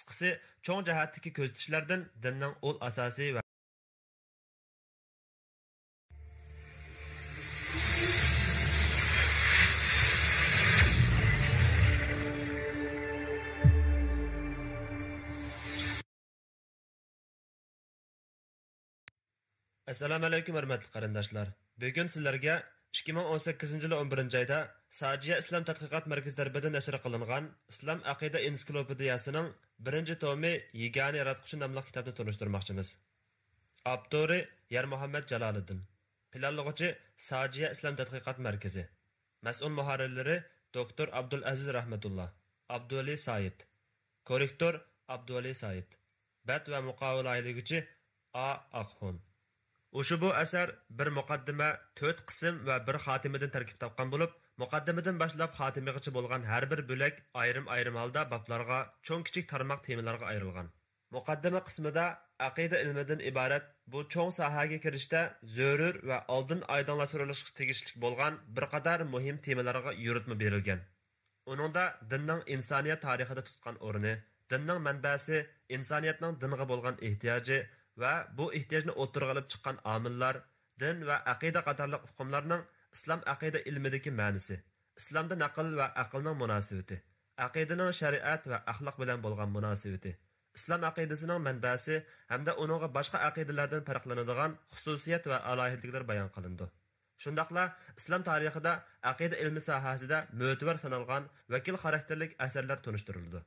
Qısqası, çoğ cəhətdəki gözlətişlərdən dinning ol asasi və Assalamu alaykum hörmətli qarindoshlar. Bugun sizlarga 2018-yil 11-oyda Sajiya Islom tadqiqot markazi tarafidan nashr qilingan Islom aqida ensiklopediyasining 1-tomi Yegani yaratquchi nomli kitobni tanishtirmoqchimiz. Avtori Yar Muhammad Jaloliddin. Planlovchi Sajiya Islom tadqiqot markazi. Mas'ul muharrirlari Dr. Abdul Aziz Rahmatullah, Abduli Said. Korrektor Abduli Said. Bat va muqovil aylig'ichi A. Aqxon. Bu asar bir muqaddima, 4 qism va bir xotimidan tarkib topgan bo'lib, muqaddimidan boshlab xotimigacha bo'lgan har bir bo'lak ayrim-ayrim holda bablarga, cho'ng-kichik tarmoq temalarga ayrilgan. Muqaddima qismida aqida ilmidan iborat bu cho'ng sohaga kirishda zarur va oldin oydinlashtirishga tegishli bo'lgan bir qator muhim temalarga yuritma berilgan. Uningda dinning insoniyat tarixida tutgan o'rni, dinning manbasi, insoniyatning dinga bo'lgan ehtiyoji va bu ehtiyojni o'tirg'a olib chiqqan omillar, din va aqida qatorliq hukmlarning islom aqida ilmidagi ma'nosi, islomda naql va aqlning munosabati, aqidaning shariat va axloq bilan bo'lgan munosabati, islom aqidasining manbasi hamda uningga boshqa aqidalardan farqlanadigan xususiyat va alohidliklar bayon qilindi. Shundaqla islom tarixida aqida ilmi sohasida mo'tabar sanalgan vakil xarakterlik asarlar tunishtirildi.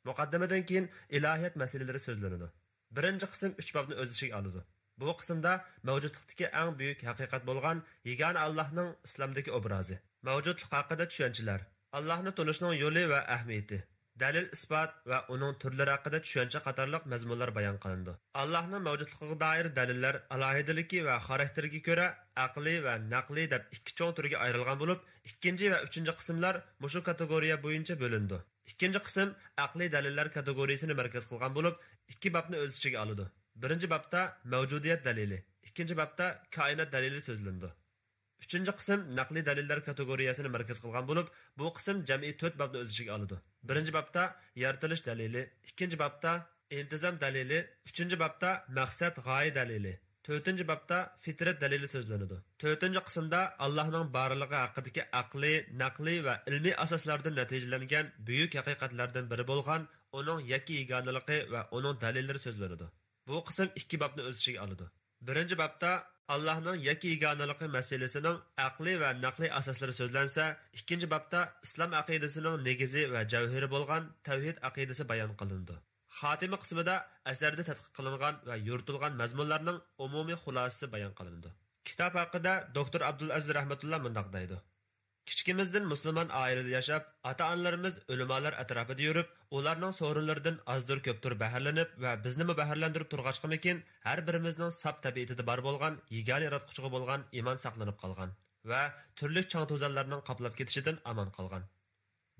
Muqaddimadan keyin ilohiyat masalalari so'zlanadi. Birinchi qism 3 bobni o'z ichiga oladi. Bu qismda mavjudlikdagi eng buyuk haqiqat bo'lgan yagona Allohning islomdagi obrazi, mavjudlik haqida tushunchalar, Allohni tanishning yo'li va ahamiyati, dalil isbot va uning turlari haqida tushuncha qatorliq mazmunlar bayon qilindi. Allohning mavjudligiga doir dalillar alohidaligi va xarakteriga ko'ra aqliy va naqliy deb ikki cho'ng turga ayrilgan bo'lib, ikkinchi va uchinchi qismlar mushu kategoriya bo'yicha bo'lindi. Ikkinchi qism aqliy dalillar kategoriyasini markaz qilgan bo'lib, 2 bobni o'z ichiga oladi. Birinchi bobda mavjudiyat dalili, ikkinchi bobda koinot dalili so'zlandi. Uchinchi qism naqliy dalillar kategoriyasini markaz qilgan bo'lib, bu qism jami 4 bobni o'z ichiga oladi. Birinchi bobda yaratilish dalili, ikkinchi bobda intizom dalili, uchinchi bobda maqsad g'oya dalili, 4-bobda fitrat dalili so'zlanadi. 4-qismda Allohning borligi haqidagi aqliy, naqliy va ilmiy asoslardan natijalangan buyuk haqiqatlardan biri bo'lgan uning yakki yeganaligi va uning dalillari so'zlanadi. Bu qism 2 bobni o'z ichiga oladi. Birinchi bobda Allohning yakki yeganaligi masalasining aqliy va naqliy asoslari so'zlansa, ikkinchi bobda islom aqidasining negizi va javhiri bo'lgan tavhid aqidasi bayon qilindi. Xotima qismida asarda tadqiq qilingan va yuritilgan mazmunlarning umumiy xulosasi bayon qilindi. Kitob haqida Dr. Abdul Aziz Rahmatullah mundoq deydi. Kichkimizdan musulmon oilada yashab, ota-onalarimiz ulamolar atrofida yurib, ularning so'rinlaridan azdir ko'pdir baharlanib va bizni baharlantirib turg'achqimikin, har birimizning sab tabiatida bor bo'lgan, yegani yaratquchiga bo'lgan iymon saqlanib qolgan va turli chang to'zonlarning qoplab ketishidan aman qolgan.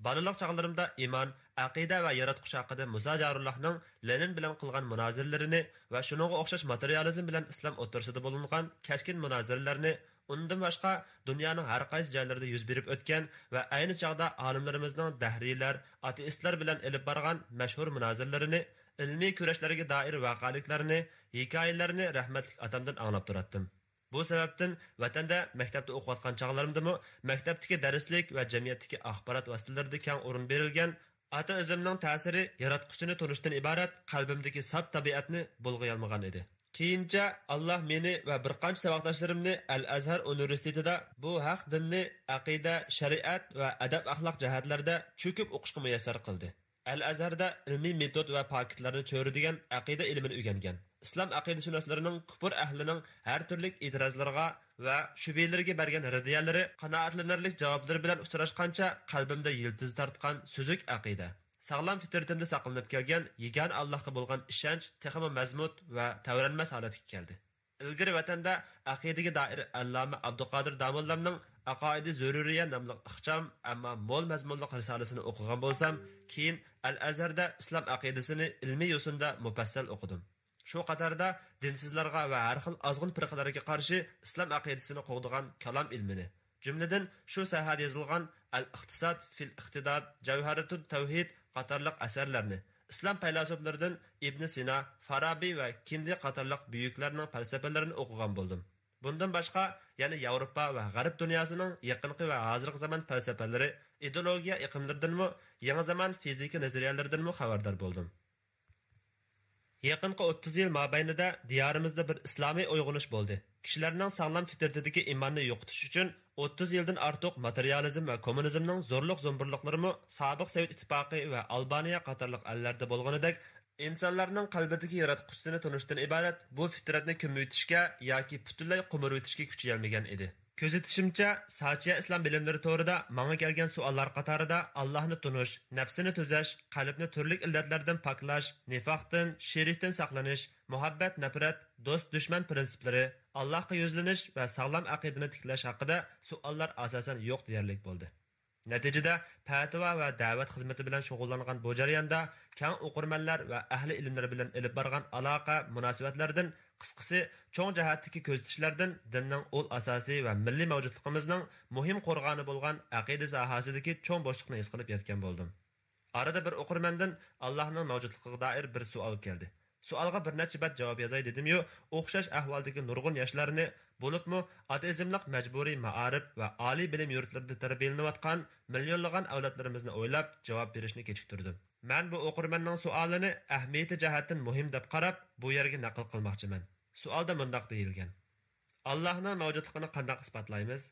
Balaliq chaqlarimda iman, aqida va yaratquchi haqida Musa Jarullahning Lenin bilan qilgan munoziralarini va shuningga o'xshash materializm bilan islom o'rtasida bo'lingan keskin munoziralarni, undan boshqa dunyoning har qaysi joylarida yuz berib o'tgan va ayni chog'da olimlarimizning dahriylar, ateistlar bilan elib borgan mashhur munoziralarini, ilmiy kurashlarga doir voqealiklarni, hikoyalarni rahmatli otamdan anglab turatdim. Bu sababdan vatanda maktabda o'qiyotgan chog'larimdami maktabdagi darslik va jamiyatdagi axborot vositalarida keng o'rin berilgan ateizmning ta'siri yaratquchini tanishdan iborat qalbimdagi sab tabiatni bulg'ay olmagan edi. Keyincha Alloh meni va bir qancha saboqdoshlarimni Al-Azhar universitetida bu haq dinni, aqida, shariat va adab axloq jihatlarida cho'kib o'qishga muyassar qildi. Al-Azharda ilmiy metod va paketlarni cho'radigan aqida ilmini o'rgangan. Islom aqidashunoslarining kufr ahlining har turli e'tirozlariga va shubhalarga bergan radiyalari, qanoatlanarlik javoblari bilan uchrashgancha qalbimda yildiz tortgan suzuk aqida, sog'lom fitratimda saqlanib kelgan yegan Allohga bo'lgan ishonch texmi mazmut va tavranmas holatga keldi. Ilgari vatanda aqidaga doir Alloma Abduqodir Damollamning Aqoidi Zururiya nomli ixcham ammo mo'l mazmunli risolasini o'qigan bo'lsam, keyin Al-Azharda islom aqidasini ilmiy yo'sinda mufassal o'qidim. Shu qatorda dinsizlarga va har xil ozg'in firqalarga qarshi islom aqidasini qo'g'digan kalom ilmini, jumladan shu sohada yozilgan Al-Iqtisod fil Iqtidod, Javharatut Tavhid qatorliq asarlarni, İslam faylasuflaridan İbn Sina, Farabi va Kindi qatorliq buyuklarning falsafalarini o'qigan bo'ldim. Bundan boshqa, yana Yevropa va G'arb dunyosining yaqinqi va hozirgi zamon falsafalari, ideologiya iqimlaridanmi, yangi zamon fizika nazariyalaridanmi xabardor bo'ldim. Yaqinqi 30 yil mobaynida diyorimizda bir islomiy uyg'onish bo'ldi. Kishilarning sog'lom fitratidagi iymonni yo'qotish uchun 30 yildan ortiq materializm va kommunizmning zo'rliq zo'mburliqlarimi sobiq Sovet ittifoqi va Albaniya qatorliq allarda bo'lganidek insonlarning qalbidagi yaratquchisini tunishdan iborat bu fitratni ko'maytirishga yoki butunlay qumirib kuchi yetmagan edi. Ko'zatishimcha, Sachiya islom bilimlari to'g'rida menga kelgan savollar qatorida Allohni tunish, nafsini tuzash, qalbni turli illatlardan poklash, nifoqdan, shirkdan saqlanish, muhabbat, nafrat, do'st, dushman prinsiplari, Allohga yuzlanish va sog'lom aqidani tiklash haqida savollar asosan yo'q deyarlik bo'ldi. Natijada fatva va da'vat xizmati bilan shug'ullangan bu jarayonda keng o'qirmanlar va ahli ilmlar bilan ilib borgan aloqa munosabatlardan qisqasi cho'ng jihatdagi ko'zatishlardan dinning ul asosiy va milliy mavjudligimizning muhim qo'rg'oni bo'lgan aqida sohasidagi cho'ng bo'shliqni his qilib yetgan bo'ldim. Arada bir o'qirmandan Allohning mavjudligiga doir bir savol keldi. Sualga bir necha bat javob yozay dedim-yu, o'xshash ahvoldagi nurg'un yoshlarni bo'libmi ateizmlik majburiy ma'arif va oliy bilim yurtlarida tarbiyalanayotgan millionlagan avlodlarimizni o'ylab javob berishni kechiktirdim. Men bu o'qirmanning savolini ahamiyati jihatdan muhim deb qarab, bu yerga naql qilmoqchiman. Savolda mundoq deyilgan: Allohning mavjudligini qanday isbotlaymiz?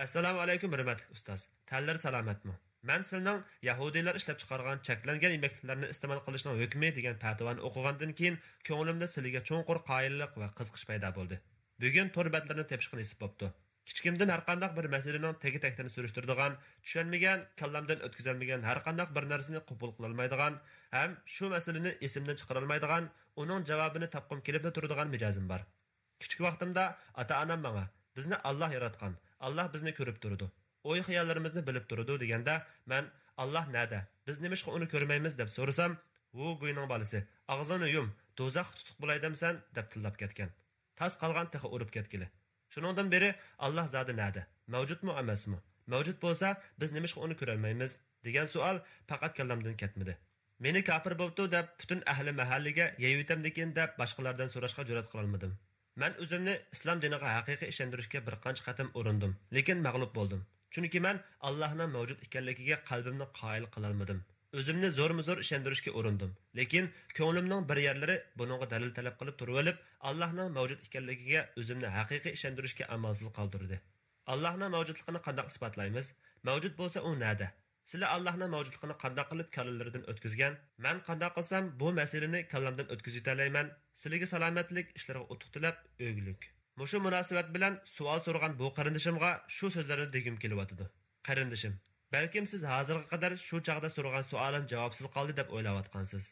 Assalomu alaykum hurmatli ustoz. Tanlar salomatmi? Men sizning Yahudiylar ishlab chiqargan cheklangan yemeklarni iste'mol qilishning hukmi degan fatvoni o'qigandan keyin ko'nglimda sizga cho'nqur qoyillik va qiziqish paydo bo'ldi. Bugun to'rbatlarni tepishga nasib bo'ldi. Kichkimdan har qanday bir masalaning tegi-taktini surishtiradigan, tushunmagan, kallamdan o'tkazilmagan har qanday bir narsani qabul qila olmaydigan, ham shu masalani esimdan chiqara olmaydigan, uning javobini topqim kelib turadigan mijozim bor. Kichik vaqtimda ota-onam menga bizni Alloh yaratgan, Alloh bizni ko'rib turadi, o'y xayollarimizni bilib turadi deganda, men Alloh nada, biz nimishqa uni ko'rmaymiz deb so'rasam, "Vo go'yning bolasi, og'zini yum, do'zax tutuq bo'laydimsan" deb tillab ketgan. Tas qolgan taxa urib ketgili. Shuningdan beri Alloh zodi nada, mavjudmi emasmi? Mavjud bo'lsa, biz nimishqa uni ko'rolmaymiz degan savol faqat kallamdan ketmadi. Meni kafir bo'pti deb butun ahli mahalliga yeyitamdikin deb boshqalardan so'rashga jur'at qila olmadim. Men o'zimni islom diniga haqiqiy ishontirishga bir qancha qatim urindim, lekin mag'lub bo'ldim. Chunki men Allohning mavjud ekanligiga qalbimni qoyil qila olmadim. O'zimni zo'rma-zo'r ishontirishga urindim, lekin ko'nglimning bir yerlari buningga dalil talab qilib turib olib, Allohning mavjud ekanligiga o'zimni haqiqiy ishontirishga amalsiz qoldirdi. Allohning mavjudligini qanday isbotlaymiz? Mavjud bo'lsa u nada? Sizlar Allohning mavjudligini qanday qilib kallalaridan o'tkazgan? Men qanday qilsam bu masalani kallamdan o'tkazib olayman? Sizlarga salomatlik, ishlarga utuq tilab, o'g'lik. Mushu munosabat bilan savol so'ragan bu qarindishimga shu so'zlarni degim kelyotdi. Qarindishim, balkim siz hozirga qadar shu chaqda so'ragan savolim javobsiz qoldi deb o'ylayotgansiz.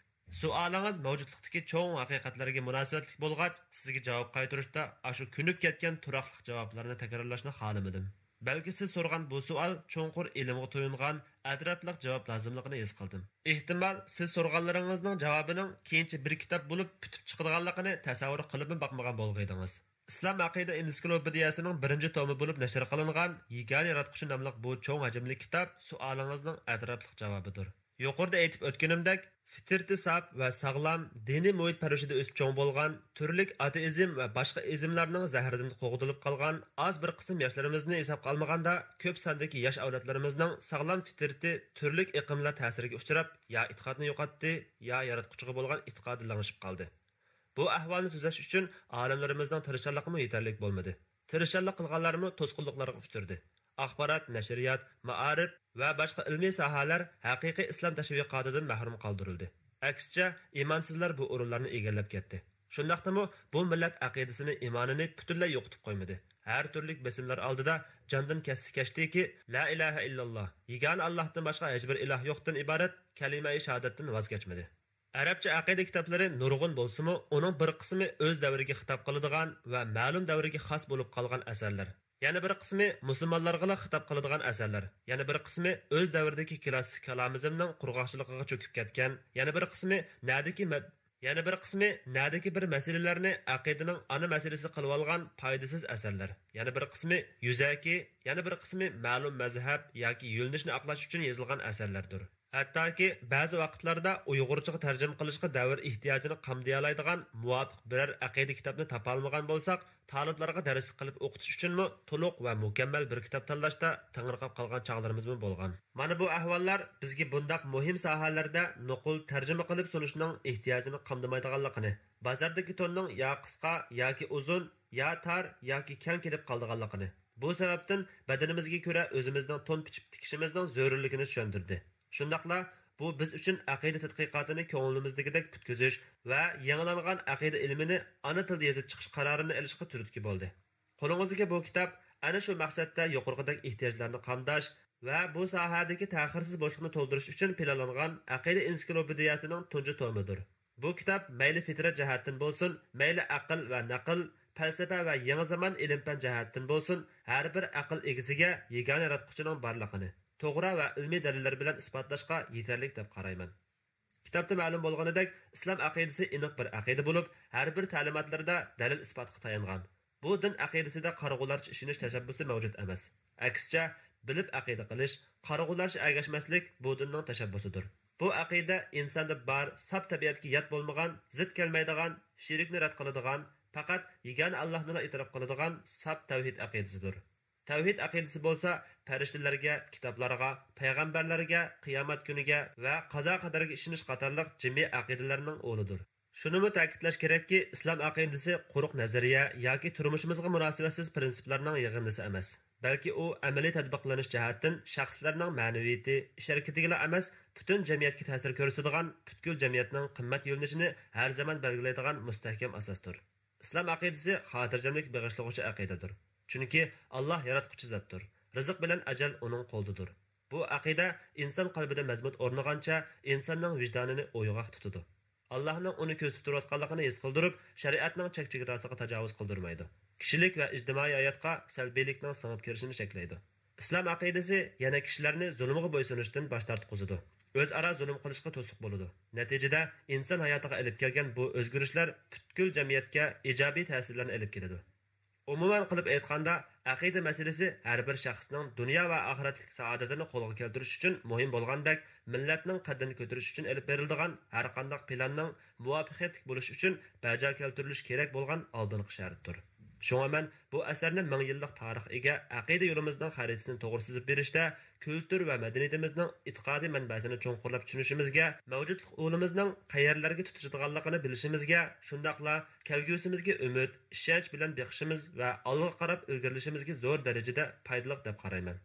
Savolingiz mavjudlikdagi cho'ng haqiqatlarga munosabatli bo'lgach, sizga javob qaytarishda ashu kunib ketgan turaqliq javoblarni takrorlashni xohlamadim. Balki siz so'ragan bu savol cho'nqur ilmga to'yingan atrofliq javob lozimligini his qildim. Ehtimol siz so'raganlaringizning javobining keyincha bir kitob bo'lib bitib chiqadiganligini tasavvur qilib boqmagan bo'lgaydingiz. İslam aqida ensiklopediyasining 1-tomi bo'lib nashr qilingan Yegani yaratquchi nomli bu cho'ng hajmli kitob savolingizning atrofliq javobidir. Yuqorida aytib o'tganimdek, fitrati saf va sog'lom diniy muhit parishida o'sib cho'ng bo'lgan, turlik ateizm va boshqa izmlarning zahridan qo'g'dilib qolgan az bir qism yoshlarimizni hisobga olmaganda, ko'p sondagi yosh avlodlarimizning sog'lom fitrati turlik iqimlar ta'siriga uchrab, ya e'tiqodni yo'qotdi, ya yaratquchiga bo'lgan e'tiqodi langishib qoldi. Bu ahvolni tuzash uchun olimlarimizning tirishchanligi yetarli bo'lmadi. Tirishchanlik qilganlarmi to'sqinliklarga uchirdi. Axborot, nashriyat, ma'arif va boshqa ilmiy sohalar haqiqiy islom tashviqotidan mahrum qoldirildi. Aksicha, iyonsizlar bu o'rinlarni egallab ketdi. Shundaqdimi, bu millat aqidasini, iymonini butunlay yo'qotib qo'ymadi. Har turli besimlar oldida jondan kasdiki, la ilaha illalloh, yegani Allohdan boshqa hech bir iloh yo'qdan iborat kalima-i shahodatdan voz kechmadi. Arabcha aqida kitoblari nurg'un bo'lsa-mu, uning bir qismi o'z davriga xitob qiladigan va ma'lum davriga xos bo'lib qolgan asarlar. Yana bir qismi musulmonlarga xitob qiladigan asarlar. Yana bir qismi o'z davridagi klassik kalamizmning qurg'oqchiligiga cho'kib ketgan. Yana bir qismi nadiki bir masalalarni aqidaning ana masalasi qilib olgan foydasiz asarlar. Yana bir qismi yuzaki, yana bir qismi ma'lum mazhab yoki yo'lnishni aqlash uchun yozilgan asarlardir. Hattoki ba'zi vaqtlarda Uyg'urchaga tarjima qilishga davr ehtiyojini qamdayalaydigan muvofiq biror aqida kitobni topa olmagan bo'lsak, talablarga dars qilib o'qitish uchunmi to'liq va mukammal bir kitob tanlashda tangirqab qolgan chog'larimiz bo'lgan. Mana bu ahvollar bizga bundaq muhim sohalarda nuqul tarjima qilib sunishning ehtiyojini qamdamaydiganligini, bozordagi tonning yo qisqa yoki uzun, yo tor yoki kang kelib qoldiganligini, bu sababdan badanimizga ko'ra o'zimizning to'n pichib tikishimizning zo'rligini tushuntirdi. Shundaqla bu biz uchun aqida tadqiqotini ko'nglimizdagidak bitkizish va yangilangan aqida ilmini ana tilda yozib chiqish qarorini olishga turtki bo'ldi. Qo'lingizdagi bu kitob ana shu maqsadda yuqoridagi ehtiyojlarni qamdash va bu sohadagi ta'xirsiz bo'shliqni to'ldirish uchun planlangan aqida ensiklopediyasining tunji tomidir. Bu kitob mayli fitrat jihatdan bo'lsin, mayli aql va naql, falsafa va yangi zamon ilm-fan jihatdan bo'lsin, har bir aql egisiga yagona yaratquchining borligini to'g'ri va ilmiy dalillar bilan isbotlashga yetarli deb qarayman. Kitobda ma'lum bo'lganidek, islom aqidasi aniq bir aqida bo'lib, har bir ta'limotlarda dalil isbotga tayangan. Bu din aqidasida qarag'ularcha ishonish tashabbusi mavjud emas. Aksicha, bilib aqida qilish, qarag'ularcha agashmaslik bu dinning tashabbusidir. Bu aqida insonda bor, saf tabiatga yot bo'lmagan, zid kelmaydigan, shirkni rad qiladigan, faqat yagona Allohni e'tirof qiladigan saf tavhid aqidasidir. Tavhid aqidasi bo'lsa, farishtalarga, kitoblarga, payg'ambarlarga, qiyomat kuniga va qazo qadariga ishonish qatorliq jami aqidalarning o'lidir. Shuni ta'kidlash kerakki, islom aqidasi quruq nazariya yoki turmushimizga munosabatsiz prinsiplarning yig'indisi emas. Balki u amaliy tatbiqlanish jihatdan shaxslarning ma'naviyati, ish-harakatiga emas, butun jamiyatga ta'sir ko'rsatadigan, butkul jamiyatning qimmat yo'nalishini har zaman belgilaydigan mustahkam asosdir. Islom aqidasi xotirjamlik bag'ishlovchi aqidadir. Chunki Alloh yaratquchi zotdir. Rizq bilan ajal uning qo'lidadir. Bu aqida inson qalbida mazmut o'rnagancha insonning vijdonini o'yg'oq tutadi. Allohning uni ko'zib turayotganligini his qildirib, shariatning chek-chegarasiga tajovuz qildirmaydi. Kishilik va ijtimoiy hayotga salbiylikning singib kirishini cheklaydi. Islom aqidasi yana kishilarni zulmga bo'ysunishdan bosh tortqizadi. O'zaro zulm qilishga to'siq bo'ladi. Natijada inson hayotiga olib kelgan bu o'zgarishlar butkul jamiyatga ijobiy ta'sirlarni olib keladi. Umuman qilib aytganda, aqida masalasi har bir shaxsning dunyo va oxiratlik saodatini qo'lga keltirish uchun muhim bo'lgandek, millatning qaddini ko'tarish uchun olib beriladigan har qanday planning muvaffaqiyatli bo'lishi uchun bajo keltirilishi kerak bo'lgan oldingi shartdir. Shunga men bu asarni 1000 yillik tarix ega aqida yo'limizning xaritasini to'g'ri chizib berishda, kultur va madaniyatimizning e'tiqodiy manbasini cho'nqurlab tushunishimizga, mavjudlik o'limizning qayerlarga tutishadiganligini bilishimizga, shundaqla kelgusimizga umid, ishonch bilan beqishimiz va olg'a qarab ilgarilishimizga zo'r darajada foydali deb qarayman.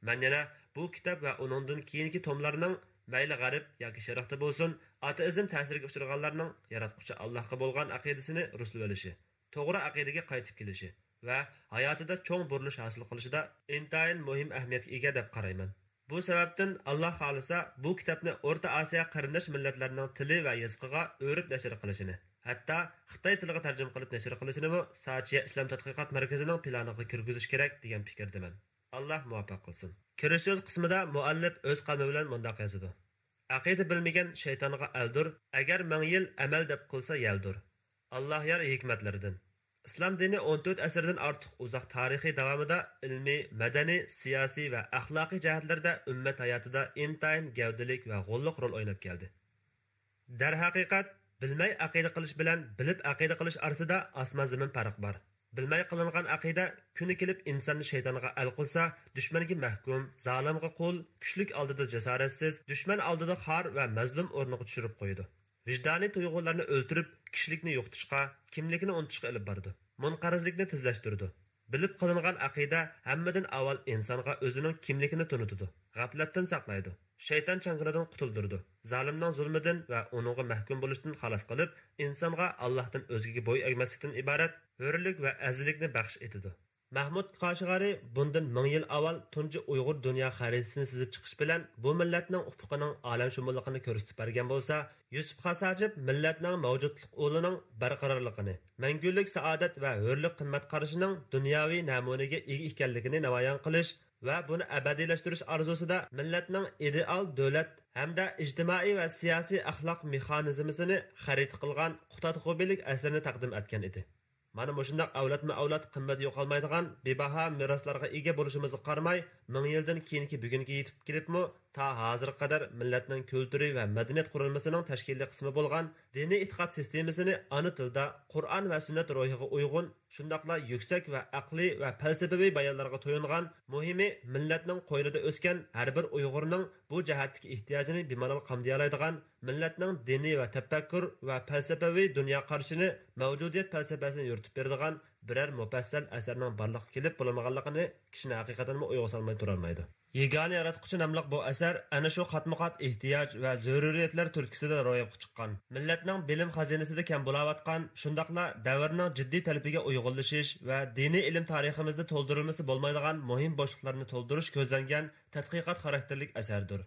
Men yana bu kitob va uningdan keyingi tomlarning mayli g'arb yoki sharqda bo'lsin, ateizm ta'siriga uchraganlarning yaratquchi Allohga bo'lgan aqidasini ruslab olishi, to'g'ri aqidaga qaytib kelishi va hayotida cho'ng burilish hosil qilishida intayin muhim ahamiyatga ega deb qarayman. Bu sababdan Alloh xolisa bu kitobni O'rta Osiyo qarindosh millatlarining tili va yozig'iga o'rib nashr qilishini, hatto Xitoy tiliga tarjima qilib nashr qilishini Sochiya Islom tadqiqot markazining planiga kirgizish kerak degan fikrdaman. Alloh muvaffaq qilsin. Kirish so'z qismida muallif o'z qalbi bilan mundaq yozadi. Aqida bilmagan shaytonga aldur, agar 1000 yil amal deb qilsa yaldur. Alloh yer hikmatlaridan. Islom dini 14 asrdan ortiq uzoq tarixiy davomida ilmiy, madaniy, siyosiy va axloqiy jihatlarda ummat hayotida intayin gavdalik va g'olliq rol o'ynab keldi. Darhaqiqat, bilmay aqida qilish bilan bilib aqida qilish orasida osmon zamin farq bor. Bilmay qilingan aqida kuni kelib insonni shaytonga al qilsa, dushmanga mahkum, zolimga qul, kuchlik oldida jasoratsiz, dushman oldida xor va mazlum o'rniga tushirib qo'ydi. Vijdoniy tuyg'ularni o'ltirib, kishilikni yo'qotishga, kimligini unutishga olib bordi. Munqarizlikni tezlashtirdi. Bilib qilingan aqida hammadan avval insonga o'zining kimligini tunutadi, g'aflatdan saqlaydi. Shayton changalidan qutuldirdi. Zolimning zulmidan va uningga mahkum bo'lishdan xalos qilib, insonga Allohdan o'zgaga bo'y egmaslikdan iborat hurlik va azizlikni baxsh etadi. Mahmud Qoshig'ari bundan 1000 yil avval tunji Uyg'ur dunyo xaritasini chizib chiqish bilan bu millatning ufuqining olamshumulligini ko'rsatib bergan bo'lsa, Yusuf Xasajib millatning mavjudlik o'lining barqarorligini, mangulik saodat va hurlik qimmat qarashining dunyoviy namunaga ega ekanligini namoyon qilish va buni abadiylashtirish arzusida millatning ideal davlat hamda ijtimoiy va siyosiy axloq mexanizmini xarita qilgan Qutatxo'bilik asrini taqdim etgan edi. Mana mushundaq avlat qimmat yo'qolmaydigan bebaho miroslarga ega bo'lishimizga qaramay, 1000 yildan keyingi bugunga yetib kelibmi, ta hozirga qadar millatning kulturi va madaniyat qurilmasining tashkiliy qismi bo'lgan diniy e'tiqod sistemasini ana tilda Qur'on va sunnat ro'yiga uyg'un, shundaqla yuksak va aqliy va falsafaviy bayonlarga to'yingan, muhimi millatning qo'ynida o'sgan har bir Uyg'urning bu jihatdagi ehtiyojini bemalol qamday oladigan, millatning diniy va tafakkur va falsafaviy dunyo qarashini, mavjudiyat falsafasini yuritib beradigan biror mufassal asarning barliqqa kelib bo'lmaganligini kishini haqiqatan o'yga solmay turolmaydi. Yegani yaratquchi nomli bu asar ana shu qatma-qat ehtiyoj va zaruriyatlar turtkisida ro'yobga chiqqan. Millatning bilim xazinasida kam bo'layotgan, shundaqla davrning jiddiy talabiga uyg'unlashish va diniy ilm tariximizda to'ldirilmasi bo'lmaydigan muhim bo'shliqlarni to'ldirish ko'zlangan tadqiqot xarakterlik asardir.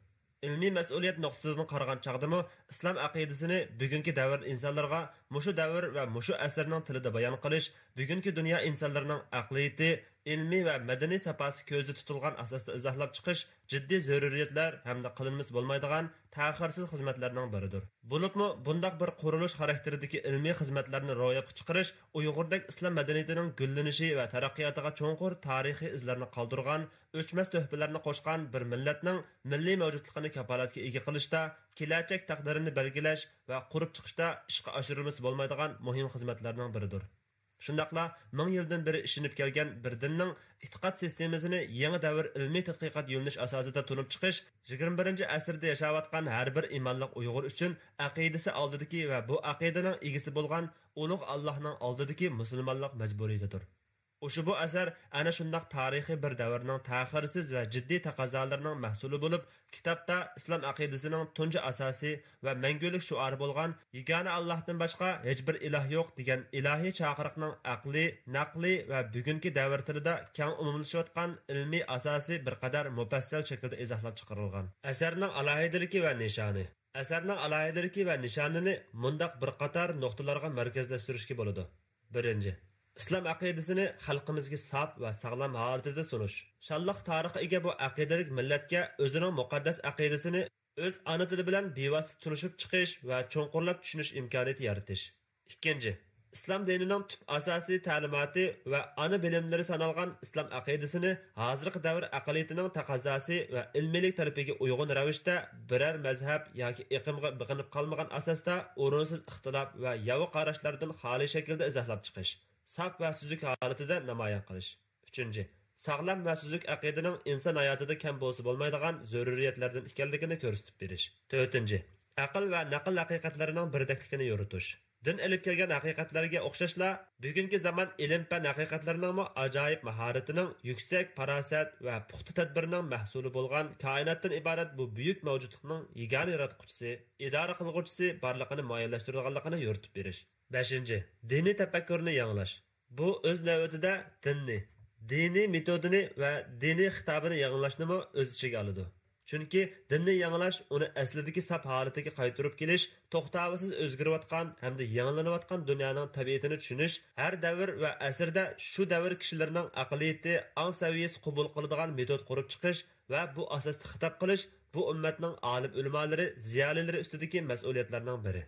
Ilmiy mas'uliyat nuqtasidan qaragan chaqdimi islom aqidasini bugungi davr insonlarga mushu davr va mushu asarning tilida bayon qilish, bugungi dunyo insonlarining aqliyati, ilmiy va madaniy saposi ko'zda tutilgan asosda izohlab chiqish jiddiy zaruriyatlar hamda qilinmas bo'lmaydigan ta'xirsiz xizmatlarning biridir. Bo'libmi bundaq bir qurilish xarakteridagi ilmiy xizmatlarni ro'yobga chiqarish Uyg'urdek islom madaniyatining gullanishi va taraqqiyotiga cho'nqur tarixiy izlarni qoldirgan, o'chmas tuhfalarni qo'shgan bir millatning milliy mavjudligini kafolatga ega qilishda, kelajak taqdirini belgilash va qurib chiqishda ishga oshirilmasi bo'lmaydigan muhim xizmatlarning biridir. Shundaqla 1000 yildan beri ishinib kelgan bir dinning e'tiqod sistemasini yangi davr ilmiy tadqiqot yo'nalish asosida tunib chiqish 21-asrda yashayotgan har bir imonli Uyg'ur uchun aqidasi oldidagi va bu aqidaning egasi bo'lgan ulug' Allohning oldidagi musulmonlik majburiyatidir. O'sha bu asar ana shundaq tarixiy bir davrning ta'xirsiz va jiddiy taqozolarining mahsuli bo'lib, kitobda islom aqidasining tunji asosiy va mangulik shuari bo'lgan yagona Allohdan boshqa hech bir iloh yo'q degan ilohiy chaqiriqning aqliy, naqliy va bugungi davr tilida keng umumlashayotgan ilmiy asosi bir qadar mufassal shaklda izohlab chiqarilgan. Asarning alohidaligi va nishoni. Asarning alohidaligi va nishonini mundaq bir qator nuqtalarga markazlashtirishga bo'ladi. Birinchi, islom aqidasini xalqimizga sop va sog'lom holatida sunish. Shalloq tarixga ega bu aqidalik millatga o'zining muqaddas aqidasini o'z ona tili bilan bevosita tunishib chiqish va cho'nqurlab tushunish imkoniyati yaratish. Ikkinchi, islom dinining tub asosiy ta'limoti va ana bilimlari sanalgan islom aqidasini hozirgi davr aqliyatining taqozosi va ilmiylik tarafiga uyg'un ravishda biror mazhab yoki iqimga biqinib qolmagan asosda o'rinsiz ixtilof va yo'q qarashlardan xoli shaklda izohlab chiqish. Saf va suzuk holatida namoyon qilish. Uchinchi, sog'lom va suzuk aqidaning inson hayotida kam bo'lsa bo'lmaydigan zaruriyatlardan ekanligini ko'rsatib berish. To'rtinchi, aql va naql haqiqatlarining birdakligini yoritish. Din ilib kelgan haqiqatlarga o'xshashla, bugungi zamon ilm va haqiqatlarining ajoyib mahoratining, yuksak farosat va puxta tadbirining mahsuli bo'lgan koinotdan iborat bu buyuk mavjudlikning yagona yaratquchisi, idora qilguvchisi borligini muayyanlashtirganligini yoritib berish. 5. Diniy tafakkurni yangilash. Bu o'z navbatida diniy metodini va diniy xitobini yangilashni o'z ichiga oladi. Chunki dinni yangilash uni aslidagi saf holatiga qaytarib kelish, to'xtovsiz o'zgarayotgan hamda yangilanayotgan dunyoning tabiatini tushunish, har davr va asrda shu davr kishilarining aqliyati, ong saviyasi qabul qiladigan metod qurib chiqish va bu asosda xitob qilish bu ummatning olim ulamolari, ziyolilari ustidagi mas'uliyatlarning biri.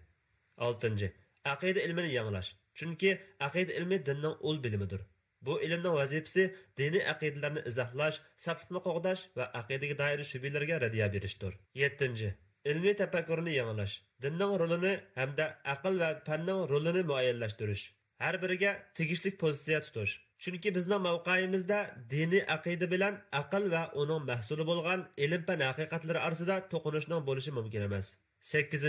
6. Aqida ilmini yangilash. Chunki aqida ilmi dinning ul bilimidir. Bu ilmning vazifasi diniy aqidalarni izohlash, saflikni qo'g'dash va aqidaga doir shubhalarga radiya berishdir. 7. Ilmiy tafakkurni yangilash. Dinning rolini hamda aql va fanning rolini muayyanlashtirish. Har biriga tegishli pozitsiya tutish. Chunki bizning mavqeimizda diniy aqida bilan aql va uning mahsuli bo'lgan ilm va haqiqatlari orasida to'qinishning bo'lishi mumkin emas. 8.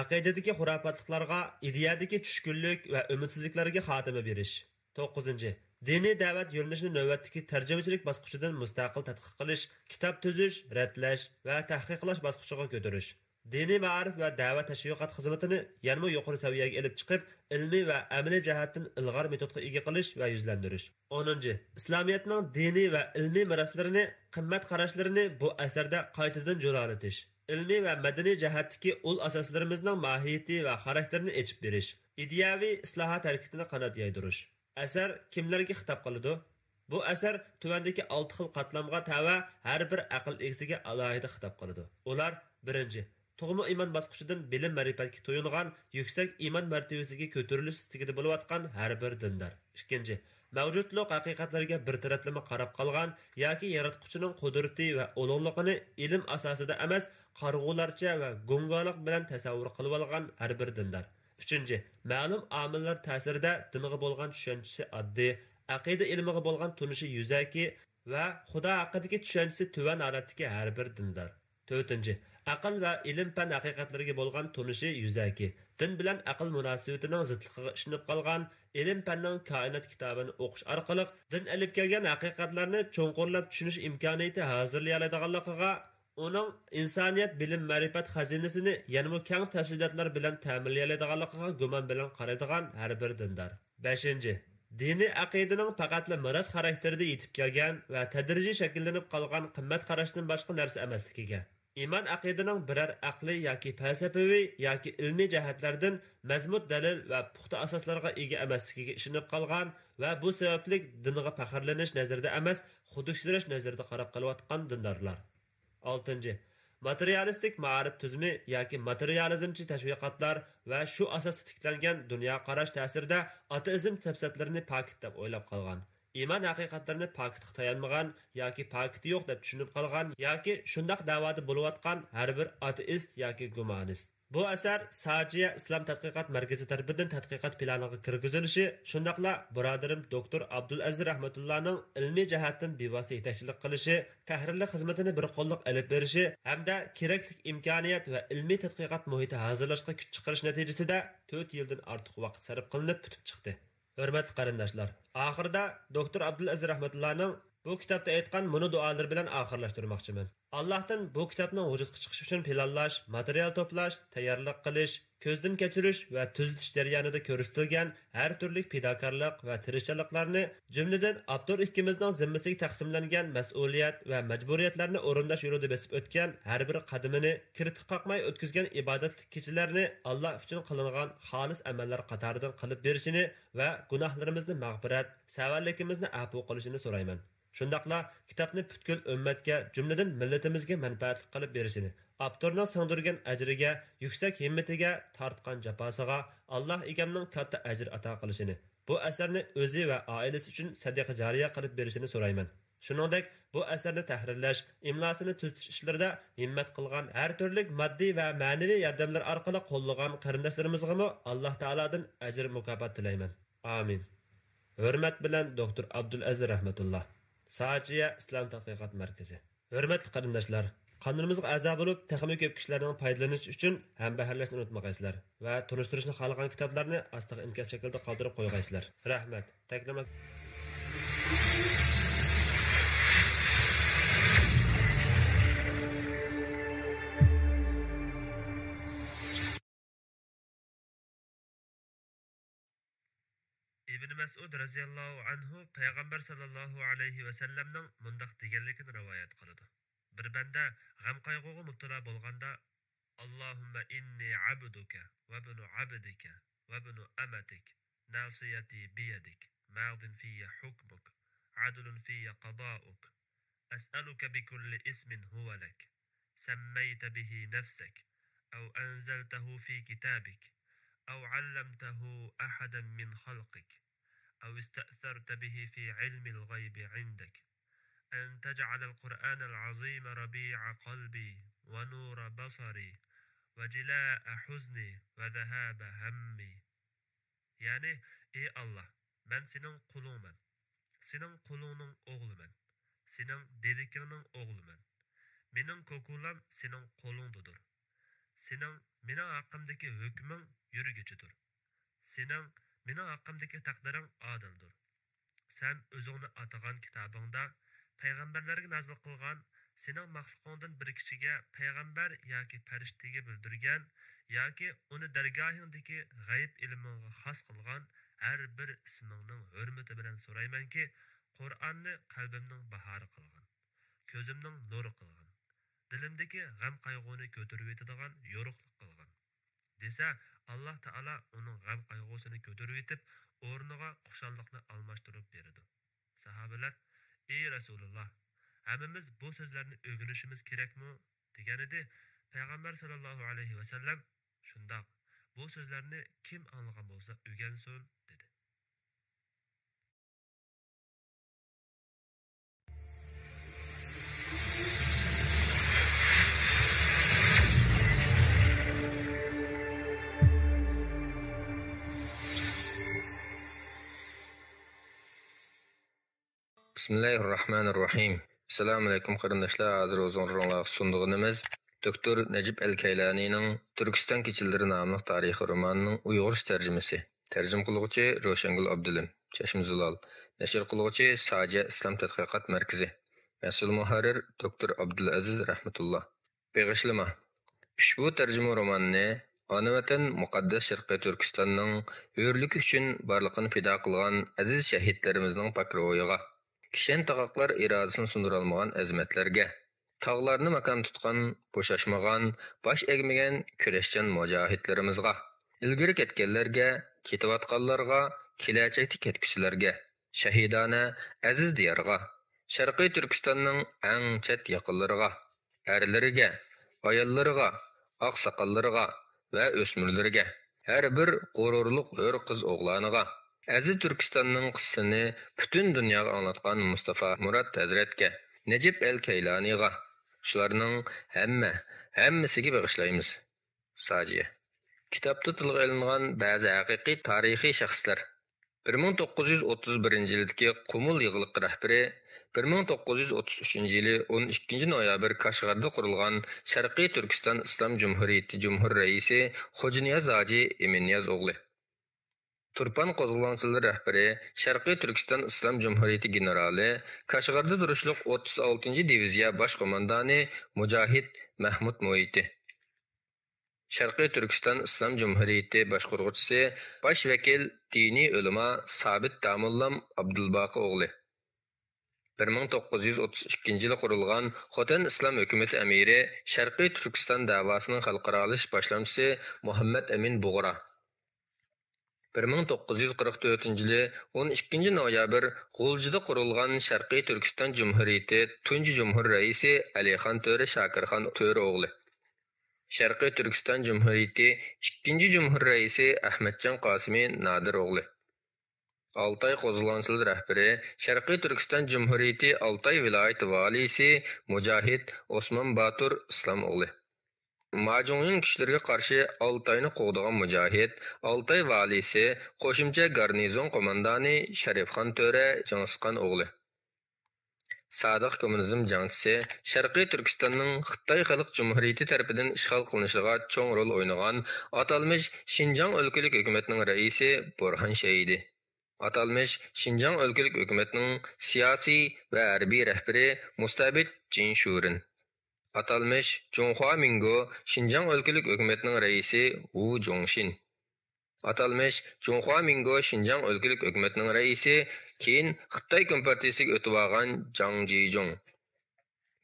Aqidadagi xurofotliklarga, ideyadagi tushkunlik va umidsizliklarga xotima berish. 9. Diniy da'vat yo'nalishini navbatdagi tarjimachilik bosqichidan mustaqil tadqiq qilish, kitob tuzish, radlash va tahqiqlash bosqichiga ko'tarish. Diniy ma'rif va da'vat tashviqot xizmatini yanada yuqori saviyaga elib chiqib, ilmiy va amaliy jihatdan ilg'or metodga ega qilish va yuzlantirish. 10. Islomiyatning diniy va ilmiy meroslarini, qimmat qarashlarini bu asarda qaytadan jo'ralatish. Ilmiy va madaniy jihatdagi ul asoslarimizning mohiyati va xarakterini echib berish. Ideyaviy islohot harakatini qanot yaydirish. Asar kimlarga xitob qiladi? Bu asar tuvandagi 6 xil qatlamga tava har bir aql egasiga alohida xitob qiladi. Ular 1. Tug'ma iymon bosqichidan bilim ma'rifatga to'yingan, yuksak iymon martabasiga ko'tarilish istigida bo'layotgan har bir dindor. 2. mavjudlik haqiqatlarga bir taraflama qarab qolgan yoki yaratquchining qudrati va ulug'ligini ilm asosida emas, qarg'ularcha va go'ngaloq bilan tasavvur qilib olgan har bir dindor. 3. Ma'lum omillar ta'sirida dinga bo'lgan tushunchasi oddiy, aqida ilmiga bo'lgan tunishi yuzaki va xudo haqidagi tushunchasi tuvan holatdagi har bir dindor. 4. Aql va ilm fan haqiqatlariga bo'lgan tunishi yuzaki, din bilan aql munosabatining zidligiga ishonib qolgan, ilm fanning koinot kitobini o'qish orqali din olib kelgan haqiqatlarni cho'nqurlab tushunish imkoniyati hozirlay oladiganligiga, uning insoniyat bilim ma'rifat xazinasini yanada keng tafsilotlar bilan ta'minlay oladiganligiga gumon bilan qaraydigan har bir dindor. 5. Diniy aqidaning faqatla miros xarakterida yetib kelgan va tadrijiy shakllanib qolgan qimmat qarashdan boshqa narsa emasligiga, iman aqidaning biror aqliy yoki falsafaviy yoki ilmiy jihatlardan mazmut dalil va puxta asoslarga ega emasligiga ishonib qolgan va bu sababli dinga faxrlanish nazarida emas, xuduksirish nazarida qarab qolayotgan dindorlar. 6. Materialistik ma'rif tuzumi yoki materializmchi tashviqotlar va shu asosda tiklangan dunyo qarash ta'sirida ateizm safsatlarini pokit deb o'ylab qolgan, iman haqiqatlarini pokitga tayanmagan yoki pokiti yo'q deb tushunib qolgan yoki shundoq da'voda bo'layotgan har bir ateist yoki gumonist. Bu asar Sajiya Islom tadqiqot markazi tarafidan tadqiqot planiga kirgizilishi, shundaqla birodarim doktor Abdulaziz rahmatullohning ilmiy jihatdan bevosita yetakchilik qilishi, tahrirlik xizmatini bir qo'lliq olib berishi hamda kerakli imkoniyat va ilmiy tadqiqot muhiti hozirlashga kuch chiqarish natijasida 4 yildan ortiq vaqt sarf qilinib bitib chiqdi. Hurmatli qarindoshlar, oxirida doktor Abdulaziz rahmatullohning bu kitobda aytgan muni duolari bilan oxirlashtirmoqchiman. Allohdan bu kitobning vujudga chiqishi uchun planlash, material to'plash, tayyorlik qilish, ko'zdan kechirish va tuzitish jarayonida ko'rsatilgan har turli fidokorlik va tirishchiliklarni, jumladan avtor ikkimizning zimmasiga taqsimlangan mas'uliyat va majburiyatlarni o'rinlash yo'lida bosib o'tgan har bir qadamini kirpik qoqmay o'tkazgan ibodatli kechalarni Alloh uchun qilingan xolis amallar qatoridan qilib berishini va gunohlarimizni mag'firat, savallikimizni afv qilishini so'rayman. Shundaqla kitobni butkul ummatga, jumladan millatimizga manfaatli qilib berishini, avtorning singdirgan ajriga, yuksak himmatiga, tortgan jafosiga Alloh egamning katta ajr ato qilishini, bu asarni o'zi va oilasi uchun sadaqa jariya qilib berishini so'rayman. Shuningdek, bu asarni tahrirlash, imlosini tuzitish ishlarida himmat qilgan har turli moddiy va ma'naviy yordamlar orqali qo'llagan qarindoshlarimizga Alloh taoladan ajr mukofot tilayman. Amin. Hurmat bilan doktor Abdulaziz rahmatulloh. Sajiya Islom tadqiqot markazi. Hurmatli qarindoshlar, qonunimizga a'zo bo'lib, texnik ko'p kishilarning foydalanish uchun ham baharlashni unutmag'aysizlar va tunishtirishni xohlagan kitoblarni astiga inkas shaklida qoldirib qo'ygaysizlar. Rahmat. Taklima. İbn Mas'ud radhiyallohu anhu payg'ambar sallallohu alayhi va sallamning mundaq deganligini rivoyat qiladi. Bir banda g'am qayg'uga mubtalo bo'lganda Allohumma inni abduka va ibnu abdika va ibnu amatik nasiyati biyadik ma'din fiyya hukmuk adlun fiyya qada'uk as'aluka bikulli ismin huwa lak sammayta bihi nafsak aw anzaltahu fi kitabik أو علمته أحدا من خلقك أو استأثرت به في علم الغيب عندك أن تجعل القرآن العظيم ربيع قلبي ونور بصري وجلاء حزني وذهاب همي. Yani ey Allah, ben senin kulunman, senin kulunun oğluman, senin dedikinin oğluman. Menin kokulam senin kolundudur. Senin mening haqqimdagi hukming yurgichidir. Sening mening haqqimdagi taqdiring adildir. Sen o'zingni atagan kitobingda payg'ambarlarga nazil qilgan, sening maxluqingdan bir kishiga payg'ambar yoki farishtaga bildirgan yoki uni dargohingdagi g'ayb ilmingga xos qilgan har bir ismingning hurmati bilan so'raymanki, Qur'onni qalbimning bahori qilgan, ko'zimning nuri qilgan, dilimdagi g'am qayg'uni ko'tarib yetadigan yo'riqlik qilgan desa, Alloh taolo uning g'am qayg'usini ko'tarib yetib, o'rniga xushallikni almashtirib beradi. Sahobalar, ey Rasululloh, hammamiz bu so'zlarni o'rganishimiz kerakmi degan edi. Payg'ambar sallallohu alayhi va sallam shundoq, bu so'zlarni kim anglagan bo'lsa o'rgansin dedi. Bismillahirrahmanirrahim. Assalamu alaykum qarindoshlar. Hozir o'zingizga sunduğunumuz Doktor Necip El-Kaylanining Turkiston kechilari nomli tarixiy romanining Uyg'urcha tarjimasi. Tarjim qiluvchi Roshangul Abdulim, Chashmzulal. Nashr qiluvchi Saja Islom tadqiqot markazi. Mas'ul muharrir Doktor Abdulaziz rahmatulloh. Beg'ishlama. Ushbu tarjima romanni ona vatan muqaddas Sharqiy Turkistonning hurlik uchun barliqini fido qilgan aziz shahidlarimizning pakroyiga, kishan taqoqlar irodasini sundurolmagan azmatlarga, tog'larni makon tutgan, bo'shashmagan, bosh egmagan kurashchan mujohidlarimizga, ilgari ketganlarga, ketayotganlarga, kelajakda ketguchilarga, shahidona aziz diyorga, Sharqiy Turkistonning eng chet yaqinlariga, erlariga, ayollarga, oqsoqollarga va o'smirlarga, har bir g'ururliq hur qiz o'g'loniga, aziz Turkistonning qissasini butun dunyoga anglatgan Mustafa Murad Hazratga, Necip El-Kaylaniga, shularning hammasiga bag'ishlaymiz. Sajiya. Kitobda tilga olingan ba'zi haqiqiy tarixiy shaxslar. 1931-yildagi Qumul yig'iliq rahbari 1933-yili 12-noyabr Kashgarda qurilgan Sharqiy Turkiston Islom Jumhuriyati Jumhur raisi Xo'janiyaz Hoji Eminiyaz o'g'li. Turpan qo'zg'olonchilar rahbari Sharqiy Turkiston Islom Jumhuriyati generali, Kashgarda turishliq 36-diviziya bosh qo'mondoni Mujohid Mahmud Mo'iti. Sharqiy Turkiston Islom Jumhuriyati boshqaruvchisi bosh vakil diniy ulamo Sabit Tamullam Abdulbaqi o'g'li. 1932-yili qurilgan Xotan Islom hukumati amiri Sharqiy Turkiston davosining xalqarolash boshlamchisi Muhammad Amin Bug'ra. 1944-yili 12-noyabr G'uljida qurilgan Sharqiy Turkiston Jumhuriyati tunji jumhur raisi Alixon To'ra Shakirxon To'ra o'g'li. Sharqiy Turkiston Jumhuriyati 2-jumhur raisi Ahmadjon Qosimi Nadir o'g'li. Altay qo'zg'olonchilar rahbari Sharqiy Turkiston Jumhuriyati Altay viloyati valisi Mujohid Osmon Batur Islom o'g'li. Majunning kishilarga qarshi Altayni qo'g'digan Mujohid, Altay valisi qo'shimcha garnizon qo'mondoni Sharifxon To'ra Jangsqon o'g'li. Sadiq kommunizm jangchisi, Sharqiy Turkistonning Xitoy Xalq Jumhuriyati tomonidan ishg'ol qilinishiga cho'ng rol o'ynagan atalmish Xinjiang o'lkalik hukumatining raisi Burhan Shahidi. Atalmish Xinjiang o'lkalik hukumatining siyosiy va harbiy rahbari Mustabid Jinshurin. Atalmish Zhonghua Mingo Xinjiang o'lkalik hukumatining raisi Wu Zhongshin. Atalmish Zhonghua Mingo Xinjiang o'lkalik hukumatining raisi keyin Xitoy kompartiyasiga o'tib olgan Zhang Jizhong.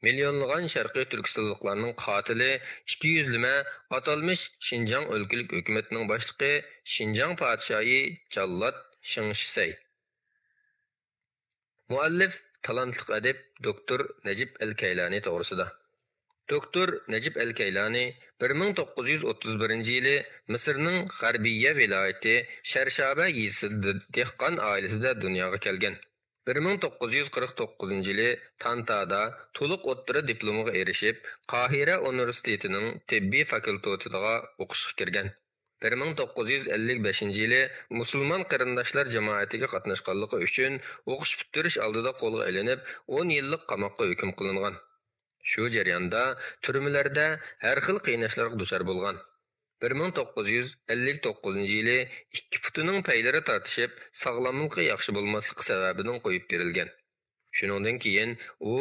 Milyonlagan Sharqiy Turkistonliklarning qotili 200lama atalmish Xinjiang o'lkalik hukumatining boshlig'i Xinjiang podshoyi Jallod Shingshisay. Muallif talantli adib Doktor Necip El-Kaylani to'g'risida. Doktor Necip El-Kaylani 1931-yili Misrning G'arbiya viloyati Sharshaba yezisida dehqon oilasida dunyoga kelgan. 1949-yili Tantada to'liq o'ttira diplomiga erishib, Qohira universitetining tibbiy fakultetiga o'qishga kirgan. 1955-yili musulmon qarindoshlar jamoatiga qatnashganligi uchun o'qish bitirish oldida qo'lga ilinib, 10 yillik qamoqqa hukm qilingan. Shu jarayonda turmalarda har xil qiynashlarga duchor bo'lgan. 1959-yili ikki putining paylari tortishib, sog'lomligi yaxshi bo'lmasligi sababidan qo'yib berilgan. Shuningdan keyin u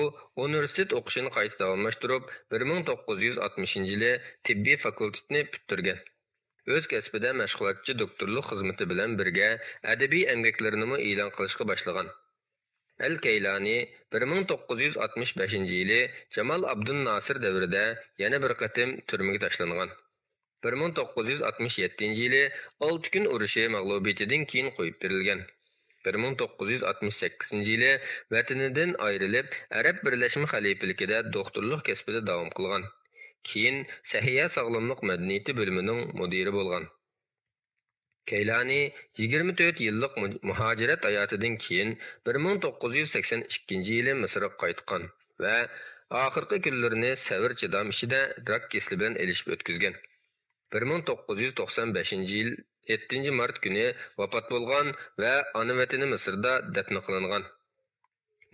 universitet o'qishini qayta davomlashtirib, 1960-yili tibbiy fakultetni bitirgan. O'z kasbida mashg'ulotchi doktorlik xizmati bilan birga adabiy emgaklarini e'lon qilishga boshlagan. El-Kaylani 1965-yili Jamal Abdul Nasir davrida yana bir qatim turmaga tashlangan. 1967-yili 6 kun urushi mag'lubiyatidan keyin qo'yib berilgan. 1968-yili vatanidan ayrilib, Arab Birlashma Xalifaligida doktorlik kasbida davom qilgan. Keyin Sahiya sog'lomlik madaniyati bo'limining mudiri bo'lgan. Kaylani 24 yillik muhojirat hayotidan keyin 1982-yili Misrga qaytgan va oxirgi kunlarini savr chidam ichida rak kasli bilan elishib o'tkazgan. 1995-yil 7-mart kuni vafot bo'lgan va ona vatani Misrda dafn qilingan.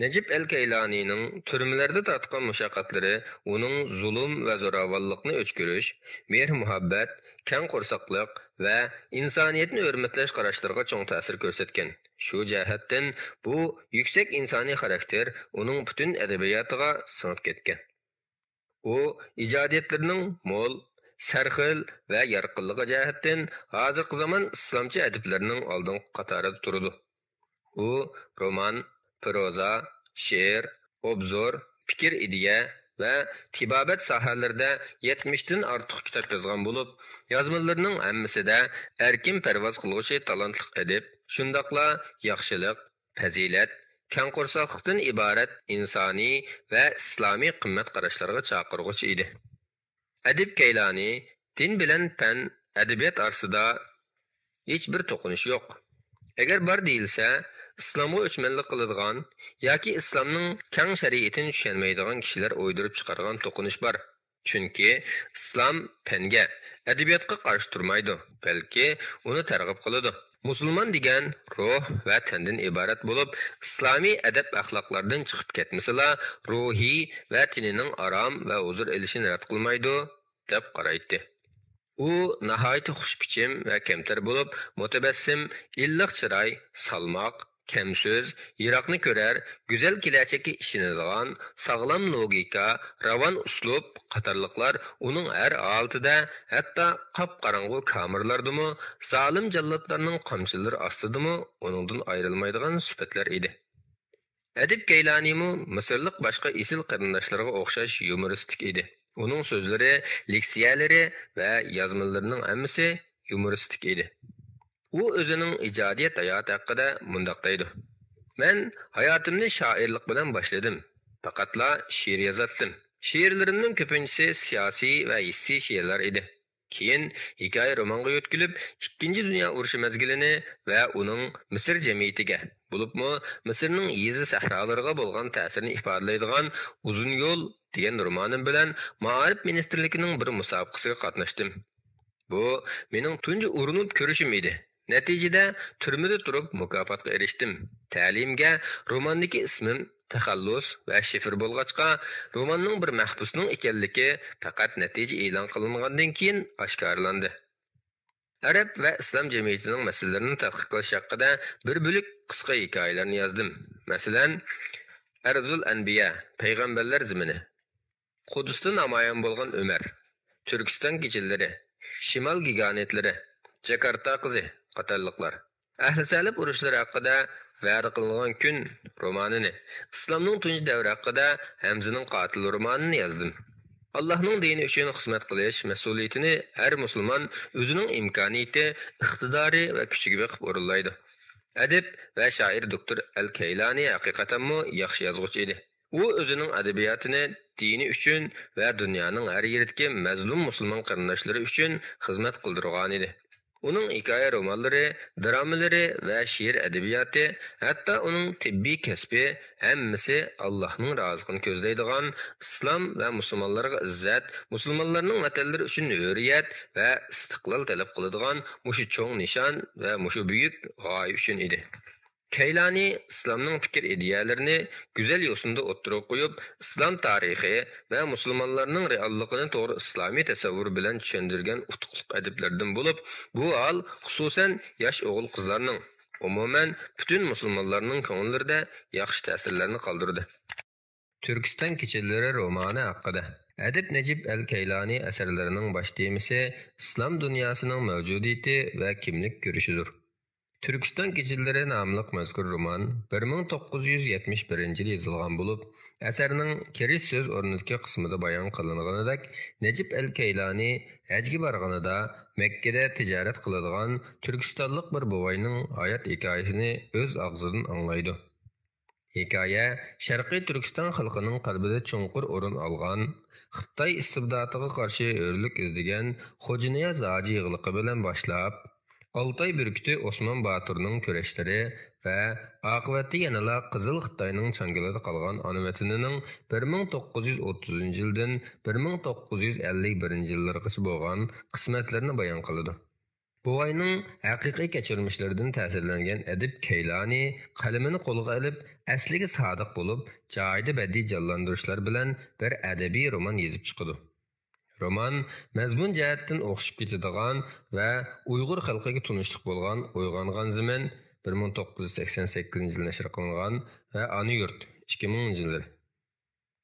Necip el-Keylanining türmelerde tatqan mushaqqatlari uning zulm va zo'ravonlikni o'chkirish, mehr-muhabbat, keng qo'rsaqlik va insoniyatni hurmatlash qarashlariga cho'ng ta'sir ko'rsatgan. Shu jihatdan bu yuksak insoniy xarakter uning butun adabiyotiga singib ketgan. U ijodiyatlarining mo'l, sarxil va yorqinligi jihatdan hozirgi zamon islomcha adablarining oldingi qatorida turadi. U roman, proza, she'r, obzor, fikr ideya va tibobat sohalarida 70 dan ortiq kitob yozgan bo'lib, yozmalarining hammasida erkin parvoz qiluvchi talantli adib, shundaqla yaxshilik, fazilat, keng qo'rsaqlikdan iborat insoniy va islomiy qimmat qarashlariga chaqirg'uchi edi. Adib Keylani din bilan fan, adabiyot orasida hech bir to'qinish yo'q. Agar bor deyilsa, İslam'a o'chmanlik qiladigan yoki islomning keng shariatini tushunmaydigan kishilar o'ydirib chiqargan to'qinish bor. Chunki islom fanga, adabiyotga qarshi turmaydi, balki uni targ'ib qiladi. Musulmon degan ruh va tandan iborat bo'lib, islomiy adab axloqlardan chiqib ketmasala, ruhiy va tinining arom va huzur olishini rad qilmaydi deb qaraydi. U nihoyat xushbichim va kamtar bo'lib, mutabassim, illiq chiroy, salmoq, kemsöz, yiroqni ko'rar, go'zal kelajakka ishonadigan, sog'lom logika, ravon uslub qatorliqlar uning har holatida, hatto qop-qorong'u kamerlardimi, zolim jallodlarning qamchilari ostidami uningdan ayrilmaydigan sifatlar edi. Adib Keylanimu Misrlik boshqa isil qarindoshlariga o'xshash yumoristik edi. Uning so'zlari, leksiyalari va yozmalarining hammasi yumoristik edi. U o'zining ijodiyat hayoti haqida mundoq deydi. Men hayotimni shoirlik bilan boshladim. Faqatla she'r yozatdim. She'rlarimning ko'pinchisi siyosiy va hissiy she'rlar edi. Keyin hikoya romanga yo'tkilib, 2-dunyo urushi mazgilini va uning Misr jamiyatiga, bo'libmi Misrning yezi sahrolariga bo'lgan ta'sirini ifodalaydigan Uzun yo'l degan romanim bilan Ma'arif ministrligining bir musobaqasiga qatnashdim. Bu mening tunji urinib ko'rishim edi. Natijada turmada turib mukofotga erishdim. Ta'limga romandagi ismim taxallus va shifr bo'lg'achqa, romanning bir mahbusning ekanligi faqat natija e'lon qilingandan keyin oshkorlandi. Arab va islom jamiyatining masalalarini tadqiq qilish haqida bir bo'lik qisqa hikoyalarni yozdim. Masalan, Arzul Anbiya, payg'ambarlar zamini, Qudusda namoyon bo'lgan Umar, Turkiston kechalari, Shimol giganetlari, Jakarta qizi qatorliqlar. Ahli salib urushlari haqida va'da qilingan kun romanini, islomning tunji davri haqida Hamzaning qotil romanini yozdim. Allohning dini uchun xizmat qilish mas'uliyatini har musulmon o'zining imkoniyati, iqtidori va kuchiga beqib o'rinlaydi. Adib va shoir doktor Al-Keylani haqiqatan yaxshi yozuvchi edi. U o'zining adabiyotini dini uchun va dunyoning har yeridagi mazlum musulmon qarindoshlari uchun xizmat qildirgan edi. Uning hikoya romanlari, dramalari va she'r adabiyoti, hatto uning tibbiy kasbi hammasi Allohning roziligini ko'zlaydigan, islom va musulmonlarga izzat, musulmonlarning vatanlari uchun hurriyat va istiqlol talab qiladigan mushu cho'ng nishon va mushu buyuk g'oya uchun edi. Keylani islomning fikr ideyalarini go'zal yo'sinda o'ttirib qo'yib, islom tarixi va musulmonlarning realligini to'g'ri islomiy tasavvur bilan tushuntirgan utuqliq adiblardan bo'lib, bu hol xususan yosh o'g'il qizlarning, umuman butun musulmonlarning ko'ngillarida yaxshi ta'sirlarni qoldirdi. Turkiston kechalari romani haqida Adib Necip el-Keylani asarlarining bosh temasi islom dunyosining mavjudiyati va kimlik ko'rishidir. Turkiston kechalari nomli mazkur roman 1971 yil yozilgan bo'lib, asarning kirish so'z o'rnidagi qismida bayon qilinganidek, Necip el-Keylani hajga borganida Makkada tijorat qiladigan turkistonlik bir buvayning hayot hikoyasini o'z og'zidan anglaydi. Hikoya Sharqiy Turkiston xalqining qalbida chunqur o'rin olgan, Xitoy istibdotiga qarshi o'rlik izlagan Xo'janiyaz Hoji yig'liqi bilan boshlab, Altay Bürkütü Osman Batur'ның köreşleri ve akıbeti yanıla Qızıl Xitayning çangılada qalğan ana vatanının 1930 yıldan 1951 yıllargacha bo'lgan qismatlarini bayon qiladi. Buvayning haqiqiy kechirmishlaridan ta'sirlangan adib Keylani qalamini qo'lga olib, asliga sodiq bo'lib, joyida badiiy jonlantirishlar bilan bir adabiy roman yozib chiqadi. Roman mazmun jihatdan o'xshib ketadigan va Uyg'ur xalqiga tunishlik bo'lgan Uyg'ongan zaman 1988 yil nashr qilingan va Ana yurt 2000 yillar.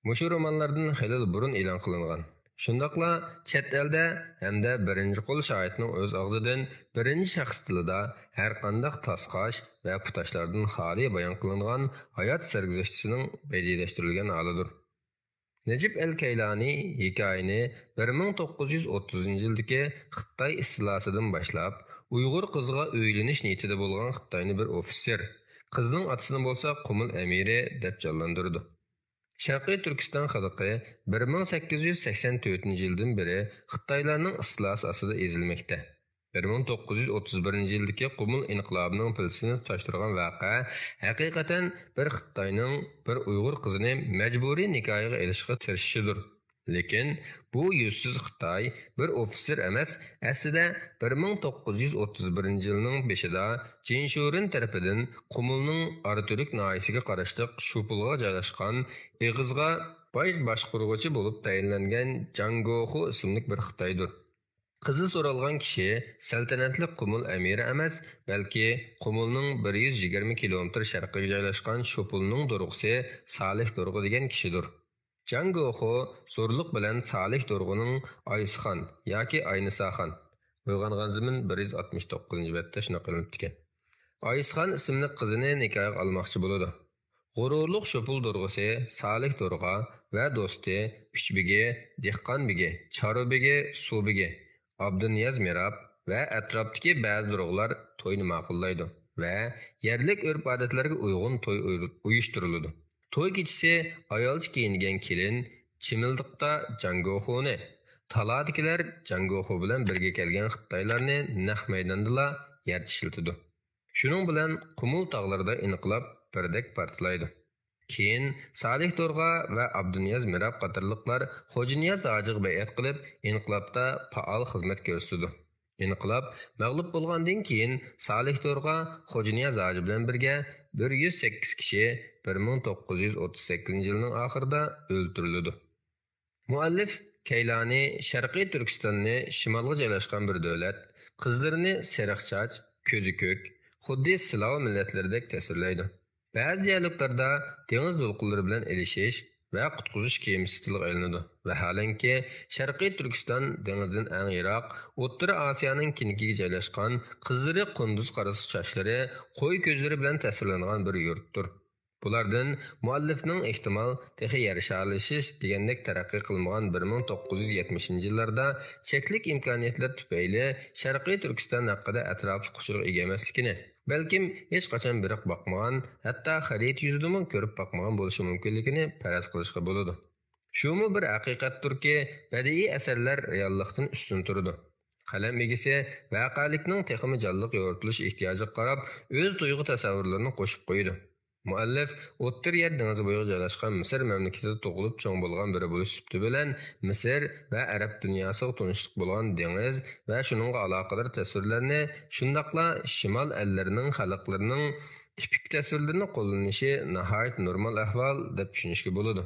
Mushu romanlardan xilal burun e'lon qilingan. Shundaqla chet elda hamda birinchi qo'l shoirning o'z og'zidan birinchi shaxs tilida har qanday tasqash va putashlardan xoli bayon qilingan hayot sarguzashtisining badiiylashtirilgan holidir. Necip el-Keylani hikoyani 1930 yildagi Xitoy istilosidan boshlab Uyg'ur qizga uylanish niyatida bo'lgan Xitoyning bir ofitser, qizning otasini bo'lsa Qumul amiri deb jonlantirdi. Sharqiy Turkiston xalqi 1884 yildan beri Xitoylarning istilosi ostida ezilmoqda. 1931 yildagi Qumul inqilobining pilsini tutashtirgan voqea haqiqatan bir Xitoyning bir Uyg'ur qizini majburiy nikohga ilishga tirishishidir. Lekin bu yuzsiz Xitoy bir ofitser emas, aslida 1931 yilning beshida Jinshurin tarafidan Qumulning Arturik noyisiga qarashli Shupulga joylashgan Eg'izga bosh boshqaruvchi bo'lib tayinlangan Jangoxu ismli bir Xitoydir. Qizi so'ralgan kishi saltanatli Qumul amiri emas, balki Qumulning 120 kilometr sharqiga joylashgan Shupulning durg'isi Salih Durg'u degan kishidir. Jangoxu zo'rliq bilan Salih Durg'uning Aysxon yoki Aynisaxon uyg'ongan zaman 169-yilda shuna qilinibdi ekan. Aysxon ismli qizini nikohga olmoqchi bo'ladi. G'ururliq Shupul Durg'usi Salih Durg'a va do'sti Uchbigi, Dehqonbigi, Charobigi, Subigi, Abduniyaz Mirab va atrofdagi ba'zi durg'ular to'yni ma'qullaydi va yerlik urf-odatlarga uyg'un to'y uyushtiriladi. To'y kechasi ayolchi kiyingan kelin chimildiqda Jangoxuni, taladikilar Jangoxu bilan birga kelgan Xitoylarni naq maydonda yer tishiltidi. Shuning bilan Qumul tog'larida inqilob birdek portlaydi. Keyin Salih Durg'a va Abduniyaz Mirab qatorliqlar Xo'janiyaz hojiga bay'at qilib, inqilobda faol xizmat ko'rsatdi. Inqilob mag'lub bo'lgandan keyin Salih Durg'a Xo'janiyaz hoji bilan birga 108 kishi 1938 yilning oxirida o'ldirildi. Muallif Keylani Sharqiy Turkistonni shimolga joylashgan bir davlat, qizlarini sariqchach, ko'zi ko'k, xuddi Slav millatlaridek tasvirlaydi. Ba'zi yerliklarda dengiz to'lqinlari bilan elishish va qutqizish kemasi tilga ilinadi. Vaholanki, Sharqiy Turkiston dengizdan eng yiroq, O'rta Osiyoning kinikiga joylashgan, qizlari qunduz qarasi sochlari, qo'y ko'zlari bilan tasvirlangan bir yurtdir. Bulardan muallifning ehtimol texi yarashalashish degandek taraqqiy qilmagan 1970-yillarda cheklik imkoniyatlar tufayli Sharqiy Turkiston haqida atrofli qushurga ega emasligini, balkim hech qachon biriq boqmagan, hatto xarit yuzidami ko'rib boqmagan bo'lishi mumkinligini faraz qilishga bo'ladi. Shumi bir haqiqatdirki, badiiy asarlar reallikdan ustun turadi. Qalam egisi voqelikning texmi jonliq yoritilish ehtiyojiga qarab, o'z tuyg'u tasavvurlarini qo'shib qo'ydi. Muallif O'rta Yer dengizi bo'yiga joylashgan Misr mamlakatida tug'ilib cho'ng bo'lgan biri bo'lish sifati bilan Misr va Arab dunyosiga tunishlik bo'lgan dengiz va shuningga aloqador tasvirlarni, shundaqla shimol ellarining xalqlarining tipik tasvirlarini qo'llanishi nihoyat normal ahvol deb tushunishga bo'ladi.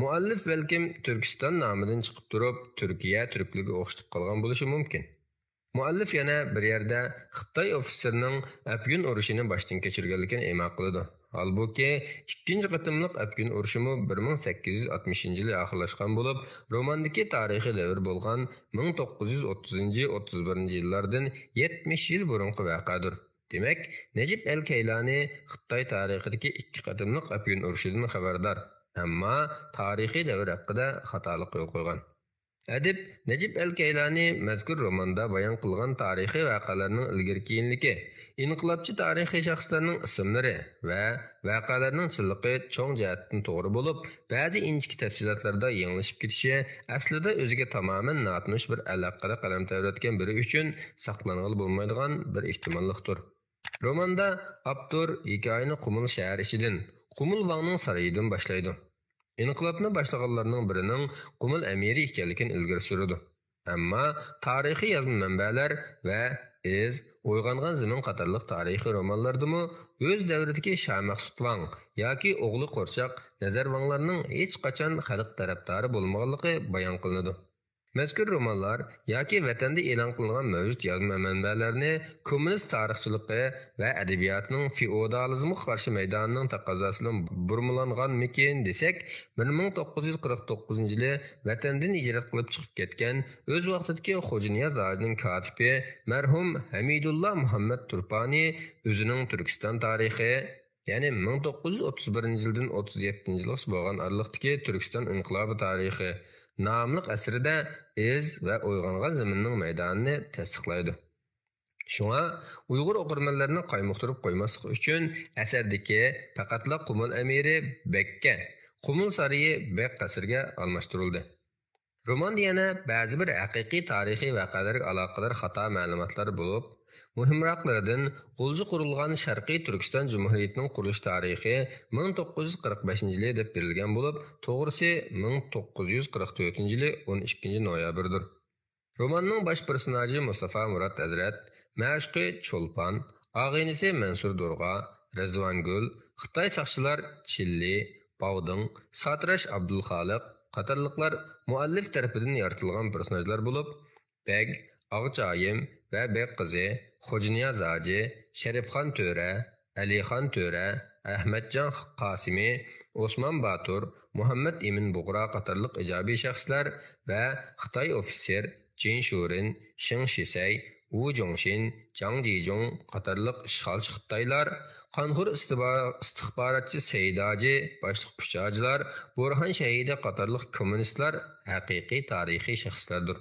Muallif balkim Turkiston nomidan chiqib turib, Turkiya turkligi o'xshatib qolgan bo'lishi mumkin. Muallif yana bir yerda Xitoy ofitserining Afyun urushini boshdan kechirganligini e'lon qiladi. Halbuki, ikkinchi qatimliq Afyun urushi 1860-yil oxirlashgan bo'lib, romandagi tarixiy davr bo'lgan 1930-31-yillardan 70 yil burungi voqeadir. Demak, Necip el-Keylani Xitoy tarixidagi ikki qatimliq Afyun urushidan xabardor, ammo tarixiy davr haqida xatolik qo'ygan. Adib Necip el-Keylani mazkur romanda bayon qilgan tarixiy voqealarning ilgari keyinligi, inqilobchi tarixiy shaxslarning ismlari va voqealarning chilligi cho'ng jihatdan to'g'ri bo'lib, ba'zi inchik tafsilotlarda yanglishib ketishi aslida o'ziga tamoman notanish bir aloqada qalam tavratgan biri uchun saqlanib bo'lmaydigan bir ehtimollikdir. Romanda avtor hikoyani Qumul shahar ichidan, Qumul Vangning saroyidan boshlaydi. İnqilobni boshlaganlarning birining Qumul amiri ekanligini ilgari suradi. Ammo tarixiy yozma manbalar va İz, Uyg'ongan zimin qatorliq tarixiy romanlardimi o'z davridagi Shah Maqsud Vang yoki o'g'li Qo'rchoq Nazarvanglarning hech qachon xalq tarafdori bo'lmaganligi bayon qilinadi. Mazkur romanlar yoki vatanda e'lon qilingan mavjud yozma manbalarni kommunist tarixchiligi va adabiyotning feodalizmga qarshi maydonining taqozosidan burmalanganmikin desak, 1949-yili vatandan hijrat qilib chiqib ketgan o'z vaqtidagi Xo'janiyaz zojining kotibi marhum Hamidullah Muhammad Turpani o'zining Turkiston tarixi, ya'ni 1931-yildan 37-yilgacha bo'lgan aralıqdagi Turkiston inqilobi tarixi nomli asrida iz va uyg'ongan zaminning maydonini tasdiqlaydi. Shunga Uyg'ur o'qirmanlarini qaymoqtirib qo'ymaslik uchun asardagi faqatla Qumul amiri Bekka, Qumul sarayi Bek qasriga almashtirildi. Romanda yana ba'zi bir haqiqiy tarixiy voqealarga aloqador xato ma'lumotlar bo'lib, muhimroqlaridan G'ulji qurilgan Sharqiy Turkiston Jumhuriyatining qurilish tarixi 1945-yil deb berilgan bo'lib, to'g'risi 1944-yili 12 noyabrdir. Romanning bosh personaji Mustafa Murat Hazrat, ma'shuqi Cho'lpon, og'aynisi Mansur Durg'a, Razvangul, Xitoy saqchilar Chilli, Bavding, Satrash Abdulxoliq qatorliqlar muallif tarafidan yaratilgan personajlar bo'lib, Beg, Og'joyim va Bek qizi, Xo'janiyaz zoji, Sharifxon To'ra, Alixon To'ra, Ahmadjon Qosimi, Osmon Batur, Muhammad Emin Bug'ra qatorliq ijobiy shaxslar va Xitoy ofitser Jin Shurin, Shing Shisay, Wu Jongshin, Jang Jijong qatorliq ishg'olchi Xitoylar, Qanxur istixborotchi Seydaji, boshliq pushajlar, Burhan Shahida qatorliq kommunistlar haqiqiy tarixiy shaxslardir.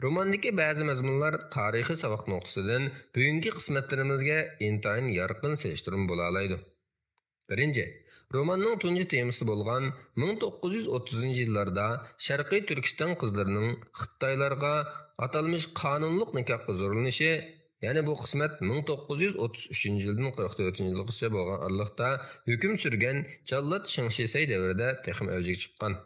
Romandagi ba'zi mazmunlar tarixiy saboq nuqtasidan bugungi qismatlarimizga intayin yorqin selishtirim bo'la oladi. Birinchi, romanning tunji temasi bo'lgan 1930-yillarda Sharqiy Turkiston qizlarining Xitoylarga atalmish qonunliq nikohga zo'rlanishi, ya'ni bu qismat 1933-yildan 44-yilgacha bo'lgan aralıqda hukm surgan Jallod Shing Shisay davrida texim avjiga chiqqan.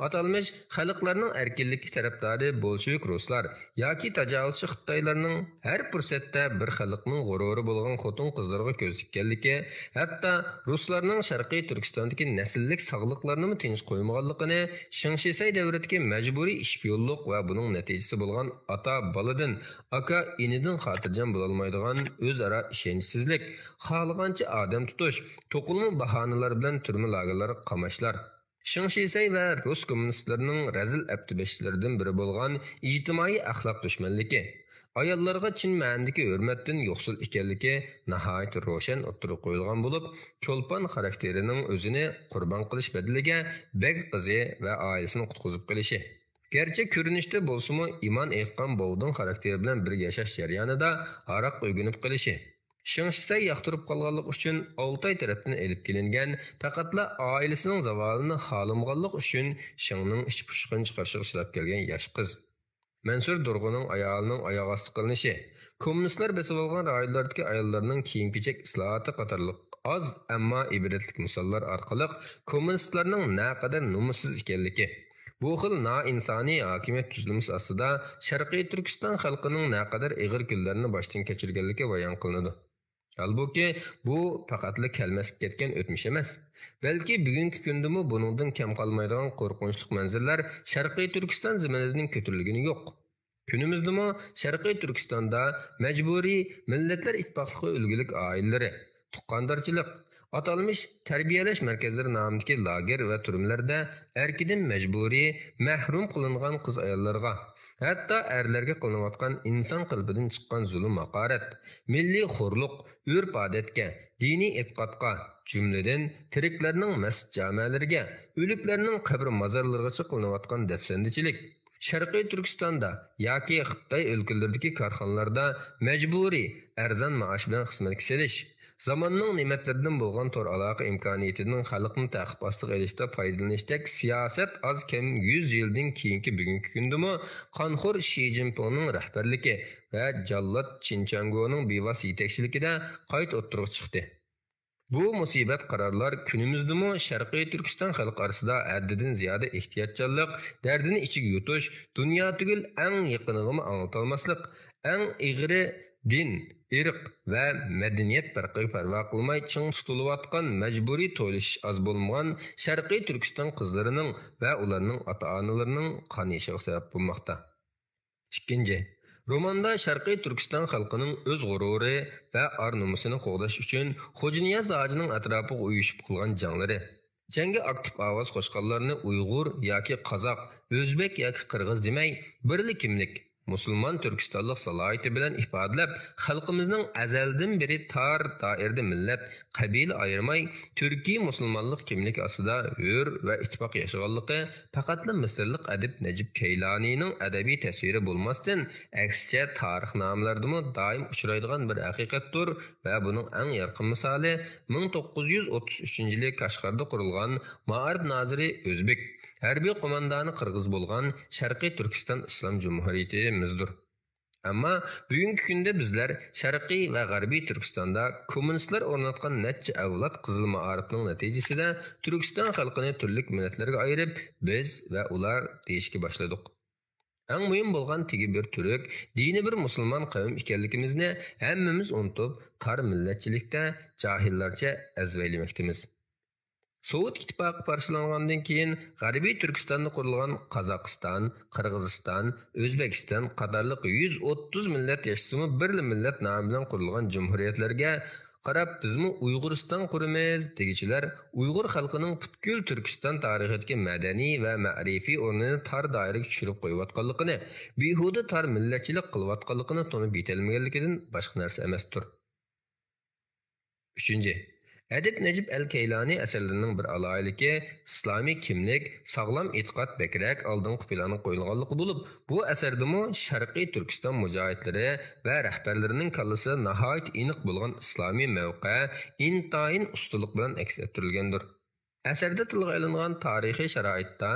Atalmış xalqlarning erkinligi tarafdori bolshevik ruslar yoki tajovuzchi Xitoylarning har fursatda bir xalqning g'ururi bo'lgan xotin qizlarga ko'z tikkanligi, hatto ruslarning Sharqiy Turkistondagi nasllik sog'liqlarini tinch qo'ymaganligini, Shing Shisay davridagi majburiy ishbiyonlik va buning natijasi bo'lgan ota boladan, aka inidan xotirjam bo'la olmaydigan o'zaro ishonchsizlik, xohlagancha odam tutish, to'qilma bahonalar bilan turma lagerlariga qamashlar. Shing Shisay va Rus kommunistlarining razil abtibashlaridan biri bo'lgan ijtimoiy axloq dushmanligi, ayollarga chin ma'nodagi hurmatdan yo'qsul ekanligi nihoyat ro'shan o'tirib qo'yilgan bo'lib, Cho'lpon xarakterining o'zini qurbon qilish badaliga Bek qizi va oilasini qutqizib qilishi. Gerçi ko'rinishda bo'lsa-mu iymon aytgan Bovding xarakteri bilan birga yashash jarayonida aroq o'ginib qilishi. Shing Shisay yoqtirib qolganlik uchun Oltay tarafdan elib kelingan, faqatla oilasining zavolini xohlamaganlik uchun Shingning ich pushqini chiqarishga ishlab kelgan yosh qiz. Mansur Durg'aning ayolining oyoq osti qilinishi, kommunistlar besib olgan rayonlardagi ayollarning kiyim-kechak islohoti qatorliq oz ammo ibratli misollar orqali kommunistlarning naqadar nomussiz ekanligi, bu xil noinsoniy hokimiyat tuzilmasi ostida Sharqiy Turkiston xalqining naqadar ig'ir kunlarini boshdan kechirganligi bayon qilinadi. Halbuki bu faqatla kelmasga ketgan o'tmish emas. Balki bugungi kundami buningdan kam qolmaydigan qo'rqinchli manzillar Sharqiy Turkiston zaminining ko'tarilgani yo'q. Kunimizdami Sharqiy Turkistonda majburiy millatlar ittifoqligi ulgulik oilalari, tuqqandarchilik, atalmış tarbiyalash markazlari nomidagi lager va turmlarda erkidan majburiy mahrum qilingan qiz ayollarga, hatto erlarga qilinayotgan inson qalbidan chiqqan zulm haqorat, milliy xo'rliq, urf-odatga, diniy e'tiqodga, jumladan tiriklarning masjid jamoalariga, o'liklarning qabr mozorlarigacha qilinayotgan dafsandichilik, Sharqiy Turkistonda yoki Xitoy o'lkalaridagi korxonalarda majburiy arzon maosh bilan xizmatga selish, zamonning ne'matlaridan bo'lgan tor aloqa imkoniyatining xalqni ta'qib ostiga olishda foydalanishdek siyosat az kam 100 yildan keyingi bugungi kundami Qanxur Shi Jinpingning rahbarligi va Jallod Chinchangoning bevosita yetakchiligida qayta o'tirib chiqdi. Bu musibat qarorlar kunimizdami Sharqiy Turkiston xalqi orasida haddidan ziyoda ehtiyotchanlik, dardini ichiga yutish, dunyo tugul eng yaqiniga anglatolmaslik, eng ig'iri din, irq va madaniyat farqiga parvo qilmay ching tutilayotgan majburiy to'ylashish oz bo'lmagan Sharqiy Turkiston qizlarining va ularning ota-onalarining qon yeshiga sabab bo'lmoqda. Ikkinchi, romanda Sharqiy Turkiston xalqining o'z g'ururi va ar-nomusini qo'g'dash uchun Xo'janiyaz hojining atrofiga uyushib qilgan janglari. Jangga aktiv ovoz qo'shganlarni Uyg'ur yoki Qozoq, O'zbek yoki Qirg'iz demay, birli kimlik musulmon Turkistonlik salohiyati bilan ifodalab, xalqimizning azaldan beri tar doirada millat, qabila ayirmay Turkiy musulmonlik kimlik ostida hur va ittifoq yashaganligi faqatla Misrlik adib Najib Keylanining adabiy tasviri bo'lmasdan, aksicha tarixnomalardami doim uchraydigan bir haqiqatdir va buning eng yorqin misoli 1933-yili Qashqarda qurilgan Ma'arif noziri O'zbek harbiy qo'mondoni Qirg'iz bo'lgan Sharqiy Turkiston Islom Jumhuriyatimizdir. Ammo bugungi kunda bizlar Sharqiy va G'arbiy Turkistonda kommunistlar o'rnatgan necha avlod qizil ma'arifning natijasida Turkiston xalqini turli millatlarga ayirib, biz va ular deyishga boshladik. Eng muhim bo'lgan tigi bir turk, dini bir musulmon qavm ekanligimizni hammamiz unutib, tar millatchilikda jahillarcha azvaylamoqdamiz. Sovet ittifoqi parchalangandan keyin G'arbiy Turkistonda qurilgan Qozog'iston, Qirg'iziston, O'zbekiston qatorliq 130 millat yashasimi birli millat nomi bilan qurilgan jumhuriyatlarga qarab bizmi Uyg'uriston quramiz degichilar Uyg'ur xalqining butkul Turkiston tarixidagi madaniy va ma'rifiy o'rnini tar doiraga tushirib qo'yayotganligini, behuda tar millatchilik qilayotganligini to'nib yetilmaganligidan boshqa narsa emasdir. 3. Adib Najib al-Keylani asarlarining bir aloyiligi islomiy kimlik, sog'lom e'tiqod bakrak oldingi planga qo'yilganligi bo'lib, bu asardami Sharqiy Turkiston mujohidlari va rahbarlarining kallasida nihoyat aniq bo'lgan islomiy mavqe intayin ustunlik bilan aks ettirilgandir. Asarda tilga olingan tarixiy sharoitda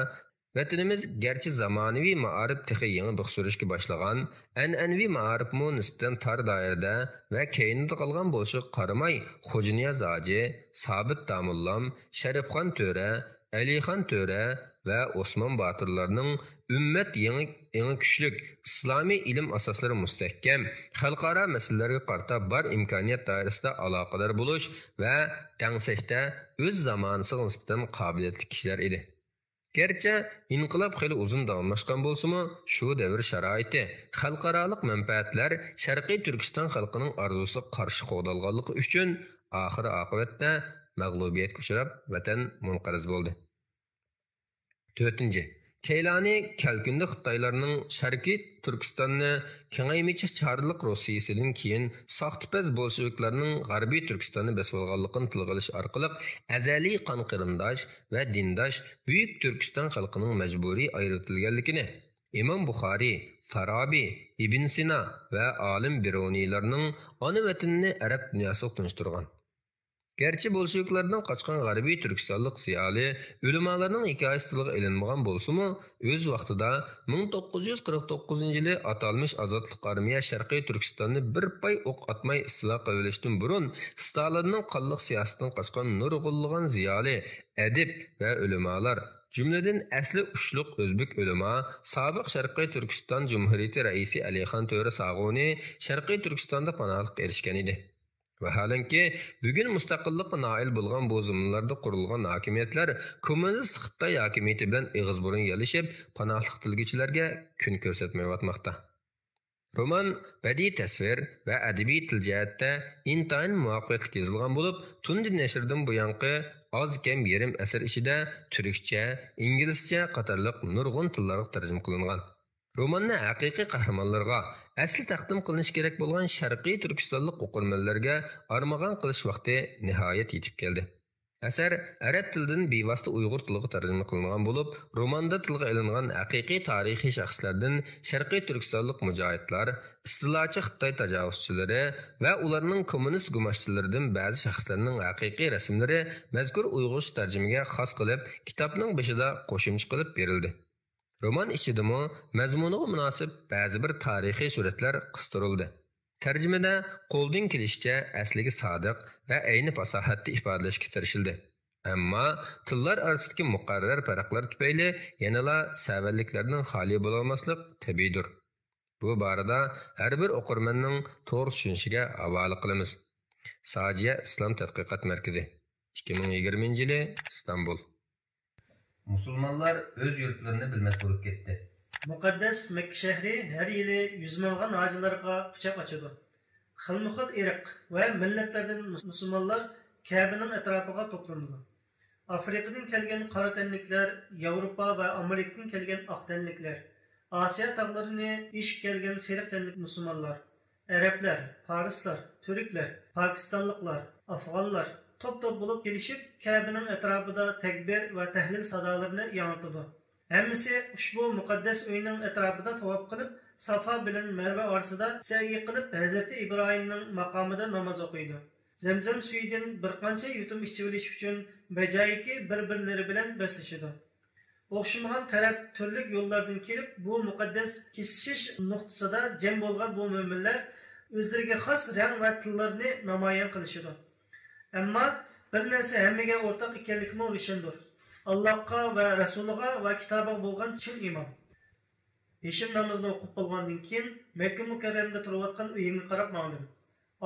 vatanimiz garchi zamonaviy ma'arif texi yangi bir surishga boshlagan, an'anaviy ma'arifmu nisbatan tar doirada va keyinda qolgan bo'lishiga qaramay, Xo'janiyaz hoji, Sobit Damullam, Sharifxon To'ra, Alixon To'ra va Osmon Botirlarning ummat yangi kuchlik islomiy ilm asoslari mustahkam, xalqaro masalalarga qarata bor imkoniyat doirasida aloqador bo'lish va tangsashda o'z zamonasiga nisbatan qobiliyatli kishilar edi. Gerçi inqilob xeyli uzun davomlashgan bo'lsa-mu, shu davr sharoiti, xalqaroliq manfaatlar Sharqiy Turkiston xalqining orzusi qarshi qo'dalganligi uchun oxir oqibatda mag'lubiyatga uchrab, vatan munqariz bo'ldi. 4. Keylani kelkunda Xitoylarning Sharqiy Turkistonni kengaymichi Çarlık Rossiyasidan keyin soxtipaz bolsheviklarning G'arbiy Turkistonni bosib olganligini tilga olish orqali azaliy qon qarindosh va dindosh Buyuk Turkiston xalqining majburiy ayritilganligini Imom Buxoriy, Farabiy, Ibn Sina va olim Biruniylarning ona vatanini arab dunyosiga tunishtirgan. Gerçi bolşeviklardan qaçqan G'arbiy Turkistonlik ziyoli ulamolarning hikoyasi tilga ilinmagan bo'lsa-mu, o'z vaqtida 1949-yili atalmış Azadlık Armiya Sharqiy Turkistonni bir pay o'q atmay istilo qilishdan burun Stalinning qonliq siyosatidan qaçqan nurg'unlagan ziyoli, adib va ulamolar, jumladan asli ushluq o'zbek ulamo, sobiq Sharqiy Turkiston Jumhuriyati raisi Alixon To'ra Sag'uni Sharqiy Turkistonda panohlik erishgan edi. Vaholanki, bugun mustaqillikqa noil bo'lgan bu zaminlarda qurilgan hokimiyatlar kommunist Xitoy hokimiyati bilan eg'iz burun yalishib, panohlik tilgichilarga kun ko'rsatmayotmoqda. Roman badiiy tasvir va adabiy til jihatda intayin muvaffaqiyatli yozilgan bo'lib, Tundi nashrdan buyanqi oz kam yarim asar ichida turkcha, inglizcha qatorliq nurg'un tillarga tarjima qilingan. Romanni haqiqiy qahramonlarga, asli taqdim qilinish kerak bo'lgan Sharqiy Turkistonlik o'qirmanlarga armag'on qilish vaqti nihoyat yetib keldi. Asar arab tilidan bevosita Uyg'ur tiliga tarjima qilingan bo'lib, romanda tilga ilingan haqiqiy tarixiy shaxslardan Sharqiy Turkistonlik mujohidlar, istilochi Xitoy tajovuzchilari va ularning kommunist gumochchilaridan ba'zi shaxslarning haqiqiy rasmlari mazkur Uyg'urcha tarjimaga xos qilib, kitobning boshida qo'shimcha qilib berildi. Roman ichidami mazmuniga munosib ba'zi bir tarixiy suratlar qistirildi. Tarjimada qo'ldan kelishicha asliga sodiq va ayni fasohatda ifodalashga tirishildi. Ammo tillar orasidagi muqarrar farqlar tufayli yanala savalliklarning xoli bo'lolmaslik tabiiydir. Bu barada har bir o'qirmanning to'g'ri tushunishiga havola qilamiz. Sajiya Islom tadqiqot markazi 2020 yili İstanbul. Musulmonlar o'z yurtlarini bilmas bo'lib ketdi. Muqaddas Makka shahri har yili yuz ming'an hojilarga quchoq ochadi. Xilma-xil irq va millatlardan musulmonlar Kabe'nin atrofiga to'planadi. Afrikadan kelgan qora tanliklar, Yevropa va Amerikadan kelgan oq tanliklar, Osiyo tog'larini ishib kelgan seriq tanlik musulmonlar, arablar, farislar, turklar, pokistonliklar, afg'onlar top-top bo'lib kelishib Kabe'nin atrofida takbir va tahlil sadolarini yangrtadi. Hammasi ushbu muqaddas uyning atrofida tavob qilib, Safa bilan Marva orasida sa'yi qilib Hazrat Ibrohimning maqomida namoz o'qiydi. Zamzam suyidan bir qancha yutum ichib olish uchun bajoyiki bir-birlari bilan beslashadi. O'xshamagan taraf turli yo'llardan kelib, bu muqaddas kesishish nuqtasida jam bo'lgan bu mo'minlar o'zlariga xos rang va tillarni namoyon qilishadi. Ammo bir narsa hammaga o'rtaq ekanligini o'ylashandir. Allohga va Rasuliga va kitobiga bo'lgan chin iymon. Peshin namozni o'qib bo'lgandan keyin Makka mukarramda turayotgan uyimga qarab mangdim.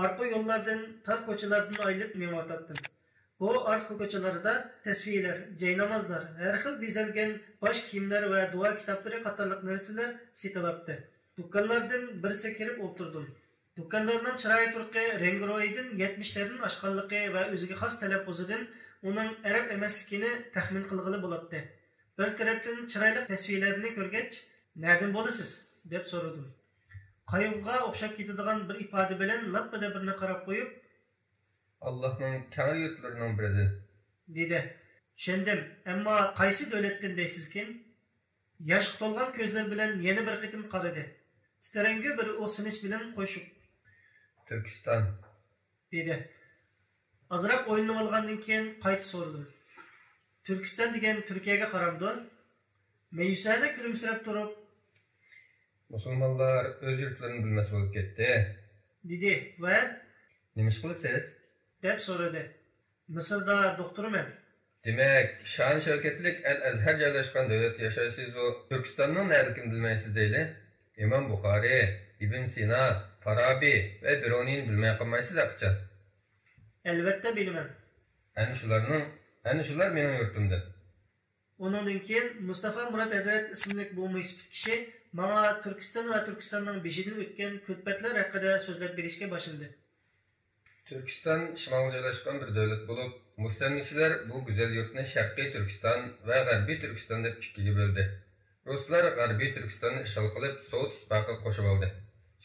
Arqa yo'llardan, tar ko'chalardan aylanib mevatdim. Bu arqa ko'chalarda tasvirlar, jaynamozlar, har xil bezalgan bosh kiyimlar va duo kitoblari qatorliq narsalar sotilibdi. Do'konlardan birisi kirib o'tirdim. Do'kondorning chiroyi turqi rengroyidan 70lardan oshganligi va o'ziga xos talaffuzidan uning arab emasligini taxmin qilg'ili bo'libdi. Bir tarafdan chiroyli tasvirlarni ko'rgach, "Nereden bo'lasiz?" deb so'radim. Qayg'uga o'xshab ketadigan bir ifoda bilan lappada birini qarab qo'yib, Allohning kang yurtlarining biridan dedi. Tushundim, ammo qaysi davlatdan deysizkin? Yosh to'lgan ko'zlar bilan yana bir qitim qaradi. Titrangi bir o'sinish bilan qo'shib, Turkiston dedi. Azroq o'ylanib olgandan keyin qayta so'radim. Turkiston degan Turkiyaga qaramdi. Meyusada kulimsirab turib, musulmonlar o'z yurtlarini bilmas bo'lib ketdi, dedi va nima ish qilasiz deb so'radi. Misrda doktorman. Demak, shon shavkatlik Al-Azhar joylashgan davlatda yashaysiz va Turkistonning narikini bilmaysiz deyli. Imom Buxoriy, Ibn Sina, Farabi va Biruniyni bilmay qolmaysiz aqcha. Albatta bilaman. Ana shular mening yurtimdan. Onundan keyin Mustafa Murad Hazrat ismli bu musbit kishi menga Turkiston va Turkistonning beshidan o'tgan ko'lpatlar haqida so'zlab berishga boshladi. Turkiston shimolga joylashgan bir davlat bo'lib, mustamlikachilar bu go'zal yurtni Sharqiy Turkiston va G'arbiy Turkiston deb ikkiga bo'ldi. Ruslar G'arbiy Turkistonni ishg'ol qilib, Sovet ittifoqiga qo'shib oldi.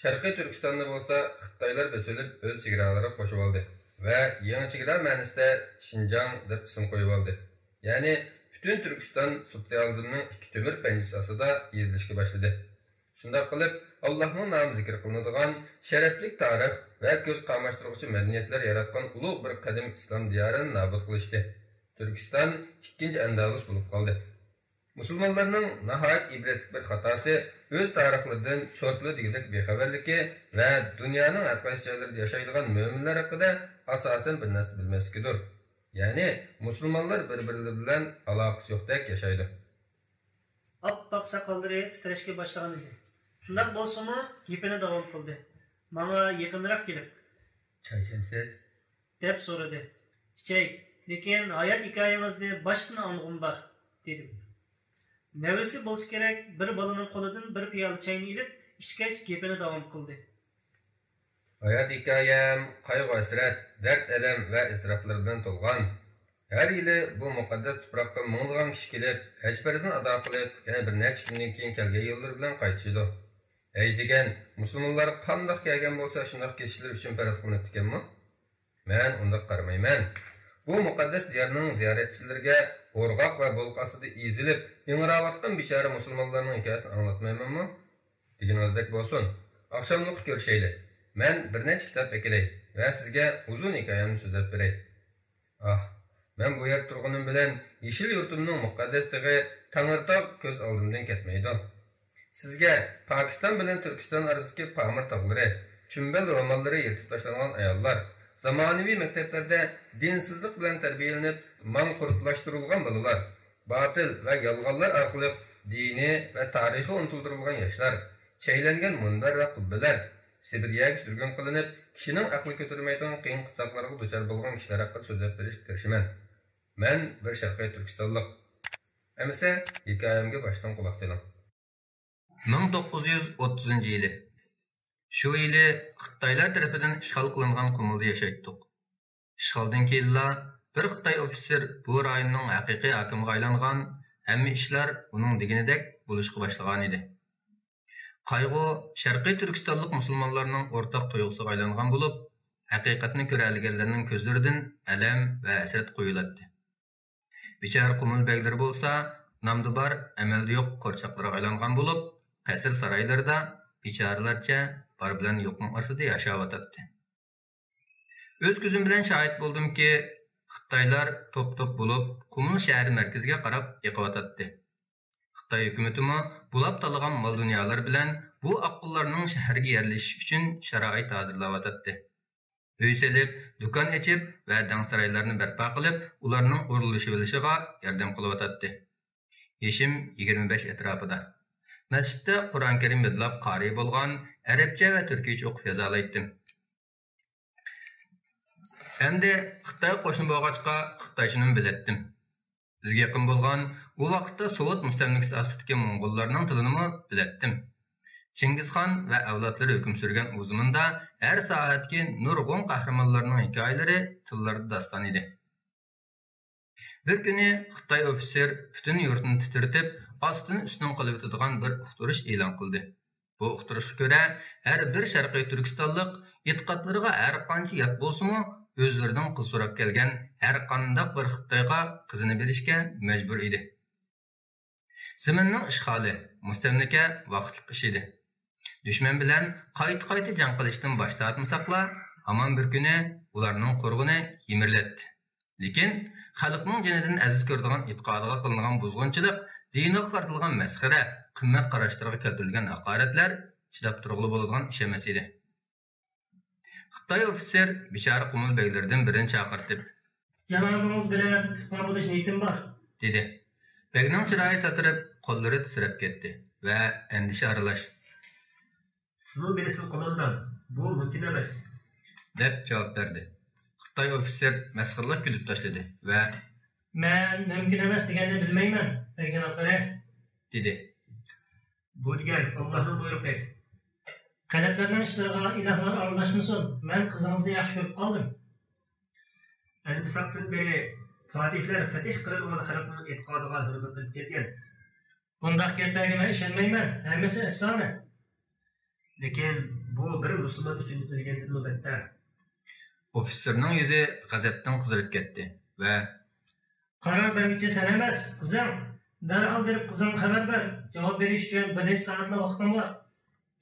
Sharqiy Turkistonni bo'lsa Xitoylar besilib o'z chegaralariga qo'shib oldi va yangi chegara ma'nosida Xinjiang deb ism qo'yib oldi. Ya'ni bütün Türkistan sotsializmning ikki temir panjasi ostida yezilishga boshladi. Shunday qilib, Allohning nomi zikr qilinadigan sharafli tarix va ko'z qamashtiruvchi madaniyatlar yaratgan ulug' bir qadim islom diyorini nobud qilishdi. Turkiston ikkinchi Andalus bo'lib qoldi. Musulmonlarning nihoyat ibratli bir xatosi o'z tarixlaridan cho'tli degidek bexabarligi va dunyoning har qaysi joylarida yashaydigan mo'minlar haqida asosan bir narsa bilmasligidir. Ya'ni musulmonlar bir-birlari bilan aloqasi yo'qdek yashaydi. Oppoq soqollari titrashga boshlagan edi. Shunday bo'lsa-mu, gapini davom qildi. Menga yaqinroq kelib, "Chayshamsiz?" deb so'radi. "Ichay, lekin hayot hikoyangizni boshdan anglag'im bor", dedim. Navisi bo'lsa kerak, bir bolaning qo'lidan bir piyola chayni ilib, ichgach gapini davom qildi. Hayat hikoyam qayg'u-hasrat, dard-alam va iztiroblardan to'lgan. Har yili bu muqaddas tuproqqa ming'lagan kishi kelib, haj farzini ado qilib, yana bir necha kundan keyin kelgan yo'llar bilan qaytishadi. Haj degan musulmonlar qandoq kelgan bo'lsa, shundoq ketishlar uchun faraz qilinadi ekanmi? Men unda qaramayman. Bu muqaddas diyorning ziyoratchilariga o'rg'oq va bo'lqasida ezilib, ingiravotgan bechora musulmonlarning hikoyasini anglatmaymanmi? Deganingizdek bo'lsin. Oqshomlik ko'rishaylik. Men bir necha kitob ekilay va sizga uzun hikoyamni so'zlab beray. Men bu yer turg'anim bilan yeshil yurtimning muqaddasligi Tangirtog ko'z oldimdan ketmaydi. Sizga Pokiston bilan Turkiston orasidagi Pamir tog'lari, Chumbel romanlari yirtib tashlangan ayollar, zamonaviy maktablarda dinsizlik bilan tarbiyalanib, manqurtlashtirilgan bolalar, botil va yolg'onlar orqali dini va tarixi unutildirilgan yoshlar, Çaylangan munbar va qubbalar Sibiryaga sürgün qilinib, kishining aqli ko'tarmaydigan qiyin qistoqlarga duchor bo'lgan kishilar haqida so'zlab berishga tirishaman. Men bir Sharqiy Turkistonlik. Amsa hikoyamga boshdan quloq soling. 1930 yili. Shu yili Xitoylar tarafidan ishg'ol qilingan Qumulda yashaydik. Ishg'oldan keyinla bir Xitoy ofitser bu rayonning haqiqiy hokimiga aylangan, hamma ishlar uning deganidek bo'lishga boshlagan edi. Qayg'u Sharqiy Turkistonlik musulmonlarning o'rtaq tuyg'usiga aylangan bo'lib, haqiqatni ko'ra olganlarning ko'zlaridan alam va hasrat qo'yiladi. Bichar Qumul beglari bo'lsa, namda bor, amalda yo'q qo'rchoqlarga aylangan bo'lib, qasr saroylarda bicharalarcha bar bilan yo'qning orasida yashayotdi. O'z ko'zim bilan shohid bo'ldimki, Xitoylar top-top bo'lib, Qumul shahri markaziga qarab yiqyotdi. Xitoy hukumatimi bulab talagan mal dunyolar bilan bu oqqullarning shaharga yerlashish uchun sharoit hozirlayotdi. Uy selib, do'kon ochib va dangsaroylarni barpo qilib, ularning o'rnashilishiga yordam qilyotdi. Yeshim 25 atrofida. Masjidda Qur'on Karim yodlab qari bo'lgan, arabcha va turkicha o'qib yoza oldim. Endi Xitoy qo'shin bo'lg'achqa Xitoychini biletdim. Bizga yaqin bo'lgan bu vaqtda Sovet mustamlikasi ostidagi Mo'ng'ullarning tilini biletdim. Chingizxon va avlodlari hukm surgan u zamonda har soatga nurg'un qahramonlarning hikoyalari tillarda daston edi. Bir kuni Xitoy ofitser butun yurtni titritib, ostini ustun qilib o'tadigan bir uqtirish e'lon qildi. Bu uqtirishga ko'ra har bir Sharqiy Turkistonlik e'tiqodlariga har qancha yot bo'lsa-mu, o'zlaridan qiz so'rab kelgan har qanday bir Xitoyga qizini berishga majbur edi. Zaminning ishg'oli, mustamlika vaqtlik ish edi. Dushman bilan qayta jang qilishdan bosh tortmasaqla, hamon bir kuni ularning qo'rg'ini yimirlatdi. Lekin xalqning jonidan aziz ko'radigan e'tiqodiga qilingan buzg'unchilik, diniga qartilgan masxara, qimmat qarashlarga keltirilgan haqoratlar chidab turg'ili bo'ladigan ish emas edi. Xitoy ofitser bichara Qumul beglaridan birini chaqirtib, "Janobingiz bilan tutqun bo'lish niyatim bor", dedi. Begning chiroyi tatirib, qo'llari titrab ketdi va andisha aralash. "Sizni bilasiz qo'mondan, bu mumkin emas", deb javob berdi. Xitoy ofitser masxaralik kulib tashladi va "Men mumkin emas deganni bilmayman, bek janoblari", dedi. "Bu degan Allohning buyruqi. Qalblarning ishlariga ilohlar aralashmasin. Men qizingizni yaxshi ko'rib qoldim. Al-Misaqdan beri Fatihlar fatih qilingan xalqning e'tiqodiga hurmat qilib kelgan. Bundaq gaplarga men ishonmayman. Hammasi afsona. Lekin bu bir musulmon uchun o'lgandan battar." Ofitserning yuzi g'azabdan qizarib ketdi va "Qaror beruvchi sen emas, qizim. Darhol berib qizimga xabar ber. Javob berish uchun bir necha soatlar vaqtim bor",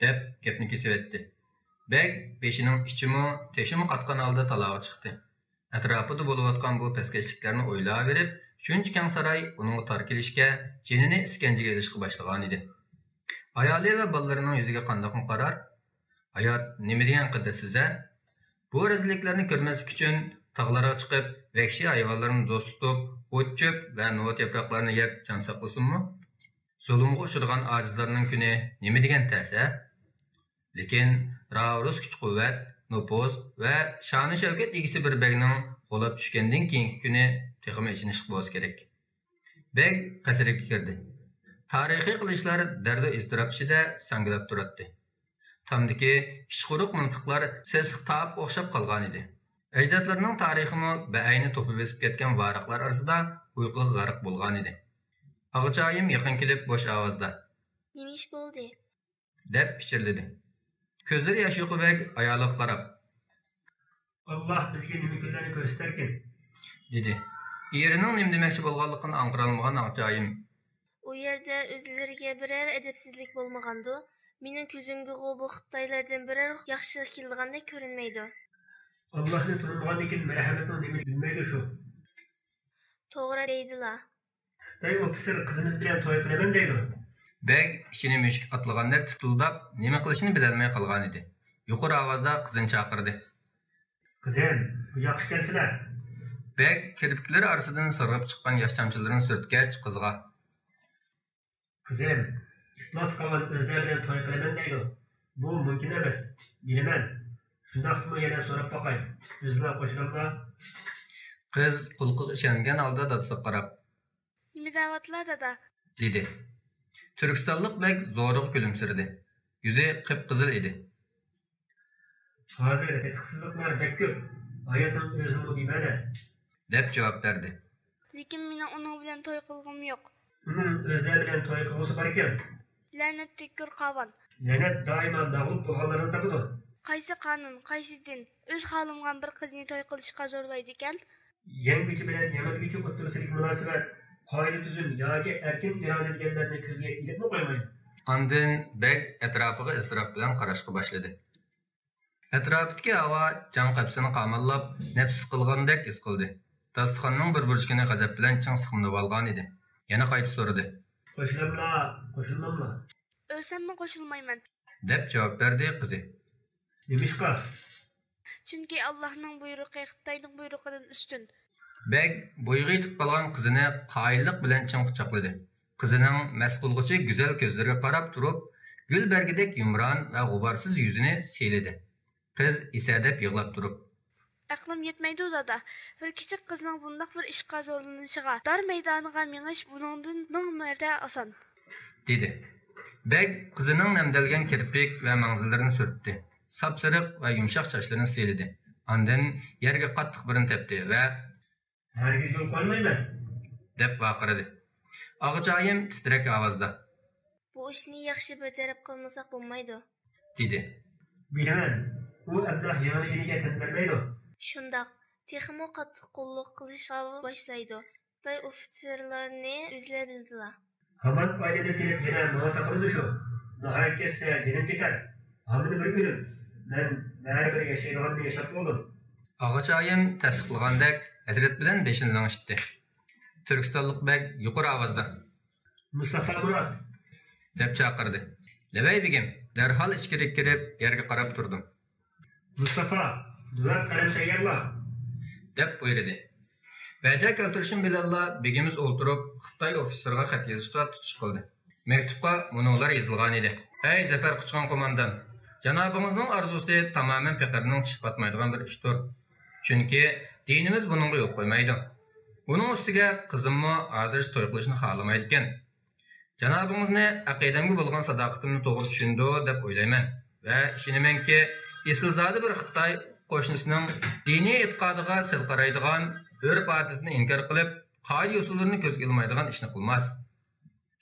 deb gapni kesib etdi. Beg beshining ichimi, teshimi qatgan holda talog'a chiqdi. Atrofida bo'layotgan bu paskashliklarni o'ylab berib, shuncha keng saroy uning tor kelishga, jinini iskanjaga ilishga boshlagan edi. Ayoli va bolalarining yuziga qandoq qarar? Hayot nima degan qadrsiz-a? Bu rezilliklarni ko'rmaslik uchun tog'larga chiqib, vahshiy hayvonlarni do'st tutib, o't-cho'p va novot yaproqlarini yeb jon saqlasinmi? Zulmga uchragan ojizlarning kuni nima degan ta'sir? Lekin Raurus kuch-quvvat, nupuz va sha'ni shavkat egisi bir begning qo'lab tushgandan keyingi kuni texmi ichinish bo'lsa kerak. Beg qasriga kirdi. Tarixiy qilishlar dardu iztirob ichida sangilab turardi. Tamdiki ishquruq mintiqlar sesiq taab o'xshab qolgan edi. Ajdodlarning tarixini beayni to'pib besib ketgan varaqlar orasida uyquga g'arq bo'lgan edi. Ag'achayim yaqin kelib bo'sh ovozda "Nima ish bo'ldi?" deb pichirladi. Ko'zlari yosh yo'qibek ayoliga qarab, "Alloh bizga nima kunlarni ko'rsatarkin", dedi. Erining nima demoqchi bo'lganligini anqirolmagan Ag'achayim, "U yerda o'zlariga biror adabsizlik bo'lmagandu. Mening ko'zimga bu Xitoylardan biror yaxshilik kelgandek ko'rinmaydi." "Allohni tanımagandan keyin marhamatning nimani bilmaydi shu." "To'g'ri deydilar." "Xitoy ofitser qizimiz bilan to'y qilaman deydi." Beg ichini mushuk atlagandek tutildab, nima qilishini bilolmay qolgan edi. Yuqori ovozda qizini chaqirdi. "Qizim, bu yoqqa kelsizlar." Beg kirpiklari orasidan sirg'ib chiqqan yosh chamchilarini surtgach qizga, "Qizim, İflas qilgan o'zlari bilan to'y qilaman deydi. Bu mumkin emas. Bilaman. Shundaqmi yana so'rab boqay. O'zlar qo'shilamlar. Qiz qulqiga ishongan holda dadasiga qarab, Nima da'vatlar dada? dedi. Turkistonlik bek zo'rg'a kulimsirdi. Yuzi qip-qizil edi. Hozir tetiqsizliklar bek ko'p. Hayotning o'zini bilmadi. deb javob berdi. Lekin mening uning bilan to'y qilg'im yo'q. Uning o'zlari bilan to'y qilg'usi bor ekan. La'natli ko'rqavan. La'nat doimo mag'lub bo'lganlarni topadi. Qaysi qonun, qaysi din o'z xohlamgan bir qizni to'y qilishga zo'rlaydi ekan? Yangichi bilan yamatguchi o'rtasidagi munosabat qoida tuzum yoki erkin iroda deganlarni ko'zga ilibmi qo'ymaydi. Andin bek atrofiga iztirob bilan qarashga boshladi. Atrofdagi havo jam qapsini qamallab, nafs qilgandek his qildi. Dasturxonning bir burchini g'azab bilan ching siqimlab olgan edi. Yana qayta so'radi. Qo'shilmamlar. O'lsammi qo'shilmayman. deb javob berdi qizi. Nemishqa? Chunki Allohning buyrug'i Xitoyning buyrug'idan ustun. Bek bo'yga yetib qolgan qizini qoyillik bilan ching quchoqladi. Qizining mas'ulg'ichi go'zal ko'zlariga qarab turib, gul bergidek yumron va g'uborsiz yuzini siyladi. Qiz isadab yig'lab turib, Aqlim yetmaydi dada. Bir kichik qizning bundoq bir ishga zo'rlanishiga, dar maydoniga menish buningdan ming marta oson. dedi. Bek qizining namdalgan kirpik va mangzillarini surtdi. Sapsariq va yumshoq sochlarini siyladi. Ondan yerga qattiq birin tepdi va Hargiz yo'l qo'ymayman deb baqirdi. Og'ichoyim titrak ovozda Bu ishni yaxshi bajarib qilmasak bo'lmaydi. dedi. Bilaman. U Abdullah yangiga tandirmaydi. Shundoq, texmo qattiq qo'lliq qilishga boshlaydi. Xitoy ofitserlarni izlaydilar. Hamon oiladan kelib yana nima taqirdi shu. Nihoyat ketsa jinim ketar. Hamini bir o'lim. Men baribir yashaydiganni yashab bo'ldim. Og'ichoyim tasdiqlagandek hazrat bilan beshini langishdi. Turkistonlik bek yuqori ovozda Mustafa Murod deb chaqirdi. Labay begim, darhol ichkariga kirib yerga qarab turdim. Mustafa, duat qalam tayyorla. deb buyurdi. Baja keltirishim bilan begimiz o'ltirib, Xitoy ofiseriga xat yozishga tutish qildi. Maktubga munolar yozilgan edi. Ey Zafar Quchqon qo'mondan, janobingizning orzusi tamoman fikrning tish batmaydigan bir ishdir. Chunki dinimiz buningga yo'l qo'ymaydi. Buning ustiga qizimmi hozir to'y qilishni xohlamaydi ekan. Janobingizni aqidamga bo'lgan sadoqatimni to'g'ri tushundi deb o'ylayman va ishonamanki, Esilzodi bir Xitoy qo'shnisining diniy e'tiqodiga sil qaraydigan, urf-odatini inkor qilib, qoida usullarini ko'zga ilmaydigan ishni qilmas.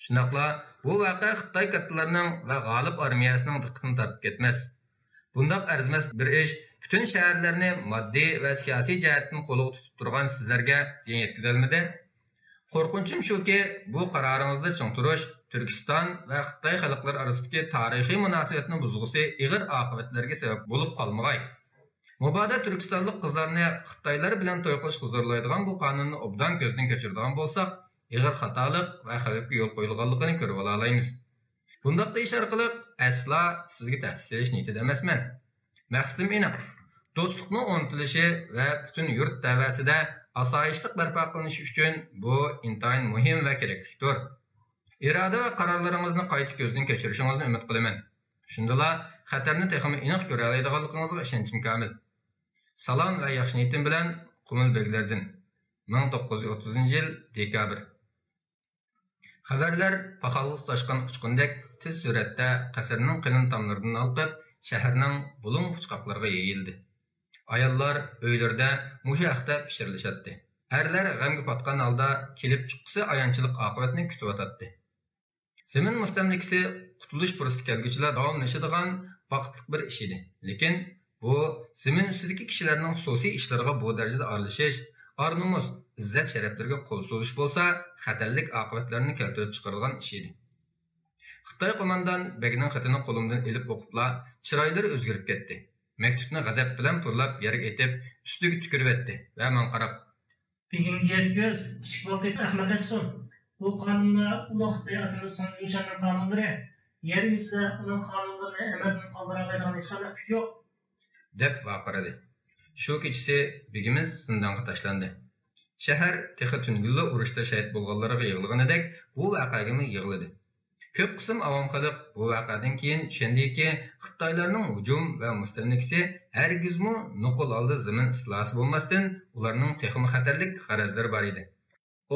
Shundaqla bu voqea Xitoy kattalarining va g'olib armiyasining diqqatini tortib ketmas. Bundoq arzimas bir ish bütün shaharlarni moddiy va siyosiy jihatdan qo'lga tutib turgan sizlarga ziyon yetkazolmadi. Qo'rqinchim shuki, bu qaroringizda ching turish Turkiston va Xitoy xalqlari orasidagi tarixiy munosabatni buzg'usi ig'ir oqibatlarga sabab bo'lib qolmag'ay. Mabodo Turkistonlik qizlarni Xitoylar bilan to'y qilishga zo'rlaydigan bu qonunni obdan ko'zdan kechiradigan bo'lsak, ig'ir xatolik va xavfga yo'l qo'yilganligini ko'rib olaymiz. Bundaqda ish orqali asla sizga tahdid selish niyatida emasman. Maqsadim aniq. Do'stlikning o'rnatilishi va butun yurt davasida osoyishlik barpo qilinishi uchun bu intayin muhim va keraklidir. Iroda va qarorlaringizni qayta ko'zdan kechirishingizni umid qilaman. Shundala xatarni texmi aniq ko'ra oladiganligingizga ishonchim komil. Salom va yaxshi niyatim bilan Qumul Beglardan 1930-yil dekabr. Xabarlar paxallik toshqan uchqundek tez suratda qasrning qilin tomlaridan olqib, shaharning bulung puchqoqlariga yeyildi. Ayollar uylarda mushu haqda pishirilishadi. Erlar g'amga patgan holda kelib chiqqisi ayonchilik oqibatini kutib o'tadi. Zemin mustamlikasi qutulish fursati kelguchilar davomlashadigan vaqtlik bir ish edi. Lekin bu zemin ustidagi kishilarning xususiy ishlariga bu darajada aralashish, ar-nomus, izzat sharaflarga qo'l so'lish bo'lsa, xatarlik oqibatlarini keltirib chiqargan ish edi. Xitoy qo'mondan Begning xatini qo'limdan elib o'qibla, chiroylari o'zgarib ketdi. Maktubni g'azab bilan purlab yerga etib, ustiga tukirib etdi va men qarab, Begimga yetkiz, kichik bo'lib ahmoqatsin. Bu qonunga uloq deyatimiz so'nggi qonunlari. Yer yuzida uning qonunlarini amaldan qoldiradigan hech qanday kuch yo'q. deb baqirdi. Shu kechasi Begimiz zindonga tashlandi. Shahar texi tungulli urushda shahid bo'lganlarga yig'ilganidek bu voqeaga yig'ildi. Ko'p qism avom xalq bu voqeadan keyin tushundiki, Xitoylarning hujum va mustamlikasi hargizmi nuqul oldi zamin islosi bo'lmasdan, ularning texnik xatarlik g'arazlari bor edi.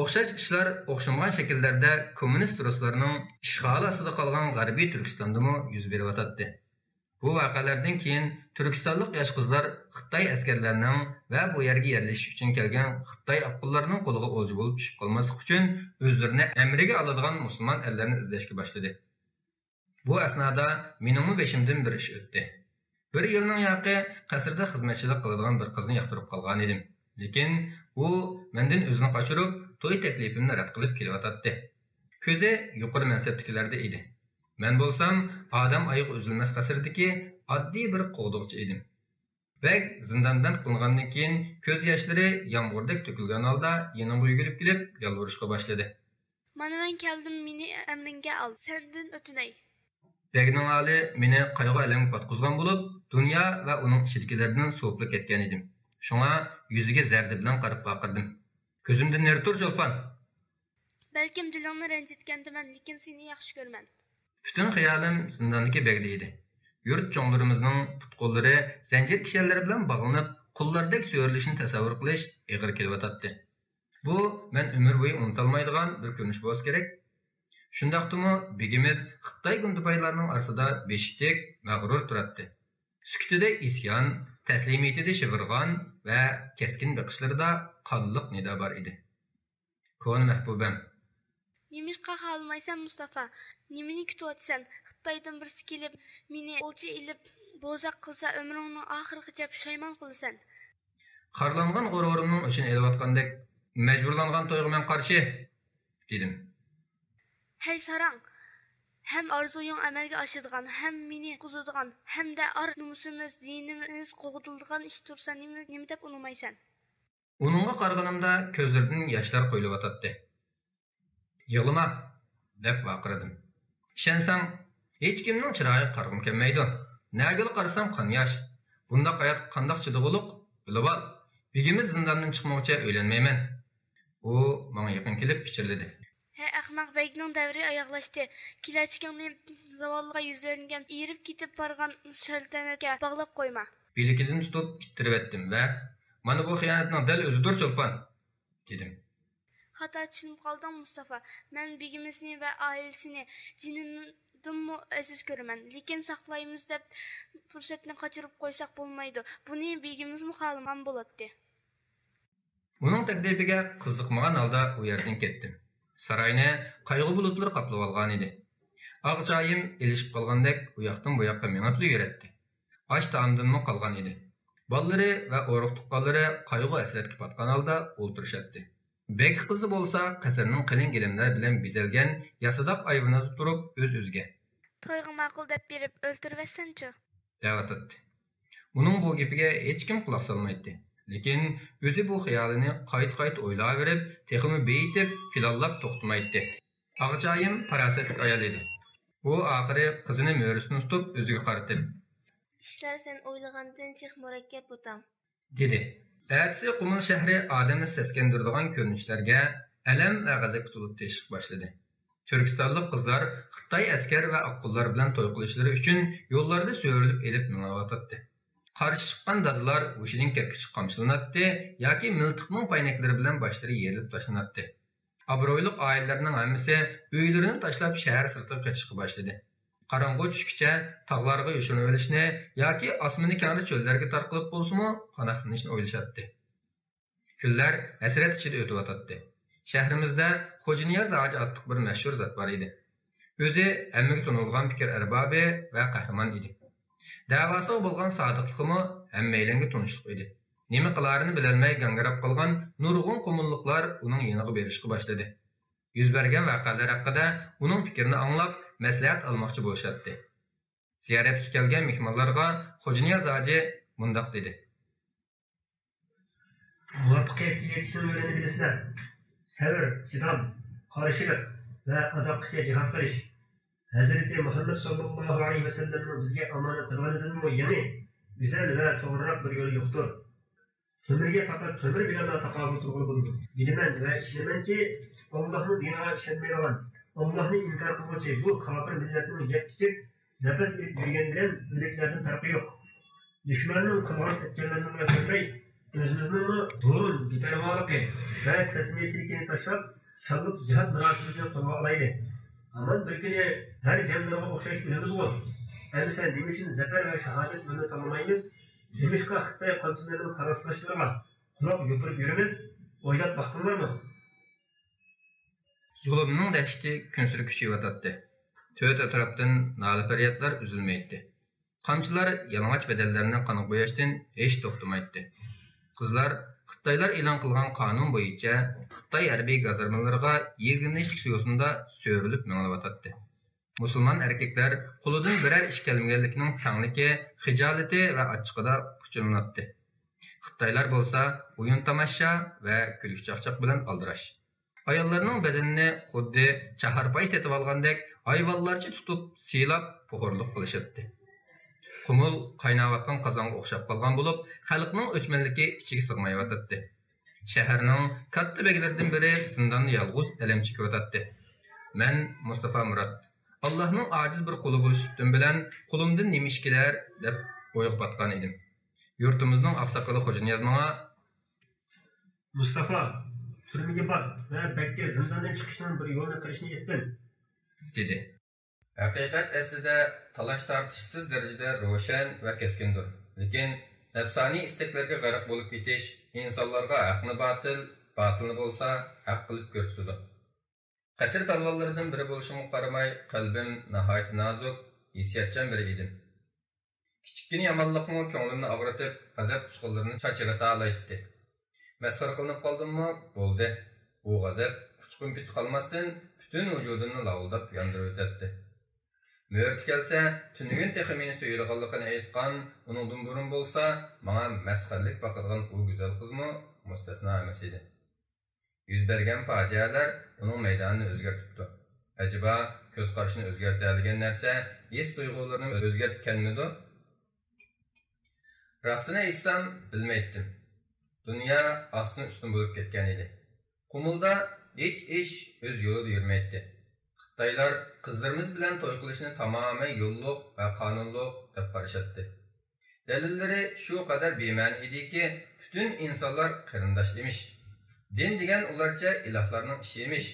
O'xshash ishlar o'xshamagan shakllarda kommunist ruslarning ishg'oli ostida qolgan G'arbiy Turkistondami yuz beryotdi. Bu voqealardan keyin Turkistonlik yosh qizlar Xitoy askarlarining va bu yerga yerlashish uchun kelgan Xitoy aqllarining qo'liga o'lja bo'lib tushib qolmaslik uchun o'zlarini amriga oladigan musulmon erlarni izlashga boshladi. Bu asnoda mening beshimdan bir ish o'tdi. Bir yilning yoqi qasrda xizmatchilik qiladigan bir qizni yoqtirib qolgan edim. Lekin u mendan o'zini qochirib, to'y taklifimni rad qilib kelyotdi. Ko'zi yuqori mansabdagilarda edi. Men bo'lsam, odam oyoq uzilmas qasrdagi oddiy bir qo'g'diqchi edim. Bek zindonband qilingandan keyin ko'z yoshlari yomg'irdak to'kilgan holda yana bo'yilib kelib, yolvorishga boshladi. Mana men keldim, meni amringga ol, sendan o'tinay. Begning holi meni qayg'u alamga patqizgan bo'lib, dunyo va uning ichidagilaridan so'plab ketgan edim. Shunga yuziga zarda bilan qarab baqirdim. Ko'zimdan ner tur, Cho'lpon. Balkim dilingni ranjitgandiman, lekin seni yaxshi ko'raman. Bütün xiyolim zindondagi begda edi. Yurt cho'nglarimizning put-qo'llari zanjir kishanlari bilan bog'lanib, qullardek so'rilishini tasavvur qilish ig'ir kelyotdi. Bu men umr bo'yi unutolmaydigan bir ko'rinish bo'lsa kerak. Shundaqdimi, begimiz Xitoy gundupaylarining orasida beshitik, mag'rur turardi. Sukutida isyon, taslimiyatida shivirg'on va keskin biqishlarida qonliq nido bor edi. Ko'ni mahbubam, Немишқа қалмайсан, Mustafa? Немені күтіп Xitoydan birisi kelib, meni o'lcha ilib, bo'zaq qilsa, umringning oxirigacha pushaymon qilasan. Xarlangan g'ururimning uchun elayotgandek, majburlangan to'yga men qarshi, dedim. Hey sarang, hem arzuyun amalga oshadigan, hem meni quzadigan, hamda nomusimiz, dinimiz qo'g'dildigan ish tursa, nima deb unumaysan? Uningga qaraganimda ko'zlaridan yoshlar quyulayotdi. Yig'lama, deb vaqiradim. Ishonsam, hech kimning chiroyi qarg'im kelmaydi. Nagil qarasam qon yosh. Bundaq hayot qandoq chidog'liq? Bilib ol. Begimiz zindondan chiqmoqcha o'ylanmayman. U menga yaqin kelib pichirladi. Hey ahmoq, begning davri oyoqlashdi. Kelachagingni zavolga yuzlangan, erib ketib borgan sultonga bog'lab qo'yma. Bilikidan tutib kittirib etdim va mana bu xiyonatning dal o'zidir, Cho'lpon, dedim. Xato tushunib qoldim, Mustafa. Men begimizni va oilasini jinimdinmi aziz ko'raman. Lekin saqlaymiz deb fursatni qochirib qo'ysak bo'lmaydi. Buni begimiz muxoliman bo'ladi. Uning taklifiga qiziqmagan holda u yerdan ketdim. Saroyni qayg'u bulutlari qoplab olgan edi. Og'joyim elishib qolgandek u yoqdan bu yoqqa mengib yuratdi. Osh taomdanmi qolgan edi. Bollari va o'roq tuqqanlari qayg'u asratga patgan holda o'ltirishatdi. Bek qizi bo'lsa, qasrning qilin gilimlar bilan bezalgan yasadoq ayvonida turib o'z-o'ziga. To'yga ma'qul deb berib o'ltirvasan-chi? Devatdi. Uning bu gapiga hech kim quloq solmaydi. Lekin o'zi bu xayolini qayt-qayt o'ylayverib, texmi beyitib, filallab to'xtamaydi. Og'joyim farosatli ayol edi. U oxiri qizini mo'risini tutib o'ziga qaratdi. Ishlar sen o'ylagandan chiq murakkab o'tam, dedi. Ertesi Qumul shahri odamni seskandiradigan ko'rinishlarga alam va g'azab tutulib teshib boshladi. Turkistonlik qizlar Xitoy askar va oqqullar bilan to'y qilishlari uchun yo'llarda so'rilib elib minayotdi. Qarshi chiqqan dadalar o'shining ketkichi qamchilanatdi yoki miltiqning paynaklari bilan boshlari yerilib tashlanatdi. Obro'yliq oilalarning hammasi uylarini tashlab shahar sirtiga qochishga boshladi. Qarong'u tushguncha tog'larga yoshirinib olishni yoki osmoni kengri cho'llarga tarqalib bo'lsa-mu, qanaqlanishni o'ylashatdi. Kunlar hasrat ichida o'tib. Shahrimizda Xo'janiyoz Hoji otliq bir mashhur zot bor edi. O'zi hammaga tanilgan fikr arbobi va qahramon edi. Davosiga bo'lgan sodiqligimi hammaylanga tunishlik edi. Nima qilarini bilolmay gangarab qolgan nurg'un qumulliqlar uning yoniga berishga boshladi. Yuz bergan voqealar haqida uning fikrini anglab, maslahat olmoqchi bo'lishatdi. Ziyoratga kelgan mehmonlarga Xo'janiyoz Hoji mundaq dedi. Muvaffaqiyatga yetishishni o'rganib sabr, chidam, qarshilik va adoqatga jihad qilish. Hazrati Muhammad sallallohu alayhi va sallamning bizga omonat qilganidan yana go'zal va to'g'riroq bir yo'l yo'qdir. Temirga faqat temir bilan taqobil turg'ili bo'ladi. Bilaman va ishonamanki, Allohning diniga ishonmaydigan, Allah'ını inkar kılgıcı bu kafir milletinin yetişip nefes edip yürüyenlerin ölekilerden farkı yok. Düşmanın kılgan etkenlerini görmey, özümüzün burun, bipervalıkı ve teslimiyetçilikini taşlap, şallık cihat münasibetini kurma alaydı. Ama bir kere her canlığa okşaş ünümüz var. Elbise demişin zafer ve şehadet yolunu tanımayınız. Demişka Xitay kontinentinin taraslaştırma. Kulak yupurıp yürümüz. Oylap baktınlar mı? Zulümnің dəhşəti künsürü küçüyüvatatdı. Töt ətrafdan nalı fəryatlar üzülməydi. Qamçılar yalamaç bedellərini qanıq boyaşdan heç toxtumaydı. Qızlar Xitaylar elan qılğan qanun boyunca Xitay hərbi gazarmalarına yerginleşlik suyosunda sövülüp məngləvatatdı. Musulman erkekler qoludun birer iş gəlməyənlikinin kənliki, xijaleti və açıqıda puçulunatdı. Xitaylar bolsa oyun tamaşa və gülüş çaqçaq bilan aldıraş. Ayollarının bedenini xuddi çaharpay setib algandek hayvallarca tutup silap puxurluq qilishibdi. Qumul qaynavatqan qazonga o'xshab qolgan bo'lib, xalqning o'chmanligi ichiga sig'mayotdi. Shaharning katta beglaridan biri zindonni yolg'iz alam chekayotdi. Men Mustafa Murat Allah'ның aciz bir qulu bo'lishibdim bilan qo'limdan nima ish kelar deb o'yib batgan edim. Yurtimizning oqsoqoli Xo'janiyaz menga Mustafa türmege bak ve bekle zindandan çıkışının bir yolunu kırışını ettin. dedi. Haqiqat aslida talash tartishsiz darajada ro'shan va keskindir. Lekin nafsoniy istaklarga g'arq bo'lib ketish insonlarga haqni batil, batilni bo'lsa haq qilib ko'rsatadi. Qasr palvonlaridan biri bo'lishimga qaramay, qalbim nihoyat nozik, hissiyatchan biri edim. Kichikkin yomonlikmi ko'nglimni og'ritib, g'azab quchqinlarini chachirata olaydi. Masxara qilinib qoldimmi? Bo'ldi. Bu g'azab quchqin pit qolmasdan butun vujudimni lavildab yondirib o'tdi. Möhrt kelsa, tunugun teximini so'yilganligini aytgan, uningdan burun bo'lsa, menga masxarlik baqirgan u go'zal qizmi mustasno emas edi. Yuz bergan fojialar uning maydonini o'zgartirdi. Acaba ko'z qarashini o'zgartiradigan narsa his tuyg'ularini o'zgartganmidi? Rostini aytsam, bilmaydim. Dünya aslında üstün bo'lib ketgan edi. Qumulda hech ish o'z yo'lida yurmaydi. Xitoylar qizlarimiz bilan to'y qilishni tamoman yo'lliq va qonunliq deb qarashatdi. Dalillari shu qadar bema'ni ediki, butun insonlar qarindosh emish. Din degan ularcha ilohlarning ishi emish.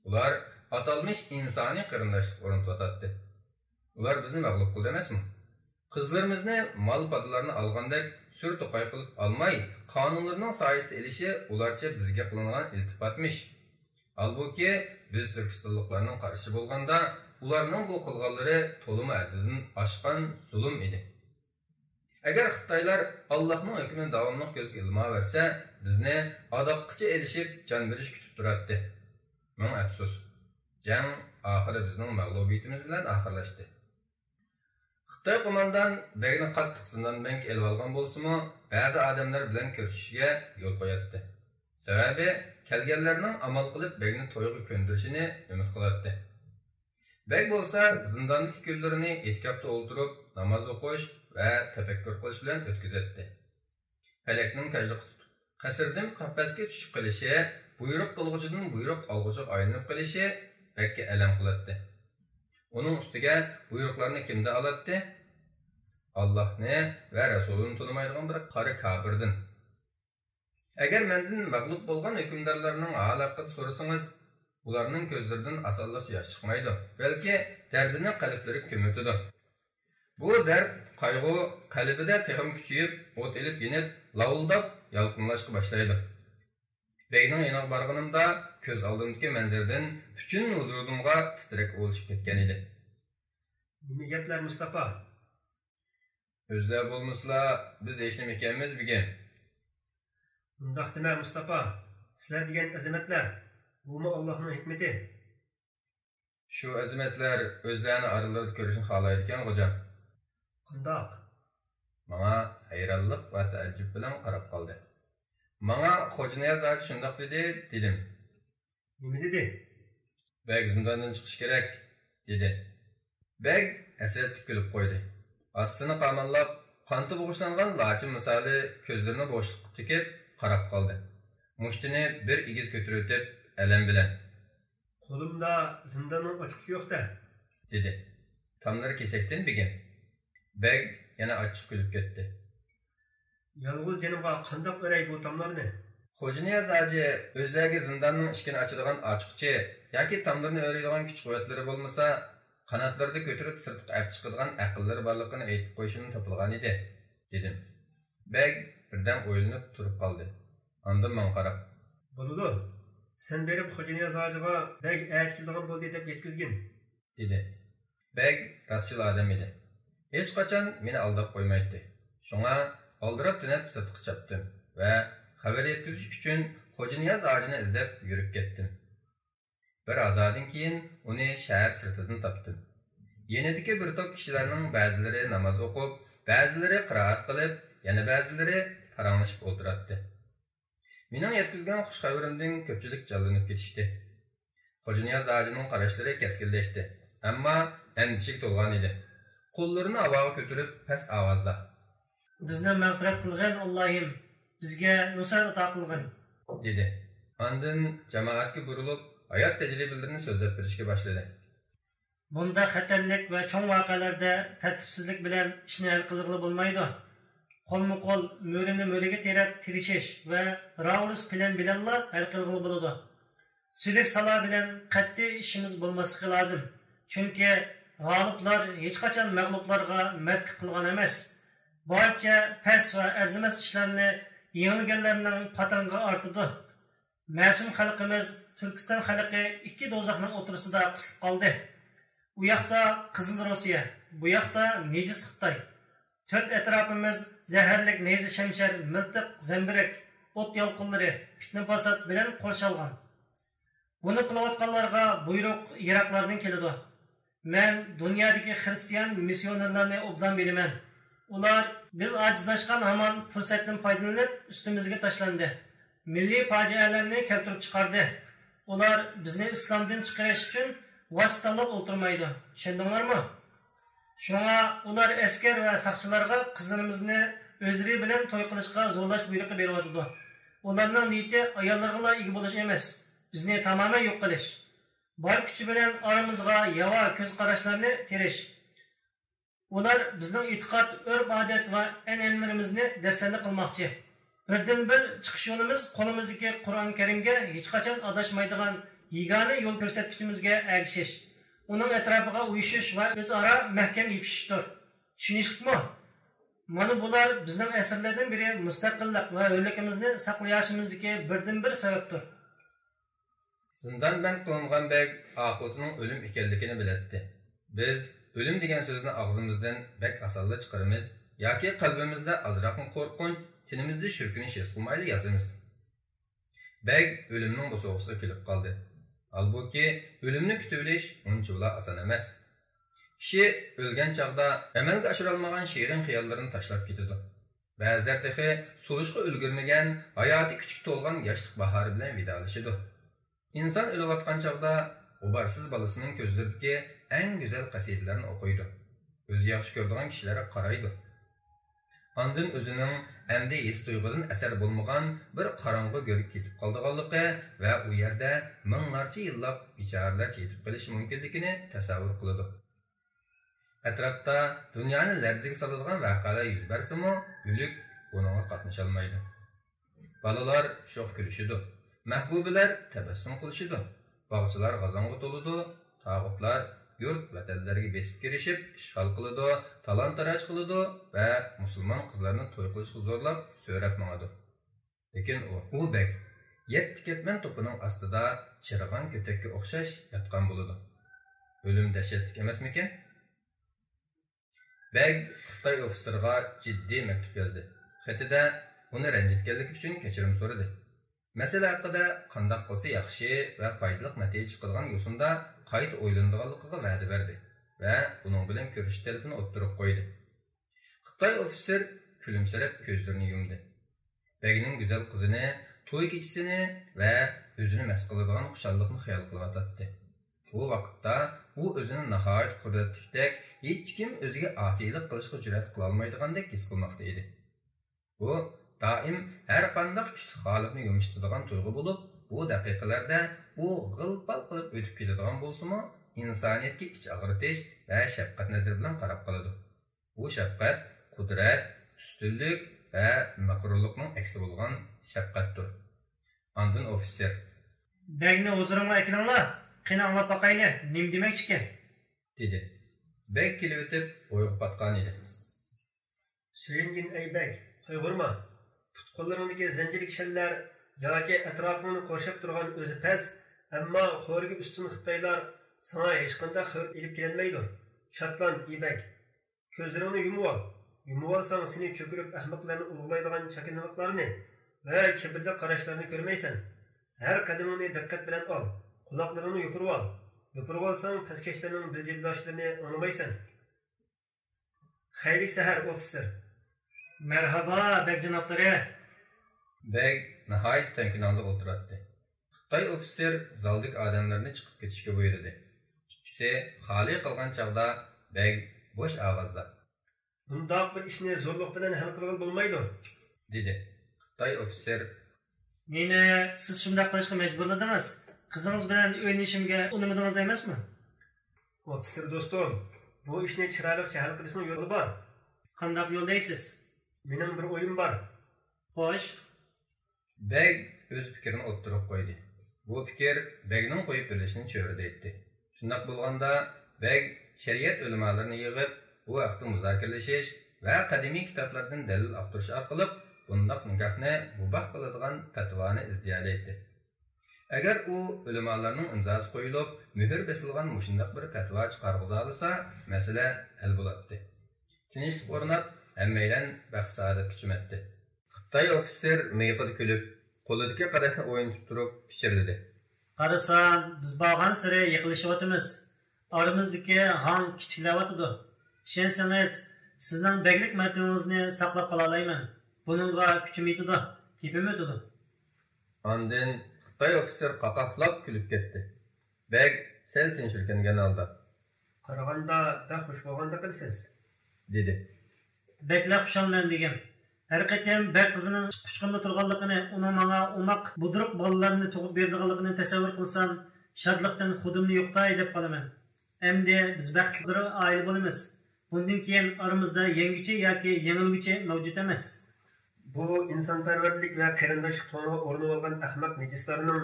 Ular atalmış insoniy qarindoshlik o'rnatadi. Ular bizni mag'lub qildi emasmi? Qizlarimizni mal padlarını algandek sür to'qay qilib almay, qonunlarning soyasida elishi ularcha bizga qilingan iltifatmish. Halbuki biz Türkistonliklarning qarshi bo'lganda, ularning bu qilganlari to'limi haddidan oshgan zulm edi. Agar Xitoylar Allohning hukmini davomli ko'zga ilmoversa, bizni adoqqicha elishib, jon berish kutib turardi. Ming afsus. Jang oxiri bizning mag'lubiyatimiz bilan oxirlashdi. Xitoy qo'mondan Begni qattiq zindandan elib olgan bo'lsa-mu, ba'zi odamlar bilan ko'rishishga yo'l qo'yatdi. Sababi kelganlarning amal qilib Begni to'yga ko'ndirishini umid qilardi. Beg bo'lsa zindondagi kunlarini etkabda o'ltirib, namoz o'qish va tafakkur qilish bilan o'tkazatdi. Falakning kajliq tutib, qasrdan qafasga tushib qilishi, buyruq qilg'uchidan buyruq olg'uchiga aylanib qilishi Bekka alam qilardi. Onun ustiga buyruqlarni kimda olatdi? Allohni va Rasulini tonimaydigan bir qari kafirdan. Agar mendan mag'lub bo'lgan hukmdorlarning haqida so'rasangiz, ularning ko'zlaridan asonlikcha yosh chiqmaydi. Balki dardini qalblari ko'mitadi. Bu dard, qayg'u qalbida texim kuchayib, o't elib yenib, lavuldab yalqinlashga boshlaydi. Begning yoniga borganimda ko'z oldimdagi manzaradan butun vujudimga titrak olishib ketgan edi. Nima gaplar Mustafa? O'zlar bo'lmaslar, biz hech nima ekanmiz bugun. Undaq dema Mustafa. Sizlar degan azamatlar, bumi Allohning hikmati. Shu azamatlar o'zlarini aralarida ko'rishni xohlaydi ekan, xo'jam. Qandoq? Menga hayronlik va taajjub bilan qarab qoldi. Menga Xo'janiyaz aka shundoq dedi, dedim. Nima dedi? Beg zindondan chiqish kerak, dedi. Beg asatga kulib qo'ydi. Ostini qamallab, qanti bo'g'ishlangan lachin misoli ko'zlarini bo'shliqqa tikib qarab qoldi. Mushtini bir egiz ko'tarib alam bilan. Qo'limda zindanning ochqichi yo'q-da, dedi. Tamları kesektin begim. Beg yana açık gülüp gitti. Yalğız canımga qandaq o'ray bu tamlarni? Xo'janiyaz Hacı o'zlariga zindanning ishkini ochadigan ochiqchi yoki tamlarni o'raydigan kuch-quvvatlari bo'lmasa, qanotlarida ko'tarib sirtqa olib chiqadigan aqllari borligini aytib qo'yishini topilgan edi, dedim. Beg birdan o'ylanib turib qoldi. Ondan men qarab, Bo'ladi. Sen berib Xo'janiyaz Hacıga beg aytadigan bo'ldi deb yetkizgin, dedi. Beg rastchil odam edi. Hech qachon meni aldab qo'ymaydi. Shunga oldirab tunab sirtqa chapdim va xabar yetkazish uchun Xo'janiyaz Hacıni izlab yurib ketdim. Bir azadın keyin uni shahar sirtidan topdim. Yenidagi bir top kishilarning ba'zilari namoz o'qib, ba'zilari qiroat qilib, yana ba'zilari paranglashib o'tirardi. Mening yetkazgan xush xabarimdan ko'pchilik jallanib ketishdi. Xo'janiyaz Hacıning qarashlari keskinlashdi, ammo andishiga to'lgan edi. Qo'llarini havoga ko'tarib past ovozda: "Bizni mag'firat qilgan Allohim, bizga nusrat ato qilgin", dedi. Ondan jamoatga burilib, hayot tajribalarini so'zlab berishga boshladi. Bunda xatarlik va cho'ng voqealarda tartibsizlik bilan ishni hal qilg'ili bo'lmaydi. Qo'lma-qo'l mo'rini mo'riga terib tirishish va Raulus plan bilanla hal qilg'ili bo'ladi. Sülük sala bilan qat'iy ishimiz bo'lmasligi lozim. Chunki g'oliblar hech qachon mag'lublarga mard qilgan emas. Barcha past va arzimas ishlarni yengilganlarning patanga ortidi. Ma'sum xalqimiz Turkiston xalqi ikki do'zaxning o'tirisida qisilib qoldi. U yoqda Qizil Rossiya, bu yoqda nejis Xitoy. To'rt atrofimiz zaharlik neyzi shamshar, miltiq, zambirak, o't yolqinlari, fitna fasod bilan qo'rshalgan. Buni qilayotganlarga buyruq Iroqlardan keladi. Men dunyodagi xristian missionerlarni obdan beraman. Ular biz ojizlashgan hamon fursatdan foydalanib ustimizga tashlandi. Milliy fojialarni keltirib chiqardi. Ular bizni islomdan chiqarish uchun vositalar o'tirmaydi. Tushundinglarmi? Shunga ular askar va saqchilarga qizlarimizni o'zlari bilan to'y qilishga zo'rlash buyrug'i beryapti. Ularning niyati ayollarga ega bo'lish emas, bizni tamoman yo'q qilish. Bor kuchi bilan aramizga yava ko'z qarashlarni terish. Ular bizning e'tiqod, urf-odat va an'analarimizni dafsanda qilmoqchi. Birdan bir chiqish yo'limiz qo'limizdagi Qur'on Karimga hech qachon adashmaydigan yagona yo'l ko'rsatkichimizga ergashish. Uning atrofiga uyushish va o'zaro mahkam yopishishdir. Tushunishlikmi? Mana bular bizning asrlardan beri mustaqillik va hurligimizni saqlayishimizdagi birdan bir sababdir. Zindan band qilingan bek oqibatining o'lim ekanligini biladi. Biz o'lim degan so'zni og'zimizdan bek asalli chiqaramiz yoki qalbimizda azroq qo'rqinch, tinimizda shirkinish his qilmayli yozamiz. Bek o'limning bu so'g'isiga kelib qoldi. Halbuki o'limni kutib olish uncha oson emas. Kishi o'lgan chaqda amalga oshira olmagan shirin xayollarini tashlab ketadi. Ba'zilar tehi so'lishga ulgurmagan, hayoti kuchga to'lgan yoshlik bahori bilan vidolashadi. İnsan o'layotgan chaqda ubarsiz bolasining ko'zlaridagi eng go'zal qasidalarni o'qiydi. O'zi yaxshi ko'radigan kishilarga qaraydi. Ondan o'zining endi his tuyg'udan asar bo'lmagan bir qorong'u ko'rib ketib qolganligi va u yerda minglarcha yillab bechoralar yetib qolishi mumkinligini tasavvur qiladi. Atrofda dunyoni larzaga soladigan voqealar yuz bersimi, o'lik bunga qatnasha olmaydi. Balalar sho'x kulishidi. Mahbubalar tabassum qilishidi. Bog'chilar g'azonga to'ladi, tog'utlar yurt vatanlariga besib kirishib, ishg'ol qiladi, talon-taroj qiladi va musulmon qizlarni to'y qilishga zo'rlab so'rab mangadi. Lekin u bek yetti ketman to'pining ostida chirg'an ko'takka o'xshash yotgan bo'ladi. O'lim dahshatli emasmikan? Bek Xitoy ofiseriga jiddiy maktub yozdi. Xatida uni ranjitganligi uchun kechirim so'radi. Masala haqida qanday qilsa yaxshi va foydali natija chiqadigan yo'sinda qayta o'ylanadiganligiga va'da berdi va uning bilan ko'rish talabini o'ttirib qo'ydi. Xitoy ofitser kulimsirab ko'zlarini yumdi. Begning go'zal qizini, to'y kechisini va o'zini mas qiladigan xushallikni xayol qilyotdi. Bu vaqtda u o'zini nihoyat qudratlikdek, hech kim o'ziga osiylik qilishga jur'at qila olmaydigandek his qilmoqda edi. Bu doim har qanday kuchli holatni yumshatadigan tuyg'u bo'lib, bu daqiqalarda u g'ilpal qilib o'tib ketadigan bo'lsa-mu, insoniyatga ich og'ritish va shafqat nazari bilan qarab qoladi. Bu shafqat qudrat, ustunlik va mag'rurlikning aksi bo'lgan shafqatdir. Andın officer. Begni o'zimga akilinglar. Qani anglab boqayli, nim demoqchi ekan? Dedi. Beg kelib o'tib o'yib batgan edi. Söyüngin ey beg, qayg'urma. Tutqunlaringdagi zanjirlik shallar yoki atrofingni qorshab turgan o'zi past, ammo xo'rga ustun Xitoylar sana hech qanday xavf elib kelmaydi. Shatlan ey beg. Ko'zlaringni yumib ol. Yumib olsang seni cho'kirib ahmoqlarni ulug'laydigan chakinliqlarni va kibrli qarashlarni ko'rmaysan. Har qadamingni diqqat bilan ol. Quloqlaringni yopirib ol. Yopirib olsang paskashlarning bildirlashlarini anglamaysan. Xayrli sahar officer. Merhaba beg janoblari. Beg nihoyat temkinli o'tirdi. Xitoy officer zaldagi odamlarni chiqib ketishga buyurdi. İkisi xoli qilgan chaqda beg bo'sh ovozda Bundoq bir ishni zo'rliq bilan hal qilib bo'lmaydi, dedi. Xitoy officer Meni siz shunday qilishga majburladingiz. Qizingiz bilan o'ynashimga unamadingiz emasmi? Officer do'stim, bu ishni chiroyli hal qilishning yo'li bor. Qanday yo'l deysiz? Mening bir o'yim bor. Xo'sh. Beg o'z fikrini o'ttirib qo'ydi. Bu fikr Begning qo'yib bilishini cho'rida etdi. Shunday bo'lganda Beg shariat ulamalarini yig'ib, bu vaqtda muzokaralashish va qadimiy kitoblardan dalil aqtirish orqali bundaq nikohni mubah qiladigan fatvoni izlaydi. Agar u ulamolarning imzosi qo'yilib, muhr bosilgan mushundaq bir fatvo chiqarg'iza olsa, masala hal bo'ladi. Tinchlik o'rnab, hammaydan baxt saodatga cho'madi. Xitoy officer miyqida kulib, qo'lidagi qadahni o'ynatib turib pichirladi. Qarasam, biz borgan sari yiqilishyapmiz. Oramizdagi hang kichiklayotdi. Ishonsangiz, sizning beglik martabangizni saqlab qola olmayman. Buningga kuchim yetadi, tepim o'tadi. Ondan Xitoy officer qaqahlab kulib ketdi. Beg sel tinchilgan holda. Qaraganda da xush bo'lganda qilsiz, dedi. Beklab xushman degan. Har qatim bek qizining quchqinda turganligini, uni menga umaq budruq bolalarni tug'ib berganligini tasavvur qilsam, shodlikdan xudimni yo'qday deb qolaman. Endi biz baxtli bir oila bo'lamiz. Bundan keyin aramizda yangicha yoki yengilgicha mavjud emas. Bu insonparvarlik va qarindoshlik to'g'ri o'rnab olgan ahmoq nejislarning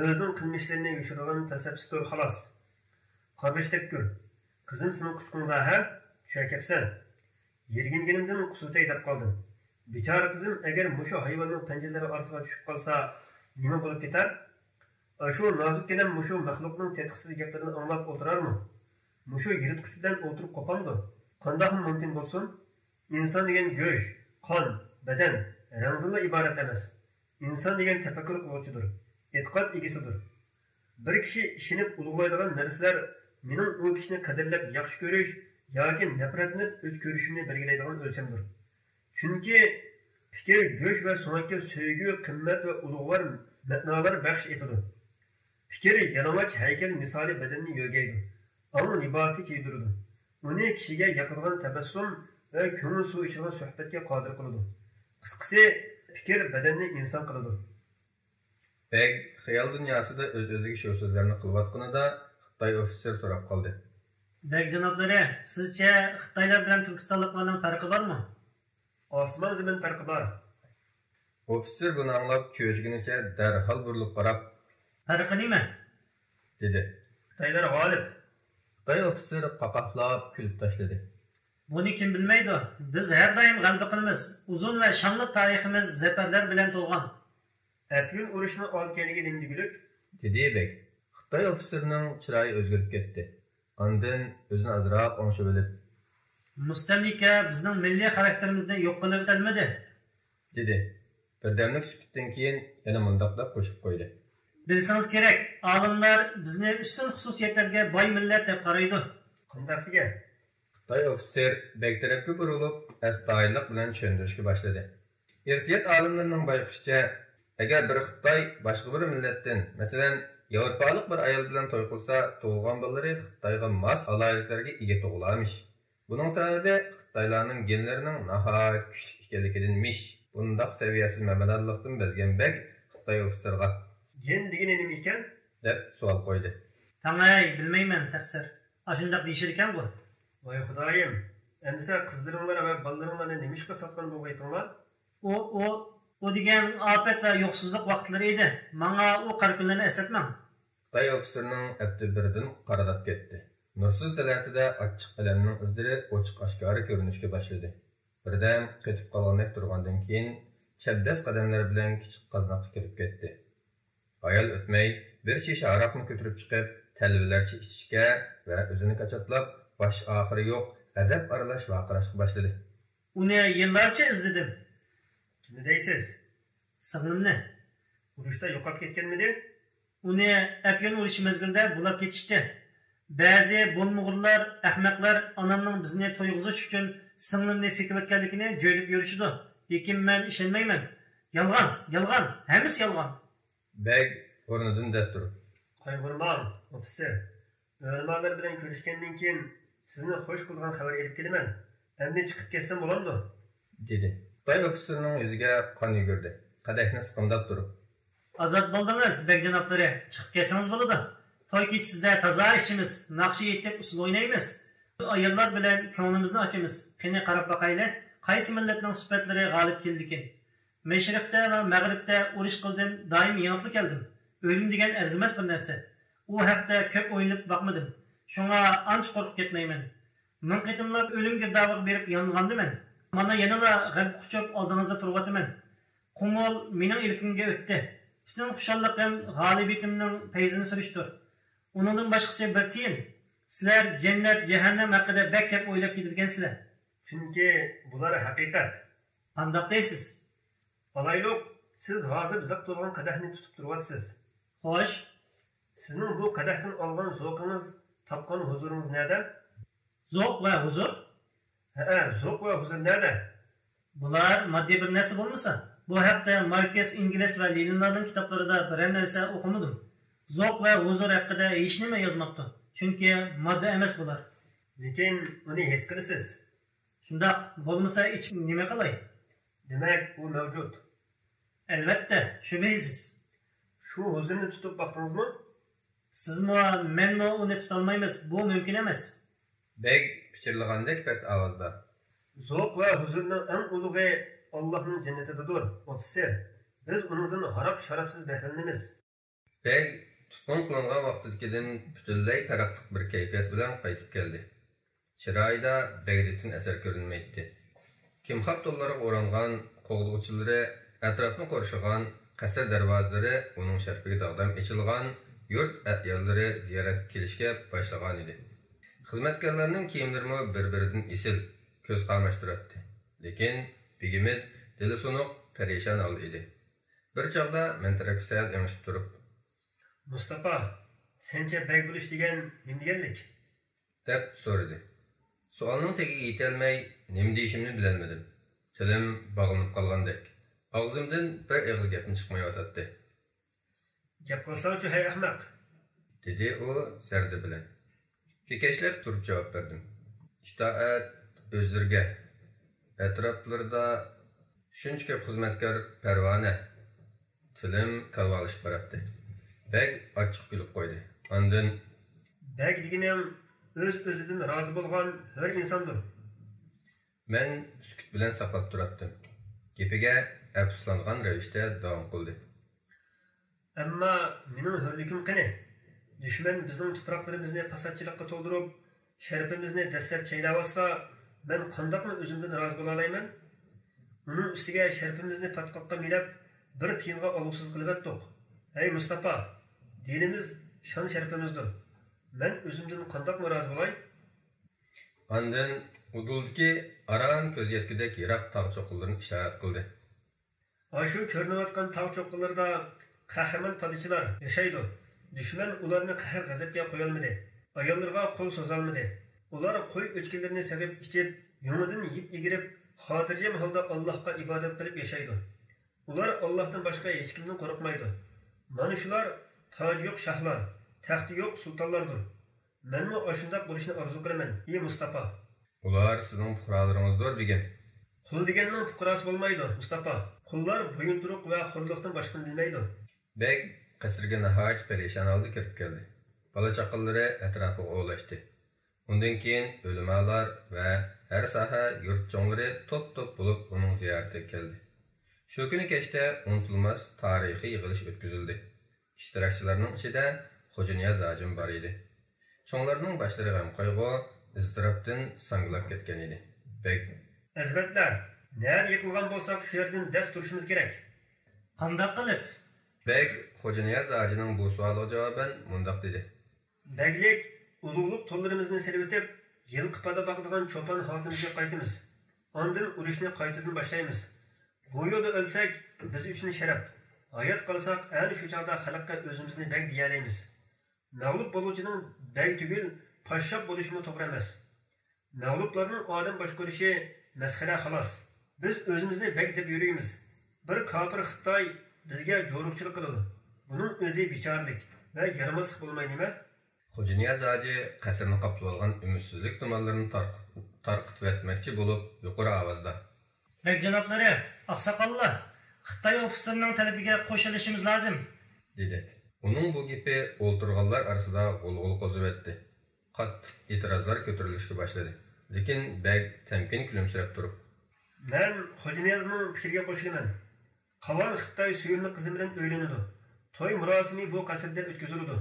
o'zining qilmishlarini yushirgan tasabbusidir xolos. Qarg'ish tekkur. Qizim seni quchqinga ha? Tushakapsan. Yerginganimdan qusutay deb qoldim. Bechora qizim agar mushu hayvonning panjalari orasiga tushib qolsa, nima bo'lib ketar? Shu nozikkina mushu maxluqning tetiqsiz gaplarini anglab o'tirarmi? Mushu yiritqich bilan o'tirib qopamdi. Qanday mumkin bo'lsin? Inson degan go'sht, qon, badan, rangdan iborat emas. Inson degan tafakkur qiluvchidir, e'tiqod egasidir. Bir kishi ishinib ulug'laydigan narsalar mening u kishini qadrlab yaxshi ko'rish yoki nafratni o'ch ko'rishimni belgilaydigan o'lchamdir. Chunki fikr go'sht va so'nggi sevgi, qimmat va ulug'var ma'nolar baxsh etadi. Fikr yalamaç haykal misali bedenini yo'gaydi. Onun libosi kiydiradi. Uni kishiga yoqadigan tabassum va ko'ngil suv ichigan suhbatga qodir qiladi. Qisqasi, fikr bedenni inson qiladi. Beg xayol dunyosida o'z-o'ziga shu so'zlarni qilayotganida Xitoy officer so'rab qoldi. Beg janoblari, sizcha Xitoylar bilan Turkistonliklarning farqi bormi? Osmon zamin farqi bor. Officer buni anglab cho'chgunicha darhol burilib qarab, farqi nima? dedi. Xitoylar g'olib. Xitoy officer qaqahlab kulib tashladi. Buni kim bilmaydi? Biz har doim g'alaba qilamiz. Uzun va shonli tariximiz zafarlar bilan to'lgan. Apyun urushni olganiga nimdiguluk? dedi Beg. Xitoy officerning chiroyi o'zgarib ketdi. Ondan o'zini azroq o'ngshib olib, mustamlika bizning milliy xarakterimizni yo'q qilib o'tolmadi, dedi. Birdamlik sukutdan keyin yana mundaq deb qo'shib qo'ydi. Bilsangiz kerak, olimlar bizni ustun xususiyatlarga boy millat deb qaraydi. Qandaqsiga? Xitoy officer Beg tarafga burilib, astoydillik bilan tushuntirishga boshladi. Irsiyat olimlarining bayqishicha, agar bir Xitoy boshqa bir millatdan, masalan, Yevropalik bir ayol bilan to'y qilsa, tug'ilgan bolalari Xitoyga mos aloyiqlarga ega tug'ilarmish. Buning sababi Xitoylarning genlarining nihoyat kuchli ekanligidanmish. Bundaq saviyasiz mamadonlikdan bezgan Beg Xitoy officerga Gen degeni nima ekan? deb savol qo'ydi. Tangay, bilmayman, taqsir. Ashundaq deyishir ekan bu. Voy xudoyim, endi qizlaringlar va bolalaringlarni nima ishga sotgan bo'lmaytinglar? O degan afat va yo'qsizlik vaqtlari edi. Menga o qara kunlarni eslatmang. Xitoy ofiserining abdi biridan qaradab ketdi. Nursiz talatida ochiq qalamning izlari ochiq oshkora ko'rinishga boshladi. Birdan qetib qolgandek turgandan keyin chapdas qadamlar bilan kichik qaznaqqa kirib ketdi. Ayol o'tmay bir shisha aroqni ko'tarib chiqib, talvalarcha ichishga va o'zini qachotlab, bosh oxiri yo'q, g'azab aralash vaqirashga boshladi. Uni yillarcha izladim. Nima deysiz? Singlimni. Urushda yo'qolib ketganmidi? Uni apyon urush mezgilida bulab ketishdi. Ba'zi bo'lmug'urlar, ahmoqlar onamning bizni to'yg'izish uchun singlimni sekayotganligini jo'ylab yurishdi. Lekin men ishonmayman. Yolg'on, hammasi yolg'on. Beg o'rnidan dastur. Qayg'urmang, ofitser. O'rmonlar bilan ko'rishgandan keyin sizni xush qilgan xabar elib kelaman. Endi chiqib ketsam bo'lamdi? dedi. Xitoy ofiserining yuziga qon yugurdi. Qadahni siqimdab turib. Azod bo'ldingiz, bek janoblari. Chiqib kelsangiz bo'ladi. To'y kechasida toza ichimiz, naqshi yetib usul o'ynaymiz. Ayollar bilan ko'nglimizni ochamiz. Qani qarab boqayli, qaysi millatning sifatlari g'olib keldikin. Mashriqda va mag'ribda urush qildim, doim yonib keldim. O'lim degan arzimas bir narsa. U haqda ko'p o'ylab boqmadim. Shunga ancha qo'rqib ketmayman. Men qitimlab o'lim girdog'iga berib yongandiman. Mana yanada g'alb quchib oldingizda turibman. Qumul mening ilkimga o'tdi. Bütün xushalliqim g'olibiyatimning fayzini surishdir. Uningdan boshqasi bir tiyin. Sizlar jannat, jahannam haqida bak ko'p o'ylab kelgansizlar. Chunki bular haqiqat. Qandoq deysiz? Alayliq, siz hozir liq to'lgan qadahni tutib turyapsiz. Xo'sh, sizning bu qadahdan olgan zavqingiz, topgan huzuringiz nerda? Zavq va huzur? Ha, zavq va huzur nerda? Bular moddiy bir narsa bo'lmasa, bu haqda Markes, Ingliz va Leninlarning kitoblarida biror narsa o'qimadim. Zavq va huzur haqida hech nima yozmabdi. Chunki modda emas bular. Lekin uni his qilasiz. Shundoq bo'lmasa ich nima qilay? Demak, u mavjud. Albatta, shubhasiz. Shu huzurni tutib baqdingizmi? Sizmi, menmi uni tutolmaymiz. Bu mumkin emas. Beg pichirlagandek past ovozda. Zavq va huzurning eng ulug'i Allohning jannatidadir. Ofitser, biz undan harab-sharabsiz bahramnimiz. Beg tutqun qilingan vaqtdagidan butunlay farqli bir kayfiyat bilan qaytib keldi. Chiroyida Beg'ditdan asar ko'rinmaydi. Kimxob to'llariga o'rangan qo'g'dug'chilari, atrofni qo'rshagan qasr darvozalari uning sharqiga dog'dam echilgan yurt ayollari ziyorat kelishga boshlagan edi. Xizmatkorlarning kiyimlari bir-biridan esil, ko'z qamashtiradi. Lekin begimiz dili sunuq, perishon ol edi. Bir chog'da men tarafga sayl yangishib turib, Mustafa, sencha beg bo'lish degan nima deganlik? deb so'radi. Savolning tagiga yetolmay nima deyishimni bilolmadim. Tilim bog'lanib qolgandek. Og'zimdan bir og'iz gapni chiqmayotdi. Gap qilsang-chi, hay ahmoq, dedi u zarda bilan. Kekashlab turib javob berdim. Itoat o'zlariga. Atroflarda shuncha ko'p xizmatkor parvona. Tilim kalvalishib boradi. Beg ochiq kulib qo'ydi. Ondan beg deganim o'z-o'zidan rozi bo'lgan har insondir. men sukut bilan saqlab turardim. Gapiga afsuslangan ravishda davom qildi. Ammo mening hurlikim qani? Dushman bizning tuproqlarimizni fasodchilikqa to'ldirib, sharafimizni dastlab chaylab olsa, men qandoqmi o'zimdan rozi bo'la olmayman? Uning ustiga sharafimizni patqoqqa milab, bir tiyinga oluvsiz qilib etdik. Ey Mustafa, dinimiz shon sharafimizdir. Men o'zimdan qandoqmi rozi bo'lay? Ondan uduldagi aran ko'z yetkidek yiroq tog' cho'qqillarni ishorat qildi. Shu ko'rinayotgan tog' cho'qqillarda qahramon podsholar yashaydi. Dushman ularni qahr g'azabga qo'ya olmadi. Ayollarga qo'l so'za olmadi. Ular qo'y o'chkilarini sevib ichib, yo'midan yeb egirib, xotirjam holda Allohga ibodat qilib yashaydi. Ular Allohdan boshqa hech kimdan qo'rqmaydi. Mana shular toj yo'q shahlar, taxti yo'q sultonlardir. Menmi shunday bo'lishni orzu qilaman, ey Mustafa. Ular sizning fuqarolaringizdir degan. Qul deganning fuqarosi bo'lmaydi, Mustafa. Qullar bo'yinturuq va xurliqdan boshqa bilmaydi. Beg qasrga nihoyat perişan holda kirib keldi. Bola chaqalari atrofiga o'lashdi. Undan keyin o'limalar va har soha yurt cho'nglari top-top bo'lib uning ziyoratiga keldi. Shu kuni kechda unutilmas tarixiy yig'ilish o'tkazildi. İştirakçılarning ichida Xo'janiyaz hojim bor edi. Cho'nglarning boshlari g'am qayg'u, iztirobdan sanglab ketgan edi. Bek, Azbatlar, nerede yıkılgan bolsak şu yerden dest turuşumuz gerek. Qanday qilib? Bek Xo'janiyaz hojining bu savoliga javoban mundoq dedi. Beglik, ulug'luq to'llarimizni servetib, yilqi pada boqadigan cho'pon hotimizga qaytamiz. Ondan urushni qaytadan boshlaymiz. Bu yo'lda o'lsak, biz uchun sharaf. Hayat qolsak, ana shu chog'da xalqqa o'zimizni beg deyalaymiz. Mag'lub bo'luvchining beg tugul, poshshoq bo'lishmi to'g'ri emas. Mag'lublarning odam boshqarishi masxara xolos. Biz o'zimizni beg deb yuruymiz. Bir kofir Xitoy bizga jo'ruqchilik qiladi. Buning o'zi bechorlik va yaramaslik bo'lmaydi nima? Xo'janiyaz hoji qasrni qoplab olgan umidsizlik tumanlarini tarqitib etmoqchi bo'lib, yuqori ovozda: Bek janoblari, oqsoqollar, Xitoy ofiserining talabiga qo'shilishimiz lozim, dedi. Uning bu gapi o'ltirganlar orasida g'ulg'ul qo'zib etdi. Qattiq e'tirozlar ko'tarilishga boshladi. Lekin beg tamkin kulimsirab turib: Men Xo'janiyazning fikriga qo'shilaman. Qaval Xitoy suyunli qizi bilan o'ylanadi. To'y murosimi bu qasrda o'tkaziladi.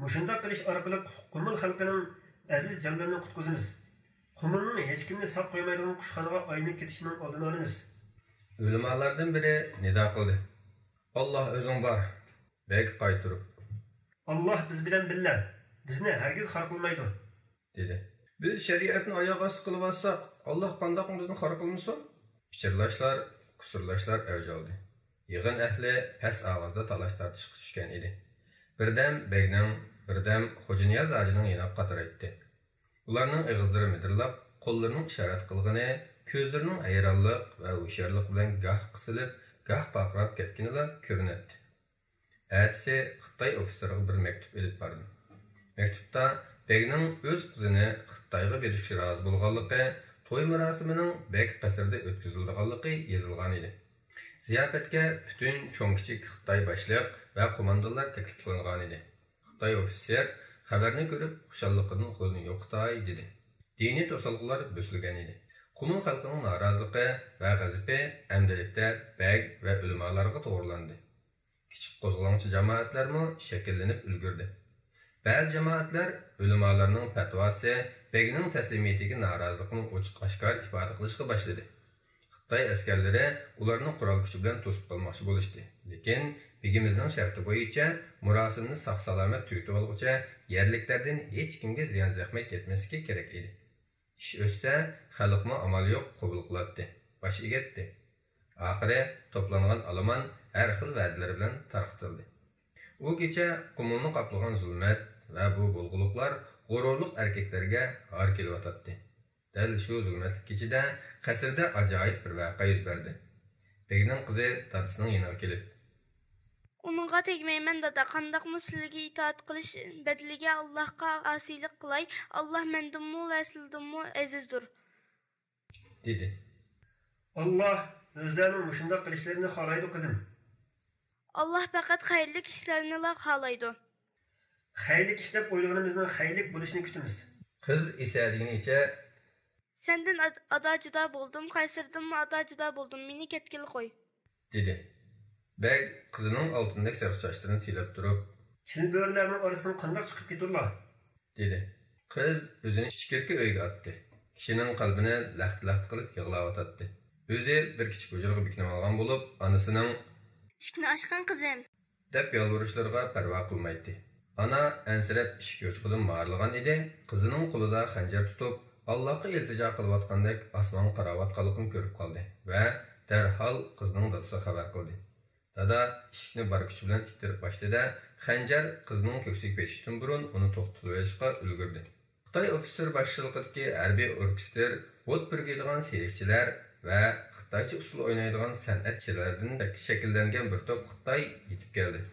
Mushunda qilish orqali Qumul xalqining aziz jonlarini qutqizamiz. Qumulning hech kimni saq qo'ymaydigan qushxonaga aylanib ketishining oldini olamiz. O'limalardan biri nido qildi: "Alloh o'zing bor." Bek qaytirib: Allah biz bilan billa, bizni hargiz xor qilmaydi, dedi. Biz shariatni oyoq osti qilib olsak, Alloh qandoq bizni xor qilmasin? Pichirlashlar, kusurlashlar avj oldi. Yig'in ahli past ovozda talash tortishga tushgan edi. Birdan Begning, birdan Xo'janiyaz hojining yana qator etdi. Ularning og'izlari midirlab, qo'llarining ishorat qilgani, ko'zlarining hayronlik va hushyorlik bilan goh qisilib, goh baqirab ketganilar ko'rinadi. Әтсе Xitoy ofiseriga bir maktub elib bordi. Maktubda Begning o'z qizini Xitoyga berishga rozi bo'lganligi, to'y marosimining Beg qasrida o'tkazilganligi yozilgan edi. Ziyofatga butun cho'ng-kichik Xitoy boshliq va qo'mondonlar taklif qilingan edi. Xitoy ofitser xabarni ko'rib, xushalligidan qo'lini yo'qotay dedi. Diniy to'salg'ular bo'silgan edi. Qumul xalqining noroziligi va g'azabi amdilikda Beg va ulamolarga to'g'rilandi. Kichik qo'zg'olonchi jamoatlarmi shakllanib ulgurdi. Ba'zi jamoatlar ulamolarning fatvosi Begning taslimiyatiga norozilikni ochiq-oshkor ifoda qilishga boshladi. Xitoy askarlari ularni qurol kuchi bilan to'sib qolmoqchi bo'lishdi. Lekin begimizning sharti bo'yicha murosimni sog'-salomat tugatib olguncha yerliklardan hech kimga ziyon zahmat yetmasligi kerak edi. Ish o'ssa, xalqmi amal yo'q qabul qiladi. Bosh egatdi. Oxiri to'plangan olomon har xil va'dalar bilan tarqatildi. U kecha qumulni qoplagan zulmat va bu bo'lg'uliqlar g'ururliq erkaklarga har kelyotdi. Dal shu zulmatli kechida qasrda ajoyib bir voqea yuz berdi. Begning qizi dadasining yoniga kelib: Uningga tegmayman dada, qandaqmi sizlarga itoat qilish badaliga Allohga osiylik qilay. Alloh mendimmi va sizlardimmi azizdir, dedi. Allah o'zlarining mushunda qilishlarini xohlaydi qizim. Allah faqat xayrli ishlarni xohlaydi. Xayrlik ishlab o'ylaganimizning xayrlik bo'lishini kutamiz. Qiz esa degenicha: Sendan ada juda bo'ldim, qaysirdanmi ada juda bo'ldim, meni ketgil qo'y, dedi. Beg qizining oltindek sarg'ish sochlarini silab turib: Chilbörlarning orasidan qandoq chiqib keturlar? dedi. Qiz o'zini ichkirki uyga otdi. Kishining qalbini laxt-laxt qilib yig'layotdi. O'zi bir kichik hujraga bikinib olgan bo'lib, onasining "Ishni ochqin qizim" deb yolvurishlariga parvo qilmaydi. Ana ansirab ishik yo'chqidan maarlagan edi. Qizining qo'lida xanjar tutib, Allohga iltijo qilayotgandek osmon qaravotganligini ko'rib qoldi va darhol qizining dadasiga xabar qildi. Dada ishikni bor kuchi bilan ittirib boshladi. Xanjar qizining ko'ksiga petishdan burun uni to'xtatib olishga ulgurdi. Xitoy ofitser boshchiligidagi harbiy orkestr, o't purgaydigan serikchilar va Xitoycha usul o'ynaydigan san'atchilardan shakllangan bir to'p Xitoy yetib keldi.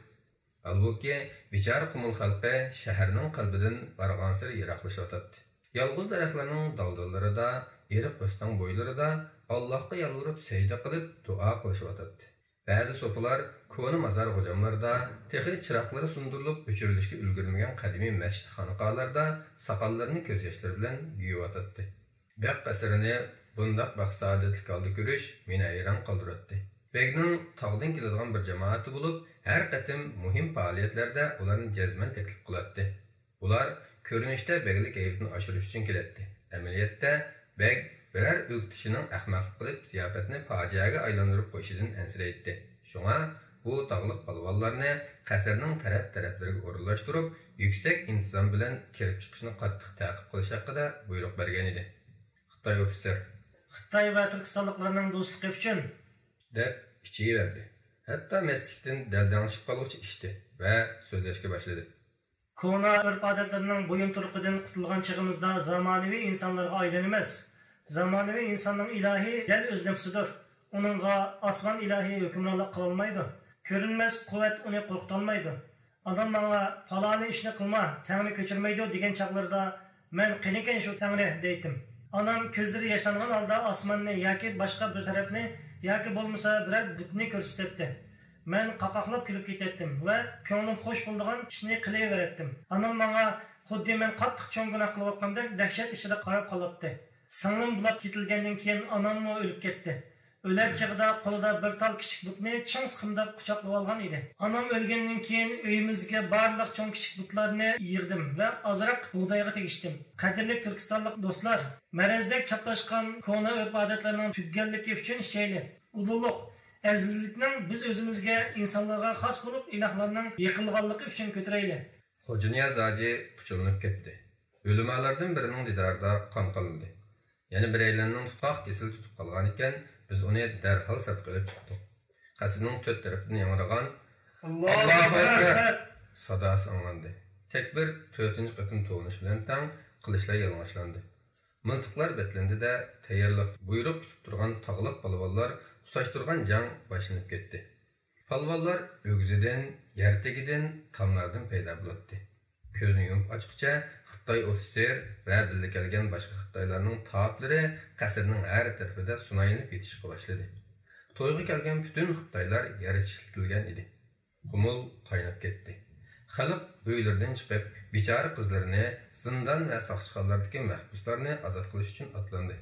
Albuki bechora qumul xalqi shaharning qalbidan barg'ansir yiroqlashayotdi. Yolg'iz daraxtlarning daldallarida, eriq o'stan bo'ylarida Allohga yalvorib sajda qilib duo qilishayotdi. Ba'zi so'pilar ko'na mazar g'ojamlarda, texnik chiroqlari sundirilib o'chirilishga ulgurmagan qadimiy masjid xonaqolarda soqollarini ko'z yoshlari bilan yuyayotdi. Baq qasrini bundaq baxsaodatli holda ko'rish meni hayron qoldirdi. Begning tog'dan keladigan bir jamoati bo'lib, har qatim muhim faoliyatlarda ularni jazman taklif qiladi. Ular ko'rinishda beglik kayfini oshirish uchun keladi. Amaliyotda beg biror o'qitishning ahmoqlik qilib ziyofatni fojiaga aylantirib qo'yishidan ansiraydi. Shunga bu tog'liq palvonlarni qasrning taraf-taraflariga o'rinlashtirib, yuksak intizom bilan kirib chiqishni qattiq ta'qib qilish haqida buyruq bergan edi. Xitoy ofitser Xitoy va Turkistonliklarning do'stligi uchun deb ichiga verdi. Hatto masjiddan daldanishib qoluvchi ishdi va so'zlashga boshladi. Kona urf-odatlarining bo'yinturuqidan qutulgan chig'imizda zamonaviy insonlarga aylanamiz. Zamonaviy insonning ilohiy yal o'z nafsidir. Uningga osmon ilohiy hukmronlik qila olmaydi. Ko'rinmas quvvat uni qo'rqitolmaydi. Odam menga faloni ishni qilma, tangni ko'chirmaydi degan chaqlarda men qinikan shu tangni deydim. Anam ko'zlari yashlangan holda osmonni yoki boshqa bir tarafni yoki bo'lmasa biror butni ko'rsatdi. Men qaqaqlab kulib ketdim va ko'nglim xush bo'lgan ishni qilaverdim. Anam menga xuddi men qattiq cho'ng gunoh qilayotgandek dahshat ichida qarab qolibdi. Singlim bulab ketilgandan keyin onammi o'lib ketdi. O'lar chig'ida qo'lida bir tal kichik butni ching siqimdab quchoqlab olgan edi. Onam o'lgandan keyin uyimizga barliq cho'ng kichik butlarni yig'dim va ozroq bug'doyga tegishdim. Qadrli turkistonlik do'stlar, marazdek chaplashgan kona urf-odatlarning tuganligi uchun ishlaylik. Ulug'lik, azizlikning biz o'zimizga insonlarga xos bo'lib ilohlarning yiqilganligi uchun ko'taraylik. Xo'janiyaz hoji puchilib ketdi. O'limalardan birining didorida qon qilindi. Yana biraylarning tutqoq kesil tutib qolgan ekan, biz uni darhol sat qilib chiqdik. Qasrning to'rt tarafidan yangragan Allohu akbar sadosi anglandi. Tek bir 4-chi qatim to'nish bilan tang qilishlar yalang'ochlandi. Miltiqlar betlandi-da tayyorlik buyruq kutib turgan tog'liq palvonlar tutashtirgan jang boshlanib ketdi. Palvonlar o'g'zidan, yer tagidan, tomlardan paydo bo'ldi. Ko'zni yumib ochqicha Xitoy ofitser va birga kelgan boshqa Xitoylarning toaplari qasrning har tarafida sunayinib yetishga boshladi. To'yga kelgan butun Xitoylar yarashilgan edi. Qumul qaynab ketdi. Xalq uylaridan chiqib, bechora qizlarini zindon va soqchiqonlardagi mahbuslarni ozod qilish uchun otlandi.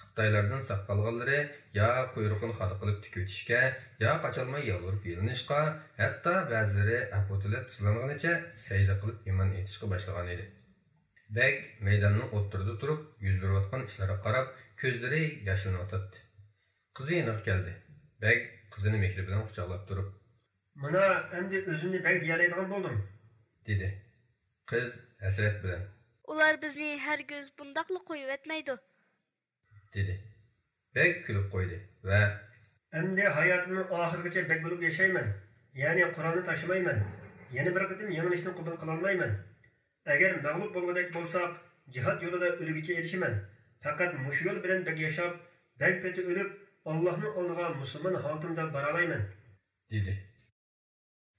Xitoylardan saq qolganlari yo quyruqini xada qilib tikitishga, yo qacholmay yolg'irib yelinishga, hatto ba'zilari apotilab tislanganicha sajda qilib iymon etishga boshlagan edi. Beg maydonning o'ttirida turib, yuz berayotgan ishlarga qarab, ko'zlari yoshlanib qizi aniq keldi. Beg qizini mehri bilan quchoqlab turib, "Mana endi o'zimni beg deyoladigan bo'ldim", dedi. Qiz hasrat bilan, Ular bizni hargiz bundaqla qo'yib etmaydi, dedi. Beg kulib qo'ydi va "Endi hayotimning oxirigacha beg bo'lib yashayman. Ya'ni Qur'onni tashimayman. Yana bir qatim yanglishni qabul qila olmayman. Agar mag'lub bo'lgandek bo'lsak, jihad yo'lida o'ligicha erishaman. Faqat mush yo'l bilan beg yashab, beg peti o'lib, Allohning oldiga musulmon holatida bora olaman", dedi.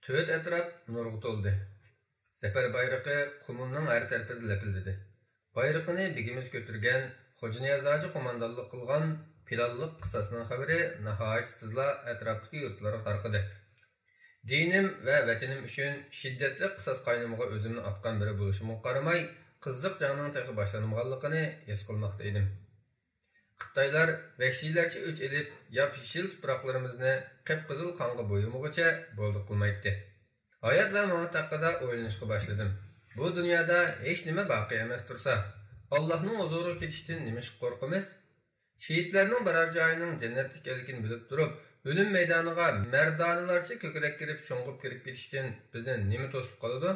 To'rt atrof nurga to'ldi. Safar bayrog'i qumulning har tarafida lapildidi. Bayroqni begimiz ko'tirgan Xo'janiyaz hoji qo'mondonlik qilgan Pilalliq qissasining xabari nihoyat tezla atrofdagi yurtlarga tarqadi. Dinim va vatanim uchun shiddatli qissas qaynimiga o'zimni atgan biri bo'lishimga qaramay, qiziq jangning taqi boshlanmaganligini his qilmoqda edim. Xitoylar vahshiylarcha o'ch elib, yop-yeshil tuproqlarimizni qip-qizil qonga bo'yimog'icha bo'ldi qilmaydi. Hayot va mavt haqida o'ylanishga boshladim. Bu dunyoda hech nima baqiy emas tursa, Allohning huzuriga ketishdan nima qo'rqamiz? Shehidlarning biror joyining jannat ekanligini bilib turib, o'lim maydoniga mardonlarcha ko'krak kirib, sho'ng'ib kirib ketishdan bizni nima to'sib qoladi?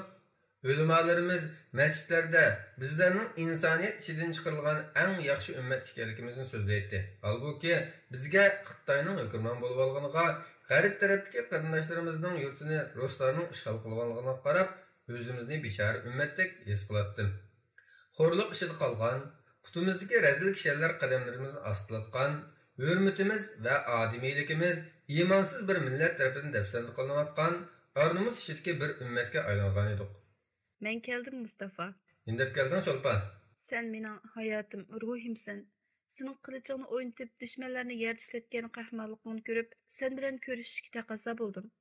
O'limalarimiz masjidlarda bizlarning insoniyat ichidan chiqarilgan eng yaxshi ummat ekanligimizni so'zlaydi. Halbuki bizga Xitoyning hukmron bo'lib olganiga, g'arb tarafdagi qarindoshlarimizning yurtini ruslarning ishg'ol qilganligiga qarab, o'zimizni beshar ummatdek his qilatdim. Xo'rliq ishida qolgan, qutimizdagi razil kishilar qadamlarimizni ostlatgan, hurmatimiz va odimiyligimiz iymonsiz bir millat tarafidan dafsan qilinayotgan, ornimiz ishidagi bir ummatga aylangan edik. Men keldim Mustafa. Indab kelding Cho'lpon. Sen mening hayotim, ruhimsan. Senin kılıçını oynatıp düşmanlarını yer işletken kahramanlıkını görüp sen bilen görüşüşke taqasa buldum.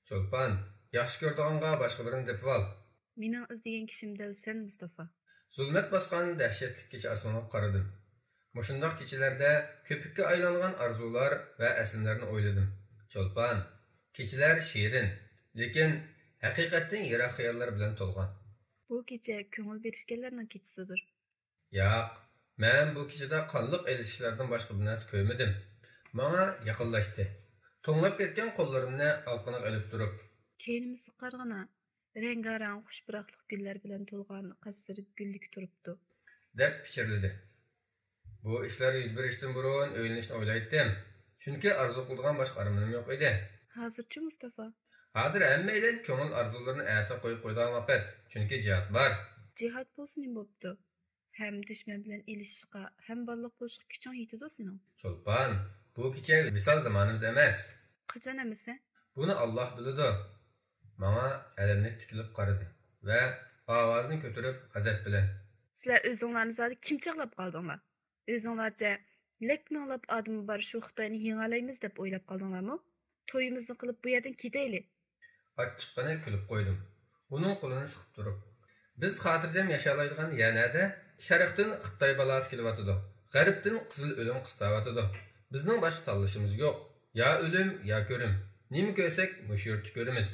Çolpan, yaxşı gördüğünga başka birini depip al. Mening izdegan kishim dal sen Mustafa. Zulmet baskan dehşetlik kecha osmonga qaradim. Mushundaq kechalarda köpükке aylangan arzular ve esimlerini oyladım. Çolpan, kechalar şirin, lekin haqiqatdan yiroq xayollar bilan to'lgan. Bu kecha ko'ngil berishganlarning kechasidir. Yo'q, men bu kechada qonliq elishishlardan boshqa bir narsa ko'rmadim. Menga yaqinlashdi. To'nglab ketgan qo'llarimni alqiniq ilib turib, Keynimizni qarg'ana, rengarang xushbiroqlik gullar bilan to'lgan qasir gullik turibdi. deb pichirladi. Bu ishlar yuz berishdan burun o'ylanishni o'ylaydim. Chunki arzu qilgan boshqa armonim yo'q edi. Hozirchi Mustafa? Hozir hammaydan ko'ngil arzularini a'ta qo'yib qo'ygan vaqt. Chunki jihad bor. Jihad bo'lsin nima bo'pti? Hem düşman bilan ilishishga, hem balliq bo'lishga kuching yetadi sening. Çolpan, bu kecha visal zamonimiz emas. Qachon emasa? Buni Alloh biladi. Menga alamni tikilib qaradi va ovozini ko'tarib g'azab bilan: Sizlar o'zinglarni zodi kim chaqlab qoldinglar? O'zinglarcha lekminglab odam bor shu Xitoyni yengalaymiz deb o'ylab qoldinglarmi? To'yimizni qilib bu yerdan ketaylik. Ochiqqina kulib qo'ydim. Uning qo'lini siqib turib: "Biz xotirjam yashaydigan yanada sharqdan Xitoy balasi kelyotidi. G'arbdan qizil o'lim qistavotidi. Bizning boshqa tanlashimiz yo'q. Ya o'lim, ya ko'rim. Nima ko'rsak, mushu yerni ko'ramiz."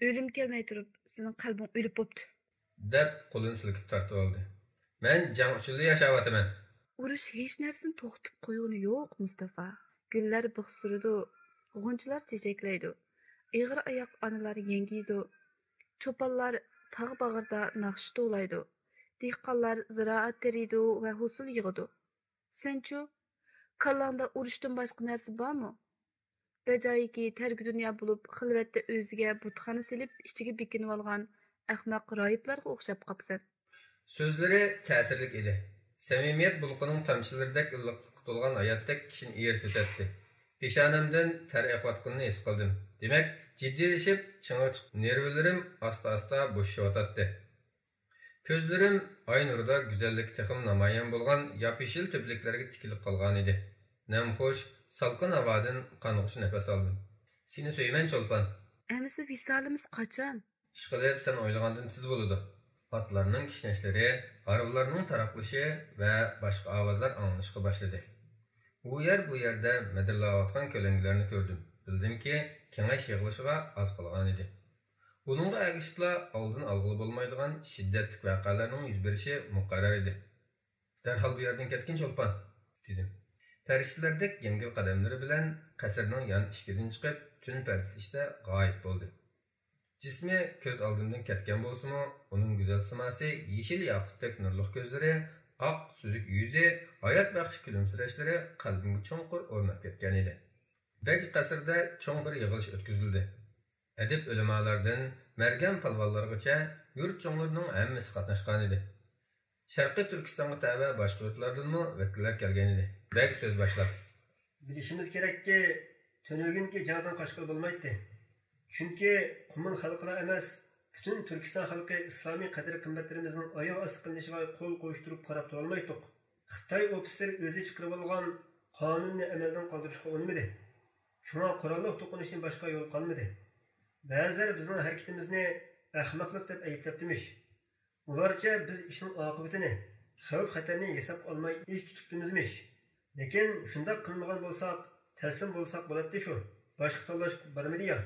O'lim kelmay turib, sening qalbing o'lib bo'pti. deb qo'lini silkib tortib oldi. "Men jang uchun yashayapman." Urush hech narsani to'xtatib qo'yuni yo'q, Mustafa. Gullar bixsuridi, g'unchilar chechaklaydi. Eg'ir oyoq onalar yengiydi. Cho'ponlar tog' bag'rida naqsh to'laydi. Dehqonlar ziroat teriydi va hosil yig'idi. Senchu, kallangda urushdan boshqa narsa bormi? Bajoyiki targi dunyo bo'lib, xilvatda o'ziga butxona silib, ichiga bekinib olgan ahmoq royiblarga o'xshab qopsan. So'zlari ta'sirlik edi. Samimiyat bulqining tamchilaridek illiqlikqa to'lgan hayotdek kishini eritdi. Peshonamdan ter oqayotganini his qildim. Demak, jiddiylashib, ching'ichiq nervlarim asta-asta bo'shayotdi. Ko'zlarim oy nurida go'zallik texim namoyon bo'lgan yop-yeshil tubliklarga tikilib qolgan edi. Namxush, salqin havodan qanog'uch nafas oldim. Seni so'yman, Cho'lpan. Amisi visolimiz qachon? Ishqilib, sen o'ylagandan tez bo'ladi. Atlarning kishnashlari, harvlarning taraqlishi va boshqa ovozlar anglashga boshladi. Bu yerda madirlayotgan ko'langilarni ko'rdim. Bildimki, kengash yig'ilishiga oz qolgan edi. Buningga ergishibla oldin olg'ili bo'lmaydigan shiddatli voqealarning yuz berishi muqarrar edi. Darhol bu yerdan ketgin, Cho'lpan, dedim. Farishtalardek yengil qadamlari bilan qasrning yon eshig'idan chiqib, tun pardasi ichida g'oyib bo'ldi. Jismi ko'z oldimdan ketgan bo'lsa-mu, uning go'zal simasi, yeshil yoqutdek nurli ko'zlari, oq suzuk yuzi, hayot baxsh kulimsirashlari qalbimga cho'nqur o'rnab ketgan edi. Bek qasrda cho'ng bir yig'ilish o'tkazildi. Adib ulamolardan margan palvonlargacha yurt cho'nglarining hammasi qatnashgan edi. Sharqiy Turkistonga tava boshqa yurtlardanmi vakillar kelgan edi. Bek so'z boshlab: Bilishimiz kerakki, Tönögünki jangdan qochqil bo'lmaydi. Chunki Qumun xalqida emas, butun Turkiston xalqi islomiy qadr-qimmatlarimizning oyoq osti qilinishiga qo'l qo'yishtirib qarab tura olmaydik. Xitoy ofitseri o'zi chiqarib olgan qonunni amaldan qoldirishga urinmadi. Shunga qurolli to'qinishdan boshqa yo'l qolmadi. Ba'zilar bizning harakatimizni ahmoqlik deb ayblabdimish. Ularcha biz ishning oqibatini, xavf-xatarni hisobga olmay ish tutibdimizmish. Lekin shunday qilmagan bo'lsak, taslim bo'lsak bo'ladi shu. Boshqa tanlash bormidi-ya?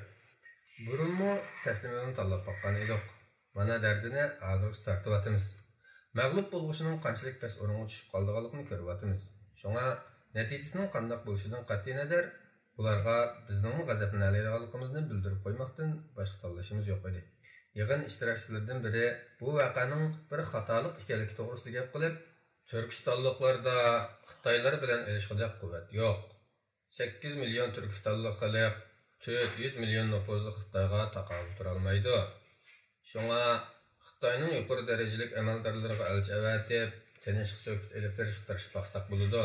Burunmu taslim yo'lini tanlab boqqan edik. Mana dardini hozir startyapmiz. Mag'lub bo'lg'ushining qanchalik past o'ringa tushib qolganligini ko'ryapmiz. Shunga natijasining qanday bo'lishidan qat'iy nazar, ularga bizning g'azablanayotganligimizni bildirib qo'ymoqdan boshqa tanlashimiz yo'q edi. Yig'in ishtirokchilaridan biri bu voqeaning bir xatolik ekanligi to'g'risida gap qilib, Turkistonliklarda Xitoylar bilan ilishqida quvvat yo'q. 8 million Turkistonlik qilib 400 million nüfuzlu Xitoyga taqobil tura olmaydi. Shunga Xitoyning yuqori darajalik amaldorlariga elchi avatib, tinchlik so'kit elib berishga tirishib baqsaq bo'ladi.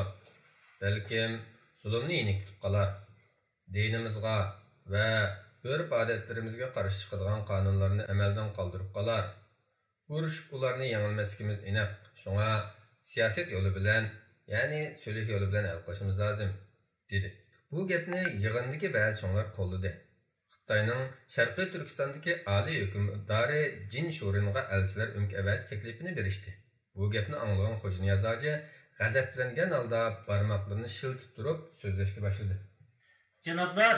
Balkim zulmni yenikib qolar. Dinimizga va urf-odatlarimizga qarshi chiqadigan qonunlarni amaldan qoldirib qolar. Urush ularni yengilmasligimiz aniq. Shunga siyosat yo'li bilan ya'ni sulh yo'li bilan hal qilishimiz lozim, dedi. Bu gapni yig'indagi ba'zi cho'nglar qo'lladi. Xitoyning Sharqiy Turkistondagi oliy hukmdori Jin Shuringa elchilar o'mk avaz taklifini berishdi. Bu gapni anglagan Xo'ja Niyoz hoji g'azablangan holda barmoqlarini shiltib turib so'zlashga boshladi. Janoblar,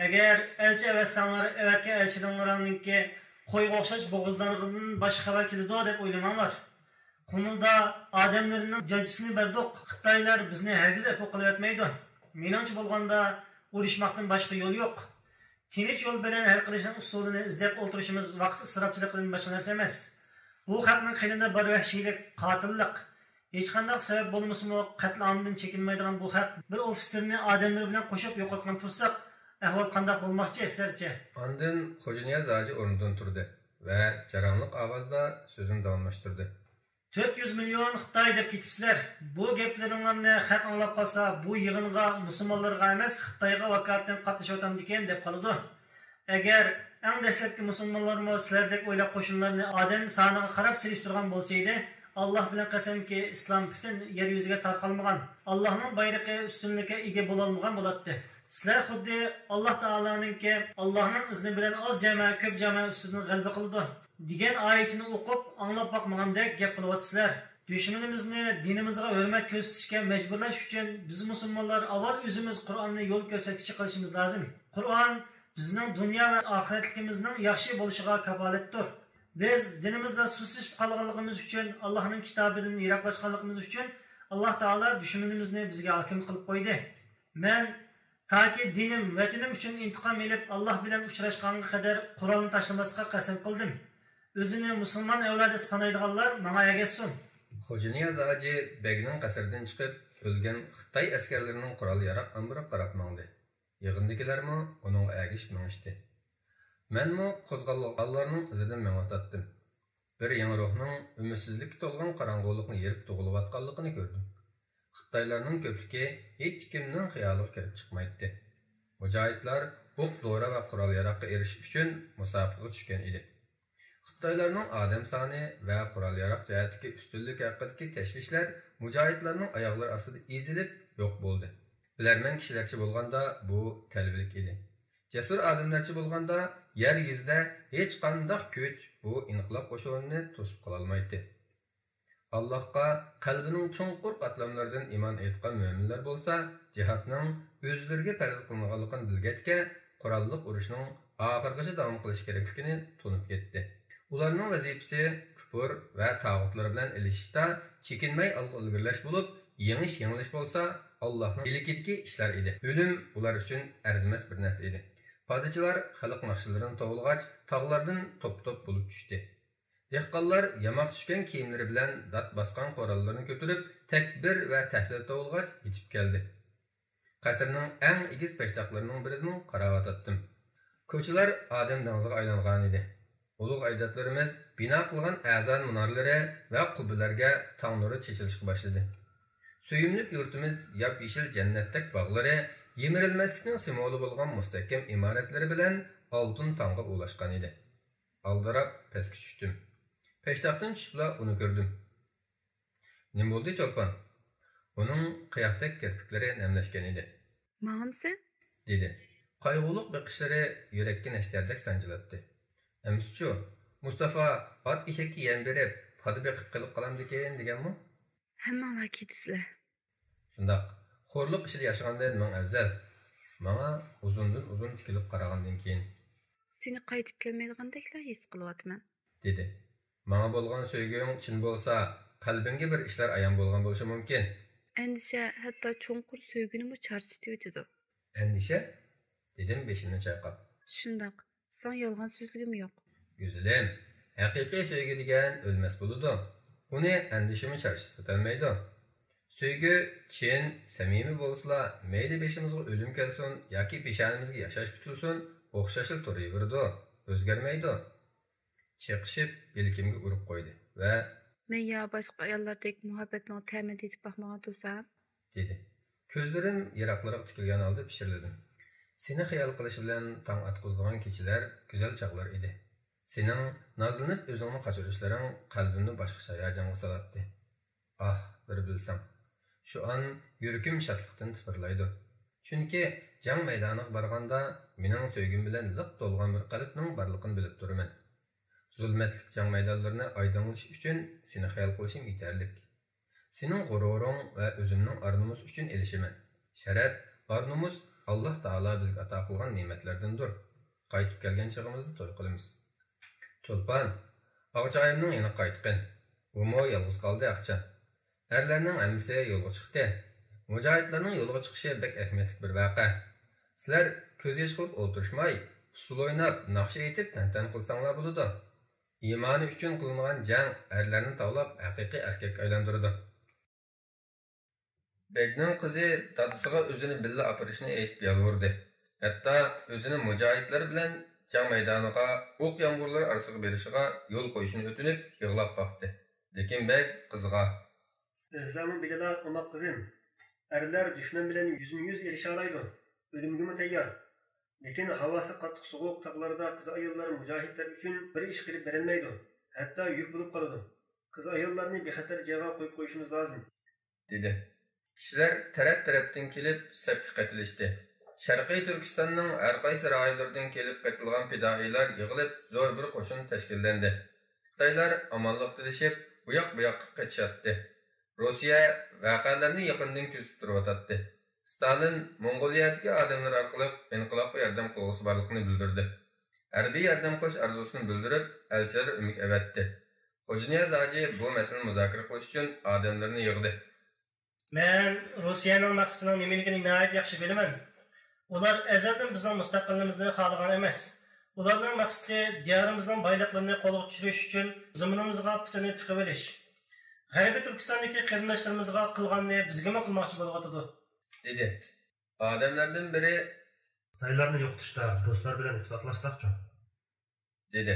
agar elchi avazsanlar avatga elchilarninki qo'yga o'xshash bo'g'izlaridan boshqa xabar keladi deb o'ylamanglar. Qumulda odamlarning jajisini berdik. Xitoylar bizni hargiz afv qilayotmaydi. Meningcha bo'lganda urushmoqdan boshqa yo'l yo'q. Tinch yo'l bilan hal qilishning usulini izlab o'tirishimiz vaqt isrofchiligidan boshqa narsa emas. Bu xalqning qilida bir vahshiylik, qotillik, hech qanday sabab bo'lmasa qatl omdan chekinmaydigan bu xalq bir ofitserni odamlar bilan qo'shib yo'qotgan tursak, ahvol qanday bo'lmoqchi sizlarcha? Ondan Xo'ja Niyoz hoji o'rnidan turdi va jarangli ovozda so'zini davomlashtirdi. 400 milyon Xitoy deb ketibsizlar. Bu gaplaringlarni xalq anglab qolsa, bu yig'inga musulmonlarga emas, Xitoyga vakolatdan qatnashyapti ekan deb qoladi. Agar eng dastlabki musulmonlarmi sizlardek o'ylab qo'shinlarni odam soniga qarab selishtirgan bo'lsa edi, Alloh bilan qasamki, islom butun yer yuziga tarqalmagan, Allohning bayrog'i ustunlikka ega bo'la olmagan bo'ladi. Sizlar xuddi Alloh taoloninki Allohning izni bilan oz jamoa ko'p jamoa ustidan g'alaba qildi degan oyatini o'qib anglab boqmagandek gap qilyapsizlar. Dushmanimizni dinimizga hurmat ko'rsatishga majburlash uchun biz musulmonlar avval o'zimiz Qur'onni yo'l ko'rsatkichi qilishimiz lozim. Qur'on bizning dunyo va oxiratligimizning yaxshi bo'lishiga kafolatdir. Biz dinimizda susishib qolganligimiz uchun, Allohning kitobidan yiroqlashganligimiz uchun Alloh taolo dushmanimizni bizga hokim qilib qo'ydi. Men taki dinim, vatanim uchun intiqom olib, Alloh bilan uchrashganga qadar Qur'onni tashlamasga qasam qildim. O'zini musulmon avlodi sanaydiganlar menga ergashsin. Xo'ja Niyoz hoji begning qasridan chiqib, o'lgan Xitoy askarlarining qurol-yarog' ambiriga qarab mangdi. Yig'indagilarmi uning ergashib mangishdi. Menmi qo'zg'alganlarning izidan mengatatdim. Bir yangi ruhning umidsizlikka to'lgan qorong'ulikni yerib tug'ilayotganligini ko'rdim. Xitoylarning ko'pligi hech kimning xayoliga kirib chiqmaydi. Mujohidlar o'q-dora va qurol-yaroqqa erishish uchun musobaqaga tushgan edi. Xitoylarning odam soni va qurol-yaroq jihatdagi ustunlik haqidagi tashvishlar mujohidlarning oyoqlari ostida ezilib yo'q bo'ldi. Bilarman kishilarcha bo'lganda bu talbilik edi. Jasur odamlarcha bo'lganda yer yuzida hech qanday kuch bu inqilob qo'shinini to'sib qola olmaydi. Allohga qalbining cho'nqur qatlamlaridan iymon etgan mo'minlar bo'lsa, jihatning o'zlariga farz qilinganligini bilgachga, qurolliq urushning oxirigacha davom qilish kerakligini tunib ketdi. Ularning vazifasi kufr va tag'utlar bilan ilishishda chekinmay ilgirlash bo'lib, yangish bo'lsa, Allohning ilkidagi ishlar edi. O'lim ular uchun arzimas bir narsa edi. Podachilar xalq naqshlarini tovulg'ach, tog'lardan top-top bo'lib tushdi. Dehqonlar yamoq tushgan kiyimlari bilan dat bosgan qorallarini ko'tarib, takbir va tahlil tovulg'ach yetib keldi. Qasrning eng egiz peshtoqlarining biridan qarab o'tdim. Ko'chalar odam dengiziga aylangan edi. Ulug' ajdodlarimiz bino qilgan azon munorlari va qubbalarga tong nuri chechilishga boshladi. Suyimli yurtimiz yop-yeshil jannatdek bog'lari, yemirilmaslikning simvoli bo'lgan mustahkam imoratlari bilan oltin tongga ulashgan edi. Aldirab pastga tushdim. Peshtoqdan tushibla uni ko'rdim. Nima bo'ldi, cho'lpon? Uning qiyoqdek kirpiklari namlashgan edi. "Ma'nisi?" dedi. Qayg'uliq biqishlari yurakka nashtardek sanjilatdi. "Amsichu, Mustafa ot eshakka yem berib, xoda beqib qilib qolamdikan deganmi?" "Hammanglar ketisizlar." Shundoq, xo'rliq ishida yashagandan men afzal. Menga uzundan uzun tikilib qaragandan keyin "Seni qaytib kelmaydigandeklar his qilyapman" dedi. "Menga bo'lgan sevging chin bo'lsa, qalbingga bir ishlar ayon bo'lgan bo'lishi mumkin." Endişe hatto cho'nqur sevgini charchitib o'tadi. "Endişe?" dedim beshimni chayqab. Shundoq, sen yolg'on so'zligim yo'q. "Güzelim, haqiqiy sevgi degan o'lmas bo'ladi. Uni endişimi charchitib o'tolmaydi. Sevgi chin, samimiy bo'lsa, mayli beshimizga o'lim kelsin yoki peshonimizga yashash tutilsin, o'xshashil turaveradi, o'zgarmaydi." Chiqishib yelkimga urib qo'ydi va "Men ya boshqa ayollardek muhabbatni ta'min etib baxmagan tursam" dedi. Ko'zlarim yiroqlarga tikilgan holda pishirladim. Seni xayol qilish bilan tong atqizgan kechalar go'zal chaqlar edi. Sening nozlanib o'zingni qochirishlaring qalbimni boshqa hayajonga solatdi. Ah, bir bilsam. Şu an yürükim şadlıqdan tıpırlaydı. Çünkü jang maydoniga borganda mening söygüm bilan liq to'lgan bir qalbning borligini bilib turaman. Zulmatlik jang maydonlarini aydınlash uchun seni xayol qilishim yetarlik. Sening g'ururing va o'zimning arnumus uchun elishiman. Sharaf, arnumus Alloh taolo bizga ato qilgan ne'matlardandir. Qaytib kelgan chog'imizda to'y qilamiz. Cho'lpon, og'chayimning yana qaytqin. Umo yolg'iz qoldi aqcha. Erlarning hammasi yo'lga chiqdi. Mujohidlarning yo'lga chiqishi bek ahamiyatli bir voqea. Sizlar ko'z yosh qilib o'tirishmay, usul o'ynab, naqsha aytib tantan qilsanglar bo'ladi. Iymoni uchun qilingan jang erlarni tavlab haqiqiy erkak aylantirdi. Begning qizi dadasiga o'zini billa apirishni aytib yolvordi. Hatto o'zini mujohidlar bilan jang maydoniga o'q yomg'irlar orasiga berishiga yo'l qo'yishini o'tinib yig'lab boqdi. Lekin beg qiziga Özlem'in bilala omak kızım. Erler düşman bilen yüz erişe alaydı. Ölümgümü teyyar. Lekin havası katlık soğuk tağlarda kız ayıllar mücahitler için bir iş kırıp verilmeydi. Hatta yük bulup kalıdı. Kız ayıllarını bir hatar cevap koyup koyuşumuz lazım. Dedi. Kişiler taraf-tarafdan kelip sepki qatilishdi. Sharqiy Turkistonning har qaysi rayonlaridan kelib qatilgan fidoilar yig'ilib zo'r bir qo'shin tashkillandi. Xitoylar omonlik tilashib, bu yoqqa qachatdi. Rossiya voqealarni yaqindan kuzatib turibdi. Stalin Mongoliyadagi odamlar orqali inqilobga yordam qilg'usi borligini bildirdi. Harbiy yordam qilish arzusini bildirib, elchilar umid avatdi. Xo'janiya Zaji bu masalani muzokara qilish uchun odamlarni yig'di. Men Rossiyaning maqsadining nimaligini nihoyat yaxshi bilaman. Ular azaldan bizning mustaqilligimizni xohlagan emas. Ularning maqsadi diyorimizning boyliqlarini qo'lga tushirish uchun zaminimizga putini tiqib olish. G'arbiy Turkistondagi qarindoshlarimizga qilganni bizga ham qilmoqchi bo'lyotdi, dedi. Odamlardan biri Xitoylarni yo'qotishda ruslar bilan ittifoqlashsaqchi, dedi.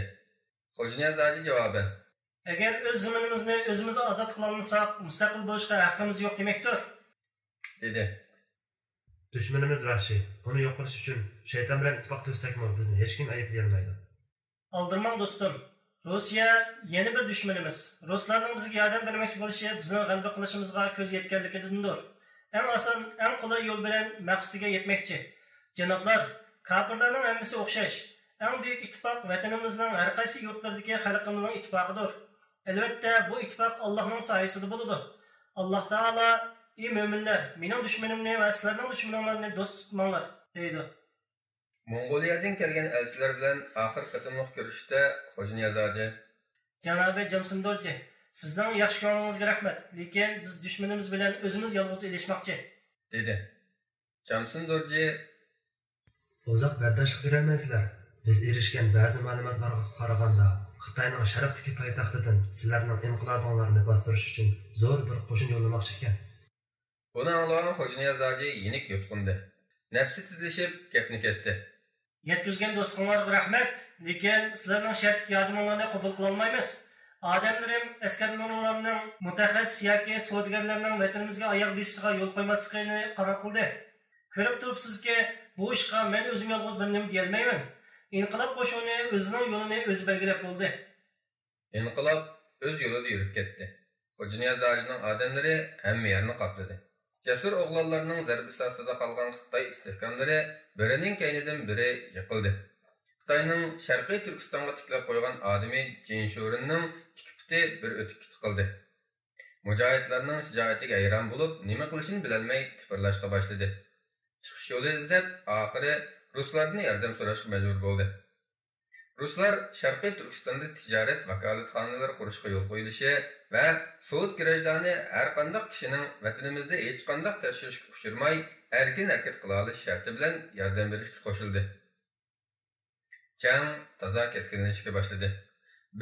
Xo'janiya Zaji javoban agar o'z zaminimizni o'zimiz ozod qila olmasak, mustaqil bo'lishga haqqimiz yo'q demakdir, dedi. Dushmanimiz vahshiy. Uni yo'q qilish uchun shayton bilan ittifoq tursakmi, bizni hech kim ayblay olmaydi. Aldırmang do'stim. Rossiya yeni bir düşmanımız. Ruslarning bizga yordam bermoqchi bo'lishi bizning g'alaba qilishimizga ko'z yetganligidandir. Eng oson, eng qulay yo'l bilan maqsadiga yetmoqchi. Janoblar, kafirlarning hammasi o'xshash. Eng buyuk ittifoq vatanimizning har qaysi yurtlaridagi xalqimizning ittifoqidir. Albatta, bu ittifoq Allohning sayesinde bo'ladi. Alloh taolo, ey mo'minlar, mening dushmanimni va sizlarning dushmanlaringizni do'st tutmanglar, deydi. Mongoliyadan kelgan elchilar bilan oxir qatimliq ko'rishda Xo'janiya Zaji Janobi Jamsindorji, sizning yaxshi ko'nglinizga rahmat, lekin biz dushmanimiz bilan o'zimiz yolg'iz elishmoqchi, dedi. Jamsindorji uzoq bardoshlik berolmaysizlar. Biz erishgan ba'zi ma'lumotlarga qaraganda Xitoyning sharqdagi poytaxtidan sizlarning inqilobinglarni bostirish uchun zo'r bir qo'shin yo'llamoqchi ekan. buni anglagan Xo'janiya Zaji yenik yutqundi. Nafsi tizlashib gapni kesdi. yetkazgan do'stlarga rahmat, lekin sizlarning shartli yordaminglarni qabul qila olmaymiz. Odamlarim askarlarning mutaxassis yoki savdogarlarning vatanimizga oyoq bosishiga yo'l qo'ymasligini qaror qildi. Ko'rib turibsizki, bu ishga men o'zim yolg'iz bir nima deya olmayman. İnqilob qo'shini o'zining yo'lini o'zi belgilab bo'ldi. Inqilob o'z yo'lida yurib ketdi. Xo'janiya Zajining odamlari hamma yerni qopladi. Jasur o'g'lonlarning zarbisi ostida qolgan Xitoy istehkomlari birining keynidan biri yiqildi. Xitoyning Sharqiy Turkistonga tiklab qo'ygan odami Jinshurinning tikipti bir o'tib qildi. Mujohidlarning shijoatiga hayron bo'lib, nima qilishini bilolmay tipirlashga boshladi. Chiqish yo'li izlab, oxiri ruslardan yordam so'rashga majbur bo'ldi. Ruslar Sharqiy Turkistonda tijorat vakolatxonalar qurishga yo'l qo'yilishi va Sovet grajdani har qanday kishining vatanimizda hech qanday tashvishga uchirmay erkin harakat qila olish sharti bilan yordam berishga qo'shildi. Jang toza keskinlashishga boshladi.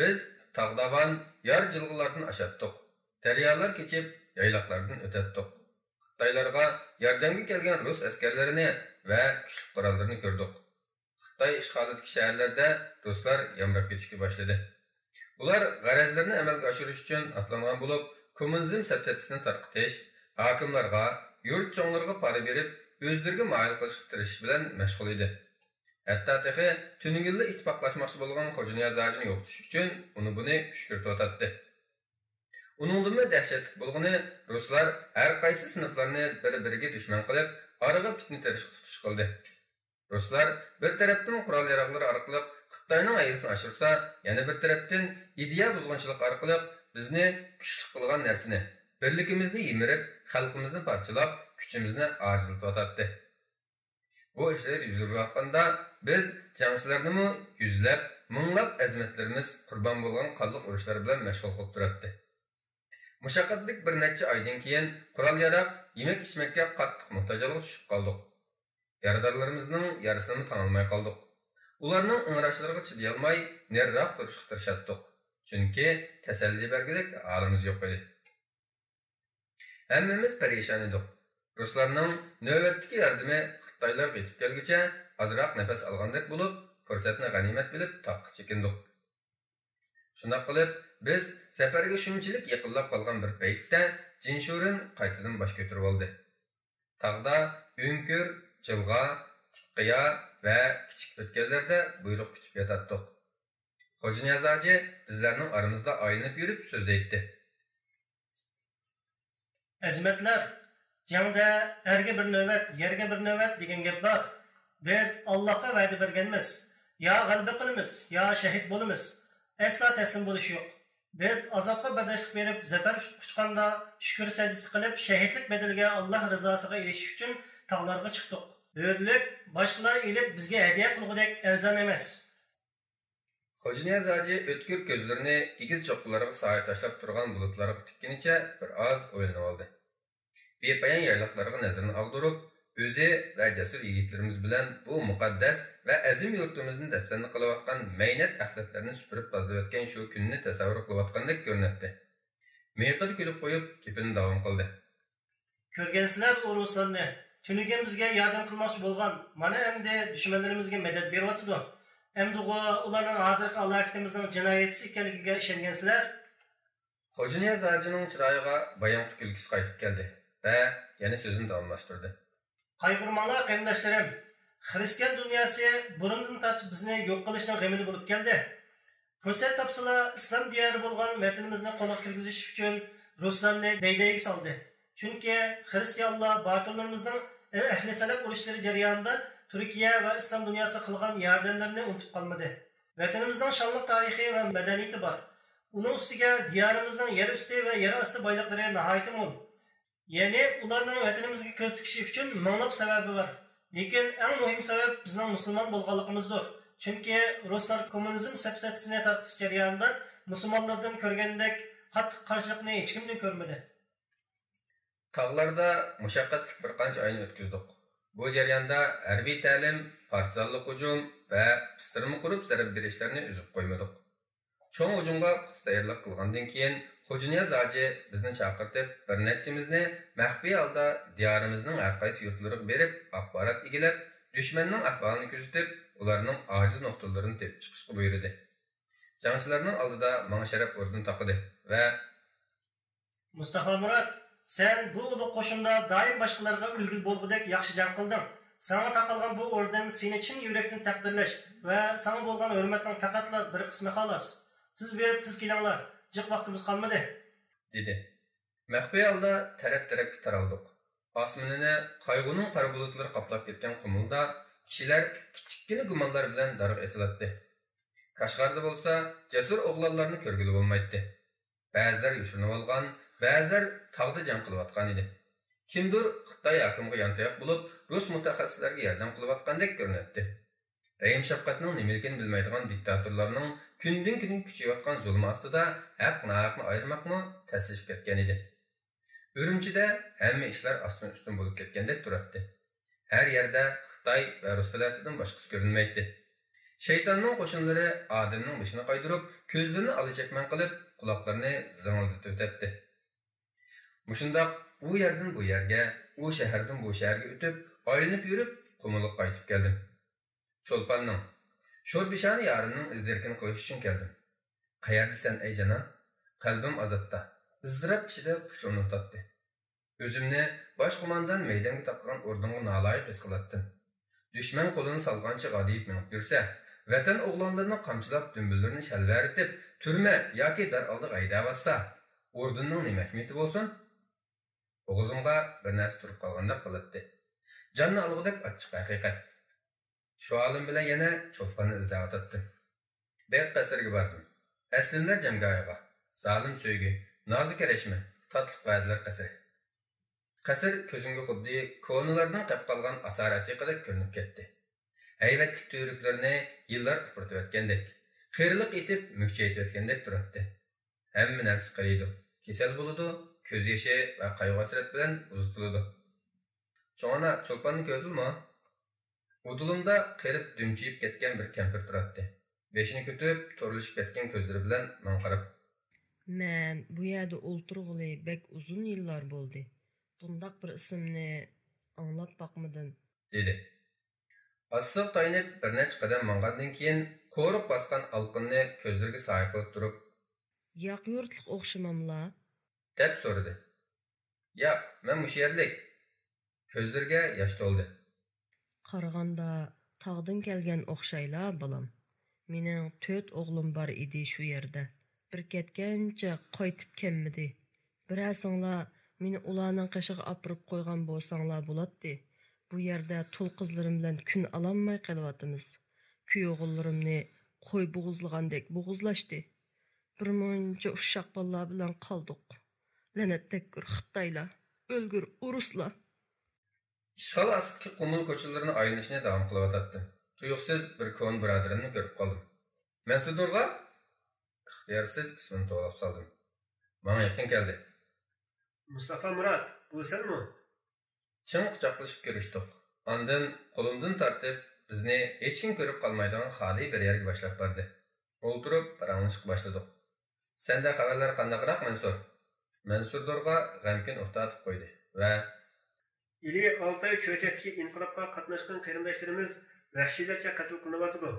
Biz tog'davan yor jilg'ulardan ashatdik. Daryolar kechib, yayloqlardan o'tatdik. Xitoylarga yordamga kelgan rus askarlarini va kuchli qurollarni ko'rdik. Xitoy ishg'olidagi shaharlarda ruslar yamrab ketishga boshladi. Ular g'arazlarni amalga oshirish uchun atlangan bo'lib, kommunizm saptatisini tarqatish, hokimlarga, yurt cho'nglarga pora berib, o'zlariga moyil qilishga tirishish bilan mashg'ul edi. Hatto tehi tuningilla ittifoqlashmoqchi bo'lgan Xo'janiya Zajini yo'qotish uchun uni buni kuch kiritayotdi. Uningdimi dahshatli bo'lgani, ruslar har qaysi sinflarni bir-biriga dushman qilib, oraga fitna terishga tutish qildi. Ruslar bir tarafdan qurol yaroqlari orqali Xitoyning ayrisini oshirsa, yana bir tarafdan ideya buzg'unchilik orqali bizni kuchli qilgan narsani, birligimizni yimirib, xalqimizni parchalab, kuchimizni ojizlatdi. Bu ishlar yuz berayotganda biz jangchilarni yuzlab, minglab azmatlarimiz qurbon bo'lgan qonli urushlar bilan mashg'ul qilib turibdi. Mushaqqatlik bir necha oydan keyin qurol yaroq, yemak-ichmakka qattiq muhtojlikka tushib qoldik. Yaradorlarimizning yarasini tanolmay qoldik. Ularning ingrashlariga chiday olmay, nariroq turishga tirishdik. Chunki tasalli bergilik holimiz yo'q edi. Hammamiz parishon edik. Ruslarning navbatdagi yordami Xitoylarga yetib kelguncha ozroq nafas olgandek bo'lib, fursatni g'animat bilib taqqa chekindik. Shunday qilib, biz safarga shunchalik yaqinlab qolgan bir paytda Jinshurin qaytadan bosh ko'tarib oldi. Tog'da O'nkir, Jilg'a, Qiya va kichik o'tganlarda buyruq kutib yotatdik. Xo'ja Niyoz bizlarning aramizda aylanib yurib so'z aytdi. Azmatlar, jangda erga bir navbat, yerga bir navbat degan gap bor. Biz Allohga va'da berganmiz. Ya g'alaba qilamiz, ya shahid bo'lamiz. Asla taslim bo'lish yo'q. Biz azobga badashlik berib, zafar quchganda shukr sajdasi qilib, shahidlik bedeliga Alloh rizosiga erishish uchun tog'larga chiqdik. Bo'rlik boshqalar elib bizga hadiya qilgudek arzon emas. Xo'ja Niyoz o'tkir ko'zlarini egiz cho'qqilariga soya tashlab turgan bulutlarga tikkanicha bir oz o'ylanib oldi. Bepayon yayloqlarga nazarini og'dirib, o'zi va jasur yigitlarimiz bilan bu muqaddas va azim yurtimizni daftarni qilayotgan maynat axlatlarni supurib tozalayotgan shu kunni tasavvur qilayotgandek ko'rinadi. Meyqil kulib qo'yib, gapini davom qildi. Ko'rgansizlar ruslarni, tunigimizga yordam qilmoqchi bo'lgan, mana endi dushmanlarimizga madad beryapti. Endi ularning hozirgi aloqatimizning jinoyatchi ekanligiga ishongansizlar. Xo'ja Niyoz hojining chiroyiga bayonqi kulgisi qaytib keldi va yana so'zini davomlashtirdi. Qayg'urmanglar qarindoshlarim, Xristian dunyosi burundan tortib bizni yo'q qilishning g'amini bo'lib keldi. Fursat topsalar islom diyori bo'lgan vatanimizni qo'lga kirgizish uchun ruslarni daydayiga soldi. Chunki xristianlar batullarimizning ahli salaf urushlari jarayonida Turkiya va islom dunyosi qilgan yordamlarini unutib qolmadi. Vatanimizning shonli tarixi va madaniyati bor. Uning ustiga diyorimizning yer usti va yer osti boyliqlari nihoyat mo'l. Ya'ni ularning vatanimizga ko'z tikishi uchun minglab sababi bor. Lekin eng muhim sabab bizning musulmon bo'lganligimizdir. Chunki ruslar kommunizm safsatisini tarqish jarayonida musulmonlardan ko'rgandek qattiq qarshilikni hech kimdan ko'rmadi. Tog'larda mushaqqatli bir qancha oyni o'tkazdik. Bu jarayonda harbiy ta'lim, partizanlik hujum va pistirma qurib zarb berishlarni uzib qo'ymadik. Cho'ng hujumga tayyorlik qilgandan keyin Xo'ja Niyoz bizni chaqirtib, bir nechimizni maxfiy holda diyorimizning har qaysi yurtlariga berib, axborot egilib, dushmanning ahvolini kuzatib, ularning ojiz nuqtalarini tepib chiqishga buyurdi. Jangchilarning oldida menga sharaf o'rni taqidi va Mustafa Murod, sen bu ulug' qo'shinda doim boshqalarga ulgu bo'lgudek yaxshi jang qilding. Sana taqilgan bu o'rdan seni chin yurakdan taqdirlash va sana bo'lgan hurmatning faqatla bir qismi xolos. Siz berib tiz kelinglar. Jiq vaqtimiz qolmadi, dedi. Maxfiy holda taraf-tarafga taraldik. Osmonini qayg'uning qora bulutlari qoplab ketgan qumulda kishilar kichikkina gumonlar bilan darg'a esilatdi. Qashqarda bo'lsa, jasur o'g'lonlarni ko'rgili bo'lmaydi. Ba'zilar yushinib olgan, ba'zilar tog'da jang qilayotgan edi. Kimdir Xitoy hokimiga yantoyoq bo'lib, rus mutaxassislarga yordam qilayotgandek ko'rinadi. Rəhim şəfqətinin niməlikini bilməydiğən diktatorlarının gündən günə küçüyotqan zulmü astida haq-nahaqni ayırmaqmı təsdiq etgan idi. Ürümçidə həmmə işlər astın üstün bo'lib ketgandek turardı. Hər yerdə Xitoy və Rus fəlatidan başqası görünməydi. Şeytanның qoşunları Adilning başını qaydırıb, gözlərini alacakman qilib, quloqlarini zingildatib o'tadi. Mushundaq u yerdan bu yerga, u shahardan bu shaharga o'tib, aylanib yurib, qumuluq qaytib keldim. Çolpanның, sho'rbishani yarimning izdirkini qo'yish uchun keldim. Qayerdasan ey janon? Qalbim azobda, izdirab ichida pushtimni totdi. O'zimni bosh qo'mondan maydonga taqilgan o'rnimga noloyiq his qilatdim. Dushman qo'lini solgancha g'adiyib minib yursa, vatan o'g'lonlarini qamchilab dumbullarini shalvaritib, turma yoki dar oldiga haydab olsa, ordunning nima hikmati bo'lsin? O'g'zimga bir narsa turib qolgandek bo'ladi. Jonni alg'udek ochiq haqiqat. Shu olim bilan yana cho'ponni izlayotdim. Bek qasrga bordim. Aslimlar jamgoyiga. Zalim so'ygi, nozik ereshma, tatliq va'dalar qasri. Qasr ko'zimga xuddi ko'nlardan qolib qolgan asaratiqadek ko'rinib ketdi. Hayvatlik tuyruqlarini yillar qurtib o'tgandek, qiyrilik etib mukchayib o'tgandek turibdi. Hamma narsa qariydi. Kesal bo'ladi, ko'z yoshi va qayg'u-hasrat bilan uzitiladi. Cho'na cho'ponni ko'rdingmi? Udulumda qirib dumchiyib ketgan bir kampir turibdi. Beshini ko'tib, to'rilishib ketgan ko'zlari bilan men qarab, "Men bu yerda o'ltirg'ili bek uzun yillar bo'ldi. Bundaq bir ismni anglab baqmadim" dedi. Asıq taynib bir necha qadam mangandan keyin qo'rib bosgan alqinni ko'zlariga soya qilib turib, "Yoq yurtliq o'xshamamla?" deb so'radi. "Yo'q, men mush yerlik." Ko'zlariga yosh to'ldi. "Qaraganda tog'dan kelgan o'xshayla, balam. Mening 4 o'g'lim bor edi shu yerda. Bir ketgancha qaytib kelmadi. Birasinglar meni ularning qishig'iga opirib qo'ygan bo'lsanglar bo'ladi. Bu yerda tul qizlarim bilan kun ololmay qolyapmiz. Kuyo'g'illarimni qo'y bo'g'izlagandek bo'g'izlashdi. Bir muncha uşaq bolalar bilan qoldik. La'natdek Xitoylar, o'lgur uruslar." Ishg'ol astidagi qumul ko'chalarni aylanishni davom qilyotdim. Tuyuqsiz bir ko'n birodarimni ko'rib qoldim. Mansurdurg'a ixtiyorsiz ismini to'lab soldim. Menga yaqin keldi. Mustafa Murat, bu senmi? Chin quchoqlashib ko'rishdik. Ondan qo'limdan tortib, bizni hech kim ko'rib qolmaydigan xoli bir yerga boshlab bordi. O'ltirib, paranglashib boshladik. Senda xabarlar qandaqroq, Mansur? Mansurdurg'a g'amkin o'xtatib qo'ydi va İli Altay çöçekdeki inqilabqa qatnaşqan qarindoshlarimiz vahshiylarcha qatl qilinyapti.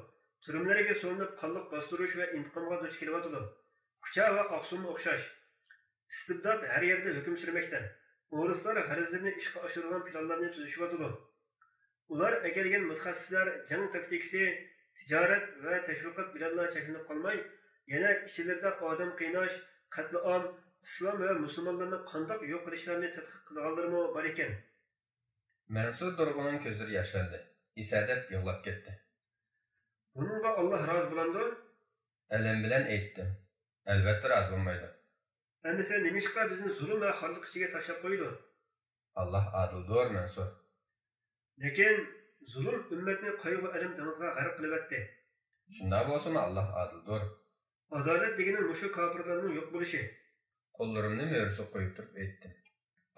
Turumlariga so'linib qonliq bostirish va intiqomga duch kelyapti. Kucha va Oqsumga o'xshash. Istibdod har yerda hukm surmoqda. O'rislar g'arazlarni ishga oshirgan planlarni tuzishyapti. Ular egalgan mutaxassislar jang taktikasi, tijorat va tashviqot bilan cheklanib qolmay, yana ichlarida odam qiynash, qatl-om, islom va musulmonlarni qandoq yo'q qilishlarni tadqiq qilganlarmi bor ekan. Mansur Durg'unning ko'zlari yoshlandi. Isadab yig'lab ketdi. Buningga Alloh rozi bo'lamdi? Alam bilan aytdim. Albatta rozi bo'lmaydi. Endi sen nimishqa bizni zulm va xorliq ichiga tashlab qo'ydi? Alloh adildir, Mansur. Lekin zulm ummatni qayg'u alam dengizga g'arq qilyapti. Shunda bo'lsa-mu Alloh adildir. Adolat degani mushu kofirlarning yo'q bo'lishi. Qo'llarimni mo'risi qo'yib turib aytdim.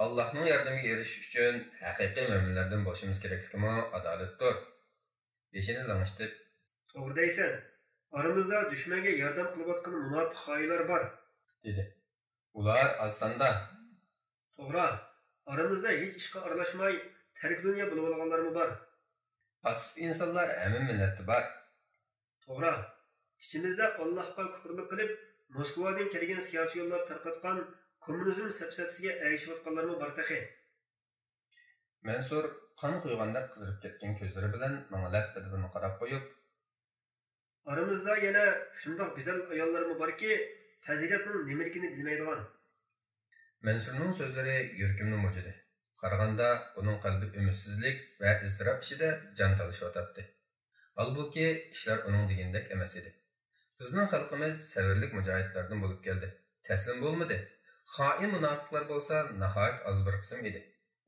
Allohning yordamiga erishish uchun haqiqiy mo'minlardan bo'lishimiz kerakligimi adolatdir. Beshini lang'ishtib, To'g'ri deysan. Aramizda dushmanga yordam qilayotgan munofiq xoylar bor, dedi. Ular osonda. To'g'ri. Aramizda hech ishga aralashmay tark dunyo bo'lib olganlarmi bor. Asf insonlar hamma millatda bor. To'g'ri. İçimizde Allah'qa kufrlik qilib, Moskvadan kelgan siyosiy yo'llar tarqatgan kommunizm sapsatisiga erishayotganlarmi bor taxi. Mansur qon quyganda qizirib ketgan ko'zlari bilan menga labba-labba qarab qo'yib, aramizda yana shundoq go'zal ayollarmi borki, fazilatning nimaligini bilmaydigan. Mansurning so'zlari yuragimni mujidi. Qaraganda uning qalbi umidsizlik va iztirob ichida jon talashyotdi. Halbuki ishlar uning degandek emas edi. Bizning xalqimiz sabrlik mujohidlardan bo'lib keldi. Taslim bo'lmadi. Xoin munofiqlar bo'lsa nihoyat oz bir qism edi.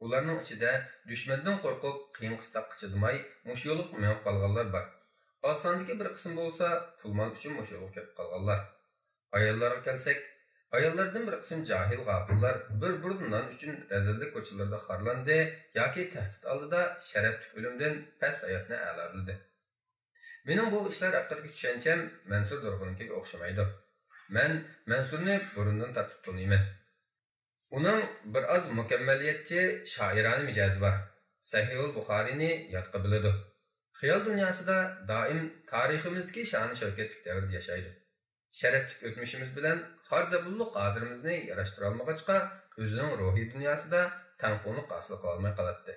Ularning ichida dushmandan qo'rqib, qiyin qistoqqa chidamay, mush yo'liq menib qolganlar bor. Osondagi bir qism bo'lsa, pul-mol uchun mush yo'lga kelib qolganlar. Ayollarga kelsak, ayollardan bir qism jahil g'afillar bir-biridan uchun razillik ko'chalarda xorlandi yoki tahdid oldida sharaf o'limdan past hayotni a'lo bildi. Mening bu ishlar haqidagi tushuncham Mansur Durg'unnikiga o'xshamaydi. Men Mansurni burundan tartib taniyman. Uning bir oz mukammaliyatchi shoirona mijozi bor. Sahihul Buxoriyni yodqa biladi. Xiyol dunyosida doim tariximizdagi sha'ni shavkatlik davrda yashaydi. Sharafli o'tmishimiz bilan xarzabulluq hozirimizni yarashtira olmag'achqa o'zining ruhiy dunyosida tanqonlik hosil qila olmay qoladi.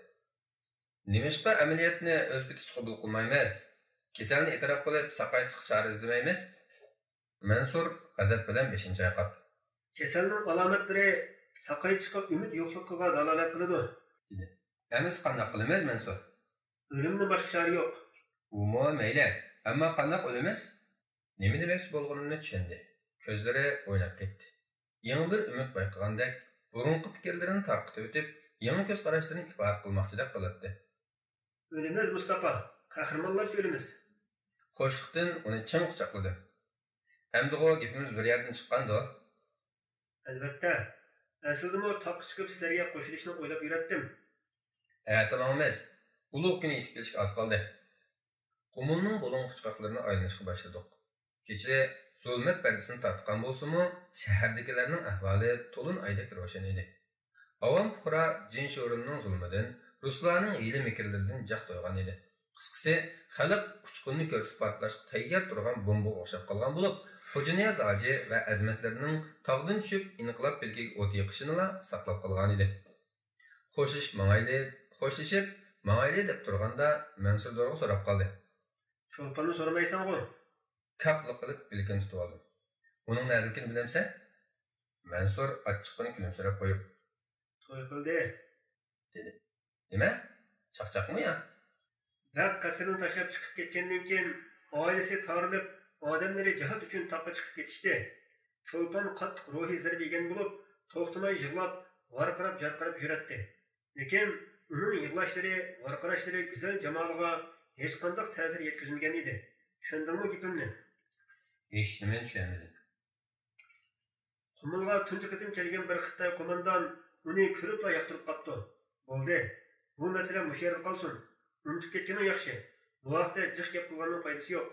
Nimishqa amaliyotni o'z bitish qabul qilmaymiz? Kasalni e'tirof qilib, saqaytishga chora izlamaymiz? Mansur g'azab bilan 5-chi ayqab. Kasalning alomatlari saqaytishga umid yo'qligiga dalolat qiladi. dedi. Emas qanday qilamiz Mansur? O'limdan boshqa chora yo'q. Umo mayli, ammo qanday qilamiz? Nima demoqchi bo'lganini tushundi. Ko'zlari o'ynab ketdi. Yangi bir umid bayqagandek, burunqi fikrlarini tarqitib o'tib, yangi ko'z qarashlarini ifoda qilmoqchidek qiladi. O'limiz Mustafa, qahramonlarcha o'limiz. Qo'shliqdan uni chin quchoqladi. Endi o gapimiz bir yerdan chiqqandi. Albatta. Aslida men taqqish ko'p sizlarga qo'shilishni o'ylab yuratdim. Tamam emas. Ulug' kuni yetib kelishga oz qoldi. Qumulning bo'lin quchoqlarini aylanishga boshladik. Kecha zulmat pardasini tortgan bo'lsa-mu, shahardagilarning ahvoli to'lin oydek ro'shan edi. Avam fuqaro jin sho'rinning zulmidan, ruslarning hiyla mikrlaridan jah to'ygan edi. Qisqasi, xalq kuchqunni ko'rsib portlashga tayyor turgan bomba o'xshab qolgan bo'lib, Xo'janiyaz hoji va azmatlarining tog'dan tushib inqilob belgiga o't yiqishini saqlab qolgan edi. Xo'shishib, mangayli deb turganda Mansur Dorg'a so'rab qoldi. Cho'lpanni so'ramaysan-ku? Kapli qilib bilkin tutib oldim. Uning nariligini bilamsan? Mansur achchiqni kulimsirab qo'yib, "To'y qildi", dedi. Nima? Chaqchaqmi ya? Naq qasrni tashlab chiqib ketgandan keyin oilasi torilib, odamlari jihad uchun taqqa chiqib ketishdi. Cho'lpan qattiq ruhiy zarb yegan bo'lib, to'xtamay yig'lab, varqirab, jarqirab yuradi. Lekin uning yig'lashlari, varqirashlari go'zal jamoliga hech qanday ta'sir yetkazmagan edi. Tushundingmi gapimni? Hech nima tushunmadim. Qumulga tunji qitim kelgan bir Xitoy qo'mondan uni ko'rib yoqtirib qopdi. Bo'ldi. Bu masala mush yerda qolsin. Unutib ketgani yaxshi. Bu vaqtda jiq gap qilganning foydasi yo'q.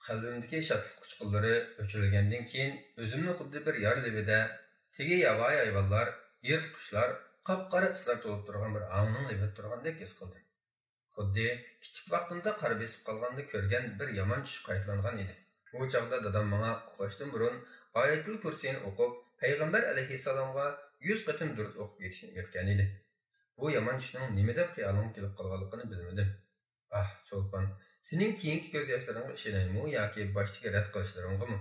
Qalbimdagi shodlik quchqinlari o'chirilgandan keyin o'zimni xuddi bir yor libida tegi yovvoyi hayvonlar, yirtqichlar, qop-qora islar to'lib turgan bir angning libida turgandek his qildim. Xuddi kichik vaqtimda qara besib qolganda ko'rgan bir yomon tush qaytlangan edi. Bu chaqda dadam menga uxlashdan burun Oyatul Kursini o'qib, payg'ambar alayhissalomga 100 qatim durud o'qib ketishni o'rgatgan edi. Bu yomon tushning nima deb xayolimga kelib qolganligini bilmadim. Cho'lpan, sening keyingi ko'z yoshlaringga ishonaymi yoki boshdaga rad qilishlaringmi?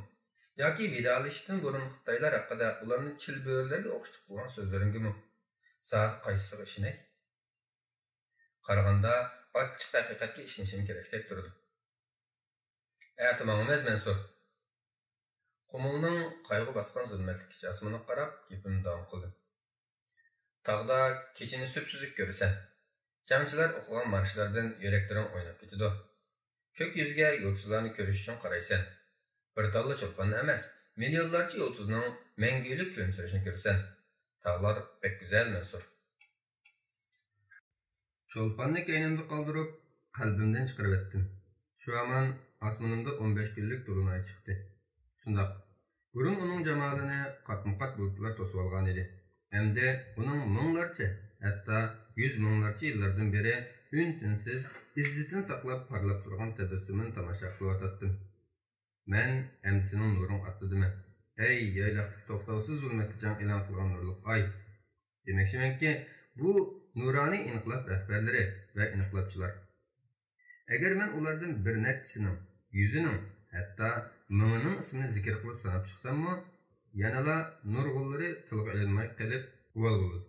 Yoki vidolashishdan burun Xitoylar haqida ularni chilbirlarga o'xshatib qo'ygan so'zlaringmi? Soat qaysisiga ishonay? Qaraganda ochiq haqiqatga ishonishim kerakdek turdi. Tamam emas Mansur. Qumulning qayg'u bosgan zulmatli kechasini qarab, gapimni davom qildim. Tog'da kechini supsuzlik ko'rsan. Jangchilar o'qigan marshlardan yuraklaring o'ynab ketadi. Ko'k yuzga yulduzlarni ko'rish uchun qaraysan. Bir talla cho'lpanni emas, millionlarcha yulduzning mangulik kulimsirashini ko'rsan. Tog'lar pek go'zal Mansur. Cho'lpanni keynimda qoldirib, qalbimdan chiqarib etdim. Shu aman osmonimda 15 kunlik dolunay chiqdi. Shundaq. Burun uning jamolini qatma-qat bulutlar to'sib olgan edi. Endi uning minglarcha, hatto 100 minglarcha yillardan beri un-tinsiz izzitin saqlab parlab turgan tabassumini tomosha qilayotdim. Men emsining nuring ostidaman. Ey yaylaqlik to'xtovsiz zulmatga jang e'lon qilgan nurliq ay. Demakchimanki, bu nuroniy inqilob rahbarlari va inqilobchilar. Agar men ulardan bir nechtasining, yuzining, hatto mingning ismini zikr qilib sanab chiqsam-mu, yanala nurg'unlari tilga ilinmay qolib uvol bo'ldi.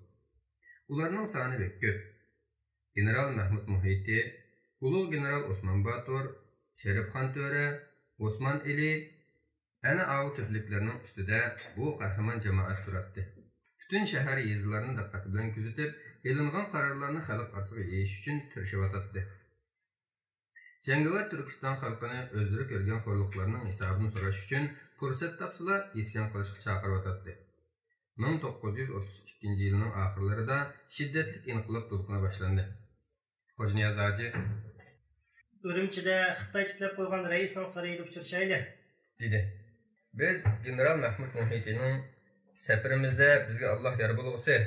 Ularning soni bek ko'p. General Mahmud Muhiti, ulug' general Osman Batur, Sharifxon To'ra, Osman Eli, ana av tufliklarning ustida bu qahramon jamoat turibdi. Butun shahar yezilarini diqqat bilan kuzatib, e'lingan qarorlarni xalq orasiga yeyish uchun tirishyapti. Jangovar Turkiston xalqini o'zlari ko'rgan xo'rliqlarning hisobini so'rash uchun fursat topsalar isyon qilishga chaqiryapti. 1932 yilning oxirlarida shiddatli inqilob to'lqini boshlandi. Xo'janiyaz hoji Urumchida Xitoy tiklab qo'ygan raisning saroyida uchrashayli, dedi. Biz general Mahmud Muhitining safarimizda bizga Alloh yor bo'lg'isi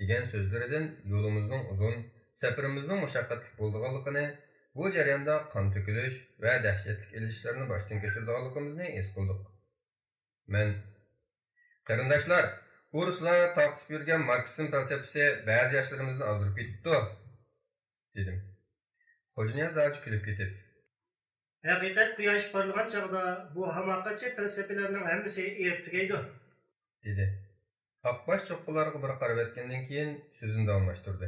degan so'zlaridan yo'limizning uzun, safarimizning mushaqqatli bo'lganligini, bu jarayonda qon to'kilish va dahshatli ilishlarni boshdan kechirganligimizni his qildik. Men qarindoshlar, bu ruslar taqib yurgan marksizm falsafasi ba'zi yoshlarimizni ozdirib ketibdi, dedim. Xo'janiyaz hoji kulib ketib, Haqiqat quyosh porlagan chog'da bu hamoqatchi falsafalarning hammasi erib tugaydi. dedi. Akbaş cho'qqilarga bir qarab etgandan keyin so'zini davomlashtirdi.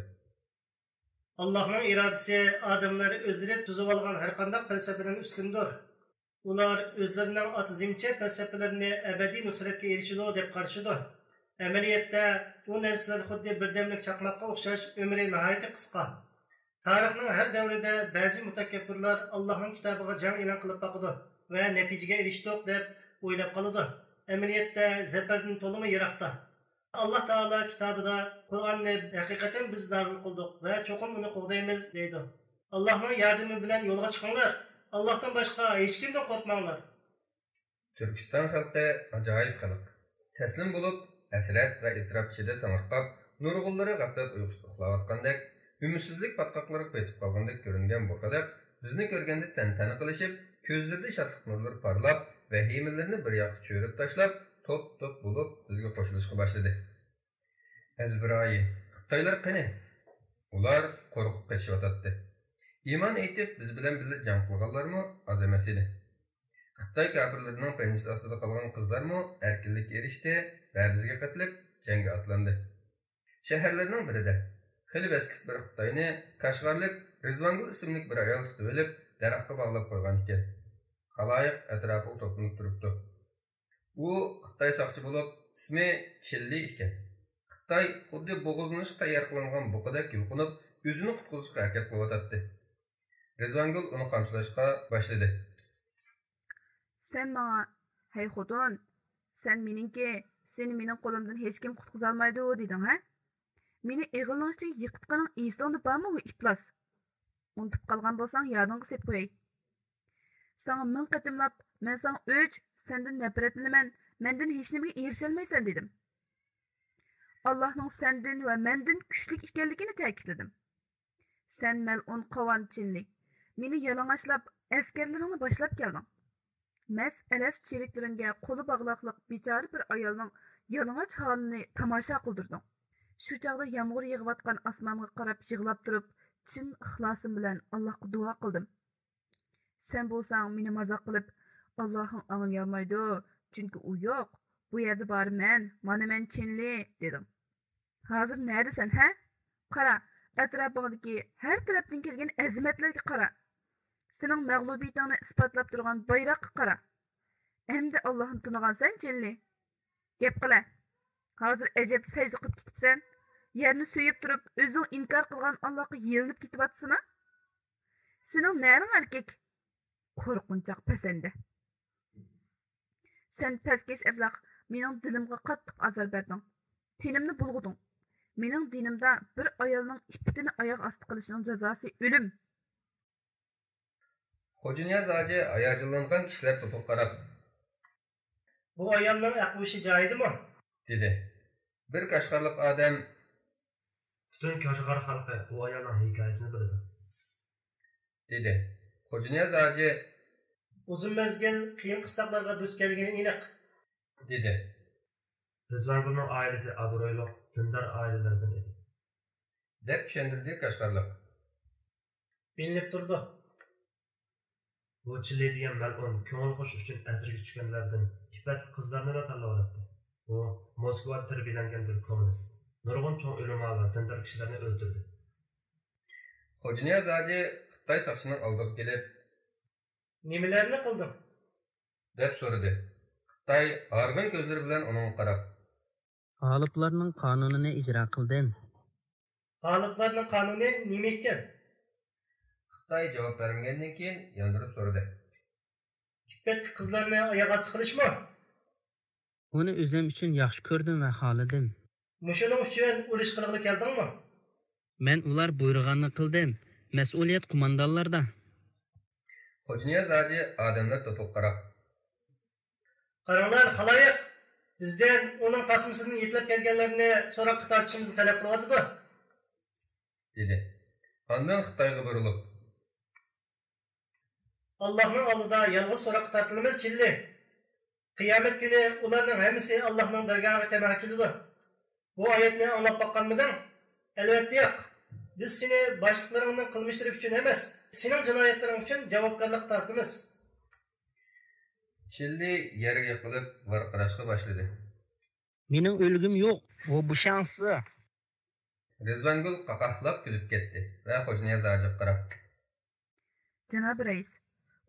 Allohning irodasi odamlar o'zlari tuzib olgan har qanday falsafadan ustundir. Ular o'zlarining atizmcha falsafalarini abadiy nusratga erishidi deb qarashidi. Amaliyotda bu narsalar xuddi birdamlik chaqmoqqa o'xshash umri nihoyatda qisqa. Tarixning har davrida ba'zi mutakabbirlar Allohning kitobiga jang e'lon qilib boqadi va natijaga erishdik deb o'ylab qoladi. Amaliyotda zafardan to'limi yiroqda. Allah Taala kitobida Qur'onni haqiqatan biz nozil qildik va cho'qim uni qo'g'daymiz deydi. Allohning yordami bilan yo'lga chiqinglar. Allohdan boshqa hech kimdan qo'rqmanglar. Türkistan xalqi ajoyib xalq. Taslim bo'lib, hasrat va iztirob ichida tangirqab, nurg'unlari g'aflat uyqusiga uxlayotgandek, ümidsizlik patqoqlariga petib qolgandek ko'ringan bu xalq bizni ko'rganda tantana qilishib, ko'zlarida shodlik nurlari parlab, vahimalarni bir yoqqa cho'rib tashlab, top bo'lib bizga qo'shilishga boshladi. Azbiroyi, Xitoylar qani? Ular qo'rqib ketishyotdi. İman aytib biz bilan birga jang qilganlarmi az emas edi. Xitoy kafirlarining penjisi ostida qolgan qizlarmi erkinlikka erishdi va bizga qatlib jangga otlandi. Shaharlarning birida xili baslik bir Xitoyni Kashg'arlik Rizvangul ismli bir ayol tutib olib, daraxtga bog'lab qo'ygan ekan. Xaloyiq atrofiga to'planib turibdi. U Xitoy soqchi bo'lib, ismi Chilli ekan. Xitoy xuddi bo'g'izlanishga tayyor qilingan buqadek yulqinib, o'zini qutqizishga harakat qilyotdi. Rizvangul uni qamchilashga boshladi. Sen bana, hey xotin, sen meningki, seni mening qo'limdan hech kim qutqiza olmaydi deding, ha? Meni eg'ilingcha yiqitganing esingda bormi u iflos? Unutib qolgan bo'lsang, yodingga solib qo'yay. Sana ming qatimlab, men sana o'ch, sendan nafratlanaman, mendan hech nimaga erisholmaysan dedim. Allohning sendan va mendan kuchli ekanligini ta'kidladim. Sen mal'un qovonchilik, meni yalang'ochlab, askarlaringni boshlab kelding. Mas alas cheriklaringga qo'li bog'liqliq bechora bir ayolning yalang'och holini tomosha qildirding. Shu chog'da yomg'ir yig'ayotgan osmonga qarab yig'lab turib, chin ixlosim bilan Allohga duo qildim. Sen bo'lsang meni mazoq qilib, Allohing anglayolmaydi, chunki u yo'q. Bu yerda bor men, mana men Chinli dedim. Hozir neredesan, ha? Qara, atrofingdagi har tarafdan kelgan azimatlarga qara. Sening mag'lubiyatingni isbotlab turgan bayroqqa qara. Endi Allohni tunigansan, Chinli. Gap qila. Hozir ajab sajda qilib ketibsan. Yerni suyib turib, o'zing inkor qilgan Allohga yilinib ketyapsana? Sening nering erkak? Qo'rqinchoq pasanda. Sen pastkesh abloq, mening dilimga qattiq azor berding. Tenimni bulg'uding. Mening dinimda bir ayolning ipitini oyoq osti qilishining jazosi o'lim. Xo'janiyaz hoji hayajonlangan kishilar to'piga qarab, Bu ayolning aqlishi joyidimi? dedi. Bir Kashg'arlik odam Butun Kashgar xalqi bu ayolning hikoyasini biladi. dedi. Xo'janiyaz hoji Uzun mezgil qiyin qistoqlarga duch kelgani aniq. dedi. Rizvangulning oilasi obro'li, dindor oilalardan edi. Deb tushuntirdi Kashg'arlik. Bilinib turdi. Bu Chili degan mal'un ko'ngil xo'sh uchun asirga tushganlardan ifatli qizlarni tanlayapti. U Moskvada tarbiyalangan bir kommunist. Nurg'un cho'ng ulamo va dindor kishilarni o'ldirdi. Xo'janiyaz hoji Xitoy soqchining oldiga kelib, Nimalarni qildim? deb so'radi. Xitoy arg'in ko'zlari bilan uning qarab, G'oliblarning qonunini ijro qildim. G'oliblarning qonuni nima ekan? Xitoy javob bermagandan keyin yondirib so'radi. Ippatli qizlarni oyoq osti qilishmi? Uni o'zim uchun yaxshi ko'rdim va xohladim. Mushuning uchun urush qilg'ili keldingmi? Men ular buyurganini qildim. Mas'uliyat qo'mondonlarda. Xo'janiyaz hoji odamlar to'piga qarab, Qaranglar, xaloyiq, bizdan uning qasmisidan yetlab kelganlarni so'roqqa tortishimizni talab qilyapti. dedi. Ondan Xitoyga burilib, Allohning oldida yolg'iz so'roqqa tortilamiz, Chilli. Qiyomat kuni ularning hammasi Allohning dargohiga tana keladi. Bu oyatni anglab boqqanmiding? Albatta yo'q. Biz seni boshliqlaringning qilmishlari uchun emas, sening jinoyatlaring uchun javobgarlik tortamiz. Chilli yerga yiqilib varqirashga boshladi. Mening o'ligim yo'q. Bu shansi. Rizvangul qaqahlab kulib ketdi va Xo'janiyaz ajiga qarab. Janob rais,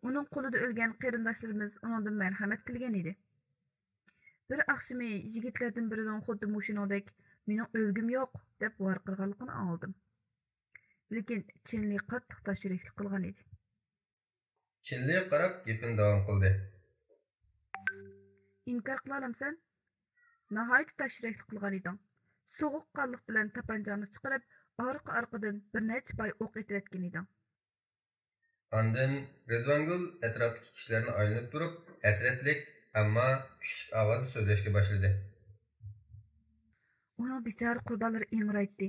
uning qo'lida o'lgan qarindoshlarimiz undan marhamat tilgan edi. Bir oqshimi yigitlardan birining xuddi mushuningdek mening o'lgim yo'q deb varqirganligini oldim. Lekin Chinli qattiq tashrifli qilgan edi. Chilli qarab gapini davom qildi. İnkar qila olamsan? Nihoyat tashrifli qilgan eding. So'g'uq qonliq bilan tapanjani chiqarib, orqa-orqadan bir necha pay o'q etayotgan eding. Ondan Rizvangul atrofdagi kishilarni aylanib turib, hasratlik, ammo kuchli ovozda so'zlashga boshladi. Uning bechora qurbonlari ingraydi,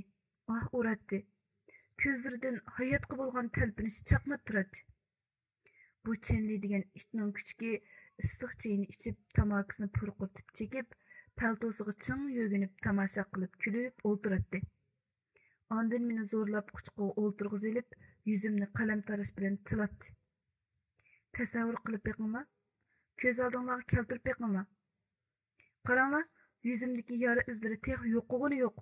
ah uratdi. Ko'zlaridan hayotga bo'lgan talpinish chaqnab turadi. Bu Chenli degan itning kuchki issiq chayni ichib, tamakisini purqurtib chekib, paltosiga ching yo'ginib tomosha qilib kulib o'ltiradi. Ondan meni zo'rlab quchqiga o'ltirg'izib olib, yuzimni qalam tarash bilan tilatdi. Tasavvur qilib beqinglar. Ko'z oldinglarga keltirib beqinglar. Qaranglar, yuzimdagi yara izlari tex yo'qligini yo'q.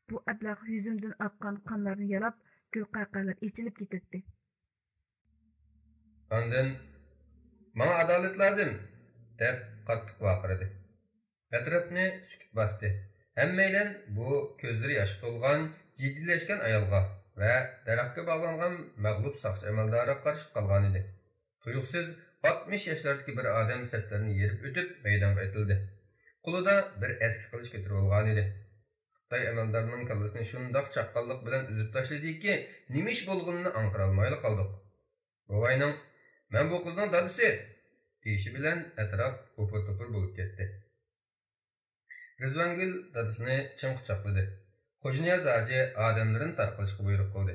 Bu ablah yuzimdan oqqan qonlarni yalab, gulqaqalar ichilib ketdi. Ondan "Mana adolat lozim" deb qattiq vaqirdi. Atrofni sukut bosdi. Hammaydan bu ko'zlari yosh to'lgan, jiddiylashgan ayolga va daraxtga bog'langan mag'lub soqchi amaldoriga qarshi qolgan edi. Tuyuqsiz 60 yoshlardagi bir odam satlarni yerib o'tib maydonga aytildi. Qo'lida bir eski qilich ko'tarib olgan edi. Xitoy amaldorining kallasini shundoq chaqqonlik bilan uzib tashladiki, nima ish bo'lganini aniqlay olmay qoldik. Bovayning "Men bu qizning dadisi" deyishi bilan atrof o'pir-to'pir bo'lib ketdi. Rizvangul dadisini chin quchoqladi. Xo'janiyaz hoji odamlarni tarqalishga buyruq qildi.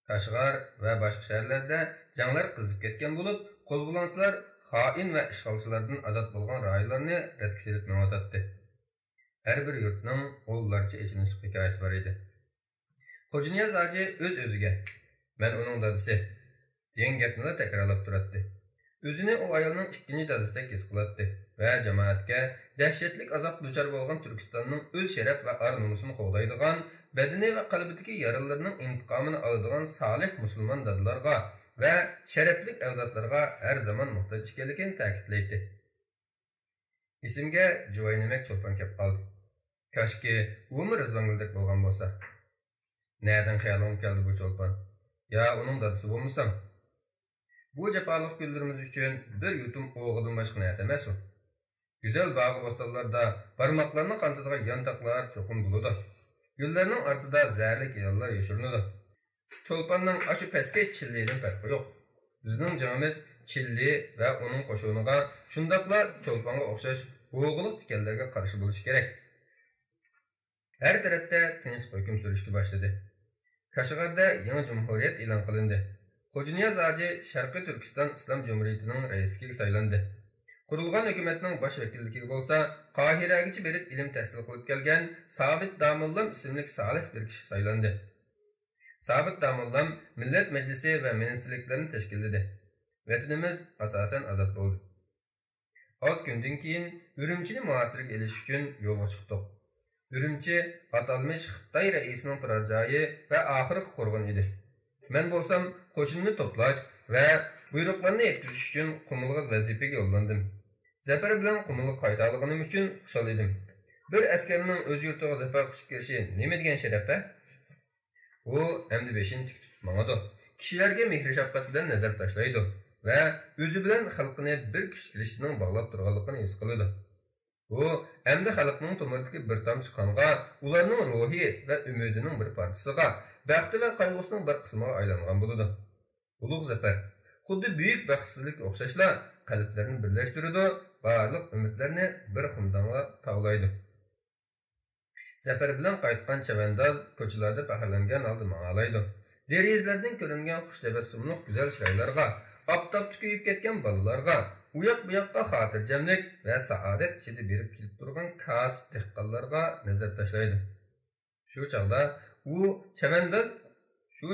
Qashg'ar va boshqa shaharlarda janglar qizib ketgan bo'lib, qo'zg'olonchilar xoin va ishg'olchilardan ozod bo'lgan rayonlarni radga silib no'tatdi. Har bir yurtning o'llarcha echinish hikoyasi bor edi. Xo'janiyaz hoji o'z-o'ziga "Men uning dadisi" degan gapni takrorlab turardi. O'zini u ayolning ikkinchi dadisida his qiladi va jamoatga dahshatli azob duchor bo'lgan Turkistonning o'z sharaf va ar-nomusini qo'g'daydigan, badani va qalbidagi yaralarning intiqomini oladigan solih musulmon dadlarga va sharafli avlodlarga har zamon muhtoj ekanligini ta'kidlaydi. Esimga Juvaynimak cho'lpon kelib qoldi. Kashki umr Rizvanguldek bo'lgan bo'lsa. Nereden xayolim keldi bu cho'lpon? Ya uning dadisi bo'lmasam? Bu jafoliq kunlarimiz uchun bir yutum o'g'ildan boshqa narsa emas u. Güzel bağ bostonlarda barmoqlarni qantadigan yantoqlar cho'qin bo'ladi. Gullarning orasida zarlik ayollar yashirinadi. Cho'lponning ashu pastkash chillidan farqi yo'q. Bizning jonimiz chilli va uning qo'shiniga shundaqla cho'lponga o'xshash o'g'illik tikanlarga qarshi bo'lishi kerak. Her tarafda tinch hukm surishga boshladi. Kashg'arda yangi jumhuriyat e'lon qilindi. Xo'janiyaz hoji Sharqiy Turkiston Islom Jumhuriyatining raisligiga saylandi. Qurilgan hukumatning bosh vakilligi bo'lsa, Qohiragacha berib ilm tahsil qilib kelgan Sabit Damullam ismli solih bir kishi saylandi. Sabit Damullam Millat Majlisi va ministrliklarni tashkilladi. Vatanimiz asosan ozod bo'ldi. Az kundan keyin Urumchini muhosiraga elish uchun yo'lga chiqdik. Urumchi atalmış Xitoy raisining turar joyi va oxirgi qo'rg'on edi. Men bo'lsam qo'shinni to'plash va buyruqlarni yetkazish uchun Qumulga vazifaga yo'llandim. Zafar bilan Qumulga qaytadiganim uchun xushal edim. Bir askarning o'z yurtiga zafar quchib kelishi nima degan sharaf-a? U endi beshin tik tutmag'adi. Kishilarga mehr-shafqat bilan nazar tashlaydi va o'zi bilan xalqini bir kuchlishining bog'lab turganligini his qiladi. Bu endi xalqning to'miridagi bir tomchi qonga, ularning ruhi va umidining bir parchasiga, baxti va qayg'usining bir qismiga aylangan bo'ladi. Ulug' zafar xuddi buyuk baxtsizlik o'xshashla qalblarni birlashtiradi, barliq umidlarni bir xumdonga tog'laydi. Zafar bilan qaytgan chavandoz ko'chalarda faxrlangan holda ma'alaydi. Derizlardan ko'ringan xush tabassumli go'zal chiroylarga, oftobda kuyib ketgan bolalarga, u yoq bu yoqqa xotirjamlik va saodat ichida berib kelib turgan kasb dehqonlarga nazar tashlaydi. Shu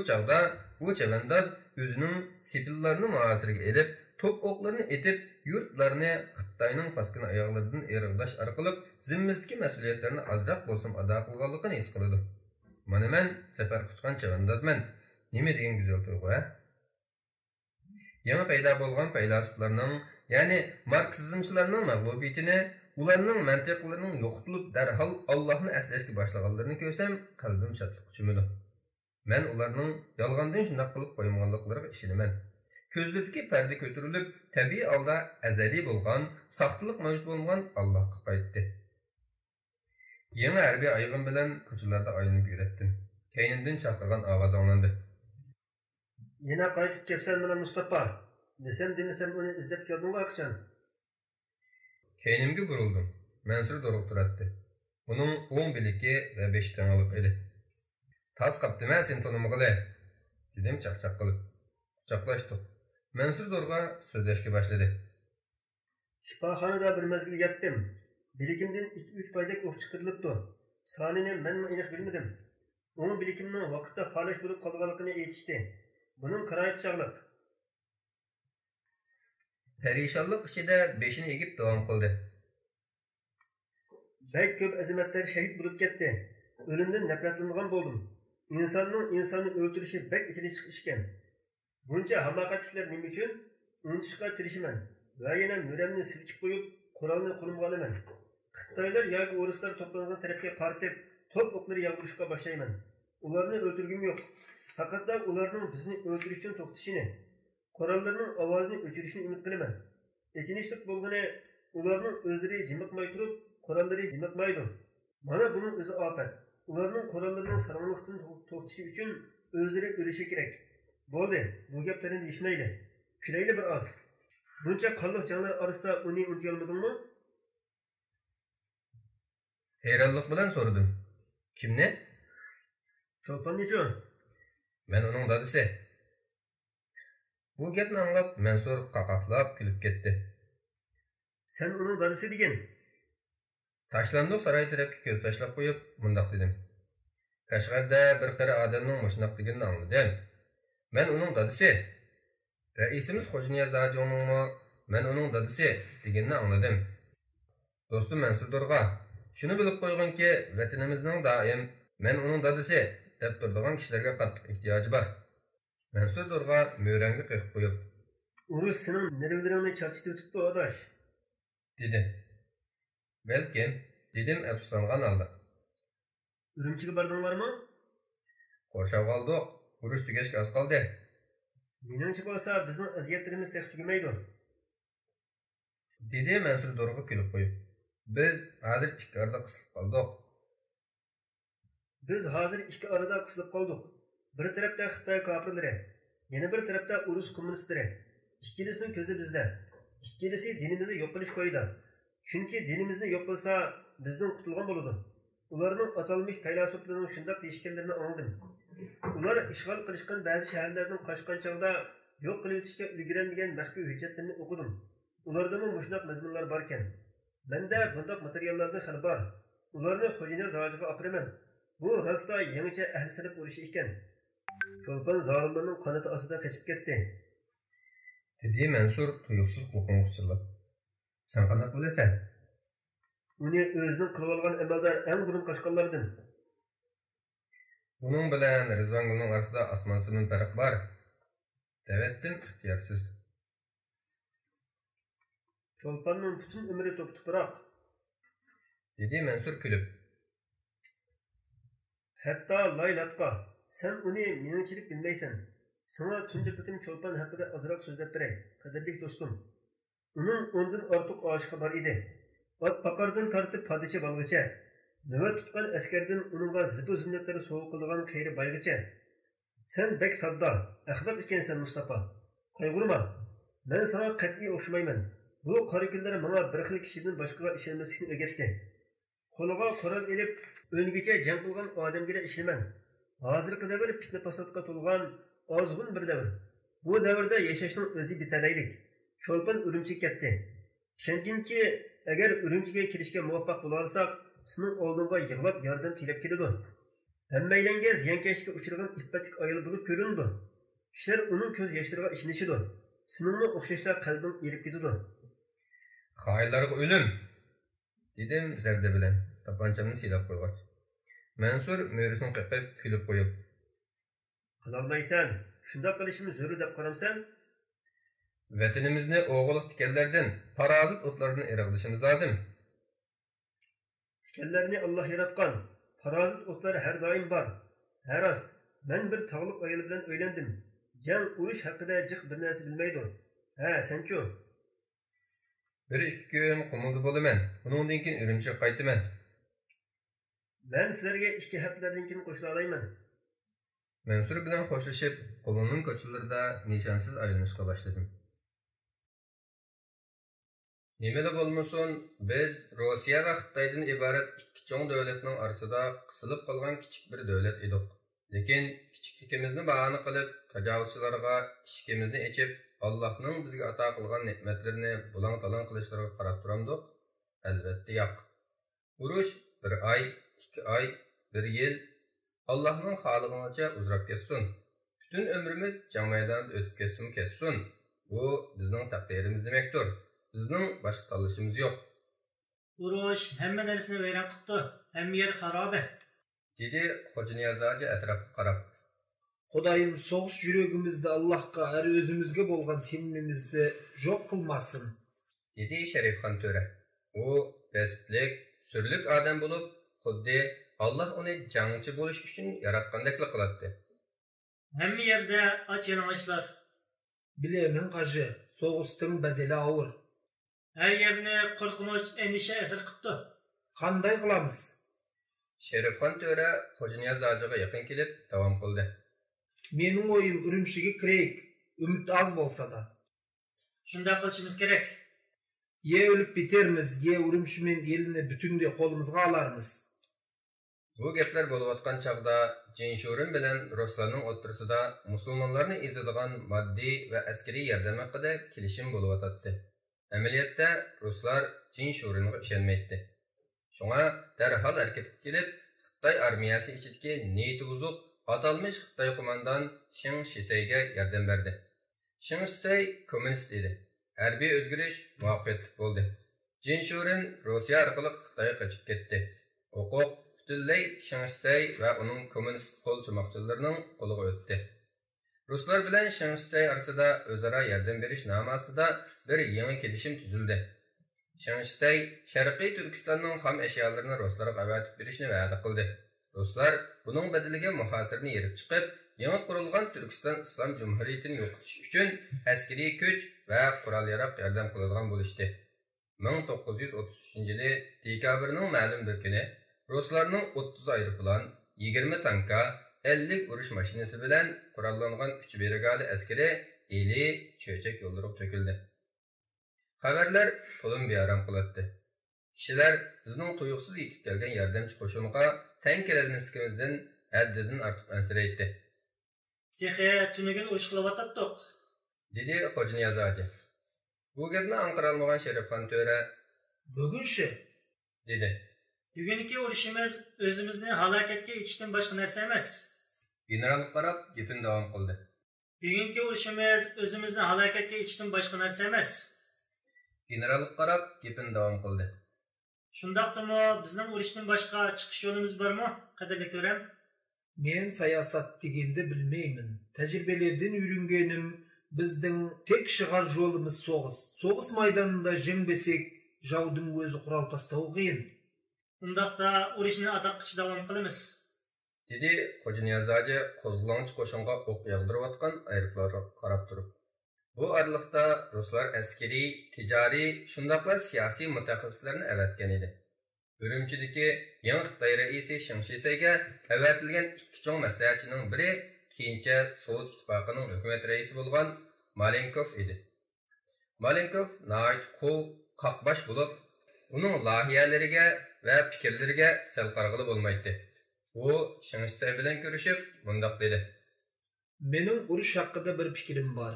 chog'da bu chavandoz o'zining sepillarini muasiriga elib, top o'qlarini etib, yurtlarni Xitoyning paskin oyoqlaridan erg'dash orqali zimmisdagi mas'uliyatlarni ozroq bo'lsin ado qilganligini his qiladi. Mana men safar quchgan chavandozman. Nima degan go'zal tuyg'u, ha? Yangi paydo bo'lgan faylasuflarning, ya'ni marksizmchilarning mag'lubiyatini, ularning mantiqlarining yo'qotilib darhol Allohni aslashga boshlaganlarini ko'rsam, qalbim shodlik quchimidi. Men ularning yolg'ondan shunday qilib qo'ymaganliklariga ishonaman. Ko'zlidagi parda ko'tarilib, tabiiy holda azaliy bo'lgan, soxtalik mavjud bo'lgan Allohga qaytdi. Yangi harbiy ayg'im bilan ko'chalarda aylanib yuratdim. Keynimdan chaqirgan ovoz anglandi. Yana qaytib kelsan mana Mustafa. Desem uni izlab keldingmi qachon? Keynimga burildim. Mansur dorug' turardi. Uning o'ng biligi va 5 tangalik edi. Tas qaptimi sen tanimag'ile? Dedim chaqchaq qilib. Quchoqlashdik. Mansur dorug'a so'zlashga boshladi. Shifoxonada bir mezgil yotdim. Biligimdan 2-3 paydak o'q chiqarilibdi. Sonini men aniq bilmadim. Onun bilikimning vaqtda falish bo'lib qolganligini aytishdi. Buning qirayati chog'liq. Perişanlık ichida beshini egib davom qildi. Bek ko'p azimatlar shahid bo'lib ketdi. O'limdan nafratlangan bo'ldim. İnsonni o'ldirishi bek ichida chiqish ekan. Buncha hamoqatliklar nima uchun? Unutishga tirishman. Va yana muramni silkib qo'yib, Qur'onni qo'limga olaman. Xitoylar yoki o'rislar to'plangan tarafga qaratib, top o'qlari yog'dirishga boshlayman. Ularni o'ldirgim yo'q. Faqat ularning bizni o'ldirishdan to'xtashini, Qur'onlarning ovozini o'chirishni umid qilaman. Echinishlik bo'lgani, ularning o'zlari jimiqmay turib, Qur'onlari jimiqmaydi. Mana buning o'zi ofat. Ularning Qur'onlarining sarg'inlikdan to'xtashi uchun o'zlari o'lishi kerak. Bo'ldi, bu gaplarni deyishmaydi. Kulayli bir oz. Buncha qonliq jonlar orasida uni unutga olmadingmi? Hayronlik bilan so'radim. Kimni? Cho'ponnichu. Men uning dadisi. Bu gapni anglab Mansur qaqaqlab kulib ketdi. Sen uning dadisi degan. Tashlandiq saroy tarafga ko'z tashlab qo'yib, mundaq dedim. Qashqarda bir qari odamning mushnaq deganini angladim. Men uning dadisi. Raisimiz Xo'janiyaz Ajoningmi, men uning dadisi deganini angladim. Do'stim Mansur Dorg'a, shuni bilib qo'yganki, vatanimizning doim men uning dadisi deb turadigan kishilarga qattiq ehtiyoji bor. Mansur Dorg'a mo'rangga qo'yib qo'yib, "Urush sening nervlaringni charchitib o'tibdi, odosh", dedi. Balkim, dedim afsuslangan holda. Urumchiga bordinglarmi? Qo'rshab qoldik. Urush tugashga oz qoldi. Meningcha bo'lsa, bizning aziyatlarimiz hech tugamaydi. Dedi Mansur Dorg'a kulib qo'yib. Biz hozir ikki arada qisilib qoldik. Bir tarafda Xitoy kofirlari, yana bir tarafda Rus kommunistlari. Ikkilisining ko'zi bizda. Ikkilisi dinimizni yo'q qilish qo'ydi. Chunki dinimizni yo'q qilsa, bizning qutulgan bo'ladi. Ularning atalmış faylasuflarning shunday deyishganlarini angladim. Ular ishg'ol qilishgan ba'zi shaharlarning qochgan chog'da yo'q qilinishga ulguradigan maxfiy hujjatlarni o'qidim. Ularda mushunday mazmunlar bor ekan. Menda bunday materiallarning xil bor. Ularni Xo'janiyaz Hojiga opiraman. Bu rostda yangicha ahli sinf urushi ekan. Cho'lpon zolimlarning qanoti ostida qochib ketdi. Dedi Mansur tuyuqsiz qo'rqinchilab. Sen qanday bilasan? Uni o'zining qilib olgan amaldor eng burun qochqanlardan. Bunun bilan Rizvangulning orasida osmon simon farq bor. Davetdim ixtiyorsiz. Cho'lponning butun umri to'p-tuproq, dedi Mansur kulib. Hatto Laylatqa, sen uni meningchilik bilmaysan. Sana tunji qitim Cho'lpon haqida ozroq so'zlab beray, qadrli do'stim. Uning ondan ortiq oshiqi bor edi. Ot paqardan tortib podsho bo'lguncha, navbat tutgan askardan uningga zibu zinnatlari sovg'a qilgan xayri boygacha. Sen bek sodda, axloq ekansan Mustafa. Qayg'urma. Men sana qat'iy o'xshamayman. Bu qora kunlar menga bir xil kishidan boshqaga ishonmaslikni o'rgatdi. Qo'liga qurol elib, o'lgicha jang qilgan odamga ishonaman. Hozirgi davr fitna fasodga to'lgan ozg'un bir davr. Bu davrda yashashning o'zi bitalaylik. Cho'lpon Urumchiga ketdi. Ishonkinki, agar Urumchiga kirishga muvaffaq bo'la olsak, sizning oldinga yig'lab yordam tilab keladi. Hammaylarga ziyonkashlikka uchragan iffatlik ayol bo'lib ko'rinadi. Kişiler onun göz yaşlarına işinişidir. Seninle okşaşlar kalbim erip gidiyor. Xainlarga o'lim, dedim zarda bilan tapanchamni silab qo'ygach. Mansur mo'risini qiqib kulib qo'yib, Qilolmaysan, shundoq qilishimiz zo'r deb qaramsan? vatanimizni o'g'il tikanlardan, parazit o'tlardan irg'ilishimiz lozim. Tikanlarni Alloh yaratgan. Parazit o'tlari har doim bor. Har rost, men bir tog'liq ayol bilan uylandim. Jang urush haqida jiq bir narsa bilmaydi. Ha, senchu? Bir ikki kun qumulda bo'laman. Uningdan keyin Urumchiga qaytaman. Men sizlarga 2 haftalardan keyin qo'shila olayman. Mansur bilan xo'shlashib, qo'limning ko'chalarida nishonsiz aylanishga boshladim. Nimada bo'lmasin, biz Rossiya va Xitoydan iborat ikki cho'ng davlatning orasida qisilib qolgan kichik bir davlat edik. Lekin kichikligimizni bahona qilib, tajovuzchilarga eshigimizni ochib, Allohning bizga ato qilgan ne'matlarini bulang-talang qilishlariga qarab turamdik. Albatta yo'q. Urush 1 oy, 2 oy, 1 yil Allohning xolig'icha uzrab ketsin. Bütün ömrimiz jang maydonida o'tib ketsin. Bu bizning taqdirimiz demakdir. Bizning boshqa tanlashimiz yo'q. Urush hamma narsani vayron qilibdi. Hamma yer xaroba. Dedi Xo'ja Niyozlarga atrofga qarab. Xudayim soğuş yüreğimizde Allah'a her özümüzge bolgan sevimimizni yok kılmasın. Dedi Şerifxon Töre. O bestlik, sürlük adam bulup, xuddi Allah onu jangchi bo'lish uchun yaratgandeklik qiladi. Hamma yerda och yalang'ochlar. Bilemin qajı, soğuştun bedeli ağır. Her yerni qo'rqinch, endisha asir qilibdi. Qanday qilamiz? Şerifxon Töre Xo'ja Niyozlarga yaqin kelib davom qildi. Mening oyim Urumchiga kireyik, ümit az bolsa da. Shunday qilishimiz kerak. Ye ölüp bitermiz, ye Urumchining elini bütünlüğü kolumuzga alarmiz. Bu gaplar bo'layotgan chaqda Jinshurin bilan Ruslarning o'rtasida musulmonlarni ezadigan moddiy va askariy yordam haqida kelishim bo'layotdi. Amaliyotda Ruslar Jinshuringa ishonmaydi. Shunga darhol harakatga kelib, Xitoy armiyasi ichidagi niyati buzuq atalmış Xitoy qo'mondon Shin Shiseiga yordam berdi. Shin Shisei kommunist edi. Harbiy o'zgarish muvaffaqiyatli bo'ldi. Jinshurin Rossiya orqali Xitoyga qochib ketdi. Huquq butunlay Shin Shisei va uning kommunist qo'lchimoqchilarining qo'liga o'tdi. Ruslar bilan Shin Shisei orasida o'zaro yordam berish nomi ostida bir yangi kelishim tuzildi. Shin Shisei Sharqiy Turkistonning xom ashyolarini Ruslarga avatib berishni va'da qildi. Ruslar buning bedeliga muhosirni yerib chiqib, yangi qurilgan Turkiston Islom Jumhuriyatini yo'qotish uchun askariy kuch va qurol-yarog' yordam qiladigan bo'lishdi. 1933-yili dekabrning ma'lum bir kuni Ruslarning 30 aeroplan, 20 tanka, 50 urush mashinasi bilan qurollangan 3 brigada askari eli cho'chak yo'ldirib to'kildi. Xabarlar to'lin bearam qiladi. Kishilar bizning tuyuqsiz yetib kelgan yordamchi qo'shiniga tang kelolmasligimizdan haddidan ortiq ansiraydi. Texi tunigun urush qilyotdik, dedi Xo'ja Niyozlarga. Bu gapni anqara olmagan Sharifxon Töre Bugunchi, dedi. Bugungi urushimiz o'zimizni halokatga ichishdan boshqa narsa emas. General qarab gapini davom qildi. Bugungi urushimiz o'zimizni halokatga ichishdan boshqa narsa emas. General qarab gapini davom qildi. Shundaqdimi bizning urushdan boshqa chiqish yo'limiz bormi, qadrli ko'ram? men siyosat degende bilmeymin. Tecrübelerden yürüngenim bizden tek шығар yolumuz soğuz. Soğuz maydanında jengbesek, javdun gözü kural tastağı kıyın. Undaqda urushni ado qilishga davom qilamiz. dedi Xo'ja Niyozlarga qo'zg'olonchi qo'shinga o'q yog'dirayotgan aeroplarga qarab turib. Bu oraliqda Ruslar askariy, tijoriy, shundaqla siyosiy mutaxassislarni avatgan edi. Urumchidagi yangi Xitoy raisi Shin Shiseiga avatilgan ikki cho'ng maslahatchining biri keyincha Sovet ittifoqining hukumat raisi bo'lgan Malenkov edi. Malenkov nəhayət qaqbaş bo'lib, uning lohiyalariga va fikrlariga sal qarg'ili bo'lmaydi. U Shin Shisei bilan ko'rishib, mundaq dedi. Mening urush haqida bir fikrim bor.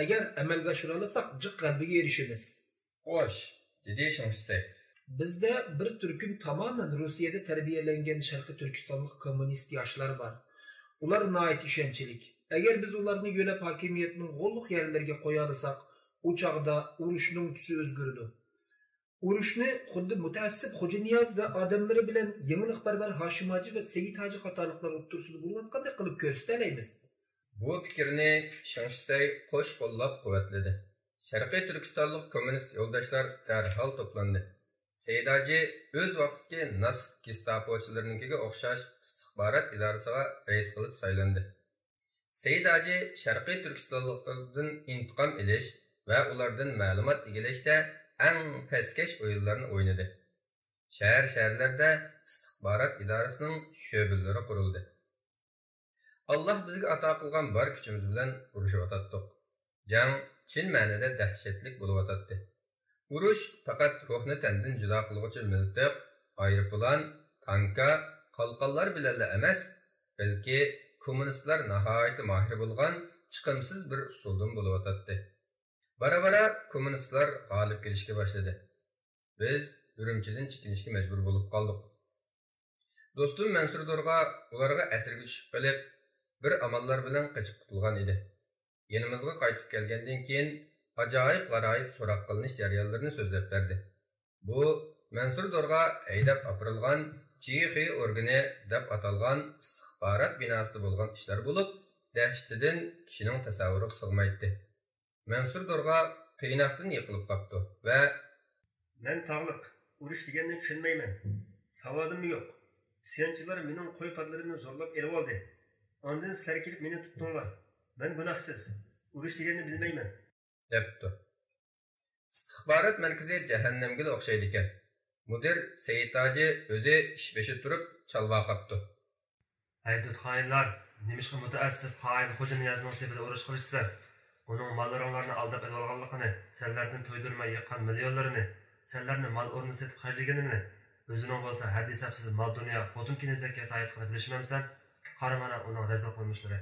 Agar amalga oshiralasak, jiq qalbiga erishimiz. Xo'sh, dedi Shin Shisei. Bizde bir Türk'ün tamamen Rusya'da terbiyelengen Şarkı Türkistanlık komünist yaşlar var. Ular nait işençilik, Agar biz ularni yo'lab hokimiyatning g'olliq yerlarga qo'ya olsak, u chaqda urushning tusi o'zgardi. Urushni xuddi mutaassib Xo'janiyoz va odamlari bilan yengillikparvar Hoshim Hoji va Sayyid Hoji qatorliqlar o'ttirsida bo'layotgandek qilib ko'rsatalaymiz. Bu fikrni Shingshay qo'sh qo'llab quvvatladi. Sharqiy Turkistonlik kommunist yo'ldoshlar darhol to'plandi. Sayyid Hoji o'z vaqtidagi Nas Gestapochilarininkiga o'xshash istixborot idorasiga rais qilib saylandi. Sayyid Hoji Sharqiy Turkistonliklardan intiqom olish va ulardan ma'lumot egallashda eng pastkash o'yinlarni o'ynadi. Shahar-shaharlarda istixborot idorasining sho'balari qurildi. Allah bizga ato qilgan bor kuchimiz bilan urushib o'tdik. Jang chin ma'noda dahshatli bo'lib o'tdi. Urush faqat ruhni tandan judo qiluvchi miltiq, aeroplan, tanka, qalqonlar bilan emas, balki kommunistlar nihoyat mahir bo'lgan chiqimsiz bir usuldan bo'lib o'tdi. Bara-bara kommunistlar g'olib kelishga boshladi. Biz Urumchidan chekinishga majbur bo'lib qoldik. Do'stim Mansur Dorg'a ularga asirga tushib qolib, bir amallar bilan qochib qutulgan edi. Yanimizga qaytib kelgandan keyin ajoyib g'aroyib so'roq qilinish jarayonlarini so'zlab berdi. Bu Mansur Dorg'a haydab opirilgan Chixi organi deb atalgan istixborot binosida bo'lgan ishlar bo'lib, dahshatidan kishining tasavvuriga sig'maydi. Mansur Dorg'a qiynaqdan yiqilib qoldi va "Men tog'liq, urush deganni tushunmayman. Savodim yo'q. Siyonchilar mening qo'y padlarimni zo'rlab elib oldi. Ondan sizlar kelib meni tutdinglar. Men gunohsiz. Urush deganni bilmayman" debdi. Istixborot markazi jahannamga o'xshaydi ekan. Mudir Sayyid Hoji o'zi ish beshi turib chalva qapti. Haydut xoinlar, nimishqa mutaassib xoin Xo'janiyozning sefida urush qilishsa, uning mollaringlarni aldab elib olganligini, senlardan to'ydirmay yiqqan millionlarini, senlarni mol o'rnini setib xajlaganini, o'zining bo'lsa hadisabsiz mol dunyo xotin kinizakka sahib qilib bilishmamsan, qaramana uning razil qilmishlari.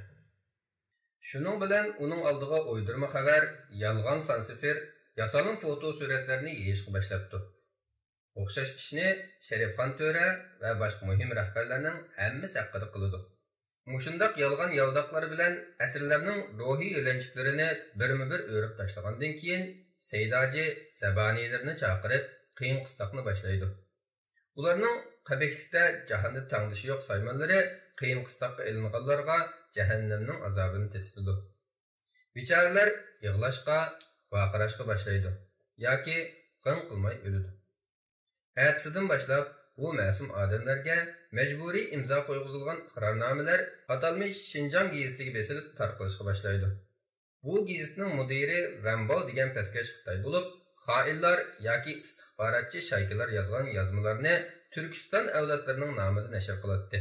Shuning bilan uning oldiga o'ydirma xabar, yolg'on sansifir, yasalın foto suratlarini yeyishga boshlabdi. O'xshash ishni Sharifxon To'ra va boshqa muhim rahbarlarning hammasi haqida qiladi. Mushundaq yolg'on yavdoqlar bilan asrlarning ruhiy yo'lanchiklarini birma-bir o'rib tashlagandan keyin Sayyid Hoji Sabaniylarni chaqirib, qiyin qistoqni boshlaydi. Ularning qabihlikda jahonda tangdishi yo'q saymonlari qiyin qistoqqa ilinganlarga jahannamning azobini tetitadi. Bicharalar yig'lashqa, vaqirashqa boshlaydi yoki qon qilmay o'ladi. Ertasidan boshlab bu ma'sum odamlarga majburiy imzo qo'yg'izilgan iqrornomalar atalmish Shinjong gazetiga besilib tarqalishga boshlaydi. Bu gazetning mudiri Rambo degan pastkash Xitoy bo'lib, xoinlar yoki istixborotchi shaykalar yozgan yozmalarni Turkiston avlodlarining nomidan nashr qiladi.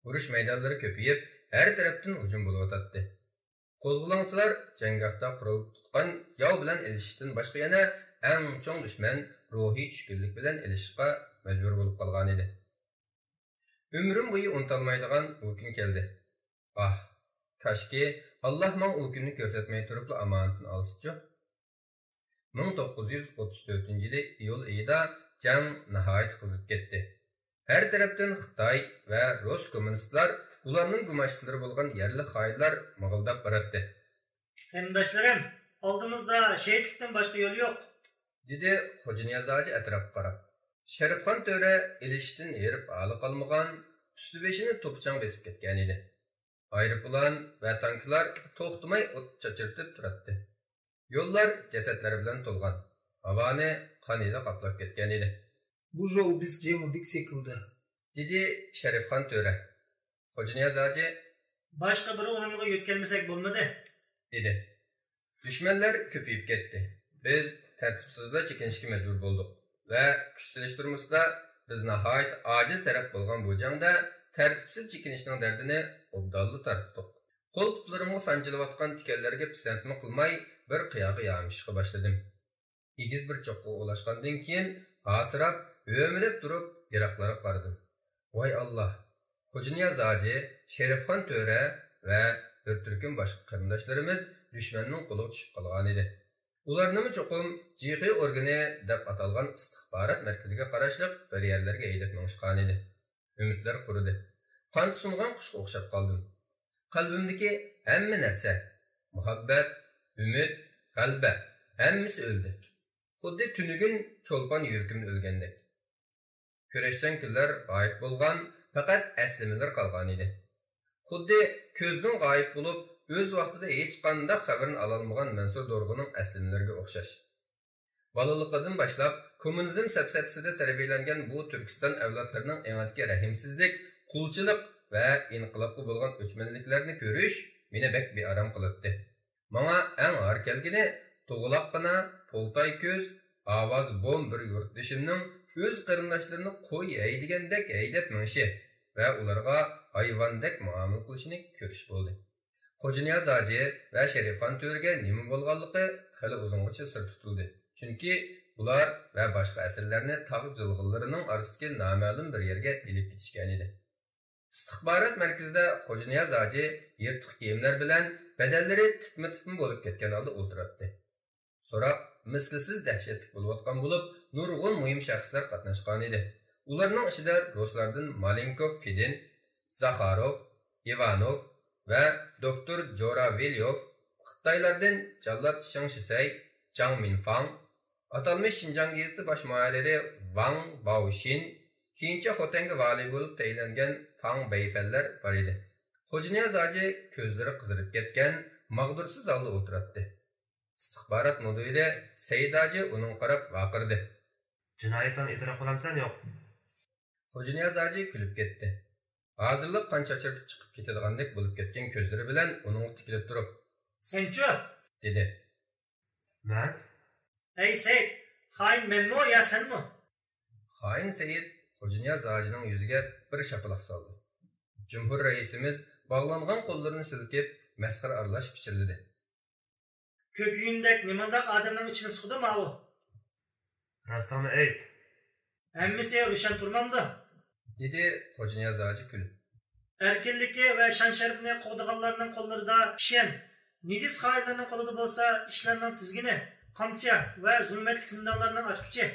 Urush maydonlari ko'payib, har tarafdan hujum bo'lib o'tadi. Qo'zg'olonchilar janggohda qurilib tutgan yov bilan elishishdan boshqa yana eng chong dushman ruhiy tushkunlik bilan elishishga majbur bo'lib qolgan edi. Umrim bo'yi unutilmaydigan u kun keldi. Kashki Alloh men u kunni ko'rsatmay turib amonatini olsa-chi. 1934-yili iyul oyida jang nihoyat qizib ketdi. Har tarafdan Xitoy va Rus kommunistlar ularning gumashlari bo'lgan yerli xoinlar mig'ildab boradi. Qarindoshlarim, oldimizda shehidlikdan boshqa yo'l yo'q, dedi Xo'janiyoz Hoji atrofga qarab. Sharifxon To'ra ilishdan erib hali qolmagan, usti-beshini to'pchang besib ketgan edi. Aeroplan va tanklar to'xtamay o't chachirtib turadi. Yo'llar jasadlar bilan to'lgan. Havoni qon ila qaplab ketgan edi. Bu yo'l biz jengildik sekildi, dedi Sharifxon To'ra. Xo'janiyoz Hoji boshqa bir o'ringa yetkazmasak bo'lmadi, dedi. Dushmanlar ko'payib ketdi. Biz tartibsizda chekinishga majbur bo'ldik va kuch selishtirmasda biz nihoyat ojiz taraf bo'lgan bu jangda tartibsiz chekinishning dardini obdalli tortdik. Qo'l putlarimga sanchilayotgan tikanlarga pisandma qilmay bir qiyoga yamishishga boshladim. Egiz bir cho'qqa ulashgandan keyin hasirab, o'milib turib yiroqlarga qaradim. Voy Alloh! Xo'janiyoz Hoji, Sharifxon To'ra va bir turkum boshqa qarindoshlarimiz dushmanning qo'liga tushib qolgan edi. Ularning cho'qim Chixi organi deb atalgan istixborot markaziga qarashliq bir yerlarga haydab minishgan edi. Umidlar quridi. Qon sungan qushga o'xshab qoldim. Qalbimdagi hamma narsa, muhabbat, umid, g'alaba, hammasi o'ldi. Xuddi tunugun cho'lpon yurkimni o'lgandek. Ko'rashsan kunlar g'oyib bo'lgan, faqat aslimalar qolgan edi. Xuddi ko'zdan g'oyib bo'lib, o'z vaqtida hech qanday xabarni ololmagan Mansur Dorg'uning aslimalariga o'xshash. Balaliqdan boshlab kommunizm safsatisida tarbiyalangan bu Turkiston avlodlarining enatga rahimsizlik, qulchilik va inqilobga bo'lgan o'chmanliklarni ko'rish meni bek bearam qilibdi. Menga eng har kelgini to'g'loqqina, poltay ko'z, ovoz bom bir yurtdishimning o'z qarindoshlarini qo'y haydagandek haydab minshi va ularga hayvondek muomala qilishini ko'rish bo'ldi. Xo'janiyoz hoji va Sharifxon To'rga nima bo'lganligi hali uzungacha sir tutildi. Chunki ular va boshqa asirlarni tog' jilg'illarining orasidagi noma'lum bir yerga ilib ketishgan edi. İstixbarat markazida Xo'janiyoz hoji yirtiq kiyimlar bilan badallari titma-titma bo'lib ketgan holda o'tiribdi. So'roq mislsiz dahshatli bo'layotgan bo'lib, nurg'un muhim shaxslar qatnashgan edi. Ularning ichida ruslardan Malenkov Fidin, Zakharov, Ivanov va doktor Joravelyov, Xitoylardan Jallot Shangshisay, Zhang Minfang, atalmış Şinjan geziti bosh muharriri Wang Baoxin, keyincha Xotanga vali bo'lib tayinlangan Fang Beifenler bor edi. Xo'janiyoz hoji ko'zlari qizarib ketgan, mag'dursiz holda o'tiribdi. İstixbarat mudiri Said hoji uning qarab vaqirdi. Jinoyatdan e'tirof qilamsan yo'q? Xo'janiyoz hoji kulib ketdi. Hozirlik qancha chirtib chiqib ketadigandek bo'lib ketgan ko'zlari bilan uning tikilib turib, "Senchu?" dedi. Men? "Ey Said, xoin menmi yo senmi?" Xoin Said Xo'janiyoz hojining yuziga bir shapaloq soldi. Cumhur raisimiz bog'langan qo'llarini silkib, masxara aralash pichirladi. "Ko'kuyindek nimandaq odamning ichini suqdi ma u?" Rostini ayt. "Hammasi rushan turmamdi?" dedi Xo'janiyoz hoji kulib. Erkinligi va shon sharafini qo'g'diganlarning qo'llarida kishan, nejiz xoinlarning qo'lida bo'lsa ishlarning tizgini, qamchi va zulmatli zindonlarning ochqichi.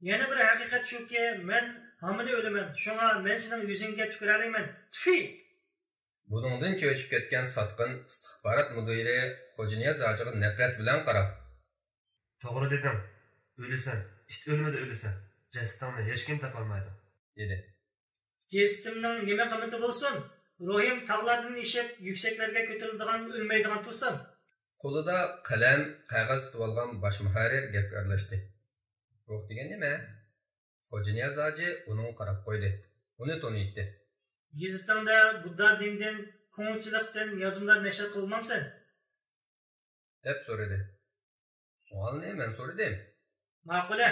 Yana bir haqiqat shuki, men hamida o'laman. Shunga men sening yuzingga tüküra olmayman. Tfi! Buningdan cho'chib ketgan sotqin istixbarat mudiri Xo'janiyoz hojiga nafrat bilan qarab, To'g'ri dedim. O'lasan, işte o'lmadi o'lasan. Jasadingni hech kim topolmaydi, dedi. Cesetimning nima qimati bo'lsin? Ruhim tog'lardan eshib, yuksaklarga ko'tariladigan, o'lmaydigan tursin. Qo'lida qalam, qog'oz tutib olgan bosh muharrir gapga aralashdi. Ruh degan nima? Xo'janiyoz hoji uning qarab qo'ydi. Uni taniydi. Gazetingda Budda dinidan, ko'ngilchilikdan yozimlar nashr qilmamsan? deb so'radi. Savolni men so'radim. Ma'qula.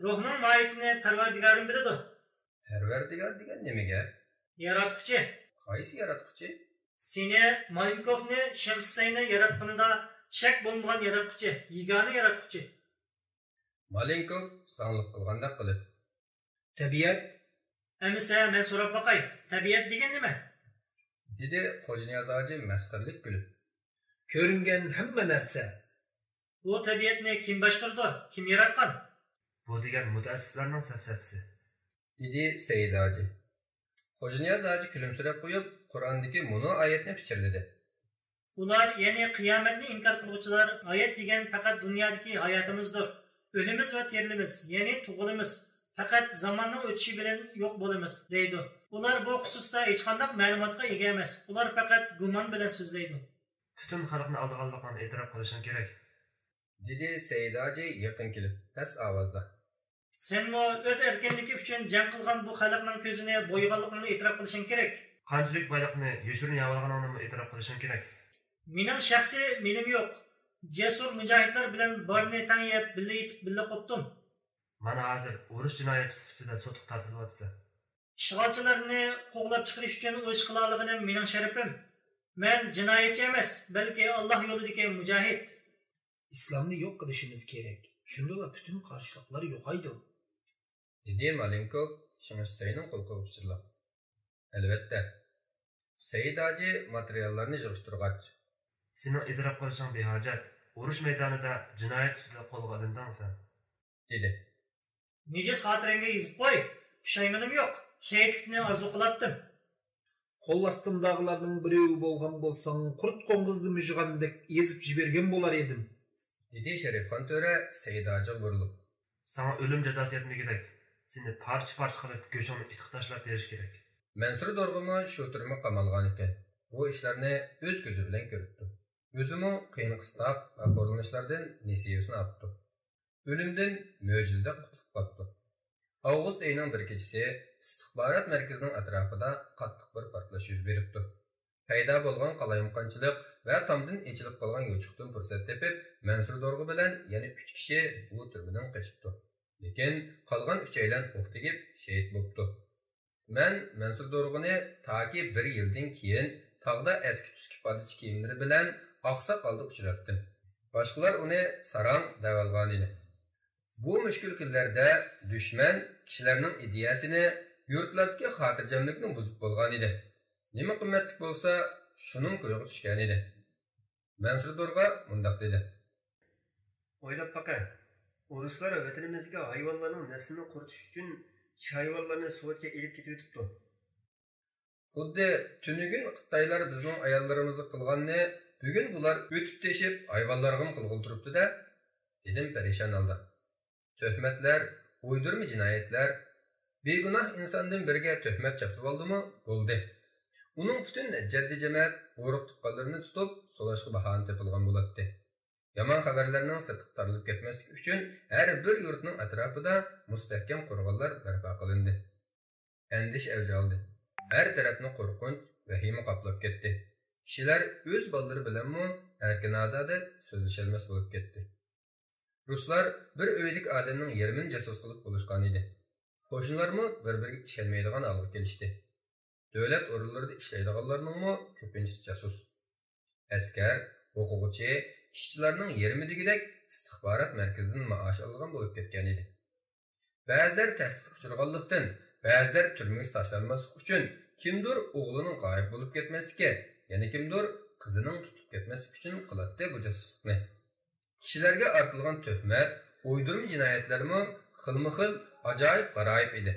Ruhning mohiyatini Parvardigorim biladi. Parvardigor degan nimaga? Yaratquchi. Qaysi yaratquchi? Seni Malinkovni shaxsiyni yaratganida shak bo'lmagan yaratquchi, yagona yaratquchi. Malenkov sog'liq qilganda qilib. Tabiat. Amisa men so'rab boqay. Tabiat degan nima? dedi Xo'janiyoz hoji masxarlik kulib. Ko'ringan hamma narsa. Bu tabiatni kim boshqardi? Kim yaratgan? Bu degan mutaassiblarning safsatasi, dedi Said hoji. Xo'janiyoz hoji kulimsirab qo'yib, Qur'ondagi muno oyatni pichirladi. Ular ya'ni qiyomatni inkor qiluvchilar, oyat degan faqat dunyodagi hayotimizdir. O'limiz va terilimiz, ya'ni tug'ilimiz faqat zamonning o'tishi bilan yo'q bo'lamiz, deydi. Ular bu xususda hech qanday ma'lumotga ega emas. Ular faqat gumon bilan so'zlaydi. Butun xalqni aldaganligini e'tirof qilishing kerak, dedi Said hoji yaqin kelib, past ovozda. Senmi o'z erkinligi uchun jang qilgan bu xalqning ko'zini bo'yganligini e'tirof qilishing kerak. qanchalik boyliqni yoshirin yavalganini e'tirof qilishing kerak. Mening shaxsiy milim yo'q. Jasur mujohidlar bilan borni taniyab, birga yetib, birga qopdim. Mana hozir urush jinoyatchisi sifatida sudga tortilyapti. Ishg'olchilarni qo'g'lab chiqarish uchun urush qilaligim mening sharafim. Men jinoyatchi emas, balki Alloh yo'lidagi mujohid. İslamni yo'q qilishimiz kerak. Shunda bütün qarshiliklar yo'qaydi. dedi Malenkov Shangshisayning qo'l qo'yib. Albatta. Said hoji materiallarni yig'ishtirgach, Sening e'tirof qilishing behojat. Urush maydonida jinoyat ustida qo'lga olingansan, dedi. Nejiz xotirangga yozib qo'y. Pushaymonim yo'q. Shahidlikni orzu qilatdim. Qol astımdagılarning birevi bolgan bolsaň, qurt qoňguzdy müjgandek ezip jibergen bolar edim. Dedi Şerifxan töre Seydaca burilip. Sana ölüm cezası yetme gerek. Seni parça qilib go'shingni itga tashlab berish kerak. Mansur Dorg'umi shu turma qamalgan ekan. Bu ishlarni o'z ko'zi bilan ko'ribdi. O'zimi qiyin qistab va xo'rinishlardan nesiyasini olibdi. O'limdan mo'jiza qutulib qolibdi. Avgust oyining bir kechasi istixborot markazining atrofida qattiq bir portlash yuz beribdi. Paydo bo'lgan qalayimqonchilik va tomdan echilib qolgan yo'chiqdan fursat tepib, Mansur Dorg'i bilan yana 3 kishi bu turmadan qochibdi. Lekin qolgan 3aylan o'q tegib shahid bo'libdi. Men Mansur Dorg'ini taki 1 yildan keyin tog'da eski tuski podachi kiyimlari bilan oqsoqolda uchratdim. Boshqalar uni sarang deb olgan edi. Bu mushkul kunlarda dushman kishilarning ideyasini yurtlardagi xotirjamlikni buzib bo'lgan edi. Nima qimmatli bo'lsa, shuning qo'yga tushgan edi. Mansur Dorg'a mundaq dedi. O'ylab baqa. Ruslar vatanimizga hayvonlarning naslini quritish uchun hayvonlarni Sovetga elib ketib o'tibdi. Xuddi tunugun Xitoylar bizning ayollarimizni qilganni bugun bular o'tib teshib hayvonlarga qilg'il turibdi-da, dedim perişan holda. Töhmetler, uydurma cinayetler, begunoh insondan biriga töhmet chapib oldimi, bo'ldi. Uning butun jaddi jamoat o'roq tuqqanlarini tutib, solashga bahona topilgan bo'ladi. Yaman xabarlarning sirtqi tarilib ketmasligi uchun har bir yurtning atrofida mustahkam qo'rg'onlar barpo qilindi. Andish avj oldi. Her tarafni qo'rqinch, vahima qoplab ketdi. Kishilar o'z bolalari bilanmi erkin ozoda so'zlasholmas bo'lib ketdi. Ruslar bir uylik odamning yarmini jasos qilib bo'lishgan edi. Qo'shinlarmi bir-biriga ishonmaydigan holga kelishdi. Davlat o'rinlarida ishlaydiganlarning ko'pinchisi jasos. Askar, o'quvchi, ishchilarning yarmi degidek istixborot markazidan maosh olgan bo'lib ketgan edi. Ba'zilar tahdidga uchraganlikdan, ba'zilar turmaga tashlanmaslik uchun kimdir o'g'lining g'oyib bo'lib ketmasligiga, yana kimdir qizining tutib ketmaslik uchun qiladi bu jasuslikni. Kishilarga ortilgan tuhmat, uydurma jinoyatlarmi xilma-xil ajoyib g'aroyib edi.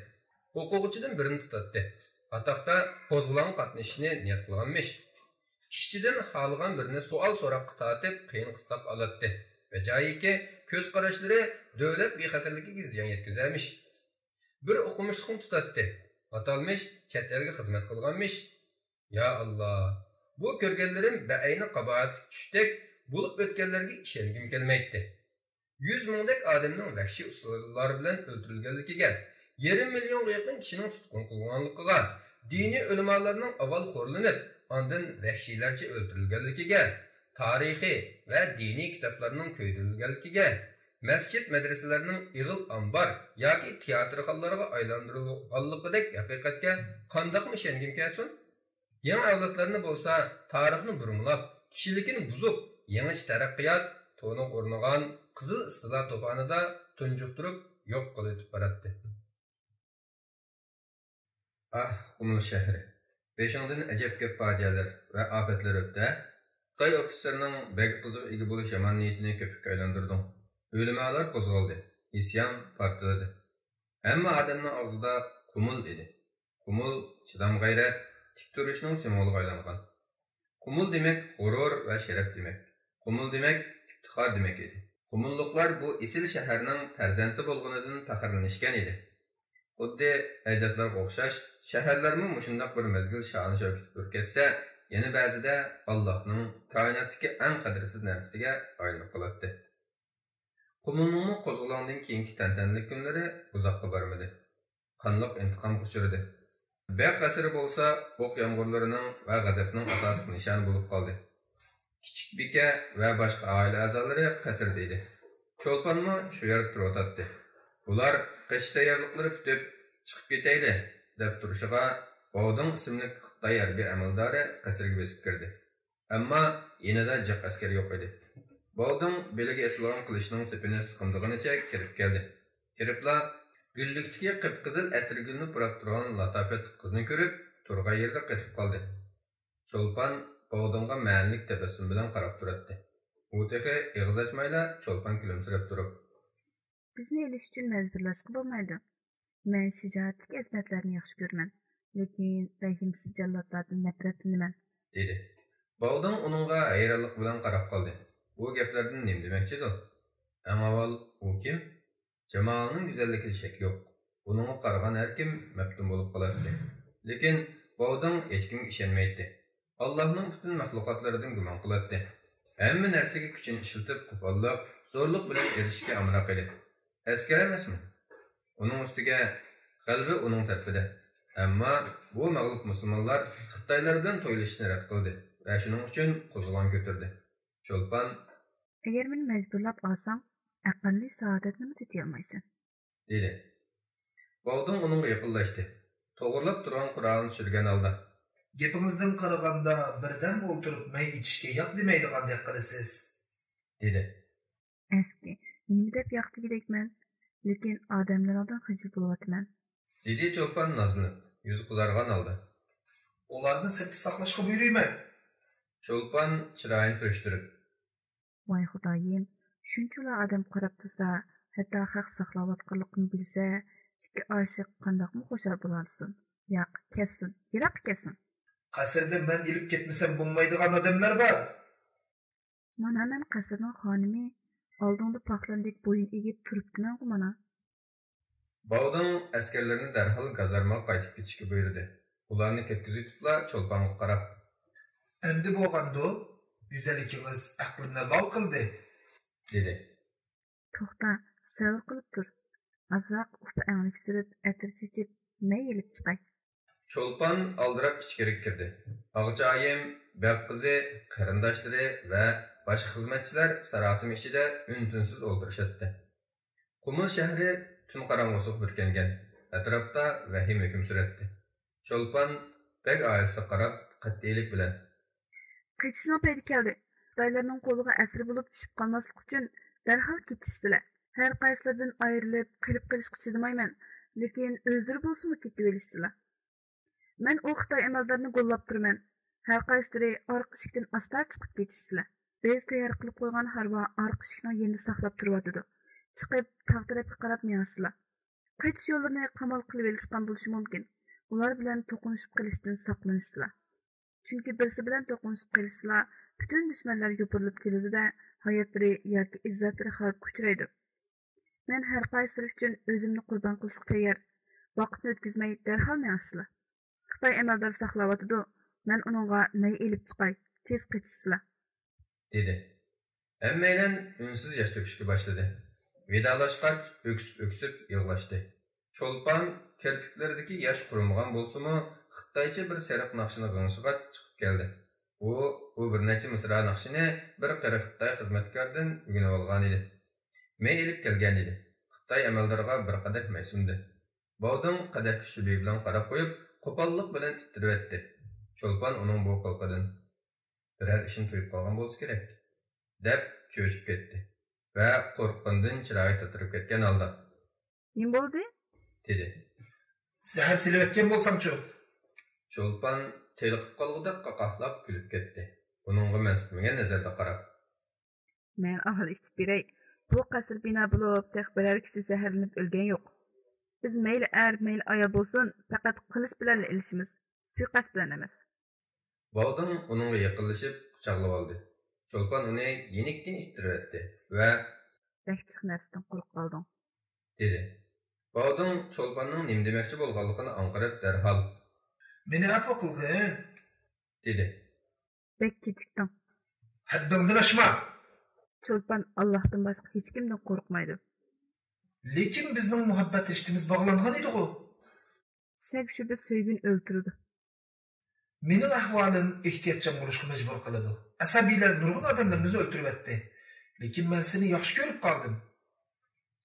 O'quvchidan birini tutadi. Ataqda qo'zg'olon qatnashishni niyat qilganmish. Ishchidan xolgan birini savol so'roqqa tortib, qiyin qistab oladi. Va joyiki ko'z qarashlari davlat bexatarligiga ziyon yetkazamish. Bir o'qimishlikni tutadi. Atalmish chet elga xizmat qilganmish. Ya Allah, bu ko'rganlarim ba'ayni qabohatli tushdek bo'lib o'tganlarga ishongim kelmaydi. 100 mingdek odamning vahshiy usullar bilan o'ldirilganligiga, 1,5 millionga yaqin kishining tutqun qilinganligiga, diniy ulamolarning avval xo'rlanib, ondan vahshiylarcha o'ldirilganligiga, tarixiy va diniy kitoblarning ko'ydirilganligiga, masjid madrasalarning ig'il ambar yoki teatrxonlarga aylantirilganligidek haqiqatga qandoqmi ishongim kelsin? Yangi avlodlarni bo'lsa, tarixni burmlab, kishilikni buzib, yangi taraqqiyot to'niq o'rnagan qizil istilo to'fonida tunjuqtirib yo'q qilib boradi. Qumul shahri. Beşingdan ajab ko'p fojialar va ofatlar o'tdi. Xitoy ofitserining bek qiziq ega bo'lish yomon niyatini ko'pikka aylantirdim. O'limalar qo'zg'aldi, isyon portladi. Hamma odamning og'zida qumul edi. Qumul chidam g'ayrat, tik turishning simvoliga aylangan. Qumul demak g'urur va sharaf demak. Qumul demak iftixor demak edi. Qumulliklar bu isil shaharning farzandi bo'lganidan faxrlanishgan edi. Xuddi ajdodlarga o'xshash shaharlarmi mushundoq bir mezgil sha'ni shavkat o'tkazsa, yana ba'zida Allohning koinotdagi eng qadrsiz narsasiga aylanib qoladi. Qumulning qo'zg'olondan keyingi tantanali kunlari uzoqqa bormadi. Qanliq intiqom uchirdi. Bek asri bo'lsa, o'q yomg'irlarining va g'azabning asosiy nishoni bo'lib qoldi. Kichik beka va boshqa oila a'zolari qasrda edi. Cho'lponmi shu yerda turibdi. Ular qish tayyorliklari bitib, chiqib ketayli deb turishiga Bovding ismli Xitoy harbiy amaldori qasrga besib kirdi. Ammo yanada jiq askar yo'q edi. Bovding beliga islom qilishning sepini siqimdig'inicha kirib keldi. Kiribla gullikdagi qip-qizil atirgulni purab turgan latofatli qizni ko'rib, turgan yerda qetib qoldi. Cho'lpon Bovdingga ma'nilik tabassum bilan qarab turadi. U tehi ig'iz ochmayla Cho'lpon kulimsirab turib, bizni elish uchun majburlashga bo'lmaydi. Men shijoatli xizmatlarni yaxshi ko'raman. lekin rahimsiz jallatlardan nafratlanaman, dedi. Baldın onunğa hayranlık bilan qarab qaldı. Bu gaplardan nima demakchidir? Eng avval u kim? Jamoaning güzelligida shak yo'q. Buningga qaragan har kim maftun bo'lib qoladi. Lekin Baldın hech kimga ishonmaydi. Allohning butun mahluqotlaridan gumon qiladi. Hamma narsaga kuchini ishlatib, qo'pollik, zo'rlik bilan erishishga amroq edi. Askar emasmi? Uning ustiga qalbi uning tarafida. Ammo bu mag'lub musulmonlar Xitoylar bilan to'ylashni rad qildi va shuning uchun qo'zg'olon ko'tardi. Cho'lpon: "Agar meni majburlab olsang, aqlli saodatni tetiy olmaysan", dedi. Baldın uningga yaqinlashdi. To'g'rilab turgan qurolni tushirgan holda: Gapingizdan qaraganda birdan o'ltirib may ichishga yo'q demaydigandek qilasiz, dedi. "Eski, nima deb yoqdigidekman, lekin odamlardan xijil bo'lyapman", dedi Cho'lpon nozlanib, yuzi qizargan holda. Ularni sirtda saqlashga buyurayman. Cho'lpon chiroyini to'shtirib: "Voy Xudoyim, shunchalar odam qarab tursa, hatto haq saqlayotganligini bilsa, ikki oshiq qandoqmi xushal bo'larsin? Yo'q, kessin, yiroq kessin. Qasrda men ilib ketmasam bo'lmaydigan odamlar bor. Mana men qasrning xonimi, oldingda paxlandek bo'yin egib turibdiman-ku mana." Baldın askarlarni darhol gazarmaga qaytib ketishga buyurdi. Ularni ketkizibla Cho'lponga qarab: Endi bo'lganda, go'zalligingiz aqlimni lol qildi, dedi. "To'xta, sabr qilib tur. Azroq upa anglik surib, atir chechib, may yelib chiqay." Cho'lpon aldirab ichkari kirdi. Og'joyim, Baqqizi, qarindoshlari va boshqa xizmatchilar sarosim ichida un-tinsiz o'ltirishdi. Qumul shahri tun qorong'usiga burkangan. Atrofda vahim hukm surardi. Cho'lpon bek oilasiga qarab qat'iylik bilan: "Qaytishning paydi keldi. Xitoylarning qo'liga asir bo'lib tushib qolmaslik uchun darhol ketishdilar. Har qaysilaridan ayrilib, qilib qilishga chidamayman, lekin o'zlari bo'lsa ketib olishdilar. Men u Xitoy amaldarini qo'llab turaman. Har qaysilari orqa eshikdan asta chiqib ketishdilar. Biz tayyor qilib qo'ygan harva orqa eshikning yerini saqlab turyotdi. Chiqib tog' tarafga qarab me'asdilar. Qaytish yo'llarini qamal qilib olishgan bo'lishi mumkin. Ular bilan to'qinishib qilishdan saqlanishdilar. Chunki birisi bilan to'qinishib qilishsalar, butun dushmanlar yopirilib keladi-da, hayotlari yoki izzatlari xavfga uchraydi. Men har qaysi uchun o'zimni qurbon qilishga tayyor. Vaqtni o'tkazmay darhol me'asdilar. Xitoy amaldor saqlayotdi. Men uningga may elib chiqay, tez qechishdilar", dedi. Hammaylan unsiz yosh to'kishga boshladi. Vidolashqach öksüp yig'lashdi. Cho'lpon kirpiklaridagi yosh qurilmagan bo'lsa-mu, Xitoycha bir sariq naqshini g'ingshig'at chiqib keldi. U bir necha misra naqshini bir qirq Xitoy xizmatkordan o'rganib olgan edi. May elib kelgan edi. Xitoy amaldoriga bir qadak may sundi. Baldın qadakni shubi bilan qarab qo'yib, qo'pollik bilan titrayotdi. Cho'lpon uning bu qilqidan: "Biror ishim to'yib qolgan bo'lsa kerak", deb cho'chib ketdi va qo'rqqandan chiroyi titrib ketgan holda: "Nima bo'ldi?" dedi. "Zahar silib etgan bo'lsam-chu?" Cho'lpon teliqib qolgudek qaqahlab kulib ketdi. Uningga mas'ulga nazarda qarab: "Men ahil ichib beray. Bu qasr bino bo'lib, tek biror kishi zaharlanib o'lgan yo'q. Biz mayli er, mayli ayol bo'lsin, faqat qilich bilan ilishimiz, suiqasd bilan emas." Baldın uningga yaqinlashib quchoqlab oldi. Cho'lpon uni yenikdan ittirib etdi va "Rahchiq narsadan qo'rqib qoldim", dedi. Baldın Cho'lponning nima demoqchi bo'lganligini anqirib darhol: "Meni afv qilgin", dedi. "Bek kechikdim." "Haddingdan oshma." Cho'lpon Allohdan boshqa hech kimdan qo'rqmaydi. "Lekin bizning muhabbat rishtimiz bog'langan edi-ku. Shak shubha so'ygin o'ltirdi. Mening ahvolim ehtiyotchan bo'lishga majbur qiladi. Asabiylar nurg'un odamlarni o'ltirib etdi. Lekin men seni yaxshi ko'rib qoldim."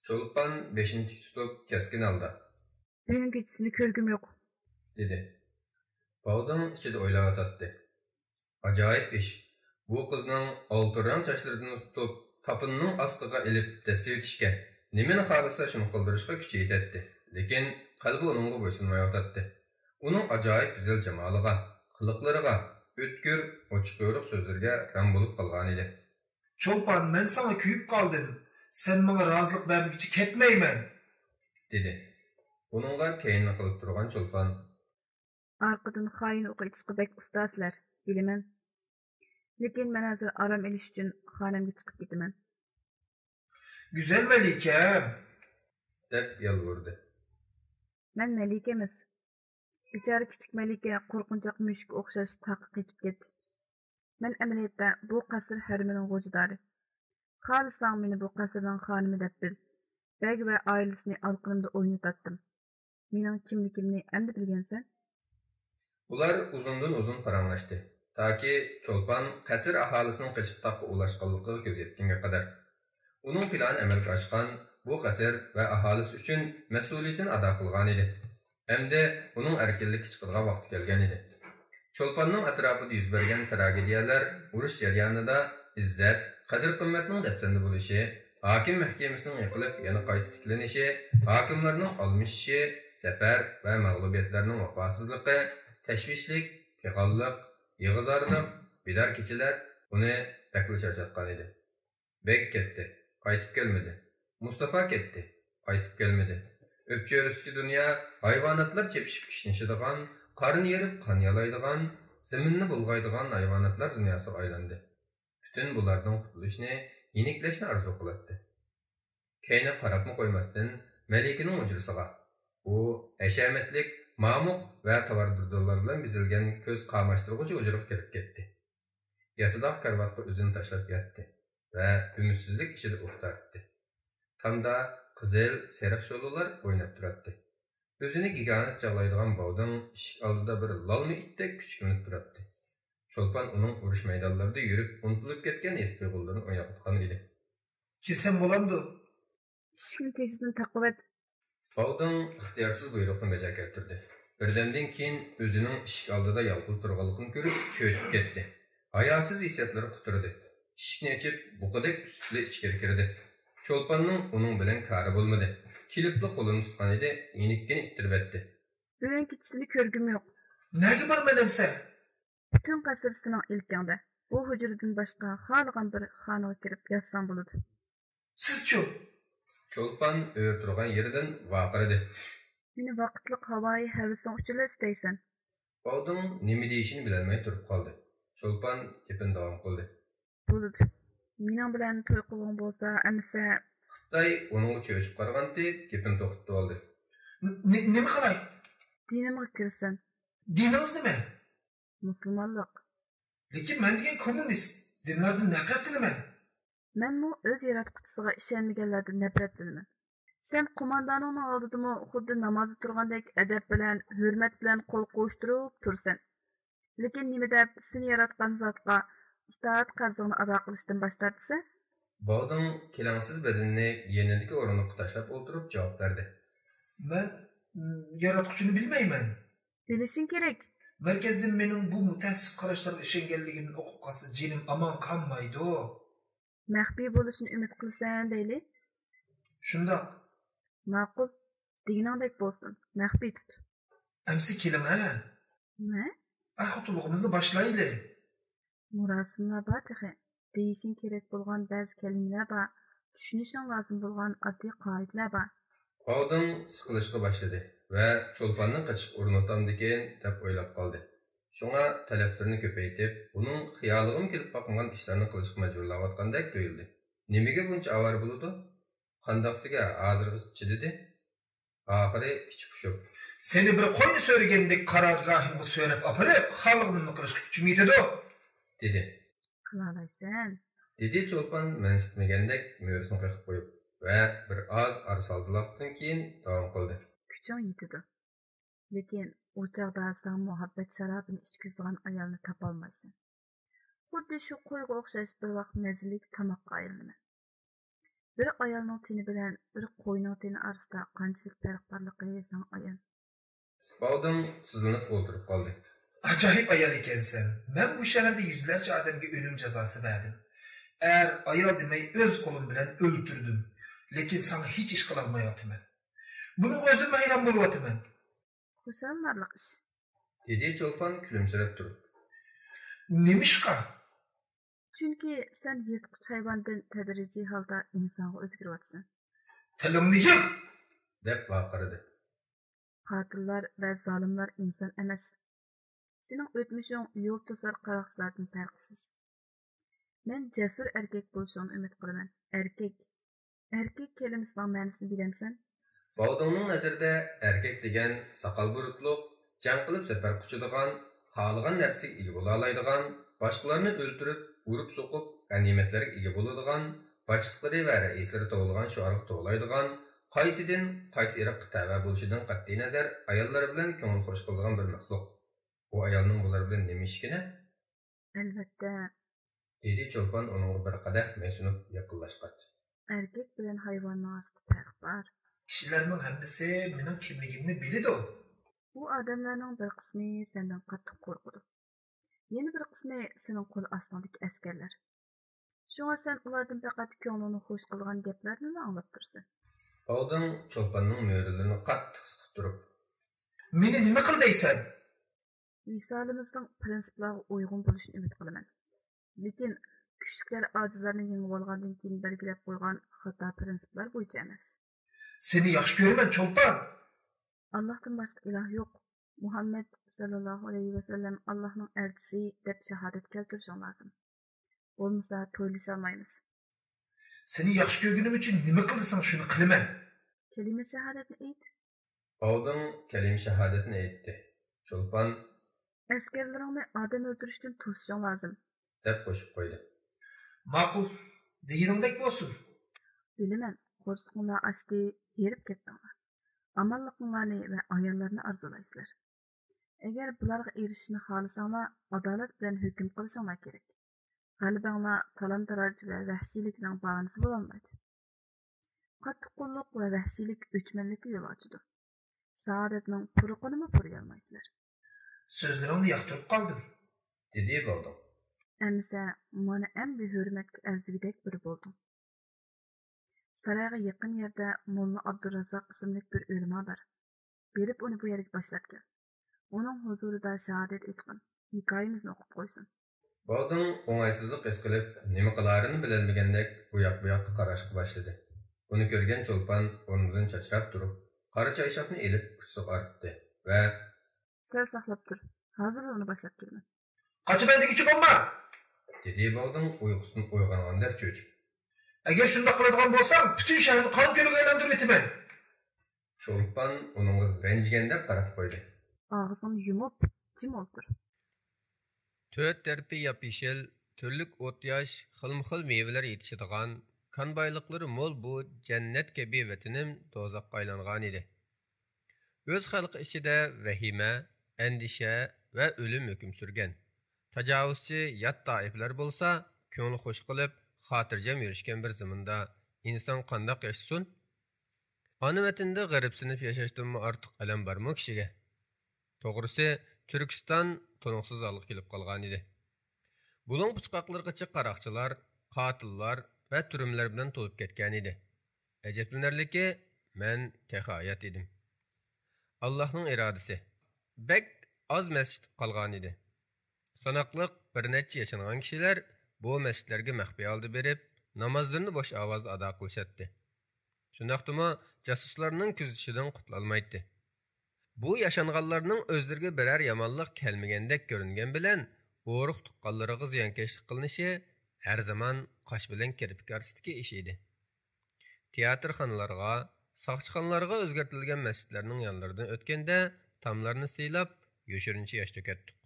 Cho'lpon beshini tik tutib keskin holda: "Bugun kechasini ko'rgim yo'q", dedi. Baldın ichida o'ylayotdi. Ajoyib ish. Bu qizning oltirang sochlaridan tutib, tapınning ostiga ilib tasivitishga, nimani xohlasa shuni qildirishga kuchi yetadi. Lekin qalbi uningga bo'ysunmayotdi. Uning ajoyib go'zal jamoliga, qiliqlariga, o'tkir, ochiq yo'riq so'zlarga ram bo'lib qolgan edi. "Cho'lpon, men sana kuyib qoldim. Sen menga rozilik bermoqchi ketmayman", dedi. Uningga keyinni qilib turgan Cho'lpon: Arqadan xoin o'qi ichishqa bek ustasizlar, bilaman. Lekin men hozir aram elish uchun xonamga chiqib ketaman. Güzel Melikem. deb yalvardi. Men Malika emas. Bichara kichik Malika qo'rqinchoq mushukka o'xshash taqqa qechib ketdi. Men amaliyotda bu qasr harmining g'o'jidori. Xolisang meni bu qasrning xonimi deb bil. Beg va oilasini orqamda o'ynatatdim. Mening kimligimni endi bilgansan? Ular uzundan uzun paranglashdi. Taki Cho'lpon qasr aholisinin qochib taqqa ulashganligiga ko'z yetgunga qadar. Uning plani amalga oshgan, bu qasr va aholisi uchun mas'uliyatini ado qilgan edi. Endi uning erkinlik chiqadigan vaqti kelgan edi. Cho'lponning atrofida yuz bergan tragediyalar urush jarayonida izzat, qadr-qimmatning dafsanda bo'lishi, hokim mahkamasining yiqilib yana qayta tiklanishi, hokimlarning almishishi, safar va mag'lubiyatlarning vafosizligi, tashvishlik, fiqonlik, yig'izorlik, bidar kechilar uni bakli charchatgan edi. Bek ketdi, qaytib kelmedi. Mustafa ketdi, qaytib kelmedi. Öpçörüskü dünya hayvanatlar çepişip kişnişidigan, qarın yerib qan yalaydigan, zeminni bulgaydigan hayvanatlar dünyası aylandı. Bütün bulardan qutuluşni, yenikleşni arzu qılatdı. Keyni qarapmı qoymasdan Melikinin ucursuğa. U eşemetlik, mamuk ve tavardırdılarla bizilgen köz qamaştırğıcı ucuruk kirip ketdi. Yasadaq karvatqa özünü taşlap yattı ve ümitsizlik içide uqtartdı. Tamda qizil, seriq şolular oynab turardı. Özünü giganit çağlaydigan bavdın eshik oldida bir lalmi itdek küçükünüp turardı. Cho'lpon uning urush maydonlarida yurib, unutilib ketgan eski qo'llarini o'ynatgan edi. Kirsem bo'lamdi. Eshikni tezdan taqib et. Bavdın ixtiyorsiz buyruqni baja keltirdi. Birdamdan keyin o'zining eshik oldida yolg'iz turganligini ko'rib, cho'chib ketdi. Hayosiz hissiyotlari quturdi. Eshikni ochib, buqadek ustli ichkari kirdi. Cho'lponning uning bilan kari bo'lmadi. Kilipli qo'lini tutgan edi, yenikkini ittirib etdi. Bugun kechisini ko'rgim yo'q. Nega bormadim sen? Bütün qasr sening ilkingda. Bu hujradan boshqa xohlagan bir xonaga kirib yotsang bo'ladi. Siz-chu? Cho'lpon o'yib turgan yeridan vaqirdi. Meni vaqtliq havoyi havasing uchun istaysan. Bavding nima deyishini bilolmay turib qoldi. Cho'lpon gapini davom qildi. Bo'ladi. Mening bilan to'y qilgan bo'lsa, amsa Xitoy uning cho'chib qaraganda gapini to'xtatib oldi. Nima qilay? dinimga kirsin. Dinimiz nima? Musulmonlik. Lekin men degan kommunist. Dinlardan nafrat qilaman. Men mu o'z yaratquchisiga ishonmaganlardan nafrat qilaman. Sen qo'mondonning oldida xuddi namozda turgandek adab bilan, hurmat bilan qo'l qo'shtirib tursan. Lekin nima deb seni yaratgan zotga itoat qarzini ado qilishdan bosh tortsa? Bavding kelangsiz bedenini yenidagi o'rniga tashlab o'tirib javob berdi. Men yaratquchini bilmayman. Bilishing kerak. Markazdan mening bu mutassib qarashlarga ishonganligimni o'qib qolsa, jinim omon qolmaydi. Maxfiy bo'lishini umid qilsan deyli. Shundoq. Ma'qul. Deganingdek bo'lsin. Maxfiy tut. Amsi kelaman. Nima? Ahotligimizni boshlayli. Murosimlar bor tehi. Deyishing kerak bo'lgan ba'zi kalimalar bor. Tushunishing lozim bo'lgan oddiy qoidalar bor. Bavding siqilishga boshladi va Cho'lponning qochiq o'rnatamdikan deb o'ylab qoldi. Shunga talablarini ko'paytib, uning xiyoliga kelib qolgan ishlarni qilishga majburlayotgandek tuyuldi. Nimaga buncha avvar bo'ldi? Qandoqsiga hozirgisi chididi? Oxiri ichi pushib. Seni bir qo'yni so'ragandek qarorgohimga so'rab olib, xalqni qilishga kuchim yetadi, dedi. Qilalaysan. Dedi Cho'lpon mansitmagandek mo'risini qo'yib qo'yib va bir oz arsaldilikdan keyin davom qildi. Kuching yetadi. Lekin u chog'da sen muhabbat sharobini ichkizadigan ayolni topolmaysan. Xuddi shu qo'yga o'xshash bir vaqt mazalik tomoqqa aylanaman. Bir ayolning teni bilan bir qo'yning teni orasida qanchalik farq borligini sen ayon. Bavding sizlanib o'tirib qoldi. Ajoyib ayol ekansan. Men bu shaharda yuzlarcha odamga o'lim jazosi berdim. Eğer ayol demay o'z qo'lim bilan o'ldirdim. Lekin sana hech ish qila olmayapman. Buning o'zim hayron bo'lyapman. Xushonlarlik ish. Dedi Cho'lpon kulimsirab turib. Nimishqa? Chunki sen yirtqich hayvondan tadrijiy holda insonga o'zgaryapsan. Tilingni yig', deb vaqirdi. Qotillar va zolimlar inson emas, Senin ötmüşün yol tosar qaraqçılardan farqsız. Men cesur erkek boluşunu ümit qılaman. Erkek kelimesining ma'nosini bilamsan? Baudonning nazarida erkak degan saqal burutliq, jang qilib safar quchadigan, xohlagan narsaga ega bo'la oladigan, boshqalarni o'ldirib, urib so'qib, g'animatlarga ega bo'ladigan, boshliqlari va raislari tug'ilgan shuarga tug'iladigan, qaysi irqqa tava bo'lishidan qat'iy nazar ayollar bilan ko'ngil xo'sh qiladigan bir maxluq. Bu ayolning bular bilan nima ishkina? Albatta. Dedi Cho'lpon uningga bir qadah mesunib yaqinlashqach. Erkek bilan hayvonning orasida farq bor. Kishilarning hammasi mening kimligimni biladi. Bu odamlarning bir qismi sendan qattiq qo'rqadi. Yana bir qismi sening qo'l ostidagi askarlar. Shunga sen ulardan faqat ko'nglini xush qilgan gaplarni anglab tursan. Baudon Cho'lponning mo'rilarini qattiq siqib turib, "Meni nima qil deysan?" Visalimizning prinsiplarga uyg'un bo'lishini umid qilaman. Lekin kuchliklar ojizlarni yengib olgandan keyin belgilab qo'ygan xato prinsiplar bo'yicha emas. Seni yaxshi ko'raman, Cho'lpon. Allohdan boshqa iloh yo'q. Muhammad sallallohu alayhi va sallam Allohning elchisi deb shahodat keltirishing lozim. Bo'lmasa to'ylasha olmaymiz. Seni yaxshi ko'rganim uchun nima qilsang shuni qilaman. Kalima shahodatni ayt. Baudon kalima shahodatni aytdi. Cho'lpon Askarlaringni odam o'ldirishdan to'sishing lozim deb qo'shib qo'ydi. Ma'qul, deganingdek bo'lsin. Bilaman, qo'rsqinglar ochdi, yerib ketdinglar. Amalliqinglarni va ayollarni arzulaysizlar. Agar bularga erishishni xohlasanglar, adolat bilan hukm qilishinglar kerak. G'alabanglar talon-taroj va vahshiylikning bahonasi bo'lolmaydi. Qattiqqo'llik va vahshiylik o'chmanlikka yo'l ochadi. Saodatning puruqini puriyolmaysizlar. So'zlaringni yoqtirib qoldim, dedi Baudon. Әмсә, маны әмбі hürmetki ərzügidek biri buldum. Sarayga yakın yerde Molla Abdurrazak isimlik bir ölüma var. Berip onu bu yerge başlap gel. Onun huzurida şahadet etkin. Hikayemizni okup koysun. Baudon o'ng'aysizlik his qilib, nima qilarini bilolmagandek bu yoqqa qarashga boshladi. Buni ko'rgan Cho'lpon o'rnidan chachrab turib, qora choyshabni elib kuchsiz artdi va Sal saqlab tur. Hozir onu başlap kelman. Qochib endigichi bo'lma, dedi Baudon uyqusidan uyg'onganda cho'chib. Agar shunda qiladigan bo'lsam, butun shaharni qon ko'liga aylantirib o'taman. Cho'lpon uningga ranjigandek qarab qo'ydi. Og'zini yumib, jim o'tir. To'rt tarafı yap-yeshil, turlik o't yosh, xilma-xil mevalar yetishadigan, kan boyliqlari mo'l bu jannat kabi vatanim do'zaxga aylangan edi. O'z xalqi ichida vahima, andisha va o'lim hukm surgan. Tajovuzchi yat toiflar bo'lsa, ko'ngli xush qilib, xotirjam yurishgan bir zamonda inson qandoq yashasin? Ona vatanda g'aribsinib yashashdanmi ortiq alam bormi kishiga? To'g'risi, Turkiston to'noqsiz holga kelib qolgan edi. Buning puchqoqlargacha qaroqchilar, qotillar va turumlar bilan to'lib ketgan edi. Ajablanarliki, men tehayat edim. Allohning irodasi. Bek oz masjid qolgan edi. Sanoqliq bir necha yashagan kishilar bu masjidlarga maxfiy oldi berib, namozlarni bo'sh ovozda ado qilishadi. Shundaqdimi, jasuslarning kuzatishidan qutulolmaydi. Bu yaşanğanlarning o'zlariga biror yomonlik kelmagandek ko'ringan bilan, o'ruq tuqqanlariga ziyonkashlik qilinishi har zaman qosh bilan kirpik orasidagi ish edi. Teatrxonalarga, soqchixonalarga o'zgartirilgan masjidlarning yonlaridan o'tganda tomlarni siylab, yo'shirincha yosh to'katdik.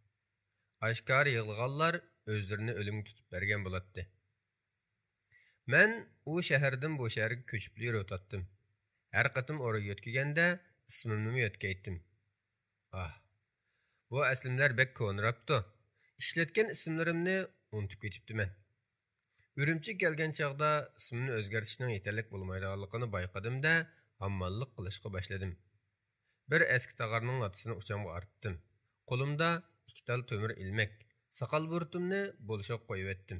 Oshkor yig'ilganlar o'zlarini o'limga tutib bergan bo'ladi. Men u shahardan bu shaharga ko'chib yurib Har qatim o'raga o'tkaganda ismimni yo'tkaytdim. Bu aslimlar bek ko'nrabdi. Ishlatgan ismlarimni unutib ketibdiman. Urumchi kelgan chaqda ismimni o'zgartirishning yetarli bo'lmaydiganligini bayqadim-da, hammallik qilishga boshladim. Bir eski tag'arning atisini uchamga artdim. Qo'limda 2 tal to'mir ilmek, saqal burtumni bo'lishib qo'yib etdim.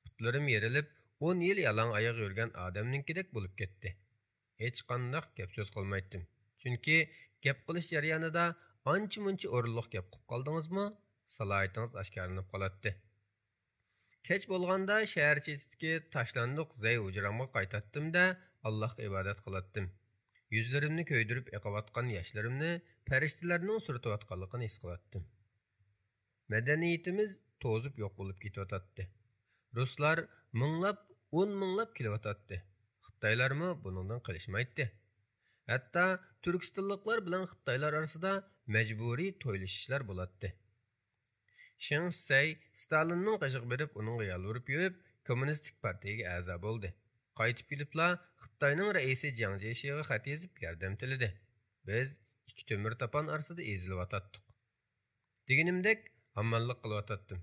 Putlarim yerilib, 10 yil yalang oyoq yurgan odamninkidek bo'lib ketdi. Hech qanday gap so'z qilmaydim. Chunki gap qilish jarayonida ancha-muncha o'rinliq gap qilib qoldingizmi, salohiyatingiz oshkorlanib qoladi. Kech bo'lganda shahar chetidagi tashlandiq zay hujramga qaytatdim-da, Allohga ibodat qilatdim. Yuzlarimni ko'ydirib eqayotgan yoshlarimni farishtalarning suratayotganligini his qilatdim. madaniyatimiz to'zib yo'q bo'lib ketyotdi. Ruslar minglab, 10 minglab kelyotdi. Xitoylarmi buningdan qilishmaydi. Hatto Turkistonliklar bilan Xitoylar orasida majburiy to'ylashishlar bo'ladi. Shin Say Stalinning qashiq berib, uningga yalvorib yo'yib, kommunistik partiyaga a'zo bo'ldi. Qaytib kelibla Xitoyning raisi Jiang Zeminga xat yozib yordam tiladi. Biz ikki temir tapan orasida ezilyotdik. Deganimdek, ammanlik qilyotdim.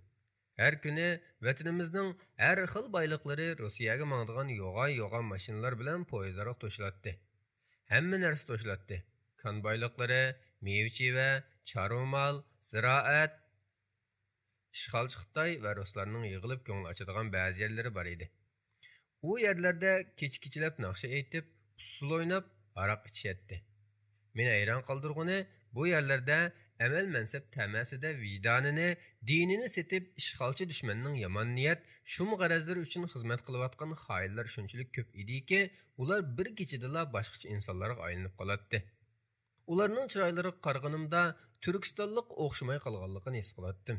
Her kuni vatanimizning har xil boyliqlari Rossiyaga mangdigan yo'g'on mashinalar bilan poyezdlar to'shilatdi. Hamma narsa to'shilatdi. Kon boyliqlari, meva-cheva, chorva mol, ziroat. İşğalçı Xitoy va ruslarning yig'ilib ko'ngil ochadigan ba'zi yerlari bor edi. U yerlarda kecha-kechalab naqsha aytib, usul o'ynab, aroq ichishdi. Meni hayron qoldirgani bu yerlarda amal mansab tamasida vijdonini, dinini setib, ishg'olchi dushmanning yomon niyat, shum g'arazlari uchun xizmat qilayotgan xoinlar shunchalik ko'p ediki, ular bir kechadala boshqacha insonlarga aylanib qoladi. Ularning chiroylariga qarag'animda Turkistonlik o'xshamay qolganligini his qilardim.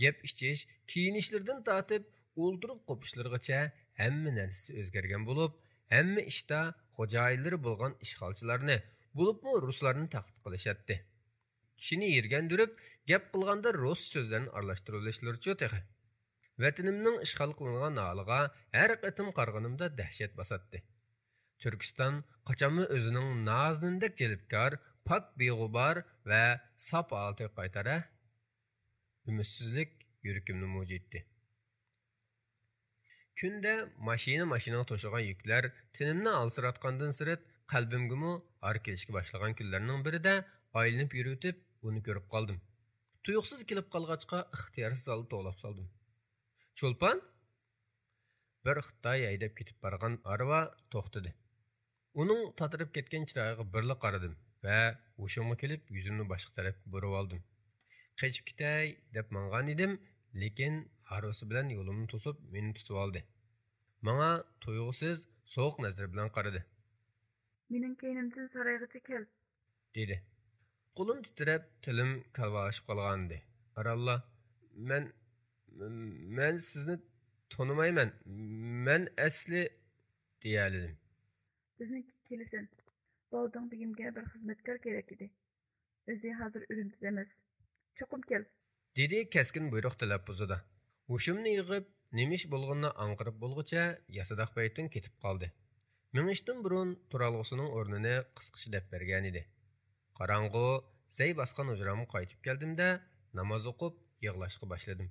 Yeb ichish, kiyinishlardan tortib, o'ldirib qo'pishlargacha hamma narsasi o'zgargan bo'lib, hamma ishda xo'jayinlari bo'lgan ishg'olchilarni, bo'libmi ruslarni taqlid qilishadi. Kishini yergan durib, gap qilganda rus so'zlarini aralashtirishlarcha texe. Vatanimning ishg'ol qilingan holiga har qatim qarag'animda dahshat bosadi. Turkiston qachonmi o'zining noznindek jalbkor, pok beg'ubar va sop holatiga qaytara? Ümitsizlik yürəkimni mövcuddi. Kunda mashina to'shigan yüklər tinimni alsiratqandan sirat qalbimgimi ar kelishga boshlagan kunlarning birida aylanib yurib uni ko'rib qoldim. Tuyuqsiz kelib qolg'achqa ixtiyorsiz olib to'lab soldim. Cho'lpon bir Xitoy haydab ketib borgan arava to'xtadi. Uning tatirib ketgan chiroyiga birla qaradim va hushimga kelib yuzimni boshqa tarafga burib oldim. Qechib ketay deb mangan edim, lekin harosi bilan yo'limni to'sib meni tutib oldi. Menga tuyg'usiz so'q nazar bilan qaradi. Mening keynimdan saraygacha kel, dedi. Qo'lim titrab, tilim kalvalashib qolgandi. Arallah, men sizni tonimayman. Men asli deyalidim. Bizniki kelisin. Balding begimga bir xizmatkor kerak edi. O'zi hozir Urumchida emas. Cho'qim kel, dedi keskin buyruq talaffuzida. Hushimni yig'ib, nemish bo'lganini anqirib bo'lguncha yasadaq baytdan ketib qoldi. Minishdan burun turalg'usining o'rnini qisqishi deb bergan edi. Qarang'u, zay basqan hujramga qaytib keldimda, namoz o'qib, yig'lashga boshladim.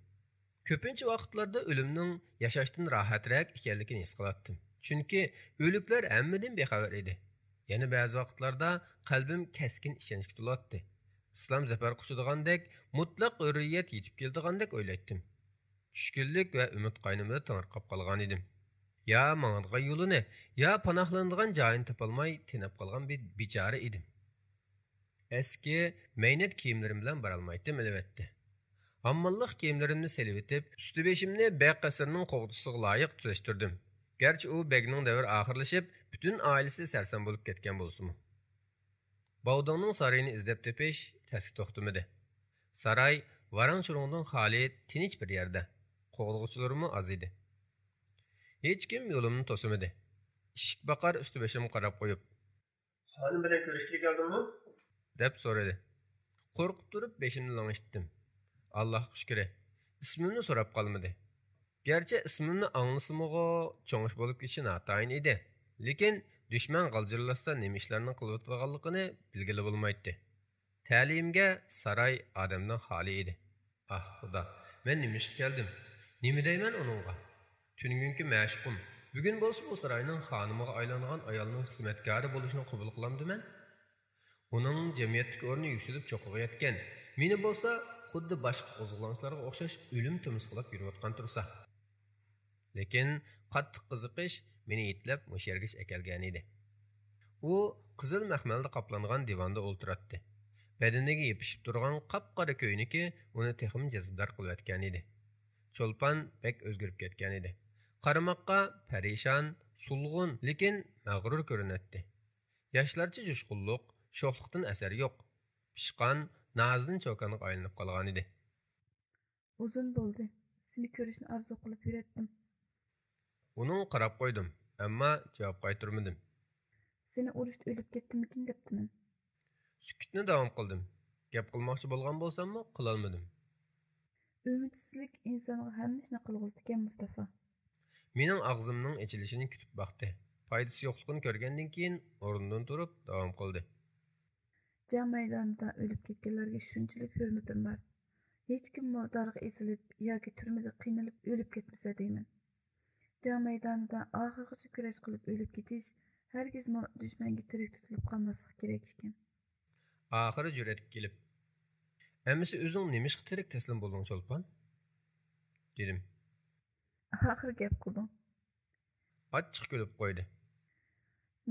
Ko'pincha vaqtlarda o'limning yashashdan rohatroq ekanligini his qilardim. Chunki o'liklar hammadan bexabar edi. Yana ba'zi vaqtlarda qalbim keskin ishonchga to'ladi. İslam zafar quchadigandak, mutlaq hurriyat yetib keldigandek o'ylaydim. Tushkunlik va umid qaynimda tangirqab qolgan edim. Ya mang'adigan yo'lini, ya panohlanadigan joyini topolmay tinib qolgan bir bechora edim. Eski maynat kiyimlarim bilan borolmaydim albatta. Ammonliq kiyimlarimni selib etib, usti-beshimni beg qasrining qo'g'disiga loyiq tuzashtirdim. Garchi u begning davri oxirlashib, butun oilasi sarson bo'lib ketgan bo'lsa-mu. Bavdongning sarayini izlab tepish tasga to'xtamadi. Saray varang-churungdan xoli, tinch bir yerda. Qo'g'dug'uchilarimi oz edi. Hech kim yo'limni to'simadi. Ishik baqar usti-beshimga qarab qo'yib, "Xonim bilan ko'rishga keldingmi?" deb so'radi. Qo'rqib turib beshimni lang'ishdim. Allohga shukr. Ismimni so'rab qolmadi. Gerçi ismimni anglasimg'o cho'ngish bo'lib ketishi notayin edi. Lekin dushman g'aljirlashsa nima ishlarni qilib o'tganligini bilgili bo'lmaydi. Ta'limga saray odamdan xoli edi. Ah xudo, men nima ishga keldim? Nima deyman uningga? Tungungi mashqum. Bugun bo'lsa bu sarayning xonimiga aylangan ayolning xizmatkori bo'lishini qabul qilamdiman. Uning jamiyatdagi o'rni yuksalib cho'qiyotgan. Meni bo'lsa xuddi boshqa qo'zg'olonchilarga o'xshash o'lim tumisqilab yurayotgan tursa. Lekin qattiq qiziqish meni yetlab mush yergacha kelgan edi. U qizil maxmalda qoplangan divanda o'ltiradi. Badaniga yepishib turgan qop-qora ko'yniki uni texim jazbdor qilayotgan edi. Cho'lpon bek o'zgarib ketgan edi. Qaramoqqa parishon, sulg'un, lekin mag'rur ko'rinadi. Yoshlarcha jushqunlik, sho'xlikdan asar yo'q. Pishqon, nazin cho'kaniga aylanib qolgan edi. Uzun bo'ldi. Seni ko'rishni arzu qilib yuretdim. Uning qarab qo'ydim, ammo javob qaytarmadim. Seni urushda o'lib ketdimikin debdiman. Sukutni davom qildim. Gap qilmoqchi bo'lgan bo'lsam-mu, qilolmadim. Ümidsizlik insonga hamma ishni qilg'izdi ekan Mustafa. Mening og'zimning ochilishini kutib baqdi. Foydasi yo'qligini ko'rgandan keyin o'rnidan turib davom qildi. Jang maydonida o'lib ketganlarga shunchalik hurmatim bor. Hech kim darg'a esilib yoki turmada qiynalib o'lib ketmasa deyman. Jang maydonida oxirgacha kurash qilib o'lib ketish hargiz dushmanga tirik tutilib qolmaslik kerak ekan. Oxiri jur'atga kelib, "Әмісі өзің немешқа tirik taslim bo'lding, Cho'lpon?" dedim. Oxir gap qildim. Achchiq kulib qo'ydi.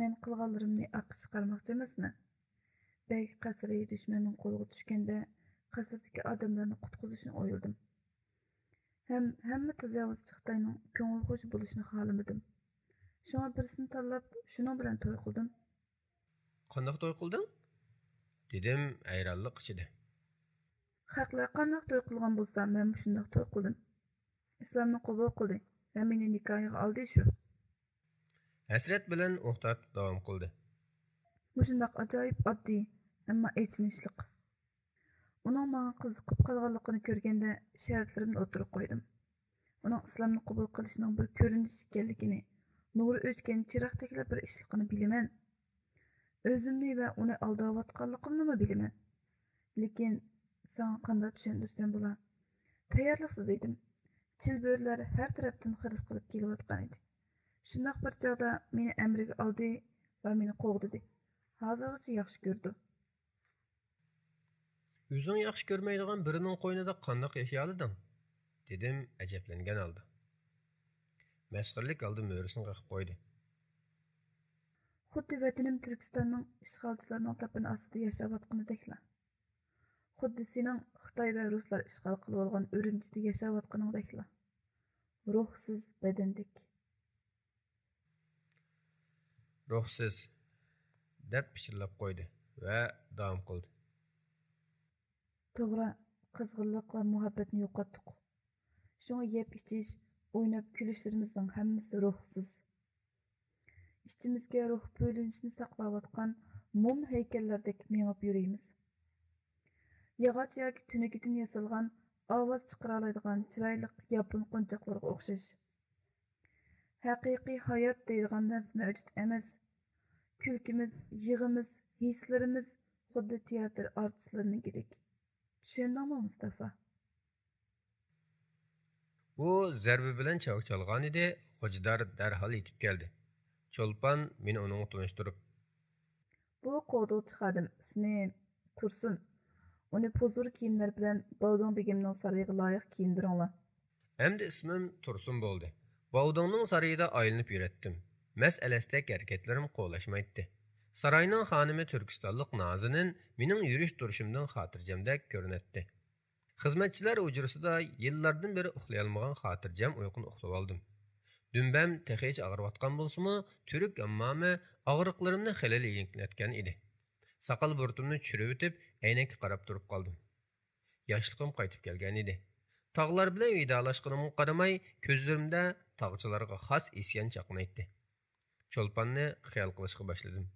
Men qilganlarimni aql chiqarmoqchi emasman. Bek qasri dushmanning qo'liga tushganda qasrdagi odamlarni qutqizishni o'yladim. Hamma tajovuzchi Xitoyning ko'ngil xush bo'lishini xohlamadim. Shunga birisini tanlab, shuning bilan to'y qildim. Qanday to'y qilding? dedim hayronlik ichida. Haqlar qanday to'y qilgan bo'lsa, men shunday to'y qildim. Islomni qabul qildi va meni nikohiga oldi shu. Hasrat bilan o'xtab davom qildi. Bu shunday ajoyib oddiy, ammo echinishliq. Uning menga qiziqib qolganligini ko'rganda shartlarimni o'tirib qo'ydim. Uning islomni qabul qilishining bir ko'rinish ekanligini, nuri o'chgan chiroqdagila bir ishliqini bilaman. O'zimni va uni aldayotganligimni bilaman. Lekin sana qanday tushuntirsam bo'lar? Tayyorliksiz edim. Chilbörlar har tarafdan xiris qilib kelayotgan edi. Shundoq bir chog'da meni amriga oldi va meni qovdi. Hozirgacha yaxshi ko'rdi. O'zing yaxshi ko'rmaydigan birining qo'ynida qanday yashay olding? dedim ajablangan holda. Masxirlik oldi mo'risini qaqib qo'ydi. Xuddi vatanim Turkistonning ishg'olchilarining tapini ostida yashayotganideklar. Xuddi sening Xitoy va ruslar ishg'ol qilib olgan Urumchida yashayotganingdeklar. Ruhsiz badandek. Ruhsiz deb pichirlab qo'ydi va davom qildi. To'g'ri, qizg'inlik va muhabbatni yo'qotdik. Shunga yeb ichish, o'ynab kulishlarimizning hammasi ruhsiz. İçimizga ruh bo'linishini saqlayotgan mum haykallardek mengib yuramiz. Yog'och yoki tunukidan yasalgan, ovoz chiqara oladigan chiroyli yapon qo'nchoqlarga o'xshash. Haqiqiy hayot deydigan narsa mavjud emas. Kulkimiz, yig'imiz, hislarimiz xuddi teatr artistlariningidek. Tushundingmi, Mustafa? Bu zarbi bilan chavuk chalgan edi, Xo'jador darhol yetib keldi. Cho'lpon meni uningga tanishtirib, bu qo'g'duvchi xodim ismi Tursun. Uni pozur kiyimlar bilan Bovdon begimning sarayiga loyiq kiyindiringlar. Endi ismim Tursun bo'ldi. Bovdonning sarayida aylanib yuratdim. Mas'alasdek harakatlarim qo'llashmaydi. Sarayning xonimi Turkistonlik Nozinin mening yurish turishimdan xotirjamdek ko'rinatdi. Xizmatchilar hujrasida yillardan beri uxlay olmagan xotirjam uyquni uxlab oldim. Dümbəm texich ağrıyotgan bolsa-mu, türk ammamı ağrıqlarımni xilal yengillatgan edi. Saqal burtumni tushirib o'tib, aynakka qarab turib qoldim. Yoshliqim qaytib kelgan edi. Tog'lar bilan vidolashganimga qaramay, ko'zlarimda tog'chilarga xos isyon chaqnaydi. Cho'lponni xiyol qilishga boshladim.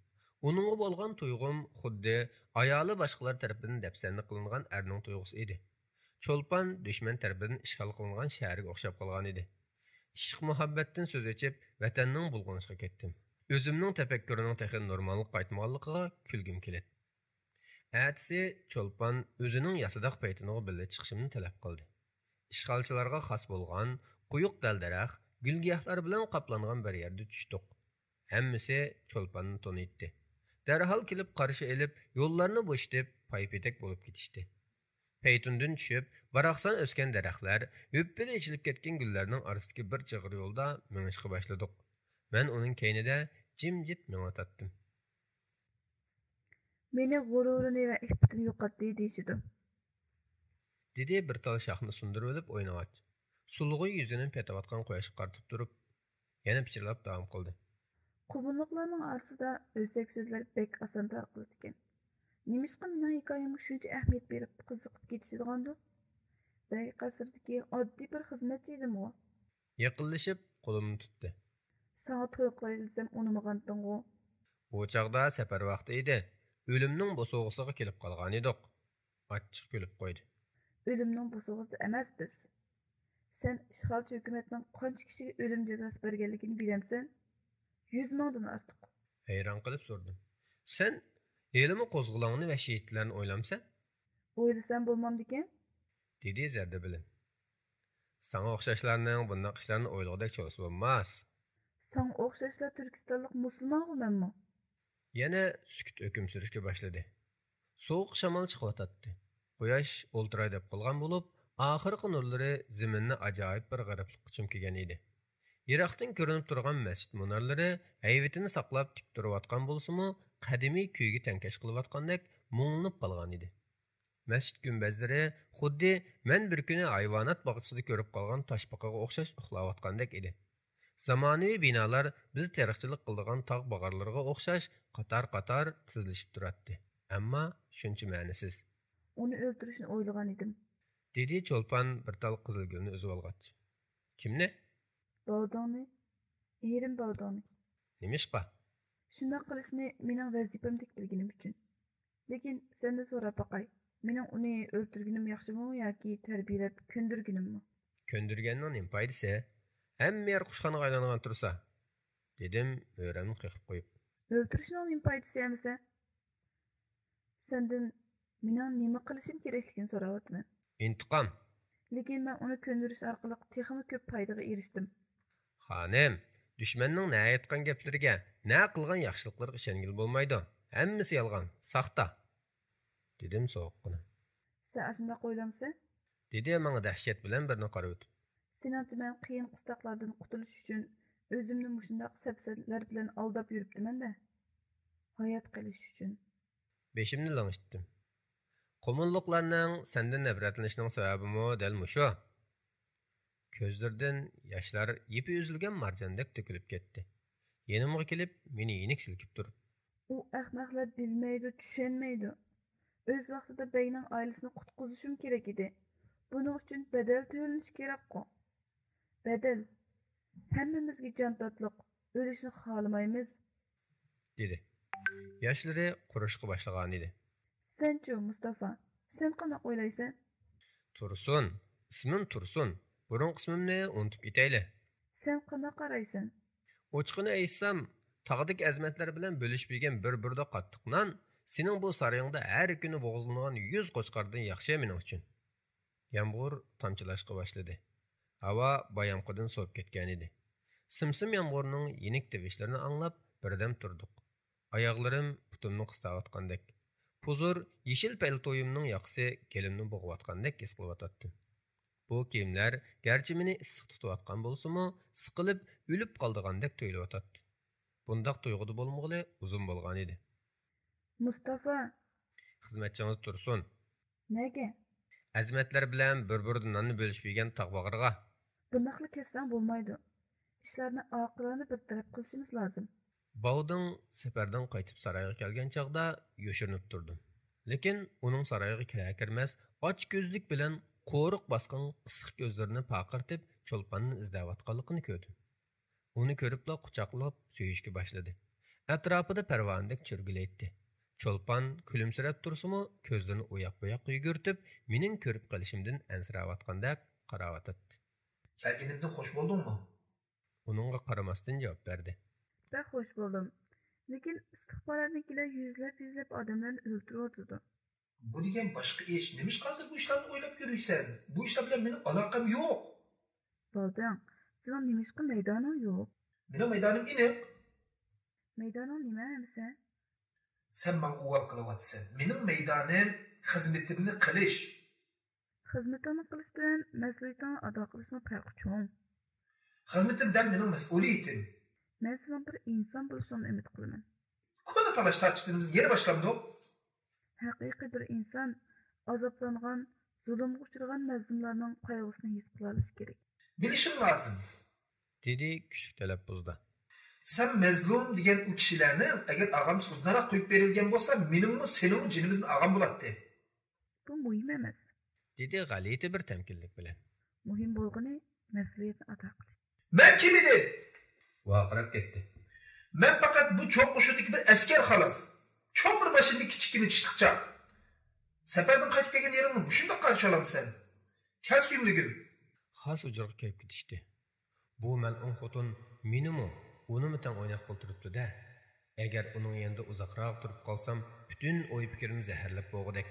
Uningga bo'lgan tuyg'um xuddi ayoli boshqalar tarafidan dafsanni qilingan erning tuyg'usi edi. Cho'lpon dushman tarafidan ishg'ol qilingan shaharga o'xshab qolgan edi. Ishq muhabbatdan so'z ochib, vatanning bulg'anishga ketdim. O'zimning tafakkurining texin normallik qaytmaganligiga kulgim keladi. Atsi Cho'lpon o'zining yasadaq paytiniga birga chiqishimni talab qildi. Ishg'olchilarga xos bo'lgan quyuq dal-daraxt, gulgiyohlar bilan qoplangan bir yerda tushdik. Hammasi Cho'lponni taniydi. Darhol kelib qarshi elib, yo'llarni bo'shatib, paypetak bo'lib ketishdi. Paytundan tushib, baraqsan o'sgan daraxtlar, o'ppida ichilib ketgan gullarning orasidagi bir chig'ir yo'lda minishga boshladik. Men uning keynida jimjit mingatatdim. Meni g'ururini va iffatini yo'qotdi deyishdi. Dedi bir tal shoxni sundirib olib o'ynayot. Sulg'uy yuzini petayotgan quyoshga qaratib turib, yana pichirlab davom qildi. Qubunliqlarning orasida o'zak so'zlar bek oson tarqaladi ekan. Nimishqa mening hikoyamga shuncha ahamiyat berib qiziqib ketishadigandu? Bəy qasırdakı oddiy bir xizmatçı edim o. Yaqinlashib qo'limni tutdi. Sana to'y qilay desam unamagandın o. Bu chaqda safar vaqti edi. O'limning bo'sog'isiga kelib qolgan edik. Achchiq kulib qo'ydi. Ölümnün bu soğuzu emas biz. Sen işgalchi hükümetinin qancha kishiga o'lim jazosi berganligini bilamsan? 100 mingdan ortiq. Hayron qilib so'rdim. Sen elimi qo'zg'olongni va shehidlarni o'ylamsan? O'ylasam bo'lmamdikan? Dedi zarda bilan. Sana o'xshashlarning bunday ishlarni o'ylag'dak cho'si bo'lmas. Sana o'xshashlar Turkistonlik musulmonmi menmi? Yana sukut hukm surishga boshladi. So'q shamol chiqyotdi. Quyosh o'ltiray deb qolgan bo'lib, oxirgi nurlari zaminni ajoyib bir g'ariblikqa cho'mkigan edi. Yiroqdan ko'rinib turgan masjid munorlari hayvitini saqlab tik turayotgan bo'lsa-mu, qadimiy kuyga tankash qilayotgandek muңlib qolgan edi. Masjid gumbazlari xuddi men bir kuni hayvonot bog'chasida ko'rib qolgan toshbaqaga o'xshash uxlayotgandek edi. Zamonaviy binolar biz tarixchilik qilgan tog' bag'arlarga o'xshash qator-qator tizilishib turadi. Ammo shuncha ma'nisiz. Onu öldürüşünü oylagan edim. Dedi Çolpan bir tal qizilgulni o'zib olgach. Kimni? Bağdağını, erim bağdağını. Nimishqa? Shunday qilishni mening vazifamdek bilganim uchun. Lekin senda so'rab baqay. Mening uni o'ldirganim yaxshimi yoki tarbiyalab ko'ndirganimmi? Ko'ndirganning nima foydasi? Hamma yer qushxonaga aylangan tursa, dedim o'ramni qiqib qo'yib. O'ldirishning nima foydasi emasa? Sendan mening nima qilishim kerakligini so'rayapman. Intiqom. Lekin men uni ko'ndirish orqali texmi ko'p foydaga erishdim. Xonim, dushmanning na aytgan gaplariga, na qilgan yaxshiliklarga ishongil bo'lmaydi. Hammasi yolg'on, saxta. Dedim so'qqina. Sen shunday o'ylamsan? Dedi menga dahshat bilan birni qarab o'tib. Senatchi men qiyin qistoqlardan qutulish uchun o'zimni mushundaq sabsatlar bilan aldab yuribdiman-da. Hayot qilish uchun. Beshimni lang'ishdim. Qumulluqlarning sendan nafratlanishning sababimi dal mushu. Ko'zlardan yoshlar yepi uzilgan marjandek to'kilib ketdi. Yanimga kelib, meni yenik silkib turib. U ahmoqlar bilmaydi, tushunmaydi. O'z vaqtida beyning oilasini qutqizishim kerak edi. Buning uchun badal to'lanish kerak-ku. Badal. Hammamizga jon tatliq, o'lishni xohlamaymiz, dedi. Yoshlari qurishqa boshlagan edi. Senchu Mustafa, sen qanaqa o'ylaysan? Tursun, ismim Tursun. Burun qismimni unutib ketayli. Sen qanaqa qaraysan? Ochiqini aytsam, tog'dek azmatlar bilan bo'lishib yegan bir-birda qattiq non, sening bu saroyingda har kuni bo'g'izlangan 100 qo'chqardan yaxshi mening uchun. Yomg'ir tomchilashga boshladi. Havo bayamqidan sovib ketgan edi. Simsim yomg'irning yenik tevishlarini anglab birdam turdik. Oyoqlarim putimni qistavotgandek. Puzur yeşil paltoyimning yoqsi kelimni bo'g'ayotgandek his qilyotdim. Bu kiyimlar garchi meni issiq tutayotgan bo'lsa-mu, siqilib, o'lib qoldigandek tuyulayotdi. Bundaq tuyg'uda bo'lmog'li uzun bo'lgan edi. Mustafa, xizmatchingiz Tursun. Nega? Azmatlar bilan bir-biridan nonni bo'lishib yegan tog'bag'irga. Bundaqlik kessan bo'lmaydi. Ishlarni oqilona bir taraf qilishimiz lozim. Bovding safardan qaytib saroyga kelgan chaqda yo'shirinib turdim. Lekin uning saroyga kirar-kirmas och ko'zlik bilan qo'riq bosgan qisiq ko'zlarini paqirtib Cho'lpanni izlayotganligini ko'rdim. Uni ko'ribla quchoqlab suyishga boshladi. Atrofida parvondek chirgilaydi. Cho'lpan kulimsirab tursa-mu, ko'zlarini uyoq-buyoq yugurtib, mening ko'rib qolishimdan ansirayotgandek qarayotdi. Kelganimdan xush bo'ldingmi? Uningga qaramasdan javob berdi. Ben hoş buldum. Lekin istihbaratdagilar yüzlab odamlarni o'ldirib o'tirdi. Bu degan boshqa ish. Nima ish hozir bu ishlarni o'ylab yuribsan? Bu ishlar bilan mening aloqam yo'q. Bo'ldim. Sening nima ishqa maydoning yo'q. Mening maydonim aniq. Maydoning nima emsa? Sen menga uval qilyapsan. Mening maydonim xizmatimni qilish. Xizmatini qilish bilan mas'uliyatni ado qilishning farqi cho'ng. Xizmatim dal mening mas'uliyatim. Men sizdan bir inson bo'lishini umid qilaman. Ko'na talash tartishimiz yeni boshlandı. Haqiqiy bir inson azoblangan, zulmga uchragan mazlumlarning qayg'usini his qila olishi kerak. Bilishim lozim, dedi kuchli talaffuzda. Sen mazlum degan u kishilarni agar og'am so'zlaroq qo'yib berilgan bo'lsa, meningmi, seningmi jinimizning og'am bo'ladi. Bu muhim emas. dedi g'alati bir temkinlik bilan. Muhim bo'lgani mas'uliyatni ado qilish. Men kim edim? Vaqirab ketdi. Men faqat bu cho'q qo'shindagi bir askar xolos. Cho'q bir mashina kichikini chiqcha. Safardan qaytib kelgan yeringni shunda qarshi olamsan. Kal suyumligim. Xos ujurga kelib ketishdi. Bu mal'un xotin menimi, unimi tang o'ynab qoltiribdi-da. Agar uning yanında uzoqroq turib qolsam, butun o'y fikrimni zaharlab bo'g'idek.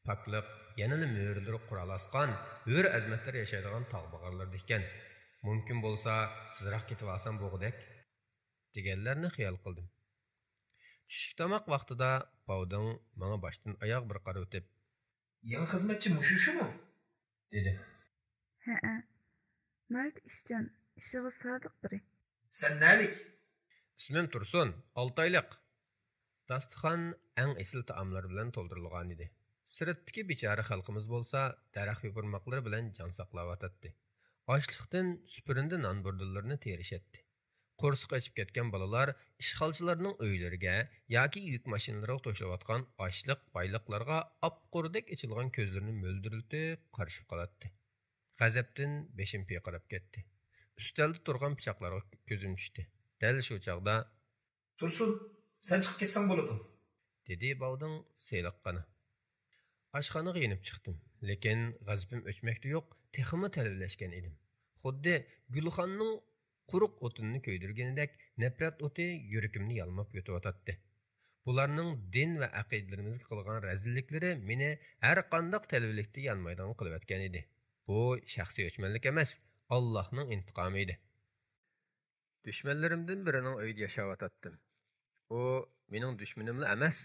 Pokliq, yanada mo'rilari quralasqan, hur azmatlar yashaydigan tog' bag'arlarda ekan. Mumkin bo'lsa, tezroq ketib olsam bo'g'idek deganlarni xiyol qildim. Tushlik tomoq vaqtida Pavding menga boshdan oyoq bir qarab o'tib, "Yangi xizmatchi mushushimi?" dedi. Ha. Nayt ishchan, ishiga sodiq biri. "Sen nalik?" Ismim Tursun, 6 oylik. Dasturxon eng esil taomlar bilan to'ldirilgan edi. Siratdagi bechora xalqimiz bo'lsa, daraxt yupurmoqlari bilan jon saqlayotdi. Ochliqdan supurindi non burdullarini terishatdi. Qo'rsiq ochib ketgan bolalar ishg'olchilarning uylariga yoki yuk mashinalariga to'shilayotgan ochliq bayliqlarga opqurdek ichilgan ko'zlarini mo'ldiriltib qarshib qolatdi. G'azabdan beshim piqirab ketdi. Ustalda turgan pichoqlarga ko'zim tushdi. Dal shu chog'da "Tursun, sen chiqib ketsang bo'ladi", dedi Pavding seliqqani. Oshxonaga yenib chiqdim, lekin g'azabim o'chmakda yo'q, texmi talvlashgan edim. Xuddi Gulxonning quruq o'tinni ko'ydirganidek nafrat o'ti yurakimni yalmab yo'tayotdi. Bularning din va aqidalarimizga qilgan razilliklari meni har qanday talvlikda yanmaydigan qilib o'tgan edi. Bu shaxsiy o'chmanlik emas, Allohning intiqomi edi. Düşmanlarimdan birining uyida yashayotdim. U mening dushmanimla emas,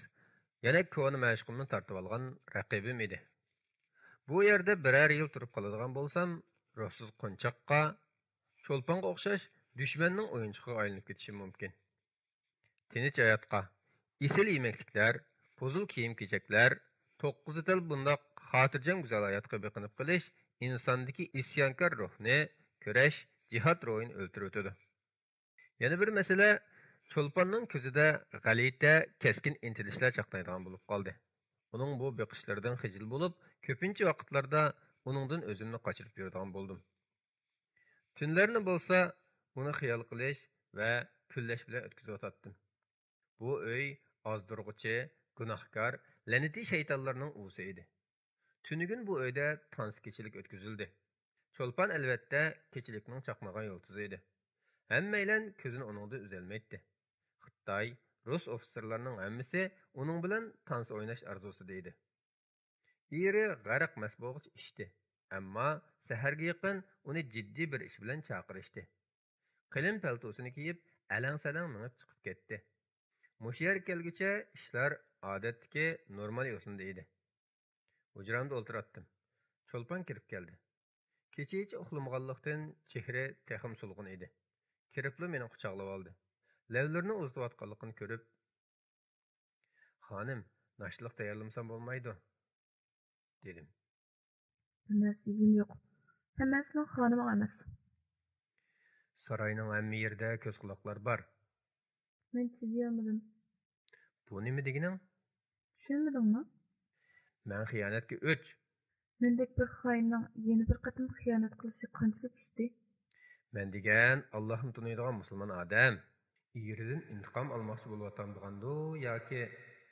yana ko'ni mashqimni tortib olgan raqibim edi. Bu yerda biror yil turib qoladigan bo'lsam, ruhsiz qo'nchoqqa, cho'lponga o'xshash dushmanning o'yinchig'iga aylanib ketishim mumkin. Tinch hayotga, isil yemekliklar, pozul kiyim-kechaklar, 9 yil bundoq xotirjam go'zal hayotga beqinib qilish insondagi isyonkor ruhni, kurash, jihad ruhini o'ltirib o'tadi. Yana bir masala, cho'lponning ko'zida g'alita, keskin intilishlar chaqnaydigan bo'lib qoldi. Uning bu beqishlaridan xijil bo'lib, ko'pincha vaqtlarda uningdan o'zimni qochirib yuradigan bo'ldim. Tunlarni bo'lsa, uni xiyol qilish va kullash bilan o'tkazib o'tdim. Bu uy ozdirg'uchi, gunohkor, la'nati shaytonlarning uyi edi. Tunigun bu uyda tons kechilik o'tkazildi. Cho'lpon albatta kechilikning chaqmagan yoltuzi edi. Hammaylan ko'zini uningda uzalmaydi. Xitoy, Rus ofitserlarining hammasi uning bilan tans o'ynash arzusida edi. Eri g'arq masbog'ich ishdi, ammo saharga yaqin uni jiddiy bir ish bilan chaqirishdi. Qilin paltosini kiyib, alang-salang minib chiqib ketdi. Mush yer kelguncha ishlar odatdagi normal yo'sinda edi. Hujramda o'ltiratdim. Cho'lpon kirib keldi. Kecha uxlamaganlikdan chehra texim sulg'un edi. Kiribli meni quchoqlab oldi. Lavlarini uzatayotganligini ko'rib, "Xonim, nashliq tayyorlamsam bo'lmaydi", dedim. Bilmasligim yo'q. Hammasining xonimi emas. Saroyning hamma yerda ko'z quloqlar bor. Men chidayolmadim. Bu nima deganing? Tushunmadingmi? Men xiyonatga o'ch. Mendek bir xoinning yana bir qatim xiyonat qilishi qanchalik ishdi? Men degan Allohni tunuydigan musulmon odam yeridan intiqom olmoqchi bo'layotgandigando yoki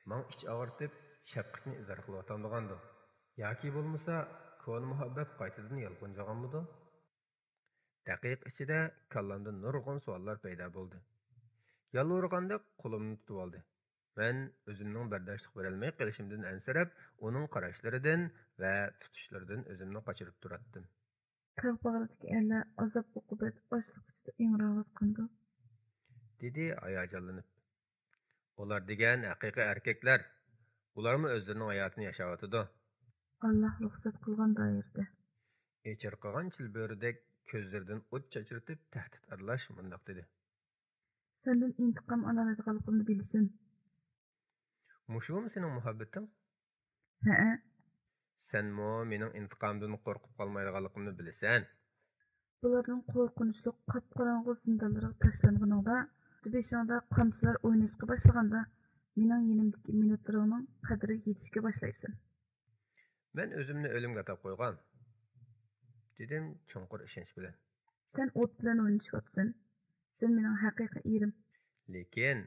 men ich og'irtib shafqatni izhor qilayotgandigando yoki bo'lmasa ko'n muhabbat qaytadan yolg'onjaganmidi? Daqiq ichida kallamda nurg'un savollar paydo bo'ldi. Yalvurganda qo'limni tutib oldi. Men o'zimning bardoshlik berolmay qolishimdan ansirab, uning qarashlaridan va tutishlaridan o'zimni qochirib turatdim. Tavbag'idagi erlar azob uqubat ochliq ichida ingrayotgandi, dedi hayajonlanib. Ular degan haqiqiy erkaklar. Ularmi o'zlarining hayotini yashayotidi. Alloh ruxsat qilgan doirada. Echirqagan chilbördek ko'zlaridan o't chachirtib tahdid aralash mundoq dedi. Senden intiqom oladiganligimni bilsin. Mushumi sening muhabbating? Ha. Senmi mening intiqomdan qo'rqib qolmaydiganligimni bilasan. Bularning qo'rqinchli qop-qorong'u zindonlarga tashlanganingda, beshingda qamchilar o'ynashga boshlaganda, mening yenimdagi minutlarimning qadri yetishga boshlaysan. Men o'zimni o'limga atab qo'ygan, dedim chunqur ishonch bilan. Sen ot bilan o'ynashyapsan. Sen mening haqiqiy erim. Lekin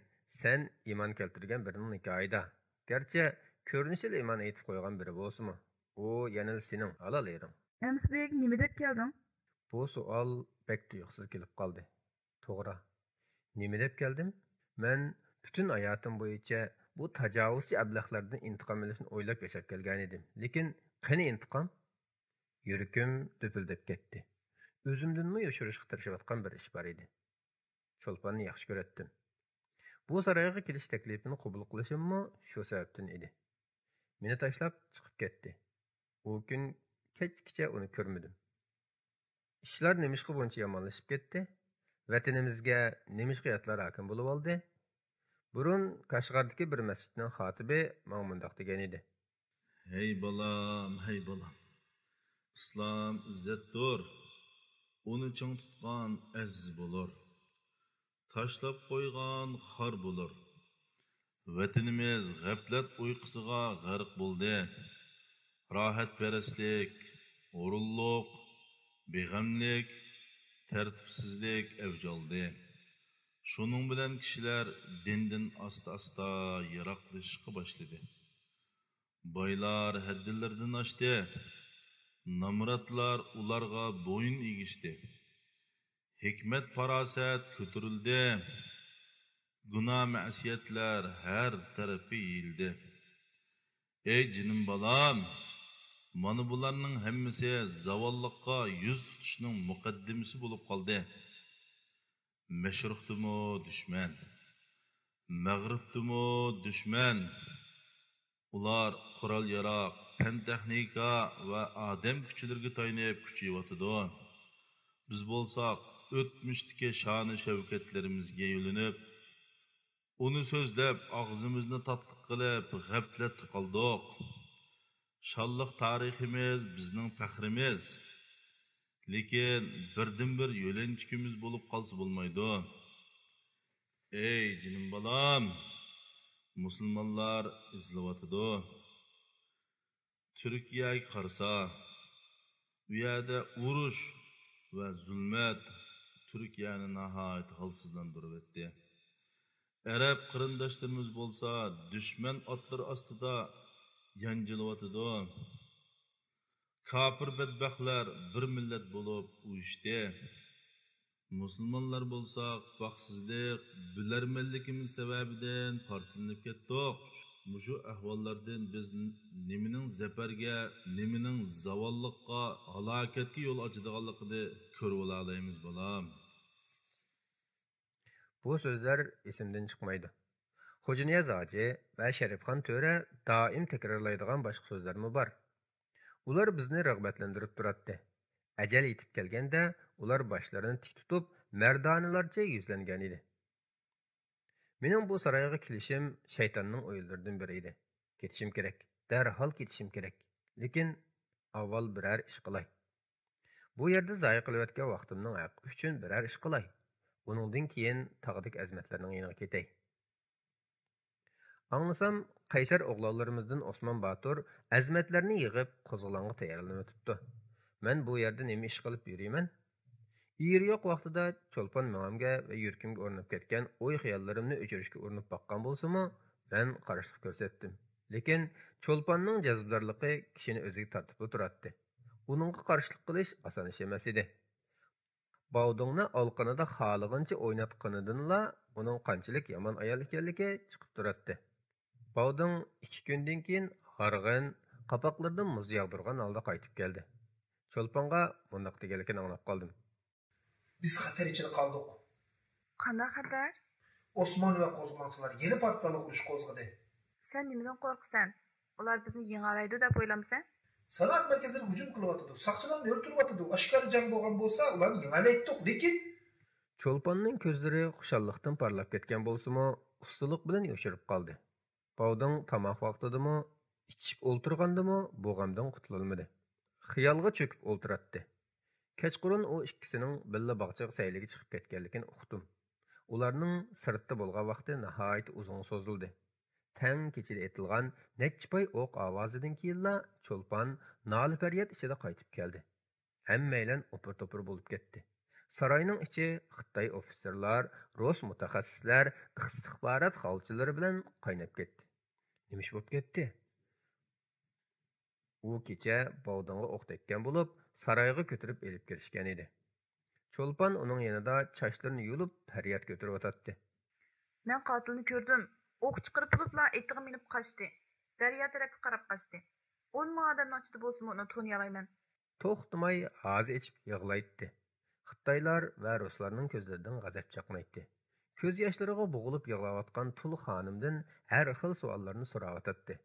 sen iymon keltirgan birining hikoyida, garchi ko'rinishida iymon aytib qo'ygan biri bo'lsa-mu, u yana sening halol ering. Ems bu yerga nima deb kelding? Bu savol bek tuyuqsiz kelib qoldi. To'g'ri. Nima deb keldim? Men butun hayotim bo'yicha bu tajovuzchi ablahlardan intiqom olishni o'ylab yashab kelgan edim. Lekin qani intiqom? Yuragim dupildab ketdi. O'zimdanmi yoshirishga tirishayotgan bir ish bor edi. Cho'lponni yaxshi ko'ratdim. Bu saroyga kelish taklifini qabul qilishimmi shu sababdan edi. Meni tashlab chiqib ketdi. U kun kechgacha uni ko'rmadim. Ishlar nemishqa buncha yomonlashib ketdi? Vatanimizga nemishqa yatlar hokim bo'lib oldi? Burun Qashqardagi bir masjidning xotibi menga mundaq degan edi. Hey balam, hey balam. İslam izzatdir. Uni ching tutgan aziz bo'lur. Tashlab qo'ygan xor bo'lur. Vatanimiz g'aflat uyqusiga g'arq bo'ldi. Rohat parastlik, o'rinliq, beg'amlik, tartibsizlik avj oldi. Şunun bilen kişiler dinden asta yiroqlashishga boshladi. Boylar haddilardan oshdi. Namratlar ularga bo'yin egishdi. Hikmet farosat ko'tarildi. Gunoh ma'siyatlar har tarafga yeyildi. Ey jinim balam, mana bularning hammasi zavolliqqa yuz tutishning muqaddimasi bo'lib qoldi. Meşruqdimi düşman, mag'ribdimi düşman. Ular qurol yaroq, fan texnika va odam kuchlariga tayanib kuchayotidu. Biz bo'lsak o'tmishdagi sha'ni shavkatlarimizga yo'linib, uni so'zlab og'zimizni tatliq qilib g'aflatda qoldik. Shalliq tariximiz bizning faxrimiz. Lekin birdan-bir yo'linchikimiz bo'lib qolsa bo'lmaydi. Ey jinim balam, musulmonlar izlayotidi. Turkiyaga qarasa, bu yerda urush va zulmat Turkiyani nihoyat holsizlantirib o'tdi. Arab qarindoshlarimiz bo'lsa, dushman otlari ostida yanjilayotidi. Kafir bedbaxtlar bir millet bulup uyuştu. Müslümanlar bolsak baxsızlık, bilermellikimiz sebebiden parçalanıp kettik. Şu ahvallardan biz nimenin zaferge, nimenin zavallıkka, halaketki yol açıdığanlıqını körüp alayımız balam. Bu sözler isimden çıkmaydı. Hoca Niyaz Hacı ve Şerifxan Töre daim tekrarlaydigan başka sözler mi var? Ular bizni rag'batlantirib turadi. Ajal yetib kelganda ular boshlarini tik tutib, mardonilarcha yuzlangan edi. Mening bu saroyga kelishim shaytonning o'yinlaridan biri edi. Ketishim kerak, darhol ketishim kerak. Lekin avval biror ish qilay. Bu yerda zoya qilayotgan vaqtimning haqqi uchun biror ish qilay. Uningdan keyin tog'dik azmatlarning yoniga ketay. Anlasam, Qaysar o'g'lonlarimizdan Osman Batur azmatlarni yig'ib qo'zg'olonga tayyorlanib o'tibdi. Men bu yerda nima ish qilib yurayman? Eri yo'q vaqtida cho'lpon menga va yurkimga o'rnab ketgan o'y xiyollarimni o'chirishga urinib boqqan bo'lsa-mu, men qarshilik ko'rsatdim. Lekin cho'lponning jazbdorligi kishini o'ziga tortib turadi. Uningga qarshilik qilish oson ish emas edi. Bavdingni olqinida xohlagancha o'ynatqanidanla uning qanchalik yomon ayol ekanligi chiqib turadi. Bavding 2 kundan keyin harg'in, qapoqlardan muz yog'dirgan holda qaytib keldi. Cho'lponga bundaq deganligini anglab qoldim. Biz xatar ichida qoldik. Qanday xatar? Osmon va qo'zg'olonchilar yeni partizanlik urush qo'zg'adi. Sen nimadan qo'rqsan? Ular bizni yengalaydi deb o'ylamsan? Sanoat markaziga hujum qilyotdi. Soqchilarni o'ltiryotdi. Oshkor jang bo'lgan bo'lsa, ularni yengalaydik, lekin Cho'lponning ko'zlari xushalliqdan parlab ketgan bo'lsa-mu, ustalik bilan yoshirib qoldi. Bavding tamoq vaqtidami, ichib o'ltirgandimi, bu g'amdan qutulolmadi. Xiyolga cho'kib o'ltiradi. Kechqurun u ikkisining billa bog'chaga sayliga chiqib ketganligini uqdim. Ularning sirtda bo'lgan vaqti nihoyat uzun so'zildi. Tang kechida etilgan necha pay o'q ovozidan keyinla cho'lpon noli faryod ichida qaytib keldi. Hammaylan o'pir-to'pir bo'lib ketdi. Saroyning ichi Xitoy ofitserlar, Rus mutaxassislar, istixborot xalchilari bilan qaynab ketdi. Nima ish bo'lib ketdi? U kecha Bog'donga o'q tekkan bo'lib, saroyga ko'tarib elib kirishgan edi. Cho'lpon uning yanida chochlarini yulib faryod ko'tarib o'tadi. Men qotilni ko'rdim. O'q chiqarib bo'libla etiga minib qochdi. Daryo tarafga qarab qochdi. 10 ming odamning ichida bo'lsa, uni toniy olmayman. To'xtamay g'azi ichib yig'laydi. Xitoylar va ruslarning ko'zlaridan g'azab chaqnaydi. Ko'z yoshlariga bo'g'ilib yig'layotgan tul xonimdan har xil savollarni so'rayotdi.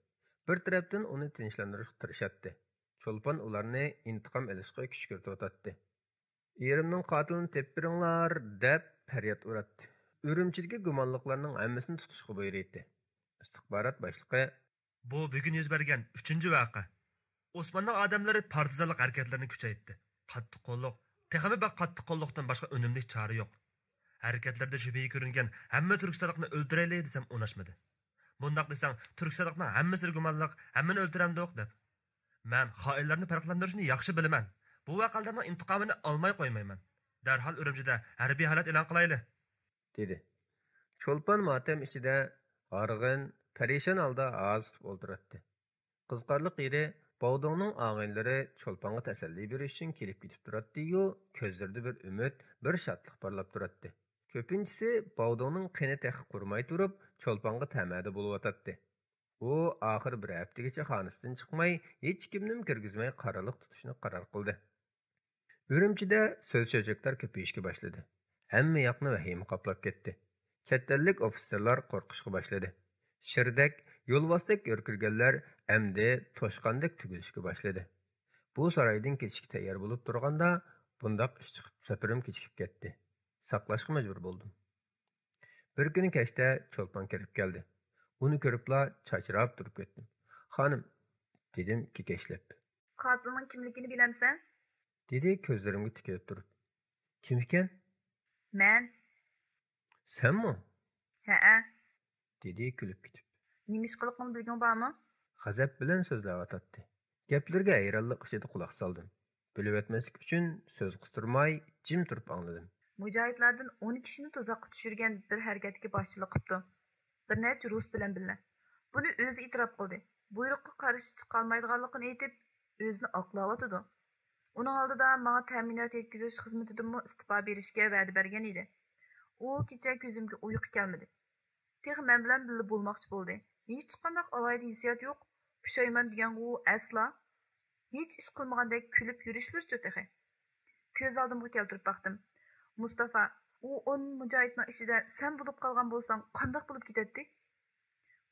Bir tarafdan uni tinchlantirishga tirishadi. Cho'lpon ularni intiqom olishga kuch ko'rsatdi. Erimning qotilini teppiringlar deb faryod uradi. Urumchidagi gumonliqlarning hammasini tutishga buyurdi. İstixborot boshlig'i bu bugun yuz bergan 3-voqea. Osmanning odamlari partizanlik harakatlarini kuchaytirdi. Qattiq qo'lliq, texmi va qattiq qo'lliqdan boshqa unumli chora yo'q. Harakatlarda shubha ko'ringan hamma turkistonlikni o'ldiraylik desam o'nashmadi. Bundaq desang, turkistonlikning hammasi gumonliq, hammani o'ldiramdiq deb. Men xoinlarni farqlantirishni yaxshi bilaman. Bu voqealarning intiqomini olmay qo'ymayman. Darhol Urumchida harbiy holat e'lon qilaylik, dedi. Cho'lpon motam ichida g'arg'in, parishon holda azib o'ltiradi. Qiziqarli yeri Bog'donning og'inlari Cho'lponga tasalli berish uchun kelib ketib turadi-yu, ko'zlarida bir umid, bir shodlik parlab turadi. Ko'pinchisi Bog'donning qini taxi qurmay turib, Cho'lponga tamadi bo'lib o'tadi. U oxir bir haftagacha xonasidan chiqmay, hech kimni kirgizmay qaraliq tutishni qaror qildi. Urumchida so'z-so'zaklar ko'payishga boshladi. Hamma yoqni vahima qoplab ketdi. Chet ellik ofitserlar qo'rqishga boshladi. Shirdak, yo'lbosdak o'rkirganlar amdi to'shqandek tugilishga boshladi. Bu saroydan ketishga tayyor bo'lib turganda, bundoq ish chiqib, safarim kechikib ketdi. Saqlashga majbur bo'ldim. Bir kuni kechda Cho'lpon kirib keldi. Uni ko'ribla chachrab turib ketdim. "Xonim," dedim kekeshlab. "Qotilning kimligini bilamsan?" dedi ko'zlarimga tikilib turib. "Kim ekan?" "Men." "Senmi?" "Ha-a." dedi kulib ketib. "Nima ish qilishni bilging bormi?" G'azab bilan so'zlayotdi. Gaplarga hayronlik ichida quloq soldim. Bilib o'tmaslik uchun so'z qistirmay jim turib angladim. Mujohidlardan 10 kishini to'zoqqa tushirgan bir harakatga boshchilik qilibdi. Bir necha rus bilan birga. Buni o'zi e'tirof qildi. Buyruqqa qarshi chiqolmaydiganligini aytib, o'zini oqlayotdi. Uning oldida menga ta'minot yetkazish xizmatidan istifa berishga va'da bergan edi. U kecha ko'zimga uyqu kelmadi. Texi men bilan birga bo'lmoqchi bo'ldi. Hech qanday alayda hissiyot yo'q. Pushaymon degan u asla hech ish qilmagandek kulib yurishlarcha texi. Ko'z oldimga keltirib baxtim. Mustafa, u 10 mujohidning ishida sen bo'lib qolgan bo'lsang, qanday bo'lib ketadi?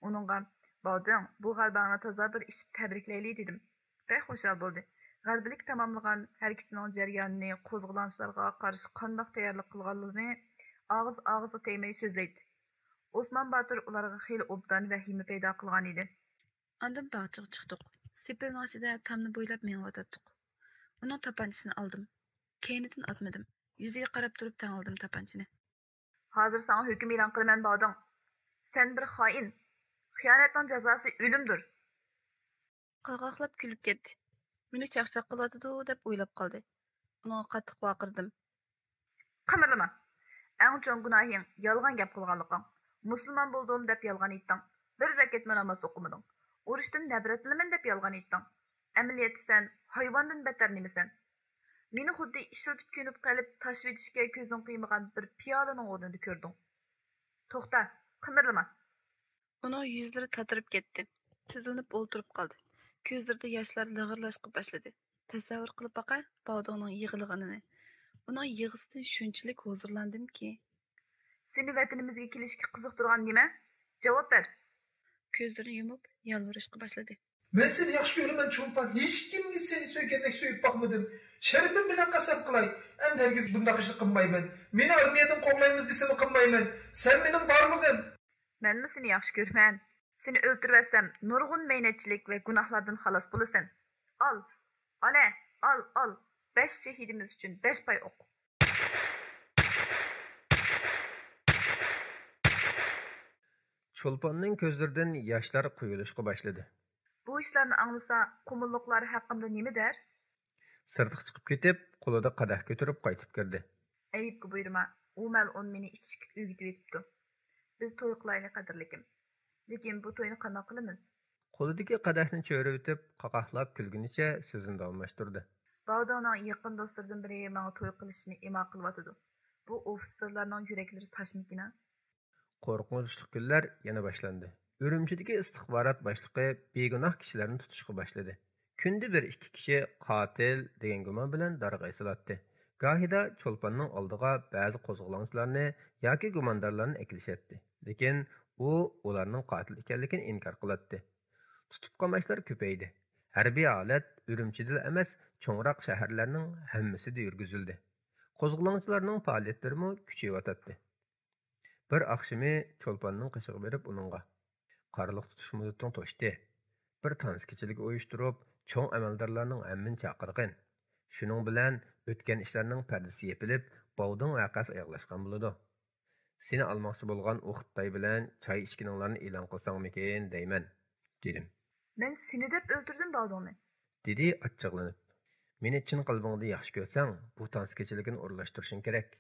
Uningga, "Bog'don, bu g'alabani toza bir ishib tabriklaylik" dedim. Bek xushal bo'ldi. G'alabalik tamomlagan harakatining jarayonini, qo'zg'olonchilarga qarshi qanday tayyorlik qilganligini og'iz-og'izga tegmay so'zlaydi. Osman Batur ularga xeyli obdan vahima paydo qilgan edi. Ondan bog'chaga chiqdik. Sepilning ichida tamni bo'ylab meng'otdik. Uning tapanchisini oldim. Keynidan otmadim. Yuziga qarab turib tanildim tapanchini. "Hozir sana hukm e'lon qilaman, Bog'don. Sen bir xoin. Xiyonatning jazosi o'limdir." Qaqoqlab kulib ketdi. Meni chaqchaq qilyotidi deb o'ylab qoldi. Unga qattiq baqirdim. "Qimirlama. Eng cho'ng gunohing yolg'on gap qilganliging. Musulmon bo'ldim deb yolg'on aytding. Bir rakat namoz o'qimading. Urushdan nafratlaman deb yolg'on aytding. Amaliyotda sen hayvondan battar nemisan? Meni xuddi ishlatib ko'nib qolib tashvidishga ko'zing qiymagan bir piyolaning o'rnida ko'rding. To'xta, qimirlama." Uning yuzlari tatirib ketdi. Tizilib o'ltirib qoldi. Ko'zlarida yoshlar lig'irlashqa boshladi. Tasavvur qilib boqay, Bog'donning yig'ilganini. Uning yig'isidan shunchalik huzurlandimki, "Seni vatanimizga kelishga qiziqtirgan nima? Javob ber." Ko'zlarini yumib, yalvorishga boshladi. "Men seni yaxshi ko'raman, Cho'lpon. Hech kimni seni so'ygandek so'yib boqmadim. Sharifim bilan qasam qilay. Endi hargiz bunday ish qilmayman. Meni armiyadan qo'g'laymiz desam qilmayman. Sen mening borlig'im." "Menmi seni yaxshi ko'raman? Seni o'ltiribsam, nurg'un mehnatchilik va gunohlardan xalos bo'lasan. Al. Ana, al. 5 shahidimiz uchun 5 pay o'q." Çolpanning ko'zlaridan yoshlar quyilishga boshladi. Bu ishlarni anglasa, qumulliqlar haqimda nima der? Sirtqa chiqib ketib, qo'lida qadah ko'tarib qaytib kirdi. Ayibga buyurma. U mal'un meni ichishga o'rgatib etibdi. Biz to'y qilaylik qadrlikim. Lekin bu to'yni qanday qilamiz? Qo'lidagi qadahni cho'rib qaqahlab kulgunicha so'zini davomlashtirdi. Bog'doning yaqin do'stlaridan biri menga to'y qilishni imo qilyotidi. Bu ofitserlarning yuraklari tashmikina. Qo'rqinchli kunlar yana boshlandi. Urumchidagi istixborot boshlig'i begunoh kishilarni tutishga boshladi. Kunda bir ikki kishi qotil degan gumon bilan darg'a esilatdi. Gohida Cho'lponning oldiga ba'zi qo'zg'olonchilarni yoki gumondorlarni eklishatdi. Lekin u ularning qotil ekanligini inkor qiladi. Tutib qamashlar ko'paydi. Harbiy holat Urumchida emas, cho'ngroq shaharlarning hammasida yurgizildi. Qo'zg'olonchilarning faoliyatlari kuchayotdi. Bir oqshimi Cho'lponning qishig'i berib uningga qarliq tutish muddatini to'shdi. Bir tans kechilik uyushtirib, cho'ng amaldorlarning hammini chaqirgan. Shuning bilan o'tgan ishlarning pardasi yepilib, Bovding vaqasi oyoqlashgan bo'ladi. Seni almoqchi bo'lgan Xitoy bilan choy ichkininglarni e'lon qilsangmikin deyman, dedim. Men seni deb o'ldirdim Bovdingni, dedi achchiqlanib. Meni chin qalbingda yaxshi ko'rsang, bu tans kechiligini o'rlashtirishing kerak.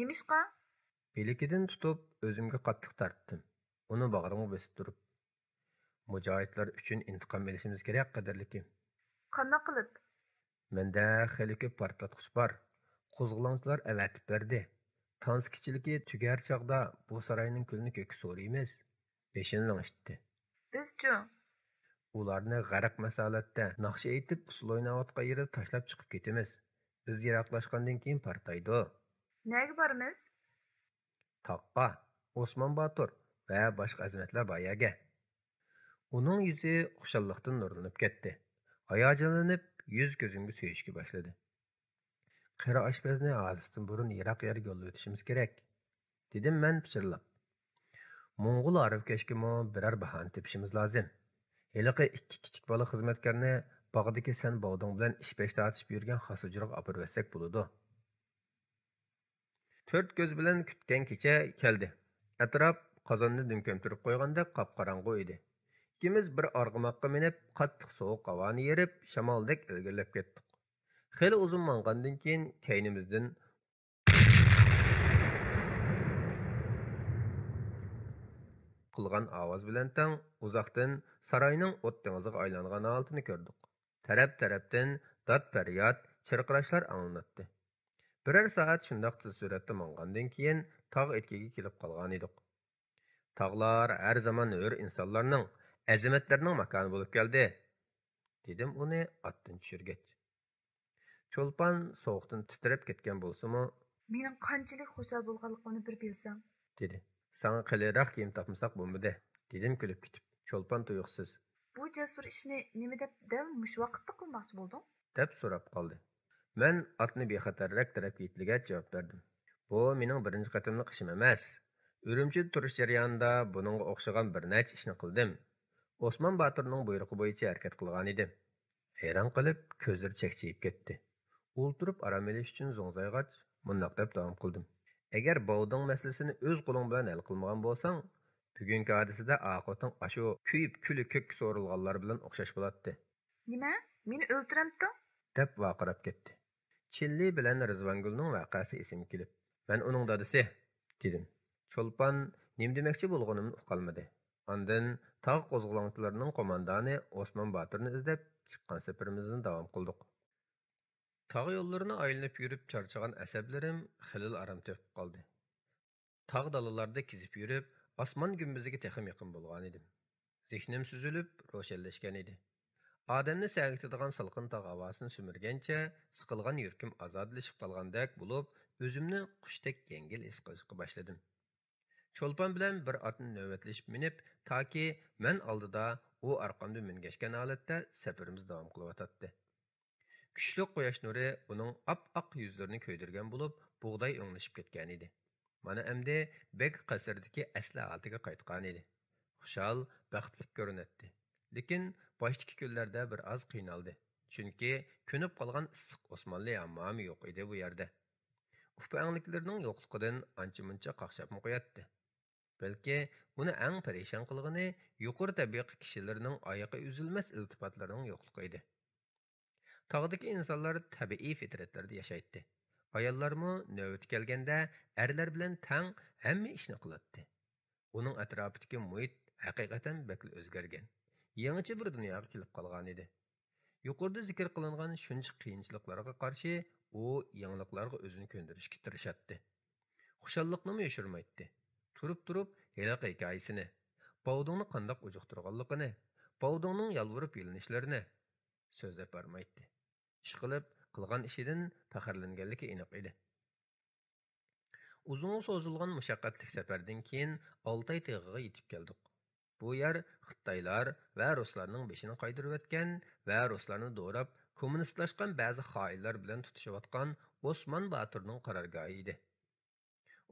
Nimishqa? Belikidan tutib o'zimga qattiq tortdim. Uni bag'rimga bosib turib, mujohidlar uchun intiqom olishimiz kerak qadrlikim. Qanday qilib? Menda xeli ko'p portlatqich bor. Qo'zg'olonchilar avatib berdi. Tans kichiligi tugar chog'da bu saroyning kulini ko'kka so'raymiz. Beshini langishdi. Biz-chu? Ularni g'arq masalatda naqsh aytib usul o'ynayotgan yerga tashlab chiqib ketamiz. Biz yiroqlashgandan keyin partaydi. Nega boramiz? Taqqa, Osman Batur va boshqa azimatlar boyaga. Uning yuzi xushalliqdan nurlanib ketdi. Hayajonlanib, yuz ko'zimga suyishga boshladi. Qira oshpazni olisdan burun yiroq yerga yo'l o'tishimiz kerak, dedim men pichirlab. Mo'ng'ul arifkashga biror bahona tepishimiz lozim. Heliqi ikki kichik bola xizmatkarni bog'dagi sen Bovding bilan ish pesh tortishib yurgan xasujroq olib bersak bo'ladi. 4 ko'z bilan kutgan kecha keldi. Atrof qozonni dumkamtirib qo'yganda qop-qorong'u edi. İkimiz bir arg'umoqqa minib, qattiq sovuq havoni yerib, shamoldek ilgirlab ketdik. Xeyli uzun mangandan keyin kaynimizdan qilgan ovoz bilan tang uzoqdan saroyning o't dengiziga aylangan holatini ko'rdik. Taraf-tarafdan dod-faryod, chirqirashlar anglanatdi. Birer soat shundoq tez suratda mangandan keyin tog' etkiga kelib qolgan edik. Tog'lar har zamon hur insonlarning azimatlarining makoni bo'lib keldi, dedim uni otdan tushirgach. Cho'lpon sovuqdan titrab ketgan bo'lsa-mu, mening qanchalik xushal bo'lganligimni bir bilsam, dedi. Sana qiliroq kiyim topmasak bo'lmadi, dedim kulib ketib. Cho'lpon tuyuqsiz. Bu jasur ishni nima deb dal mush vaqtda qilmoqchi bo'lding? deb so'rab qoldi. Men otni bexatarroq tarafga yetlagach javob berdim. Bu mening birinchi qatimliq ishim emas. Urumchida turish jarayonida buningga o'xshagan bir necha ishni qildim. Osman Baturning buyrug'i bo'yicha harakat qilgan edim. Hayron qilib, ko'zlari chekchiyib ketdi. O'ltirib aram olish uchun zo'ngzayg'ach, mundoq deb davom qildim. Agar Bovding masalasini o'z qo'ling bilan hal qilmagan bo'lsang, bugungi hodisada oqibating ashu kuyib kulib ko'k so'rilganlar bilan o'xshash bo'ladi. Nima? Meni o'ltiramdi? deb vaqirab ketdi. Chilli bilan Rizvangulning vaqasi esimga kelib, men uning dadasi, dedim. Cho'lpon nim demoqchi bo'lganimni uqolmadi. Ondan tog' qo'zg'olonchilarining qo'mondoni Osman Baturni izlab chiqqan safarimizni davom qildik. Tog' yo'llarini aylanib yurib charchagan asablarim xilil aram topib qoldi. Tog' dalalarda kezib yurib, osmon gumbiziga texim yaqin bo'lgan edim. Zihnim süzülüp ro'shanlashgan edi. Odamni sangitadigan salqin tog' havosini sumirgancha, siqilgan yurkim ozodlashib qolgandek bo'lib, o'zimni qushdek yengil his qilishga boshladim. Cho'lpon bilan bir otni navbatlashib minib, toki men oldida, u orqamda mingashgan holatda safarimiz davom qilyotdi. Kuchli quyosh nuri uning op-oq yuzlarini ko'ydirgan bo'lib, bug'day o'nglashib ketgan edi. Mana endi bek qasrdagi asli holatiga qaytgan edi. Xushal, baxtli ko'rinatdi. Lekin boshdagi kunlarda bir oz qiynaldi. Chunki ko'nib qolgan issiq Osmonli hammami yo'q edi bu yerda. Ufangliklarning yo'qligidan ancha-muncha qaqshab qo'yatdi. Balki uni eng parishon qilgani yuqori tabiqi kishilarning oyoqi uzilmas iltifotlarining yo'qligi edi. Tog'dagi insonlar tabiiy fitratlarda yashaydi. Ayollarmi navbat kelganda erlar bilan tang hamma ishni qiladi. Uning atrofidagi muhit haqiqatan bakil o'zgargan. Yangicha bir dunyoga kelib qolgan edi. Yuqorida zikr qilingan shuncha qiyinchiliklarga qarshi u yangiliklarga o'zini ko'ndirishga tirishadi. Xushalliqni yoshirmaydi. Turib heliq hikoyasini, Bovdungni qandoq ujuqtirganligini, Bovdungning yalvirib yilinishlarini so'zlab bermaydi. Ishqilib qilgan ishidan faxrlanganligi aniq edi. Uzun so'zilgan mushaqqatli safardan keyin Oltay tog'iga yetib keldik. Bu yer Xitoylar va ruslarning beshini qaydirib o'tgan va ruslarni do'rab kommunistlashgan ba'zi xoinlar bilan tutishayotgan Osman Baturning qarorgohi edi.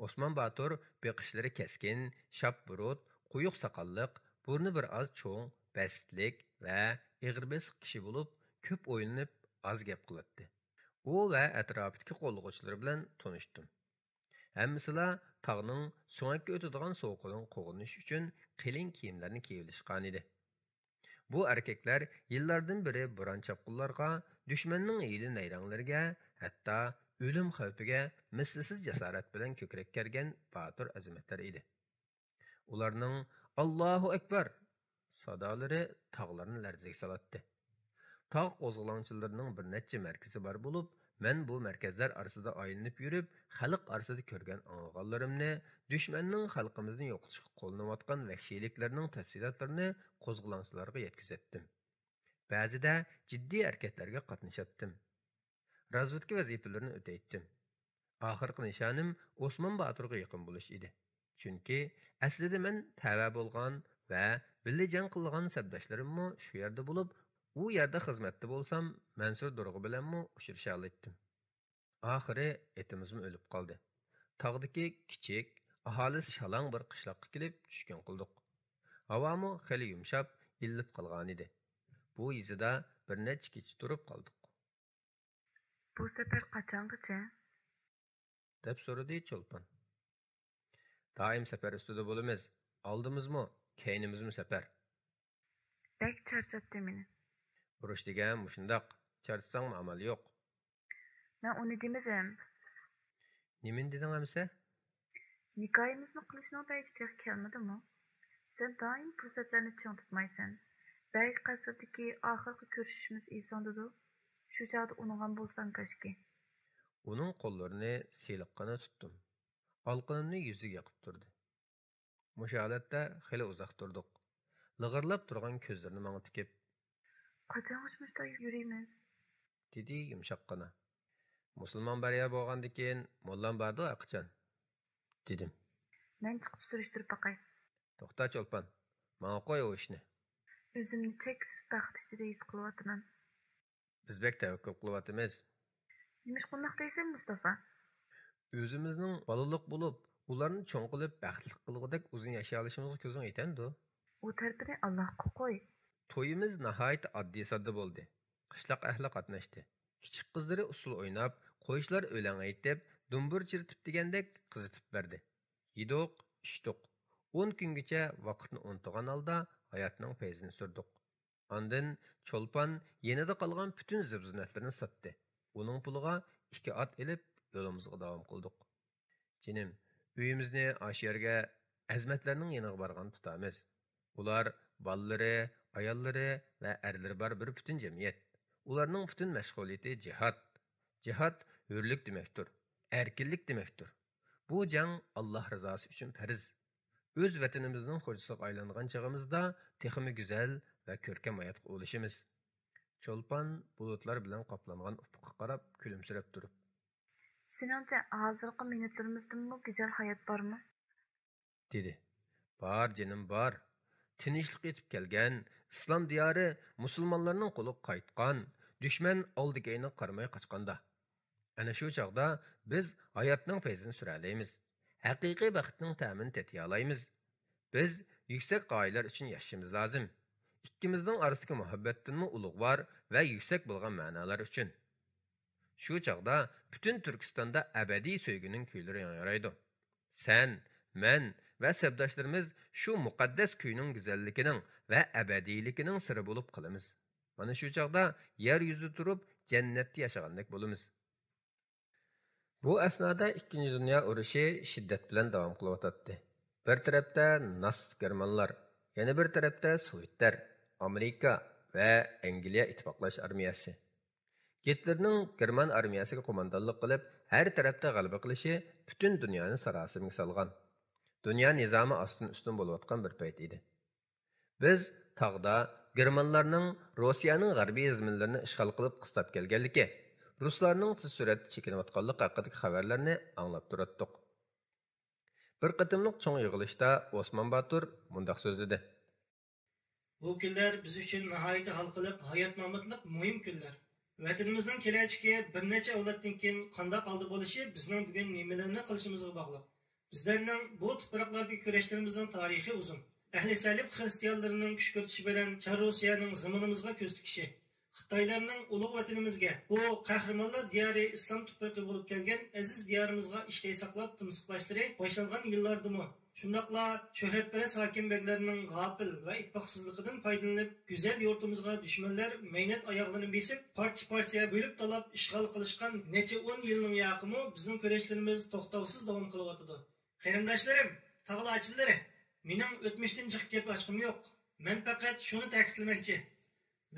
Osman Batur beqishlari keskin, shapburut, quyuq soqolliq, burni bir oz cho'ng, bastlik va ig'ir-besiq kishi bo'lib, ko'p o'ylanib, oz gap qiladi. U va atrofidagi qo'llag'uvchilar bilan tanishdim. Hammasila tog'ning so'ngakka o'tadigan sovuqidan qo'g'inish uchun qilin kiyimlarni kiyib edi. Bu erkaklar yillardan beri buron chapqunlarga, dushmanning hiyli nayranglariga, hatto o'lim xavfiga mislsiz jasorat bilan ko'krak kergan Batur azimatlar edi. Ularning Allohu akbar sadolari tog'larni larzaga soladi. Tog' qo'zg'olonchilarining bir necha markazi bor bo'lib, men bu markazlar orasida aylanib yurib, xalq orasida ko'rgan anglag'anlarimni, dushmanning xalqimizni yo'qotishga qo'llanayotgan vahshiyliklarning tafsilotlarini qo'zg'olonchilarga yetkazdim. Ba'zida jiddiy harakatlarga qatnashatdim. Razvedka vazifalarini o'taydim. Oxirgi nishonim Osman Baturga yaqin bo'lish edi. Chunki aslida men tava bo'lgan va birga jang qilgan sabdoshlarimmi shu yerda bo'lib, u yerda xizmatda bo'lsam, Mansur Durg'i bilanmi uchrasha oldim. Oxiri etimizmi o'lib qoldi. Tog'dagi kichik, aholisi shalong bir qishloqqa kelib tushgan qildik. Havomi xeli yumshab, illib qolgan edi. Bu yizida bir necha kecha turib qoldik. Bu safar qachongacha? deb so'radi Cho'lpon. Doim safar ustida bo'lamiz. Oldimizmi, keynimizmi safar? Bek charchatdi meni. Urush degan shundoq, charchatsang amal yo'q. Men uni demadim. Nimin deding amsa? Nikoyimizni qilishning payti kelmadimi? Sen doim fursatlarni chong tutmaysan. Bek qasrdagi oxirgi ko'rishishimiz esondidu. Shu chog'da unugan bo'lsang kashki. Uning qo'llarini siyliqqina tutdim. Olqinimni yuziga yoqib turdi. Musholatda xeli uzoq turdik. Lig'irlab turgan ko'zlarini menga tikib, "Qachongacha yurimiz?" dedi yumshoqqina. "Musulmon bariya bo'lgandan keyin mollam bordi aqchan", dedim. Men chiqib surishtirib baqay. To'xta Cho'lpon, menga qo'y o ishni. O'zimni cheksiz baxt ichida his qilyapman. Biz bek tavakkul qilyapmiz. Nima qilmoq deysan, Mustafa? O'zimizning bolaliq bo'lib, ularni cho'ng qilib baxtli qilgudek uzun yashay olishimizga ko'zing yetadi. U tarafini Allohga qo'y. To'yimiz nihoyat oddiy sodda bo'ldi. Qishloq ahli qatnashdi. Kichik qizlari usul o'ynab, qo'yishlar o'lan aytib, dumbur chiritib degandek qizitib berdi. Yedik, ichdik. 10 kungacha vaqtni unutgan holda hayotning feyzini surdik. Ondan Cho'lpon yenida qolgan butun zib-zinatlarni sotdi. Uning puliga 2 ot elib yo'limizga davom qildik. Jinim, uyimizni ash yerga azmatlarning yeniga borgan tutamiz. Ular bolalari, ayollari va erlari bor bir butun jamiyat. Ularning butun mashg'uliyati jihad. Jihad hurlik demakdir, erkinlik demakdir. Bu jang Alloh rizosi uchun farz. O'z vatanimizning xo'jasiga aylangan chog'imizda texmi go'zal va ko'rkam hayotga o'lishimiz. Cho'lpon bulutlar bilan qoplangan ufqqa qarab kulimsirab turib, "Seningcha hozirgi minutlarimizda go'zal hayot bormi?" dedi. "Bor jinim, bor. Tinchlik yetib kelgan, islom diyori musulmonlarning qo'liga qaytgan, dushman oldigayni qarmay qochganda. Ana shu chog'da biz hayotning feyzini sura olamiz. Haqiqiy baxtning ta'mini tetiy olamiz. Biz yuksak qoyalar uchun yashashimiz lozim. İkkimizning orasidagi muhabbatdanmi ulug'vor va yuksak bo'lgan ma'nolar uchun. Shu chog'da butun Turkistonda abadiy sevgining kuylari yangraydi. Sen, men va sevdoshlarimiz shu muqaddas kuyning go'zalligining va abadiyligining siri bo'lib qolamiz. Mana shu chaqda yer yuzida turib jannatda yashagandek bo'lamiz. Bu asnoda 2-Dünya urushi shiddat bilan davom qilyotdi. Bir tarafda Nazi Germanlar, yana bir tarafda Sovetlar, Amerika va Angliya ittifoqlash armiyasi. Hitlerning German armiyasiga qo'mondonlik qilib, har tarafda g'alaba qilishi butun dunyoni sarosimaga solgan. Dunyo nizomi ostin-ustun bo'layotgan bir payt edi. Biz tog'da Germanlarning Rossiyaning g'arbiy zaminlarini ishg'ol qilib qistab kelganligi, Ruslarning tez suratda chekinayotganligi haqidagi xabarlarni anglab turardik. Bir qatimliq cho'ng yig'ilishda Osman Batur mundaq so'zladi. Bu kunlar biz uchun nihoyatda halqiliq, hayotnomidlik muhim kunlar. Vatanimizning kelajagi bir necha avloddan keyin qanday holda bo'lishi bizning bugun nimalarni qilishimizga bog'liq. Bizlarning bu tuproqlardagi kurashlarimizning tarixi uzun. Ahli salib xristianlarining kuch ko'rsatishi bilan Char Rossiyaning zaminimizga ko'z tikishi, Xitoylarning ulug' vatanimizga, bu qahramonlar diyori islom tuprog'i bo'lib kelgan aziz diyorimizga ishtay saqlab timsoqlashlari boshlangan yillardimi, shundaqla shuhratparast hokimlarning g'ofil va ittifoqsizligidan foydalanib, go'zal yurtimizga dushmanlar maynat oyoqlarini besib, parcha-parcha bo'lib talab ishg'ol qilishgan necha 10 yilning yaqimi bizning kurashlarimiz to'xtovsiz davom qilyotdi. Qarindoshlarim, tog'lachilari, mening o'tmishdan jiq gap ochqim yo'q. Men faqat shuni ta'kidlamoqchi.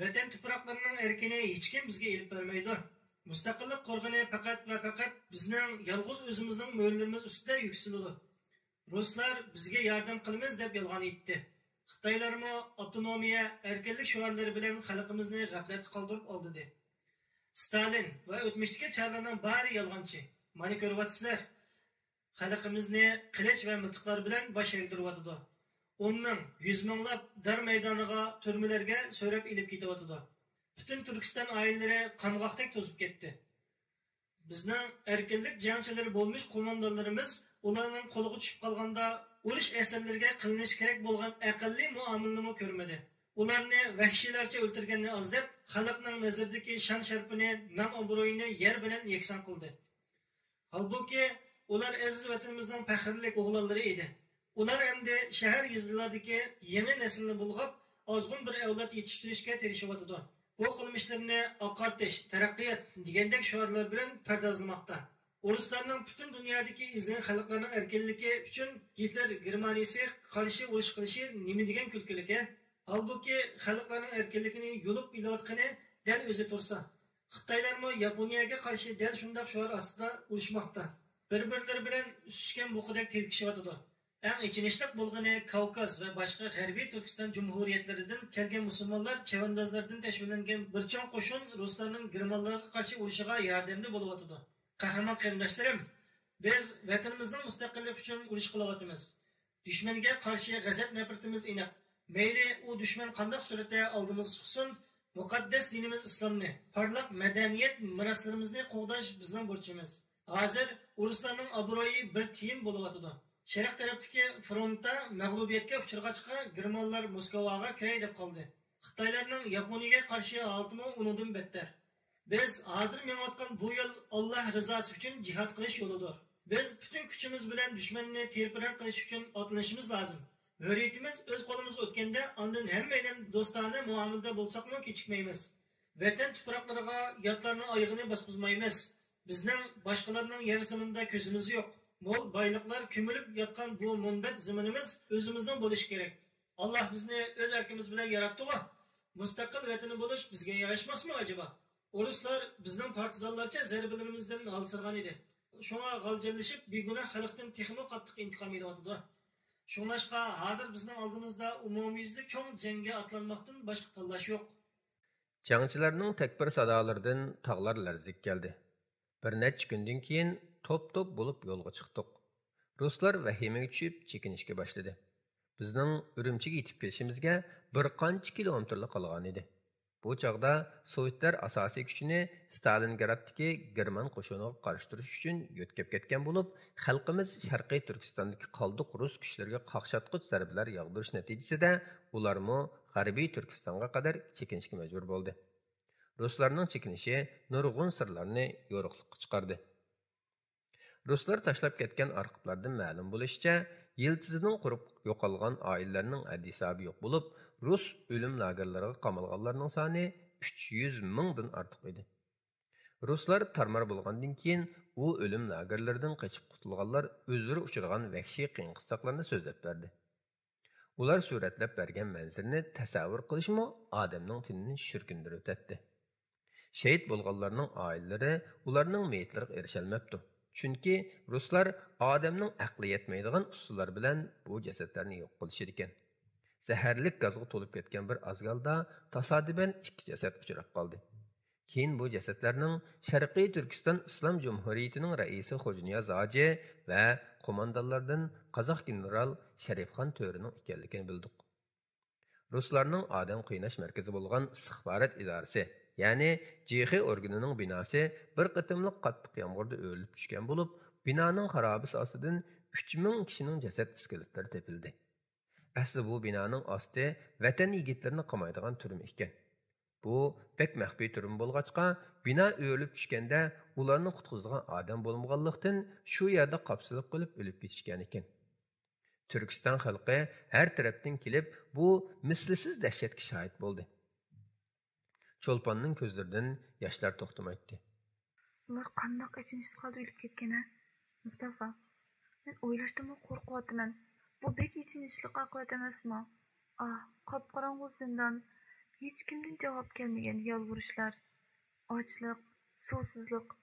Vatan tuproqlarining erkini hech kim bizga elib bermaydi. Mustaqillik qo'rg'ini faqat va faqat bizning yolg'iz o'zimizning mo'llarimiz ustida yuksaladi. Ruslar bizga yordam qilamiz deb yolg'on aytdi. Xitoylarmi avtonomiya, erkinlik shiorlari bilan xalqimizni g'aflatga qoldirib oldi. Stalin va o'tmishdagi charlarning bari yolg'onchi. Mana ko'ryapsizlar. Xalqimizni qilich va miltiqlar bilan bosh egdiryapti. 10 ming, 100 minglab dar maydoniga, turmalarga so'rab ilib ketyapti. Butun Turkiston oilalari qang'oqdek to'zib ketdi. Bizning erkinlik jangchilari bo'lmish qo'mondonlarimiz ularning qo'liga tushib qolganda urush asarlariga qilinish kerak bo'lgan aqlli muomalani ko'rmadi. Ularni vahshiylarcha o'ldirganni ozdab, xalqning nazaridagi shon sharpini, nam obro'yini yer bilan yakson qildi. Halbuki ular aziz vatanimizning faxrli o'g'lonlari edi. Ular endi shahar yezdilardagi yangi naslni bulg'ab, ozg'in bir avlod yetishtirishga tirishayotdi. Bu qilmishlarni oqartish, taraqqiyot degandek shiorlar bilan pardozlamoqda. Ruslarning butun dunyodagi izlagan xalqlarning erkinligi uchun Hitler Germaniyasi qarshi urush qilishi nima degan kulkilik? Halbuki xalqlarning erkinligini yulib ilayotgani dal o'zi tursa, Xitoylarmi Yaponiyaga qarshi dal shunday shior ostida urushmoqda. Bir-birlari bilan ushishgan buqidek terkishyotdi. Eng ichinishliq bo'lgani Kavkaz va boshqa G'arbiy Turkiston jumhuriyatlaridan kelgan musulmonlar chavandozlardan tashkillangan bir cho'ng qo'shin ruslarning germanlarga qarshi urushiga yordamda bo'lyotdi. Qahramon qarindoshlarim, biz vatanimizning mustaqilligi uchun urush qilyapmiz. Dushmanga qarshi g'azab nafratimiz aniq. Mayli u dushman qanday suratda oldimiz chiqsin, muqaddas dinimiz islomni, parlaq madaniyat miroslarimizni qo'g'dash bizning burchimiz. Hozir ruslarning obro'yi bir tiyim bo'lyotdi. Sharq tarafdagi frontda mag'lubiyatga uchrag'achqa germanlar Moskvaga kiray deb qoldi. Xitoylarning Yaponiyaga qarshi holati undan battar. Biz hozir menayotgan bu yo'l Alloh rizosi uchun jihad qilish yo'lidir. Biz butun kuchimiz bilan dushmanni terpiran qilish uchun otlanishimiz lozim. Hurriyatimiz o'z qo'limizga o'tganda, ondan hammadan do'stona muomalada bo'lsakmi kechikmaymiz. Vatan tuproqlariga yotlarning oyog'ini bosqizmaymiz. Bizning boshqalarning yer zaminida ko'zimiz yo'q. Mol boyliqlar ko'milib yotgan bu munbat zaminimiz o'zimizning bo'lishi kerak. Alloh bizni o'z erkimiz bilan yaratdi-ku. Mustaqil vatani bo'lish bizga yarashmasmi acaba? Ruslar bizning partizanlarcha zarbalarimizdan olsirgan edi. Shunga g'aljallashib, begunoh xalqdan texmo qattiq intiqom olyapti. Shunlashqa hozir bizning oldimizda umumiyizlik cho'ng jangga atlanmoqdan boshqa tanlash yo'q. Jangchilarning takbir sadolaridan tog'lar larzik keldi. Bir necha kundan keyin top-top bo'lib yo'lga chiqdik. Ruslar vahimaga tushib chekinishga boshladi. Bizning Urumchiga yetib kelishimizga bir qancha kilometrlik qolgan edi. Bu chaqda Sovetlar asosiy kuchini Stalingraddagi German qo'shiniga qarshi turish uchun yo'tkab ketgan bo'lib, xalqimiz Sharqiy Turkistondagi qoldiq rus kuchlariga qaqshatqich zarbalar yog'dirish natijasida ularmi G'arbiy Turkistonga qadar chekinishga majbur bo'ldi. Ruslarning chekinishi nurg'un sirlarni yo'riqlikka chiqardi. Ruslar tashlab ketgan arxivlardan ma'lum bo'lishicha, yıldızının qurup yo'qolgan oilalarning haddi hisobi yo'q bo'lib, Rus o'lim lagerlariga qamalganlarning soni 300 mingdan ortiq edi. Ruslar tarmar bo'lgandan keyin u o'lim lagerlaridan qochib qutulganlar o'zlari uchragan vahshiy qiyin-qistoqlarni so'zlab berdi. Ular suratlab bergan manzarni tasavvur qilishmi odamning tinini shirkindirib o'tadi. Şehit bo'lganlarning oilalari ularning meyitlariga erisholmabdi. Chunki ruslar odamning aqli yetmaydigan usullar bilan bu jasadlarni yo'q qilishar ekan. Zaharlik gazga to'lib ketgan bir azgalda tasodiban ikki jasad uchrab qoldi. Keyin bu jasadlarning Sharqiy Turkiston Islom Jumhuriyatining raisi Xo'janiyoz Hoji va qo'mondonlardan Qozoq general Sharifxon To'rining ekanligini bildik. Ruslarning odam qiynash markazi bo'lgan istixborot idorasi, ya'ni JX organining binosi bir qatimliq qattiq yomg'irda o'lib tushgan bo'lib, binoning xarobasi ostidan 3000 kishining jasad skeletlari topildi. Asli bu binoning osti vatan yigitlarini qamaydigan turum ekan. Bu pek maxfiy turum bo'lg'achqa, bino o'lib tushganda ularni qutqizadigan odam bo'lmaganlikdan shu yerda qapsilib qilib o'lib ketishgan ekan. Turkiston xalqi har tarafdan kelib bu mislsiz dahshatga shohid bo'ldi. Cho'lponning ko'zlaridan yoshlar to'xtamaydi. Ular qandoq ichinishsiz qoldi o'lib ketgan-a? Mustafa, men o'ylashdan qo'rqyapman. Bu bek ichinishli oqibat emasmi? Qop-qorong'u zindon, hech kimdan javob kelmagan yolvurishlar, ochliq, suvsizlik,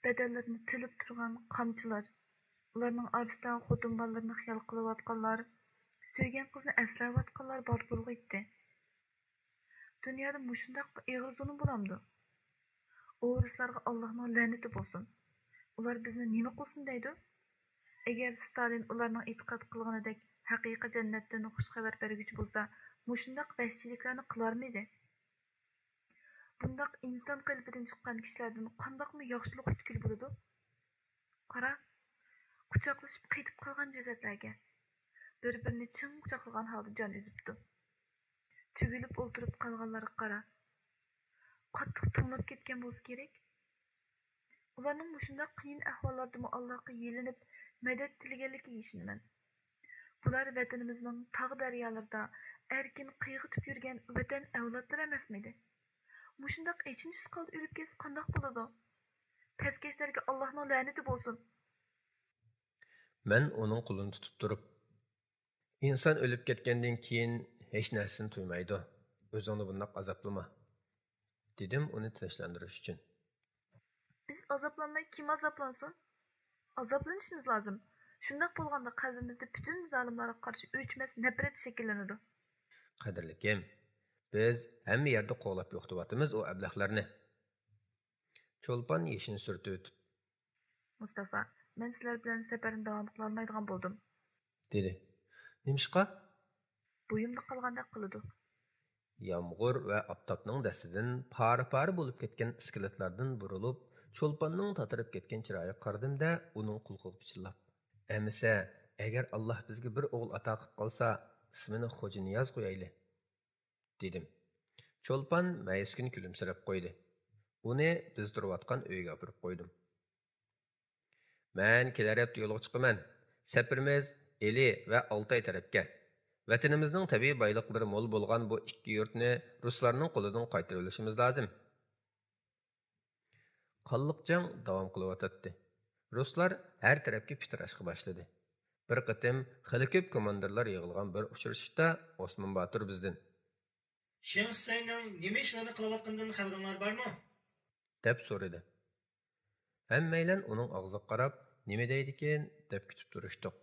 badallarni tilib turgan qamchilar. Ularning orasida xotin bolalarni xiyol qilayotganlar, suygan qizni aslayotganlar bor bo'lg'iydi. Dunyoda mushundaq ig'ir zulm bo'lamdi. O'g'rislarga Allohning la'nati bo'lsin. Ular bizni nima qilsin deydi? Agar Stalin ularning e'tiqod qilganidek haqiqiy jannatdan xush xabar berguchi bo'lsa, mushundaq vahshiyliklarni qilarmidi? Bundaq inson qalbidan chiqqan kishilardan qandoqmi yaxshilik qutkil bo'ladi? Qara, quchoqlashib qaytib qolgan jasadlarga bir-birini chin quchoqlagan holda jon uzibdi. Tugilib o'ltirib qolganlarga qara. Qattiq to'nlab ketgan bo'lsa kerak. Ularning mushundaq qiyin ahvollarda Allohga yelinib madad tilaganligiga ishonaman. Bular vatanimizning tog' daryolarida erkin qiyg'itib yurgan vatan avlodlari emasmidi? Mushundaq ichinishsiz qoldi o'lib ketsa qandoq bo'ladi? Paskashlarga Allohning la'nati bo'lsin. Men uning qo'lini tutib turib, inson o'lib ketgandan keyin hech narsani tuymaydi. O'zingni bundoq azoblama, dedim uni tinchlantirish uchun. Biz azoblanmay kim azoblansin? Azoblanishimiz lozim. Shundoq bo'lganda qalbimizda butun zolimlarga qarshi o'chmas nafrat shakllanadi. Qadrlikim, biz hamma yerda qo'llab yo'qotyapmiz u ablahlarni. Cho'lpon yeshini surtib o'tib. Mustafa, men sizlar bilan safarni davom qila olmaydigan bo'ldim, dedi. Nimishqa? Bo'yimda qolganda qiladi. Yomg'ir va oftobning dastidan pari-pari bo'lib ketgan iskeletlardan burilib, cho'lponning tatirib ketgan chiroyiga qaradim-da, uning qulqiga pichillab. Emisa, agar Alloh bizga bir o'g'il ato qilib qolsa, ismini Xo'janiyoz qo'yayli, dedim. Cho'lpon mayuskin kulimsirab qo'ydi. Uni biz turayotgan uyga olib qo'ydim. Men kelar hafta yo'lga chiqaman. Safarimiz Eli va Oltay tarafga. Vatanimizning tabiiy boyliqlari mo'l bo'lgan bu ikki yurtni ruslarning qo'lidan qaytarib olishimiz lozim. Qonliq jang davom qilyotdi. Ruslar har tarafga pitirashga boshladi. Bir qatim xili ko'p komandirlar yig'ilgan bir uchrashishda Osmon Botir bizdan Shinsayning nima ishlarni qilayotganidan xabaringiz bormi? deb so'radi. Hammaylar uning og'ziga qarab, nima deydi ekan deb kutib turishdik.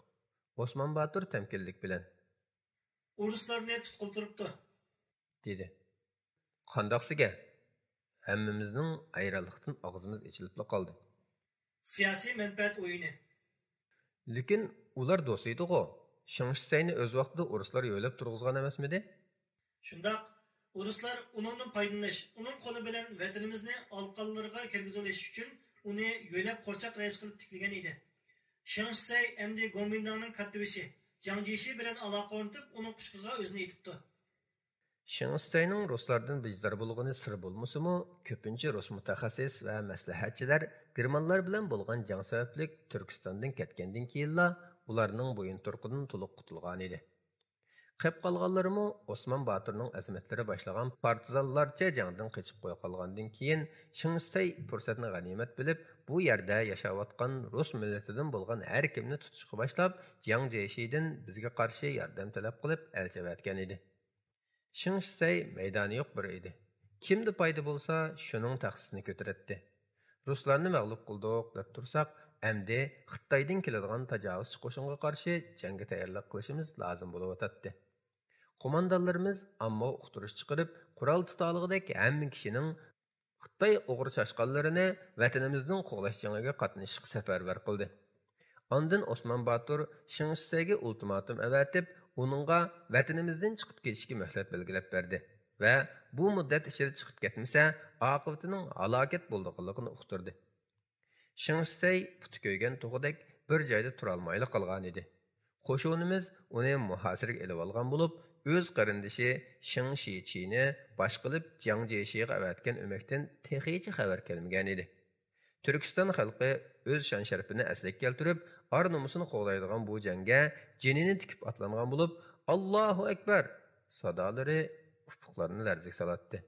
Osmon Botir tamkinlik bilan Uruslarni tutqul turibdi, dedi. Qandoqsiga? Hammamizning ayronliqdan og'zimiz ichilib qoldi. Siyosiy manfaat o'yini. Lekin ular do'st edi-ku. Shinsayni o'z vaqtida uruslar yo'lab turg'izgan emasmidi? Shundoq, uruslar uningdan foydalanish, uning qo'li bilan vatanimizni olqonlarga kirgizilish uchun uni yo'lab qo'rchoq rais qilib tiklagan edi. Shinsay endi Gomindanning kattibishi, Jangjishi bilan aloqa o'rnatib, uning quchqiga o'zini yetibdi. Shinsayning ruslardan bizdar bo'lgani sir bo'lmasa-mu, ko'pincha rus mutaxassis va maslahatchilar Germanlar bilan bo'lgan jang sababli Turkistondan ketgandan keyinla ularning bo'yin turqidan to'liq qutulgan edi. Qep qolganlarımı Osman Batur'ның azamatlari boshlagan partizanlarcha jangdan qochib qo'ya qolgandan keyin Shingsay fursatni g'animat bilib, bu yerda yashayotgan Rus millatidan bo'lgan har kimni tutishga boshlab, Jiang Jiexidan bizga qarshi yordam talab qilib elchivatgan edi. Shingsay maydoni yo'q bir edi. Kimdi payda bo'lsa, shuning taqsisini ko'taradi. Ruslarni mag'lub qildik deb tursak, endi Xitoydan keladigan tajovuzchi qo'shinga qarshi jangga tayyorlik qilishimiz lozim bo'lib o'tadi. Qo'mondonlarimiz ammo uqtirish chiqarib, qurol tutolg'idek hamma kishining Xitoy o'g'ri chashqonlarini vatanimizning qo'g'lash jangiga qatnashishga safarbar qildi. Ondan Osman Batur Shingsayga ultimatum avatib, uningga vatanimizdan chiqib ketishga muhlat belgilab berdi va bu muddat ichida chiqib ketmasa, oqibatining halokat bo'lganligini uqtirdi. Shingsay puti ko'ygan tug'idek bir joyda tura olmayli qolgan edi. Qo'shinimiz uni muhosiraga elib olgan bo'lib, o'z qarindishi Shing Shichini bosh qilib Jiang Jiexiga avatgan o'makdan texicha xabar kelmagan edi. Turkiston xalqi o'z shon sharafini asliga keltirib, ar nomusini qo'g'laydigan bu jangga jinini tikib atlangan bo'lib, Allohu akbar sadolari ufuqlarni larzaga solatdi.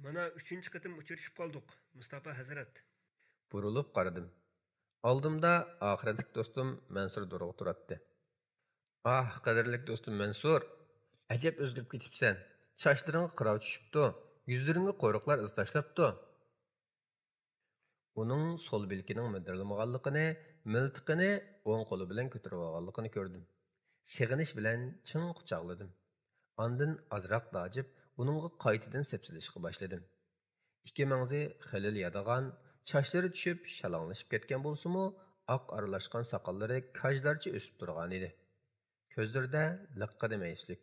Mana 3-chi qatim uchrashib qoldik, Mustafa Hazrat. Burilib qaradim. Oldimda oxiratlik do'stim Mansur Durg'u turibdi. Ah, qadrlik do'stim Mansur, ajab o'zgarib ketibsan. Sochlaring qirov tushibdi, yuzlaringga qo'riqlar iz tashlabdi. Uning sol bilkining midirlamaganligini, miltiqini o'ng qo'li bilan ko'tarib olganligini ko'rdim. Seg'inish bilan chin quchoqladim. Ondan azroq dojib, uningga qaytadan sepsilishga boshladim. Ikki mangzi xilil yadagan, sochlari tushib, shalanglashib ketgan bo'lsa-mu, oq aralashgan soqollari kajlarcha o'sib turgan edi. Ko'zlarida liqqa demayslik.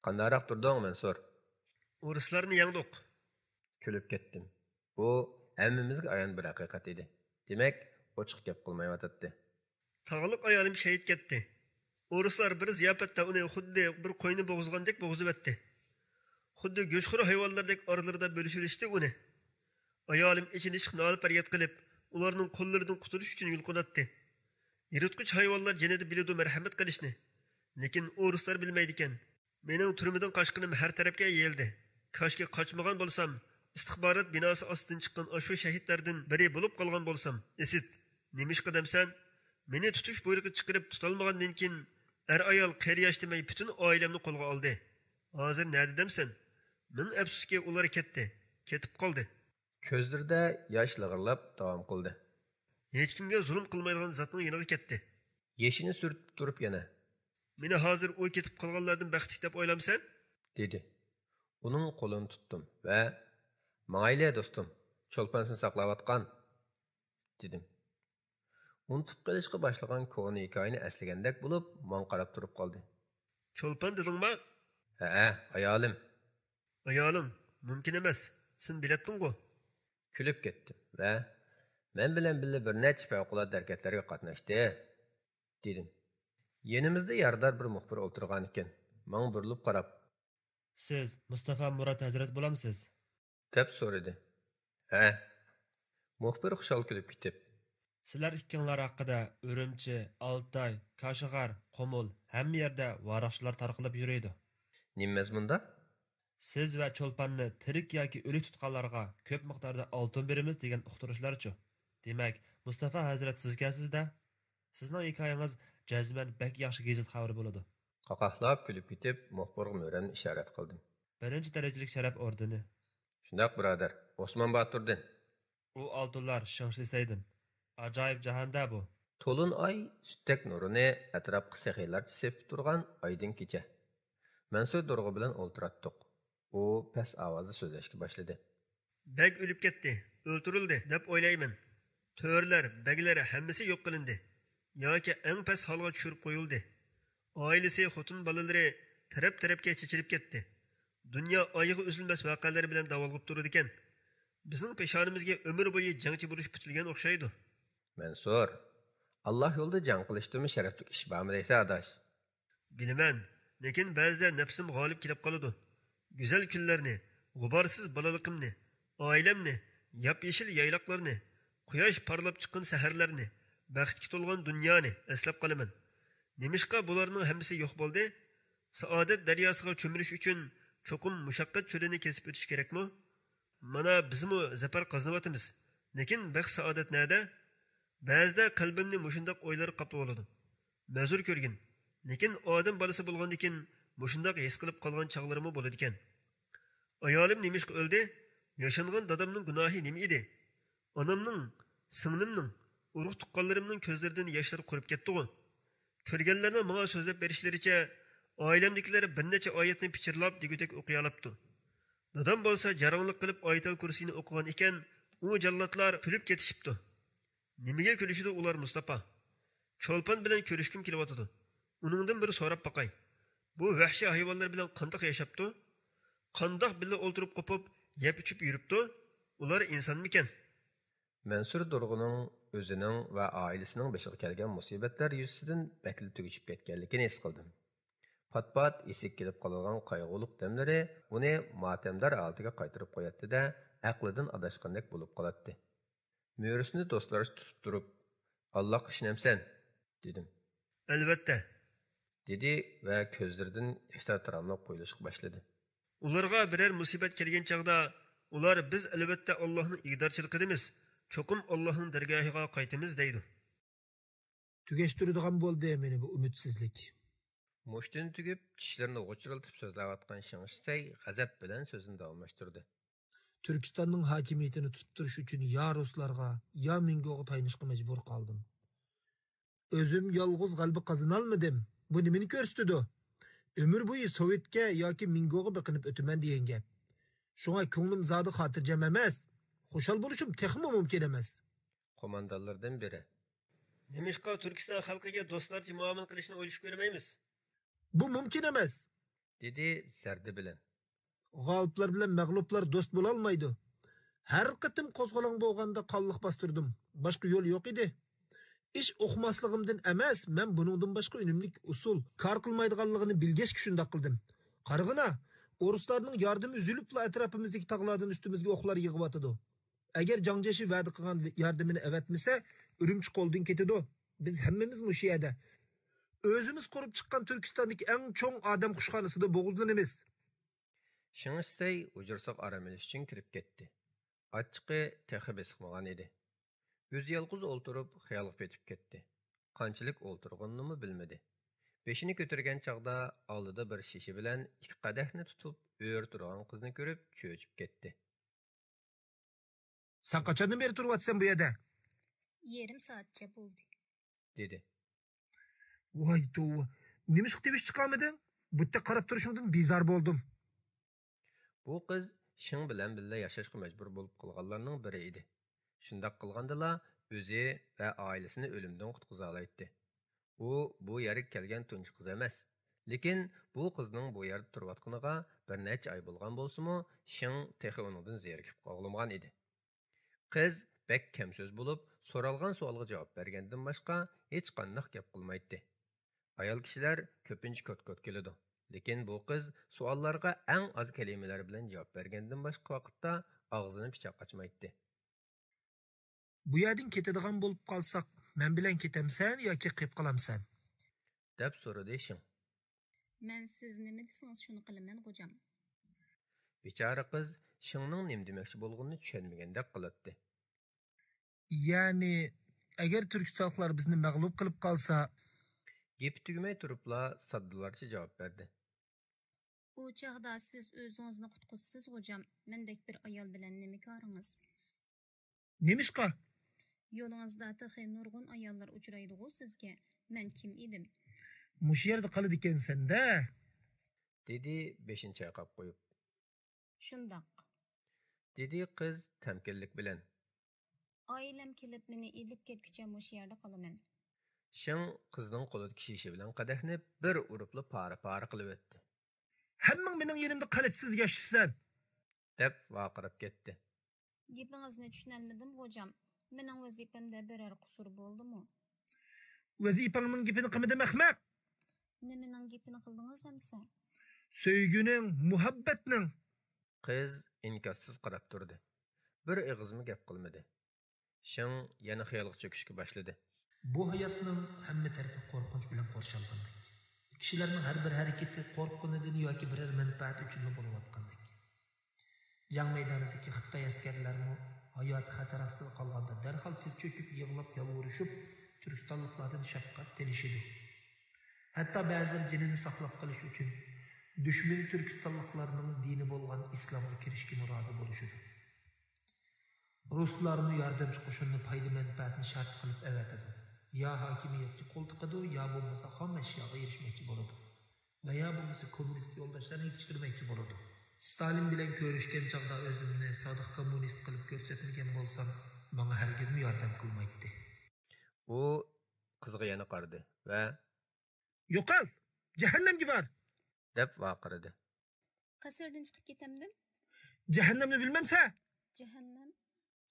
Qandaroq turding, Mansur? O'rislarni yangdiq. Kulib ketdim. Bu hammamizga ayon bir haqiqat edi. Demak, ochiq gap qilmayotdi. Tog'liq ayolim shahid ketdi. O'rislar bir ziyofatda uni xuddi bir qo'yni bo'g'izgandek bo'g'izib etdi. Xuddi go'shxo'r hayvonlardek oralarida bo'lishishdi uni. Ayolim ichini nolib faryod qilib, ularning qo'llaridan qutulish uchun yulqinatdi. Yiritqich hayvonlar janada biladi marhamat qilishni. Lekin o'rislar bilmaydi ekan. Mening turmidan qochqinim har tarafga yeyildi. Koshki qochmagan bo'lsam, istixborot binosi ostidan chiqqan ashu shahidlardan biri bo'lib qolgan bo'lsam, esit, nemish qadamsan? Meni tutish buyrug'i chiqarib tutolmagandan keyin ayol qariyash demay butun oilamni qo'lga oldi. Hozir nima demsan? Men afsuski ular ketib qoldi. Ko'zlarida yosh lig'irlab davom qildi. Hech kimga zulm qilmaydigan zotning yoniga ketdi. Yeshini surtib turib yana. Meni hozir o'y ketib qolganlardan baxtli deb o'ylamsan? dedi. Uning qo'lini tutdim va "Mayli do'stim, cho'lpansini saqlayotgan" dedim. Unutib qilishga boshlagan ko'ngli hikoyani eslagandek bo'lib, men qarab turib qoldi. Cho'lpan dedingmi? Ha, ayolim. Ayolim, mumkin emas. Sen biletding-ku. Kulib ketdim va men bilan birga bir necha favqulodda harakatlarga qatnashdi, dedim. Yenimizda yardar bir muxbir o'tirgan ekan. Men burilib qarab, "Siz Mustafa Murat Hazrat bo'lamsiz?" deb so'radi. Ha. Muxbir xushal kulib ketib, "Sizlar ikkinglar haqida Urumchi, Altay, Kashgar, Qomul hamma yerda varoqchilar tarqalib yuradi. Nima mazmunda? Siz va Cho'lpanni tirik yoki o'lik tutqanlarga ko'p miqdorda oltin beramiz degan uqtirishlarchi. Demak, Mustafa Hazrat sizga-sizda sizning hikoyangiz jazman bak yaxshi gazet xabari bo'ladi." Qaqahlab kulib ketib, muxbirga mo'rani ishorat qildim. Birinchi darajalik sharaf ordeni. Shundoq birodar, Osman Baturdan. U oltinlar Shingshaydin. Ajoyib jahanda bu. To'lin oy sutdek nurini atrofga sahiylar chizib turgan oydin kecha. Mansur Durg'u bilan o'ltiratdik. U past ovozda so'zlashga boshladi. Bag o'lib ketdi, o'ltirildi deb o'ylayman. To'rlar, baglari hammasi yo'q qilindi yoki eng past holga tushirib qo'yildi. Oilasi, xotin bolalari taraf-tarafga chechilib ketdi. Dunyo oyig'i uzilmas voqealar bilan davolg'ib turadi ekan. Bizning peshonimizga umr bo'yi jangchi bo'lish bitilgan o'xshaydi. Mansur, Alloh yo'lida jang qilishdimi sharafli ish bormi deysa adash? Bilaman, lekin ba'zida nafsim g'olib kelib qoladi. Go'zal kunlarni, g'uborsiz bolaliqimni, oilamni, yap-yeshil yayloqlarni, quyosh parlab chiqqan saharlarni, baxtga to'lgan dunyoni eslab qolaman. Nemishqa bularning hammasi yo'q bo'ldi? Saodat daryosiga cho'milish uchun cho'qim mushaqqat cho'lini kesib o'tish kerakmi? Mana bizmi zafar qozonyapmiz. Lekin baxt saodat nada? Ba'zida qalbimni mushundoq o'ylar qoplab oladi. Ma'zur ko'rgin. Lekin odam bolasi bo'lgandan mushundoq his qilib qolgan chog'larimi bo'ladi ekan. Ayolim nemishqa o'ldi? Yashangan dadamning gunohi nima edi? Onamning, singlimning, urug' tuqqanlarimning ko'zlaridan yoshlar qurib ketdi-ku. Ko'rganlarning menga so'zlab berishlaricha, oilamdagilar bir necha oyatni pichirlab degudek o'qiy olibdi. Dadam bo'lsa jaranglik qilib oyatul kursini o'qigan ekan, u jallatlar kulib ketishibdi. Nimaga kulishidi ular Mustafa? Cho'lpon bilan ko'rishkim kelyotdi. Uningdan bir so'rab boqay. Bu vahshiy hayvonlar bilan qandoq yashapti? Qandoq bilan o'ltirib qopib, yeb ichib yuribdi? Ular insonmikan? Mansur Durg'uning o'zining va oilasining boshiga kelgan musibatlar yuzasidan bakli tugishib ketganligini his qildim. Pat-pat esik kelib qolgan qayg'uliq damlari uni motamdor holatiga qaytarib qo'yatdi-da, aqlidan adashgandek bo'lib qoladi. Mo'risini do'stlar tutib turib, "Alloh ishnamsan" dedim. Albatta, dedi va ko'zlaridan yoshlar taramlab qo'yilishga boshladi. Ularga biror musibat kelgan chaqda ular biz albatta Allohning ig'dorchiligimiz, cho'qim Allohning dargohiga qaytamiz deydi. Tugashtiradigan bo'ldi meni bu umidsizlik. Moshtin tugib, tishlarini g'o'chiriltib so'zlayotgan Shingshay g'azab bilan so'zini davomlashtirdi. Turkistonning hokimiyatini tutib turish uchun yo ruslarga, yo Mingoga tayanishga majbur qoldim. O'zim yolg'iz g'alaba qozona olmadim. Bu nimani ko'rsatdi? Ömür bo'yi Sovetga yoki Mingoga biqinib o'taman degan gap. Shunga ko'nglim zodi xotirjam emas. Xushal bo'lishim texmo mumkin emas. Qo'mondonlardan biri: "Nemishqa Turkiston xalqiga do'stlarcha muomala qilishni o'ylashib ko'rmaymiz?" Bu mumkin emas, dedi zardi bilan. G'oliblar bilan mag'lublar do'st bo'la olmaydi. Har qatim qo'zg'olon bo'lganda qonliq bostirdim. Boshqa yo'l yo'q edi. İş o'qimasligimdan emas, men buningdan boshqa unumlik usul kor qilmaydiganligini bilgach shunday qildim. Qarag'ina, o'ruslarning yordami uzilibla atrofimizdagi tog'lardan ustimizga o'qlar yig'yotidi. Agar Jangjashi va'da qilgan yordamini avatmasa, Urumchi qo'ldan ketadi. Biz hammamiz mushu yerda. O'zimiz qurib chiqqan Turkistondagi eng cho'ng odam qushxonasida bo'g'izlanamiz. Shingshay ujursoq aram olish uchun kirib ketdi. Ochiqi texi besiqmagan edi. O'zi yolg'iz o'ltirib, xayolga ketib ketdi. Qanchalik o'ltirganini bilmadi. Beshini ko'targan chaqda oldida bir shisha bilan ikki qadahni tutib, o'yir turgan qizni ko'rib, cho'chib ketdi. Sen qachondan beri turyapsan bu yerda? Yarım saatcha bo'ldi, dedi. Voy tova, nima chiqib chiqamiding? Bu yerda qarab turishimdan bezor bo'ldim. Bu qiz Shing bilan birga yashashga majbur bo'lib qolganlarning biri edi. Shundaq qilgandala o'zi va oilasini o'limdan qutqiza oladi. U bu yerga kelgan tunji qiz emas. Lekin bu qizning bu yerda turayotganiga bir necha oy bo'lgan bo'lsa-mu, Shing texi uningdan zerikib qolgan edi. Qiz bek kam so'z bo'lib, so'ralgan savolga javob bergandan boshqa hech qanday gap qilmaydi. Ayol kishilar ko'pincha kot-kot keladi. Lekin bu qiz savollarga eng oz kalimalar bilan javob bergandan boshqa vaqtda og'zini pichoq ochmaydi. Bu yerdan ketadigan bo'lib qolsak, men bilan ketamsan yoki qilib qolamsan? deb so'radi Shing. Men siz nima desangiz shuni qilaman, xo'jam. Bechora qiz Shingning nima demoqchi bo'lganini tushunmagandek qiladi. Ya'ni, agar turkistonliklar bizni mag'lub qilib qolsa, gap tugmay turibla saddalarcha javob berdi. U chaqda siz o'zingizni qutqizsiz, xo'jam. Mendek bir ayol bilan nima ko'ringiz? Nemishqa? Yo'lingizda texi nurg'un ayollar uchraydi-ku sizga. Men kim edim? Mush yerda qoladi ekansan-da, dedi beshin chayqab qo'yib. Shundoq, dedi qiz tamkinlik bilan. Oilam kelib meni ilib ketguncha mush yerda qolaman. Shing qizning qo'lidagi shisha bilan qadahni bir uribli pari-pari qilib o'tdi. Hammang mening yerimda qalbsiz yashaysan, deb vaqirib ketdi. Gapingizni tushunolmadim, xo'jam. Mening vazifamda biror qusur bo'ldimi? Vazifangning gapini qilmadim ahmoq. Nimaning gapini qildingiz hamsa? Sevgining, muhabbatning. Qiz inkassiz qarab turdi. Bir og'izmi gap qilmadi. Shing yana xayolga cho'kishga boshladi. Bu hayotning hamma tarafi qo'rqinch bilan qo'rshalgandek. Kishilarning har bir harakati qo'rqinidan yoki biror manfaat uchun bo'layotgandek. Jang maydonidagi Xitoy askarlari hayoti xatar ostida qolganda darhol tez cho'kib yig'lab yalvorishib Turkistonliklardan shafqat tilashidi. Hatto ba'zilar jinini saqlab qolish uchun dushman Turkistonliklarning dini bo'lgan islomga kirishga rozi bo'lishdi. Ruslarni yordamchi qo'shinni foyda manfaatni shart qilib avatadi. Ya hokimiyatga qo'l tiqadi, ya bo'lmasa xom ashyoga erishmoqchi bo'ladi. Va ya bo'lmasa kommunist yo'ldoshlarini yetishtirmoqchi bo'ladi. Stalin bilan ko'rishgan chaqda o'zimni sodiq kommunist qilib ko'rsatmagan bo'lsam, menga hargizmi yordam qilmaydi. U qizga yana qaradi va "Yo'qol, jahannamga bor!" deb vaqirdi. Qasrdan chiqib ketamdim. Jahannamni bilmamsa?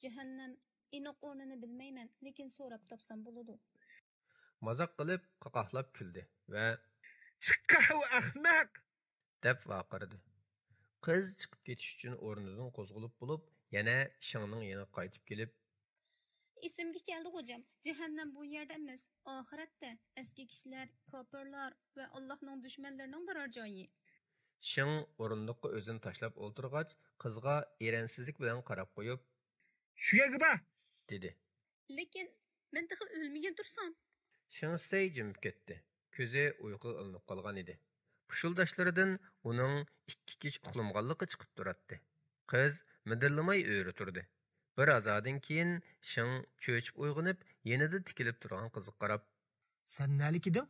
Jahannam inoq o'rnini bilmayman, lekin so'rab topsam bo'ladi. Mazaq qilib qaqahlab kuldi va "Chiqqahu ahmaq!" deb vaqirdi. Qiz chiqib ketish uchun o'rnidan qo'zg'alib bo'lib, yana Shingning yoniga qaytib kelib, Esimga keldi hocam. Jahannam bu yerda emas, oxiratda eski kishilar, kofirlar va Allohning dushmanlarining biror joyi. Shing o'rindiqqa o'zini tashlab o'ltirgach, qizga erensizlik bilan qarab qo'yib, "Shu yerga bor!" dedi. Lekin men daha o'lmagan tursam. Shing stay jimib ketdi. Ko'zi uyquga ilinib qolgan edi. Pushuldaşlardan uning ikki kech uxlamaganligi chiqib turadi. Qiz midirlamay o'yri turdi. Bir azadın keyin Shing cho'chib uyg'onib, yenida tikilib turgan qizga qarab, "Sen nalikiding?"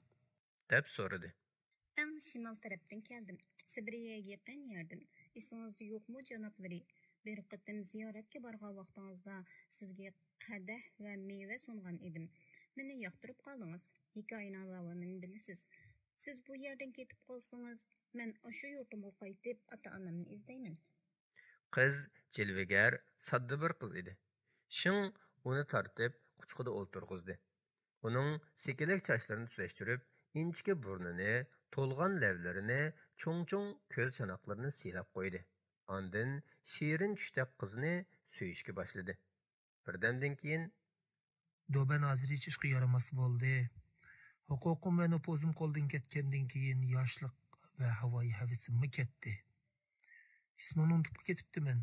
deb so'radi. Eng şimal tarafdan keldim. Sibiriyaga yaqin yerdim. Esingizda yo'qmi janoblari? Bir qatam ziyoratga borgan vaqtingizda sizga qadah va meva sungan edim. Meni yoqtirib qoldingiz. Hikoyaning davomini bilasiz. Siz bu yerdan ketib qolsangiz, men o'sha yurtimga qaytib ota-onamni izlayman. Qiz jilvigar, sodda bir qiz edi. Shing uni tortib quchqida o'ltirg'izdi. Uning sekilik sochlarini tuzashtirib, inchki burnini, to'lg'an lavlarini, cho'ng-cho'ng ko'z chanoqlarini silab qo'ydi. Ondan shirin tushdaq qizni suyishga boshladi. Birdamdan keyin "Doban hozir hech ishga yaramas bo'ldi. Huquqim va nupozim qo'ldan ketgandan keyin yoshlik va havoyi havisimmi ketdi. Ismini unutib ketibdiman.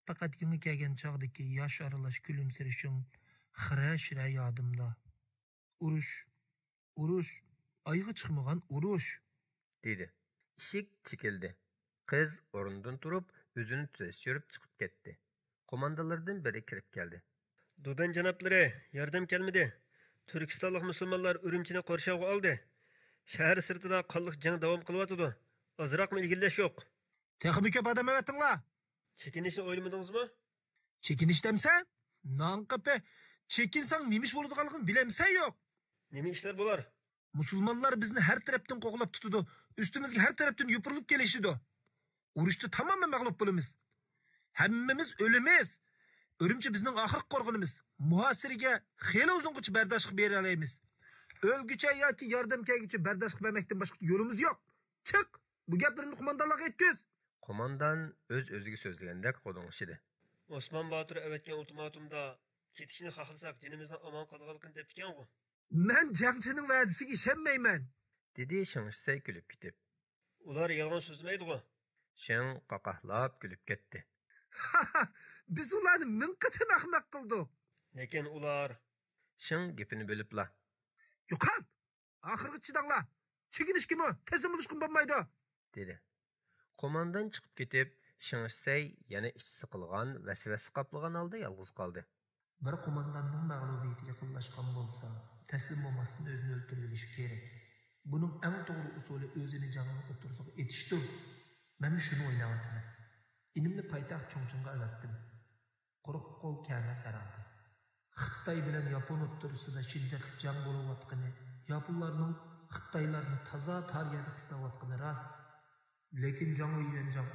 Faqat yangi kelgan chog'dagi yosh aralash kulimsirishing xira-shira yodimda. Urush, oyga chiqmagan urush", dedi. Eshik chekildi. Qiz o'rnidan turib, o'zini tuzashtirib chiqib ketdi. Qo'mondalardan biri kirib keldi. "Doban janoblari, yordam kelmadi. Turkistonlik musulmonlar Urumchini qo'rshovga oldi. Shahar sirtida qonliq jang davom qilyotidi. Ozroqmi ilgillash yo'q." "Texmi ko'p odam evatinglar? Chekinishni o'ylamadingizmi? Chekinish demsan? Nonqapi, chekinsang nima ish bo'ladiganligini bilamsan yo'q? Nima ishlar bo'lar? Musulmonlar bizni har tarafdan qo'g'lab tutadi. Üstümizga har tarafdan yupurilib kelishdi. Urushda tamamen mag'lub bo'lamiz. Hammamiz o'lamiz. Urumchi bizning oxirgi qo'rg'inimiz. Muhasiriga xeyli uzungacha bardosh qilib bera olamiz. O'lgucha yoki yordam kelgucha bardosh qilib bermakdan boshqa yo'limiz yo'q. Chiq, bu gaplarni qo'mondonlarga aytg'iz." Qo'mondan o'z-o'ziga so'zlagandek qo'ding'ishidi. Osmon Botir avatgan ultimatumda ketishni xohlasak, jinimizdan omon qolganligini deb ekan-ku. "Men jangchining va'dasiga ishonmayman", dedi Shingsay kulib ketib. Ular yolg'on so'zlamaydi-ku. Shing qaqahlab kulib ketdi. "Biz ularni ming qatam ahmoq qildik." Lekin ular Shing gapini bo'libla. "Yo'qol, oxirgi chidanglar. Chekinishkimi, taslim bo'lishkim bo'lmaydi", dedi. Qo'mondan chiqib ketib, Shingsay yana ichi siqilgan, vasvasi qaplagan holda yolg'iz qoldi. Bir qo'mondonning mag'lubiyatiga yaqinlashgan bo'lsa, taslim bo'lmasdan o'zini o'ldirilishi kerak. Buning eng to'g'ri usuli o'zini jangga o'tirishga etishdir. Men shuni o'ylayapman. Inimni poytaxt Chongqingga avatdim. Quruq qo'l kelmas araldi. Xitoy bilan Yapon o'rtasida shiddatli jang bo'layotgani, Yaponlarning Xitoylarni toza tariyada qislayotgani rost. Lekin jang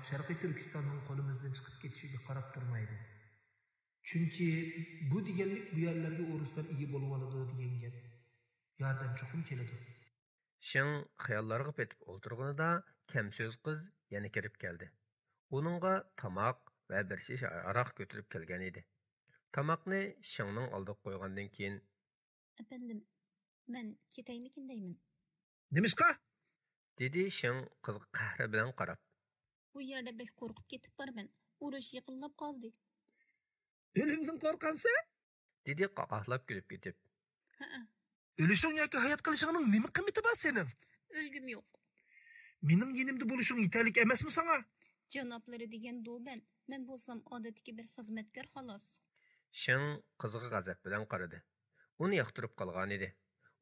Sharqiy Turkistonning qo'limizdan chiqib ketishiga qarab turmaydi. Chunki bu deganlik bu yerlarga o'ruslar ega bo'lib oladi degan gap. Yordam cho'qim keladi. Shing xayollarga petib o'ltirganida kamso'z qiz yana kirib keldi. Uningga tamoq va bir shisha aroq ko'tarib kelgan edi. Tamoqni Shingning oldiga qo'ygandan keyin, Efendim, ben keteymikin deymin. Demişka? Dedi Şeng kızı qahri bilan qarab. Bu yerde bek korkup ketip barman. Uruş yıkıllap kaldı. Ölümden korkansa? Dedi qaqahlab gülüp ketib. Ölüşün yoki hayat qilishingning nima qimmati bor sening? Ölgüm yok. Mening yenimda bo'lishing yetarli emasmi sana? Canaplari degan do ben. Men bo'lsam odatdagi bir xizmatkor xolos. Şeng qizga g'azab bilan qaradi. Uni yoqtirib qolgan edi.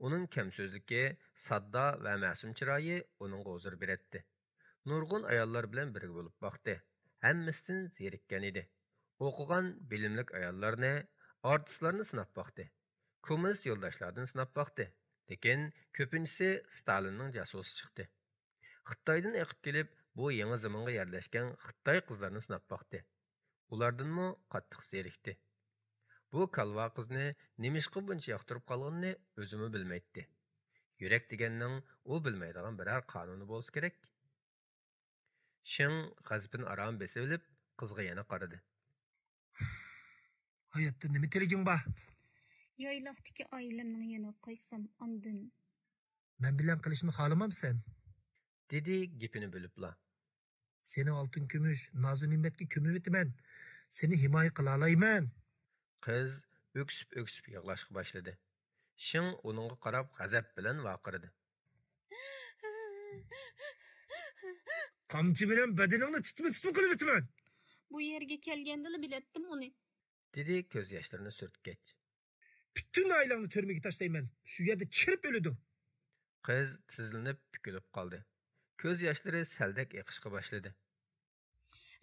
Uning kamso'zligi, sadda va ma'sum chiroyi uningga huzur beradi. Nurg'un ayollar bilan birga bo'lib boqdi. Hammasidan zerikkan edi. O'qigan bilimlik ayollarni, artistlarni sinab boqdi. Kommunist yo'ldoshlardan sinab boqdi. Lekin ko'pinchisi Stalinning jasusi chiqdi. Xitoydan eqib kelib, bu yangi zamonga yerlashgan Xitoy qizlarini sinab boqdi. Ulardanmi qattiq zerikdi. Bu kalva qizni nimishqa buncha yoqtirib qolganini o'zimi bilmaydi. Yurak deganning u bilmaydigan biror qonuni bo'lsa kerak. Shing g'azbin aram besib olib, qizga yana qaradi. Hayotda nima tilaging bor? Yayloqdagi oilamning yana qo'ysam ondan. Men bilan qilishni xohlamamsan? Dedi gapini bo'libla. Seni oltin kumush, nozu ne'matga ko'mib o'taman. Seni himoya qila olayman. Qiz öksüp yig'lashga boshladi. Shing uningga qarab g'azab bilan vaqirdi. Qamchi bilan badaningni tutma qilib o'taman. Bu yerga kelgandila biletdim uni. Dedi ko'z yoshlarini surtgach. Bütün ailangni turmaga tashlayman. Shu yerda chirib o'ladi. Qiz tizilib bukilib qoldi. Ko'z yoshlari saldak eqishga boshladi.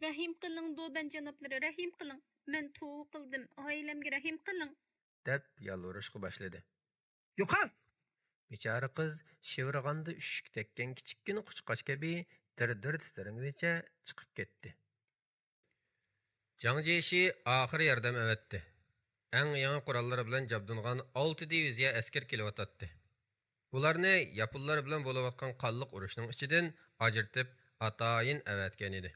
Rahim qiling do'ban janoblari, rahim qiling. Men to'g'ri qildim. Oilamga rahim qiling. Deb yalvorishga boshladi. Yo'qol. Bechora qiz shivirg'anda ushuk tekkan kichikkina quchqoch kabi dir-dir titrangunicha chiqib ketdi. Jang Jeshi oxiri yordam evatdi. Eng yangi qurollari bilan jabdungan 6 diviziya askar kelyotdi. Bularni yaponlar bilan bo'layotgan qonliq urushning ichidan ajirtib atayin avatgan edi.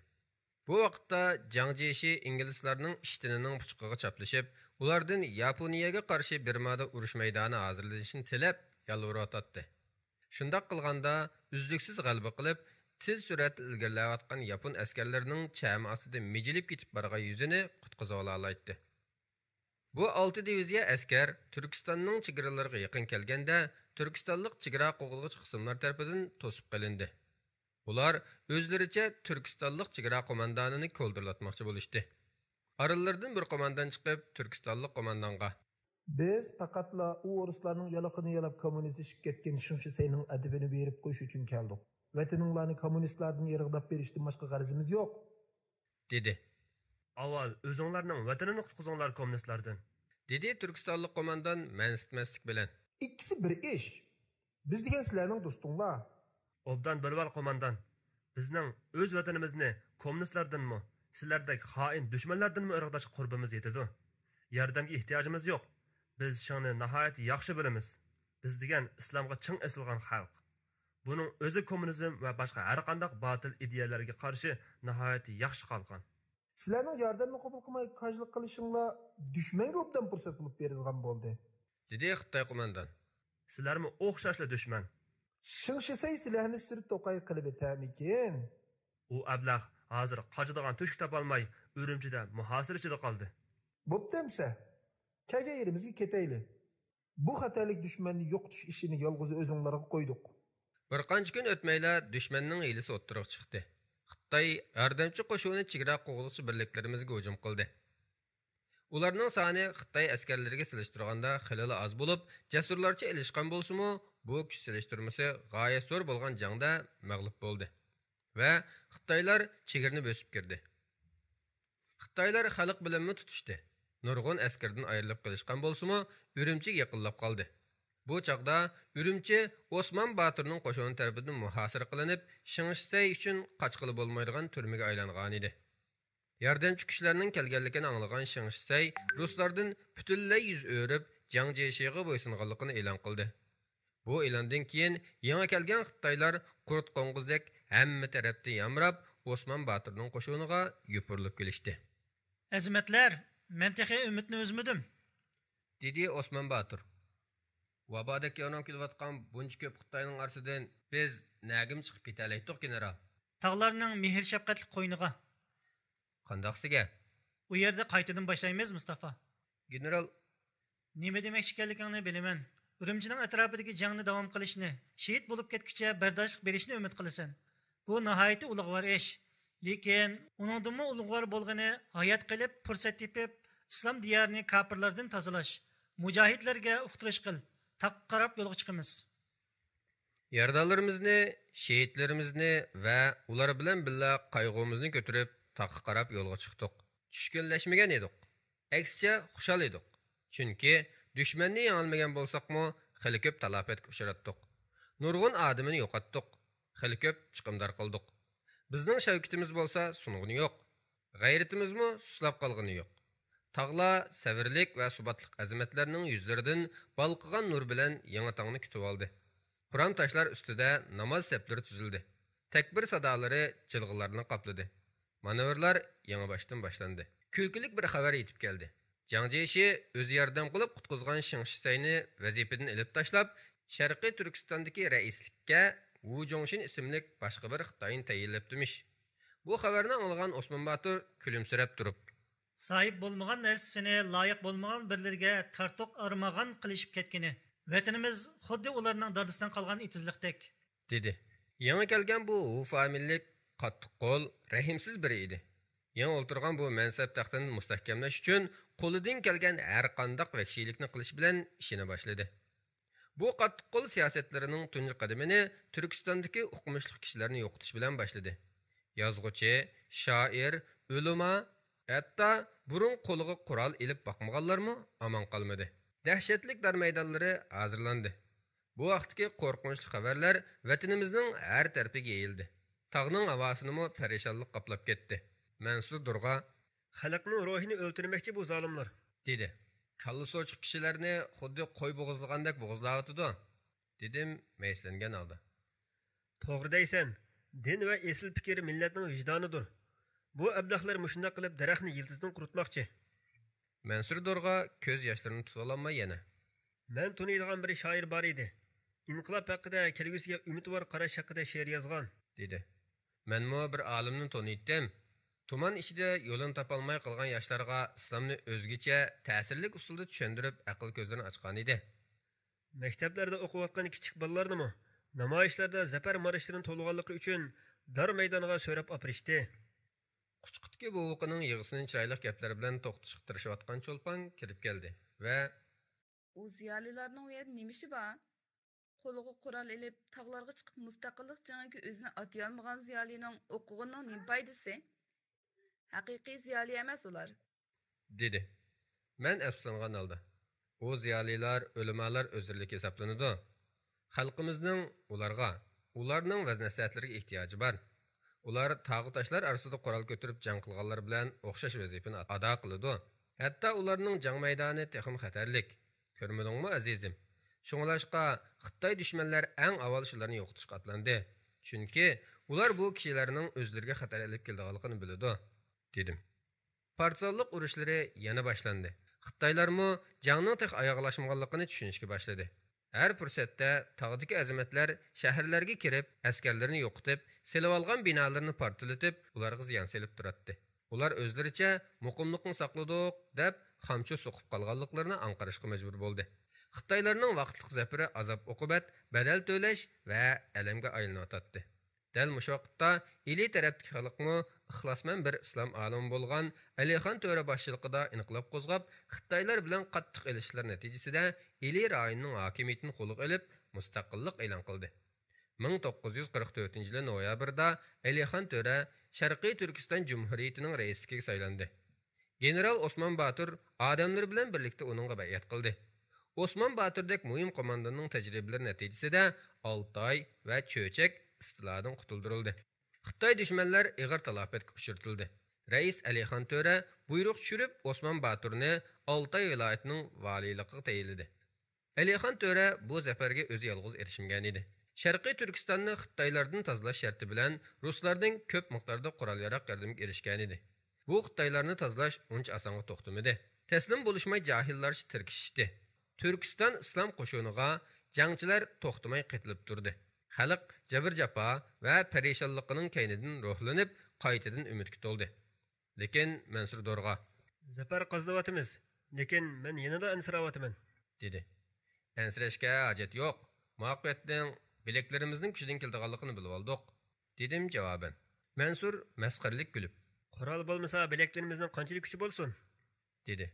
Bu vaqtda Jang Jeshi inglizlarning ishtinining puchqiga chaplashib, ulardan Yaponiyaga qarshi Birmada urush maydoni hozirlanishini tilab yalvorotdi. Shundoq qilganda uzluksiz g'alaba qilib, tez suratda ilgarilayotgan yapon askarlarining chami ostida mijilib ketib borgan yuzini qutqiza olaydi. Bu 6 diviziya askar Turkistonning chegaralariga yaqin kelganda, Turkistonlik chegara qo'g'ilg'ich qismlar tarafidan to'sib qilindi. Ular o'zlaricha Turkistonlik chegara qo'mondonini ko'ldirlatmoqchi bo'lishdi. Aralardan bir qo'mondon chiqib, Turkistonlik qo'mondonga: "Biz faqatla u ruslarning yalaqini yalab kommunistlashib ketgan Shinshisayning adibini berib qo'yish uchun keldik. Vataninglarni kommunistlardan yirg'dab berishdan boshqa g'arazimiz yo'q", dedi. Avval o'zinglarning vatanini qutqizinglar kommunistlardan, dedi Turkistonlik qo'mondon mansitmaslik bilan. "Ikkisi bir ish. Biz degan sizlarning do'stinglar. Obdan bilval qo'mondon, bizning o'z vatanimizni kommunistlardanmi, sizlardek xoin dushmanlardanmi irg'dash qurbimiz yetadi. Yordamga ehtiyojimiz yo'q. Biz shuni nihoyat yaxshi bilamiz. Biz degan islomga ching esilgan xalq. Buning o'zi kommunizm va boshqa har qanday botil ideyalarga qarshi nihoyat yaxshi qalqon. Sizlarning yordamni qabul qilmay kajlik qilishinglar dushmanga obdan fursat qilib berilgan bo'ldi", dedi Xitoy qo'mondon. Sizlarmi o'xshashli dushman? Shinshisay sizlarni sirib to'qay qilib etamikin? U ablah hozir qochadigan tushk topolmay Urumchida muhosir ichida qoldi. Bo'ptimsa, kaga yerimizga ketayli. Bu xatarlik dushmanni yo'qotish ishini yolg'iz o'zinglarga qo'ydik. Bir qancha kun o'tmayla dushmanning hilasi o'ttirib chiqdi. Xitoy yordamchi qo'shini chegara qo'g'ilchi birliklarimizga hujum qildi. Ularning soni Xitoy askarlariga solishtirganda xilali oz bo'lib, jasurlarcha ilishgan bo'lsa-mu, bu kuch solishtirmasi g'oyat zo'r bo'lgan jangda mag'lub bo'ldi va Xitoylar chegarani bosib kirdi. Xitoylar xalq bilanmi tutishdi. Nurg'un askardan ayrilib qolishgan bo'lsa-mu, Urumchiga yaqinlab qoldi. Bu chaqda Urumchi Osman Botirning qo'shini tarafidan muhosir qilinib, Shinshisay uchun qochqili bo'lmaydigan turmaga aylangan edi. Yordamchi kuchlarning kelganligini anglagan Shinshisay ruslardan butunlay yuz o'rib, Jang Jeshiga bo'ysunganligini e'lon qildi. Bu e'londan keyin yangi kelgan Xitoylar qurt qo'ng'izdek hamma tarafdan yamrab, Osman Botirning qo'shiniga yupurilib kelishdi. "Azimatlar, men texi umidni o'zmidim", dedi Osman Botir. Vabodagi yonib kelayotgan buncha ko'p Xitoyning orasidan biz nagim chiqib ketalaydik, general? Tağlarning mehr shafqatli qo'yniga. Qandaqsiga? U yerda qaytadan boshlaymiz, Mustafa. General, nima demoqchi ekanligingni bilaman. Urumchining atrofidagi jangni davom qilishni, shahid bo'lib ketguncha bardoshlik berishni umid qilasan. Bu nihoyatda ulug'vor ish. Lekin uningdimi ulug'vor bo'lgani hayot qilib, fursat tepib, islom diyorini kofirlardan tozalash, mujohidlarga uqtirish qil. Taqqa qarab yo'lga chiqamiz. Yardallarimizni, shehidlarimizni va ular bilan birga qayg'umizni ko'tarib, taqqa qarab yo'lga chiqdik. Tushkunlashmagan edik. Aksicha xushal edik. Chunki dushmanni yengolmagan bo'lsaqmi, xili ko'p talafotga uchratdik. Nurg'un odamini yo'qotdik. Xili ko'p chiqimdor qildik. Bizning shavkitimiz bo'lsa, sunug'ini yo'q. G'ayratimizmi suslab qolgani yo'q. Tağlar savirlik va subatlik azimatlarning yuzlaridan balqigan nur bilan yangi tongni kutib oldi. Qur'on tashlar ustida namoz saplari tuzildi. Takbir sadolari jilg'alarni qopladi. Manevrlar yangi boshlandi. Kulkilik bir xabar yetib keldi. Jangchi ishi o'z yordam qilib qutqizgan Shing Shisayni vazifadan ilib tashlab, Sharqiy Turkistondagi raislikka Wu Jongshin ismli boshqa bir Xitoyni tayinlabdimish. Bu xabarni olgan Osman Batur kulimsirab turib, sahib bo'lmagan narsasini loyiq bo'lmagan birlarga tartoq armag'an qilishib ketgani. Vatanimiz xuddi ularning dadasidan qolgan itizlikdek, dedi. Yangi kelgan bu Wu familiyalik qattiq qo'l, rahimsiz biri edi. Yangi o'ltirgan bu mansab taxtini mustahkamlash uchun qo'lidan kelgan har qanday vahshiylikni qilish bilan ishini boshladi. Bu qattiq qo'l siyosatlarining tunji qadamini Turkistondagi o'qimishli kishilarni yo'qotish bilan boshladi. Yozuvchi, shoir, ulama, hatto burun qo'liga qurol ilib boqmaganlarmi omon qolmadi. Dahshatlik dar maydonlari hozirlandi. Bu vaqtdagi qo'rqinchli xabarlar vatanimizning har tarafiga yayildi. Tog'ning havosini parishonlik qoplab ketdi. Mansur Durg'a, xalqning ruhini o'ltirmoqchi bu zolimlar, dedi. Kalla sochiq kishilarni xuddi qo'y bo'g'izlagandek bo'g'izlayotdi, dedim mayslangan holda. To'g'ri deysan. Din va esil fikr millatning vijdonidir. Bu abdahlar mushunda qilib daraxtni yiltizdan quritmoqchi. Mansur Durg'a ko'z yoshlarini tutib olmay yana. Men taniydigan bir shoir bor edi. Inqilob haqida, kelgusiga umid bor qarash haqida she'r yozgan, dedi. Menmo bir olimni taniydim. Tuman ishida yo'lini topolmay qolgan yoshlarga islomni o'zgacha ta'sirli usulda tushuntirib, aql ko'zlarini ochgan edi. Maktablarda o'qiyotgan kichik bolalarni namoyishlarda zafar marishlarini to'lg'anligi uchun dar maydoniga so'rab opirishdi. Quchqitki bu o'qining yig'isining chiroyli gaplar bilan to'xtashga tirishayotgan cho'lpon kirib keldi va u ziyolilarning u yerda nimishi bor? Qo'liga qurol ilib tog'larga chiqib mustaqillik jangiga o'zini atay olmagan ziyolining o'qigining nima foydasi? Haqiqiy ziyoli emas ular, dedi. Men afsuslangan holda. O ziyolilar, ulamolar o'zirlik hisoblanadi. Xalqimizning ularning vaz-nasihatlariga ehtiyoji bor. Ular tog'i toshlar orasida qurol ko'tarib jang qilganlar bilan o'xshash vazifani ado qiladi. Hatto ularning jang maydoni texim xatarlik. Ko'rmadingmi azizim? Shunglashqa Xitoy dushmanlar eng avval shularni yo'qotishga atlandi. Chunki ular bu kishilarning o'zlariga xatar olib kelganligini biladi, dedim. Partizanlik urushlari yana boshlandi. Xitoylarmi jangning tek oyoqlashmaganligini tushunishga boshladi. Her fursatda tog'dagi azamatlar shaharlarga kirib, askarlarni yo'qotib, selib olgan binolarni portlatib, ularga ziyon selib turadi. Ular o'zlaricha muqimlikni saqladik deb xamchi so'qib qolganliklarini anqarishga majbur bo'ldi. Xitoylarning vaqtlik zafari azob-uqubat, badal to'lash va alamga aylanayotdi. Dal mushu vaqtda ili tarafdagi xalqmi ixlosman bir islom olimi bo'lgan Alixon To'ra boshchiligida inqilob qo'zg'ab, Xitoylar bilan qattiq elishlar natijasida ili rayonining hokimiyatini qo'lga olib, mustaqillik e'lon qildi. 1944 yil noyabrda Alixon To'ra Sharqiy Turkiston Jumhuriyatining raisligiga saylandi. General Osman Batur odamlar bilan birlikda uningga bay'at qildi. Osman Baturdek muhim qo'mondonning tajribalari natijasida Oltoy va Cho'chak istilodan qutuldirildi. Xitoy dushmanlar ig'ir talafotga uchratildi. Rais Alixon To'ra buyruq tushirib Osman Baturni Oltoy viloyatining valiyligiga tayinladi. Alixon To'ra bu zafarga o'zi yolg'iz erishmagan edi. Sharqiy Turkistonni Xitoylardan tozalash sharti bilan ruslardan ko'p miqdorda qurol-yarog' yordamiga erishgan edi. Bu Xitoylarni tozalash uncha osonga to'xtamadi. Taslim bo'lishmay jahillarcha tirkishishdi. Türkiston islom qo'shiniga jangchilar to'xtamay qitilib turdi. Xalq jabr jafo va parishonligining kaynidan ruhlanib, qaytadan umidga to'ldi. Lekin Mansur Dorg'a zafar qozlayotimiz, lekin men yanada ansirayotman, dedi. Ansirashga hojat yo'q. Muvaffaqiyatning bileklarimizning kuchidan keldiganligini bilib oldik, dedim javoban. Mansur masxarlik kulib, qurol bo'lmasa bileklerimizning qanchalik kuchi bo'lsin, dedi.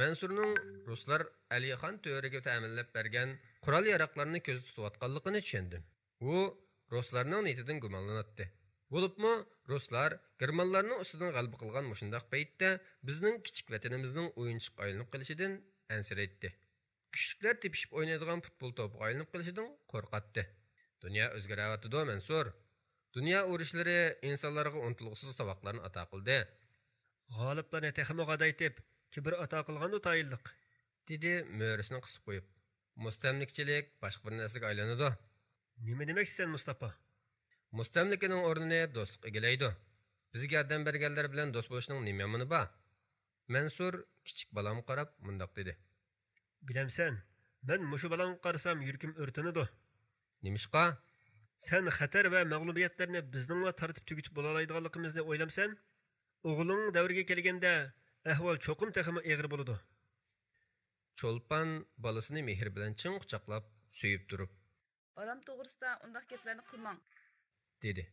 Mansurning ruslar Alixon Töre'ga ta'minlab bergan qurol yaroqlarni ko'z tutayotganligini tushundim. U ruslarning niyatidan gumonlanadi. Bo'libmi, ruslar germanlarning ustidan g'alaba qilgan mushundaq paytda bizning kichik vatanimizning o'yinchiq aylanib qolishidan ansiraydi. Kuchliklar tepishib o'ynaydigan futbol to'piga aylanib qolishidan qo'rqatdi. Dunyo o'zgaryapti, Mansur. Dunyo urushlari insonlarga unutilg'usiz saboqlarni ato qildi. G'oliblarni texmo g'adaytib, kibr ato qilgan o'tayilliq, dedi mo'risini qisib qo'yib. Mustamlikchilik boshqa bir narsaga aylanadi. Nima demaksan, Mustafa? Mustamlikaning o'rnini do'stlik egallaydi. Bizga yordam berganlar bilan do'st bo'lishning nima yomoni bor? Mansur kichik balamga qarab mundoq dedi. Bilamsan, men mushu balamga qarasam yurkim o'rtanadi. Nimishqa? Sen xatar va mag'lubiyatlarni bizningla tartib tugitib bo'la oladiganligimizni o'ylamsan, o'g'ling davrga kelganda ahvol cho'qim texmi eg'ir bo'ladi. Cho'lpan bolasini mehr bilan chin quchoqlab suyib turib, Balam to'g'risida undaq gaplarni qilmang, dedi.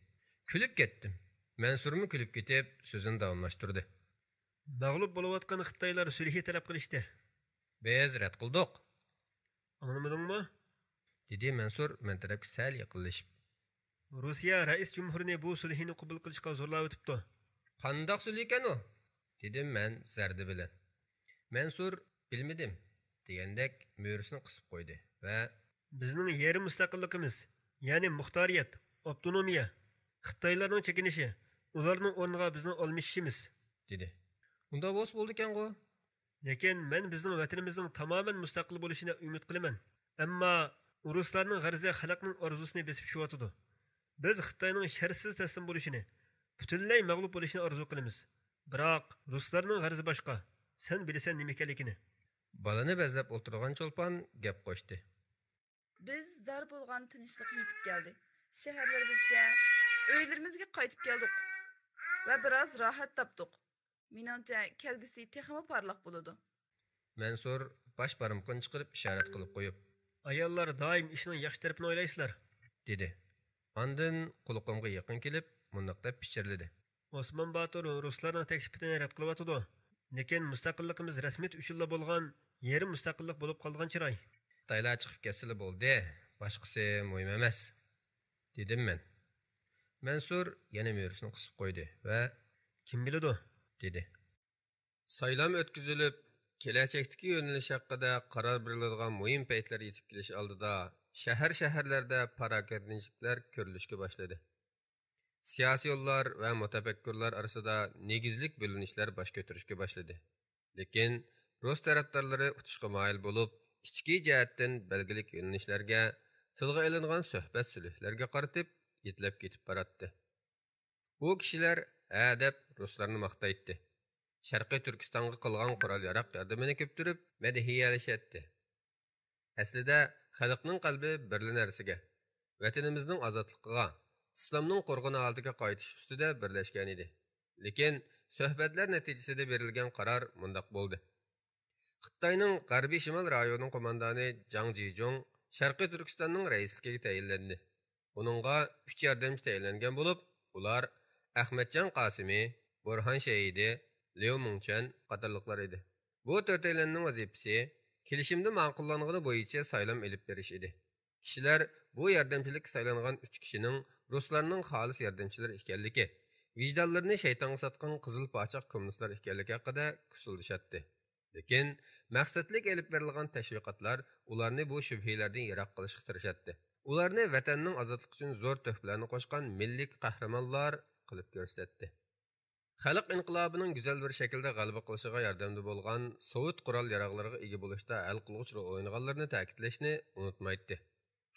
Kulib ketdim. Mansurmi kulib ketib, so'zini davomlashtirdi. Mag'lub bo'layotgan Xitoylar sulhi talab qilishdi. Biz rad qildik. Anlamadingmi? dedi Mansur men tarafga sal yaqinlashib. Rossiya rais jumhurini bu sulhini qabul qilishga zo'rlab o'tibdi. Qandoq sulh ekan u? dedim men zardi bilan. Mansur bilmadim degandek mo'risini qisib qo'ydi va bizning yerim mustaqilligimiz, ya'ni muxtoriyat, avtonomiya, Xitoylarning chekinishi, ularning o'rniga bizning olmishimiz, dedi. Unda bo's bo'ldi ekan-ku. Lekin men bizning vatanimizning tamoman mustaqil bo'lishini umid qilaman. Ammo ruslarning g'arzi xalqning orzusini besib tushyotdi. Biz Xitoyning shartsiz taslim bo'lishini, butunlay mag'lub bo'lishini orzu qilamiz. Biroq ruslarning g'arzi boshqa. Sen bilasan nima ekanligini. Balani bezlab o'tirgan cho'lpan gap qo'shdi. Biz zar bo'lgan tinchlik yetib keldi. Shaharlarimizga, uylarimizga qaytib keldik va biroz rohat topdik. Menimcha kelgusi texmi parlaq bo'ladi. Mansur bosh barmoqni chiqarib ishorat qilib qo'yib, ayollar doim ishning yaxshi tarafini o'ylaysizlar, dedi. Ondan quloqimga yaqin kelib, mundoq deb pichirladi. Osmon Batur ruslarning taklifini rad qilyapti. Lekin mustaqilligimiz rasmiyat usulla bo'lgan yerim mustaqillik bo'lib qolgan chiroy. Xitoylar chiqib ketsa bo'ldi, boshqasi muhim emas, dedim men. Mansur yana mo'risini qisib qo'ydi va kim biladi, dedi. Saylam o'tkazilib, kelajakdagi yo'nalish haqida qaror beriladigan muhim paytlar yetib kelish oldida shaharlarda parakatlanishlar ko'rilishga boshladi. Siyosiy yo'llar va mutafakkurlar orasida negizlik bo'linishlar bosh ko'tarishga boshladi. Lekin Rus tarafdorlari o'tishga moyil bo'lib, ichki jihatdan belgilik yo'nalishlarga, tilga ilingan suhbat sulhlarga qaratib, yetlab ketib boradi. Bu kishilar deb ruslarni maqtaydi. Sharqiy Turkistonga qilgan qurol yaroq yordamini ko'ptirib, madhiyalashadi. Aslida xalqning qalbi birli narsaga, vatanimizning ozodligiga, islomning qo'rg'ini oldiga qaytish ustida birlashgan edi. Lekin suhbatlar natijasida berilgan qaror mundoq bo'ldi. Xitoyning G'arbiy Shimol rayonining qo'mondoni Jang Jijong Sharqiy Turkistonning raisligiga tayinlandi. Uningga 3 yordamchi tayinlangan bo'lib, ular Ahmadjon Qosimi, Burhan Shahidi, Leo Mungchan qatorliqlar edi. Bu to'rtaylanning vazifasi kelishimda ma'qullangani bo'yicha saylam elib berish edi. Kishilar bu yordamchilik saylangan 3 kishining ruslarning xolis yordamchilari ekanligi, vijdonlarini shaytonga sotgan qizil pochoq kommunistlar ekanligi haqida kusuldishatdi. Lekin maqsadlik elib berilgan tashviqotlar ularni bu shubhalardan yiroq qilishga tirishadi. Ularni vatanning ozodligi uchun zo'r tuhfalarni qo'shgan milliy qahramonlar qilib ko'rsatdi. Xalq inqilobining go'zal bir shaklda g'alaba qilishiga yordamchi bo'lgan Sovet qurol yaroqlariga ega bo'lishda hal qiluvchi rol o'ynaganlarni ta'kidlashni unutmaydi.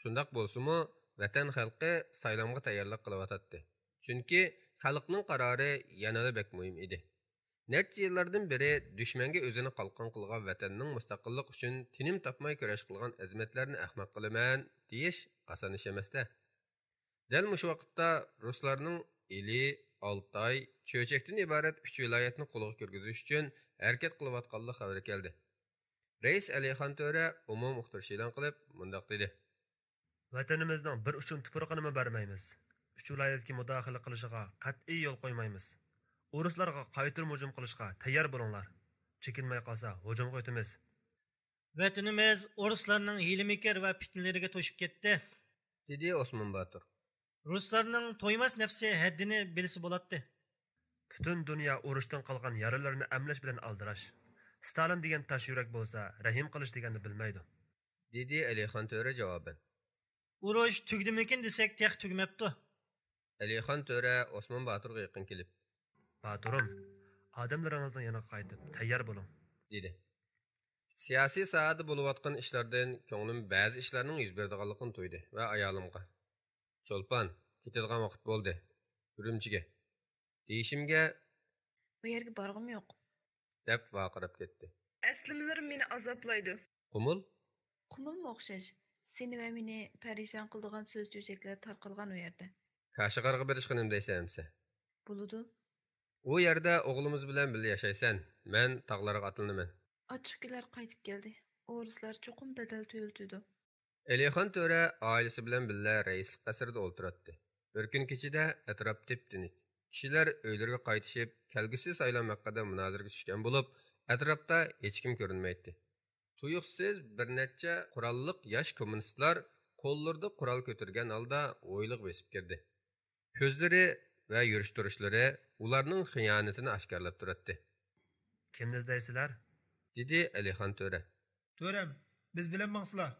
Shundaq bo'lsa-mu, vatan xalqi saylamga tayyorlik qilyapti. Chunki xalqning qarori yanada bek muhim edi. Neçə yıllardan beri düşmənə özünü qalqan qılğan vətəninin müstəqillik üçün tinim tapmay kurash qılğan əzmətlərini ahmaq qılaman deyish oson ish emasda. Dal mush vaqtda ruslarning Ili, Altay, Cho'chakdan iborat 3 viloyatni qo'lga kirgizish uchun harakat qilayotganligi xabari keldi. Reis Alixon To'ra umum muxtarish e'lon qilib, mundaq dedi: Vatanimizning bir uchun tuproqini bermaymiz. 3 viloyatga mudohala qilishiga qat'iy yo'l qo'ymaymiz. Uruslarga qaytir hujum qilishga tayyor bo'linglar. Chekinmay qolsa hujumga o'tamiz. Vatanimiz Ruslarning hiyla-mikr va fitnalariga to'shib ketdi, dedi Osman Batur. Ruslarning to'ymas nafsi haddini bilsa bo'ladi. Butun dunyo urushdan qolgan yaralarni amlash bilan aldirash. Stalin degan tash yurak bo'lsa, rahim qilish deganni bilmaydi, dedi Alixon To'ra javoban. Urush tugdimikin desak, tex tugmabdi. Alixon To'ra Osman Baturga yaqin kelib: Baturim, odamlaringizning yoniga qaytib, tayyor bo'ling, dedi. Siyosiy sohada bo'layotgan ishlardan ko'nglim ba'zi ishlarning yuz beradiganligini to'ydi va ayolimga: Cho'lpon, ketadigan vaqt bo'ldi. Urumchiga. Deyishimga: Bu yerga borg'im yo'q, deb vaqirab ketdi. Aslimlarim meni azoblaydi. Qumul? Qumulmi o'xshash? Seni va meni parishon qiladigan so'z cho'chaklar tarqalgan u yerda. Kashgarga berishqinim deysanmisa? Bo'ladi. U yerda o'g'limiz bilan birga yashaysan. Men tog'larga atlanaman. Ochiqlar qaytib keldi. O'rislar cho'qim badal to'yildi. Alixon To'ra oilasi bilan birga raislik qasrida o'ltiradi. Bir kun kechida atrof tip-tinik. Kishilar uylariga qaytishib, kelgusi saylov haqida munozaraga tushgan bo'lib, atrofda hech kim ko'rinmaydi. Tuyuqsiz bir necha qurolliq yosh kommunistlar qo'llarida qurol ko'targan holda o'yliq besib kirdi. Ko'zlari va yurish-turishlari ularning xiyonatini oshkorlab turadi. Kimni izlaysizlar? dedi Alixon To'ra. To'ram, biz bilan mangsizlar.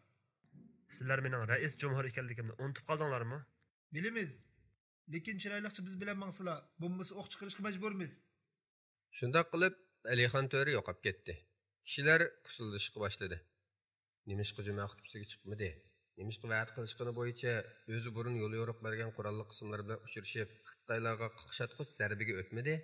Sizlar mening rais jumhur ekanligimni unutib qoldinglarmi? Bilamiz. Lekin chiroyliqcha biz bilan mangsizlar. Bo'lmasa o'q chiqarishga majburmiz. Shundoq qilib Alixon To'ra yo'qolib ketdi. Kishilar kusuldashishga boshladi. Nimishqa juma xutbasiga chiqmadi. Nimishqa va'd qilishqani bo'yicha o'zi burun yo'l yo'riq bergan qurolli qismlar bilan uchrashib, Xitoylarga qaqshatqich zarbiga o'tmadi.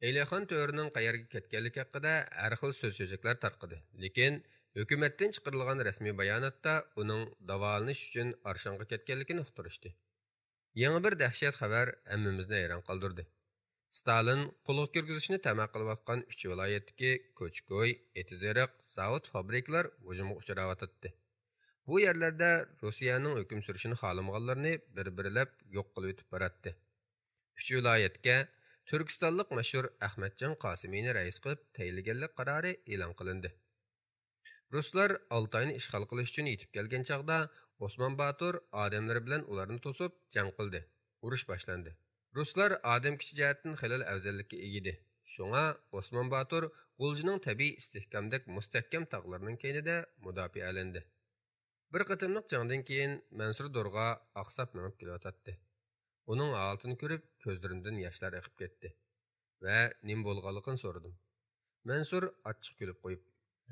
Alixon To'raning qayerga ketganligi haqida har xil so'z-so'zlar tarqadi. Lekin hukumatdan chiqarilgan rasmiy bayonotda uning davolanish uchun Arshonga ketganligini uqtirishdi. Yangi bir dahshat xabar hammamizni hayron qoldirdi. Stalin qo'lga kirgizishni tamaq qilayotgan 3 viloyatdagi Ko'chko'y, Etizeriq, zavod fabrikalar hujumga uchrayotdi. Bu yerlarda Rossiyaning hukm surishini xohlamaganlarni bir-birlab yo'q qilib o'tib boradi. 3 viloyatga Turkistonlik mashhur Ahmadjon Qosimiyni rais qilib tayinlaganlik qarori e'lon qilindi. Ruslar Altayni ishg'ol qilish uchun yetib kelgan chaqda Osman Batur odamlari bilan ularni to'sib jang qildi. Urush boshlandi. Ruslar odam kuchi jihatdan xilal afzallikka ega edi. Shunga Osman Batur G'uljining tabiiy istehkomdek mustahkam tog'larining keyinida mudofialandi. Bir qatimliq jangdan keyin Mansur Dorg'a oqsab minib kelayotdi. Uning holatini ko'rib ko'zlarimdan yoshlar oqib ketdi va nim bo'lganligini so'radim. Mansur achchiq kulib qo'yib: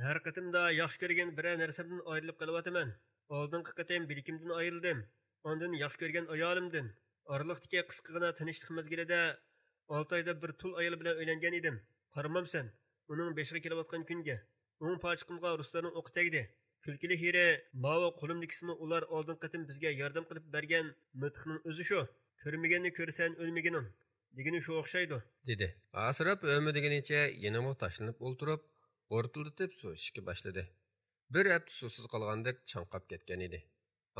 Har qatimda yaxshi ko'rgan bir narsamdan ayrilib qolyapman. Oldingi qatim bilkimdan ayrildim. Ondan yaxshi ko'rgan ayolimdan. Oraliqdagi qisqagina tinchlik mezgilida Oltayda bir tul ayol bilan uylangan edim. Qaramamsan, uning beshiga kelayotgan kunga. Uning pochiqimga ruslarning o'qi tegdi. Kulkili hiri, mavo qo'limdikismi ular oldin qatim bizga yordam qilib bergan nutqning o'zi shu. Ko'rmaganni ko'rsan o'lmagining degani shu o'xshaydi, dedi. Asrab o'lmadigunicha yana tashlanib o'ltirib, qo'rtilib suv ichishga boshladi. Bir hafta suvsiz qolgandek chanqab ketgan edi.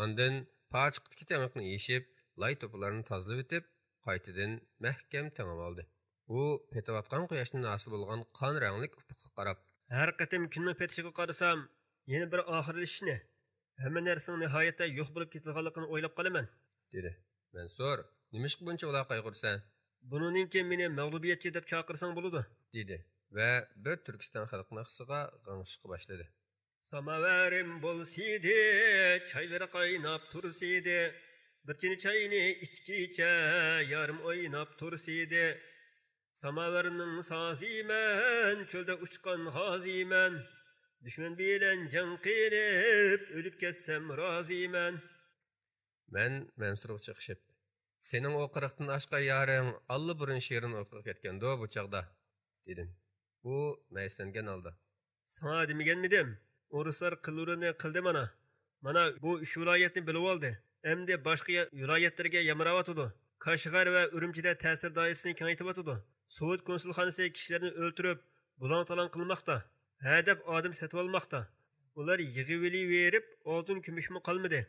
Ondan pochiqdagi tamoqni yeyishib, lay to'plarni tozalab o'tib, qaytadan mahkam tamom oldi. U petayotgan quyoshning hosil bo'lgan qon rangli ufqqa qarab: Har qatim kunning petishiga qarasam, yana bir oxirlashishni, hamma narsaning nihoyatda yo'q bo'lib ketganligini o'ylab qolaman, dedi. Mansur, nimishqa buncha ular qayg'ursan? Buningdan keyin meni mag'lubiyatchi deb chaqirsang bo'ladi, dedi va bir Turkiston xalq naqsiga g'ingshishga boshladi. Samavarim bo'lsidi, chaylari qaynab tursidi, bir chini chayni ichkicha yarim o'ynab tursidi. Samavarning soziman, cho'lda uchqan g'oziman, dushman bilan jang qilib o'lib ketsam roziman. Men Mansurga chiqishib: "Sening o qirqdan oshqa yaring alla burun she'rin o'qib ketgandi bu chaqda", dedim. u mayislangan holda: Sana demaganmidim? O'rislar qilurini qildi mana. Mana bu uch viloyatni bilib oldi. Endi boshqa viloyatlarga yamrayotidi. Kashgar va Urumchida ta'sir doirasini kengaytiryotidi. Sovet konsulxonasi kishilarni o'ltirib, bulon-talon qilmoqda. Ha deb odam sotib olmoqda. Ular yig'ivili verib, oltin kumushmi qolmadi.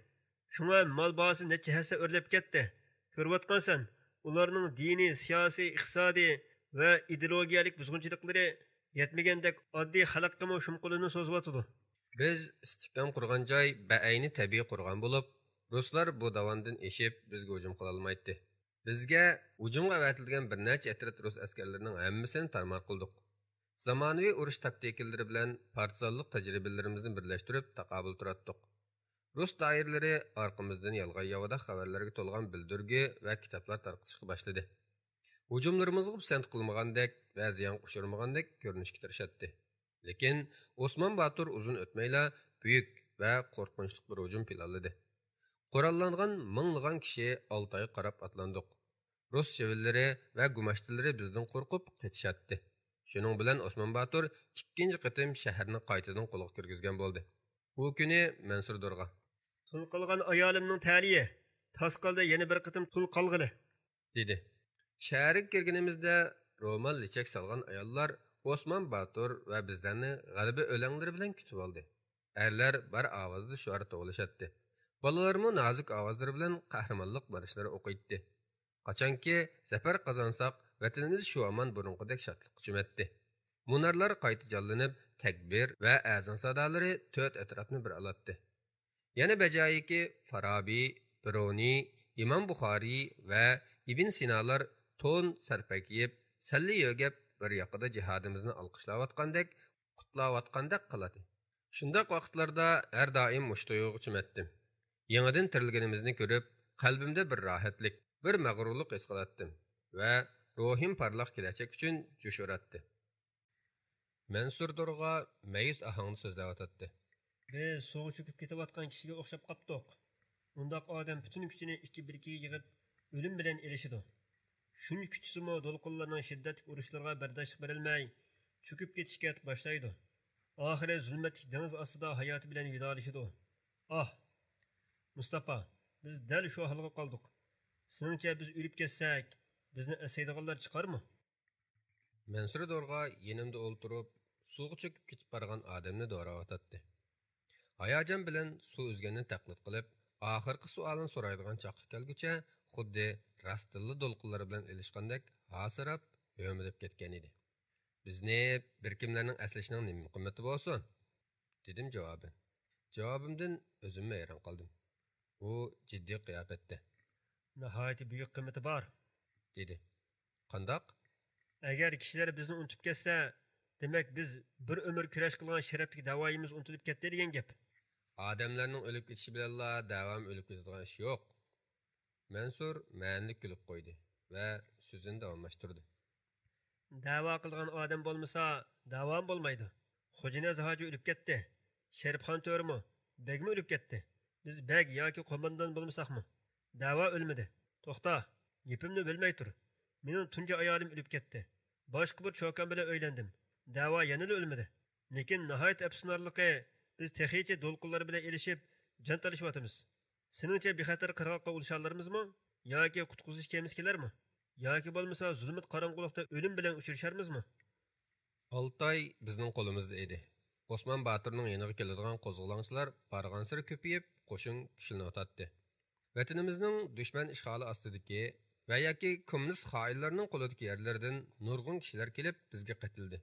Shunga mol bahasi necha hassa o'rlab ketdi. Ko'ryotgansan, ularning diniy, siyosiy, iqtisodiy va ideologiyalik buzg'unchiliklari yetmagandek oddiy xalqqa shum qo'lini so'zyotidi. Biz istikam qurgan joy ba'ayni tabiiy qurgan bo'lib, ruslar bu davondan eshib bizga hujum qila olmaydi. Bizga hujumga avatilgan bir necha etrat rus askarlarining hammasini tarmar qildik. Zamonaviy urush taktikalari bilan partizanlik tajribalarimizni birlashtirib taqobil turatdik. Rus doiralari orqamizdan yolg'on yovada xabarlarga to'lgan bildirgi va kitoblar tarqatishga boshladi. Hujumlarimizga pisand qilmagandek va ziyon qo'shirmagandek ko'rinishga tirishadi. Lekin Osman Batur uzun o'tmayla buyuk va qo'rqinchli bir hujum planladi. Qurollangan minglagan kishi Oltoyga qarab atlandik. Rus chevillari va gumashtilari bizdan qo'rqib ketishadi. Shuning bilan Osman Batur ikkinchi qatim shaharni qaytadan qo'lga kirgizgan bo'ldi. Bu kuni Mansur Dorg'a: "Tul qolgan ayolimning taliyi, tasqalda yana bir qatim tul qolg'ili", dedi. Shaharga kirganimizda roman lichak salgan ayollar Osman Batur va bizlarni g'alaba o'langlari bilan kutib oldi. Erlar bar ovozda shuar to'g'lashadi. Bolalarmi nozik ovozlari bilan qahramonlik barishlari o'qiydi. Qachonki zafar qozonsak, vatanimiz shu omon burunqidek shodlik chumatdi. Munarlar qayta jonlanib, takbir va azon sadolari to'rt atrofni bir olatdi. Yana bajoyiki Farabiy, Biruni, Imom Buxoriy va Ibn Sinolar to'n sarpakiyib, salli yogab bir yoqida jihodimizni olqishlayotgandek, qutlayotgandek qiladi. Shundaq vaqtlarda har doim mushtoyog'i chumatdim. Yangidan tirilganimizni ko'rib, qalbimda bir rohatlik, bir mag'rurlik his qilatdim va ruhim parlaq kelajak uchun jo'sh uratdi. Mansur Dorg'a mayus ohangda so'zlayotdi: "Biz so'g'i cho'kib ketayotgan kishiga o'xshab qopdiq. Undaq odam butun kuchini ikki-birkiga yig'ib o'lim bilan elishidi. Shuncha kuchsimi do'lqinlarning shiddatli urushlarga bardoshlik berilmay, cho'kib ketishga boshlaydi. Oxiri zulmatli dengiz ostida hayoti bilan vidolashidi. Ah, Mustafa, biz dal shu holga qoldik. Seningcha biz o'lib ketsak, bizni asaydiganlar chiqarmi?" Mansur Dorg'a yenimda o'ltirib, suvga cho'kib ketib borgan odamni do'rayotdi. Hayajon bilan suv o'zganni taqlid qilib, oxirgi savolini so'raydigan chaqqa kelguncha xuddi rastilla do'lqinlar bilan ilishgandek hasirab, o'milib ketgan edi. "Bizni bir kimlarning aslishining nima qimmati bo'lsin?" dedim javoban. Javobimdan o'zim hayron qoldim. U jiddiy qiyofatda: "Nihoyat buyuk qimmati bor", dedi. "Qandoq?" "Agar kishilar bizni unutib ketsa, demak biz bir umr kurash qilgan sharafli davoyimiz unutilib ketdi degan gap." "Odamlarning o'lib ketishi bilanla davom o'lib ketadigan ish yo'q." Mansur ma'nli kulib qo'ydi va so'zini davomlashtirdi: "Davo qilgan odam bo'lmasa, davom bo'lmaydi. Xo'jinaz hoji o'lib ketdi. Sharifxon to'rimi, begmi o'lib ketdi. Biz beg yoki qo'mondon bo'lmasaqmi? Davo o'lmadi. To'xta, gapimni bilmay tur. Mening tunji ayolim o'lib ketdi. Boshqa bir cho'kan bilan uylandim. Davo yana o'lmadi. Lekin nihoyat afsusnorligi, biz texicha do'lqinlar bilan elishib, jon talashyapmiz. Seningcha bexatar qirg'oqqa ulisharlarimizmi? Yoki qutqizish kemasi kelarmi? Yoki bo'lmasa zulmat qorong'ulikda o'lim bilan uchrasharmizmi?" Oltoy bizning qo'limizda edi. Osman Baturning yeniga keladigan qo'zg'olonchilar barg'ansir ko'payib, qo'shin kuchlanayotdi. Vatanimizning dushman ishg'oli ostidagi va yoki kommunist xoinlarning qo'lidagi yerlardan nurg'un kishilar kelib bizga qatildi.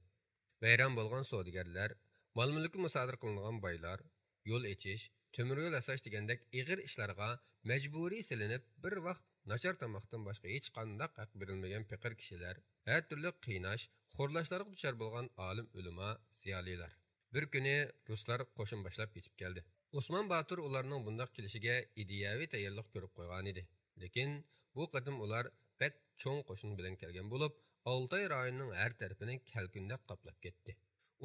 Vayron bo'lgan savdogarlar, mol-mulki musodir qilingan boylar, yo'l echish, temir yo'l yasash degandek ig'ir ishlarga majburiy silinib, bir vaqt nachar tomoqdan boshqa hech qanday haq berilmagan faqir kishilar, har turli qiynash, xo'rlashlarga duchor bo'lgan olim ulamo, ziyolilar. Bir kuni ruslar qo'shin boshlab yetib keldi. Osman Batur ularning bundoq kelishiga ideyaviy tayyorlik ko'rib qo'ygan edi. Lekin bu qatim ular pek cho'ng qo'shin bilan kelgan bo'lib, Oltoy rayonining har tarafini kalkunda qoplab ketdi.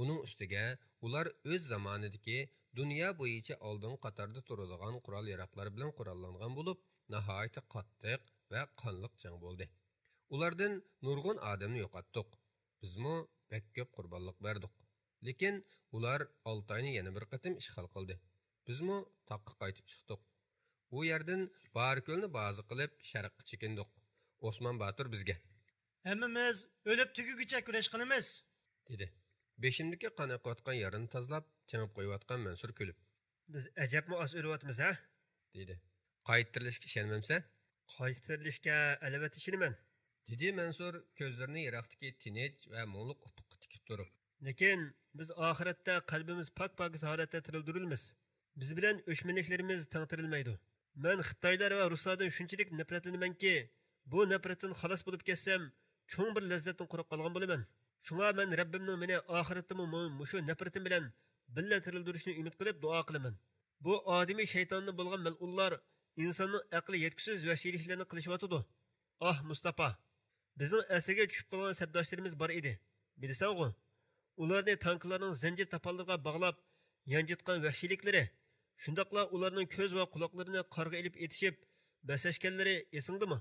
Uning ustiga ular o'z zamonidagi dunyo bo'yicha oldin qatorda turadigan qurol-yarog'lar bilan qurollangan bo'lib, nihoyat qattiq va qonliq jang bo'ldi. Ulardan nurg'un odamni yo'qotdik. Bizmi bek ko'p qurbonlik berdik. Lekin ular Oltayni yana bir qatim ishg'ol qildi. Bizmi taqqa qaytib chiqdik. Bu yerdan Barko'lni bazi qilib sharqqa chekindik. Osman Batur bizga: "Hammamiz o'lib tuguguncha kurash qilamiz", dedi. Beshimdagi qon oqayotgan yerini tozalab, changib qo'yayotgan Mansur kulib: "Biz ajabmi oz o'lyapmiz, ha?" dedi. "Qaytirilishga ishonmamsan?" "Qaytirilishga albatta ishonaman", dedi Mansur ko'zlarini yiroqdagi tinch va mo'liq ufqqa tikib turib. "Lekin biz oxiratda qalbimiz pok-pokiz holatda tirildirilmiz. Biz bilan o'chmanliklarimiz tangtirilmaydi. Men Xitoylar va Ruslardan shunchalik nafratlanamanki, bu nafratdan xalos bo'lib ketsam, cho'ng bir lazzatdan quruq qolgan bo'laman. Shunga men Rabbimning meni oxiratda mushu nafratim bilan billa tirildirishni umid qilib duo qilaman. Bu odamiy shaytonning bo'lgan mal'unlar insonning aqli yetkusiz vahshiyliklarni qilishyotidi. Ah Mustafa, bizning asliga tushib qolgan sabdoshlarimiz bor edi. Bilsan-ku, ularni tanklarning zanjir tapallariga bog'lab yanjitgan vahshiyliklari, shundaqla ularning ko'z va quloqlarini qorga ilib etishib, basashganlari esingdimi?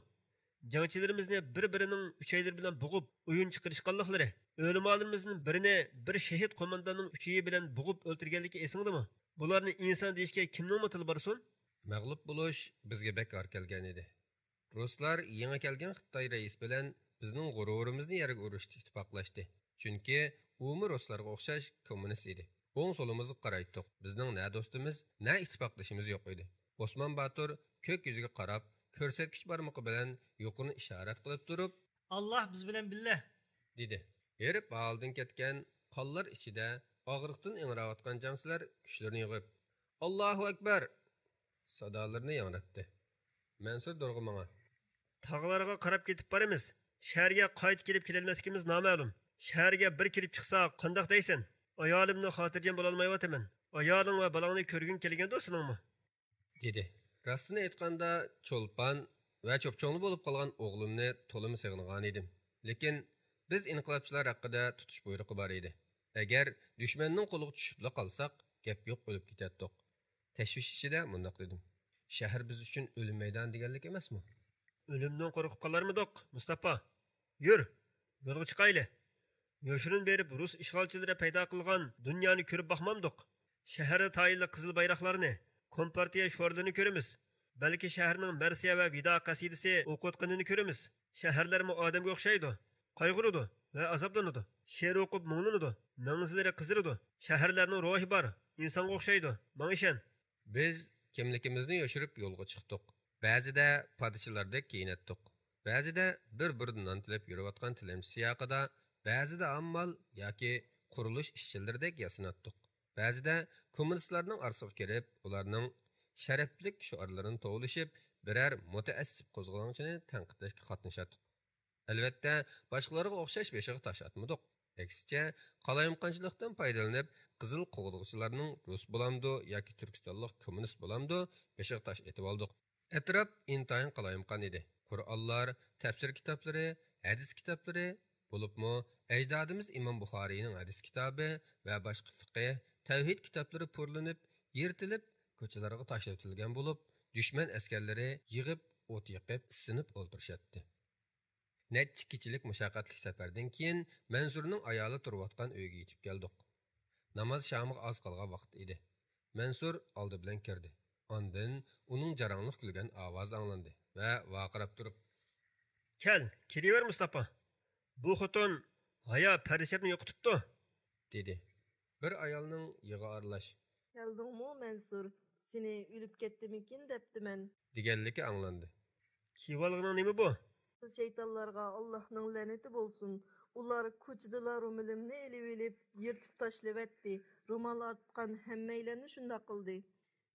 Jangchilarimizni bir-birining uchaylar bilan bo'g'ib, o'yin chiqarishganliklari, o'limalarimizni birini bir shahid qo'mondonning uchiyi bilan bo'g'ib o'ltirganligi esingdimi? Bularni inson deyishga kimning til borsin? Mag'lub bo'lish bizga bekor kelgan edi. Ruslar yangi kelgan Xitoy rais bilan bizning g'ururimizni yerga urishdi, ittifoqlashdi. Chunki u ruslarga o'xshash kommunist edi. O'ng solimizni qaraytdik. Bizning na do'stimiz, na ittifoqlashimiz yo'q edi. Osman Batur ko'k yuziga qarab, ko'rsatkich barmoqi bilan yuqini ishorat qilib turib, "Alloh biz bilan billa", dedi. Erib oldin ketgan qonlar ichida og'riqdan ingrayotgan jangchilar kuchlarini yig'ib, "Allohu akbar" sadolarini yangratdi. Mansur Durg'umanga: "Tog'larga qarab ketib boramiz. Shaharga qaytib kelib kelmasligimiz noma'lum. Shaharga bir kirib chiqsa, qandoq deysan? Ayolimni xotirjam bo'la olmayapman. Ayoling va balangni ko'rgin kelgan do'stingmi?" dedi. Rostini aytganda, cho'lpon va cho'pchongli bo'lib qolgan o'g'limni to'limi sig'ingan edim. Lekin biz inqilobchilar haqida tutish buyrug'i bor edi. Agar dushmanning qo'liga tushibla qolsak, gap yo'q, o'lib ketadiq. Tashvish ichida mundaq dedim: "Shahar biz uchun o'lim maydoni deganlik emasmi?" "O'limdan qo'rqib qolarmidiq, Mustafa? Yur, yo'lga chiqayli. Yoshirin berib Rus ishg'olchilari paydo qilgan dunyoni ko'rib boqmamdiq. Shaharda tayinli qizil bayroqlarni, Kompartiya sho'rlarini ko'ramiz. Balki shaharning marsiya va vido qasidasi o'qitganini ko'ramiz. Shaharlarmi odamga o'xshaydi, qayg'uradi va azoblanadi. She'r o'qib mo'nglanadi, mang'izlari qiziradi. Shaharlarning ruhi bor, insonga o'xshaydi. Menga ishon." Biz kimligimizni yoshirib yo'lga chiqdik. Ba'zida podsholardek kiyinatdik. Ba'zida bir-biridan non tilab yurayotgan tilimchi siyaqida, ba'zida ammal yoki qurilish ishchilaridek yasinatdik. Ba'zida kommunistlarning orasiga kirib, ularning sharaflik shuarlarini tovlashib, biror mutaassib qo'zg'olonchini tanqidlashga qatnashatdik. Albatta, boshqalarga o'xshash beshig'i tosh atmadik. Aksicha, qalayimqanchilikdan foydalanib, qizil qo'g'dug'chilarning rus bo'lamdi yoki turkistonlik kommunist bo'lamdi, beshig'i tosh etib oldik. Atrof intayin qalayimqan edi. Qur'onlar, tafsir kitoblari, hadis kitoblari, bo'libmi ajdodimiz Imom Buxoriyning hadis kitobi va boshqa fiqh, tavhid kitoblari purlanib, yirtilib, ko'chalarga tashlatilgan bo'lib, dushman askarlari yig'ib, o't yoqib, isinib o'ltirishadi. Necha kechilik mushaqqatli safardan keyin Mansurning ayoli turayotgan uyga yetib keldik. Namoz shamoq oz qolgan vaqt edi. Mansur oldi bilan kirdi. Ondan uning jaranglik kulgan ovozi anglandi va vaqirab turib: "Kel, kiraver Mustafa. Bu xotin haya parishobni yo'qotibdi", dedi. Bir ayolning yig'i aralash: "Keldingmi Mansur? Seni o'lib ketdimikin debdiman" deganligi anglandi. "Kivalg'ning nima bu?" "Shaytonlarga Allohning la'nati bo'lsin. Ular ko'chada ro'milimni elib yirtib tashlavetdi. Ro'mol artgan hammaylarni shunday qildi.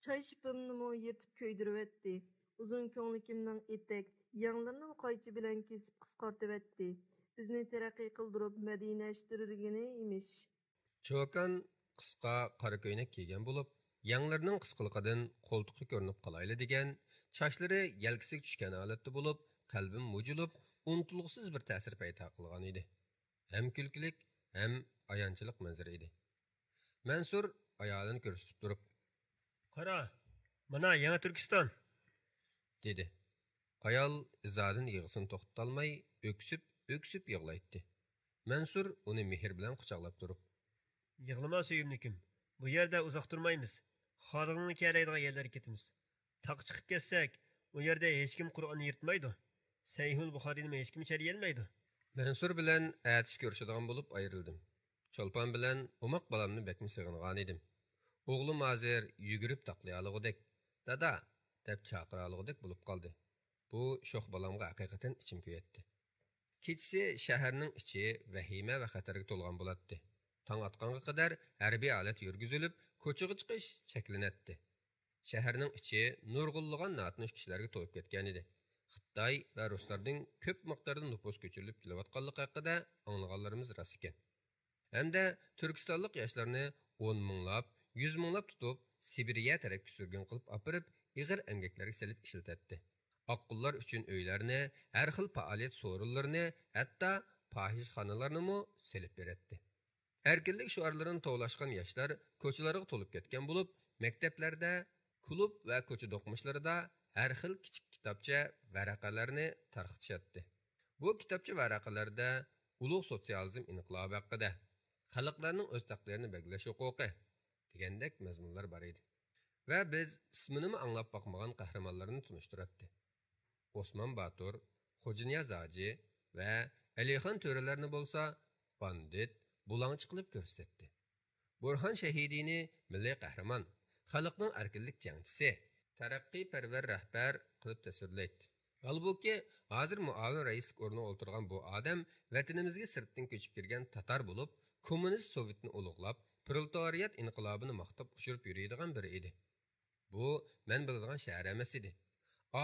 Choy shipimni yirtib ko'ydirvetdi. Uzun ko'nglikimning etek, yanglarini qaychi bilan kesib qisqartivetdi. Bizni taraqqiy qildirib Madina ishtirirgini emish." Cho'kan qisqa qora ko'ylak kiygan bo'lib, yanglarining qisqaligidan qo'ltiqi ko'rinib qolayli degan, sochlari yelkasiga tushgan holatda bo'lib, qalbim mujulib, unutilg'isiz bir ta'sir paydo qilgan edi. Hem kulkilik, hem ayonchilik manzara edi. Mansur ayolini ko'rsatib turib: "Qara, mana yangi Turkiston", dedi. Ayol izodin yig'isini to'xtatolmay, öksüp yig'laydi. Mansur uni mehr bilan quchoqlab turib, Yig'lama suyimlikim. Bu yerda uzoq turmaymiz. Xodimni kerakdigan yerlarga ketamiz. Taq chiqib ketsak, u yerda hech kim Qur'onni yirtmaydi. Sayhul Buxoriyni hech kim ichari yelmaydi. Mansur bilan atish ko'rishadigan bo'lib ayrildim. Cho'lpon bilan umoq bolamni bekmi sig'ingan edim. O'g'lim hozir yugurib taqlay olgudek, dada deb chaqira olgudek bo'lib qoldi. Bu sho'x bolamga haqiqatan ichim kuyatdi. Kechisi shaharning ichi vahima va xatarga to'lgan bo'ladi. Tong atqanga qadar harbiy holat yurgizilib, ko'chaga chiqish cheklanadi. Shaharning ichi nurg'unlagan natnish kishilarga to'lib ketgan edi. Xitoy va ruslarning ko'p miqdorda nüfus ko'chirilib kelayotganligi haqida anglaganlarimiz rost ekan. Hamda Turkistonlik yoshlarni 10 minglab, 100 minglab tutib, Sibiriya tarafga surgun qilib apirib, ig'ir emgaklarga selib ishlatdi. Oqqullar uchun uylarni, har xil faoliyat so'rinlarini, hatto fahishxonalarni mo selib berdi. Erkinlik shuarlarini tovlashgan yoshlar ko'chalarga to'lib ketgan bo'lib, maktablarda, klub va ko'cha do'qmishlarida har xil kichik kitobcha varaqalarni tarqatishatdi. Bu kitobcha varaqalarda ulug' sotsializm inqilobi haqida, xalqlarning o'z taqdirini belgilash huquqi degandek mazmunlar bor edi. Va biz ismini anglab boqmagan qahramonlarni tunishtirdi. Osman Batur, Xo'janiyoz Hoji va Alixon to'ralarni bo'lsa, bandit, bulangchi qilib ko'rsatdi. Burxon Shahidini milliy qahramon, xalqning erkinlik jangchisi, taraqqiyparvar rahbar qilib tasvirlaydi. Halbuki hozir muavin raislik o'rniga o'tirgan bu odam vatanimizga sirtdan ko'chib kirgan tatar bo'lib, kommunist Sovetni ulug'lab, proletariat inqilobini maqtab ushirib yuradigan biri edi. Bu men biladigan shahar emas edi.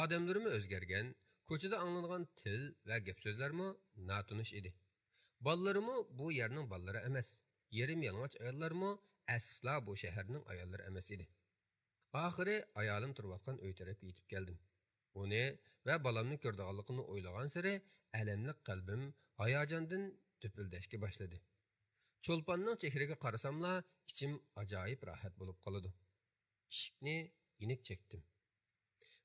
Odamlarimi o'zgargan, ko'chada anglanadigan til va gap so'zlarmi natunish edi. Ballarimi bu yerning ballari emas, yerim yalang'och ayollarmi asla bu shaharning ayollari emas edi. Oxiri ayolim turayotgan uy tarafga yetib keldim. Uni va balamni ko'rdiganligini o'ylagan sari alamli qalbim hayajondan düpüldashga boshladi. Cho'lponning chehriga qarasamla ichim ajoyib rohat bo'lib qoladi. Eshikni inik chekdim.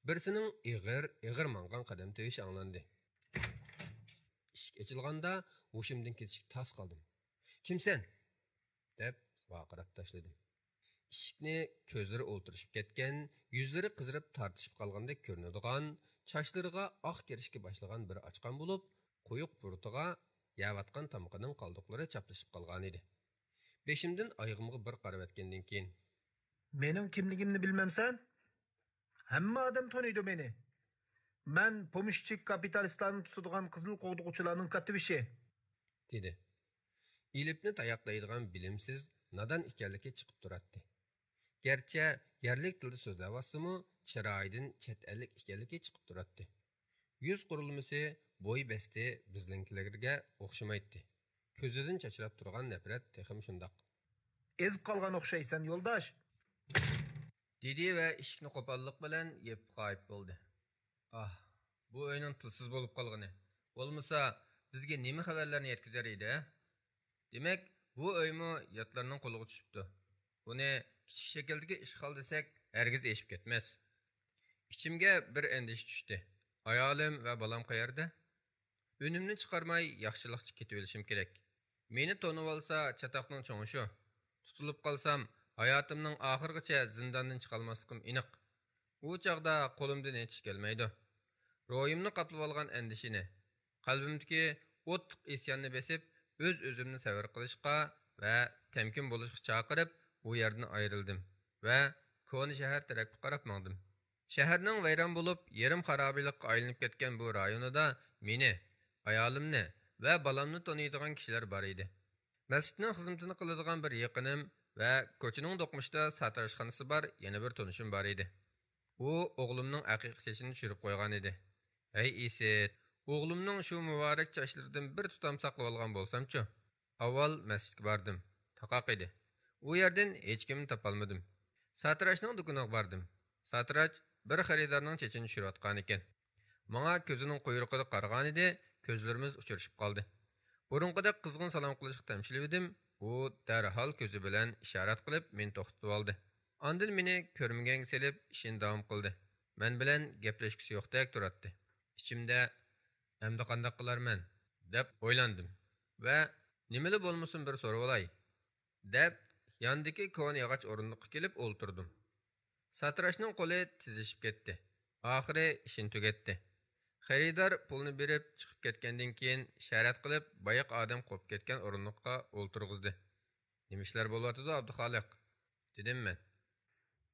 Birsining ig'ir mangan qadam to'yishi anglandi. Eshik ochilganda hushimdan ketishga tas qoldim. Kimsan? deb vaqirab tashladim. Eshikni ko'zlari o'ltirishib ketgan, yuzlari qizirib tortishib qolgandek ko'rinadigan, chochlariga oq kirishga boshlagan biri ochgan bo'lib, quyuq burutiga yavatgan tamqining qoldiqlari chaplashib qolgan edi. Beshimdan oyog'imga bir qarab etgandan keyin, "Mening kimligimni bilmamsan? Hamma odam tanıydı meni. Men pomishchik kapitalistlarni tutadigan qizil qo'g'dug'uchilarning katibishi", dedi. İlipni tayoqlaydigan bilimsiz, nadan ekanligi chiqib turadi. Gerçi yerlik tilda so'zlayapsimi, chiroyidan chet ellik ekanligi chiqib turadi. Yuz qurilmasi, bo'y basti bizninkilarga o'xshamaydi. Ko'zidan chachrab turgan nafrat texim shundoq. "Ezib qolgan o'xshaysan, yo'ldosh", dedi va eshikni qo'pollik bilan yeb g'oyib bo'ldi. Ah, bu o'yning tilsiz bo'lib qolgani. Bo'lmasa, bizga nima xabarlarni yetkazar edi? Demak, bu o'ymi yotlarning qo'liga tushibdi. Buni kichik shakldagi ishg'ol desak, hargiz eshib ketmas. Ichimga bir endish tushdi. Ayolim va balam qayerda? Önümni chiqarmay yaxshilikcha ketib olishim kerak. Meni tonib olsa, chatoqning cho'ngi shu. Tutilib qolsam, hayotimning oxirigacha zindondan chiqolmasligim aniq. U chaqda qo'limdan hech kelmaydi. Ro'yimni qaplab olgan endishini, qalbimdagi o'tliq isyonni besib, o'z-o'zimni savr qilishga va temkin bo'lishga chaqirib, u yerdan ayrildim va Koni shahar tarafga qarab mangdim. Shaharning vayron bo'lib, yarim xarobilikqa aylanib ketgan bu rayonida meni, ayolimni va balamni taniydigan kishilar bor edi. Masjidning xizmatini qiladigan bir yaqinim va ko'chaning do'qmishda satrashxonasi bor yana bir tanishim bor edi. U o'g'limning aqiqa chechini tushirib qo'ygan edi. "Ey Iset, o'g'limning shu muborak chochlaridan bir tutam saqlab olgan bo'lsam-chi?" Avval masjidga bordim. Taqoq edi. U yerdan hech kimni topolmadim. Satrashning do'koniga bordim. Satrach bir xaridorning chechini tushirayotgan ekan. Menga ko'zining quyruqida qaragan edi, ko'zlarimiz uchrashib qoldi. Burunqidek qizg'in salom qilishga tamshilib u darhol ko'zi bilan ishorat qilib meni to'xtatib oldi. Ondan meni ko'rmaganga selib ishini davom qildi. Men bilan gaplashgisi yo'qdek turadi. Ichimda "Endi qanday qilarman?" deb o'ylandim va Nimeli bo'lmasin bir so'rab olay, deb yandagi ko'n yog'och o'rindiqqa kelib o'ltirdim. Satrashning qo'li tizishib ketdi. Oxiri ishini tugatdi. Xaridor pulni berib chiqib ketgandan keyin sharat qilib, boyiq odam qo'yib ketgan o'rindiqqa o'ltirg'izdi. Nima ishlar bo'lyotdi, Abduxoliq? Dedim men.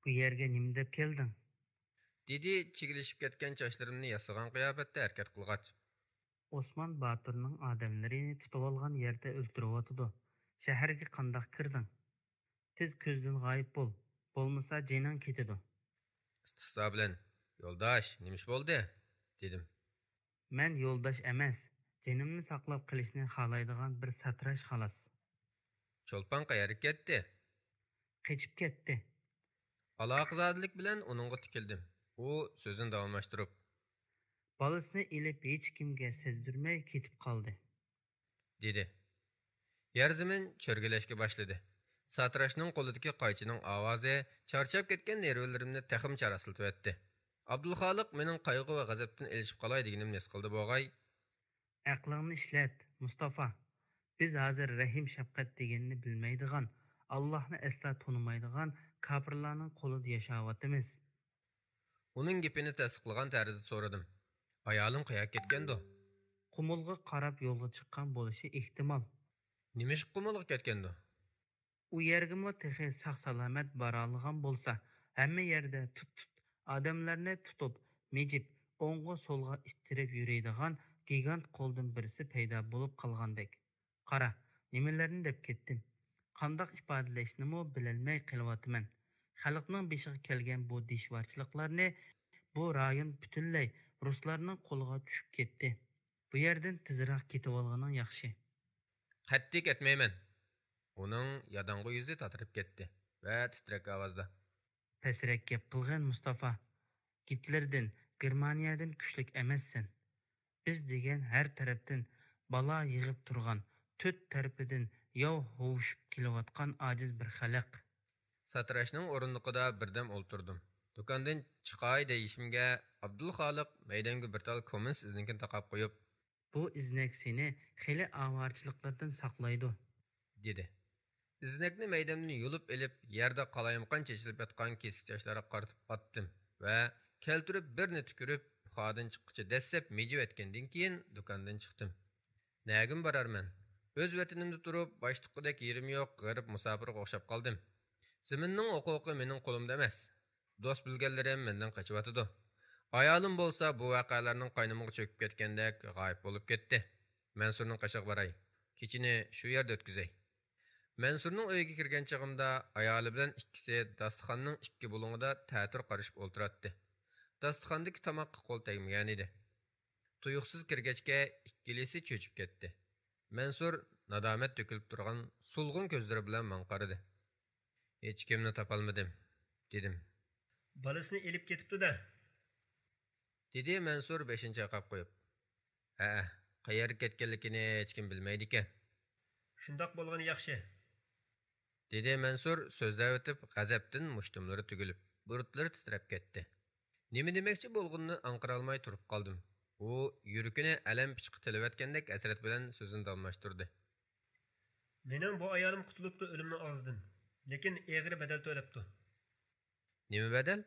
Bu yerga nima deb kelding? Dedi chigilishib ketgan sochlarini yasagan qiyofatda harakat qilg'ach. Osman Baturning odamlarini tutib olgan yerda o'ltiryotdi. Shaharga qandoq kirding? Tez ko'zdan g'oyib bo'l. Bo'lmasa jining ketadi. Istihzo bilan, yo'ldosh, nima ish bo'ldi? Dedim. Men yo'ldosh emas, jinimni saqlab qilishni xohlaydigan bir satrash xolos. Cho'lpon qayerga ketdi? Qechib ketdi. Aloqazodlik bilan uningga tikildim. U so'zini davomlashtirib, bolasini ilib hech kimga sezdirmay ketib qoldi, dedi. Yer zamin cho'rgilashga boshladi. Satrashning qo'lidagi qaychining ovozi charchab ketgan nervlarimni taxim charaslatib etdi. Abdulxoliq mening qayg'u va g'azabdan elishib qolay deganimni his qildi bo'g'ay. Aqlingni ishlat, Mustafa. Biz hozir rahim shafqat deganini bilmaydigan, Allohni asla tonimaydigan kafirlarning qo'lida yashayapmiz. Uning gapini tasdiqlagan tarzda so'radim. Ayolim qayerga ketgandi? Qumulga qarab yo'lga chiqqan bo'lishi ehtimol. Nima ish qumulga ketgandi? U yerga texi sog'-salomat bora olgan bo'lsa, hamma yerda tut odamlarni tutib, mejib, o'ngga so'lga ittirib yuradigan gigant qo'ldan birisi paydo bo'lib qolgandek. Qara, nimalarni deb ketdim. Qandoq ifodalashni bilolmay qolyapman. Xalqning beshiga kelgan bu dishvarchiliklarni bu rayon butunlay ruslarning qo'liga tushib ketdi. Bu yerdan tezroq ketib olganing yaxshi. Qattiq etmayman. Uning yadang'i yuzi tatirib ketdi va titrak ovozda. Pasrak gap qilgan Mustafa. Gitlerdan, Germaniyadan kuchlik emassan. Biz degan har tarafdan balo yig'ib turgan, to'rt tarafidan yov hovushib kelayotgan ojiz bir xalq. Satrashning o'rindiqida birdam o'ltirdim. Do'kondan chiqay deyishimga Abdulxoliq maydonga bir tal kommunist iznikini taqab qo'yib, bu iznak seni xili avarchiliklardan saqlaydi, dedi. İznekni maydondan yulib elib, yerda qalayimqan chechilib yotgan kesik chochlariga qaratib otdim va keltirib birni tükürib, buxodan chiqqıcha dassab mejib etgandan keyin do'kondan chiqdim. Nagim borarman? O'z vatanimda turib, boshliqqidek yerim yo'q, g'arib musofirga o'xshab qoldim. Ziminning huquqi mening qo'limda emas. Do'st bilganlarim mendan qochib o'tdi. Ayolim bo'lsa bu voqealarning qaynimiga cho'kib ketgandek g'oyib bo'lib ketdi. Mansurning qashiq baray. Kechini shu yerda o'tkazay. Mansurning uyiga kirgan chog'imda ayoli bilan ikkisi dasturxonning ikki bo'lingida ta'tir qarishib o'ltirardi. Dasturxondagi tomoqqa qo'l tegmagan edi. Tuyuqsiz kirgachga ikkilisi cho'chib ketdi. Mansur nadomat to'kilib turgan sulg'un ko'zlari bilan men qaradi. Hech kimni topolmadim, dedim. Bolasini elib ketibdi-da, dedi Mansur 5-chi aqab qo'yib. Ha, qayerga ketganligini hech kim bilmaydi ekan. Shundoq bo'lgani yaxshi, dedi Mansur so'zlab o'tib, g'azabdan mushtumlari tugilib, burutlari titrab ketdi. Nima demoqchi bo'lganini anqira olmay turib qoldim. U yuragini alam pichiqi tilayotgandek hasrat bilan so'zini davomlashtirdi. Mening bu ayolim qutulibdi o'limning og'zidan, lekin eg'ir badal to'labdi. Nima badal?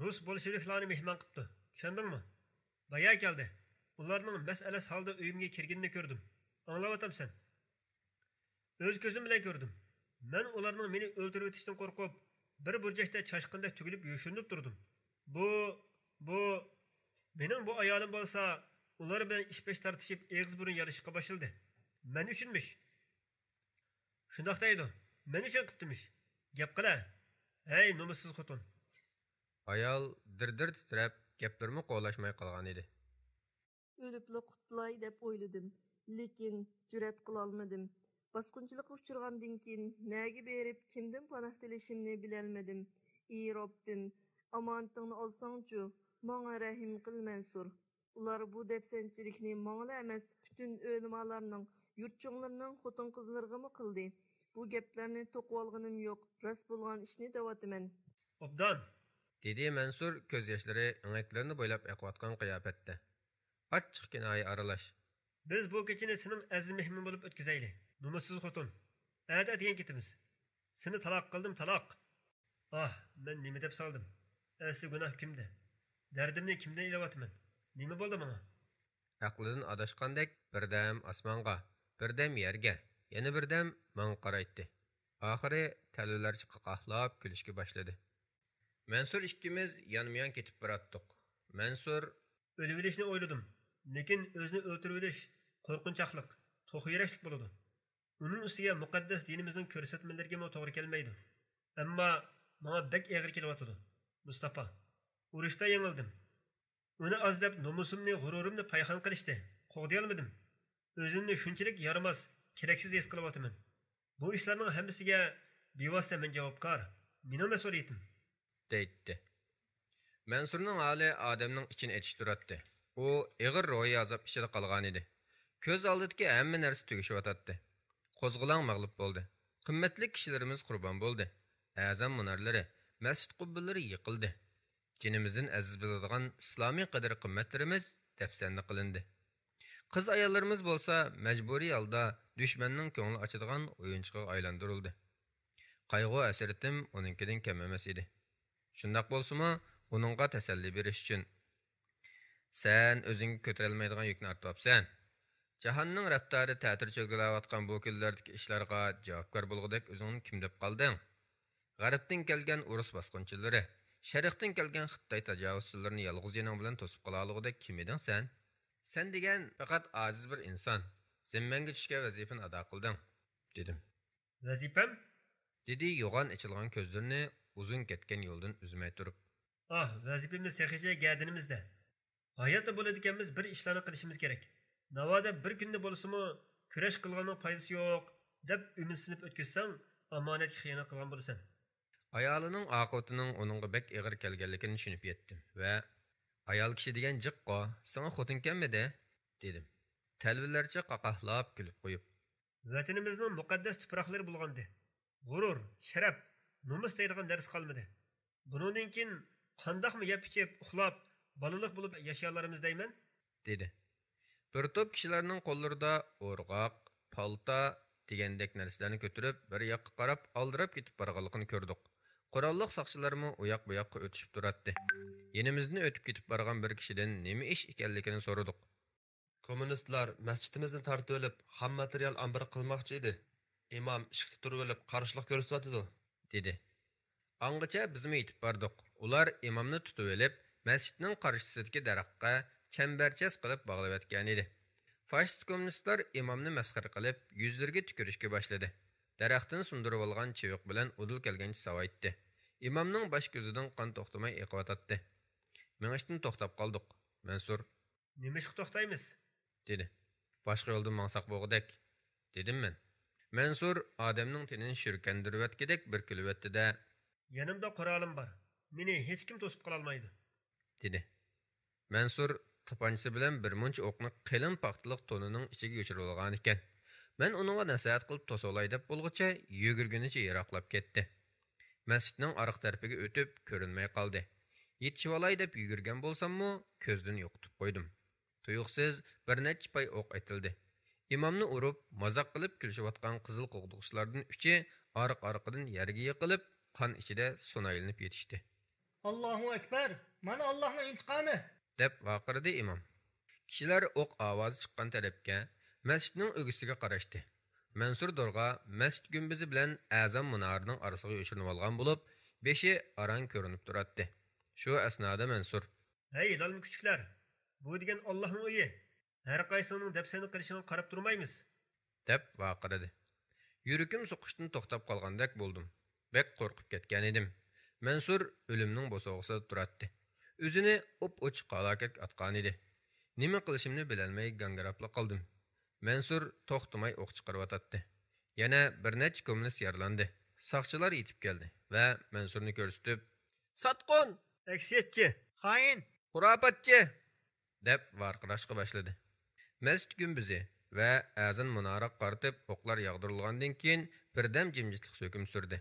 Rus bolsheviklarni mehmon qilibdi. Tushundingmi? Baya keldi. Ularning mas'alas holda uyimga kirganini ko'rdim. Anglayapsan? O'z ko'zim bilan ko'rdim. Men ularning meni o'ldirib o'tishdan qo'rqib, bir burjakda chashqinda tugilib yushinib turdim. Bu mening bu ayolim bo'lsa, ular bilan ish-pesh tartishib, eg'iz burun yarishishga boshladi. Men uchunmish. Shundoq deydi. Men uchun qilibdimish. Gap qila. Hey, nomussiz xotin. Ayol dir-dir titrab, gaplarni qo'llashmay qolgan edi. O'libli qutlay deb o'yladim, lekin jur'at qila olmadim. Bosqinchilikqa uchragandan keyin nega berib, kimdan panoh tilashimni bilolmadim. Ey Robbim, omonatingni olsangchu, menga rahim qil Mansur. Ular bu depsenchilikni menga emas, butun o'limalarning, yurtchonlarning xotin-qizlarga qildi. Bu gaplarni to'qib olganim yo'q. Rost bo'lgan ishni deyapman. Obdan, dedi Mansur ko'z yoshlari o'ngaklarni bo'ylab oqayotgan qiyofatda. Ochiq kinoya aralash. Biz bu kechini sening aziz mehmon bo'lib o'tkazayli. Nomussiz xotin. Atgan ketimiz. Seni taloq qildim, taloq. Ah, men nima deb soldim? Asli gunoh kimda? Dardimni kimdan ilyapman? Nima bo'ldi menga? Aqlidan adashqandek birdam osmonga, birdam yerga, yana birdam menga qaraydi. Oxiri talvalarcha qaqahlab kulishga boshladi. Mansur ikkimiz yonma-yon ketib boratdik. Mansur o'lib o'lishni o'yladim. Lekin o'zini o'ltirib o'lish qo'rqinchaqliq, to'xiyraklik bo'ladi. Uning ustiga muqaddas dinimizning ko'rsatmalariga to'g'ri kelmaydi. Ammo menga bek og'ir kelyapti. Mustafa, urushda yengildim. Uni azlab nomusimni, g'ururimni payxon qilishdi. Qo'g'day olmadim. O'zimni shunchalik yaramas, keraksiz his qilyapman. Bu ishlarning hammasiga bevosita men javobgar. Mening mas'uliyatim. deydi. Mansurning hali odamning ichini etishtiratdi. U ig'ir ro'yi azob ichida qolgan edi. Ko'z oldidagi hamma narsa tugishyotdi. Qo'zg'olon mag'lub bo'ldi. Qimmatli kishilarimiz qurbon bo'ldi. Azam munarlari, masjid qubballari yiqildi. Dinimizdan aziz biladigan islomiy qadr qimmatlarimiz dafsanda qilindi. Qiz ayollarimiz bo'lsa majburiy holda dushmanning ko'ngli ochadigan o'yinchiqqa aylantirildi. Qayg'u asaritim uninkidan kam emas edi. Shundaq bo'lsa-mu, uningga tasalli berish uchun sen o'zingga ko'tarolmaydigan yukni ortyapsan. Jahonning raftari ta'tir cho'g'layotgan bu kunlardagi ishlarga javobgar bo'lgudek o'zingni kim deb qolding? G'arbdan kelgan urus bosqinchilari, sharqdan kelgan Xitoy tajovuzchilarini yolg'iz jining bilan to'sib qololugudek kim eding sen? Sen degan faqat ojiz bir inson. Zimmanga tushgan vazifani ado qilding, dedim. Vazifam? Dedi yo'g'on ichilgan ko'zlarini uzun ketgan yo'ldan uzmay turib. Ah, vazifamiz sexicha gadinimizda. Hayotda bo'ladiganmiz bir ishlarni qilishimiz kerak. Navoda bir kunda bo'lsa-mu, kurash qilganning foydasi yo'q deb umidsinib o'tkazsang, omonatga xiyonat qilgan bo'lasan. Ayolining oqibatining uningga bek ig'ir kelganligini tushunib yetdim va ayol kishi degan jiqqo, sana xotinkanmidi? dedim. Talvillarcha qaqahlab kulib qo'yib. Vatanimizning muqaddas tuproqlari bo'lgandi. G'urur, sharaf, nomus deydigan dars qolmadi. Bundan keyin qandoqmi yeb-ichib, uxlab, balaliq bo'lib yashaylarimiz deyman? dedi. Bir to'p kishilarning qo'llarida o'rg'oq, palta degandek narsalarni ko'tarib, bir yoqqa qarab oldirab ketib borganligini ko'rdik. Qurolliq soqchilarmi u yoq bu yoqqa o'tishib turardi. Yenimizni o'tib ketib borgan bir kishidan nima ish ekanligini so'radik. Kommunistlar masjidimizni tortib olib, xam material ambir qilmoqchi edi. Imom ishqda turib olib, qarshilik ko'rsatyapti, dedi. Angacha bizmi yetib bordik. Ular imomni tutib olib, masjidning qarshisidagi daraxtga chambarchas qilib bog'lab yotgan edi. Faşist kommunistlar imomni masxara qilib, yuzlariga tükürishga boshladi. Daraxtdan sundirib olgan chiviq bilan udul kelgancha savoytdi. Imomning bosh ko'zidan qon to'xtamay eqiyotdi. Mengishdan to'xtab qoldik. Mansur, "Nima ish to'xtaymiz?" dedi. "Boshqa yo'ldan mansaq bo'g'idek", dedim men. Mansur odamning tenini shirkandirayotgandek bir kulvatdi-da, "Yanimda Qur'onim bor. Meni hech kim to'sib qola olmaydi", dedi. Mansur tapanchasi bilan bir muncha o'qni qalin paxtaliq tonining ichiga yo'shirib olgan ekan. Men uningga nasihat qilib to'solay deb bo'lguncha yugurgunicha yiroqlab ketdi. Masjidning orqa tarafiga o'tib ko'rinmay qoldi. Yetishib olay deb yugurgan bo'lsam-mu, ko'zdan yo'qitib qo'ydim. Tuyuqsiz bir necha pay o'q etildi. Imomni urib, mazoq qilib kulishayotgan qizil qo'g'duqchilardan uchi orqa-orqadan yerga yiqilib, qon ichida so'naylinib yetishdi. Allohu akbar! Mana Allohning intiqomi! deb vaqirdi imom. Kishilar o'q ovozi chiqqan tarafga, masjidning o'g'isiga qarashdi. Mansur Dorg'a masjid gumbizi bilan azam munarining orasiga yo'shirinib olgan bo'lib, beshi arang ko'rinib turardi. Shu asnoda Mansur: "Hey, ilolmi kuchuklar! Bu degan Allohning uyi. Har qaysinining dafsani qilishini qarab turmaymiz", deb vaqirdi. Yuragim so'qishdan to'xtab qolgandek bo'ldim. Bek qo'rqib ketgan edim. Mansur o'limning bo'sog'isida turardi. O'zini o'p-o'chiq halokat atgan edi. Nima qilishimni bilolmay gangrabla qoldim. Mansur to'xtamay o'q chiqarib Yana bir necha kommunist yaralandi. Saqchilar yetib keldi va Mansurni ko'rsatib, "Satqon, aksiyatchi, xoin, xurofotchi" deb varqirashga boshladi. Masjid gumbizi va azan munoraga qaratib o'qlar yog'dirilgandan keyin birdam jimjitlik hukm surdi.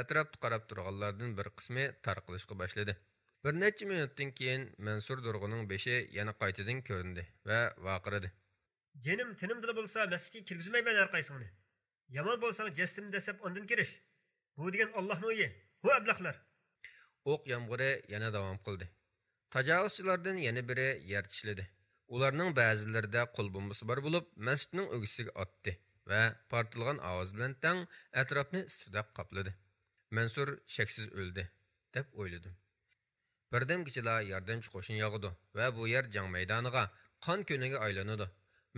Atrofda qarab turganlardan bir qismi tarqalishga boshladi. Bir necha minutdan keyin Mansur Durg'uning beshi yana qaytadan ko'rindi va vaqirdi. Cenim tinimdili bo'lsa masjidga kirgizmayman har qaysingni. Yomon bo'lsang jastimni desab ondan kirish. Bu degan Allohning uyi. Bu ablaqlar. O'q yomg'iri yana davom qildi. Tajovuzchilardan yana biri yer tishladi. Ularning ba'zilarida qo'l bombasi bor bo'lib, masjidning o'gisiga otdi va portilgan ovoz bilan tang atrofni istida qopladi. Mansur shaksiz o'ldi deb o'yladim. Birdamgichala yordamchi qo'shin yog'di va bu yer jang maydoniga, qon ko'niga aylanadi.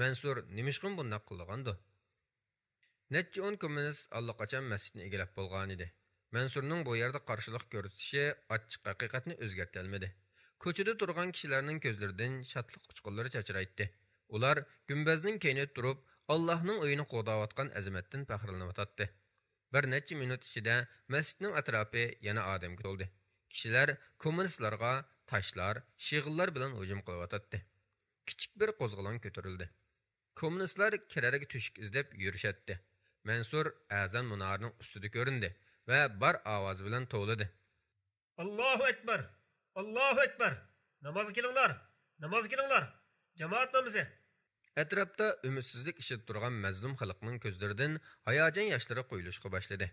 Mansur nimishqin bunday qilgandi? Necha 10 kommunist allaqachon masjidni egallab bo'lgan edi. Mansurning bu yerda qarshilik ko'rsatishi ochiq haqiqatni o'zgartirolmadi. Ko'chada turgan kishilarning ko'zlaridan shodlik uchqunlari chachraydi. Ular gumbazning keyinida turib, Allohning uyini qo'dayotgan azamatdan faxrlanayotdi. Bir necha minut ichida masjidning atrofi yana odamga to'ldi. Kishilar kommunistlarga toshlar, shig'illar bilan hujum qilyotdi. Kichik bir qo'zg'olon ko'tarildi. Kommunistlar kirarga tushuk izlab yurishatdi. Mansur azan munarining ustida ko'rindi va bar ovoz bilan to'ladi. Allohu akbar! Allohu akbar! Namozga kelinglar! Namozga kelinglar! Jamoat namozi! Atrofda umidsizlik ichida turgan mazlum xalqning ko'zlaridan hayajon yoshlari quyilishga boshladi.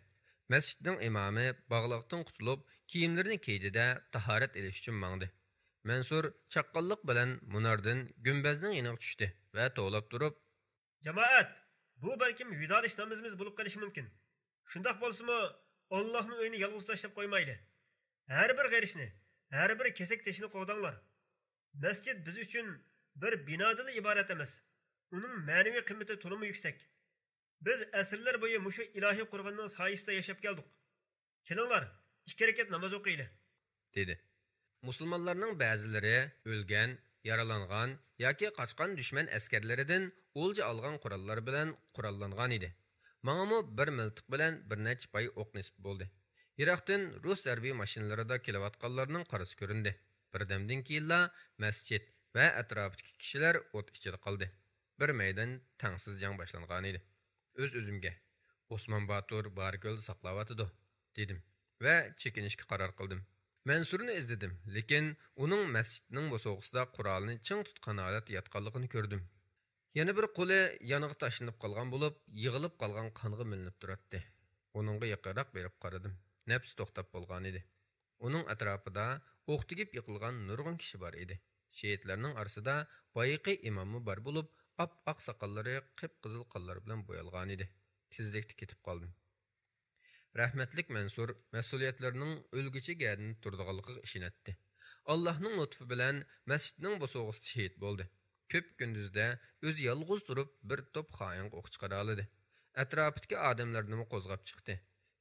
Masjidning imomi bog'liqdan qutulib, kiyimlarini kiydida tahorat elish uchun mangdi. Mansur chaqqonlik bilan munardan gumbazning yoniga tushdi va to'lab turib, "Jamoat, bu balkim vidolish namozimiz bo'lib qolishi mumkin. Shundoq bo'lsa-mu, Allohning uyini yolg'iz tashlab qo'ymaydi. Har bir g'irishni, har bir kesak teshini qo'ydinglar. Masjid biz uchun bir binodan iborat emas. Uning ma'naviy qiymati to'liq yuksak. Biz asrlar bo'yi mushu ilohiy qurg'onning soyasida yashab keldik. Kelinglar, 2 rakat namoz o'qiylik," dedi. Musulmonlarning ba'zilari o'lgan, yaralangan yoki qochgan dushman askarlaridan o'lja olgan qurollar bilan qurollangan edi. Mang'amu bir miltiq bilan bir necha pay o'q nisb bo'ldi. Iroqdan rus harbiy mashinalarida kelayotganlarning qarasi ko'rindi. Birdamdan keyinla masjid va atrofidagi kishilar o't ichida qoldi. Bir maydon tangsiz jang boshlangan edi. O'z-o'zimga Osmon Batur bargul saqlayotdi dedim va chekinishga qaror qildim. Mansurni izledim, lekin uning masjidning bo'soqisida qurolni ching tutgan holat yotganligini ko'rdim. Yana bir qo'li yoniga tashlanib qolgan bo'lib, yig'ilib qolgan qonga milinib turardi. Uningga yaqinroq berib qaradim. Nafs to'xtab bo'lgan edi. Uning atrofida o'q tegib yiqilgan nurg'un kishi bor edi. Shehidlarning orasida boyiqi imommi bor bo'lib, ap-oq soqollari qip-qizil qonlar bilan bo'yalgan edi. Tezlikda ketib qoldim. Rahmetlik Mansur mas'uliyatlarining o'lguchi gadini turdiganligiga ishonatdi. Allohning lutfi bilan masjidning bo'sog'isi shehid bo'ldi. Ko'p kunduzda o'zi yolg'iz turib bir to'p xoinga o'q chiqara oldi. Atrofidagi odamlarni qo'zg'ab chiqdi.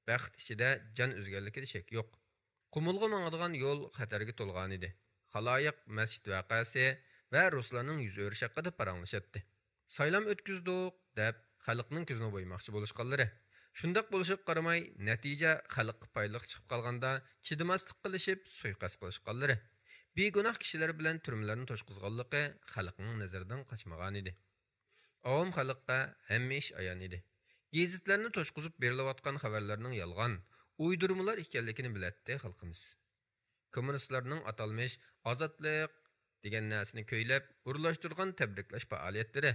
Baxt ichida jon o'zgarligida shak yo'q. Qumulga mangadigan yo'l xatarga to'lgan edi. Xaloyiq masjid voqeasi va ruslarning yuz o'rishi haqida paranglashadi. Saylam o'tkazdik deb xalqning ko'zini bo'ymoqchi bo'lishganlari. Shundaq bo'lishib qaramay, natija xalqqa payliq chiqib qolganda chidamaslik qilishib, suiqasd qilishganlari. Begunoh kishilar bilan turmalarni to'shqizganligi xalqning nazaridan qochmagan edi. Avom xalqqa hamma ish ayon edi. Gazitlarni to'shqizib berilayotgan xabarlarning yolg'on, uydurmalar ekanligini bilatdi xalqimiz. Kommunistlarning atalmish ozodlik degan narsani ko'ylab, urlashtirgan tabriklash faoliyatlari,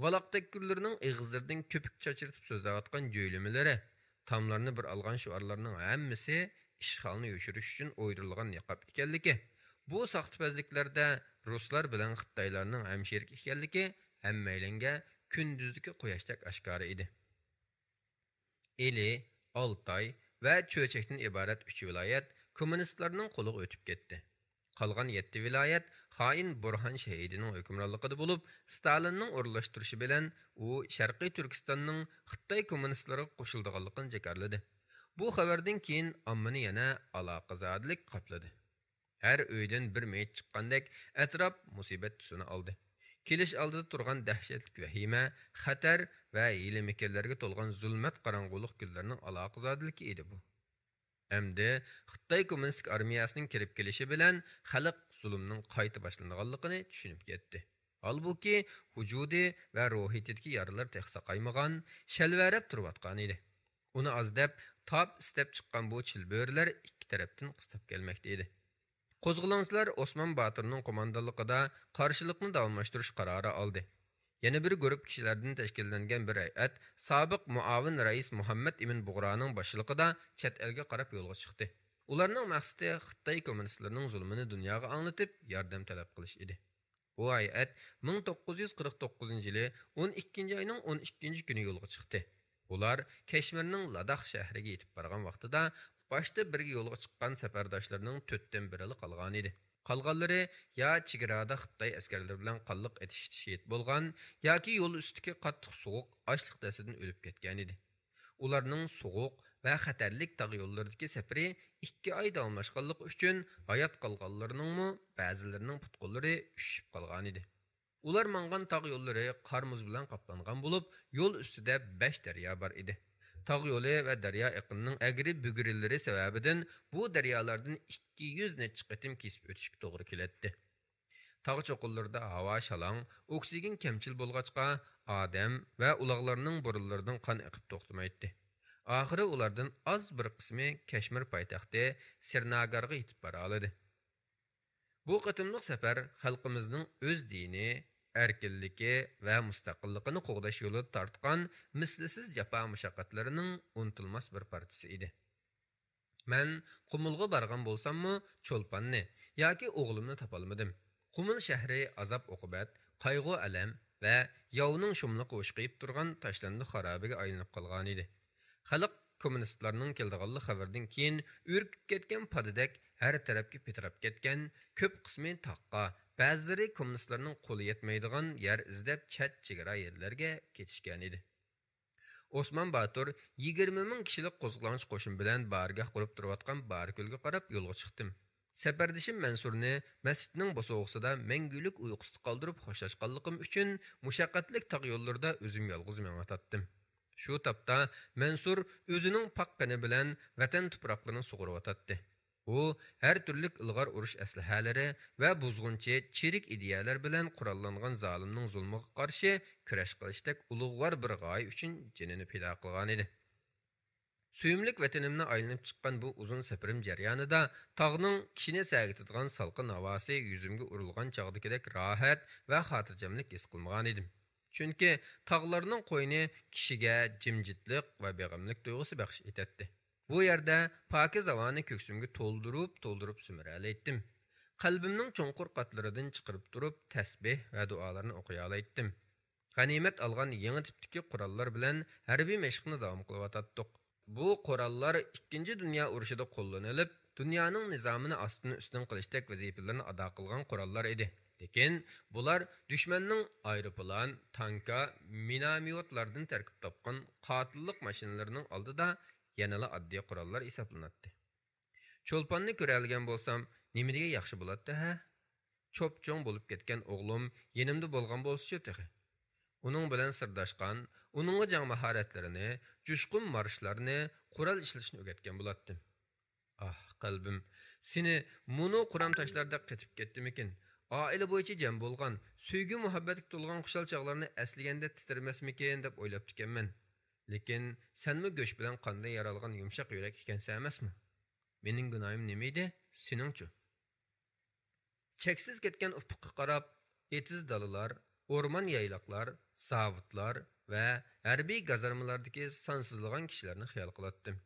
valaqtakkurlarning eg'izlaridan ko'pik chachirtib so'zlayotgan jo'ylamalari, tamlarni bir olgan shuarlarning hammasi ishg'olni yoshirish uchun o'ydirilgan niqob ekanligi, bu saxtipazliklarda ruslar bilan xitoylarning hamshirik ekanligi hammaylanga kunduzdagi quyoshdak oshkora edi. Eli, Oltay va Cho'chakdan iborat 3 viloyat kommunistlarning qo'liga o'tib ketdi. Qolgan 7 viloyat xoin Burhan shahidining hukmronligida bo'lib, Stalinning o'rlashtirishi bilan u Sharqiy Turkistonning Xitoy kommunistlariga qo'shilganligini jakarladi. Bu xabardan keyin ommani yana aloqazodlik qopladi. Har uydan bir meyit chiqqandek atrof musibat tusini oldi. Kelish oldida turgan dahshatli vahima, xatar va hiyla-mikanlarga to'lgan zulmat qorong'ulik kunlarning aloqazodligi edi bu. Endi Xitoy kommunist armiyasining kirib kelishi bilan xalq zulmning qayta boshlanganligini tushunib ketdi. Halbuki vujudi va ruhiyatdagi yaralar texsa qaymagan, shalvarab turayotgan edi. Uni azdab, top istab chiqqan bu chilbörlar ikki tarafdan qistab kelmoqda edi. Qo'zg'olonchilar Osmon Baturning qo'mondonligida qarshilikni davomlashtirish qarori oldi. Yana bir grup kishilardan tashkillangan bir hay'at sobiq muavin rais Muhammad ibn Bug'roning boshchiligida chet elga qarab yo'lga chiqdi. Ularning maqsadi Xitoy kommunistlarining zulmini dunyoga anglatib, yordam talab qilish edi. Bu hay'at 1949-yili 12-oyning 12-kuni yo'lga chiqdi. Ular Kashmirning Ladakh shahriga yetib borgan vaqtida boshda birga yo'lga chiqqan safardoshlarning 4dan biri qolgan edi. Qolganlari ya chegarada Xitoy askarlari bilan qanliq etishib bo'lgan, yoki yo'l ustidagi qattiq sovuq ochliq dasidan o'lib ketgan edi. Ularning sovuq va xatarlik tog' yo'llaridagi safari 2 oy davomlashganligi uchun hayot qolganlarning ba'zilarining putqo'llari ushib qolgan edi. Ular mangan tog' yo'llari qor muz bilan qoplangan bo'lib, yo'l ustida 5 daryo bor edi. Tog' yo'li va daryo iqinining agri-bugrilari sababidan bu daryolardan 200 necha qitim kesib o'tishga to'g'ri keladi. Tog' cho'qillarida havo shalang, oksigen kamchil bo'lg'achqa odam va uloqlarning burunlaridan qon eqib to'xtamaydi. Oxiri ulardan oz bir qismi Kashmir poytaxti Srinagarga yetib bora oladi. Bu qatimliq safar xalqimizning o'z dini, erkinligi va mustaqilligini qo'g'dash yo'lida tortgan mislsiz jafo mushaqqatlarining unutilmas bir parchasi edi. Men Qumulga borgan bo'lsam-mu, Cho'lponni yoki o'g'limni topolmadim. Qumul shahri azob-uqubat, qayg'u-alam va yovning shumliqi o'shqiyib turgan tashlandiq xarobaga aylanib qolgan edi. Xalq kommunistlarning keldiganlik xabardan keyin urkib ketgan podidek har tarafga petirab ketgan, ko'p qismi taqqa, ba'zilari kommunistlarning qo'li yetmaydigan yer izlab chat chegara yerlarga ketishgan edi. Osman Batur 20 ming kishilik qo'zg'olonchi qo'shin bilan bargah qurib turayotgan Barkulga qarab yo'lga chiqdim. Safardishim Mansurni masjidning bo'so'g'isida mangulik uyqusida qoldirib xo'shlashganligim uchun mushaqqatlik tog' yo'llarida o'zim yolg'iz mengatatdim. Shu topda Mansur o'zining paqqani bilan vatan tuproqlarini sug'urib U har turli ilg'or urush aslahalari va buzg'unchi chirik ideyalar bilan qurollangan zolimning zulmiga qarshi kurash qilishdek ulug'vor bir g'oya uchun jinini pido qilgan edi. Suyimlik vatanimni aylanib chiqqan bu uzun safarim jarayonida tog'ning kishini sag'itadigan salqin havosi yuzimga urilgan chog'dagidek rohat va xotirjamlik his qilmagan edim. Chunki tog'larning qo'yni kishiga jimjitlik va beg'amlik tuyg'usi baxsh etadi. Bu yerda pokiz havoni ko'ksimga to'ldirib sumiralaytdim. Qalbimning cho'nqur qatlaridan chiqarib turib tasbih va duolarni o'qiy olaytdim. G'animat olgan yangi tipdagi qurollar bilan harbiy mashqni davom qilyotdik. Bu qurollar 2-dunyo urushida qo'llanilib, dunyoning nizomini ostin-ustin qilishdek vazifalarni ado qilgan qurollar edi. Lekin bular dushmanning aeroplan, tanka, minomyotlardan tarkib topgan qotillik mashinalarining oldida yanala oddiy qurollar hisoblanadi. Cho'lponni ko'ralgan bo'lsam, nimaga yaxshi bo'ladi, ha? Cho'p-cho'ng bo'lib ketgan o'g'lim yenimda bo'lgan bo'lsa-chi tehi. Uning bilan sirdashgan, uningga jang mahoratlarini, jushqun marshlarini, qurol ishlatishni o'rgatgan bo'lardim. Ah, qalbim, seni munu quram tashlarda qetib ketdimikin? Oila bo'yicha jam bo'lgan, suygi muhabbatga to'lgan xushal chog'larni eslaganda titirmasmikin deb o'ylab ekanman. Lekin senmi go'sh bilan qanday yaralgan yumshoq yurak ekansan emasmi? Mening gunoyim nima edi? Seningchi. Cheksiz ketgan ufqqa qarab, etiz dalalar, o'rmon yayloqlar, zavutlar va harbiy gazarmalardagi sonsizlagan kishilarni xayol qilatdim.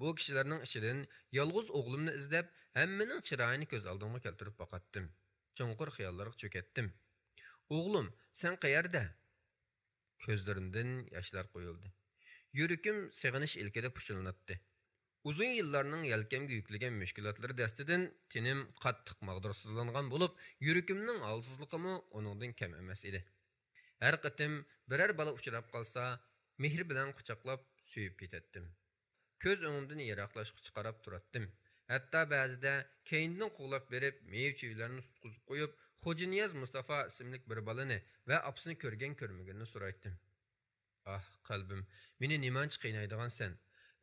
Bu kishilarning ichidan yolg'iz o'g'limni izlab, hammaning chiroyini ko'z oldimga keltirib boqatdim. Cho'nqur xayollarga cho'katdim. O'g'lim, sen qayerda? Ko'zlarimdan yoshlar qo'yildi. Yurakim seg'inish ilkida puchilnatdi. Uzun yillarning yelkamga yuklagan mushkulotlari dastidan tenim qattiq mag'dursizlangan bo'lib, yurakimning holsizligimi uningdan kam emas edi. Har qatim biror bola uchrab qolsa, mehr bilan quchoqlab suyib ketatdim. Ko'z o'ngimdan yiroqlashga qarab turatdim. Hatto ba'zida keyindan qo'llab berib, mevchilarni tutqizib qo'yib, Xo'janiyaz Mustafa ismli bir bolani va opsini ko'rmaganini so'raydim. Ah, qalbim, meni nimancha qiynaydigan sen?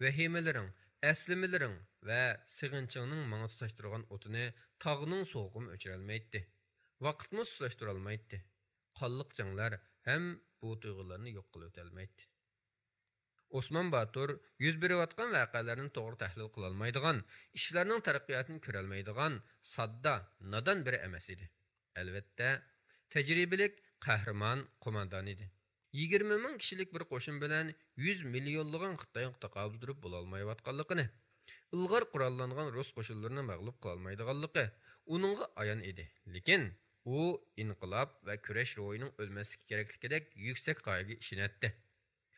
Vahimalaring, aslimalaring va sig'inchingning menga tutashtirgan o'tini tog'ning so'g'imi o'chirolmaydi. Vaqtni suslashtirib olmaydi. Qonliq janglar ham bu tuyg'ularni yo'q qilib o'tolmaydi. Osman Batur yuz berayotgan voqealarni to'g'ri tahlil qila olmaydigan, ishlarning taraqqiyotini ko'ra olmaydigan, sodda, nodon biri emas edi. Albatta, tajribalik qahramon qo'mondon edi. 20 ming kishilik bir qo'shin bilan 100 millionlagan Xitoyga taqobil turib bo'la olmayotganligini, ilg'or qurollangan rus qo'shinlarini mag'lub qila olmaydiganligi uningga ayon edi. Lekin u inqilob va kurash ruhining o'lmasligi kerakligidek yuksak qoyaga ishonatdi.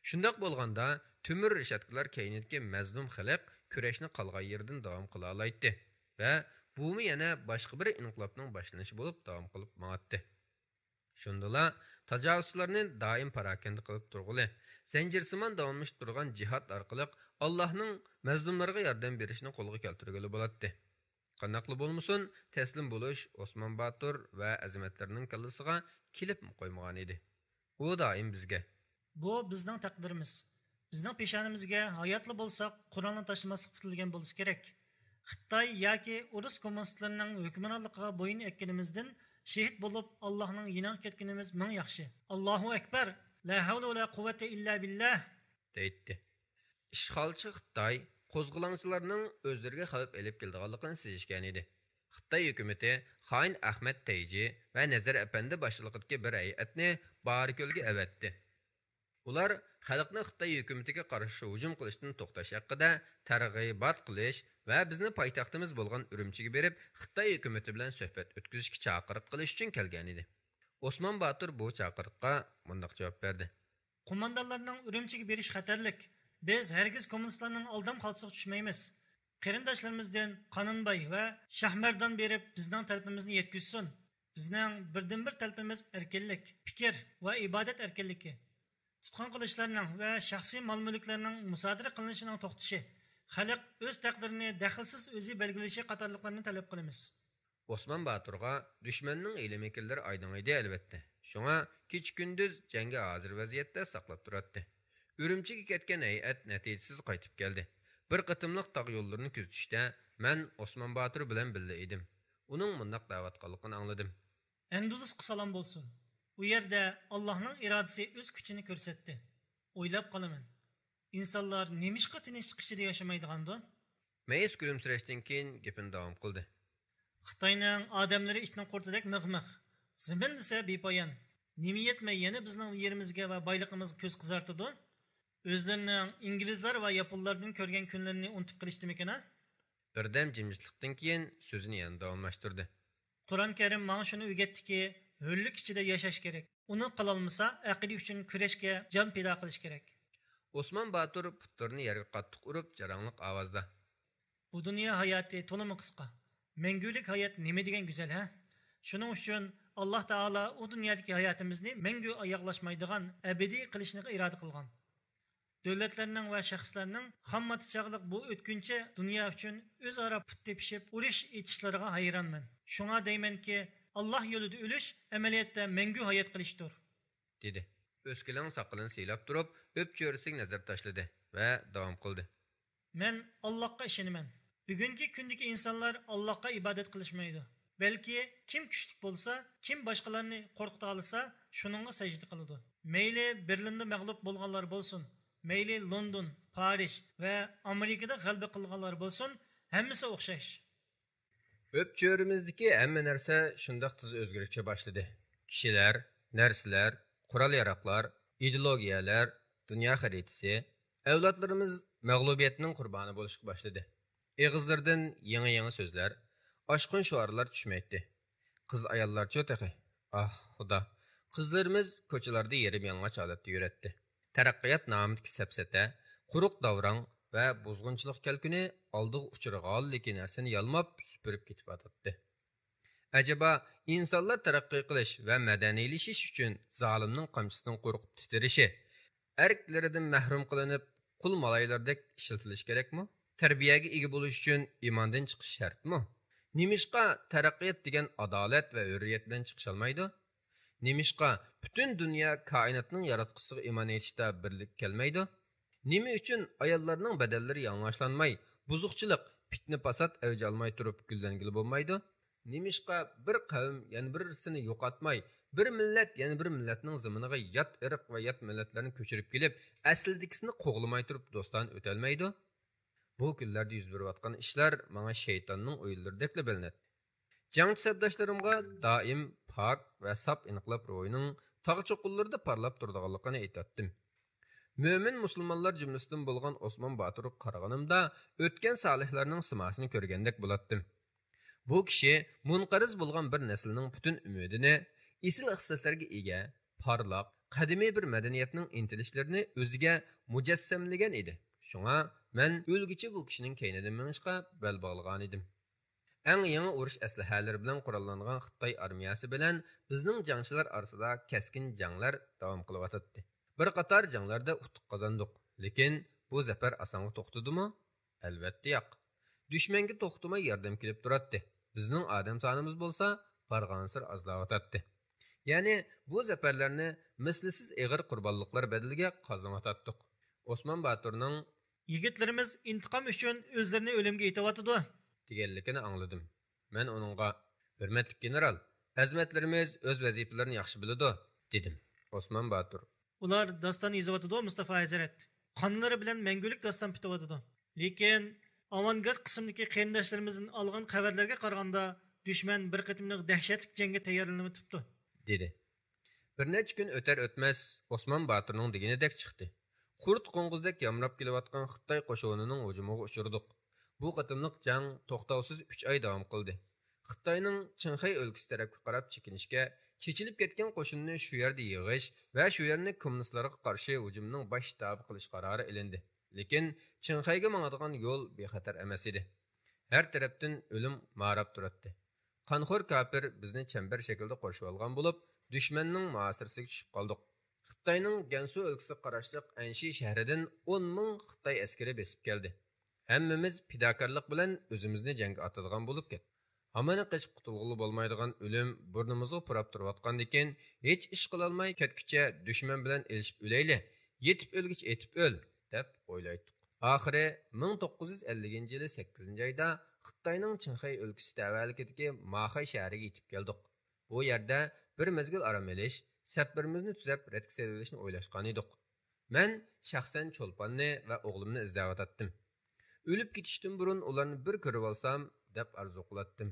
Shundoq bo'lganda Timur Rishatqalar kaynidagi mazlum xalq kurashni qolgan yerdan davom qila oladi va bumi yana boshqa bir inqilobning boshlanishi bo'lib davom qilib ma'atdi. Shundala tajovuzlarni doim parakanda qilib turg'uli, zanjirsimon davomlashib turgan jihad orqali Allohning mazlumlarga yordam berishini qo'lga keltirgili bo'ladi. Qanaqli bo'lmasin, taslim bo'lish Osmon Batur va azimatlarining kallasiga kelib qo'ymagan edi. U doim bizga bu bizning taqdirimiz. Bizning peshonamizga hayotli bo'lsak, Qur'onni tashlamaslik kutilgan bo'lishi kerak. Xitoy yoki Rus kommunistlarining hukmronligiga bo'yin ekkanimizdan shahid bo'lib Allohning yiniga ketganimiz ming yaxshi. Allohu akbar. La havla va la quvvata illa billah deydi. Ishg'olchi Xitoy qo'zg'olonchilarning o'zlariga xavf elib kelganligini sezishgan edi. Xitoy hukumati Xoin Ahmad Tayji va Nazar Apandi boshchiligidagi bir hay'atni Barikölga avatdi. Ular xalqni Xitoy hukumatiga qarshi hujum qilishdan to'xtash haqida targ'ibot qilish va bizni poytaxtimiz bo'lgan Urumchiga berib, Xitoy hukumati bilan suhbat o'tkazishga chaqiriq qilish uchun kelgan edi. Osmon Batur bu chaqiriqqa bunday javob berdi. Qo'mondonlarning Urumchiga berish xatarlik. Biz hargiz kommunistlarning aldam xalqisiga tushmaymiz. Qarindoshlarimizdan Qonunboy va Shahmardan berib bizning talabimizni yetkazsin. Bizning birdan-bir talabimiz erkinlik, fikr va ibodat erkinligi. Tutqun qilishlarning va shaxsiy mol-mulklarning musodara qilinishining to'xtashi, xalq o'z taqdirini daxlsiz o'zi belgilashi qatorliqlarni talab qilamiz. Osmon Baturga dushmanning ilmikillari aydın edi albatta. Shunga kech-kunduz jangga hozir vaziyatda saqlab turadi. Urumchiga ketgan hay'at natijasiz qaytib keldi. Bir qatimliq tog' yo'llarini kuzatishda men Osmon Batur bilan birga edim. Uning mundaq da'vat qilganligini angladim. Endulusga salom bo'lsin. U yerda Allohning irodasi o'z kuchini ko'rsatdi. O'ylab qolaman. İnsanlar nemishqa tinchlik ichida yashamaydigandi? Mayis kulimsirashdan keyin gapini davom qildi. Xitoyning odamlari itning qurtidek mig'miq. Zimin desa bepoyon. Nima yetmay yana bizning yerimizga va boyligimizga ko'z qizartirdi? O'zlarining inglizlar va yaponlardan ko'rgan kunlarini unutib qilishdimikan? Birdam jimjitlikdan keyin so'zini yana davomlashtirdi. Qur'on Karim menga shuni o'rgatdiki, hurlik ichida yashash kerak. Uni qila olmasa, aqida uchun kurashga jon pido qilish kerak. Osmon Batur putlarini yerga qattiq urib, jarangliq ovozda: Bu dunyo hayoti to'limi qisqa. Mangulik hayot nima degan go'zal, ha? Shuning uchun Alloh taolo u dunyodagi hayotimizni mangu oyoqlashmaydigan abadiy qilishni iroda qilgan. Davlatlarning va shaxslarning xammat chaqliq bu o'tkinchi dunyo uchun o'zaro put tepishib, urush etishlariga hayronman. Shunga deymanki, Alloh yo'lida o'lish amaliyotda mangu hayot qilishdir, dedi. O'skilang soqolini siylab turib, o'pcho'risiga nazar tashladi va davom qildi. Men Allohga ishonaman. Bugungi kundagi insonlar Allohga ibodat qilishmaydi. Balki kim kuchli bo'lsa, kim boshqalarni qo'rqita olsa, shuningga sajda qiladi. Mayli Berlinda mag'lub bo'lganlar bo'lsin, mayli London, Parij va Amerikada g'alaba qilganlar bo'lsin, hammasi o'xshash. O'pcho'rimizdagi hamma narsa shundoq tez o'zgarishga boshladi. Kishilar, narsalar, qurol-yaroqlar, ideologiyalar, dunyo xaritasi, avlodlarimiz mag'lubiyatning qurboni bo'lishga boshladi. Eg'izlardan yangi so'zlar, oshqin shuarlar tushmaydi. Qiz ayollarcha tahi. Ah, xudo. Qizlarimiz ko'chalarda yerim yalang'och holatda yuratdi. Taraqqiyot nomidagi sapsata, quruq davrang va buzg'unchilik kelkuni oldiga uchirg'anligi narsani yalmab supurib ketib atdi. Acaba insonlar taraqqiy qilish va madaniylashish uchun zolimning qamchisidan qo'rqib titirishi, erklaridan mahrum qilinib, qul malaylardek ishlatilish kerakmi? Tarbiyaga ega bo'lish uchun iymondan chiqish shartmi? Nimishqa taraqqiyot degan adolat va hurriyat bilan chiqish olmaydi? Nimishqa butun dunyo koinotning yaratquchisiga iymon etishda birlik kelmaydi? Nima uchun ayollarning badallari yanglashlanmay, buzuqchilik, fitna fasod avj olmay turib gullangili bo'lmaydi? Nimishqa bir qavm yana birisini yo'qotmay, bir millat yana bir millatning zaminiga yot irq va yot millatlarni ko'chirib kelib, aslidikisini qo'g'lamay turib do'stan o'tolmaydi? Bu kunlarda yuz berayotgan ishlar menga shaytonning o'yinlaridek bilinadi. Jangchi sabdoshlarimga doim pok va sap inqilob ruhining tağ çoqullarida parlap turduğanligini aytdim. Mömin musulmonlar jumlasidan bo'lgan Osman Baturga qaraganimda o'tgan solihlarning simasini ko'rgandek bo'latdim. Bu kishi munqariz bo'lgan bir naslning butun umidini isil ixtisoslarga ega, parlaq, qadimiy bir madaniyatning intilishlarini o'ziga mujassamlagan edi. Shunga men o'lgichi bu kishining keynidan minishga bel bog'lagan edim. Eng yangi urush aslahalari bilan qurollangan Xitoy armiyasi bilan bizning jangchilar orasida keskin janglar davom qilyotdi. Bir qator janglarda utuq qozondik, lekin bu zafar osonga to'xtadimi? Albatta yo'q. Dushmanga to'xtamay yordam kelib turadi. Bizning odam sonimiz bo'lsa, barg'ansir ozlayotdi. Ya'ni bu zafarlarni mislsiz ig'ir qurbonliklar badaliga qozonatdik. Osman Baturning yigitlarimiz intiqom uchun o'zlarini o'limga yetyapti deganligini angladim. Men uningga hurmatli general, azmatlarimiz o'z vazifalarini yaxshi biladi, dedim. Osman Batur: ular doston yozyapti Mustafa Hazrat. Qonlari bilan mangulik doston bityapti. Lekin avangard qismdagi qarindoshlarimizdan olgan xabarlarga qaraganda dushman bir qatimliq dahshatli jangga tayyorlanibdi, dedi. Bir necha kun o'tar o'tmas Osman Baturning deganidek chiqdi. Qurt qo'ng'izdek yamrab kelayotgan Xitoy qo'shinining hujumiga uchirdik. Bu qatimliq jang to'xtovsiz 3 oy davom qildi. Xitoyning Qinxay o'lkasi tarafga qarab chekinishga, chechilib ketgan qo'shinni shu yerda yig'ish va shu yerni kommunistlarga qarshi hujumning bosh shtabi qilish qarori ilindi. Lekin Qinxayga mangadigan yo'l bexatar emas edi. Har tarafdan o'lim ma'rab turibdi. Qanxo'r kafir bizni chambar shaklida qorshib olgan bo'lib, dushmanning muasirasiga tushib qoldik. Xitoyning Gansu o'lkasiga qarashliq Anshi shahridan 10 ming Xitoy askari besib keldi. Hammamiz fidokorlik bilan o'zimizni jangga otadigan bo'lib ketdi. Hamani qochib qutulg'ili bo'lmaydigan o'lim burnimizga purab turayotgandan keyin hech ish qila olmay ketguncha dushman bilan elishib o'layli, yetib o'lgich etib o'l deb o'ylaydik. Oxiri 1950-yili 8-oyda Xitoyning Qinxay o'lkasi tavallikidagi Maxay shahriga yetib keldik. Bu yerda bir mezgil aram elish, safarimizni tuzab retga selishni o'ylashgan edik. Men shaxsan Cho'lponni va o'g'limni izlayotdim. O'lib ketishdan burun ularni bir ko'rib olsam deb arzu qilatdim.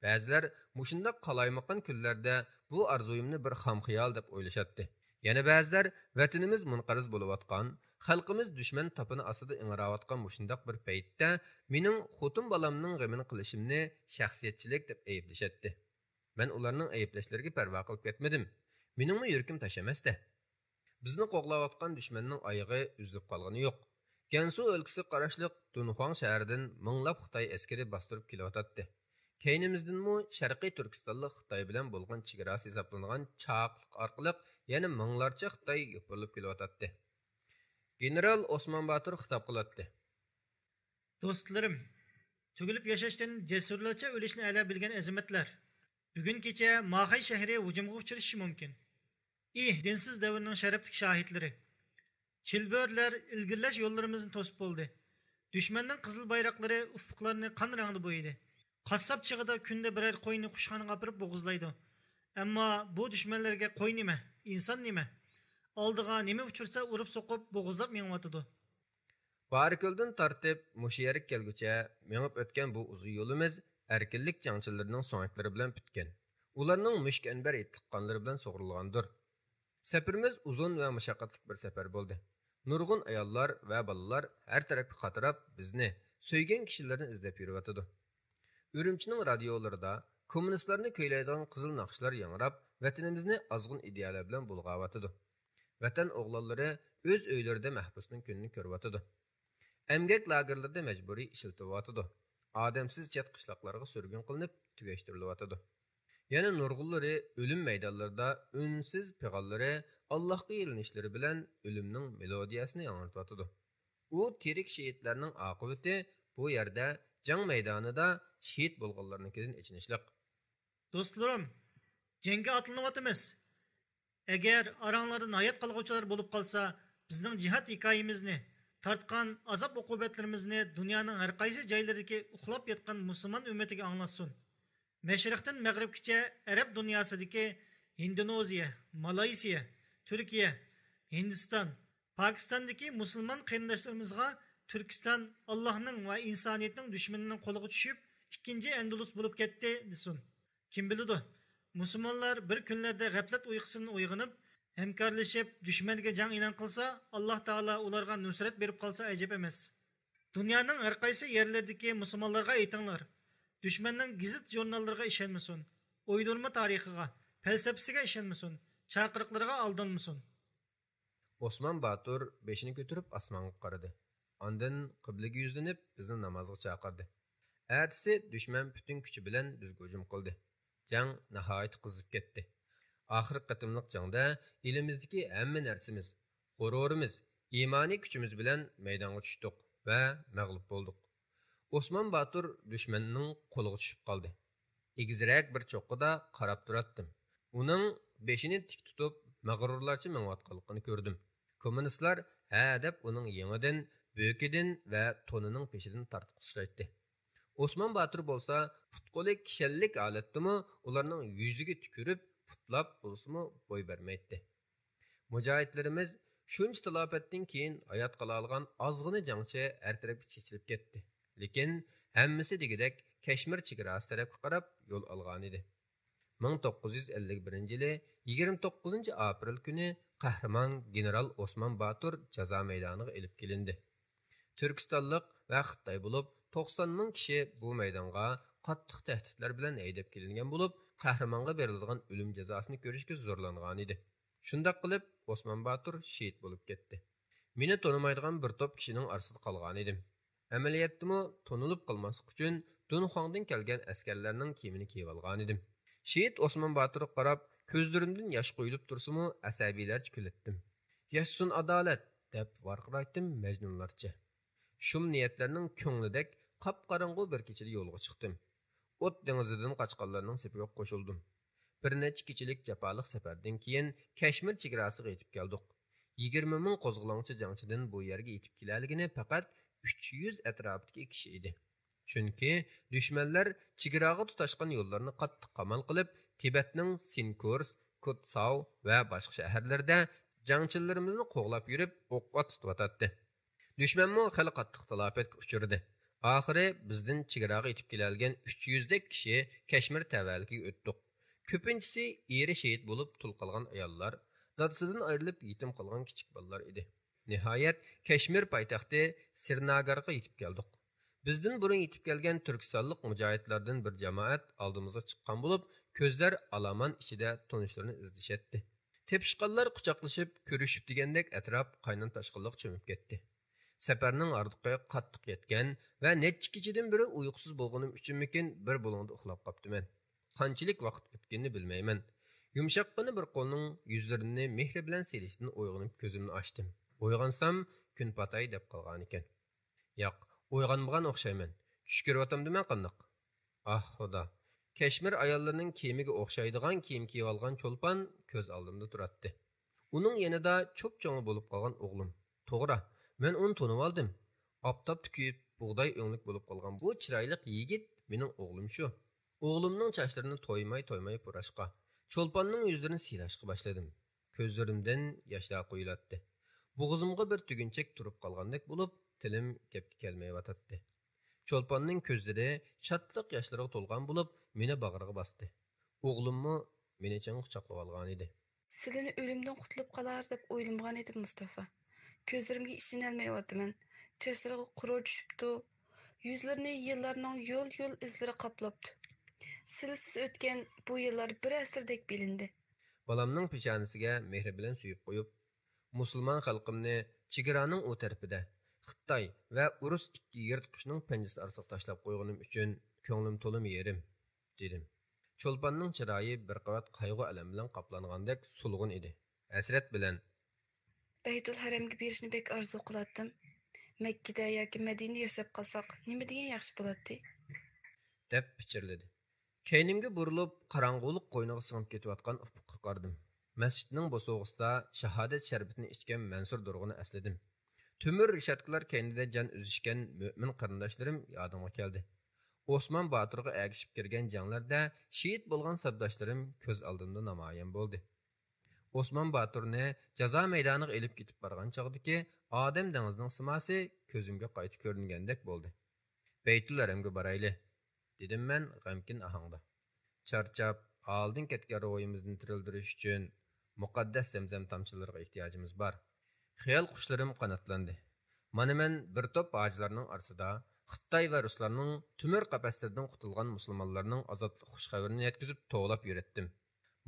Ba'zilar mushunda qalaymaqan kunlarda bu arzuyimni bir xam xiyol deb o'ylashatdi. Yana ba'zilar vatanimiz munqariz bo'layotgan, xalqimiz dushman topini ostida ingrayotgan mushundaq bir paytda mening xotin bolamning g'amini qilishimni shaxsiyatchilik deb ayblashatdi. Men ularning ayblashlariga parvo qilib ketmadim. Meningmi yurkim tashamasdi. Bizni qo'g'layotgan dushmanning oyog'i uzilib qolgani yo'q. Gansu o'lkasi qarashliq Dunhuang shahridan minglab Xitoy askari bostirib kelyotdi. Keynimizdanmi Sharqiy Turkistonlik Xitoy bilan bo'lgan chegarasi hisoblangan chaqliq orqali yana minglarcha Xitoy yopirilib kelyotdi. General Osman Batur xitob qildi. Do'stlarim, tugilib yashashdan jasurlarcha o'lishni ala bilgan azimatlar. Bugun kecha Maxay shahri hujumga uchrashi mumkin. Dinsiz davrning sharafli shohidlari. Chilbörler ilgirlash yo'llarimizni to'sib bo'ldi. Dushmanning qizil bayroqlari ufqlarni qon rangida bo'yadi. Qassob chig'ida kunda biror qo'yni qushxonaga apirib bo'g'izlaydi. Ammo bu dushmanlarga qo'y nima, inson nima? Oldiga nima uchursa urib so'qib bo'g'izlab mengyotidi. Barikuldan tortib mushu yerga kelguncha mengib o'tgan bu uzun yo'limiz erkinlik jangchilarining so'ngaklari bilan bitgan. Ularning mushkanbar ittiqqonlari bilan sug'urilgandir. Safarimiz uzun va mashaqqatli bir safar bo'ldi. Nurg'un ayollar va bolalar har tarafga qatirab bizni so'ygan kishilarni izlab yuribdi. Urumchining radiolarida kommunistlarni kuylaydigan qizil naqshlar yangrab, vatanimizni azg'un ideyalar bilan bulg'ayotdi. Vatan o'g'lonlari o'z uylarida mahbusning kunini ko'ryotdi. Emgak lagerlarida majburiy ishlatyotdi. Odamsiz chet qishloqlarga surgun qilinib, tugashtirilotdi. Yana nurg'unlari o'lim maydonlarida unsiz pig'ollari Allohga yelinishlari bilan o'limning melodiyasini yangrayotdi. U tirik shehidlarning oqibati bu yerda jang maydonida shehid bo'lganlarnikidan ichinishliq. Do'stlarim, jangga otlanayotimiz. Agar aranglardan hayot qolg'uvchilar bo'lib qolsa, bizning jihad hikoyamizni, tortgan azob uqubatlarimizni dunyoning har qaysi joylaridagi uxlab yotgan musulmon ummatiga anglatsin. Mashriqdan mag'ribgacha arab dunyosidagi Indoneziya, Malayziya, Turkiya, Hindiston, Pokistondagi musulmon qarindoshlarimizga Turkiston Allohning va insoniyatning dushmanining qo'liga tushib, ikkinchi Andalus bo'lib ketdi desin. Kim biladi? Musulmonlar bir kunlarda g'aflat uyqusidan uyg'onib, hamkorlashib dushmanga jang e'lon qilsa, Alloh taolo ularga nusrat berib qolsa ajab emas. Dunyoning har qaysi yerlaridagi musulmonlarga aytinglar, dushmanning gazet jurnallariga ishonmasin, o'ydirma tarixiga, falsafasiga ishonmasin, chaqiriqlariga aldanmasin. Osman Batur beshini ko'tarib osmonga qaradi. Ondan qiblaga yuzlanib bizni namozga chaqirdi. Ertasi dushman butun kuchi bilan bizga hujum qildi. Jang nihoyat qizib ketdi. Oxirgi qatimliq jangda elimizdagi hamma narsamiz, g'ururimiz, iymoniy kuchimiz bilan maydonga tushdik va mag'lub bo'ldik. Osman Batur dushmanning qo'liga tushib qoldi. Egizrak bir cho'qqida qarab turatdim. Uning beshini tik tutib, mag'rurlarcha mengayotganligini ko'rdim. Kommunistlar ha deb uning yengidan, bo'kidan va tonining peshidan tortib tashlaydi. Osman Batur bo'lsa, futqoli kishanlik holatdami ularning yuziga tükürib, putlab bo'lsa-mu bo'y bermaydi. Mujohidlarimiz shuncha talofatdan keyin hayot qila olgan ozg'ina jangchi har tarafga chechilib ketdi. Lekin hammasi degidek Kashmir chegarasi tarafga qarab yo'l olgan edi. 1951-yili 29 aprel kuni qahramon general Osman Batur jazo maydoniga elib kelindi. Turkistonlik va Xitoy bo'lib 90 ming kishi bu maydonga qattiq tahdidlar bilan haydab kelingan bo'lib, qahramonga beriladigan o'lim jazosini ko'rishga zo'rlangan edi. Shundaq qilib Osman Batur shahid bo'lib ketdi. Meni tonimaydigan bir to'p kishining orasida qolgan edim. Amaliyotdimi tonilib qolmaslik uchun Dunxondan kelgan askarlarning kiyimini kiyib olgan edim. Shahid Osman Baturga qarab, ko'zlarimdan yosh quyilib tursa-mu, asabiylarcha kulitdim. Yashsun adolat deb varqiraytdim majnunlarcha. Shum niyatlarning ko'nglidek qap-qorong'u bir kechada yo'lga chiqdim. O't dengizidan qochqanlarning sepiga qo'shildim. Bir necha kechilik jafoliq safardan keyin Kashmir chegarasiga yetib keldik. 20 ming qo'zg'olonchi jangchidan bu yerga yetib kelaligini faqat 300 atrofidagi kishi edi. Chunki dushmanlar chegaraga tutashgan yo'llarni qattiq qamal qilib, Tibetning Sinkurs, Kutsao va boshqa shaharlarda jangchilarimizni qo'g'lab yurib, o'qqa tutib Dushmanmo xili qattiq talafotga uchirdi. Oxiri bizdan chegaraga yetib kelgan 300 dek kishi Kashmir tavalligiga o'tdik. Ko'pinchisi eri shahid bo'lib tul qolgan ayollar, dadasidan ayrilib yetim qolgan kichik bolalar edi. Nihoyat Kashmir poytaxti Srinagarga yetib keldik. Bizdan burun yetib kelgan turkistonlik mujohidlardan bir jamoat oldimizga chiqqan bo'lib, ko'zlar alaman ichida tonishlarini izlashatdi. Tepishqanlar quchoqlashib, ko'rishib degandek atrof qaynon tashqinliq cho'mib ketdi. Safarning ardiqqa qattiq yetgan va necha kechadan beri uyqusiz bo'lganim uchunmikin bir bo'lingda uxlab qoptiman. Qanchalik vaqt o'tganini bilmayman. Yumshaqqina bir qo'lning yuzlarini mehri bilan silishdan uyg'onib ko'zimni ochdim. Uyg'onsam kun patay deb qolgan ekan. Yo'q, uyg'onmagan o'xshayman. Tush ko'ryotamdiman qandoq? Ah, xudo. Kashmir ayollarining kiyimiga o'xshaydigan kiyim kiyib olgan cho'lpon ko'z oldimda turardi. Uning yanida cho'p-cho'ng bo'lib qolgan o'g'lim. To'g'ri, men uni tanib oldim. Optob tukib, bug'doy o'nglik bo'lib qolgan bu chiroyli yigit mening o'g'lim shu. O'g'limning sochlarini to'ymay purashqa, cho'lponning yuzlarini siylashqa boshladim. Ko'zlarimdan yoshlar quyulatdi. Bo'g'zimga bir tugunchak turib qolgandek bo'lib, tilim gapga kelmayotdi. Cho'lponning ko'zlari shodliq yoshlarga to'lgan bo'lib, meni bag'riga bosdi. O'g'limmi meni chang quchoqlab olgan edi. Sizlarni o'limdan qutulib qolar deb o'ylamagan edim, Mustafa. Ko'zlarimga ishonolmayapman. Chochlariga qurur tushibdi. Yuzlarini yillarning yo'l izlari qoplabdi. Silsiz o'tgan bu yillar bir asrdek bilindi. Balamning peshonasiga mehri bilan suyib qo'yib, musulmon xalqimni chegaraning o tarafida Xitoy va Urus ikki yirtqichning panjasi orasiga tashlab qo'yganim uchun ko'nglim to'lim yerim, dedim. Cho'lponning chiroyi bir qavat qayg'u alam bilan qoplangandek sulg'un edi. Hasrat bilan Baytul Haramga berishni bek orzu qilardim. Makkada yoki Madinada yashab qolsak, nima degan yaxshi bo'ladi? deb pichirladi. Keynimga burilib, qorong'ulik qo'yniga singib ketayotgan ufqqa qardim. Masjidning bo'sog'isida shahodat sharbitini ichgan Mansur Durg'uni esladim. Tümür rishatqlar keynida jon uzishgan mo'min qarindoshlarim yodimga keldi. Osman Baturga ergishib kirgan janglarda shahid bo'lgan sabdoshlarim ko'z oldimda namoyon bo'ldi. Osman Baturni jazo maydoniga elib ketib borgan chog'dagi odam dengizining simosi ko'zimga qaytib ko'ringandek bo'ldi. Baytul Haramga borayli, dedim men g'amkin ohangda. Charchab, oldin ketgan ro'yimizni tirildirish uchun muqaddas zamzam tomchilariga ehtiyojimiz bor. Xiyol qushlarim qanotlandi. Mana men bir top hojilarning orasida Xitoy va Ruslarning tumur qafaslardan qutulgan musulmonlarning ozodlik xush xabarini yetkazib to'g'lab yuritdim.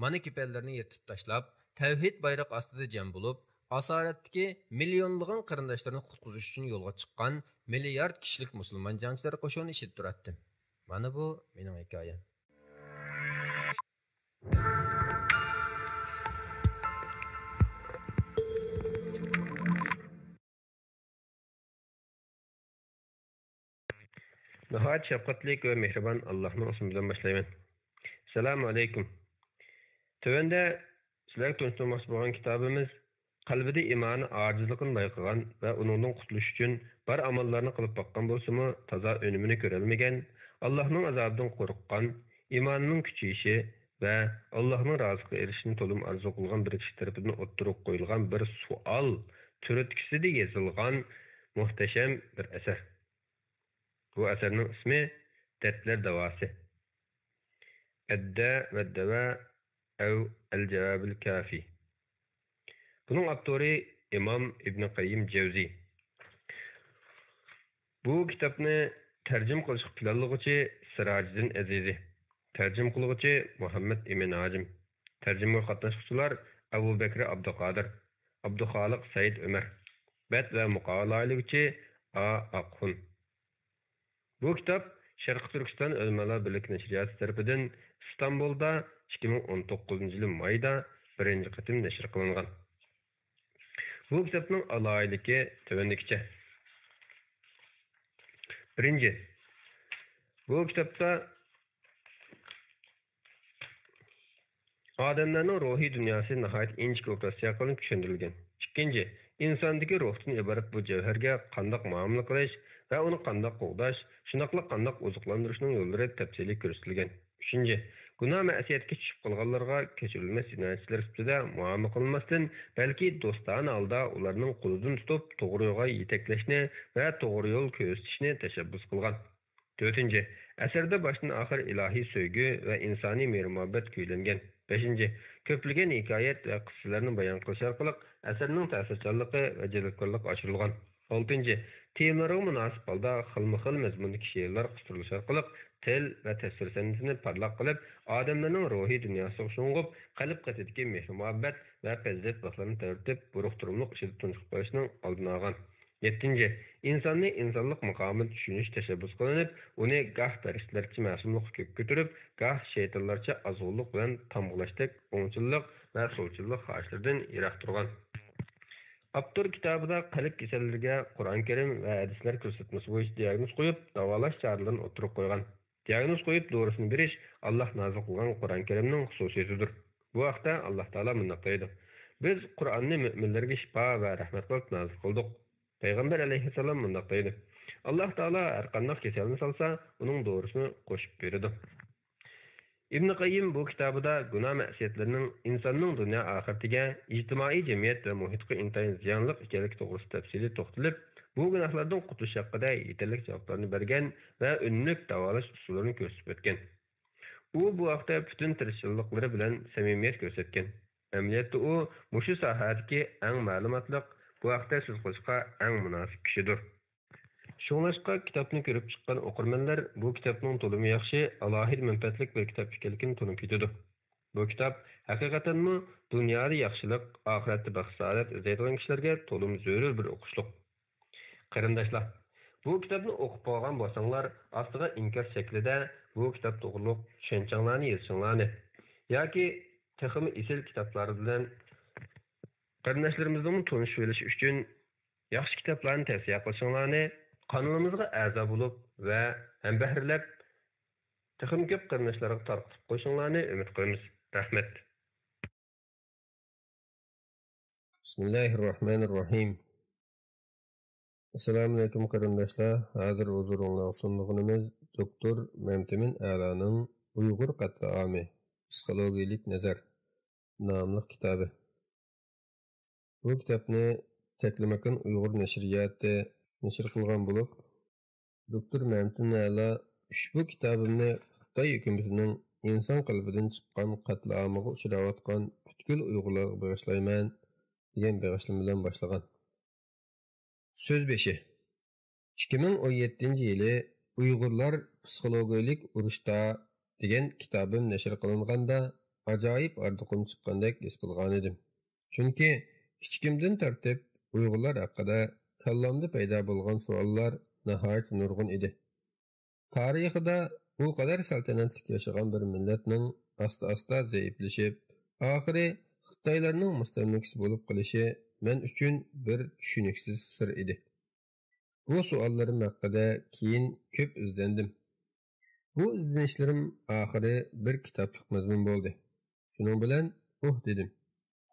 Mana kepallarni yetib tashlab, tavhid bayroq ostida jam bo'lib, asoratdagi millionlagan qarindoshlarni qutqizish uchun yo'lga chiqqan milliard kishilik musulmon jangchilar qo'shini ishitib turatdim. Mana bu mening hikoyam. Nihayet şefkatlik ve mehriban Allah'ın isminden başlayayım. Selamun Aleyküm. Tövende sizlerle tanıştırmak olan kitabımız qalbida imani acizligini bayqagan va uningdan qutulish uchun bar amallarni qilib boqqan bo'lsa-mu, toza önümünü ko'rolmagan, Allohning azobidan qo'rqqan, imonining kuchayishi va Allohning roziligiga erishishni to'lim arzu qilgan bir kishi tarafidan o'ttirib qo'yilgan bir savol turtkisida yozilgan muhtasham bir asar. Bu asarning ismi Dertler Davası. Edda ve Deva ev El-Cevabil Kafi. Bunun autori İmam İbn Qayyim Cevzi. Bu kitapni tercüm qilish planlaguchi Sirajiddin Azizi, tercüm qilguchi Muhammad Emin Hajim, tercüme qatnashuvchilar Abu Bakr Abduqodir, Abduxoliq Said Umar, bet ve muqovalaylıgıchi A. Aqhun. Bu kitap Sharq Turkiston Ulamalar Birlik Nashriyati tarafidan İstanbulda 2019 yılı mayda birinci qatim nashr qilingan. Bu kitapning alayiligi tövendikçe. Birinci, bu kitapta adamlarning ruhiy dunyosi nihoyat inchik operatsiya qilinib tushuntirilgan. İkinci, insondagi ruhdan iborat bu javharga qandoq muomala qilish va uni qandoq qo'g'dash, shunaqla qandoq oziqlantirishning yo'llari tafsiliy ko'rsatilgan. Uchinchi, gunoh ma'siyatga tushib qolganlarga kechirilmas jinoyatchilar sifatida muomala qilinmasdan, balki do'stona holda ularning qo'lidan tutib to'g'ri yo'lga yetaklashni va to'g'ri yo'l ko'rsatishni tashabbus qilgan. To'rtinchi, asarda boshdan oxir ilohiy sevgi va insoniy mehr-muhabbat kuylangan. Beshinchi, ko'plagan hikoyat va qissalarni bayon qilish orqali asarning ta'sirchanligi va jalbkorligi oshirilgan. Oltinchi, temalarga munosib holda xilma-xil mazmundagi she'rlar qistirilishi orqali til va tasvir san'atini parlaq qilib, odamlarning ruhiy dunyosiga sho'ng'ib, qalb qatidagi mehr-muhabbat va fazilat baxtlarini ta'riflab, buruq-turumliq ishida tunchiq qo'yishning oldini olgan. Yettinchi, insonni insonlik maqomida tushunish tashabbus qilinib, uni goh farishtalarcha ma'sumlikqa ko'p ko'tarib, goh shaytonlarcha azg'unlik bilan tamg'ilashdak o'ngchillik va so'lchillik xohishlardan yiroq turgan. Avtor kitobida qalb kasallariga Qur'on Karim va hadislar ko'rsatmasi bo'yicha diagnoz qo'yib, davolash choralarini o'tirib qo'ygan. Diagnoz qo'yib, doğrusini berish Alloh nozil qilgan Qur'on Karimning xususiyatidir. Bu vaqtda Alloh taolo bunday deydi: Biz Qur'onni mu'minlarga shifo va rahmat qilib nozil qildik. Payg'ambar alayhissalom bunday deydi: Alloh taolo har qanday kasalni solsa, uning doğrusini qo'shib beradi. İbn Qayyim bu kitobida gunoh ma'siyatlarning insonning dunyo oxiratiga, ijtimoiy jamiyat va muhitga intayin ziyonli ekanligi to'g'risida tafsiliy to'xtalib, bu gunohlardan qutulish haqida yetarli javoblarni bergan va unlik davolash usullarini ko'rsatib o'tgan. U bu vaqtda butun tirishchiliklari bilan samimiyat ko'rsatgan. Amaliyotda u mushu sohadagi eng ma'lumotli, bu vaqtda so'z qilishga eng munosib kishidir. Şoňlaşqa kitapni ko'rib chiqqan o'qirmanlar bu kitapning to'limi yaxshi, alohida manfaatli bir kitap ekanligini tushunib ketadi. Bu kitap haqiqatanmi dunyoda yaxshilik, oxiratda baxt saodat izlaydigan kishilarga to'lim zarur bir o'qishliq. Qarindoshlar, bu kitapni o'qib qolgan bo'lsanglar, ostiga inkor shaklida bu kitap to'g'riliq tushunchalarni yozishinglarni yoki texmi isil kitaplar bilan qarindoshlarimizning tanishib olish uchun yaxshi kitaplarni tavsiya qilishinglarni kanalımızga a'zo bo'lib va hambahrlab texim ko'p qarindoshlarga tarqatib qo'yishinglarni umid qilamiz. Rahmat. Bismillahirrahmanirrahim. Assalomu alaykum qarindoshlar. Hozir huzuringizga sunlig'imiz doktor Mamtimin A'loning Uyg'ur qat'ami psixologik nazar nomli kitobi. Bu kitobni Taklimakan Uyg'ur nashriyati nashr qilgan bo'lib, doktor Mamtimin A'lo ushbu kitobimni Xitoy hukumatining inson qalbidan chiqqan qatlamıga uchrayotgan butkul Uyg'urlarga bag'ishlayman degan bag'ishlim bilan boshlagan. Söz 5. 2017-yili Uyg'urlar psixologik urushda degan kitobim nashr qilinganda ajoyib ardiqim chiqqandek his qilgan edim. Chunki hech kimdan tartib Uyg'urlar haqida kallamda paydo bo'lgan savollar nihoyat nurg'un edi. Tarixida u qadar saltanatli yashagan bir millatning asta-asta zaiflashib, oxiri Xitoylarning mustamlikasi bo'lib qolishi men uchun bir tushuniksiz sir edi. Bu savollarim haqida keyin ko'p izlandim. Bu izlanishlarim oxiri bir kitoblik mazmun bo'ldi. Shuning bilan dedim.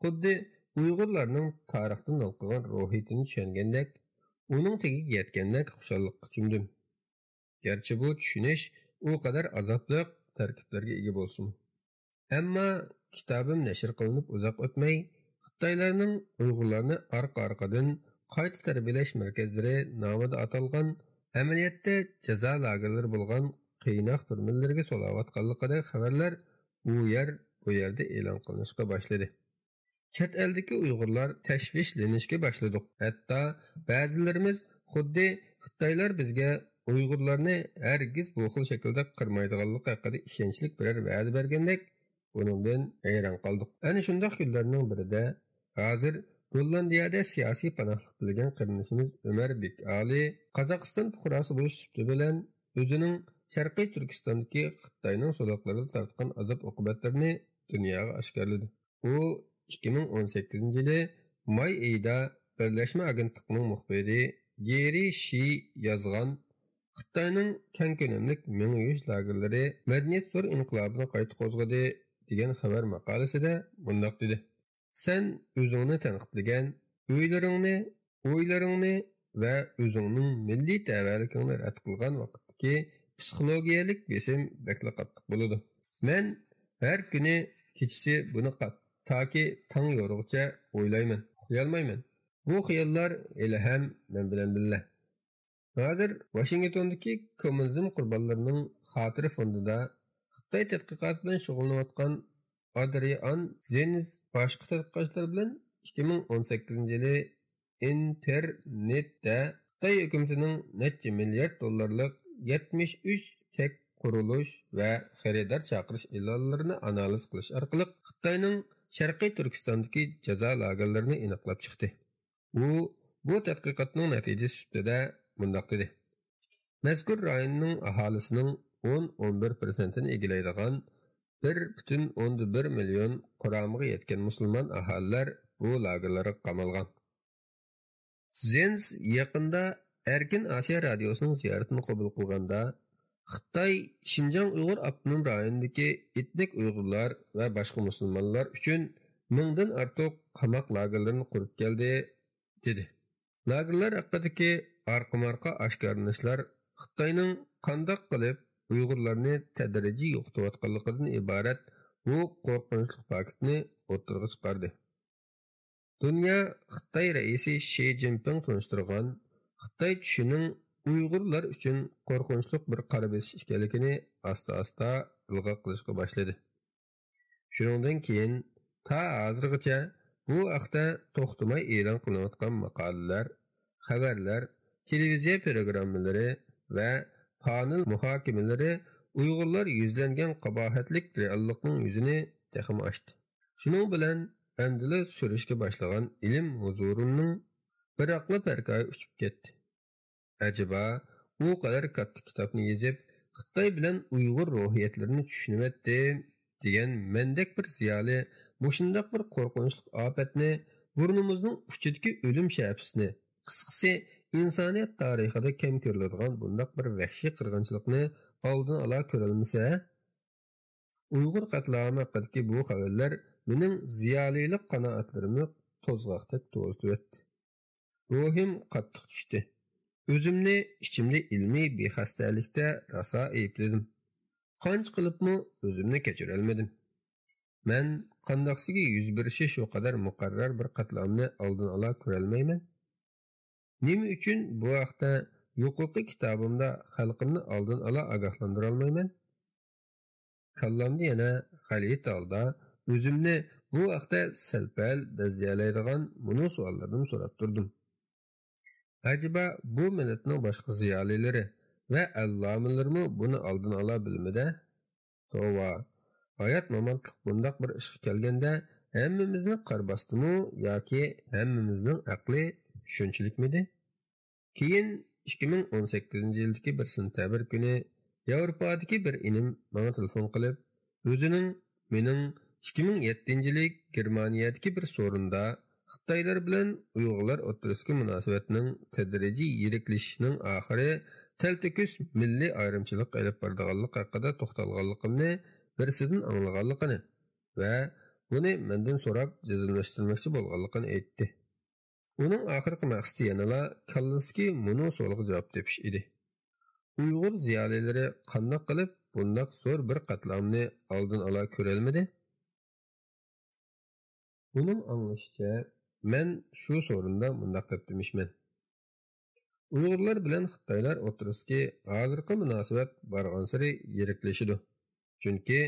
Xuddi Uyg'urlarning tarixdan olqigan ruhiyatini tushungandek, uning tagiga yetgandek xushallikqa cho'mdim. Gerçi bu tushunish u qadar azobli tarkiblarga ega bo'lsin. Ammo kitobim nashr qilinib uzoq o'tmay, Xitoylarning Uyg'urlarni orqa-orqadan qayta tarbiyalash markazlari nomida atalgan amaliyotda jazo lagerlari bo'lgan qiynoq turmalarga solayotganligida xabarlar bu yerda e'lon qilinishga boshladi. Chet eldagi Uyg'urlar tashvishlanishga boshladik. Hatto ba'zilarimiz xuddi Xitoylar bizga Uyg'urlarni hargiz bu xil shaklda qirmaydiganligi haqida ishonchli biror va'da bergandek, buningdan hayron qoldik. Ana shunday kunlarning birida hozir Gollandiyada siyosiy panohlik tilagan qarindoshimiz Umar Bek Ali Qozog'iston fuqarosi bo'lish sifati bilan o'zining Sharqiy Turkistondagi Xitoyning so'roqlarida tortgan azob-uqubatlarini dunyoga oshkorladi. U 2018-yili may oyida Birlashma Agentlikning muxbiri Geri Shi yozgan Xitoyning keng ko'lamli ming-yush lagerlari madaniyat zo'r inqilobini qayta qo'zg'adi degan xabar maqolasida bundoq dedi. Sen o'zingni tanqidlagan, o'ylaringni va o'zingning milliy tavallikingni rad qilgan vaqtdagi psixologiyalik besim bakla qattiq bo'ladi. Men har kuni kechasi buni toki tong yorug'cha o'ylayman, uxlayolmayman. Bu xayollar hali ham men bilan birga. Hozir Washingtondagi kommunizm qurbonlarining xotira fondida Xitoy tadqiqot bilan shug'ullanayotgan Adrian Zenz boshqa tadqiqotchilar bilan 2018-yili internetda Xitoy hukumatining necha milliard dollarlik 73 tek qurilish va xaridor chaqirish e'lonlarini analiz qilish orqali Xitoyning Sharqiy Turkistondagi jazo lagerlarini aniqlab chiqdi. Bu tadqiqotning natijasi sifatida bundoq dedi. Mazkur rayonning aholisining 10-11%ni egallaydigan 1,1 million quramiga yetgan musulmon aholilar bu lagerlarga qamalgan. Zenz yaqinda Erkin Asiya radiosining ziyoratini qabul qilganda Xitoy Xinjiang Uyg'ur avtonom rayonidagi etnik Uyg'urlar va boshqa musulmonlar uchun mingdan ortiq qamoq lagerlarini qurib keldi dedi. Lagerlar haqidagi arqa-marqa oshkorlanishlar Xitoyning qandoq qilib Uyg'urlarni tadrijiy yo'qotayotganligidan iborat bu qo'rqinchli faktni o'tirg'i chiqardi. Dunyo Xitoy raisi Shi Jinping tunishtirgan Xitoy tushining Uyg'urlar uchun qo'rqinchli bir qara besish ekanligini asta-asta ilg'or qilishga boshladi. Shuningdan keyin ta hozirgacha bu haqda to'xtamay e'lon qilinayotgan maqolalar, xabarlar, televiziya programmalari va panel muhokamalari Uyg'urlar yuzlangan qabohatlik reallikning yuzini texmi ochdi. Shuning bilan andili surishga boshlagan ilm huzurining bir aqli parkay uchib ketdi. Acaba u qadar katta kitobni yozib, Xitoy bilan Uyg'ur ruhiyatlarini tushunayotdim degan mendek bir ziyoli mushundaq bir qo'rqinchli ofatni, burnimizning uchidagi o'lim shapsini, qisqasi insoniyat tarixida kam ko'riladigan bundoq bir vahshiy qirg'inchilikni oldin ola ko'rilmasa, Uyg'ur qatlami haqidagi bu xabarlar mening ziyolilik qanoatlarimni to'zg'oqdek to'zitdi. Ruhim qattiq tushdi. O'zimni ichimda ilmiy bexastalikda rosa aybladim. Qancha qilibmi o'zimni kechira olmadim. Men qandoqsiga yuz berishi shu qadar muqarrar bir qatlamni oldin ola ko'ra olmayman. Nima uchun bu haqda yuqorqi kitobimda xalqimni oldin ola ogohlantira olmayman? kallamda yana xalit holda o'zimni bu vaqtda salpal bezyalaydigan bunu savollardan so'rab turdim. Acaba bu millatning boshqa ziyolilari va allomalarmi buni oldin ola bilmidi? Tova, hayot momentlik bundaq bir ishga kelganda hammamizni qarbastimi yoki hammamizning aqli shunchilikmidi? Keyin 2018-yildagi 1 sentabr kuni Yevropadagi bir inim bana telefon qilib, o'zining mening 2007-yillik Germaniyadagi bir sorunda Xitoylar bilan Uyg'urlar o'rtasidagi munosabatning tadrijiy yiriklashishining oxiri talto'kis milliy ayrimchilik olib borganligi haqida to'xtalganligimni birsidan anglaganligini va buni mendan so'rab jazolashtirmoqchi bo'lganligini aytdi. Uning oxirgi maqsadi yanala kalliski munu so'liga javob tepish edi. Uyg'ur ziyolilari qanday qilib bundoq zo'r bir qatlamni oldin ola ko'rolmadi? Uning anglashicha, men shu so'rinda bundoq deb demishman. Uyg'urlar bilan Xitoylar o'rtasidagi hozirgi munosabat barg'ansari yiriklashidi. Chunki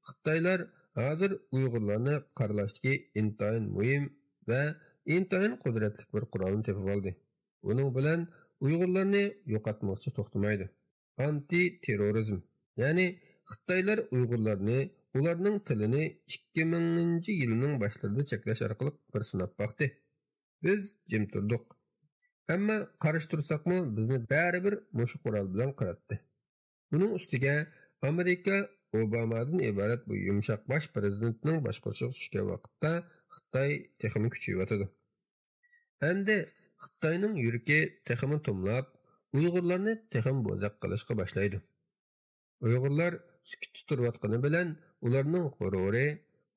Xitoylar hozir Uyg'urlarni qaralashdagi intayin muhim va intayin qudratli bir qurolni tepib oldi. Buning bilan Uyg'urlarni yo'qotmoqchi to'xtamaydi. Anti-terrorizm, ya'ni Xitoylar Uyg'urlarni ularning tilini 2000-yilning boshlarida cheklash orqali bir sinab boqdi. Biz jim turdik. Ammo qarshi tursakmi bizni baribir mushu qurol bilan qaratdi. Buning ustiga Amerika Obamadan iborat bu yumshoq bosh prezidentning boshqaruviga tushgan vaqtda Xitoy texnik kuchayotdi. Endi Xitoyning yuragi texnik tomlab, Uyg'urlarni texnik bo'zaq qilishga boshlaydi. Uyg'urlar sukut turayotgani bilan ularning g'ururi,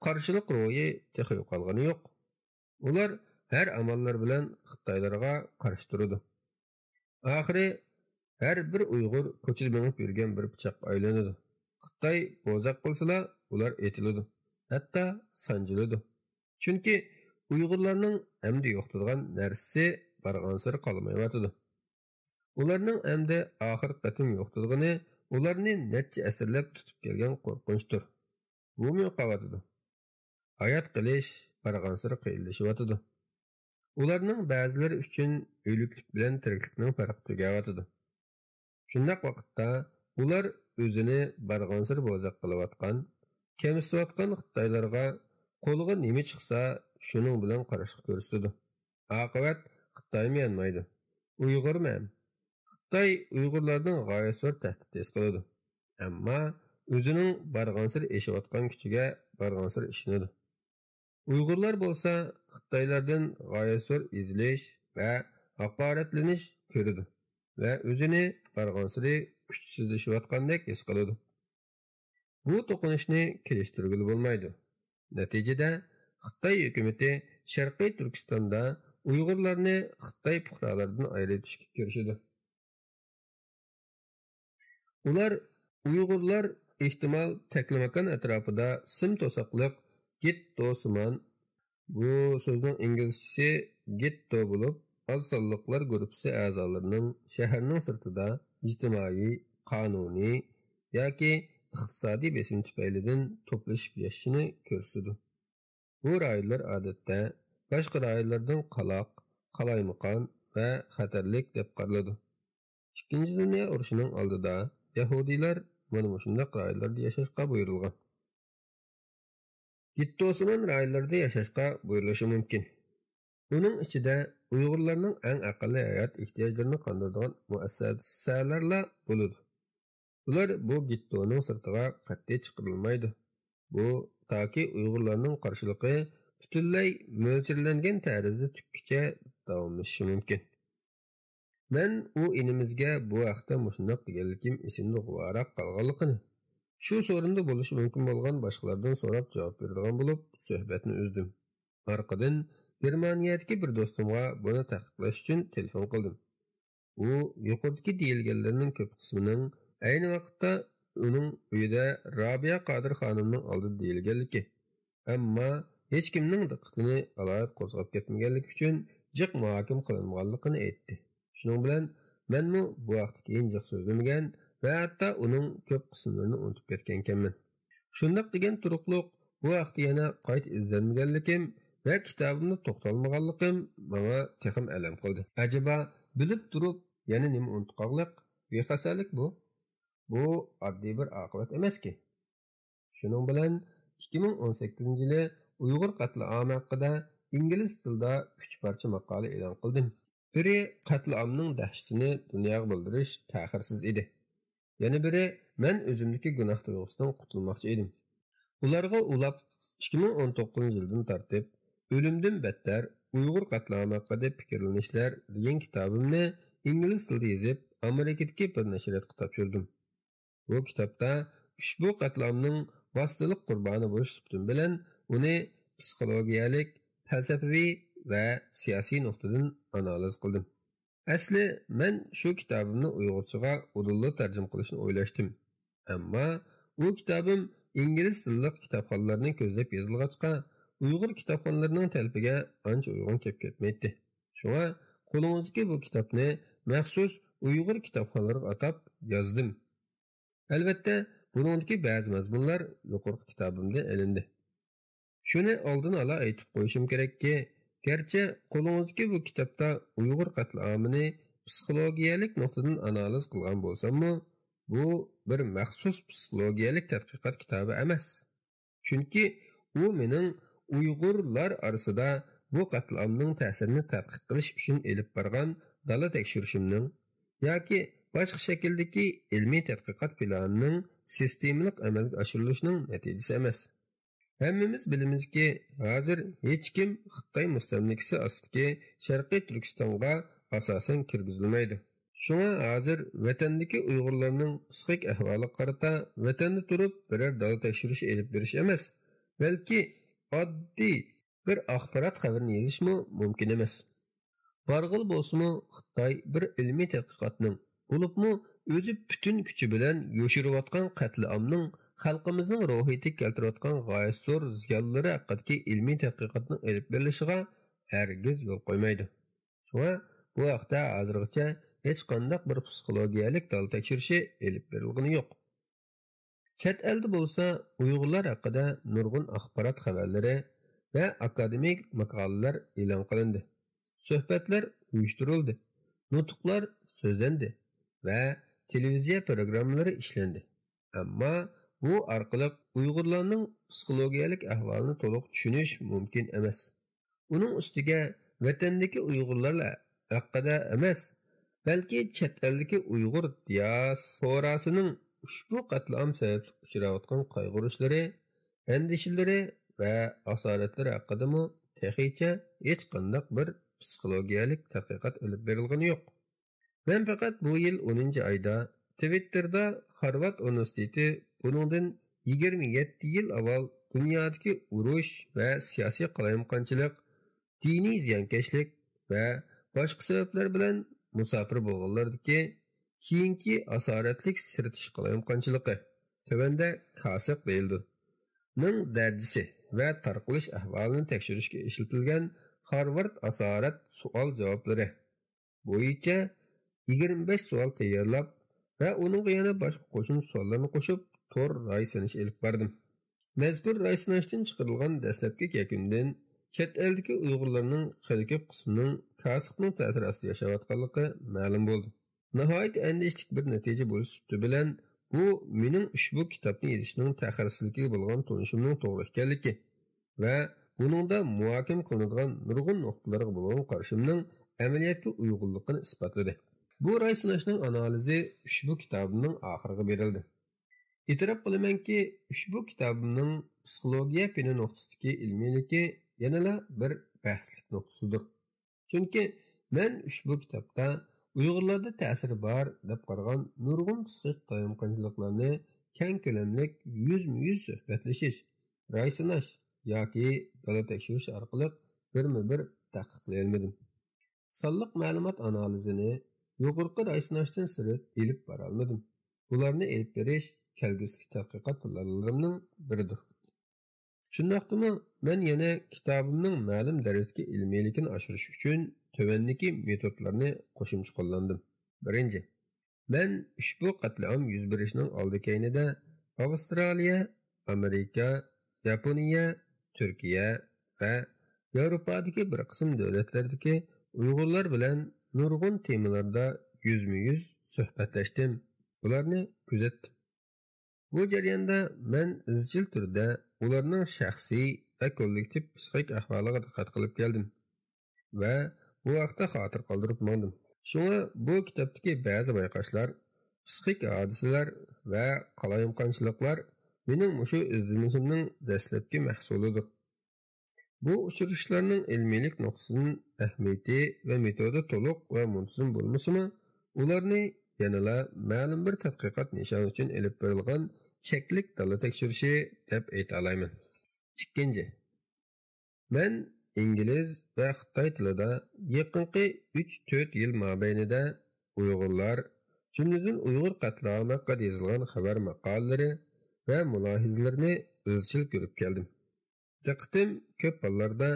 qarshilik ruhi texnik yo'qolgani yo'q. Ular her amallar bilan Xitoylarga qarshi turadi. Oxiri her bir Uyg'ur ko'chada minib yurgan bir pichoq aylanadi. Xitoy bo'zaq qilsalar, ular etiladi. Hatto sanjiladi. Chunki Uyg'urlarning endi yo'qtirgan narsasi barg'ansir qolmayotdi. Ularning endi oxir qatim yo'qtirgani ularni necha asrlab tutib kelgan qo'rqinchdir. Bu yo'qotadi. Hayot qilish barg'ansir qiyilishyotdi. Ularning ba'zilari uchun o'liklik bilan tiriklikning farqi tugayotdi. Shundaq vaqtda ular o'zini barg'ansir bo'zaq qilayotgan, kemisayotgan Xitoylarga qo'liga nima chiqsa, shuning bilan qarshi ko'rsatdi. Oqibat Xitoymi yanmaydi. Uyg'urmi? Xitoy Uyg'urlarning g'oyasor tahdid his qiladi. Ammo o'zining barg'ansir eshayotgan kuchiga barg'ansir ishinadi. Uyg'urlar bo'lsa Xitoylardan g'oyasor izlash va haqoratlanish ko'radi va o'zini barg'ansiri kuchsizlashayotgandek his qiladi. Bu to'qinishni kelishtirgili bo'lmaydi. Natijada Xitoy hukumati Sharqiy Turkistonda Uyg'urlarni Xitoy fuqarolaridan ayirishga kirishdi. Uyg'urlar ehtimol taklamakan atrofida sim to'saqliq getto-siman, bu so'zning inglizchasi getto bo'lib, oz sonliqlar guruhi a'zolarining shaharning sirtida ijtimoiy, qonuniy yoki iqtisodiy besim tufaylidan to'plashib yashashini ko'rsatdi. Bu rayonlar odatda boshqa rayonlardan qaloq, qalaymaqon va xatarlik deb qaraladi. Ikkinchi dunyo urushining oldida Yahudiylar mana shunday rayonlarda yashashga buyurilgan. Getto-siman rayonlarda yashashga buyurilishi mumkin. Uning ichida Uyg'urlarning eng aqalli hayot ehtiyojlarini qondiradigan muassasalarla bo'ladi. Ular bu gettoning sirtiga qat'iy chiqarilmaydi. Bu toki Uyg'urlarning qarshiligi butunlay mo'ljallangan tarzda tukkicha davomlashishi mumkin. Men u inimizga bu vaqtda mushundoq deganlikim esimda g'uvaroq qolganligini, shu so'rinda bo'lishi mumkin bo'lgan boshqalardan so'rab javob beradigan bo'lib, suhbatni uzdim. Orqadan Germaniyadagi bir do'stimga buni taqiqlash uchun telefon qildim. U yuqoridagi deyilganlarning ko'p qismining ayni vaqtda uning uyida Robiya Qodir xonimning oldida deyilganligi, ammo hech kimning diqqatini alohida qo'zg'ab ketmaganligi uchun jiq muhokim qilinganligini aytdi. Shuning bilan menmu bu vaqtga keyin jiq so'zlamagan va hatto uning ko'p qismlarini unutib ketgan ekanman. Shundaq degan turuqliq bu vaqtda yana qayta izlanmaganligim va kitobimni to'xtalmaganligim menga texim alam qildi. Acaba bilib turib yana nima unutqanlik, bexasalik bu? Bu oddiy bir oqibat emas-ki. Shuning bilan 2018-yili Uyg'ur qatliami haqida ingliz tilida 3 parcha maqola e'lon qildim. Biri qatliamning dahshatini dunyoga bildirish ta'xirsiz edi. Yana biri men o'zimdagi gunoh tuyg'usidan qutulmoqchi edim. Ularga ulab 2019-yildan tortib o'limdan battar Uyg'ur qatlami haqida fikrlanishlar degan kitobimni ingliz tilida yozib Amerikadagi bir nashriyatga topshirdim. Bu kitobda ushbu qatlamning vositalik qurboni bo'lish suhbatim bilan uni psixologiyalik, falsafiy va siyosiy nuqtadan analiz qildim. Asli men shu kitobimni Uyg'urchaga udulli tarjima qilishni o'ylashdim. Ammo bu kitobim ingliz tilli kitobxonlarning ko'zlab yozilg'achqa Uyg'ur kitobxonlarining talbiga ancha uyg'un kelib ketmaydi. Shunga qo'lingizdagi bu kitobni maxsus Uyg'ur kitobxonlariga atab yozdim. Albatta, buningdagi ba'zi mazmunlar yuqorqi kitobimda ilindi. Shuni oldin ola aytib qo'yishim kerakki, garchi qo'lingizdagi bu kitobda Uyg'ur qatlamini psixologiyalik nuqtadan analiz qilgan bo'lsam-mu, bu bir maxsus psixologiyalik tadqiqot kitobi emas. Chunki u mening Uyg'urlar orasida bu qatlamning ta'sirini tadqiq qilish uchun elib borgan dala tekshirishimning yoki boshqa shakldagi ilmiy tadqiqot planining sistemalik amalga oshirilishining natijasi emas. Hammamiz bilamizki, hozir hech kim Xitoy mustamlikasi ostidagi Sharqiy Turkistonga asosan kirgizilmaydi. Shunga hozir vatandagi Uyg'urlarning psixik ahvoliga qarata vatanda turib biror dala tekshirish elib berish emas, balki oddiy bir axborot xabarini yozishmi mumkin emas. Barg'il bo'lsa-mu Xitoy bir ilmiy tadqiqotning bo'libmi o'zi butun kuchi bilan yoshirayotgan qatliamning xalqimizning ruhiyatiga keltirayotgan g'oyat zo'r ziyonlari haqidagi ilmiy tadqiqotning elib berilishiga hargiz yo'l qo'ymaydi. Shunga bu haqda hozirgacha hech qanday bir psixologiyalik dal tekshirishi elib berilgani yo'q. Chet elda bo'lsa Uyg'urlar haqida nurg'un axborot xabarlari va akademik maqolalar e'lon qilindi. Suhbatlar uyushtirildi, nutqlar so'zlandi va televiziya programmalari ishlandi. Ammo bu orqali Uyg'urlarning psixologiyalik ahvolini to'liq tushunish mumkin emas. Uning ustiga vatandagi Uyg'urlar haqida emas, balki chet eldagi Uyg'ur diasporasining ushbu qatlam sababli uchrayotgan qayg'urishlari, andishalari va asoratlari haqida-mu texicha hech qanday bir psixologiyalik tadqiqot olib berilgani yo'q. Men faqat bu yil 10-oyda Twitterda Harvard universiteti buningdan 27 yil avval dunyodagi urush va siyosiy qalayimqonchilik, diniy ziyonkashlik va boshqa sabablar bilan musofir bo'lganlardagi keyingi asoratlik sirtish qalayimqonchiligi tövəndə kasiq deyildi. Ning darajasi va tarqalish ahvolini tekshirishga ishlatilgan Harvard asorat savol javoblari bo'yicha 25 savol tayyorlab va uning yana boshqa qo'shim savollarni qo'shib tor ray sinash elib bordim. Mazkur ray sinashdan chiqarilgan dastlabki yakundan chet eldagi Uyg'urlarning xili ko'p qismining kasiqning ta'siri ostida yashayotganligi ma'lum bo'ldi. Nihoyat andishlik bir natija bo'lishi bilan bu mening ushbu kitobni yozishning ta'xirsizligiga bo'lgan tunishimning to'g'ri ekanligi va buningda muhokim qilinadigan nurg'un nuqtalarga bo'lgan qarashimning amaliyotga uyg'unligini isbotladi. Bu ray sinashning analizi ushbu kitobimning oxiriga berildi. E'tirof qilamanki, ushbu kitobimning psixologiya fani nuqtasidagi ilmiyligi yanada bir bahslik nuqtasidir. Chunki men ushbu kitobda Uyg'urlarda ta'siri bor deb qaragan nurg'un psixik qalayimqonchiliklarni keng ko'lamlik yuz-yuz suhbatlashish, ray sinash yoki dala tekshirish orqali birma-bir taqiqlay olmadim. Sonliq ma'lumot analizini yuqorqi ray sinashdan sirt elib bora olmadim. Bularni elib berish kelgusi tadqiqot planlarimning biridir. Shundaqdimi, men yana kitobimning ma'lum darajadagi ilmiyligini oshirish uchun tövəndəki metodlarni qo'shimcha qo'llandim. Birinchi, men ushbu qatliam yuz berishining oldi keynida Avstraliya, Amerika, Yaponiya, Türkiye ve Avrupa'daki bir kısım devletlerdeki Uygurlar bilen nurgun temalarda yüzme-yüz suhbatlaşdim. Ularni kuzatdim. Bu jarayonda men izchil turda ularning shaxsiy va kollektiv psixik ahvoliga diqqat qilib keldim va bu vaqtda xotir qoldirib oldim. Shunga bu kitobdagi ba'zi bayqashlar, psixik hodisalar va qalayimqonchiliklar mening mushu izlanishimning dastlabki mahsulidir. Bu uchrashishlarning ilmiylik nuqtasidan ahamiyati va metodi to'liq va muntazam bo'lmasimi, ularni yanada ma'lum bir tadqiqot nishoni uchun elib berilgan cheklik dala tekshirishi deb ayta olmayman. Ikkinchi, men ingliz va xitoy tilida yaqinqi 3-4 yil mobaynida Uyg'urlar, jumladan Uyg'ur qatlami haqida yozilgan xabar maqolalari va mulohizalarini izchil ko'rib keldim. Diqqatim ko'p hollarda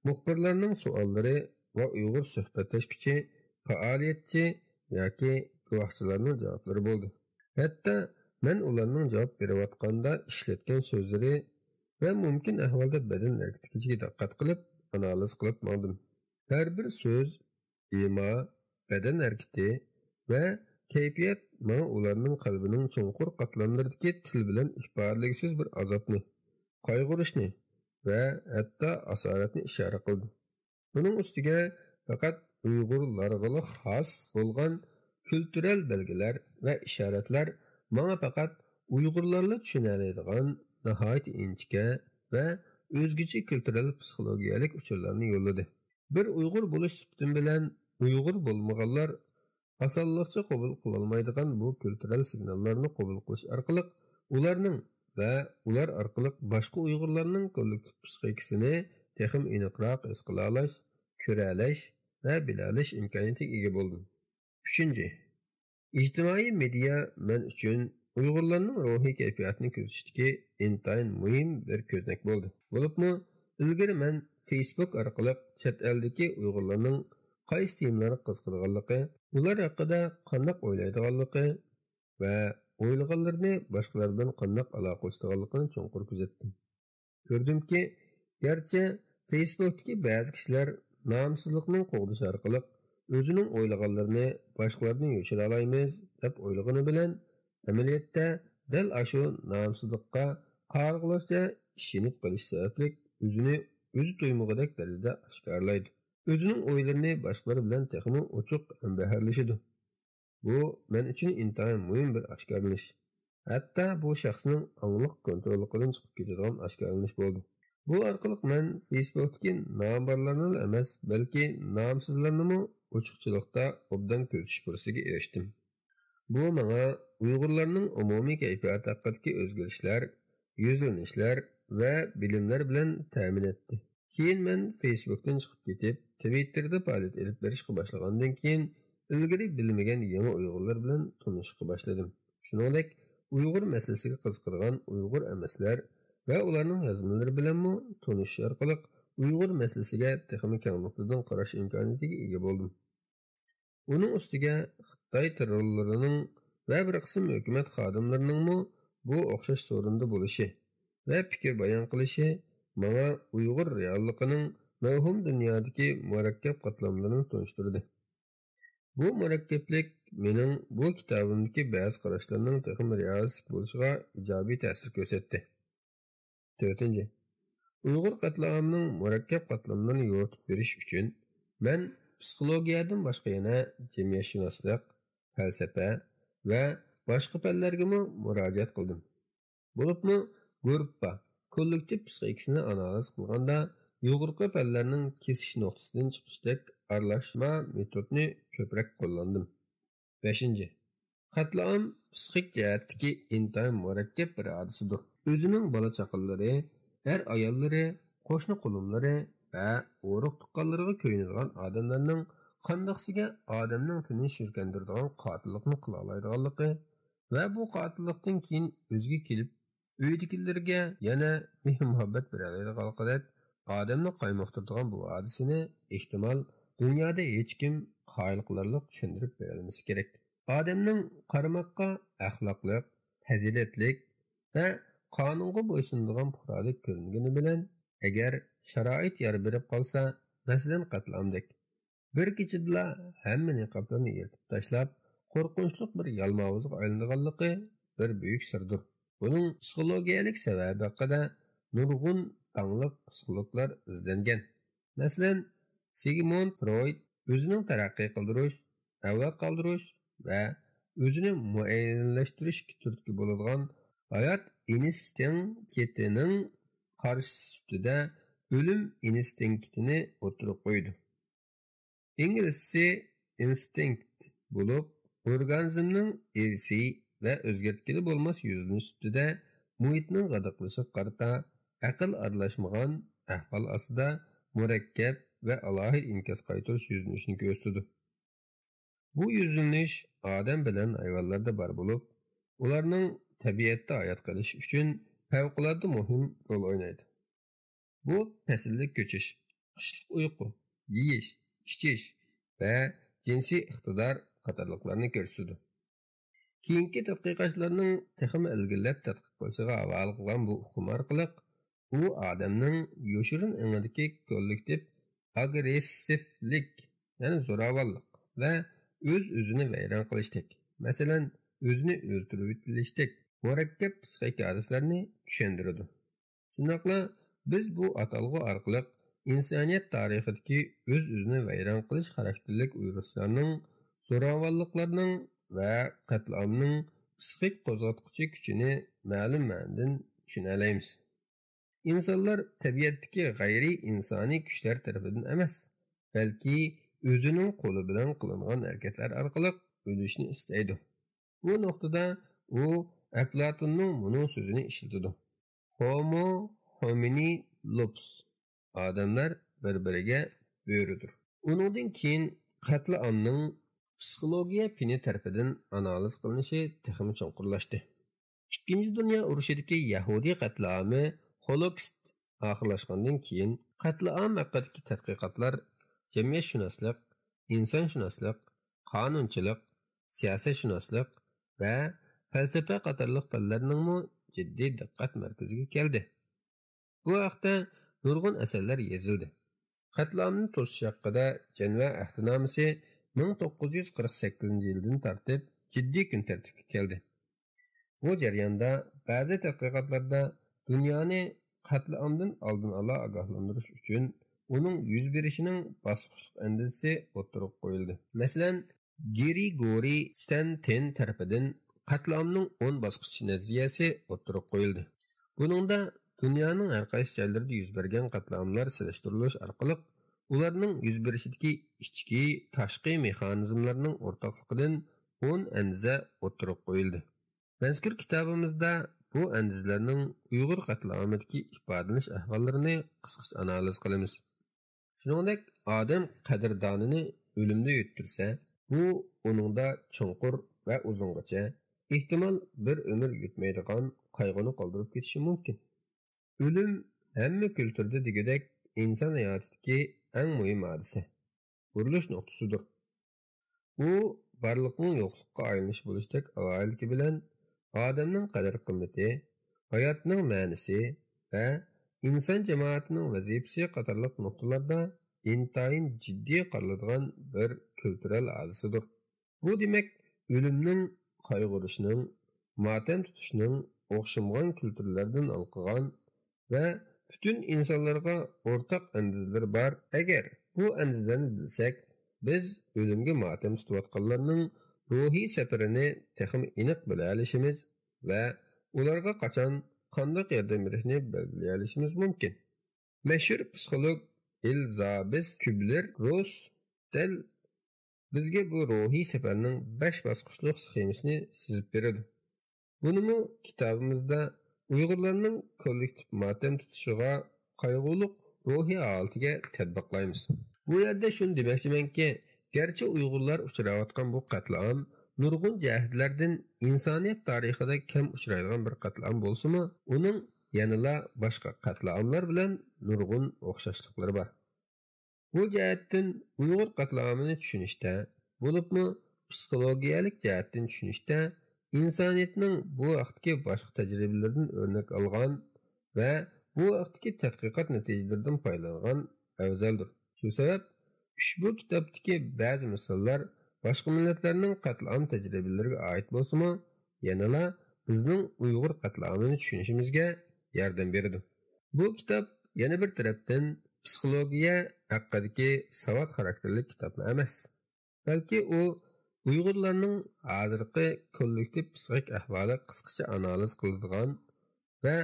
muxbirlarning savollari va Uyg'ur suhbatlashuvchi, faoliyatchi yoki guvohchilarning javoblari bo'ldi. Hatto men ularning javob berayotganda ishlatgan so'zlari va mumkin ahvolda badan harakatiga diqqat qilib, analiz qilib oldim. Har bir so'z, ima, badan harakati va kayfiyat mana ularning qalbining chunqur qatlamlaridagi til bilan ifodalagisiz bir azobni, qayg'urishni va hatto asoratni ishora qildi. Buning ustiga faqat Uyg'urlarga xos bo'lgan kultural belgilar va ishoratlar menga faqat Uyg'urlarla tushunadigan nihoyat inchka va o'zgacha kultural psixologiyalik uchurlarni yo'lladi. Bir Uyg'ur bo'lish sifatim bilan Uyg'ur bo'lmaganlar osonlikcha qabul qilolmaydigan bu kultural signallarni qabul qilish orqali ularning va ular orqali boshqa Uyg'urlarning kollektiv psixikasini texim aniqroq his qila olish, ko'ra olish va bila olish imkoniyatiga ega bo'ldim. 3. İctimai media men uchun Uyg'urlarning ruhiy kayfiyatini ko'rsatishga intayin muhim bir ko'znak bo'ldi. Bo'libmi, ilgari men Facebook orqali chet eldagi Uyg'urlarning qaysi temalarga qiziqadiganligi, ular haqida qanday o'ylaydiganligi va o'ylaganlarini boshqalar bilan qanday aloqalashadiganligini chunqur kuzatdim. Ko'rdimki, garchi Facebookdagi ba'zi kishilar nomsizlikning qo'g'dishi orqali o'zining o'ylaganlarini boshqalardan yo'shira olamiz deb o'ylagani bilan amaliyotda dal ashu nomsizlikqa qarg'ilashcha ishinib qilish sababli o'zi to'ymag'idek darajada oshkorlaydi. O'zining o'ylarini boshqalar bilan texmi ochiq baharlashidi. Bu men uchun intayin muhim bir oshkorlanish. Hatto bu shaxsning onglik kontrolidan chiqib ketadigan oshkorlanish bo'ldi. Bu orqali men Facebookdagi nomborlarni emas, balki nomsizlarni ochiqchilikda obdan ko'rish fursatiga erishdim. Bu menga Uyg'urlarning umumiy kayfiyati haqidagi o'zgarishlar, yuzlanishlar va bilimlar bilan ta'min etdi. Keyin men Facebookdan chiqib ketib, Twitterda faoliyat olib berishga boshlagandan keyin ilgari bilmagan yangi Uyg'urlar bilan tanishishga boshladim. Shuningdek, Uyg'ur masalasiga qiziqadigan Uyg'ur emaslar va ularning yozmalari bilanmi tanishish orqali Uyg'ur masalasiga texnik kenglikdan qarash imkoniyatiga ega bo'ldim. Uning ustiga Xitoy terrorlarining va bir qism hukumat xodimlarining bu o'xshash so'rinda bo'lishi va fikr bayon qilishi menga Uyg'ur realligining mavhum dunyodagi murakkab qatlamlarini tunishtirdi. Bu murakkablik mening bu kitobimdagi ba'zi qarashlarning texim realistik bo'lishiga ijobiy ta'sir ko'rsatdi. 4. Uyg'ur qatlamining murakkab qatlamlarini yo'ritib berish uchun men psixologiyadan boshqa yana jamiyatshunoslik, falsafa va boshqa fanlarga murojaat qildim. Bo'libmi, gruppa, kollektiv psixikasini analiz qilganda Uyg'urcha fanlarning kesish nuqtasidan chiqishdek aralashma metodni ko'proq qo'llandim. 5. Qatlam psixik jihatdagi intayin murakkab bir hodisadir. O'zining bola chaqalari, er ayollari, qo'shni qulumlari va o'riq tuqqanlariga ko'yinadigan odamlarning qandoqsiga odamning tinini shirkandiradigan qotillikni qila oladiganligi va bu qotillikdan keyin o'ziga kelib uydagilarga yana mehr-muhabbat beradiganligi odamni qaymoqtiradigan bu hodisani ehtimol dunyoda hech kim qoyil qilarliq tushuntirib berilmasi kerak. Odamning qaramoqqa axloqli, fazilatlik va qonunga bo'ysunadigan fuqarolik ko'ringani bilan agar sharoit yor berib qolsa, masalan qatlamdek bir kechada hamma niqoblarni yirtib tashlab qo'rqinchli bir yalmog'izga aylanganligi bir buyuk sirdir. Buning psixologiyalik sababi haqida nurg'un аңлық psixologlar izlangan. Masalan, Sigmund Freud o'zining taraqqiy qildirish, avlod qoldirish va o'zini muayyanlashtirishga turtki bo'ladigan hayot instinktinin qarshisida o'lim instinktini o'tirib qo'ydi. İngilizce instinkt bo'lib, organizmning irsiy va o'zgartkili bo'lmas yuzlanishida muhitning g'adiqlashiga qarata aql aralashmagan ahvol ostida murakkab va alohida inkas qaytarish yuzlanishini ko'rsatdi. Bu yuzlanish odam bilan hayvonlarda bor bo'lib, ularning tabiatda hayot qilish uchun favqulodda muhim rol o'ynaydi. Bu fasllik ko'chish, qishlik uyqu, yeyish, ichish va jinsiy iqtidor qatorliqlarni ko'rsatdi. Keyingi tadqiqotchilarning texmi ilgirlab tadqiq qilishiga havola qilgan bu uqum orqali u odamning yoshirin ingidagi kollektiv agressivlik, ya'ni zo'ravonlik va o'z-o'zini vayron qilishdik, masalan, o'zini o'ldirib o'tilishdik murakkab psixik hodislarni tushundiradi. Shundoqla biz bu atalg'u orqali insoniyat tarixidagi o'z-o'zini vayron qilish xarakterlik uyg'unliklarning, zo'ravonliklarning va qatlamning psixik qo'zg'atquchi kuchini ma'lum ma'nodan tushuna olamiz. İnsanlar tabiatdagi g'ayriy insoniy kuchlar tarafidan emas, balki o'zining qo'li bilan qilingan harakatlar orqali o'lishni istaydi. Bu nuqtada u Aflatunning buning so'zini ishlatadi. Homo homini lupus. Odamlar bir-biriga bo'ridir. Uningdan keyin qatlamning psixologiya fani tarafidan analiz qilinishi texmi cho'nqurlashdi. Ikkinchi dunyo urushidagi Yahudiy qatlami Holocaust oxirlashgandan keyin qatlam haqidagi tadqiqotlar jamiyatshunoslik, insonshunoslik, qonunchilik, siyosatshunoslik va falsafa qatorliq fanlarning jiddiy diqqat markaziga keldi. Bu haqda nurg'un asarlar yozildi. Qatlamni to'sish haqida Janva ahdnomasi 1948 yildan tortib jiddiy kun tartibga keldi. Bu jarayonda ba'zi tadqiqotlarda dunyoni qatlamdan oldin ola ogohlantirish uchun uning yuz berishining bosqichli andizasi o'tirib qo'yildi. Masalan, Grigoriy Stanton tarafidan qatlamning 10 bosqichi nazariyasi o'tirib qo'yildi. Buningda dunyoning har qaysi joylarida yuz bergan qatlamlar solishtirilish orqali ularning yuz berishidagi ichki, tashqi mexanizmlarning o'rtoqligidan 10 andiza o'tirib qo'yildi. Mazkur kitobimizda bu andizlarning Uyg'ur qatlamidagi ifodalanish ahvollarini qisqacha analiz qilamiz. Shuningdek, odam qadrdonini o'limda yuttirsa, bu uningda chunqur va uzungacha, ehtimol bir umr yutmaydigan qayg'uni qoldirib ketishi mumkin. O'lim hamma kulturda degudek inson hayotidagi eng muhim hodisa, burilish nuqtasidir. U barliqning yo'qlikqa aylanish bo'lishdek aloyiligi bilan odamning qadr-qimmati, hayotning ma'nosi va inson jamoatining vazifasi qatorliq nuqtalarda intayin jiddiy qaraladigan bir kultural hodisidir. Bu demak, o'limning, qayg'urishning, motam tutishning o'xshamagan kulturlardan olqigan va butun insonlarga o'rtaq andizlar bor. Agar bu andizlarni bilsak, biz o'limga motam tutayotganlarning ruhiy safarini texim aniq bila olishimiz va ularga qachon qanday yordam berishni belgilay olishimiz mumkin. Mashhur psixolog Elizabeth Kübler-Ross bizga bu ruhiy safarning 5 bosqichli sxemasini chizib beradi. Buni kitobimizda Uyg'urlarning kollektiv motam tutishiga, qayg'uli ruhiy holatiga tatbiqlaymiz. Bu yerda shuni demoqchimanki, garchi Uyg'urlar uchrayotgan bu qatlam nurg'un jihatlardan insoniyat tarixida kam uchraydigan bir qatlam bo'lsa-mu, uning yanada boshqa qatlamlar bilan nurg'un o'xshashliklari bor. Bu jihatdan Uyg'ur qatlamini tushunishda, bo'libmi psixologiyalik jihatdan tushunishda insoniyatning bu vaqtdagi boshqa tajribalardan o'rnak olgan va bu vaqtdagi tadqiqot natijalaridan foydalangan afzaldir. Shu sabab ushbu kitobdagi ba'zi misollar boshqa millatlarning qatlam tajribalariga oid bo'lsa-mu, yanala bizning Uyg'ur qatlamini tushunishimizga yordam beradi. Bu kitob yana bir tarafdan psixologiya haqidagi savod xarakterli kitob emas, balki u Uyg'urlarning hozirgi kollektiv psixik ahvoli qisqacha analiz qiladigan va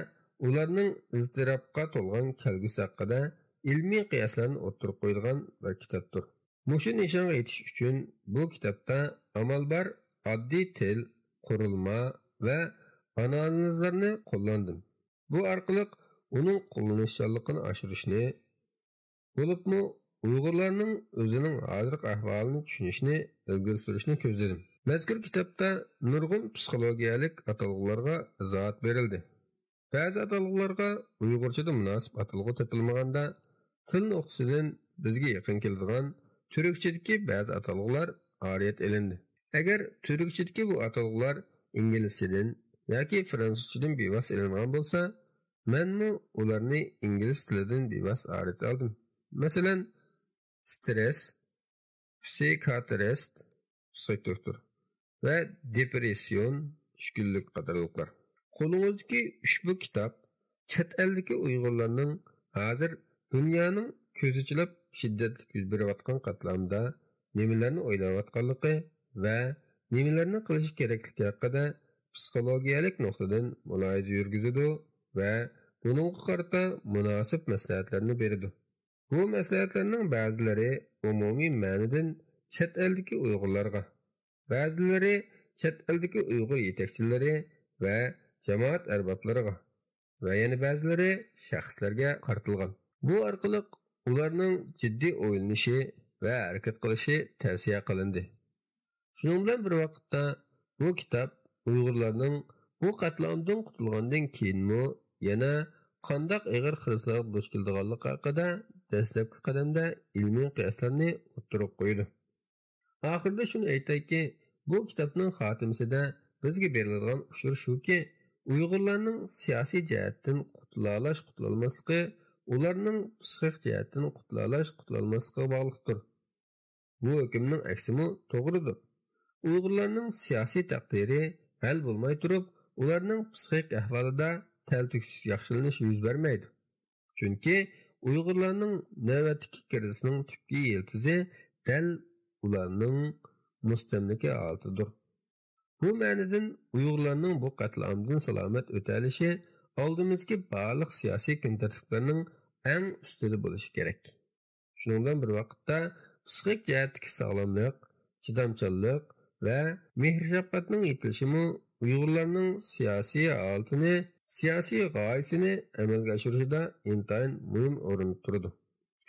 ularning iztirobga to'lgan kelgusi haqida ilmiy qiyoslarni o'ttirib qo'yadigan bir kitobdir. Mushu nishonga yetish uchun bu kitobda amal bar oddiy til, qurilma va analizlarni qo'llandim. Bu orqali uning qo'llanishchanligini oshirishni, bo'libmi Uyg'urlarning o'zining hozirgi ahvolini tushunishni ilgari surishni ko'zladim. Mazkur kitobda nurg'un psixologiyalik atalg'ularga izohat berildi. Ba'zi atalg'ularga Uyg'urchada munosib atalg'u topilmaganda, til nuqtasidan bizga yaqin keladigan Türkçedagi ba'zi atalg'ular oriyat elindi. Agar Türkçedagi bu atalg'ular inglizchadan yoki fransuzchadan bevos elingan bo'lsa, menmi ularni ingliz tilidan bevos oriyat oldim. Masalan, stress, psikotrest, psixotor ve depresyon, tushkunlik qatorliqlar. Qo'lingizdagi ushbu kitob chet eldagi Uyg'urlarning hozir dunyoning ko'zichilab shiddatli yuz berayotgan qatlamda nimalarni o'ylayotganligi va nimalarni qilish kerakligi haqida psixologiyalik nuqtadan mulohaza yurgizadi va buningga qarata munosib maslahatlarni beradi. Bu maslahatlarning ba'zilari umumiy ma'nodan chet eldagi Uyg'urlarga, ba'zilari chet eldagi Uyg'ur yetakchilari va jamoat arboblariga va yana ba'zilari shaxslarga qaratilgan. Bu orqali ularning jiddiy o'ylanishi va harakat qilishi tavsiya qilindi. Shuning bilan bir vaqtda bu kitob Uyg'urlarning bu qatlamdan qutulgandan keyinmi yana qandaq ig'ir xilslarga duch kelganligi haqida dastlabki qadamda ilmiy qiyoslarni o'ttirib qo'ydi. Oxirida shuni aytayki, bu kitobning xotimasida bizga beriladigan ushur shuki, Uyg'urlarning siyosiy jihatdan qutulolmasligi ularning psixik jihatdan qutulolmasligiga bog'liqdir. Bu hukmning aksimi to'g'ridir. Uyg'urlarning siyosiy taqdiri hal bo'lmay turib, ularning psixik ahvolida taltuksiz yaxshilanish yuz bermaydi. Chunki Uyg'urlarning navbatdagi krizisining tubki yiltizi dal ularning mustamlika holatidir. Bu ma'nodan Uyg'urlarning bu qatlamdan salomat o'talishi oldimizga barliq siyosiy kun tartiblarning eng ustida bo'lishi kerak. Shuningdan bir vaqtda psixik jihatdagi sog'lomlik, chidamchanlik va mehr-shafqatning yetilishimi Uyg'urlarning siyosiy holatini, siyosiy g'oyasini amalga oshirishda intayin muhim o'rin turadi.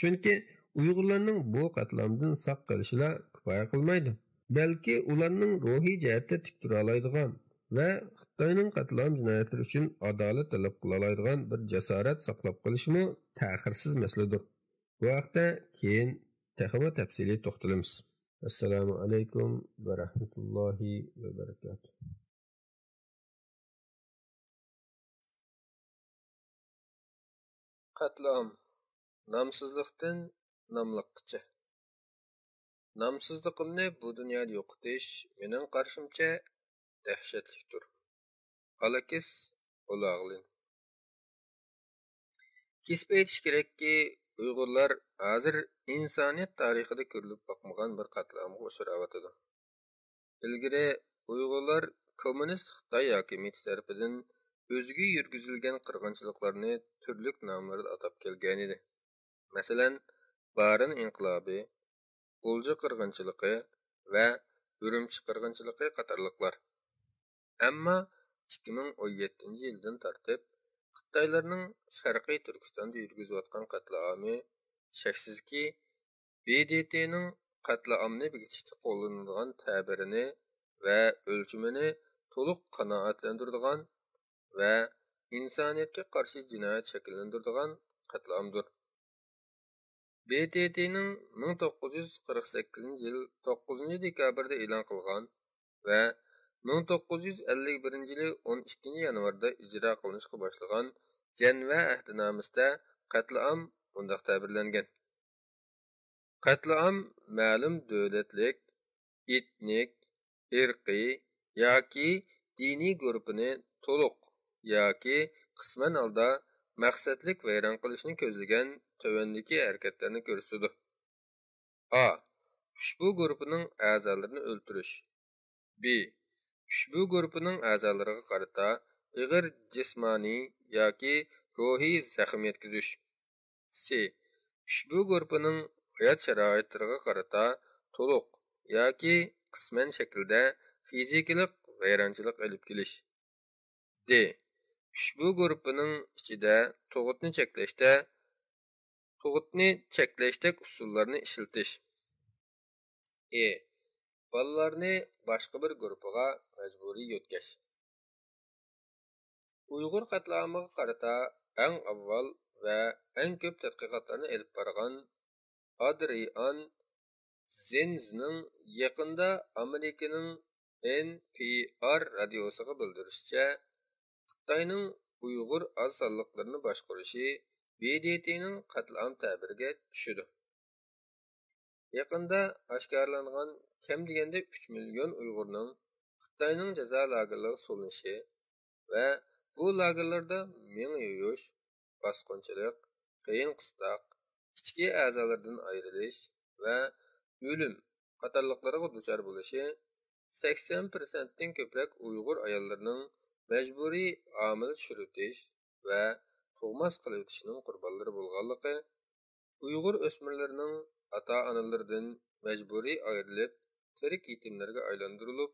Chunki Uyg'urlarning bu qatlamdan saq qilishila kifoya qilmaydi. Balki ularning ruhiy jihatda tik tura oladigan va Xitoyning qatlam jinoyatlari uchun adolat talab qila oladigan bir jasorat saqlab qolishmi ta'xirsiz masaladir. Bu haqda keyin texmo tafsiliy to'xtalamiz. Assalomu alaykum va rahmatullohi va barakatuh. Qatlam nomsizlikdan nomliqqa. Nomsizlikimni bu dunyoda yo'qotish mening qarshimcha dahshatlidir. Alakis Ulag'lin. Kesib aytish kerakki, Uyg'urlar hozir insoniyat tarixida ko'rilib boqmagan bir qatlamga uchrayotidi. Ilgari Uyg'urlar kommunist Xitoy hokimiyati tarafidan o'ziga yurgizilgan qirg'inchiliklarni turli nomlarda atab kelgan edi. Masalan, Barin inqilobi, G'ulji qirg'inchiligi va Urumchi qirg'inchiligi qatorliqlar. Ammo 2017-yildan tortib Xitoylarning Sharqiy Turkistonda yurgizayotgan qatlami shaksizki BDTning qatlamni bekitishda qo'llanilgan ta'birini va o'lchimini to'liq qanoatlantiradigan va insoniyatga qarshi jinoyat shakllantiradigan qatlamdir. BTTning 1948-yil 9 dekabrda e'lon qilgan va 1951 yılı 12 yanvarda icra kılınışqa başlagan Cenve ahdinomasidə qatliam bundaq ta'birlangan. Qatliam ma'lum dövlətlik, etnik, irqiy yoki diniy guruhini to'liq yoki qisman holda maqsadlik vayron qilishni ko'zlagan tövəndəki harakatlarni ko'rsatadi. A. Ushbu guruhning a'zolarini o'ldirish. B. Ushbu guruhning a'zolariga qarata ig'ir jismoniy yoki ruhiy zaxm yetkazish. C. Ushbu guruhning hayot sharoitlariga qarata to'liq yoki qisman shaklda fizikalik vayronchilik olib kelish. D. Ushbu guruhning ichida tug'utni cheklashdek usullarni ishlatish. E. Bolalarni boshqa bir guruhga majburiy yo'tkash. Uyg'ur qatlamiga qarata eng avval va eng ko'p tadqiqotlarni olib borgan Adrian Zenzining yaqinda Amerikaning NPR radiosiga bildirishicha, Xitoyning Uyg'ur oz sonliqlarini boshqarishi BDTning qatlam ta'biriga tushidi. Yaqinda oshkorlangan kam deganda 3 million Uyg'urning Xitoyning jazo lagerlariga solinishi va bu lagerlarda ming yo'yish, bosqinchilik, qiyin qistoq, ichki a'zolardan ayrilish va o'lim qatorliqlarga duchor bo'lishi 80% dan ko'proq Uyg'ur ayollarining majburiy homil tushiritish va tug'mas qilib o'tishning qurbonlari bo'lganligi, Uyg'ur o'smirlarining ota-onalaridan majburiy ayrilib, tirik yetimlarga aylantirilib,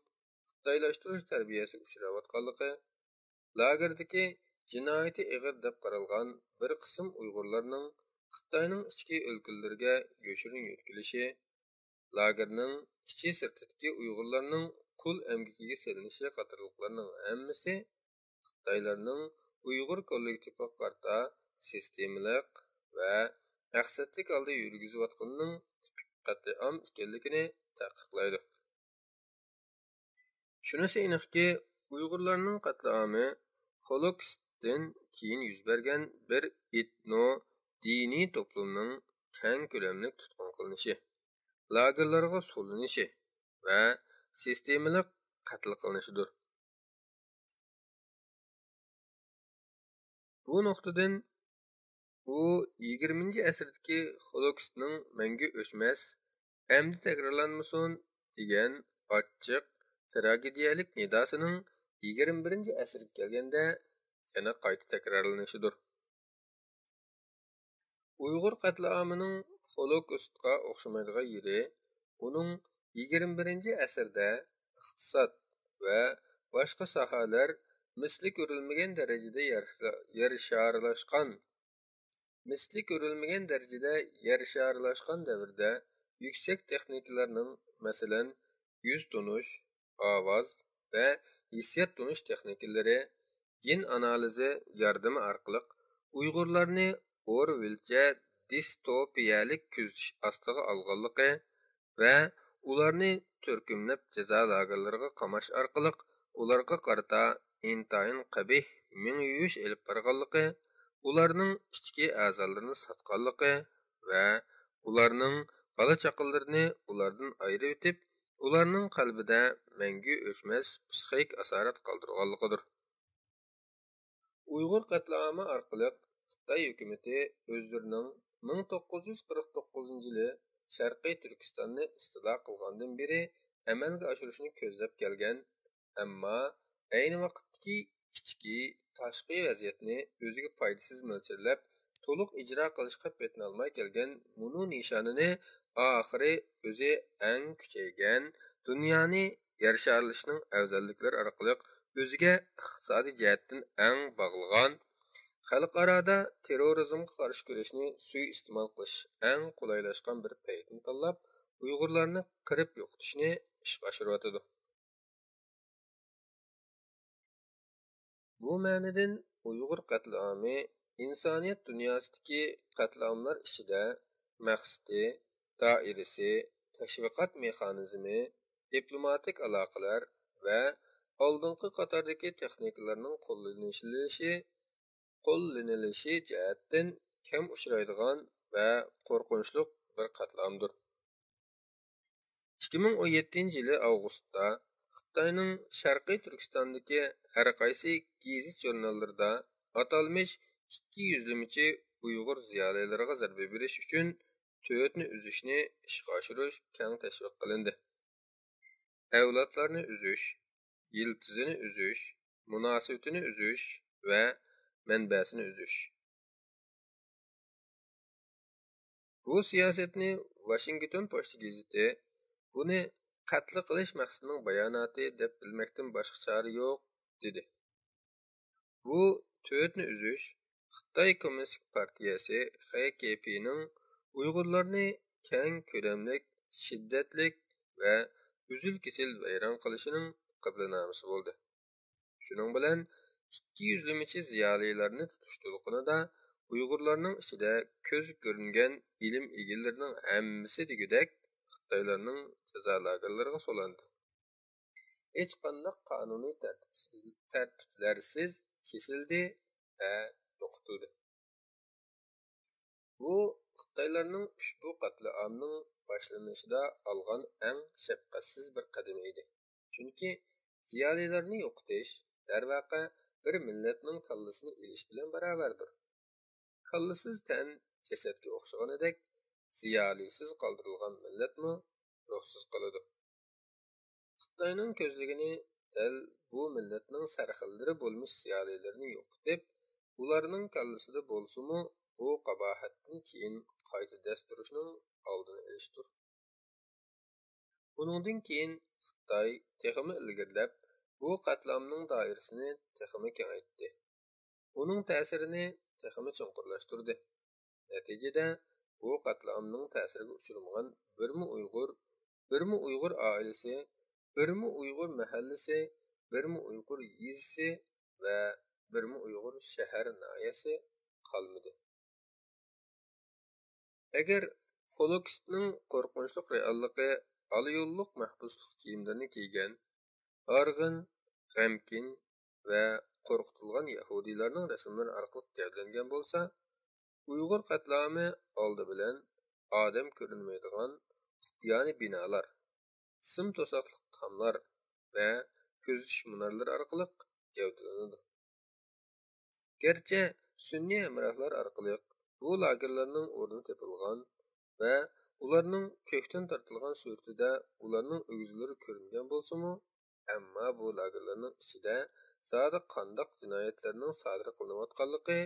xitoylashtirish tarbiyasiga uchrayotganligi, lagerdagi jinoyati ig'ir deb qaralgan bir qism Uyg'urlarning Xitoyning ichki o'lkalariga yo'shirin yo'tkilishi, lagerning ichi sirtidagi Uyg'urlarning qul emgikiga selinishi qatorliqlarning hammasi Xitoylarning Uyg'ur kollektiviga qarata sistemalik va maqsadlik holda yurgizayotganining qat'iam ekanligini taqiqlaydi. Shunisi aniqki, Uyg'urlarning qatlami Holokostdan keyin yuz bergan bir etno-diniy to'plumning keng ko'lamli tutqun qilinishi, lagerlarga solinishi va sistemalik qatl qilinishidir. Bu nuqtadan u 20-asrdagi Holokostning mangu o'chmas, endi takrorlanmasin degan ochiq tragediyalik nidosining 21-asrga kelganda yana qayta takrorlanishidir. Uyg'ur qatlamining Holokostga o'xshamaydigan yeri uning 21-asrda iqtisod va boshqa sohalar misli ko'rilmagan darajada yer sharlashgan davrda yuksak texnikalarning, masalan, yuz tunish, ovoz va hissiyot tunish texnikalari, gen analizi yordami orqali Uyg'urlarni Orwellcha distopiyalik kuzatish ostiga olganligi va ularni turkumlab jazo lagerlariga qamash orqali ularga qarata intayin qabih ming yuyish elib borganligi, ularning ichki a'zolarini sotganligi va ularning bola chaqalarini ulardan ayirib o'tib, ularning qalbida mangu o'chmas psixik asorat qoldirganligidir. Uyg'ur qatlami orqali Xitoy hukumati o'zlarining 1949 yili Sharqiy Turkistonni istilo qilgandan beri amalga oshirishni ko'zlab kelgan, ammo ayni vaqtdagi ichki tashqi vaziyatni o'ziga foydasiz mo'ljallab to'liq ijro qilishga petinolmay kelgan bunu nishonini oxiri o'zi eng kuchaygan dunyoni yer sharlashning afzalliklari orqali o'ziga iqtisodiy jihatdan eng bog'lagan, xalqaroda terrorizmga qarshi kurashni suiiste'mol qilish eng qulaylashgan bir paytni tanlab, Uyg'urlarni qirib yo'qotishni ishga oshiryotidi. Bu ma'nodan Uyg'ur qatlami insoniyat dunyosidagi qatlamlar ichida maqsadi, doirasi, tashviqot mexanizmi, diplomatik aloqalar va oldingi qatordagi texnikalarning qo'llanilishi jihatdan kam uchraydigan va qo'rqinchli bir qatlamdir. 2017 yılı avgustda Xitoyning Sharqiy Turkistondagi har qaysi gazet jurnallarida atalmış 200 Uyg'ur ziyolilariga zarba berish uchun to'yotni uzishni ishga oshirish keng tashviq qilindi. Avlodlarni uzish, yiltizini uzish, munosabatini uzish va manbasini uzish. Bu siyosatni Washington Post gazeti buni qatl qilish maqsadining bayonoti deb bilmakdan boshqa chora yo'q dedi. Bu to'yotni uzish Xitoy Kommunistik Partiyasi XKP'ning Uyg'urlarni keng ko'lamlik, shiddatlik va uzil-kesil vayron qilishining qiblanomasi bo'ldi. Shuning bilan 200 ziyolilarni tutish to'lqinida Uyg'urlarning ichida ko'z ko'ringan ilm egillarining hammasi degudek Xitoylarning jazo lagerlariga solandi. Hech qanday qonuniy tartiblarsiz kesildi va yo'qotildi. Bu Xitoylarning ushbu qatliamning boshlanishida olgan eng shafqatsiz bir qadam edi. Chunki ziyolilarni yo'qotish darvaqa bir millatning kallasini elish bilan barobardir. Kallasiz tan jasadga o'xshaganidek ziyolisiz qoldirilgan millatmi ruhsiz qoladi. Xitoyning ko'zligini dal bu millatning sarxillari bo'lmish ziyolilarni yo'qotib, ularning kallasida bo'lsa-mu bu qabohatdan keyin qayta dasturishning oldini olishdir. Buningdan keyin Xitoy texmi ilgirlab bu qatlamning doirasini texmi kengaytdi. Uning ta'sirini texmi chonqurlashtirdi. Natijada bu qatlamning ta'siriga uchramagan birmi Uyg'ur oilasi, birmi Uyg'ur mahallasi, birmi Uyg'ur yezisi va birmi Uyg'ur shahar noyasi qolmadi. Agar Holocaustning qo'rqinchli realligi aliyolliq mahbuslik kiyimlarini kiygan, arg'in, g'amkin va qo'rqitilgan yahudiylarning rasmlari orqali gavdalangan bo'lsa, Uyg'ur qatlami oldi bilan odam ko'rinmaydigan ya'ni binolar, sim to'saqliq tomlar va ko'zitish munarlari orqali gavdalanadi. Gerçi sunniy hamrohlar orqali bu lagerlarning o'rni tepilgan va ularning ko'kdan tortilgan surtida ularning o'g'izlari ko'ringan bo'lsa-mu, ammo bu lagerlarning ichida zodi qandoq jinoyatlarning sodir qilinayotganligi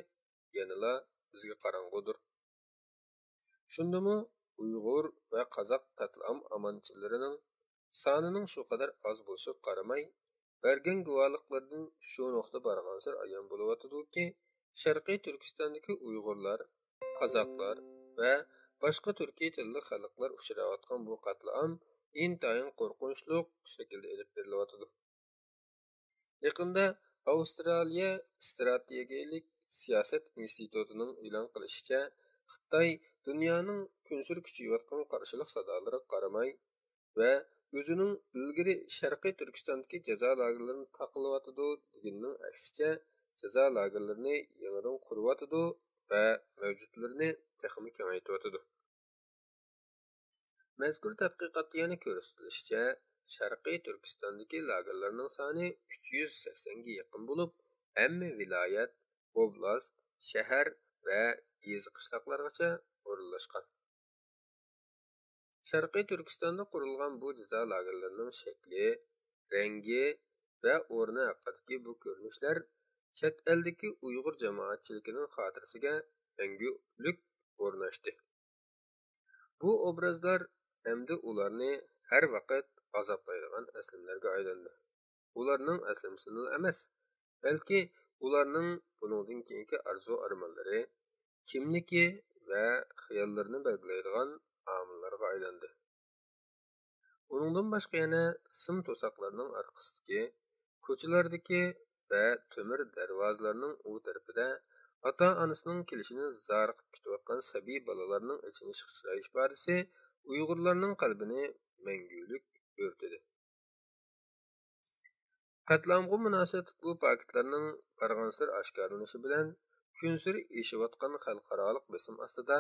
yanala bizga qorong'udir. Shundami Uyg'ur va Qozoq qatlam amonchilarining sonining shu qadar oz bo'lishiga qaramay, bergan guvohliklardan shu nuqta barg'ansir ayon bo'layotidiki, Sharqiy Turkistondagi Uyg'urlar, Qozoqlar va boshqa turkiy tilli xalqlar uchrayotgan bu qatlam intayin qo'rqinchli shaklda olib berilyotidi. Yaqinda Avstraliya strategiyalik siyosat institutining e'lon qilishicha, Xitoy dunyoning kunsur kuchayotgan qarshilik sadolariga qaramay va o'zining ilgari Sharqiy Turkistondagi jazo lagerlarini taqlayotidi deganning aksicha jazo lagerlarini yangidan quryotidi va mavjudlarni texmi kengaytiryotidi. Mazkur tadqiqotda yana ko'rsatilishicha, Sharqiy Turkistondagi lagerlarning soni 380 ga yaqin bo'lib, hamma viloyat, oblast, shahar va yezi qishloqlargacha o'rinlashgan. Sharqiy Turkistonda qurilgan bu jazo lagerlarining shakli, rangi va o'rni haqidagi bu ko'rinishlar chet eldagi Uyg'ur jamoatchiligining xotirasiga mangulik o'rnashdi. Bu obrazlar hamda ularni har vaqt azoblaydigan aslimlarga aylandi. Ularning aslimsini emas, balki ularning buningdan keyingi arzu-armonlari, kimligi va xiyollarini belgilaydigan omillarga aylandi. Uningdan boshqa yana sim to'saqlarning orqasidagi, ko'chalardagi va temir darvozalarning u tarafida ota-onasining kelishini zoriqib kutayotgan sabiy bolalarning ichini chiqish ifodasi Uyg'urlarning qalbini mangulik o'rtadi. Qatlamga münasibət bu paketlərinin barğansır aşkarlanishi bilan künsür eşiyotgan xalqaralıq besim ostida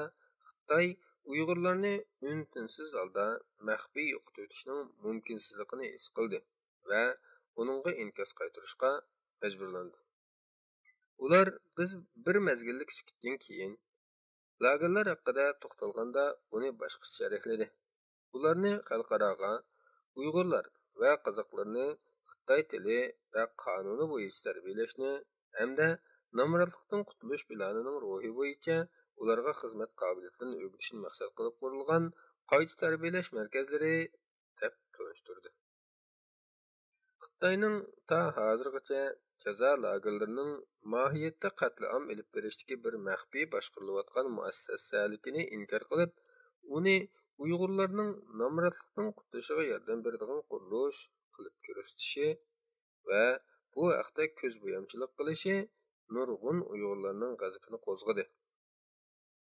Xitoy Uyg'urlarni mümkinsiz holda maxfiy yo'qotishning mumkinsizligini his qildi va uningga inkos qaytarishga majburlandi. Ular biz bir mezgillik sukutdan keyin lagerlar haqida to'xtalganda uni boshqacha sharhladi. Ularni xalqaroga Uyg'urlar va qozoqlarni Xitoy tili va qonuni bo'yicha tarbiyalashni hamda nomrodlikdan qutulish planining ruhi bo'yicha ularga xizmat qobiliyatlarini o'rgatishni maqsad qilib qurilgan qayta tarbiyalash markazlari deb tanishtirdi. Xitoyning ta hozirgacha jazo lagerlarining mohiyatda qatlam ilib berishdagi bir maxfiy boshqarilayotgan muassasalikini inkor qilib, uni Uyg'urlarning nomrodlikdan qutulishiga yordam beradigan qurilish qilib ko'rsatishi va bu haqda ko'z bo'yamchilik qilishi nurg'un Uyg'urlarning g'azabini qo'zg'adi.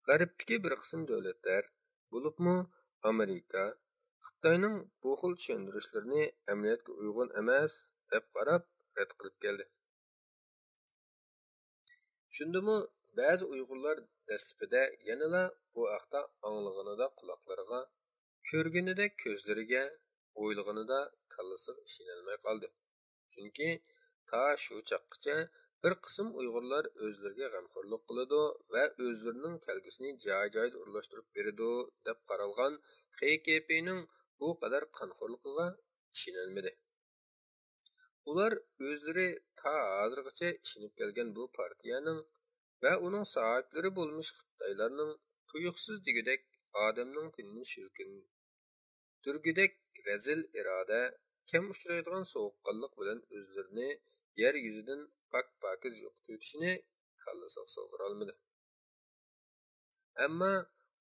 G'arbdagi bir qism davlatlar, bo'libmi Amerika, Xitoyning bu xil tushuntirishlarini amaliyotga uyg'un emas deb qarab rad qilib keldi. Shundimi ba'zi Uyg'urlar dastlabida yanala bu haqda anglag'anida quloqlariga, ko'rganida ko'zlariga, o'ylaganida kallasiga ishonolmay qoldi. Chunki ta shu chaqgacha bir qism Uyg'urlar o'zlariga g'amxo'rlik qiladi va o'zlarining kelgusini joy-joyda o'rlashtirib beradi deb qaralgan XKPning bu qadar qanxo'rligiga ishonolmadi. Ular o'zlari ta hozirgacha ishonib kelgan bu partiyaning va uning sohiblari bo'lmish Xitoylarning tuyuqsiz degudek odamning tinini shirkin turgudek razil iroda, kam uchraydigan sovuqqonlik bilan o'zlarini yer yuzidan pak-pakiz yo'qotishini kallasiga sig'dira olmadi. Ammo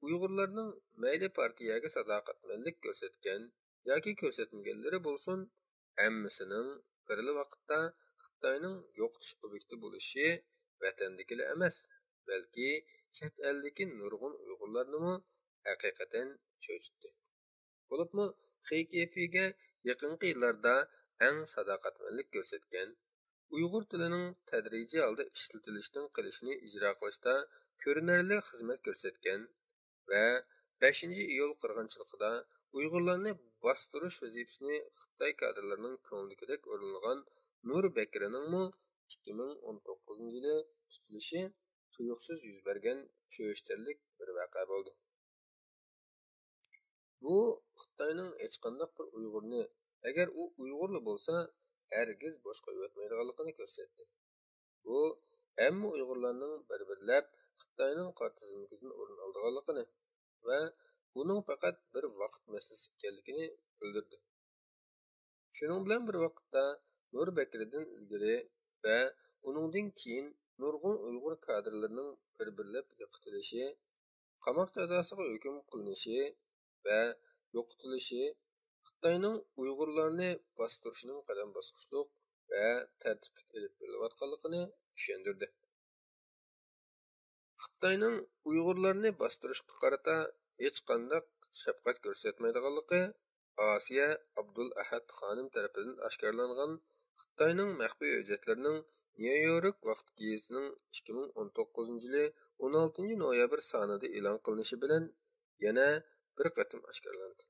Uyg'urlarning mayli partiyaga sadoqatmandlik ko'rsatgan yoki ko'rsatmaganlari bo'lsin, hammasining bir vaqtda Xitoyning yo'qotish obyekti bo'lishi vatandagila emas, balki chet eldagi nurg'un Uyg'urlarni haqiqatan cho'chitdi. Bo'libmi XKPga yaqinqi yillarda eng sadoqatmandlik ko'rsatgan, Uyg'ur tilining tadrijiy holda ishlatilishdan qilishini ijro qilishda ko'rinarli xizmat ko'rsatgan va 5-iyul qirg'inchiligida Uyg'urlarni bostirish vazifasini Xitoy kadrlarining ko'ngildagidek o'rinlagan Nur Bekrining 2019-yili tutilishi tuyuqsiz yuz bergan cho'chtirlik bir voqea bo'ldi. Bu Xitoyning hech qanday bir Uyg'urni, agar u Uyg'urli bo'lsa, hargiz boshqa yo'tmaydiganligini ko'rsatdi. Bu hamma Uyg'urlarning bir-birlab Xitoyning qora tizimidan o'rin olganligini va buning faqat bir vaqt masalasi ekanligini bildirdi. Shuning bilan bir vaqtda Nur Bekridan ilgari va uningdan keyin nurg'un Uyg'ur kadrlarining bir-birlab yo'qotilishi, qamoq jazosiga hukm qilinishi va yo'qotilishi Xitoyning Uyg'urlarni bostirishining qadam bosqichliq va tartibli olib borilayotganligini tushundirdi. Xitoyning Uyg'urlarni bostirishga qarata hech qanday shafqat ko'rsatmaydiganligi Asiya Abdul Ahad xonim tarafidan oshkorlangan Xitoyning maxfiy hujjatlarining New York vaqt gazetining 2019-yili 16-noyabr sonida e'lon qilinishi bilan yana bir qatim oshkorlandi.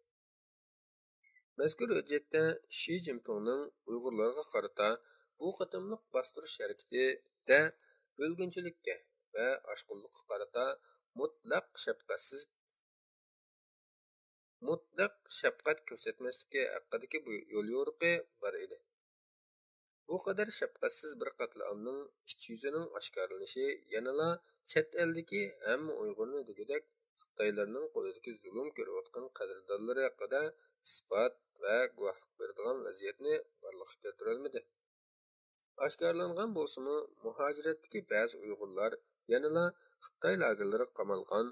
Mazkur hujjatda Xi Jinpingning Uyg'urlarga qarata bu qatimliq bostirish harakatida bo'lgunchilikka va oshqullikqa qarata mutlaq shafqat ko'rsatmaslikka haqidagi bu yo'l yo'riqi bor edi. Bu qadar shafqatsiz bir qatlamning ich yuzining oshkorlanishi yanala chet eldagi hamma Uyg'urni degudek Xitoylarning qo'lidagi zulm ko'rayotgan qadrdonlari haqida isbot va guvohlik beradigan vaziyatni borliqqa keltira olmadi. Oshkorlangan bo'lsa-mu, muhojiratdagi ba'zi Uyg'urlar yanala Xitoy lagerlariga qamalgan,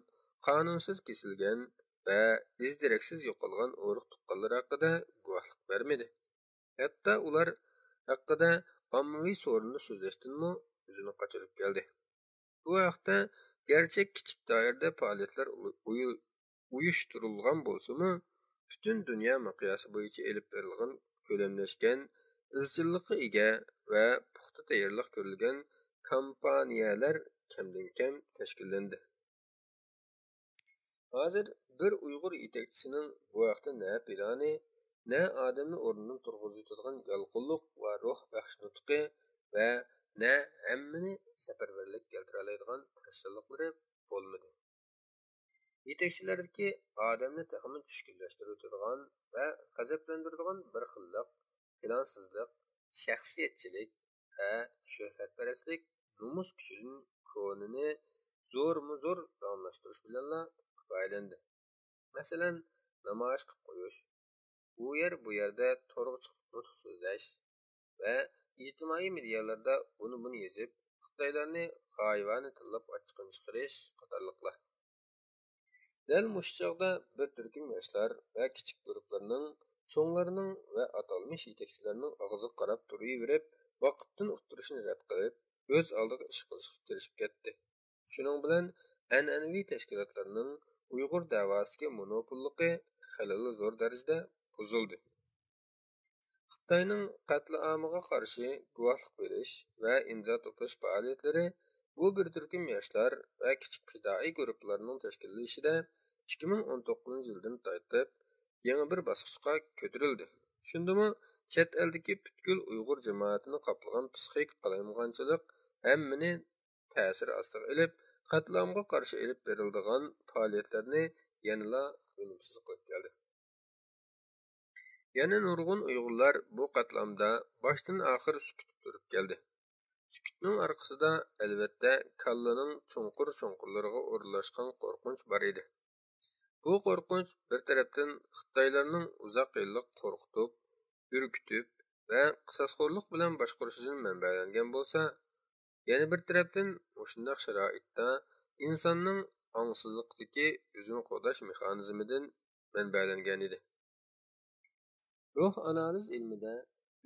qonunsiz kesilgan va iz-deraksiz yo'qolgan o'riq tuqqanlar haqida guvohlik bermadi. Hatto ular haqida ommaviy so'rinda so'zlashdanmi o'zini qochirib keldi. Bu haqda garchi kichik doirada faoliyatlar uyushtirilgan bo'lsa-mu, butun dunyo miqyosi bo'yicha elib berilgan ko'lamlashgan izchillikqa ega va puxta tayyorlik ko'rilgan kompaniyalar kamdan kam tashkillandi. Hozir bir Uyg'ur yetakchisining bu vaqtda na plani, na odamni o'rnidan turg'izadigan yalqinlik va ruh baxsh nutqi va na hammani safarbarlik keltira oladigan tirishchiliklari bo'lmadi. Yetakchilardagi odamni taxmin tushkunlashtiradigan va g'azablantiradigan bir xillik, plansizlik, shaxsiyatchilik va shuhratparastlik nomus kuchidan konini zo'rmu-zo'r davomlashtirish bilan kifoyalandi. Masalan, namoyish qilib qo'yish, bu yerda to'g'ri chiqib nutq so'zlash va ijtimoiy medialarda buni yozib, Xitoylarni g'oyivani tillab ochiqqa chiqarish qatorliqlar. Dal mush chog'da bir turkum yoshlar va kichik guruhlarning, cho'nglarining va atalmish yetakchilarining og'ziga qarab turaverib, vaqtdan o'ttirishni rad qilib, o'z oldiga ish qilishga kirishib ketdi. Shuning bilan an'anaviy tashkilotlarning Uyg'ur davosiga monopolligi xilli zo'r darajada buzildi. Xitoyning qatliamiga qarshi guvohlik berish va imzo to'plash faoliyatlari bu bir turkum yoshlar va kichik fidoi guruhlarning tashkillashida 2019 yildan tortib yangi bir bosqichga ko'tarildi. Shundami chet eldagi butkul Uyg'ur jamoatini qoplagan psixik qalamg'anchilik hammani ta'sir ostiga ilib, qatlamga qarshi ilib beriladigan faoliyatlarni yanada unumsiz qilib keldi. Yana nurg'un Uyg'urlar bu qatlamda boshdan oxir sukut turib keldi. Sukutning orqasida albatta kallaning chunqur-chunqurlariga o'rlashgan qo'rqinch bor edi. Bu qo'rqinch bir tarafdan Xitoylarning uzoq yillik qo'rqitib, ürkütib va qisasxo'rlik bilan boshqarishidan manbalangan bo'lsa, yana bir tarafdan shunday sharoitda insonning ongsizlikdagi o'zini qo'llash mexanizmidan manbalangan edi. Ruh analiz ilmida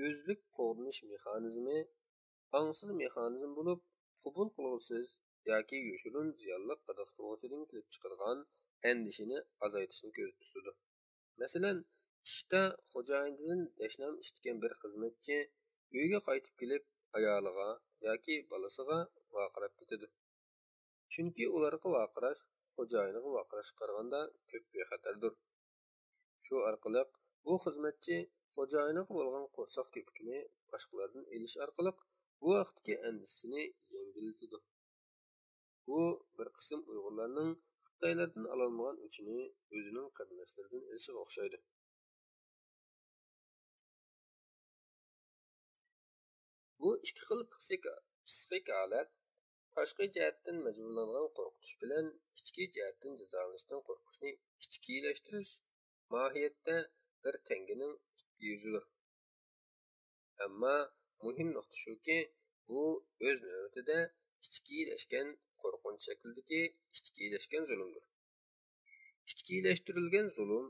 o'zlik qo'g'dinish mexanizmi ongsiz mexanizm bo'lib, qubul qiluvsiz yoki yo'shirun ziyonli qadiqtiruvchidan kelib chiqadigan andishini azaytishni ko'zda tutadi. Masalan, ishda xo'jayinidan dashnam ishtigan bir xizmatchi uyga qaytib kelib ayoliga yoki bolasiga vaqirab ketadi. Chunki ularga vaqirash xo'jayiniga vaqirashga qaraganda ko'p bexatardir. Shu orqali bu xizmatchi xo'jayiniga bo'lgan qo'rsoq ko'pikini boshqalardan elish orqali bu vaqtdagi andisini yengillatadi. Bu bir qism Uyg'urlarning Xitoylardan ololmagan o'chini o'zining qarindoshlaridan elishiga o'xshaydi. Bu ikki xil psixik holat tashqi jihatdan majburlangan qo'rqitish bilan ichki jihatdan jazolanishdan qo'rqishni ichkilashtirish mohiyatda bir tanganing ikki yuzidir. Ammo muhim nuqta shuki, bu o'z navbatida ichkilashgan qo'rqinch shaklidagi ichkilashgan zulmdir. Ichkilashtirilgan zulm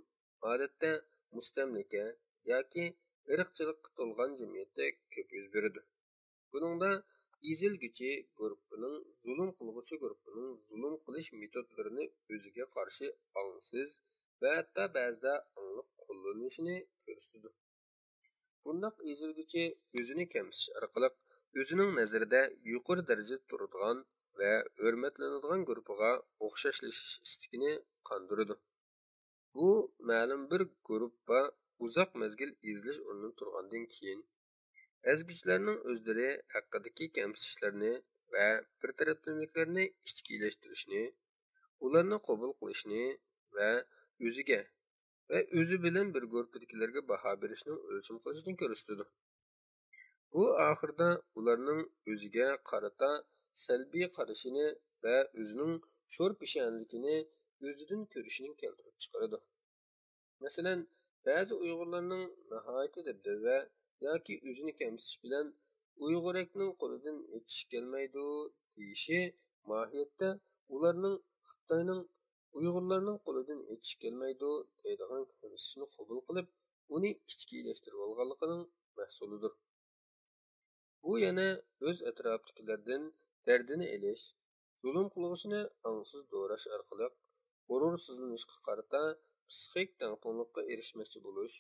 odatda mustamlika yoki irqchilikqa to'lgan jamiyatda ko'p yuz beradi. Buningda izilguchi guruhining zulm qilg'uchi guruhining zulm qilish metodlarini o'ziga qarshi ongsiz va hatto ba'zida angliq qo'llanishini ko'rsatadi. Bundaq izilguchi o'zini kamsitish orqali o'zining nazarida yuqori darajada turadigan va hurmatlanadigan guruhiga o'xshashlashish istigini qondiradi. Bu ma'lum bir guruhga uzoq mezgil izlash o'rnida turgandan keyin ezguchilarning o'zlari haqidagi kamsitishlarni va bir taraflamaliklarni ichkilashtirishni, ularni qabul qilishni va o'ziga va o'zi bilan bir guruhdagilarga baho berishni o'lcham qilishdan ko'rsatadi. Bu oxirida ularning o'ziga qarata salbiy qarashini va o'zining sho'r peshonligini o'zidan ko'rishini keltirib chiqaradi. Masalan, ba'zi Uyg'urlarning nihoyatda dabdaba yoki o'zini kamsitish bilan Uyg'urakning qo'lidan yetish kelmaydi deyishi mohiyatda ularning Xitoyning Uyg'urlarning qo'lidan yetish kelmaydi deydigan kamsitishni qabul qilib, uni ichkilashtirib olganligining mahsulidir. Bu yana o'z atrofidagilardan dardini elish, zulm qilg'ishini ongsiz do'rash orqali g'urursizlanishga qarata psixik tangpunlikqa erishmoqchi bo'lish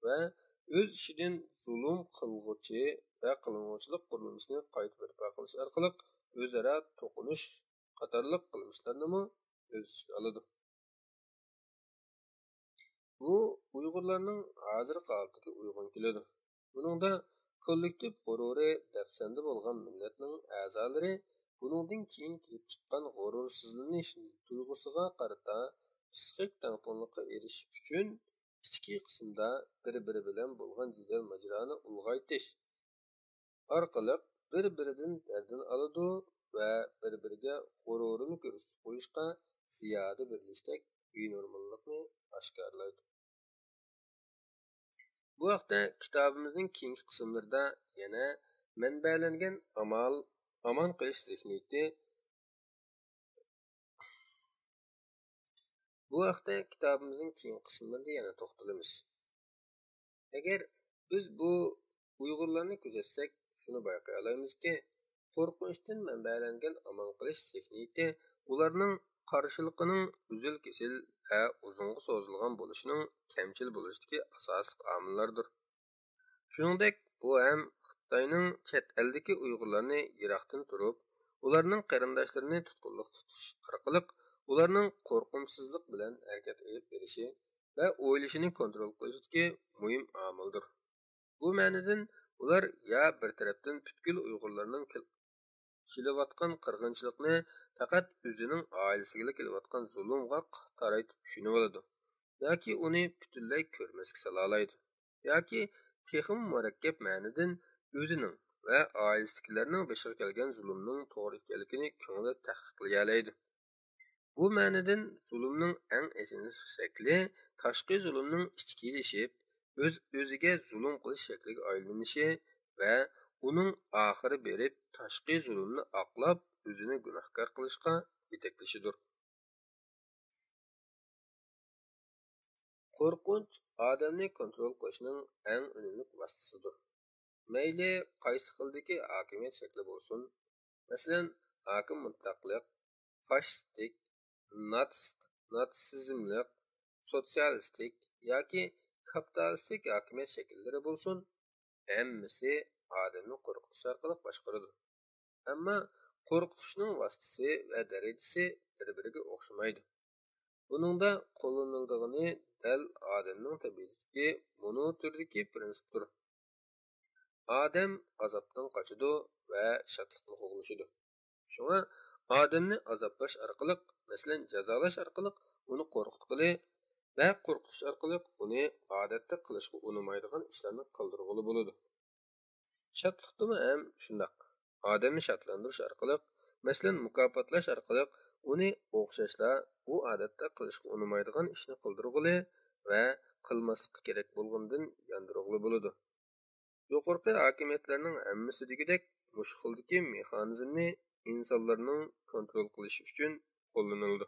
va o'z ishidan zulm qilg'uchi va qiling'uchilik qurilmasini qayta barpo qilish orqali o'zaro to'qinish qatorliq qilmishlarni o'z ichiga oladi. Bu Uyg'urlarning hozirgi holatiga uyg'un keladi. Buningda kollektiv g'ururi dafsanda bo'lgan millatning a'zolari buningdan keyin kelib chiqqan g'urursizlanish tuyg'usiga qarata psixik tangpunlikqa erishish uchun ichki qismda bir-biri bilan bo'lgan jidal majroni ulg'aytish orqali bir-biridan dardini oladi va bir-biriga g'ururini ko'rsatib qo'yishga ziyoda birlashdak benormallikni oshkorlaydi. Bu haqda kitobimizning keyingi qismlarida yana manbalangan aman qilish zihniyati to'xtalamiz. Agar biz bu Uyg'urlarni kuzatsak, shuni bayqay olamizki, qo'rqinchdan manbalangan aman qilish zihniyati ularning qarshiliqining uzil kesil va uzunga so'zilgan bo'lishining kamchil bo'lishidagi asosiy omillardir. Shuningdek, bu ham Xitoyning chet eldagi Uyg'urlarni yiroqdan turib, ularning qarindoshlarini tutqunlik tutish orqali ularning qo'rqimsizlik bilan harakat olib berishi va o'ylashini kontrol qilishidagi muhim omildir. Bu ma'nodan ular ya bir tarafdan butkul Uyg'urlarning kelayotgan qirg'inchilikni faqat o'zining oilasiga kelayotgan zulmga qaraytib tushunib oladi, yoki uni butunlay ko'rmasga salolaydi, yoki texim murakkab ma'nodan o'zining va oilasidagilarning boshiga kelgan zulmning to'g'ri ekanligini ko'ngli tahqiqlay oladi. Bu ma'nodan zulmning eng asosiy shakli tashqi zulmning ichkilashib, o'ziga zulm qilish shakliga aylanishi va uning oxiri berib tashqi zulmni oqlab o'zini gunohkor qilishga yetaklashidir. Qo'rqinch odamni kontrol qilishning eng unumli vositasidir. Mayli qaysi xildagi hokimiyat shakli bo'lsin, masalan, hokim mutlaqlik, fashistik, natsizmlik, sotsialistik yoki kapitalistik hokimiyat shakllari bo'lsin, hammasi odamni qo'rqitish orqali boshqaradi. Ammo qo'rqitishning vositasi va darajasi bir-biriga o'xshamaydi. Buningda qo'llaniladiğini dal odamning tabiatidagi mono turdagi prinsipdir. Odam azobdan qochadi va shodlikni qo'g'lashadi. Shunga odamni azoblash orqali, masalan, jazolash orqali uni qo'rqitqili va qo'rqitish orqali uni odatda qilishga unamaydigan ishlarni qildirg'ili bo'ladi. Shodlikdimi ham shundoq. Odamni shodlantirish orqali, masalan, mukofotlash orqali uni o'xshashla u odatda qilishga unamaydigan ishni qildirg'ili va qilmaslikka kerak bo'lgandan yondirg'ili bo'ladi. Yuqorqi hokimiyatlarning hammasi degidek mush xildagi mexanizmni insonlarning kontrol qilishi uchun qo'llanildi.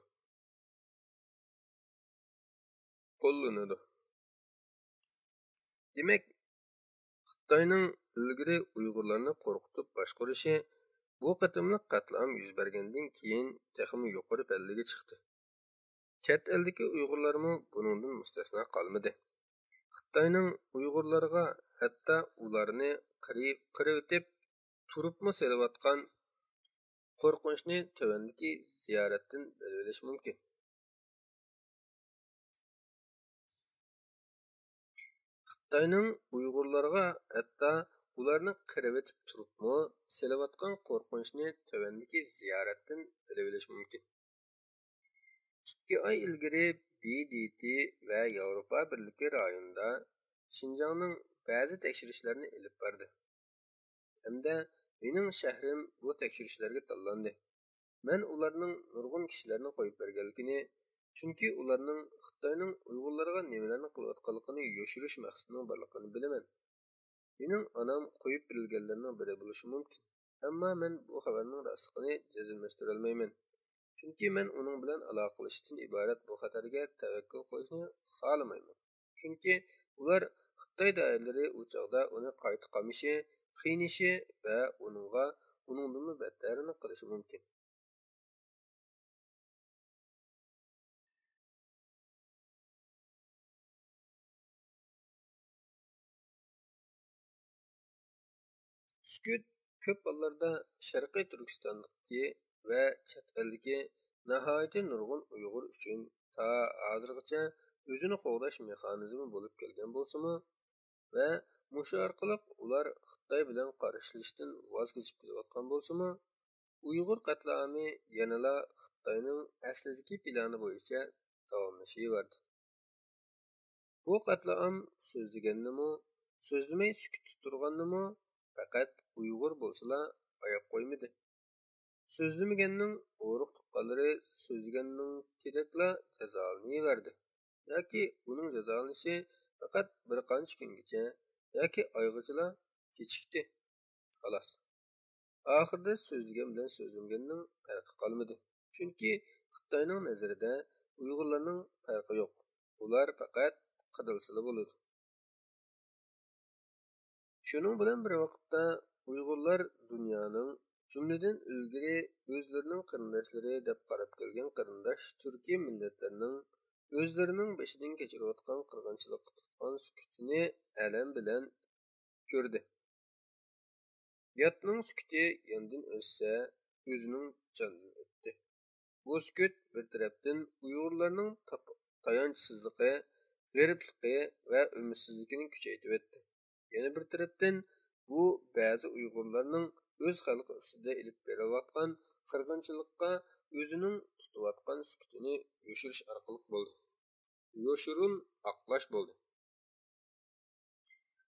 Demak, Xitoyning ilgari Uyg'urlarni qo'rqitib boshqarishi bu qatimliq qatlam yuz bergandan keyin texmi yuqori pallaga chiqdi. Chet eldagi Uyg'urlarmi buningdan mustasno qolmadi. Xitoyning Uyg'urlarga hatto ularni qirib turibmi selayotgan qo'rqinchni tövandagi ziyoratdan bilib mumkin. Xitoyning Uyg'urlarga hatto ularni qirib turibmi selayotgan qo'rqinchni tövandagi ziyoratdan bilib mumkin. 2 oy ilgari BDT va Yevropa Birligi rayonida Şinjanning ba'zi tekshirishlarni olib berdi. Hamda mening shahrim bu tekshirishlarga tanlandi. Men ularning nurg'un kishilarni qo'yib berganligini, chunki ularning Xitoyning Uyg'urlarga nimalarni qilayotganligini yoshirish maqsadining borligini bilaman. Mening onam qo'yib berilganlarning biri bo'lishi mumkin. Ammo men bu xabarning rostligini jazmlashtira olmayman. Chunki men uning bilan aloqalashishdan iborat bu xatarga tavakkul qilishni xohlamayman. Chunki ular Xitoy doiralari u chog'da uni qayta qamishi, qiynishi va uningdan battarini qilishi mumkin. sükut ko'p hollarda Sharqiy Turkistondagi va chet eldagi nihoyatda nurg'un Uyg'ur uchun ta hozirgacha o'zini qo'g'dash mexanizmi bo'lib kelgan bo'lsa-mu va mushu orqali ular Xitoy bilan qarshilashdan voz kechib kelayotgan bo'lsa-mu, Uyg'ur qatlami yanala Xitoyning aslidagi plani bo'yicha davomlashaverdi. Bu qatlam so'zlagannimi, so'zlamay sukut turgannimi faqat Uyg'ur bo'lsa-la oyab qo'ymadi. So'zlamaganning o'ruq tuqqanlari so'zlaganning kedakla jazolanaverdi. Yoki uning jazolanishi faqat bir qancha kungacha yoki oygacha kechikdi. Xolos. Oxirida so'zlagan bilan so'zlamaganning farqi qolmadi. Chunki Xitoyning nazarida Uyg'urlarning farqi yo'q. Ular faqat qidilsili bo'ladi. Shuning bilan bir vaqtda Uyg'urlar dunyoning jumladan ilgari o'zlarining qarindoshlari deb qarab kelgan qarindosh Turkiy millatlarining o'zlarining beshidan kechirayotgan qirg'inchilik tutgan sukutini alam bilan ko'rdi. Yatning sukuti yandan o'ssa, o'zining jonidan o'tdi. Bu sukut bir tarafdan Uyg'urlarning tayanchsizligi, g'aribligi va umidsizligini kuchaytirib o'tdi. Yana bir tarafdan bu ba'zi Uyg'urlarning o'z xalqi ustida ilib berayotgan qirg'inchilikqa o'zining tutayotgan sukutini yoshirish orqali bo'ldi. Yoshirun aqlash bo'ldi.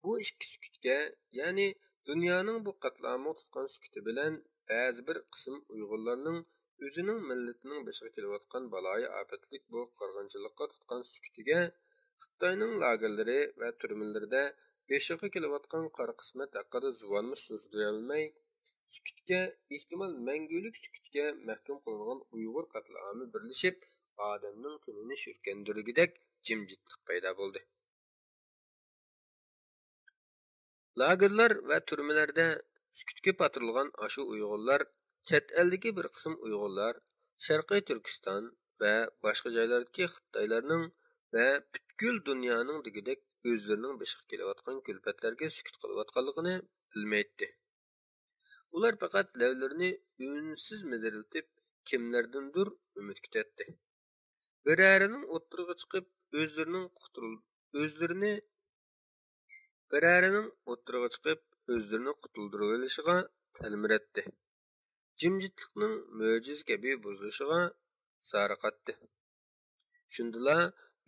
Bu ikki sukutga, ya'ni dunyoning bu qatlamini tutgan sukuti bilan ba'zi bir qism Uyg'urlarning o'zining millatining boshiga kelayotgan baloyi ofatlik bu qirg'inchilikqa tutgan sukutiga Xitoyning lagerlari va turmalarida beshiga kelayotgan qora qismat haqida zuvonmi so'zlay olmay, sukutga, ehtimol mangulik sukutga mahkum qilingan Uyg'ur qatlami birlashib, odamning kunini shirkandirgidek jimjitlik paydo bo'ldi. Lagerlar va turmalarda sukutga patirilgan ashu Uyg'urlar, chet eldagi bir qism Uyg'urlar, Sharqiy Turkiston va boshqa joylardagi Xitoylarning va butkul dunyoning degidek o'zlarining beshiga kelayotgan kulfatlarga sukut qilayotganligini bilmaydi. Ular faqat lavlarini unsiz miziriltib, kimlardandir umid kutadi. Birarining o'ttiriga chiqib, o'zlarini qutuldirib olishiga talmiratdi. Jimjitlikning mo'jiz kabi buzilishiga zariqatdi. Shundala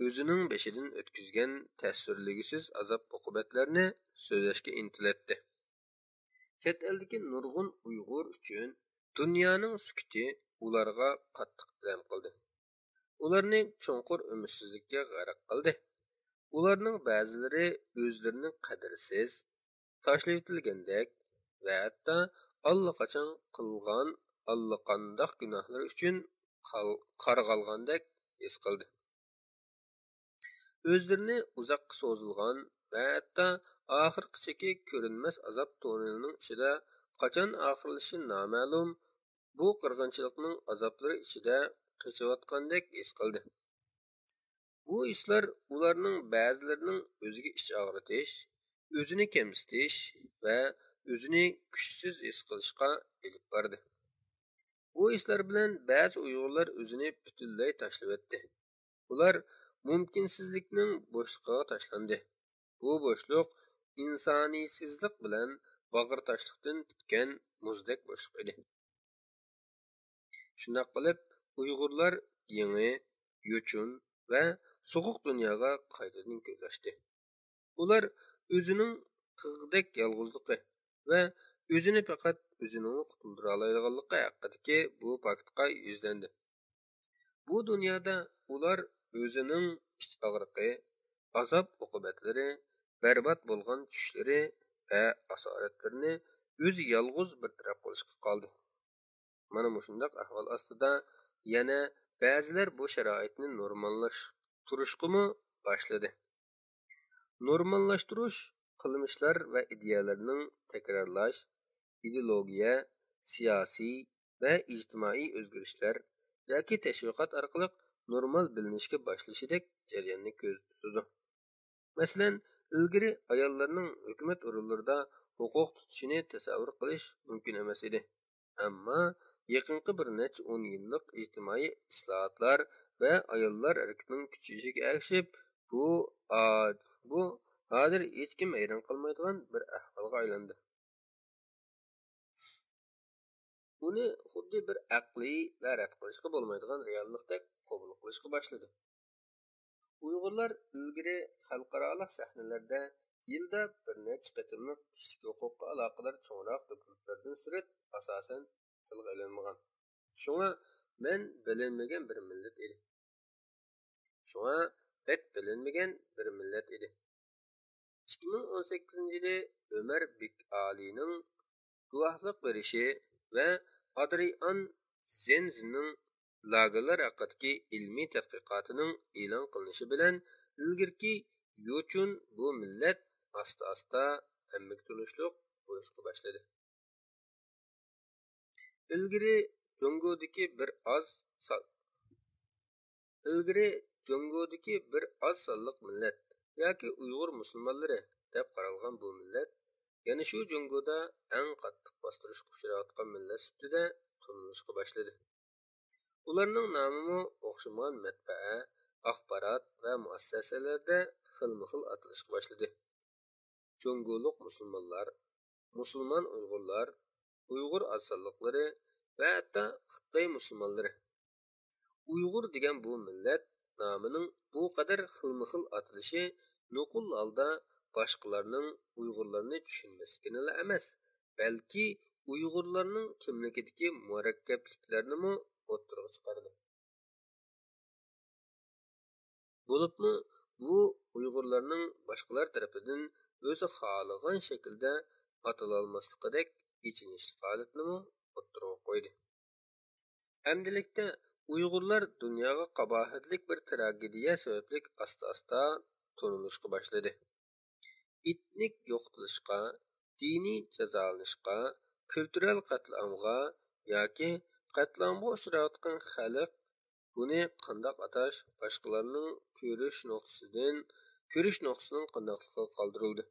o'zining beshidan o'tkazgan ta'sirligisiz azob-uqubatlarni so'zlashga intilatdi. Chet eldagi nurg'un Uyg'ur uchun dunyoning sukuti ularga qattiq alam qildi. Ularni cho'nqur umidsizlikka g'arq qildi. Ularning ba'zilari o'zlarini qadrsiz, tashlab etilgandek va hatto allaqachon qilgan allaqandoq gunohlar uchun qarg'algandek his qildi. O'zlarini uzoqqa so'zilgan va hatto oxirgacha ko'rinmas azob to'nining ichida qachon oxirlashi noma'lum bu qirg'inchilikning azoblari ichida qechayotgandek his qildi. Bu hislar ularning ba'zilarining o'ziga ich og'ritish, o'zini kemsitish va o'zini kuchsiz his qilishga elib bordi. Bu hislar bilan ba'zi Uyg'urlar o'zini butunlay tashlab o'tdi. Ular mumkinsizlikning bo'shligiga tashlandi. Bu bo'shliq insoniysizlik bilan bag'ir tashliqdan tutgan muzdek bo'shliq edi. Shunday qilib, Uyg'urlar yangi, yo'chun va so'g'uq dunyoga qaytadan ko'z ochdi. Ular o'zining tig'dek yolg'izligi va o'zini faqat o'zining qutuldira oladiganligi haqidagi bu faktga yuzlandi. Bu dunyoda ular o'zining ich og'riqi, azob-uqubatlari, barbod bo'lgan tushlari va asoratlarini o'zi yolg'iz bir taraf qilishga qoldi. Mana shunday ahvol ostida yana ba'zilar bu sharoitni normallashtirishga boshladi. Normallashtirish qilmishlar va ideyalarning takrorlash, ideologiya, siyosiy va ijtimoiy o'zgarishlar yoki tashviqot orqali normal bilinishga boshlashidek jarayonni ko'z tutadi. Masalan, ilgari ayollarning hukumat o'rinlarida huquq tutishini tasavvur qilish mumkin emas edi. Ammo yaqinqi bir necha 10 yillik ijtimoiy islohotlar va ayollar erkining kuchayishiga ergashib, bu hozir hech kim hayron qolmaydigan bir ahvolga aylandi. Uni xuddi bir aqliy va rad qilishga bo'lmaydigan reallikdek qabul qilishga boshladi. Uyg'urlar ilgari xalqaro sahnalarda yilda bir necha qatimliq kishilik huquqqa aloqador cho'ngroq dokumentlardan sirt asosan tilga ilinmagan. Shunga men bilinmagan bir millat edi. 2018-yili Ömer Bik Ali'ning guvohlik berishi va Adrian Zenzining lagerlar haqidagi ilmiy tadqiqotining e'lon qilinishi bilan ilgirki yo'chun bu millat asta-asta hammaga tunishliq bo'lishga boshladi. Ilgari Jongodagi bir oz sonliq millat yoki Uyg'ur musulmonlari deb qaralgan bu millat yana shu Jongoda eng qattiq bostirishga uchrayotgan millat sifatida tanilishga boshladi. Ularning nomimi o'xshamagan matbaa, axborot va muassasalarda xilma-xil atilishga boshladi. Jongoliq musulmonlar, musulmon Uyg'urlar, Uyg'ur asonliqlari va hatto Xitoy musulmonlari. Uyg'ur degan bu millat nomining bu qadar xilma-xil atilishi nuqul holda boshqalarning Uyg'urlarni tushunmasligini emas, balki Uyg'urlarning kimligidagi murakkabliklarni o'ttirib chiqardi. Bo'libmi bu Uyg'urlarning boshqalar tarafidan o'zi xohlagan shaklda atalolmasligidek ichinishli holatni o'ttirib qo'ydi. Amdilikda Uyg'urlar dunyoga qabohatlik bir tragediya sababli asta-asta tanilishga boshladi. Etnik yo'qotilishga, diniy jazolanishga, kultural qatlamga yoki qatlamga uchrayotgan xalq buni qandoq atash boshqalarning ko'rish nuqtasining qandoqligi qoldirildi.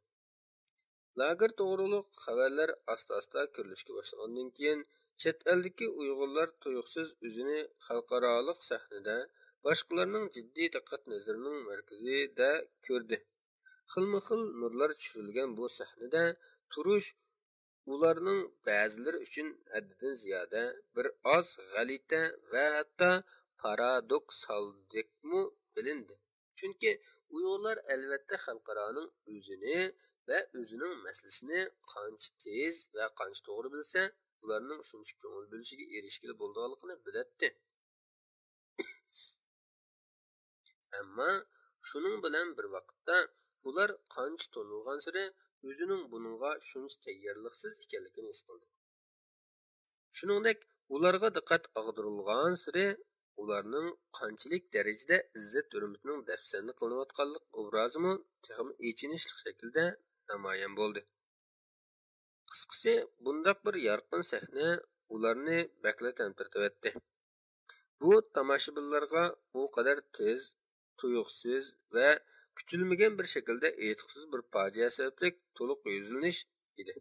Lager to'g'riliq xabarlar asta-asta kirilishga boshlagandan keyin chet eldagi Uyg'urlar tuyuqsiz o'zini xalqaro sahnada boshqalarning jiddiy diqqat nazarining markazida ko'rdi. Xilma-xil nurlar tushirilgan bu sahnada turish ularning ba'zilari uchun haddidan ziyoda bir oz g'alita va hatto paradoksaldekmi bilindi. Chunki Uyg'urlar albatta xalqaroning o'zini va o'zining masalasini qancha tez va qancha to'g'ri bilsa, ularning shuncha ko'ngil bo'lishiga erishgili bo'lganligini bilatdi. Ammo shuning bilan bir vaqtda ular qancha to'nilgan sari o'zining buningga shuncha tayyorliksiz ekanligini his qildi. Shuningdek, ularga diqqat ag'dirilgan sari ularning qanchalik darajada izzat hurmatining dafsanda qilinayotganlik obrazimi texmi echinishli shaklda namoyon bo'ldi. Qisqasi, bundoq bir yorqin sahna ularni bakla tantirtibdi. Bu tomoshabinlarga u qadar tez, tuyuqsiz va kutilmagan bir shaklda e'tiqsiz bir fojia sababli to'liq yuzlanish edi.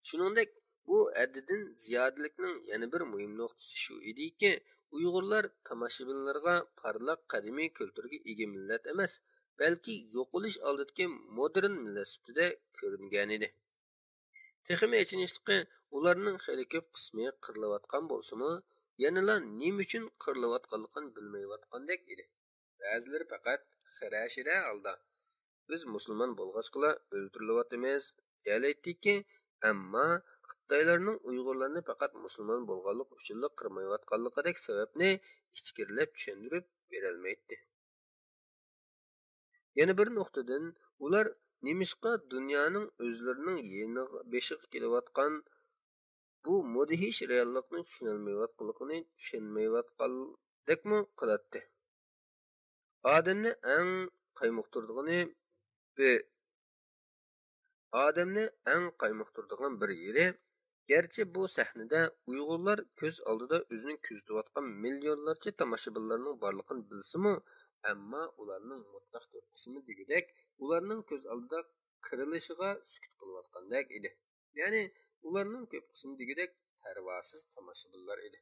Shuningdek, bu haddidan ziyodalikning yana bir muhim nuqtasi shu ediki, Uyg'urlar tomoshabinlarga parlaq qadimiy kulturga ega millat emas, balki yo'qolish oldidagi modern millat sifatida ko'ringan edi. Texmi echinishli ularning xeyli ko'p qismi qirilayotgan bo'lsa-mu, yanala nima uchun qirilayotganligini bilmayotgandek edi. Ba'zilari faqat xirashida holda biz musulmon bo'lg'achqila o'ldirilyapmiz deyayotdiki, ammo Xitoylarning Uyg'urlarni faqat musulmon bo'lganlik uchun qirmayotganligidek sababni ichkirilab tushuntirib berolmaydi. Yana bir nuqtadan ular nemishqa dunyoning o'zlarining yeniga beshiq kelayotgan bu mudhish reallikni tushunmayotganligini qiladi. Odamni eng qaymaqtiradigan bir yeri, gerçi bu sahnada Uyg'urlar ko'z oldida o'zining kuzatayotgan millionlarcha tomoshabinlarning borligini bilsa-mu, ammo ularning mutlaq qismi degidek ularning ko'z oldida qirilishiga sukut qilayotgandek edi. Ya'ni ularning ko'p qismi degidek parvosiz tomoshabinlar edi.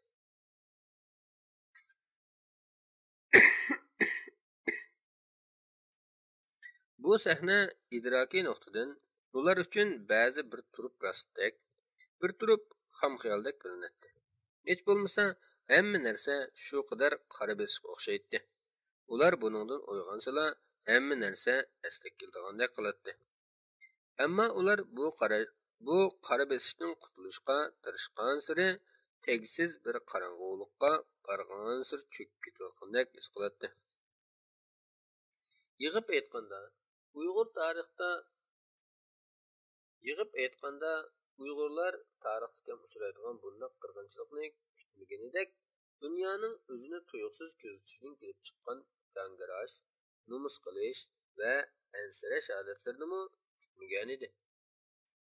Bu sahna idrokiy nuqtadan ular uchun ba'zi bir turib rostdek, bir turib xam xiyaldek bilinadi. Hech bo'lmasa hamma narsa shu qadar qora besiqqa o'xshaydi. Ular buningdan o'yg'onsala hamma narsa asliga keldigandek qiladi. Ammo ular bu qora besishdan qutulishga tirishgan sari tegsiz bir qorong'ulikqa borgan sari cho'kib ketayotgandek his qiladi. Yig'ib aytganda Uyg'urlar tarixda kam uchraydigan bunday qirg'inchilikni kutmaganidek, dunyoning o'zini tuyuqsiz ko'zitishidan kelib chiqqan dangarash, nomus qilish va ansirash holatlarini kutmagan edi.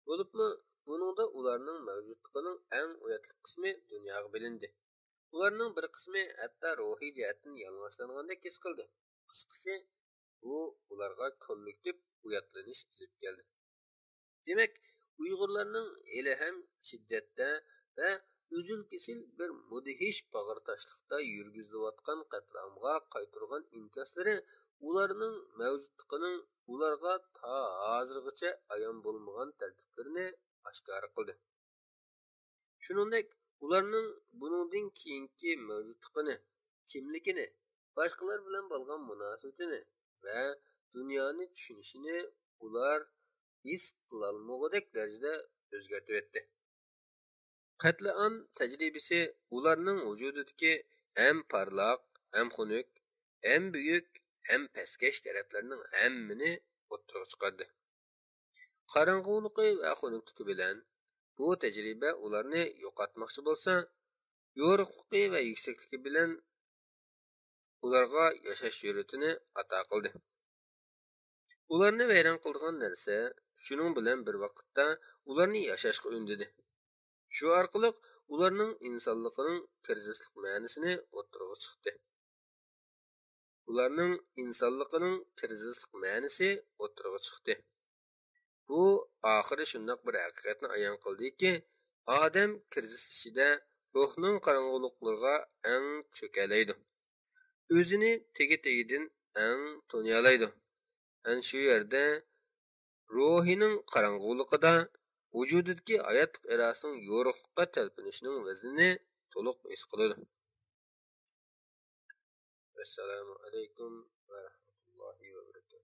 Bo'libmi, buningda ularning mavjudligining eng uyatli qismi dunyoga bilindi. Ularning bir qismi hatto ruhiy jihatdan yalang'ochlangandek his qildi. Qisqasi, bu ularga kollektiv uyatlanish kelib keldi. Demak, Uyg'urlarning hali ham shiddatda va uzul-kesil bir mudhish bag'ritoshlikda yurgizilayotgan qatlamga qaytirgan inkaslari ularning mavjudligining ularga ta hozirgacha ayon bo'lmagan tartiblarini oshkor qildi. Shuningdek, ularning buningdan keyingi mavjudligini, kimligini, boshqalar bilan bo'lgan munosabatini va dunyoni tushunishini ular his qilolmagudek darajada o'zgartirib etdi. Qatlam tajribasi ularning vujudidagi ham parlaq, ham xunuk, ham buyuk, ham pastkash taraflarning hammini o'ttirib chiqardi. Qorong'uligi va xunukligi bilan bu tajriba ularni yo'qotmoqchi bo'lsa, yorug'ligi va yuksakligi bilan ularga yashash jur'atini ato qildi. Ularni vayron qilgan narsa shuning bilan bir vaqtda ularni yashashga undidi. Shu orqali ularning insonligining kirzislik ma'nosini o'ttirib chiqdi. Bu oxiri shundoq bir haqiqatni ayon qildiki, odam kirzis ichida ruhning qorong'uliklariga eng cho'kalaydi. O'zini tegi-tegidan eng toniyalaydi. Ana shu yerda ruhining qorong'uligida vujudidagi hayotlik irosining yo'riqlikqa talpinishining vaznini to'liq his qiladi. Assalomu alaykum va rahmatullohi va barakatuh.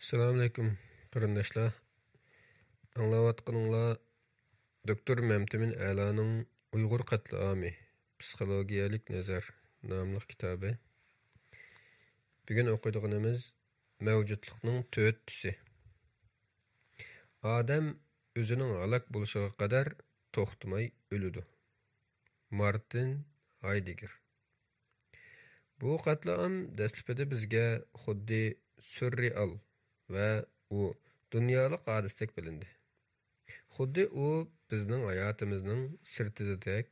Assalomu alaykum qarindoshlar. Anglayotganinglar Doktor Mamtimin A'loning Uyg'ur qatlami psixologiyalik nazar nomli kitobi. Bugun o'qiydiganimiz mavjudlikning 4 tusi. Odam o'zining halok bo'lishiga qadar to'xtamay o'ladi. Martin Heidegger. Bu qatlam dastlabida bizga xuddi surreal va u dunyolik hodisdek bilindi. Xuddi u bizning hayotimizning sirtidek,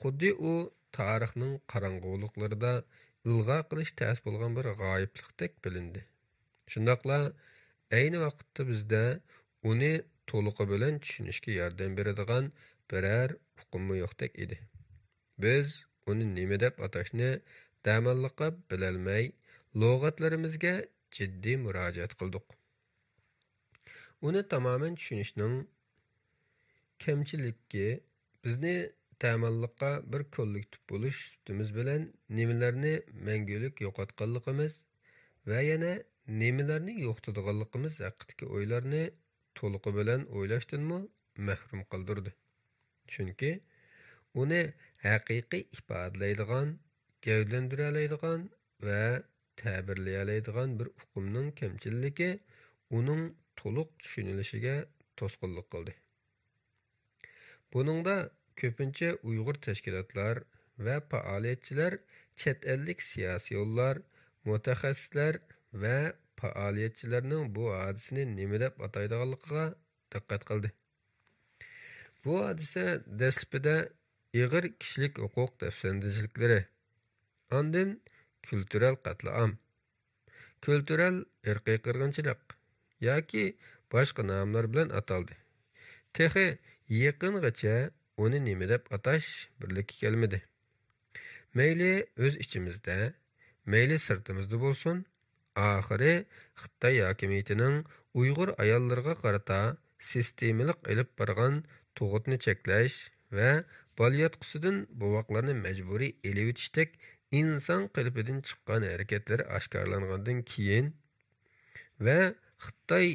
xuddi u tarixning qorong'uliklarida ilg'o qilish ta'sis bo'lgan bir g'oyiblikdek bilindi. Shundaqla ayni vaqtda bizda uni to'liqi bilan tushunishga yordam beradigan biror uqumi yo'qdek edi. Biz uni nima deb atashni damalliqqa bilolmay, lug'atlarimizga jiddiy murojaat qildik. Uni tamoman tushunishning kamchiligi bizni ta'malliqqa bir kollektiv bo'lish sutimiz bilan nimalarni mangulik yo'qotganligimiz va yana nimalarni yo'qotadiganligimiz haqidagi o'ylarni to'liqi bilan o'ylashdanmi mahrum qoldirdi. Chunki uni haqiqiy ifodalaydigan, gavdalantira oladigan va ta'birlay oladigan bir uqumning kamchiligi uning to'liq tushunilishiga to'sqinlik qildi. Buningda ko'pincha Uyg'ur tashkilotlar va faoliyatchilar, chet ellik siyosiyonlar, mutaxassislar va faoliyatchilarning bu hodisani nima deb ataydiganligiga diqqat qildi. Bu hadise dəslipdə ağır kişilik hüquq dəfsəndicilikləri, andın kültürel qatliam, kültürel irqiy qırğınçılıq yoki boshqa nomlar bilan ataldi. Texi yaqingacha uni nima deb atash birlikka kelmadi. Mayli o'z ichimizda, mayli sirtimizda bo'lsin, oxiri Xitoy hokimiyatining Uyg'ur ayollarga qarata sistemalik ilib borgan tug'utni cheklash va bolyotqusidan bovoqlarni majburiy elib o'tishdek inson qalbidan chiqqan harakatlari oshkorlangandan keyin va Xitoy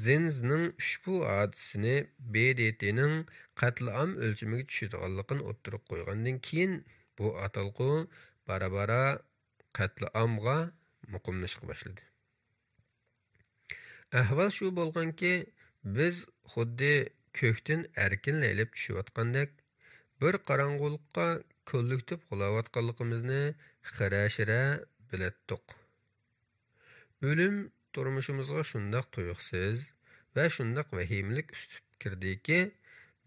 Zinzning ushbu hadisini BDTning qatliam o'lchamiga tushadiganligini o'ttirib qo'ygandan keyin bu atalg'u bara-bara qatliamga muqimlashga boshladi. Ahvol shu bo'lganki, biz xuddi ko'kdan erkinlab tushayotgandek bir qorong'ulikqa kollektiv qulayotganligimizni xira-shira bilatdik. O'lim turmushimizga shundoq tuyuqsiz va shundoq vahimlik ustib kirdiki,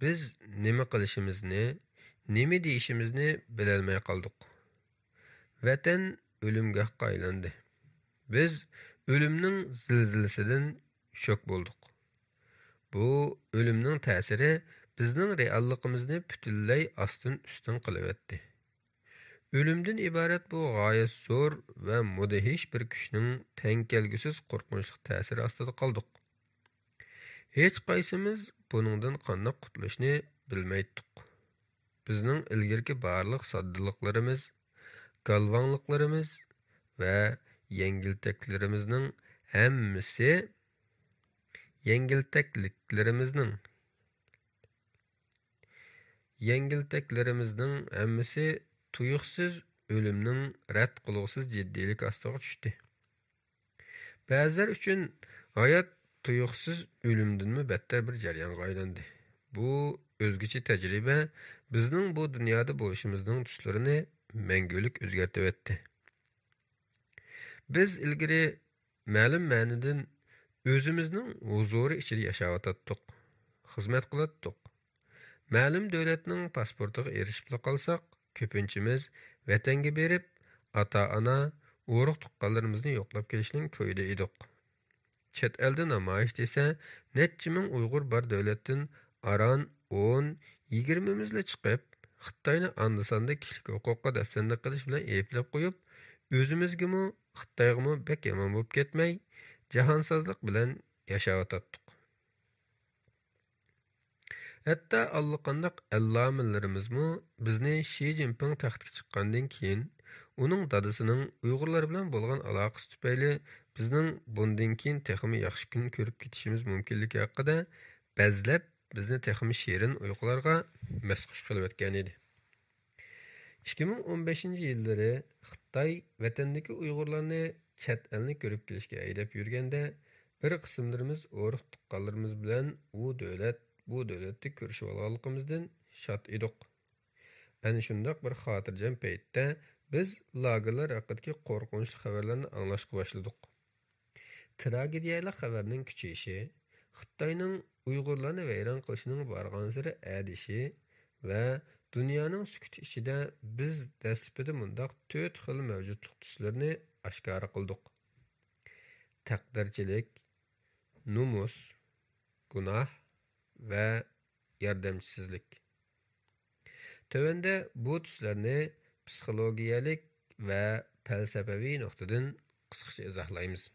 biz nima qilishimizni, nima deyishimizni bilolmay qoldik. Vatan o'limgohga aylandi. Biz o'limning zilzilasidan shok bo'ldik. Bu o'limning ta'siri bizning realligimizni butunlay ostin-ustin qilib o'tdi. Ölümdən ibarət bu g'oyat zo'r va mudahish bir kuchning teng kelgusiz qo'rqinchli ta'siri ostida qoldik. Hech qaysimiz buningdan qanday qutulishni bilmaydik. Bizning ilgirki barliq soddaliqlarimiz, galvonliqlarimiz va yengiltaklarimizning hammasi tuyuqsiz ölümning rad qiluvsiz jiddiylik ostiga tushdi. Ba'zilar uchun hayot tuyuqsiz ölümdinmi battar bir jarayonga aylandi. Bu o'zgacha tajriba bizning bu dunyoda bo'lishimizning tuslarini mangulik o'zgartib o'tdi. Biz ilgari ma'lum ma'nidan o'zimizning huzuri ichida yashayotdik, xizmat qilatdik. Ma'lum davlatning pasportiga erishib qolsak, ko'pinchimiz vatanga berib, ota-ona, urug' tuqqanlarimizni yo'qlab kelishning ko'yida edik. Chet elda namoyish desa, necha ming Uyg'ur bor davlatdan aron 10-20 mizli chiqib, Xitoyni andisonda kishilik huquqqa dafsanda qilish bilan ayblab qo'yib, o'zimizgami, Xitoygami bek yomon bo'lib ketmay, jahonsozlik bilan yashayotdik. Hatta allaqandaq allamillarimizmi bizni Xi Jinping taxtga chiqqandan keyin uning dadasining Uyg'urlar bilan bo'lgan aloqasi tufayli bizning bundan keyin texmi yaxshi kun ko'rib ketishimiz mumkinligi haqida bazlab bizni texmi shirin uyqularga masxush qilib o'tgan edi. 2015-yillari Xitoy vatandagi Uyg'urlarni chet elni ko'rib kelishga aydab yurganda bir qismlarimiz o'riq tuqqanlarimiz bilan bu davlatda ko'rishib olganligimizdan shod edik. Ana shundoq bir xotirjam paytda biz lagerlar haqidagi qo'rqinchli xabarlarni anglashga boshladik. Tragediyalar xabarning kuchayishi, Xitoyning Uyg'urlarni vayron qilishining borgan-sari adishi va dunyoning sukuti ichida biz dastlabida mundaq 4 xil mavjudlik tuslarini oshkora qildik. Taqdirchilik, numus, gunoh va yordamchisizlik. Tövəndə bu tuslarni psixologiyalik va falsafaviy nuqtadan qisqacha izohlaymiz.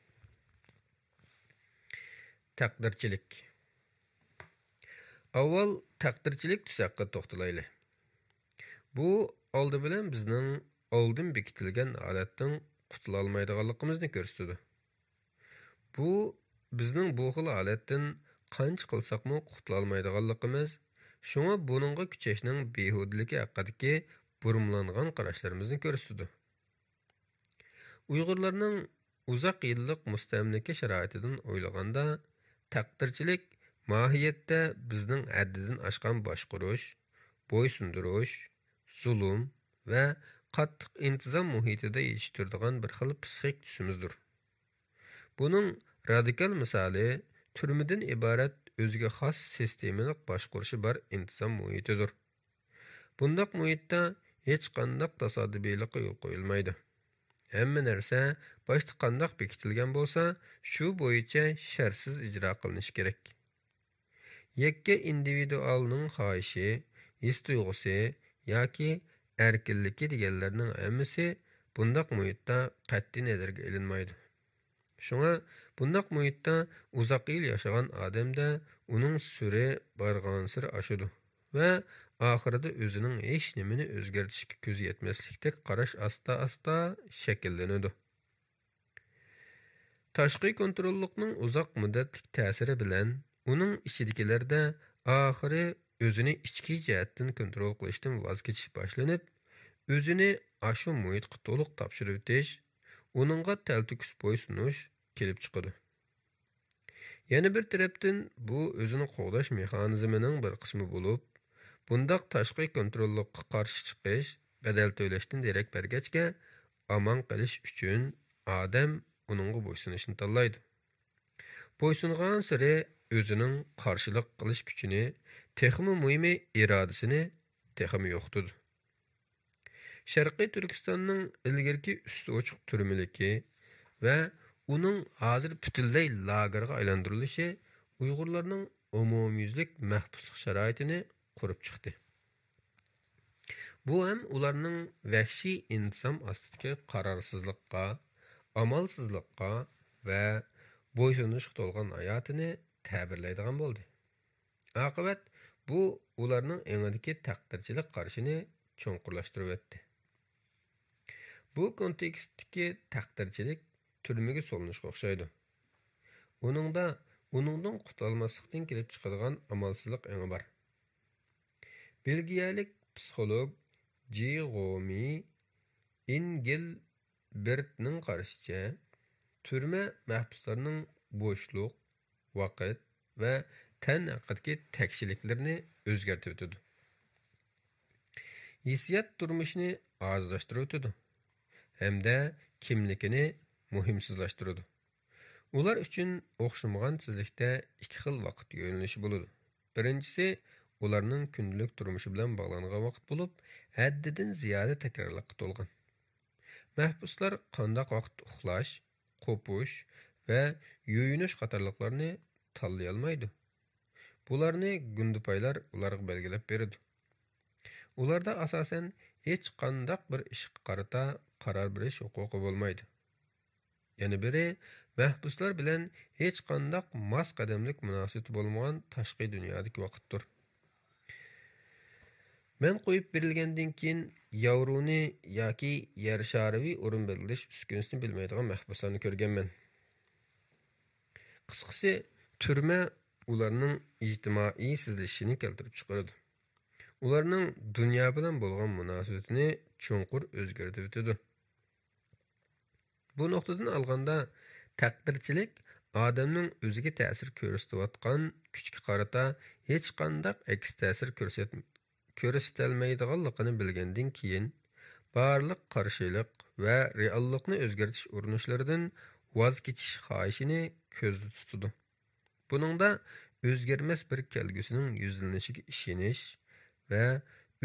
Taqdirchilik. Avval taqdirchilik tusi haqida to'xtalayli. Bu oldi bilan bizning oldin bekitilgan holatdan qutula olmaydiganligimizni ko'rsatadi. Bu bizning bu xil holatdan qancha qilsaqmi qutula olmaydiganligimiz, shunga buningga kuchashning behudligi haqidagi burumlangan qarashlarimizni ko'rsatadi. Uyg'urlarning uzoq yillik mustamlaka sharoitidan o'ylaganda, taqdirchilik mohiyatda bizning haddidan oshgan boshqarish, bo'ysundirish, zulm va qattiq intizom muhitida yetishtiradigan bir xil psixik tusimizdir. Buning radikal misoli turmadan iborat o'ziga xos sistemalik boshqurishi bor intizom muhitidir. Bundaq muhitda hech qanday tasodifiylikqa yo'l qo'yilmaydi. Hamma narsa boshda qandoq bekitilgan bo'lsa, shu bo'yicha shartsiz ijro qilinishi kerak. Yakka individualning xohishi, his tuyg'usi yoki erkinligi deganlarning hammasi bundaq muhitda qat'iy nazarga ilinmaydi. Shunga bundaq muhitda uzoq yil yashagan odamda uning suri barg'ansir oshadi va oxirida o'zining hech nimani o'zgartirishga ko'zi yetmaslikdek qarash asta-asta shakllanadi. Tashqi kontrollikning uzoq muddatlik ta'siri bilan uning ichidagilarda oxiri o'zini ichki jihatdan kontrol qilishdan voz kechish boshlanib, o'zini ashu muhitga to'liq topshirib o'tish, uningga taltikus bo'ysunish kelib chiqadi. Yana bir tarafdan bu o'zini qo'g'dash mexanizmining bir qismi bo'lib, bundaq tashqi kontrollikqa qarshi chiqish, badal to'lashdan derak bergachga, aman qilish uchun odam uningga bo'ysunishni tanlaydi. Bo'ysungan sari o'zining qarshilik qilish kuchini, texmi muhimi irodasini texmi yo'qtudi. Sharqiy Turkistonning ilgirki usti ochiq turmiligi va uning hozir butunlay lagerga aylantirilishi Uyg'urlarning umumyuzlik mahbuslik sharoitini qurib chiqdi. Bu ham ularning vahshiy inson ostidagi qarorsizlikqa, amalsizlikqa va bo'ysunishga to'lgan hayotini ta'birlaydigan bo'ldi. Oqibat bu ularning engidagi taqdirchilik qarashini cho'nqurlashtirib o'tdi. Bu kontekstdagi taqdirchilik turmaga solinishga o'xshaydi. Uningdan qutulmaslikdan kelib chiqadigan amalsizlik engi bor. Belgiyalik psixolog Gigomi Engelbertning qarashicha, turma mahbuslarining bo'shliq, vaqt va tan haqidagi takshiliklarni o'zgartirib o'tadi. Hissiyot turmushni ozlashtirib o'tadi hamda kimligini muhimsizlashtiradi. Ular uchun o'xshamagan tezlikda ikki xil vaqt yo'nalishi bo'ladi. Birinchisi ularning kundalik turmushi bilan bog'langan vaqt bo'lib, haddidan ziyoda takrorlikqa to'lgan. Mahbuslar qandoq vaqt uxlash, qo'pish va yuyinish qatorliqlarni tanlay olmaydi. Bularni gundupaylar ularga belgilab beradi. Ularda asosan hech qandoq bir ishga qarata qaror berish huquqi bo'lmaydi. Yana biri mahbuslar bilan hech qandoq mas qadamlik munosabati bo'lmagan tashqi dunyodagi vaqtdir. Men qo'yib berilgandan keyin yavruni yoki yer shariviy o'rin belgilash uskunsini bilmaydigan mahbuslarni ko'rganman. Qisqasi, turma ularning ijtimoiy sizlashini keltirib chiqaradi. Ularning dunyo bilan bo'lgan munosabatini cho'nqur o'zgartirib o'tadi. Bu nuqtadan olganda taqdirchilik odamning o'ziga ta'sir ko'rsatayotgan kuchga qarata hech qanday aks ta'sir ko'rsatilmaydiganligini bilgandan keyin barliq qarshilik va reallikni o'zgartirish urinishlaridan voz kechish xohishini ko'zda tutadi. Buningda o'zgarmas bir kelgusining yuzlanishiga ishonish va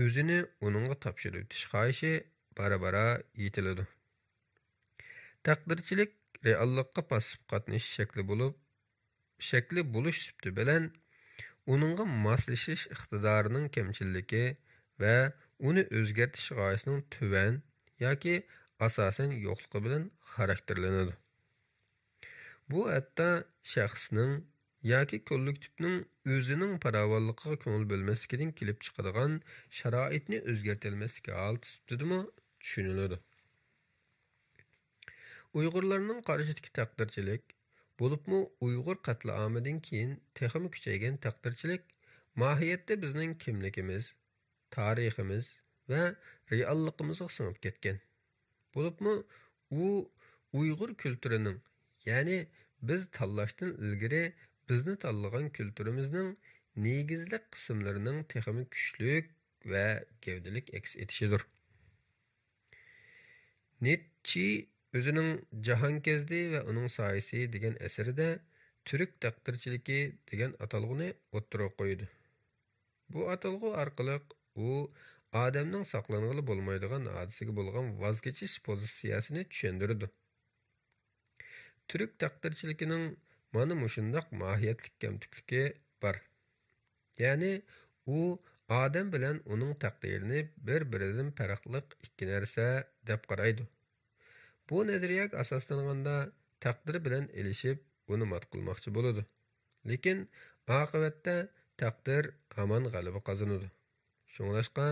o'zini uningga topshirib o'tish xohishi bara-bara yetiladi. Taqdirchilik reallikqa pasib qatnashish shakli bo'lish sifati bilan uningga moslashish iqtidorining kamchilligi va uni o'zgartirish g'oyasining tuvan yoki asosan yo'qligi bilan xarakterlanadi. Bu hatto shaxsning yoki kollektivning o'zining farovonligiga ko'ngil bo'lmasligidan kelib chiqadigan sharoitni o'zgartirmasligi holati sifatida tushuniladi. Uyg'urlarning qarshidagi taqdirchilik, bo'libmi Uyg'ur qatliamidan keyin texmi kuchaygan taqdirchilik mohiyatda bizning kimligimiz, tariximiz va realligimizga singib ketgan. Bo'libmi u Uyg'ur kulturining, ya'ni biz tanlashdan ilgari bizni tanlagan kulturimizning negizli qismlarining texmi kuchlik va gavdalik aks etishidir. Nietzsche o'zining Jahon kezdi va uning soyasi degan asarida Türk taqdirchiligi degan atalg'uni o'ttirib qo'ydi. Bu atalg'u orqali u odamning saqlanғалы bo'lmaydigan hodisiga bo'lgan voz kechish pozitsiyasini tushundirdi. Türk taqdirchiligining mana mushundaq mohiyatlik kamtikligi bor. Ya'ni u odam bilan uning taqdirini bir-biridan farqli ikki narsa deb qaraydi. Bu nazariyaga asoslanganda taqdiri bilan elishib uni mat qilmoqchi bo'ladi. Lekin oqibatda taqdir hamon g'alaba qozonadi. Shunglashqa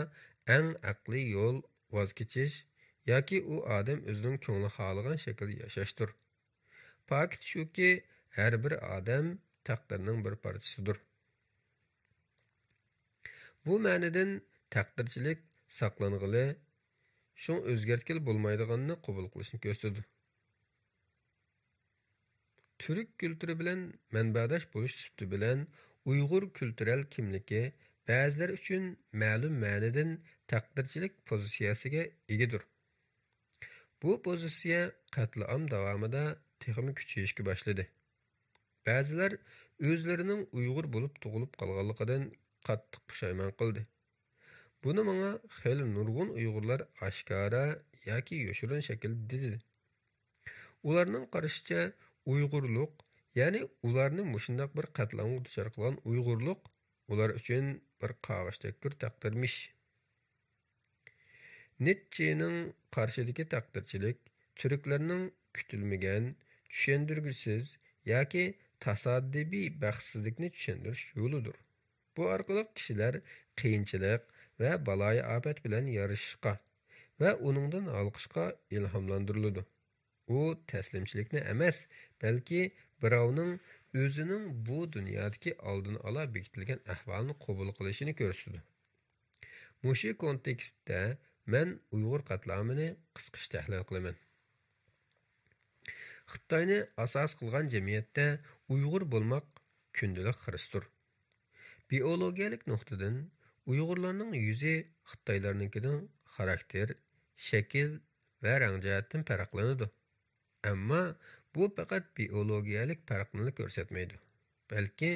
eng aqliy yo'l voz kechish yoki u odam o'zining ko'ngli xohlagan shaklda yashashdir. Fakt shuki, har bir odam taqdirning bir parchasidir. Bu ma'nodan taqdirchilik saqlanğılı, şun o'zgartkili bo'lmaydiganini qabul qilishni ko'rsatadi. Türk kültürü bilan manbadash bo'lish sifati bilan Uyg'ur kulturel kimligi ba'zilar uchun ma'lum ma'nodan taqdirchilik pozitsiyasiga egidir. Bu pozitsiya qatliam davomida texmi kuchayishga boshladi. Ba'zilar o'zlarining Uyg'ur bo'lib tug'ilib qolganligidan qattiq pushaymon qildi. Buni menga xeyli nurg'un Uyg'urlar oshkora yoki yoshirin shaklda dedi. Ularning qarashicha Uyg'urlik, ya'ni ularni mushundaq bir qatlamga duchor qilgan Uyg'urlik ular uchun bir qog'ozdagi taqdirmish. Nietzschening qarshidagi taqdirchilik Türklarning kutilmagan, tushundirgisiz yoki tasoddifiy baxtsizlikni tushuntirish yo'lidir. Bu orqali kishilar qiyinchilik va baloyi ofat bilan yarashishga va uningdan olqishga ilhomlantiriladi. U taslimchilikni emas, balki birovning o'zining bu dunyodagi oldini ola bekitilgan ahvolni qabul qilishini ko'rsatadi. Mushu kontekstda men Uyg'ur qatlamini qisqacha tahlil qilaman. Xitoyni asos qilgan jamiyatda Uyg'ur bo'lmoq kundalik xiristdir. Biologiyalik nuqtadan Uyg'urlarning yuzi Xitoylarnikidan xarakter, shakl va rang jihatdan farqlanadi. Ammo bu faqat biologiyalik farqni ko'rsatmaydi, balki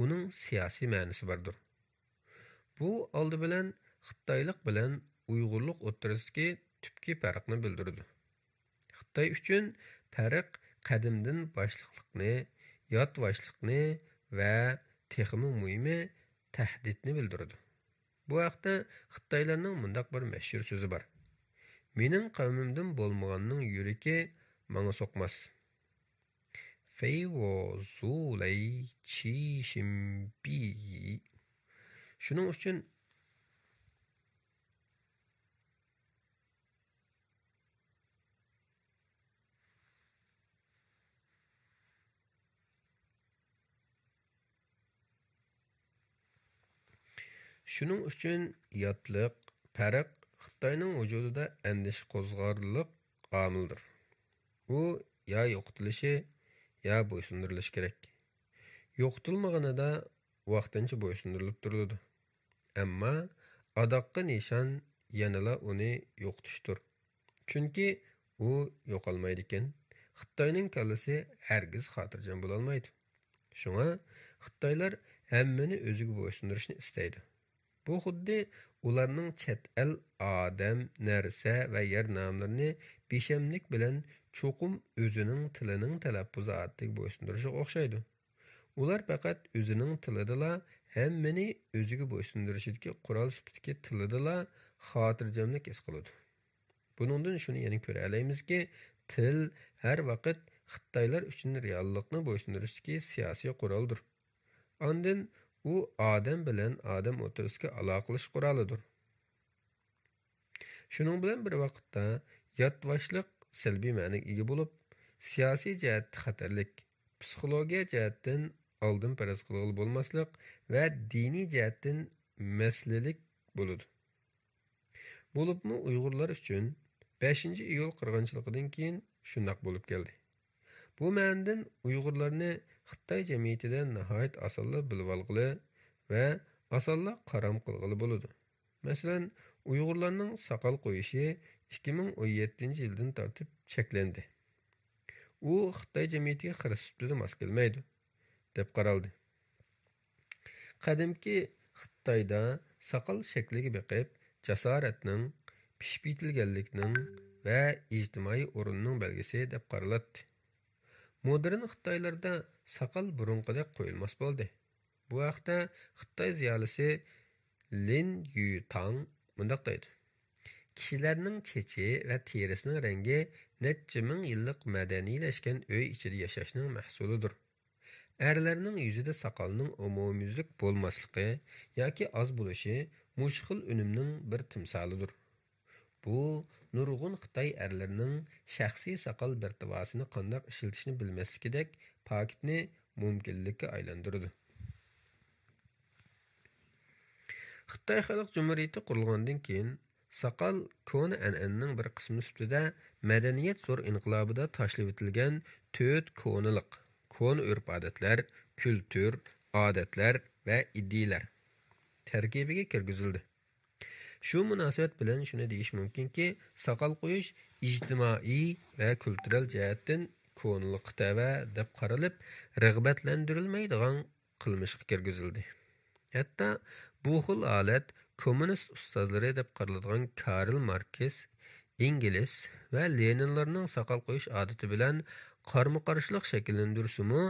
uning siyosiy ma'nosi bordir. Bu oldi bilan Xitoylik bilan Uyg'urlik o'rtasidagi tubki farqni bildiradi. Xitoy uchun farq qadimdan boshliqlikni, yotvoshlikni va texmi muhimi tahdidni bildiradi. Bu haqda Xitoylarning mundaq bir mashhur so'zi bor. Mening qavmimdan bo'lmaganning yuragi menga so'qmas. Feywo zulay chi shimbi. Shuning uchun yotliq, farq Xitoyning vujudida andish qo'zg'arliq omildir. U ya yo'qotilishi, ya bo'ysundirilishi kerak. Yo'qotilmaganida vaqtincha bo'ysundirilib turadi. Ammo adoqqa nishon yanala uni yo'qotishdir. Chunki u yo'qolmaydi ekan. Xitoyning kallasi hargiz xotirjam bo'la olmaydi. Shunga Xitoylar hammani o'ziga bo'ysundirishni istaydi. Bu xuddi ularning chet el odam, narsa va yer nomlarini beshamlik bilan cho'qim o'zining tilining talaffuzi ortiga bo'ysundirishiga o'xshaydi. Ular faqat o'zining tilidala hammani o'ziga bo'ysundirishidagi qurol sifatidagi tilidala xotirjamlik his qiladi. Buningdan shuni yana ko'ra olamizki, til har vaqt Xitoylar uchun reallikni bo'ysundirishdagi siyosiy quroldir. Ondan u odam bilan odam o'rtasidagi aloqalish qurolidir. Shuning bilan bir vaqtda yotvoshlik salbiy ma'noga ega bo'lib, siyosiy jihatdan xatarlik, psixologiya jihatdan oldin faraz qilg'ili bo'lmaslik va diniy jihatdan maslalik bo'ladi. Bo'libmi Uyg'urlar uchun 5-iyul qirg'inchiligidan keyin shundoq bo'lib keldi. Bu ma'nodan Uyg'urlarni Xitoy jamiyatida nihoyat osonla bilib olg'ili va osonla qaram qilg'ili bo'ladi. Masalan, Uyg'urlarning soqol qo'yishi 2017-yildan tortib cheklandi. U Xitoy jamiyatiga xiristlikda mos kelmaydi. deb qaraldi. Qadimki Xitoyda saqal shakliga beqib, jasoratning, pishib yetilganlikning va ijtimoiy o'rinning belgisi deb qaraladi. Modern Xitoylarda saqal burunqidek qo'yilmas bo'ldi. Bu haqda Xitoy ziyolisi Lin Yutang mundaq deydi. Kishilarning chechi va terisining rangi necha ming yillik madaniylashgan uy ichida yashashning mahsulidir. Erlarning yuzida saqalning umumyuzlik bo'lmasligi yoki oz bo'lishi mushxil unumning bir timsolidir. Bu nurg'un Xitoy erlarining shaxsiy saqal birtivosini qanday ishlatishni bilmasligidek paketni mumkinlikka aylantirdi. Xitoy Xalq Cumhuriyati qurilgandan keyin saqal koni an'ananing bir qismi ustida madaniyat zo'r inqilobida tashlab etilgan 4 koniliq, kon urf-odatlar, kultur, odatlar va ideyalar tarkibiga kirgizildi. Shu munosabat bilan shuni deyish mumkinki, saqal qo'yish ijtimoiy va kultural jihatdan koniliqda va deb qaralib, rag'batlantirilmaydigan qilmishga kirgizildi. Hatto bu xil holat kommunist ustozlari deb qaraladigan Karl Marx, Engels va Leninlarning saqal qo'yish odati bilan qarama-qarshilik shakllantirsa-mu,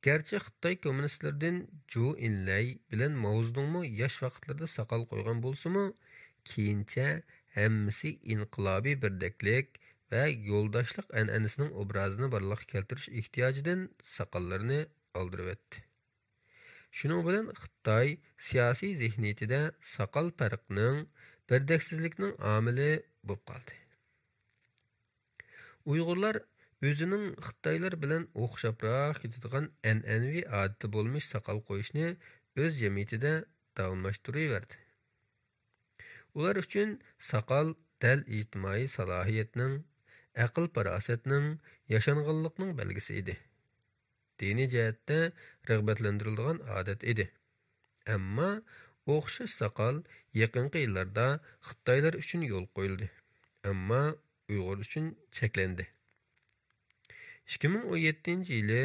garchi Xitoy kommunistlardan Zhou Enlai bilan Mao Zedongmu yosh vaqtlarda saqal qo'ygan bo'lsa-mu, keyincha hammasi inqilobiy birdaklik va yo'ldoshlik an'anasining obrazini barliqqa keltirish ehtiyojidan saqallarni oldirib o'tdi. Shuning bilan Xitoy siyosiy zihniyatida saqal farqining, birdaksizlikning omili bo'lib qoldi. Uyg'urlar o'zining Xitoylar bilan o'xshabroq ketadigan an'anaviy odati bo'lmish saqal qo'yishni o'z jamiyatida davomlashtiraverdi. Ular uchun saqal dal ijtimoiy salohiyatning, aql-farosatning, yashanganlikning belgisi edi. Diniy jihatda rag'batlantirilgan odat edi. Ammo o'xshash saqal yaqinqi yillarda Xitoylar uchun yo'l qo'yildi. Ammo Uyg'ur uchun cheklandi. 2017-yili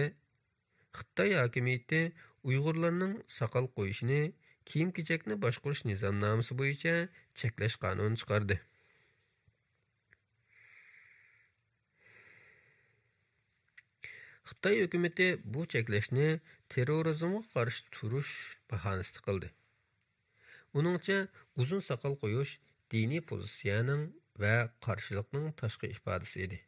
Xitoy hokimiyati Uyg'urlarning saqal qo'yishini kiyim-kechakni boshqarish nizomnomasi bo'yicha cheklash qonuni chiqardi. Xitoy hukumatı bu cheklashni terrorizmga qarshi turish bahonasida qildi. Uningcha uzun saqal qo'yish diniy pozitsiyaning va qarshilikning tashqi ifodasi edi.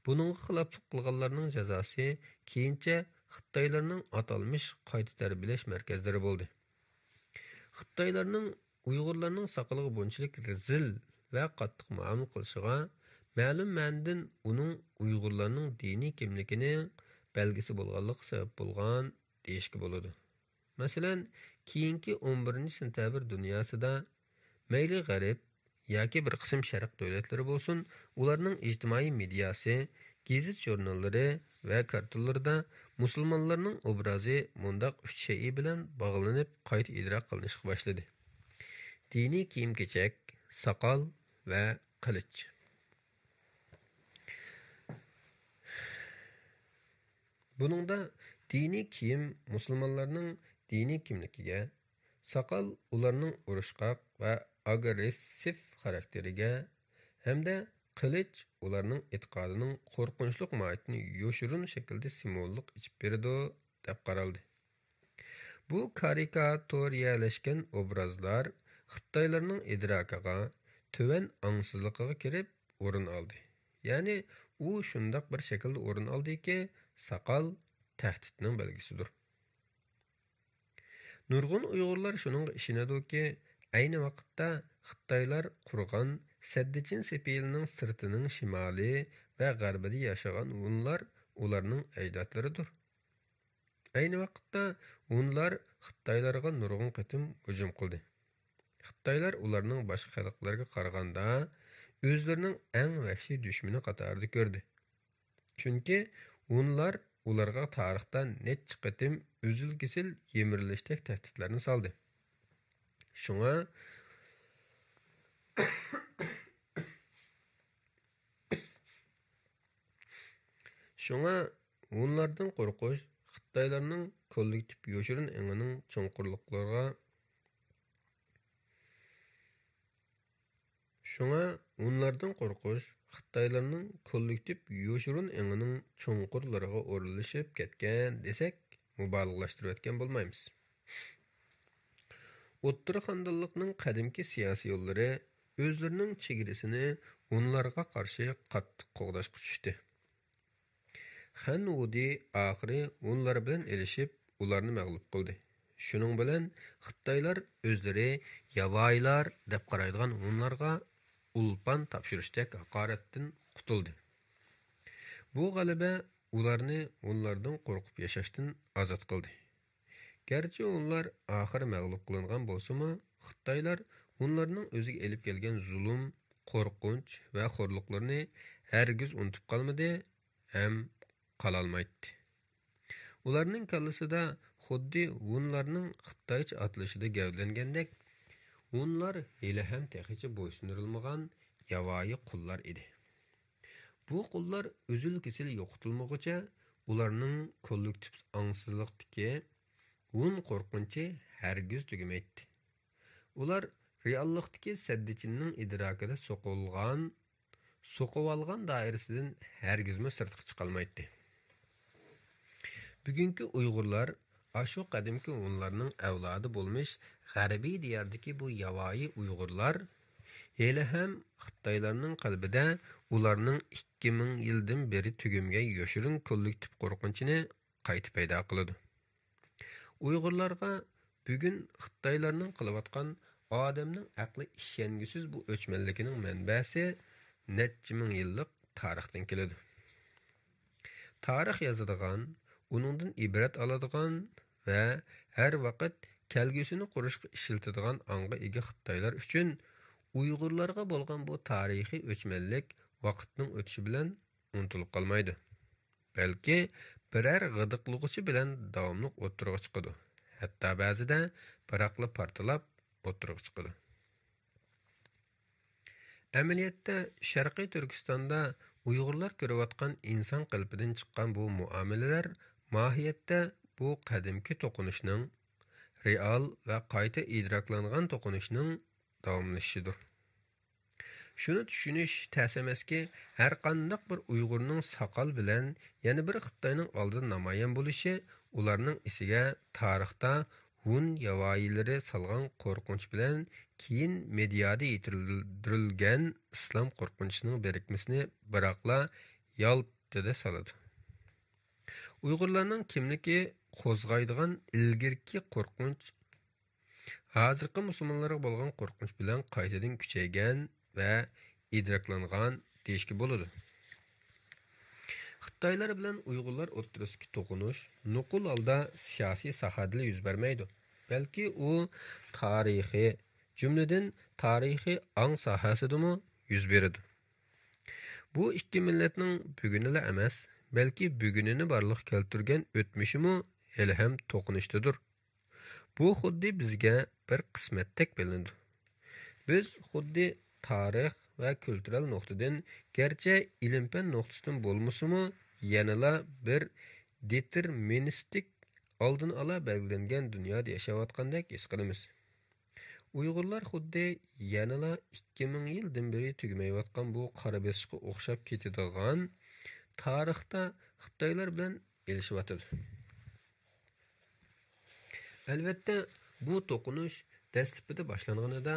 Buningga xiloflik qilganlarning jazosi keyincha Xitoylarning atalmish qayta tarbiyalash markazlari bo'ldi. Xitoylarning Uyg'urlarning saqaliga bunchalik rezil va qattiq muomala qilishiga ma'lum ma'nodan uning Uyg'urlarning diniy kimligini belgisi bo'lganligi sabab bo'lgan deyishga bo'ladi. Masalan, keyingi 11-sentabr dunyosida mayli g'arb yoki bir qism sharq davlatlari bo'lsin, ularning ijtimoiy mediasi, gazet jurnallari va kartonlarida musulmonlarning obrazi mundaq 3 shay bilan bog'lanib qayta idrok qilinishga boshladi. Diniy kiyim-kechak, saqal va qilich. Buningda diniy kiyim musulmonlarning diniy kimligiga, saqal ularning urushqoq va agressiv xarakteriga hamda qilich ularning e'tiqodining qo'rqinchli mohiyatini yo'shirin shaklda simvollik ichib beradi deb qaraldi. Bu karikaturiyalashgan obrazlar Xitoylarning idrokiga, tuvan angsizligiga kirib o'rin oldi. Ya'ni u shundoq bir shaklda o'rin oldiki, saqal tahdidning belgisidir. Nurg'un Uyg'urlar shuning ishonadiki, ayni vaqtda Xitoylar qurgan Saddichin sepelining sirtining shimoli va g'arbida yashagan hunlar ularning ajdodlaridir. Ayni vaqtda hunlar Xitoylarga nurg'un qatim hujum qildi. Xitoylar ularning boshqa xalqlarga qaraganda o'zlarining eng vahshiy dushmani qatorida ko'rdi. Chunki hunlar ularga tarixda necha qatim uzil-kesil yemirilishdak tahdidlarni soldi. Shunga hunlardan qo'rqish Xitaylarning kollektiv yoshurun eڭining cho'nqurliqlarga Şuna onlardan qo'rqish Xitaylarning kollektiv yoshurun eڭining cho'nqurlariga o'ralashib ketgan desak, mubolag'alashtirib aytgan bo'lmaymiz. O'ttir xandonlikning qadimki siyosiy yo'llari o'zlarining chegarasini onlarga qarshi qattiq qo'g'dashga tushdi. Xan Udi oxiri onlar bilan elishib, ularni mag'lub qildi. Shuning bilan Xitoylar o'zlari yavoylar deb qaraydigan onlarga ulpan topshirishdek haqoratdan qutuldi. Bu g'alaba ularni onlardan qo'rqib yashashdan ozod qildi. Gerçi onlar oxiri mag'lub qilingan bo'lsa-mu, Xitoylar onlarning o'ziga elib kelgan zulm, qo'rqinch va xo'rliqlarni hargiz unutib qolmadi ham qololmaydi. Ularning kallasida xuddi onlarning Xitoycha atlashida gavdalangandek, onlar hali ham texicha bo'ysundirilmagan yavoyi qullar edi. Bu qullar uzil-kesil yo'qitilmoqcha ularning kollektiv angsizlikdagi qo'rqinchi hargiz tugamaydi. Ular reallikdagi saddichinning idrokida so'qib olgan doirasidan hargizmi sirtqa chiqolmaydi. Bugungi Uyg'urlar Aşu qadimki onlarning avlodi bo'lmish g'arbiy diyardagi bu yavoyi Uyg'urlar hali ham Xitoylarning qalbida ularning 2000 yildan beri tugamgan yoshurun kollektiv qo'rqinchini qayta paydo qiladi. Uyg'urlarga bugun Xitoylarning qilayotgan odamning aqli ishongisiz bu o'chmanligining manbasi necha ming yillik tarixdan keladi. Tarix yozadigan, uningdan ibrat oladigan va har vaqt kelgusini qurishga ishiltadigan anga ega Xitoylar uchun Uyg'urlarga bo'lgan bu tarixiy o'chmanlik vaqtning o'tishi bilan unutilib qolmaydi. Balki biror g'idiqlug'ichi bilan davomli o'tirg'a chiqadi. Hatto ba'zida biraqli partalab o'tirg'a chiqadi. Amaliyotda Sharqiy Turkistonda Uyg'urlar ko'rayotgan inson qalbidan chiqqan bu muomalalar mohiyatda bu qadimki to'qinishning real va qayta idroklangan to'qinishning davomlashishidir. Shuni tushunish tez emaski, har qanday bir Uyg'urning soqol bilan yana bir Xitoyning oldida namoyon bo'lishi ularning isiga tarixda Hun yavoyilari solgan qo'rqinch bilan keyin mediada yetirilgan islom qo'rqinchisinin birikmasini biroqla yalpdida soladi. Uyg'urlarning kimligi qo'zg'aydigan ilgirki qo'rqinch hozirgi musulmonlarga bo'lgan qo'rqinch bilan qaytadan kuchaygan va idroklangan deyishga bo'ladi. Xitoylar bilan Uyg'urlar o'rtasidagi to'qinish nuqul holda siyosiy sohada yuz bermaydi, balki u tarixiy, jumladan tarixiy ong sohasidami yuz beradi. Bu ikki millatning bugunila emas, balki bugunini barliq keltirgan o'tmishimi hali ham to'qinishdadir. Bu xuddi bizga bir qismatdek bilinadi. Biz xuddi tarix va kultural nuqtadan, garchi ilm-fan nuqtasidan bo'lmasimi, yanala bir deterministik oldin ola belgilangan dunyoda yashayotgandek his qilamiz. Uyg'urlar xuddi yanala 2000 yildan beri tugamayotgan bu qora beshikka o'xshab ketadigan tarixda Xitoylar bilan elishyotadi. Albatta, bu to'qinish dastlabida boshlanganida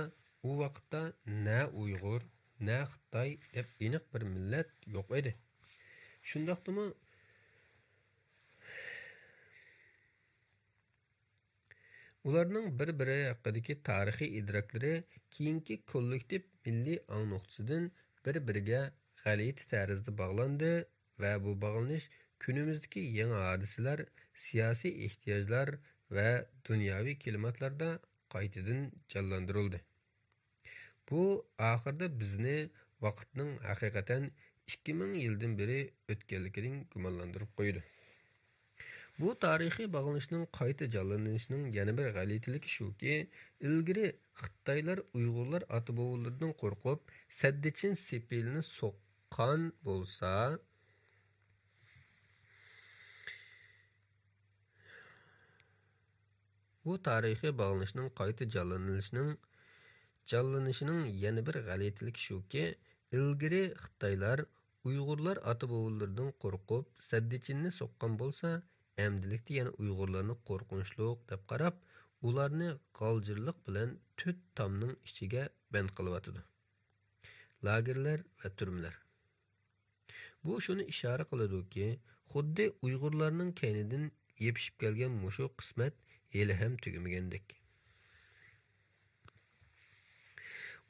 u vaqtda na Uyg'ur, na Xitoy deb aniq bir millat yo'q edi. Shundaqdimi ularning bir-biri haqidagi tarixiy idroklari keyingi kollektiv milliy ong nuqtasidan bir-biriga g'alati tarzda bog'landi va bu bog'lanish kunimizdagi yangi hodisalar, siyosiy ehtiyojlar va dunyoviy klimatlarda qaytadan jonlantirildi. Bu oxirida bizni vaqtning haqiqatan 2000 yildan beri o'tganligidan gumonlantirib qo'ydi. Bu tarixiy bog'lanishning qayta jonlanishining yana bir g'alatiligi shuki, ilgari Xitoylar Uyg'urlar ota-bobolaridan qo'rqib, saddichin sepilni so'qqan bo'lsa, Bu tarixiy bağlanışning qayta canlanishining yana bir g'alatilik shuki, ilgari Xitoylar Uyg'urlar ota-bobolardan qo'rqib, saddichinni so'qqan bo'lsa, amdilikda yana Uyg'urlarni qo'rqinchliq deb qarab, ularni g'aljirlik bilan 4 tomning ichiga band qilyotdi. Lagerlar va turmalar. Bu shuni ishora qiladiki, xuddi Uyg'urlarning kaynidan yepishib kelgan mushu qismat hali ham tugamagandek.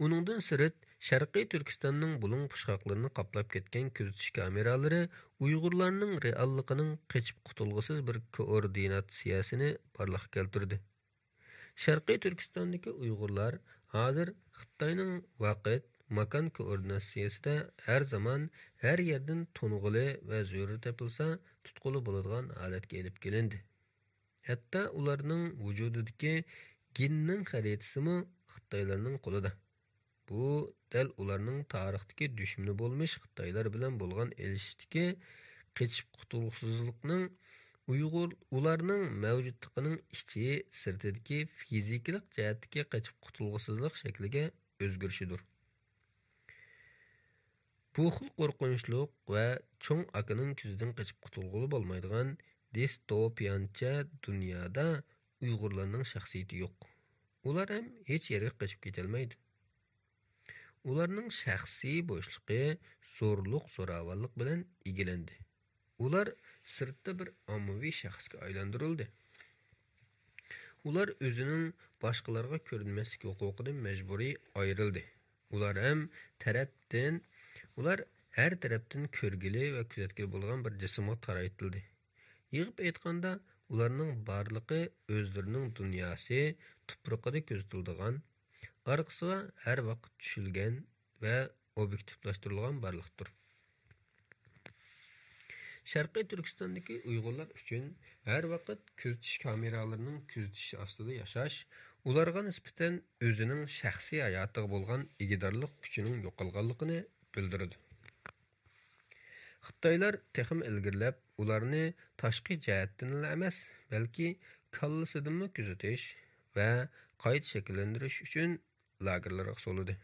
Uningdan sirt Sharqiy Turkistonning bulung pushqoqlarini qoplab ketgan kuzatish kameralari Uyg'urlarning realligining qechib qutulg'isiz bir koordinatsiyasini barliqqa keltirdi. Sharqiy Turkistondagi Uyg'urlar hozir Xitoyning vaqt, makon koordinatsiyasida har zaman, har yerdan to'ng'ili va zo'ri topilsa, tutquli bo'ladigan holatga elib kelindi. Hatto ularning vujudidagi ginning xaritasimi Xitoylarning qo'lida. Bu dal ularning tarixdagi dushmani bo'lmish Xitoylar bilan bo'lgan elishdagi qechib qutulg'usizlikning ularning mavjudligining ichi sirtidagi fizikalik jihatdagi qechib qutulg'usizlik shakliga o'zgarishidir. Bu xil qo'rqinchlik va cho'ng akaning ko'zidan qechib qutulg'uli bo'lmaydigan distopiyancha dunyoda Uyg'urlarning shaxsiyati yo'q. Ular ham hech yerga qochib ketolmaydi. Ularning shaxsiy bo'shliqi zo'rliq, zo'ravonlik bilan egilandi. Ular sirtda bir ommaviy shaxsga aylantirildi. Ular o'zining boshqalarga ko'rinmaslik huquqidan majburiy ayrildi. Ular har tarafdan ko'rgili va kuzatgili bo'lgan bir jismga taraytildi. Yig'ib aytganda, ularning barligi o'zlarining dunyosi tuproqida ko'ztildigan, orqasiga har vaqt tushilgan va obyektivlashtirilgan barliqdir. Sharqiy Turkistondagi Uyg'urlar uchun har vaqt kuzatish kameralarining kuzatishi ostida yashash ularga nisbatan o'zining shaxsiy hayotiga bo'lgan igidorlik kuchining yo'qolganligini bildiradi. Xitoylar texim ilgirlab, ularni tashqi jihatdan emas, balki kallasidanmi kuzatish va qayta shakllantirish uchun lagerlarga soladi.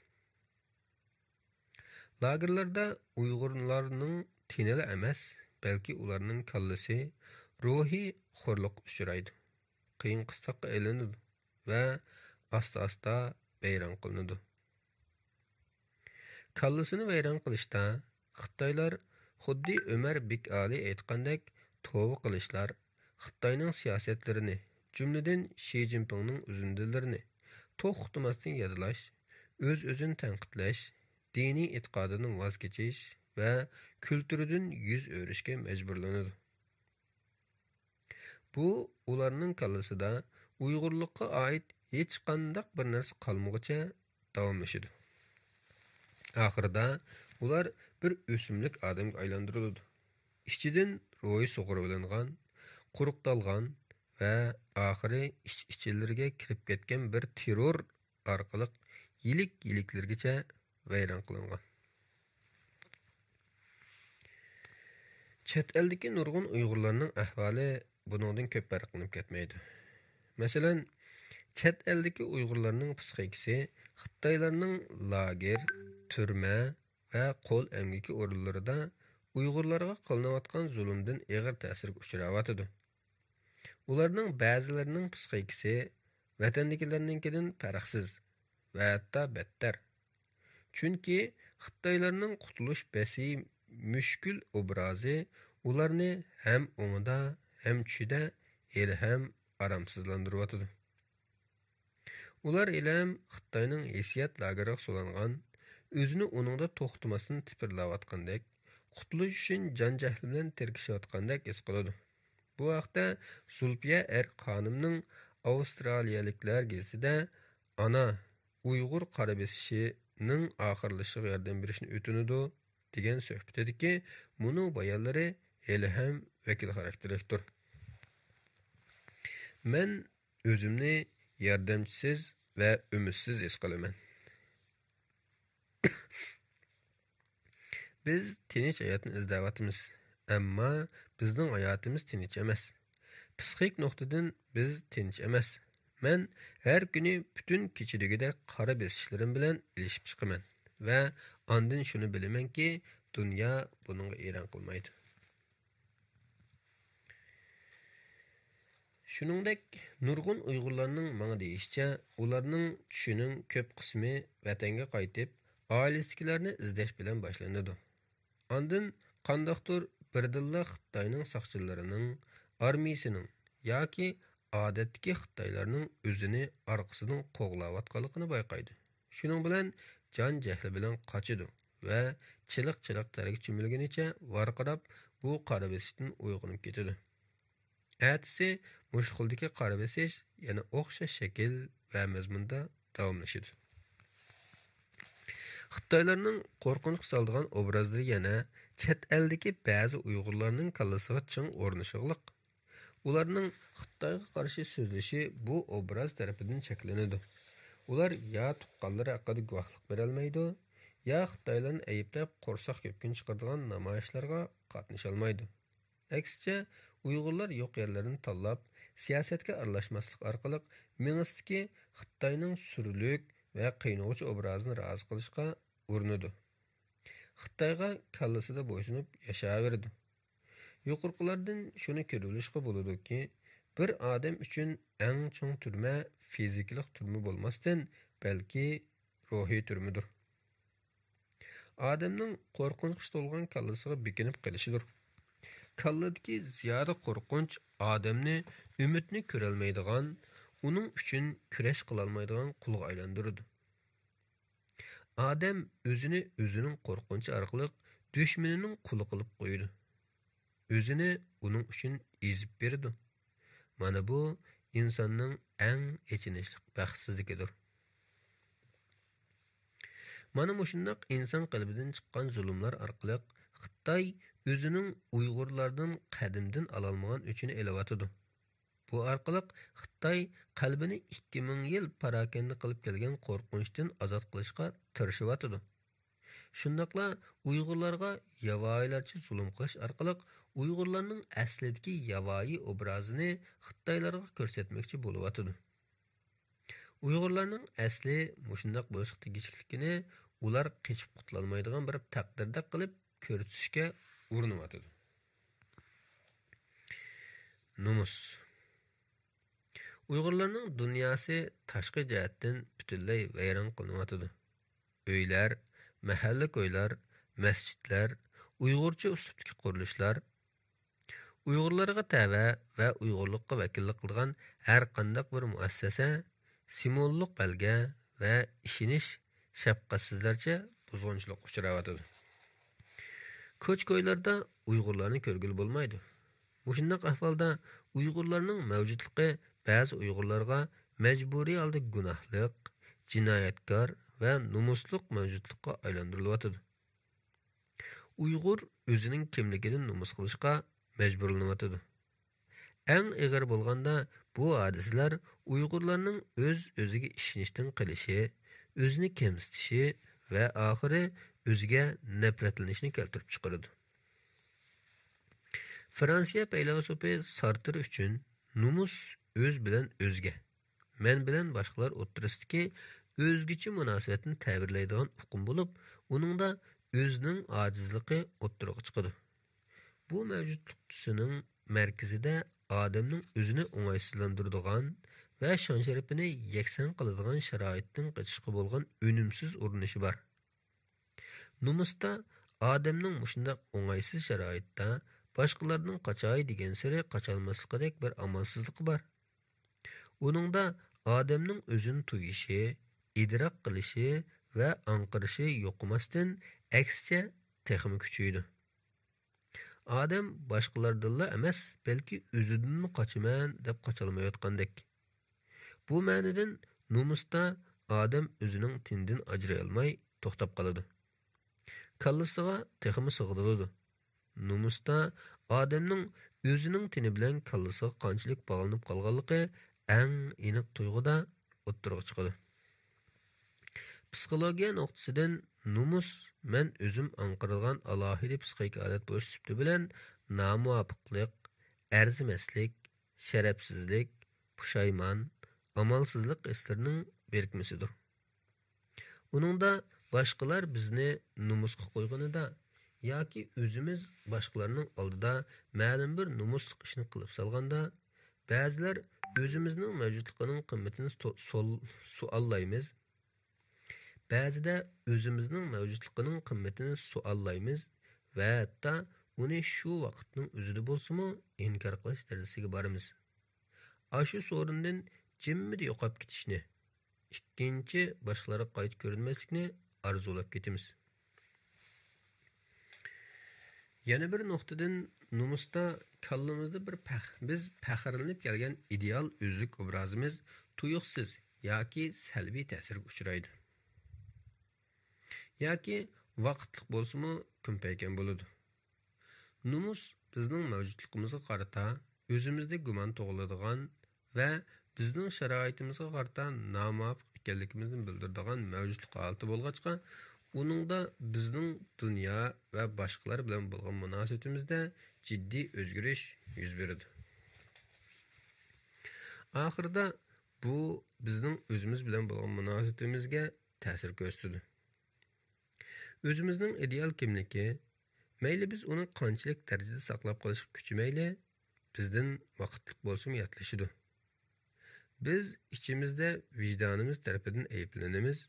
Lagerlarda Uyg'urlarning tenili emas, balki ularning kallasi ruhiy xo'rliqqa uchraydi. Qiyin qistoqqa aylanadi va asta-asta vayron qilinadi. Kallasini vayron qilishda Xitoylar xuddi Ömer Bek Ali aytgandek tova qilishlar, Xitoyning siyosatlarini, jumladan Xi Jinpingning uzundilarini to'xtamasdan yadlash, o'z-o'zini tanqidlash, diniy e'tiqodidan voz kechish va kulturidan yuz o'rishga majburlanadi. Bu ularning kallasida Uyg'urlikqa oid hech qanday bir narsa qolmaguncha davomlashadi. Oxirida ular bir o'simlik odamga aylantiriladi. Ichidan ro'yi sug'urilingan, quruqdalgan va oxiri ichilariga kirib ketgan bir terror orqali yilik-yiliklargacha vayron qilingan. Chet eldagi nurg'un Uyg'urlarning ahvoli buningdan ko'p farqlanib ketmaydi. Masalan, chet eldagi Uyg'urlarning psixikasi Xitoylarning lager, turma va qo'l emgiki o'rinlarida Uyg'urlarga qilinayotgan zulmdan og'ir ta'sirga uchrayotdi. Ularning ba'zilarining psixikasi vatandagilarninkidan farqsiz va hatto battar. Chunki Xitoylarning qutulish basi mushkul obrazi ularni ham o'ngida, ham tushida hali ham aramsizlantiryotdi. Ular ham Xitoyning hissiyot lageriga solangan, o'zini uningda to'xtamasdan tipirlayotgandek, qutulish uchun jon-jahli bilan tirkishayotgandek his qiladi. Bu vaqtda Zulfiya xonimning Avstraliyaliklar gazetida ana Uyg'ur qora besishining oxirlashiga yordam berishni o'tinadi degan suhbatidagi munu bayonlari hali ham vakil xarakterlikdir. Men o'zimni yordamchisiz va umidsiz his qilaman. Biz tinch hayotni izlayapmiz, ammo bizning hayotimiz tinch emas. Psixik nuqtadan biz tinch emas. Men her günü bütün keçidegidek qara besishlarim bilan ilishib chiqaman va ondan shuni bilamanki, dunyo buningga e'ron qilmaydi. Shuningdek, nurg'un Uyg'urlarning menga deyishicha, ularning tushining ko'p qismi vatanga qaytib, oilasidagilarni izlash bilan boshlanadi. Ondan qandaqdir birdilla Xitoyning saqchilarining, armiyasining yoki odatdagi Xitoylarning o'zini orqasidan qo'g'layotganligini bayqaydi. Shuning bilan jon jahli bilan qochadi va chiliq-chiliq targa cho'milganicha varqirab bu qora besishdan uyg'onib ketadi. Ertasi mushquldagi qora besish yana o'xshash shakl va mazmunda davomlashadi. Xitoylarning qo'rqinch soldigan obrazlari yana chet eldagi ba'zi Uyg'urlarning kallasiga ching o'rnashig'liq. Ularning Xitoyga qarshi so'zlashi bu obraz tarafidan cheklanadi. Ular ya tuqqanlari haqida guvohlik berolmaydi, ya Xitoylarni ayblab qo'rsoq ko'pkin chiqaradigan namoyishlarga qatnasha olmaydi. Aksicha, Uyg'urlar yo'q yerlarini tanlab, siyosatga aralashmaslik orqali mingisdagi Xitoyning surlik va qiynag'uvchi obrazini rozi qilishga urinadi. Xitoyga kallasida bo'ysunib yashayverdi. Yuqorqilardan shuni ko'rilishga bo'ladiki, bir odam uchun eng chong turma fizikalik turma bo'lmasdan, balki ruhiy turmadir. Odamning qo'rqinch to'lgan kallasiga bekinib qolishidir. Kalladagi ziyoda qo'rqinch odamni umidni ko'rolmaydigan, uning uchun kurash qilolmaydigan qulga aylantiradi. Odam o'zining qo'rqinchi orqali dushmanining quli qilib qo'yadi. O'zini uning uchun ezib beradi. Mana bu insonning eng echinishli baxtsizligidir. Mana shundaq inson qalbidan chiqqan zulmlar orqali Xitoy o'zining Uyg'urlardan qadimdan ololmagan o'chini elavatadi. Bu orqali Xitoy qalbini 2000 yil parakanda qilib kelgan qo'rqinchdan ozod qilishga tirishyapti. Shundaqla Uyg'urlarga yavoyilarcha zulm qilish orqali Uyg'urlarning aslidagi yavoyi obrazini Xitoylarga ko'rsatmoqchi bo'lyapti. Uyg'urlarning asli mushundaq bo'lish tegishlikini ular qechib qutulolmaydigan bir taqdirda qilib ko'rsatishga urinyapti. Numus. Uyg'urlarning dunyosi tashqi jihatdan butunlay vayron qilinyapti. Uylar, mahalla ko'ylar, masjidlar, Uyg'urcha uslubdagi qurilishlar, Uyg'urlarga tava va Uyg'urlikqa vakillik qilgan har qanday bir muassasa simvollik belga va ishinish shafqatsizlarcha buzg'unchilik uchrayotdi. Ko'ch-ko'ylarda Uyg'urlarni ko'rgil bo'lmaydi. Mushundaq ahvolda Uyg'urlarning mavjudligi ba'zi Uyg'urlarga majburiy holda gunohlik, jinoyatkor va numusliq mavjudlikqa aylantiryapti. Uyg'ur o'zining kimligidan numus qilishga majburlanyapti. Eng ig'ir bo'lganda bu hodisalar Uyg'urlarning o'ziga ishonishdan qilishi, o'zini kemsitishi va oxiri o'ziga nafratlanishni keltirib chiqaradi. Fransiya filosofi Sartre uchun numus o'z bilan o'zga, men bilan boshqalar o'ttirisidagi o'zgacha munosabatni ta'birlaydigan uqum bo'lib, uningda o'zining ojizligi o'ttiriga chiqadi. Bu mavjudlik tusining markazida odamning o'zini o'ng'aysizlantiradigan va shon-sharafini yakson qiladigan sharoitdan qochishga bo'lgan unumsiz urinishi bor. Numusda odamning mushundaq o'ng'aysiz sharoitda boshqalarning qochay degan siri qocholmaslikdek bir amalsizligi bor. Uningda odamning o'zini tuyishi, idroq qilishi va anqirishi yo'qmasdan aksicha texmi kuchaydi. Odam boshqalardanla emas, balki o'zidan qochaman deb qocholmayotgandek. Bu ma'nodan numusda odam o'zining tindan ajray olmay to'xtab qoladi. Kallasiga texmi sig'diradi. Numusda odamning o'zining tini bilan kallasiga qanchalik bog'lanib qolganligi eng aniq tuyg'uda o'ttirg'a chiqadi. Psixologiya nuqtasidan numus men o'zim anqirgan alohida psixik holat bo'lish sifati bilan nomuvofiqlik, arzimaslik, sharafsizlik, pushaymon, amalsızlık hislerinin birikmesidir. Uningda başqalar bizni numusqa qo'yganida yoki o'zimiz boshqalarning oldida ma'lum bir numusliq ishni qilib solganda ba'zilar o'zimizning mavjudligining qimmatini suollaymiz. Ba'zida o'zimizning mavjudligining qimmatini suollaymiz va hatto uni shu vaqtning o'zida bo'lsa-mu inkor qilish darajasiga boramiz. Ashu so'rindan jimmida yo'qolib ketishni, ikkinchi boshqalarga qayta ko'rinmaslikni arzulab ketamiz. Yana bir nuqtadan numusda kallamizda biz faxrlanib kelgan ideal o'zlik obrazimiz tuyuqsiz yoki salbiy ta'sirga uchraydi. Yoki vaqtliq bo'lsa-mu ko'paygan bo'ladi. Numus bizning mavjudligimizga qarata o'zimizda gumon tug'iladigan va bizning sharoitimizga qarata nomuvofiq ekanligimizni bildiradigan mavjudlik holati bo'lg'achqa, uningda bizning dunyo va boshqalar bilan bo'lgan munosabatimizda jiddiy o'zgarish yuz beradi. Oxirida bu bizning o'zimiz bilan bo'lgan munosabatimizga ta'sir ko'rsatadi. O'zimizning ideal kimligi, mayli biz uni qanchalik darajada saqlab qolishga kuchamayli, bizdan vaqtlik bo'lsa-mu yatlashidi. Biz ichimizda vijdonimiz tarafidan ayblanamiz.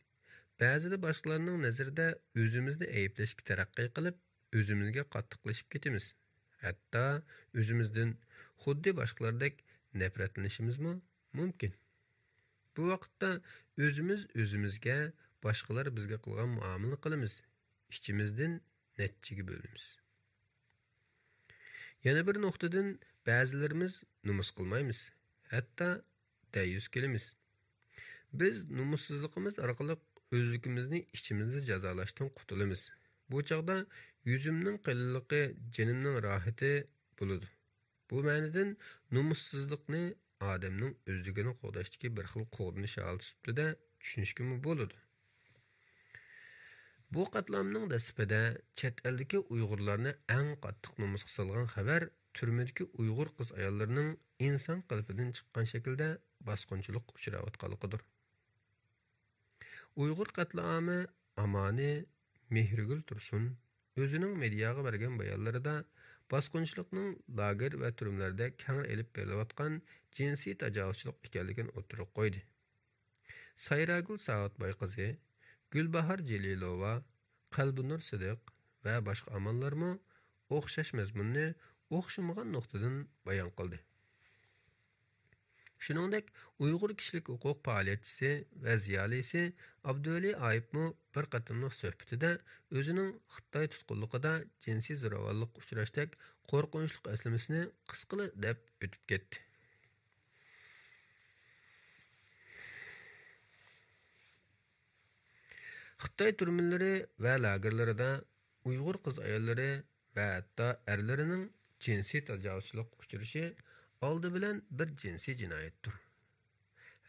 Ba'zida boshqalarning nazarida o'zimizni ayblashga taraqqi qilib, o'zimizga qattiqlashib ketamiz. Hatto o'zimizdan xuddi boshqalardek nafratlanishimizmi mumkin. Bu vaqtda o'zimizga boshqalar bizga qilgan muomalani qilamiz. İçimizden netçigi bölümüz. Yana bir nuqtadan ba'zilarimiz numus qilmaymiz. Hatto dayus kelamiz. Biz numussizligimiz orqali o'zligimizni ichimizda jazolashdan qutulamiz. Bu chaqda yuzimning qilliqi, jinimning rohati bo'ladi. Bu ma'nodan numussizlikni odamning o'zligini qo'g'dashdagi bir xil qo'g'dinish holati sifatida tushunishga bo'ladi. Bu qatlamning dasipida chet eldagi Uyg'urlarni eng qattiq numusga solgan xabar turmadagi Uyg'ur qiz ayollarining inson qalbidan chiqqan shaklda bosqinchilik uchrayotganligidir. Uyg'ur qatlami Amani Mehrigul Tursun o'zining mediaga bergan bayonlarida bosqinchilikning lager va turmlarda keng elib berilayotgan jinsiy tajovuzchilik ekanligini o'tirib qo'ydi. Sayragul Saatboy qizi Gulbahar Jelilova, Qalbinur Sidiq va boshqa amallarmi o'xshash mazmunni o'xshamagan nuqtadan bayon qildi. Shuningdek, Uyg'ur kishilik huquq faoliyatchisi va ziyolisi Abduvali Ayibmi bir qatimliq suhbatida o'zining Xitoy tutqunligida jinsiy zo'ravonlik uchrashdek qo'rqinchli aslamasini qisqali deb o'tib ketdi. Xitoy turmalari va lagerlarida Uyg'ur qiz ayollari va hatto erlarining jinsiy tajovuzchilik uchrashi oldi bilan bir jinsiy jinoyatdir.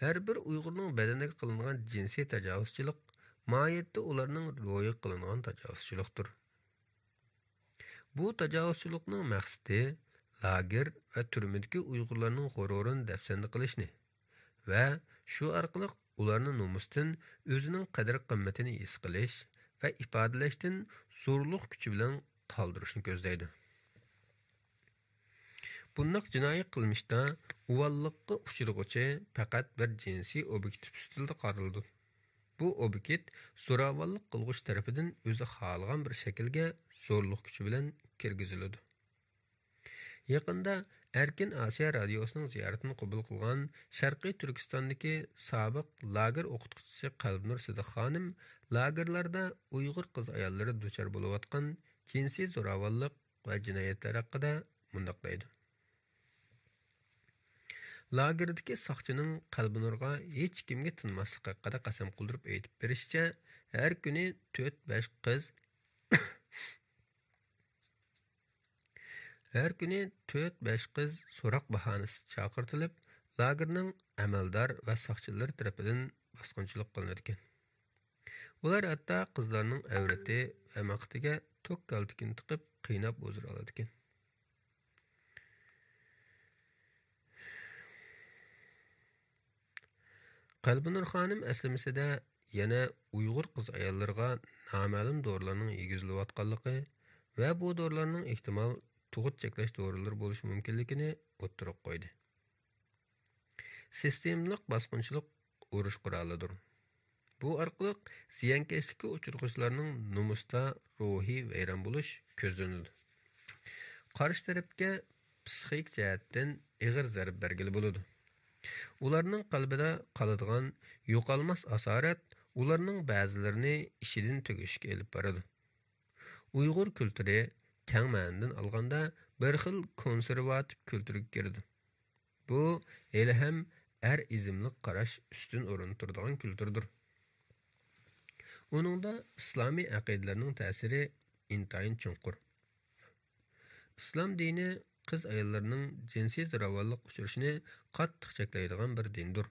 Har bir Uyg'urning badaniga qilingan jinsiy tajovuzchilik mohiyatda ularning ro'yi qilingan tajovuzchilikdir. Bu tajovuzchilikning maqsadi lager va turmadagi Uyg'urlarning g'ururini dafsanda qilishni va shu orqali ularni nomusdan o'zining qadr-qimmatini his qilish va ifodalashdan zo'rliq kuchi bilan qoldirishni ko'zlaydi. Bundoq jinoiy qilmishda uvalliqqa uchirg'uchi faqat bir jinsiy obyekt sifatida qaraladi. Bu obyekt zo'ravonlik qilg'uch tarafidan o'zi xohlagan bir shaklga zo'rliq kuchi bilan kirgiziladi. Yaqinda Erkin Asiya radiosining ziyoratini qabul qilgan Sharqiy Turkistondagi sobiq lager o'qituvchisi Qalbinur Sidiq xonim lagerlarda Uyg'ur qiz ayollari duchor bo'layotgan jinsiy zo'ravonlik va jinoyatlar haqida mundoq deydi. Lagerdagi soqchining Qalbinurga hech kimga tinmaslik haqida qasam qildirib aytib berishicha, har kuni 4-5 qiz so'roq bahonasi chaqirtilib, lagerning amaldor va soqchilar tarafidan bosqinchilik qilinadi ekan. Ular hatto qizlarning avrati va maqtiga tok kaltikini tiqib, qiynab o'zir oladi ekan. Qalbinur xonim əslamisida yana Uyg'ur qiz ayollarga noma'lum dorilarning yegizilayotganligi va bu dorilarning ehtimol tug'ut cheklash dorilar bo'lishi mumkinligini o'ttirib qo'ydi. Sistemlik bosqinchilik urush qurolidir. Bu orqali ziyonkashlikka uchirg'uvchilarning nomusda ruhiy vayron bo'lish ko'zlanadi. Qarshi tarafga psixik jihatdan ig'ir zarb bergili bo'ladi. Ularning qalbida qoladigan yo'qolmas asorat ularning ba'zilarini ishidan tugishga elib boradi. Uyg'ur kulturi keng ma'nodan olganda bir xil konservativ kulturga kirdi. Bu hali ham er izmlik qarash ustun o'rin turadigan kulturdir. Uningda islomiy aqidalarning ta'siri intayin chunqur. Islom dini qiz ayollarning jinsiy zo'ravonlik uchrashini qattiq cheklaydigan bir dindir.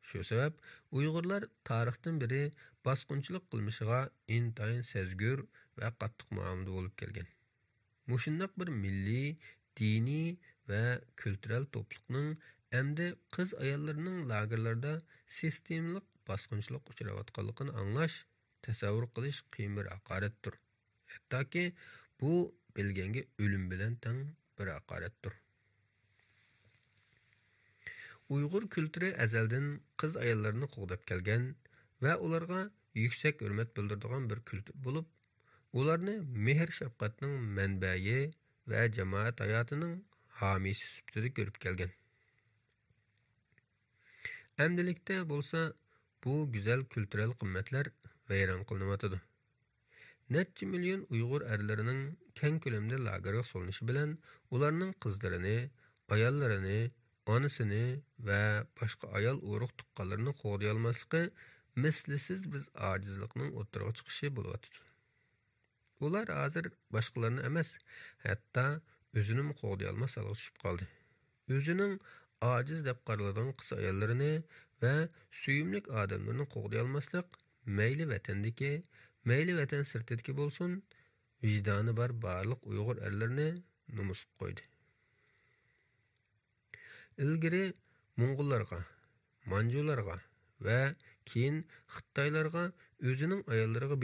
Shu sabab Uyg'urlar tarixdan beri bosqinchilik qilmishiga intayin sezgur va qattiq muomala bo'lib kelgan. Mushundoq bir milliy, diniy va kultural to'pliqning endi qiz ayollarning lagerlarda sistemlik bosqinchilik uchrayotganligini anglash, tasavvur qilish qiyin bir haqoratdir. Hattoki bu bilganga o'lim bilan teng bir haqoratdir. Uyg'ur kulturi azaldan qiz ayollarni qo'g'dab kelgan va ularga yuksak hurmat bildiradigan bir kultur bo'lib, ularni mehr shafqatning manbai va jamoat hayotining homiysi sifatida ko'rib kelgan. Amdilikda bo'lsa bu go'zal kultural qimmatlar vayron qilinayotdi. Necha million Uyg'ur erlarining keng ko'lamda lagerga solinishi bilan ularning qizlarini, ayollarini, onasini va boshqa ayol urug' tuqqanlarini qo'g'day olmasligi mislsiz biz ojizlikning o'tirg'i chiqishi bo'lyapti. Ular hozir boshqalarni emas, hatto o'zini qo'g'day olmas holga tushib qoldi. O'zining ojiz deb qaraladigan qiz ayollarini va suyimlik odamlarni qo'g'day olmaslik mayli vatandagi, mayli vatan sirtidagi bo'lsin, vijdoni bor barliq Uyg'ur erlarini nomus qo'ydi. Ilgari Mo'ng'ullarga, Manjularga va keyin Xitoylarga o'zining ayollariga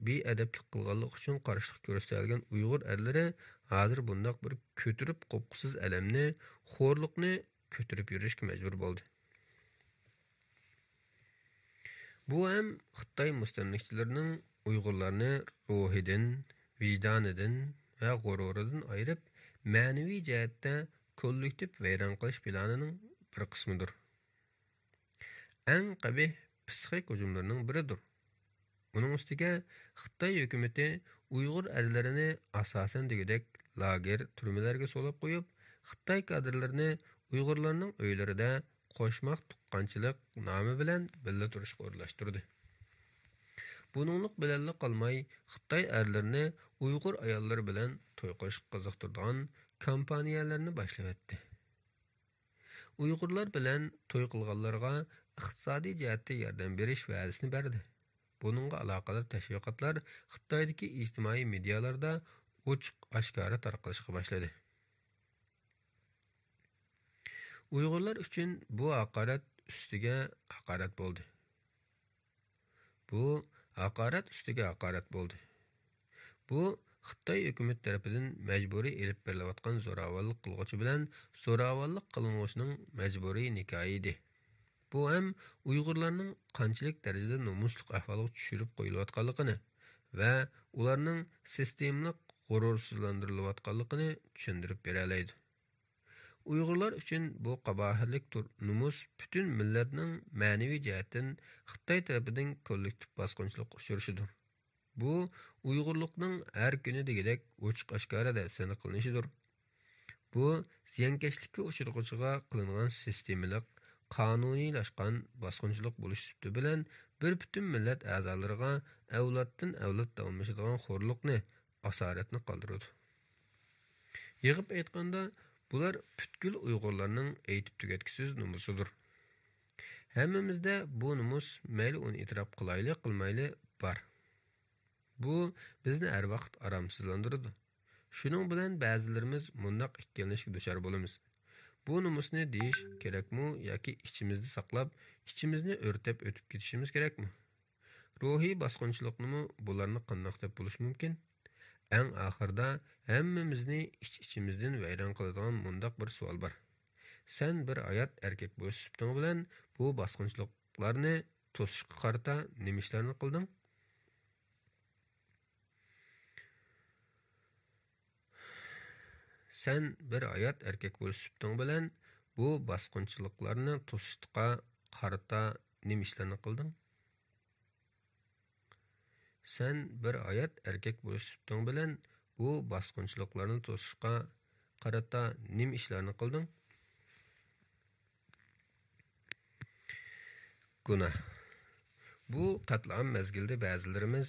beadablik qilganlik uchun qarshilik ko'rsatilgan Uyg'ur erlari hozir bundoq bir ko'tirib qo'pqisiz alamni, xo'rliqni ko'tirib yurishga majbur bo'ldi. Bu ham Xitoy mustamlikchilarining Uyg'urlarni ruhidan, vijdonidan va g'ururidan ayirib, ma'naviy jihatda kollektiv vayron qilish planining bir qismidir. Eng qabih psixik hujumlarning biridir. Uning ustiga Xitoy hukumati Uyg'ur erlarini asosan degudek lager turmalarga solib qo'yib, Xitoy kadrlarini Uyg'urlarning uylarida qo'shmaq tuqqanchilik nomi bilan birga turishga o'rlashtirdi. Buninglik bilan qolmay, Xitoy erlarini Uyg'ur ayollari bilan to'y qilishga qiziqtirgan kompaniyalarni boshlab Uyg'urlar bilan to'y qilganlarga iqtisodiy jihatda yordam berish va'dasini berdi. Buningga aloqador tashviqotlar Xitoydagi ijtimoiy medialarda ochiq-oshkora tarqalishga boshladi. Uyg'urlar uchun bu haqorat ustiga haqorat bo'ldi. Bu Xitoy hukumat tarafidan majburiy elib berilayotgan zo'ravonlik qilg'uchi bilan zo'ravonlik qilinuvchining majburiy nikohi edi. Bu ham Uyg'urlarning qanchalik darajada nomuslik ahvolga tushirib qo'yilayotganligini va ularning sistemlik g'urursizlantirilayotganligini tushuntirib beralaydi. Uyg'urlar uchun bu qabohatlik nomus butun millatning ma'naviy jihatdan Xitoy tarafidan kollektiv bosqinchilik uchrashidir. Bu Uyg'urlikning har kuni degidek ochiq-oshkora dafsana qilinishidir. Bu ziyonkashlikka uchirg'uvchiga qilingan sistemalik, qonuniylashgan bosqinchilik bo'lish sifati bilan bir butun millat a'zolariga avloddan avlod davomlashadigan xo'rliqni, asoratni qoldiradi. Yig'ib aytganda, bular butkul Uyg'urlarning aytib tugatkisiz numusidir. Hammamizda bu numus mayli uni e'tirof qilayli, qilmayli bor. Bu bizni har vaqt aromsizlantiradi. Shuning bilan ba'zilarimiz mundaq ikkilanishga duchor bo'lamiz. bu numusni deyish kerakmi yoki ichimizda saqlab ichimizni o'rtab o'tib ketishimiz kerakmi? Ruhiy bosqinchilikni bularni qandoq deb bo'lish mumkin? Eng oxirida hammamizni ichimizdan vayron qiladigan mundaq bir savol bor. Sen bir oyat erkak bo'lishibding bilan bu bosqinchiliklarni to'sishga qarata nima ishlarni qilding? Sen bir oyat erkak bo'lishibding bilan bu bosqinchiliklarni to'sishga qarata nima ishlarni qilding? Sen bir oyat erkak bo'lishibding bilan bu bosqinchiliklarni to'sishga qarata nima ishlarni qilding? Gunoh. Bu qatlam mezgilda ba'zilarimiz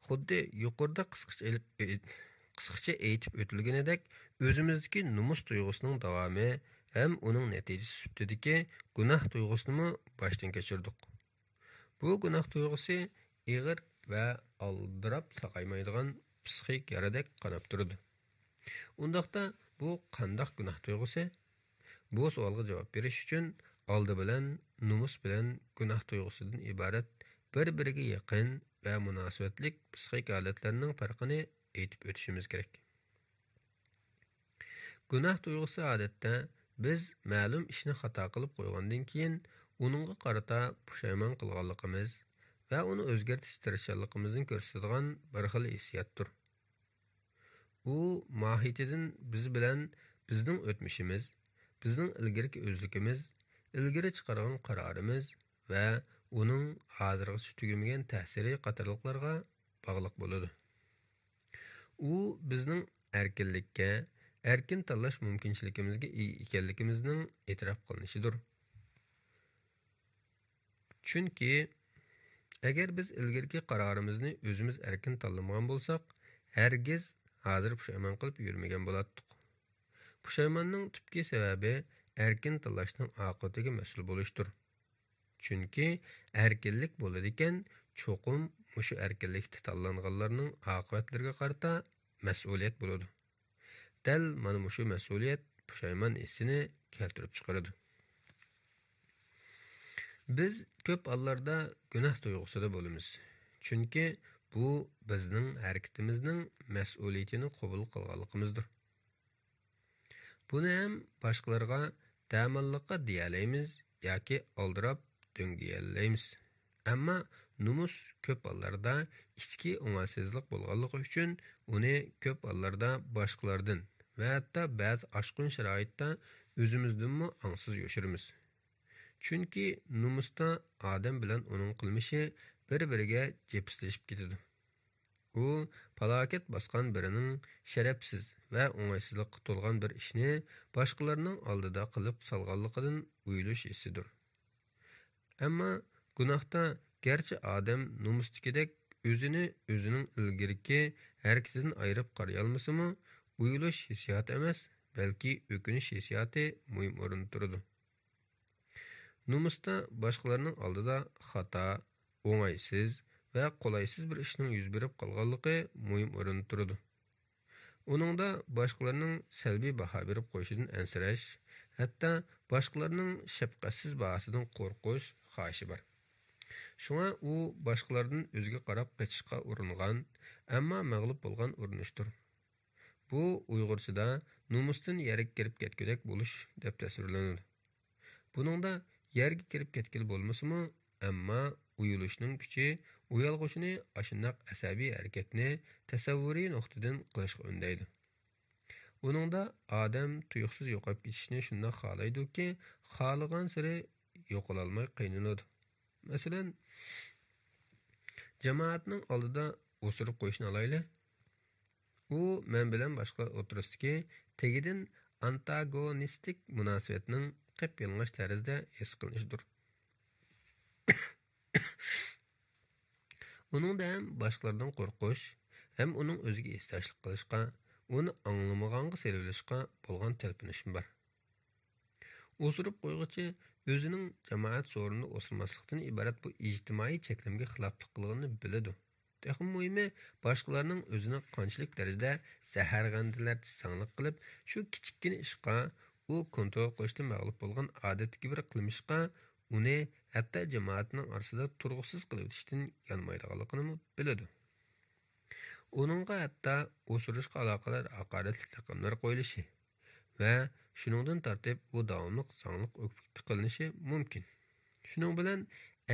xuddi yuqorida qisqacha aytib o'tilganidek o'zimizdagi numus tuyg'usining davomi ham uning natijasi sifatidagi gunoh tuyg'usini boshdan kechirdik. Bu gunoh tuyg'usi ig'ir va aldirab saqaymaydigan psixik yaradek qarab turdi. Undaqda bu qandoq gunoh tuyg'usi? Bu savolga javob berish uchun oldi bilan numus bilan gunoh tuyg'usidan iborat bir-biriga yaqin va munosabatlik psixik holatlarning farqini aytib o'tishimiz kerak. Gunoh tuyg'usi odatda biz ma'lum ishni xato qilib qo'ygandan keyin uningga qarata pushaymon qilganligimiz va uni o'zgartirish tirishchiligimizni ko'rsatadigan bir xil hissiyotdir. U mohiyatidan biz bilan bizning o'tmishimiz, bizning ilgirki o'zligimiz, ilgari chiqargan qarorimiz va uning hozirgacha tugamagan ta'siri qatorliqlarga bog'liq bo'ladi. U bizning erkinlikka, erkin tanlash mumkinchiligimizga ega ekanligimizning e'tirof qilinishidir. Chunki agar biz ilgirki qarorimizni o'zimiz erkin tanlamagan bo'lsak, hargiz hozir pushaymon qilib yurmagan bo'lardik. Pushaymonning tubki sababi erkin tanlashning oqibatiga mas'ul bo'lishdir. Chunki erkinlik bo'ladi ekan, cho'qim mushu erkinlikda tanlanganlarning oqibatlariga qarata mas'uliyat bo'ladi. Dal mana mushu mas'uliyat pushaymon hissini keltirib chiqaradi. Biz ko'p hollarda gunoh tuyg'usida bo'lamiz. Chunki bu bizning harakatimizning mas'uliyatini qabul qilganligimizdir. Buni ham boshqalarga ta'minlikqa deyalaymiz yoki oldirab döngiyallaymiz. Ammo numus ko'p hollarda ichki o'ng'aysizlik bo'lganligi uchun uni ko'p hollarda boshqalardan va hatto ba'zi oshqun sharoitda o'zimizdanmi angsiz yo'shiramiz. Chunki numusda odam bilan uning qilmishi bir-biriga jepislashib ketadi. U falokat bosgan birining sharafsiz va o'ng'aysizlikqa to'lgan bir ishni boshqalarning oldida qilib solganligidan uyilish hissidir. Ammo gunohda garchi odam numusdagidek o'zining ilgirki harakatidan ayirib qaraya olmasa-mu, uyilish hissiyoti emas, balki o'kinish hissiyoti muhim o'rinda turadi. Numusda boshqalarning oldida xato, o'ng'aysiz va qolaysiz bir ishning yuz berib qolganligi muhim o'rinda turadi. Uningda boshqalarning salbiy baho berib qo'yishidan ansirash, hatto boshqalarning shafqatsiz bahosidan qo'rqish xohishi bor. Shunga u boshqalardan o'ziga qarab qochishga uringan, ammo mag'lub bo'lgan urinishdir. Bu Uyg'urchada numusdan yerga kirib ketgudek bo'lish deb tasvirlanadi. Buningda yerga kirib ketgil bo'lmasa-mu, ammo uyulishning kuchi uyalg'uchini ashundoq asabiy harakatni tasavvuriy nuqtadan qilishga undaydi. Uningda odam tuyuqsiz yo'qolib ketishni shundoq xohlaydiki, xohlagan sari yo'qololmay qiynaladi. Masalan, jamoatning oldida o'sirib qo'yishni olayli. U men bilan boshqa o'tirisidagi tegidan antagonistik munosabatning qip-yalang'och tarzda his qilinishidir. Uningda ham boshqalardan qo'rqish, ham uning o'ziga istashlik qilishga, uni anglamaganga sevilishga bo'lgan talpinishim bor. O'sirib qo'yg'ichi o'zining jamoat so'rinini o'sirmaslikdan iborat bu ijtimoiy cheklimga xiloflik qilganini biladi. Texnik muhimi boshqalarning o'zini qanchalik darajada zaharg'andilarcha sanglik qilib, shu kichikkina ishqa u kontrol qilishda mag'lub bo'lgan odatdagi bir qilmishqa uni hatto jamoatning orasida turg'usiz qilib o'tishdan yonmaydiganligini biladi. Uningga hatto o'sirishga aloqador haqoratli laqablar qo'yilishi va shuningdan tortib u davomli sonliq o'klik qilinishi mumkin. Shuning bilan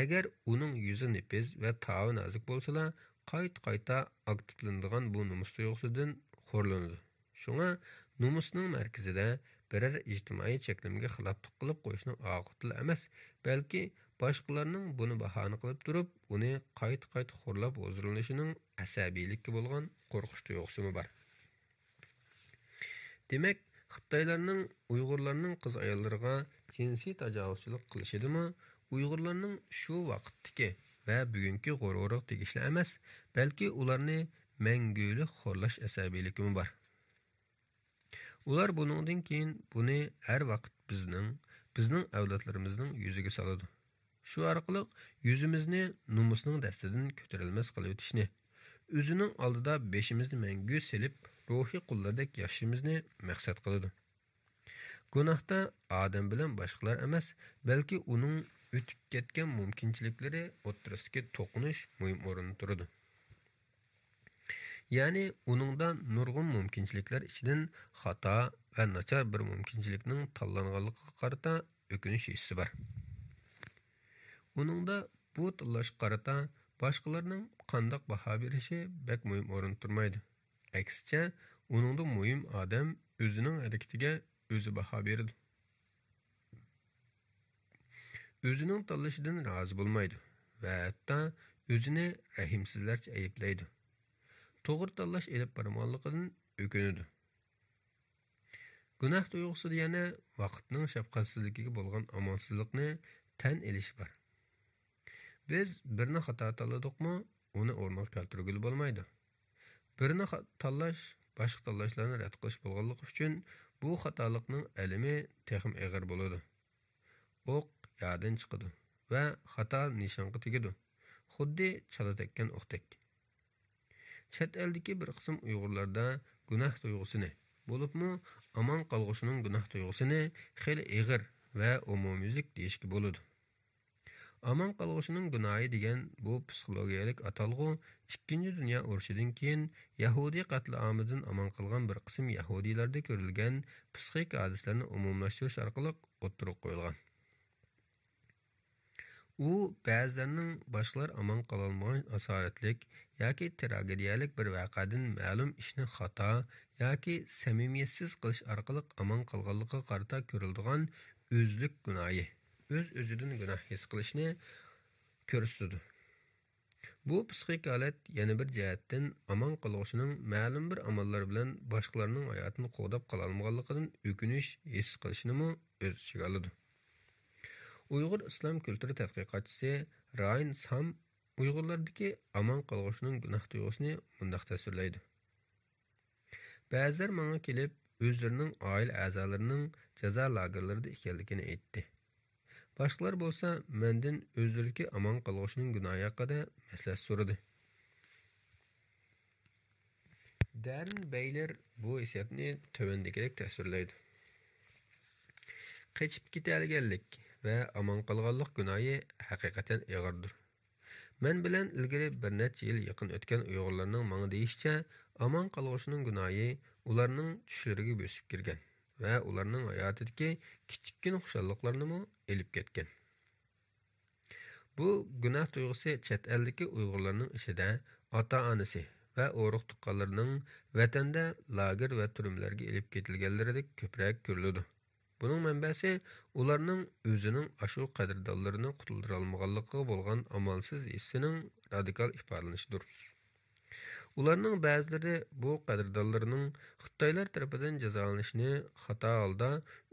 agar uning yuzi nepiz va tavi nozik bo'lsalar, qayta aktivlanadigan bu nomus tuyg'usidan xo'rlanadi. Shunga nomusning markazida biror ijtimoiy cheklimga xiloflik qilib qo'yishning oqibati emas, balki boshqalarning buni bahona qilib turib, uni qayta xo'rlab o'zirilishining asabiylikka bo'lgan qo'rqish tuyg'usi bor. Demak, Xitoylarning Uyg'urlarning qiz ayollariga jinsiy tajovuzchilik qilishidimi, Uyg'urlarning shu vaqtdagi va bugungi g'ururiga tegishli emas, balki ularni mangulik xo'rlash asabiyligi bor. Ular buningdan keyin buni har vaqt bizning avlodlarimizning yuziga soladi. Shu orqali yuzimizni nomusning dastidan ko'tarilmas qilib o'tishni, o'zining oldida beshimizni mangu silib, ruhiy qullardek yashashimizni maqsad qiladi. Gunohda odam bilan boshqalar emas, balki uning o'tib ketgan mumkinchiliklari o'ttirasidagi to'qinish muhim o'rinda turadi. Ya'ni uningda nurg'un mumkinchiliklar ichidan xato va nachar bir mumkinchilikning tanlanganligiga qarata o'kinish hissi bor. Uningda bu tanlash qarata boshqalarning qandoq baho berishi bek muhim o'rin turmaydi. Aksicha, uningda muhim odam o'zining harakatiga o'zi baho beradi. O'zining tanlashidan rozi bo'lmaydi va hatto o'zini rahimsizlarcha ayblaydi. To'g'ri tanlash elib borganligidan o'kinadi. Gunoh tuyg'usida yana vaqtning shafqatsizligiga bo'lgan amonsizlikni tan elish bor. Biz birini xato tanladikmi, uni o'rniga keltirgili bo'lmaydi. Birini tanlash boshqa tanlashlarni rad qilish bo'lganligi uchun bu xatolikning alimi texim og'ir bo'ladi. O'q yoddan chiqadi va xato nishonga tegadi. Xuddi chala tekkan o'qdek. Chet eldagi bir qism Uyg'urlarda gunoh tuyg'usini, bo'libmi aman qolg'ushining gunoh tuyg'usini xeyli og'ir va umumiylik deyishga bo'ladi. Aman qolg'ushining gunohi degan bu psixologiyalik atalg'u 2-Dunyo urushidan keyin Yahudi qatl-amidan aman qilgan bir qism Yahudiylarda ko'rilgan psixik hodislarni umumlashtirish orqali o'ttirib qo'yilgan. U ba'zilarning boshqalar aman qololmagan asoratlik yoki tragediyalik bir voqeadan ma'lum ishni xato yoki samimiyatsiz qilish orqali aman qolganligiga qarata ko'riladigan o'zlik gunohi, o'z-o'zidan gunoh his qilishni ko'rsatadi. Bu psixik holat yana bir jihatdan aman qolg'ushining ma'lum bir amallar bilan boshqalarning hayotini qo'dab qololmaganligidan o'kinish his qilishini o'z ichiga oladi. Uyg'ur islom kulturi tadqiqotchisi Rayn Sam Uyg'urlardagi aman qolg'ushining gunoh tuyg'usini bunday tasvirlaydi. Ba'zilar menga kelib, o'zlarining oila a'zolarining jazo lagerlarida ekanligini aytdi. Boshqalar bo'lsa, mendan o'zlariga aman qolg'ushining gunohi haqida maslahat so'radi. Darren Bayler bu hissiyotni tövendekirek tasvirlaydi. Qechib ketilganlik va aman qolganlik gunohi haqiqatan og'irdir. Men bilan ilgari bir necha yil yaqin o'tgan Uyg'urlarning menga deyishicha, aman qolg'ushining gunohi ularning tushlariga bosib kirgan va ularning hayotidagi kichikkin xushalliqlarni elib ketgan. Bu gunoh tuyg'usi chet eldagi Uyg'urlarning ishida ota-onasi va o'roq tuqqanlarning vatanda lager va turumlarga elib ketilganlarida ko'proq ko'riladi. Bunun manbasi ularning o'zining ashu qadrdonlarini qutuldira olmaganligiga bo'lgan amalsiz hissining radikal ifodalashidir. Ularning ba'zilari bu qadrdonlarining Xitoylar tarafidan jazolanishini xato holda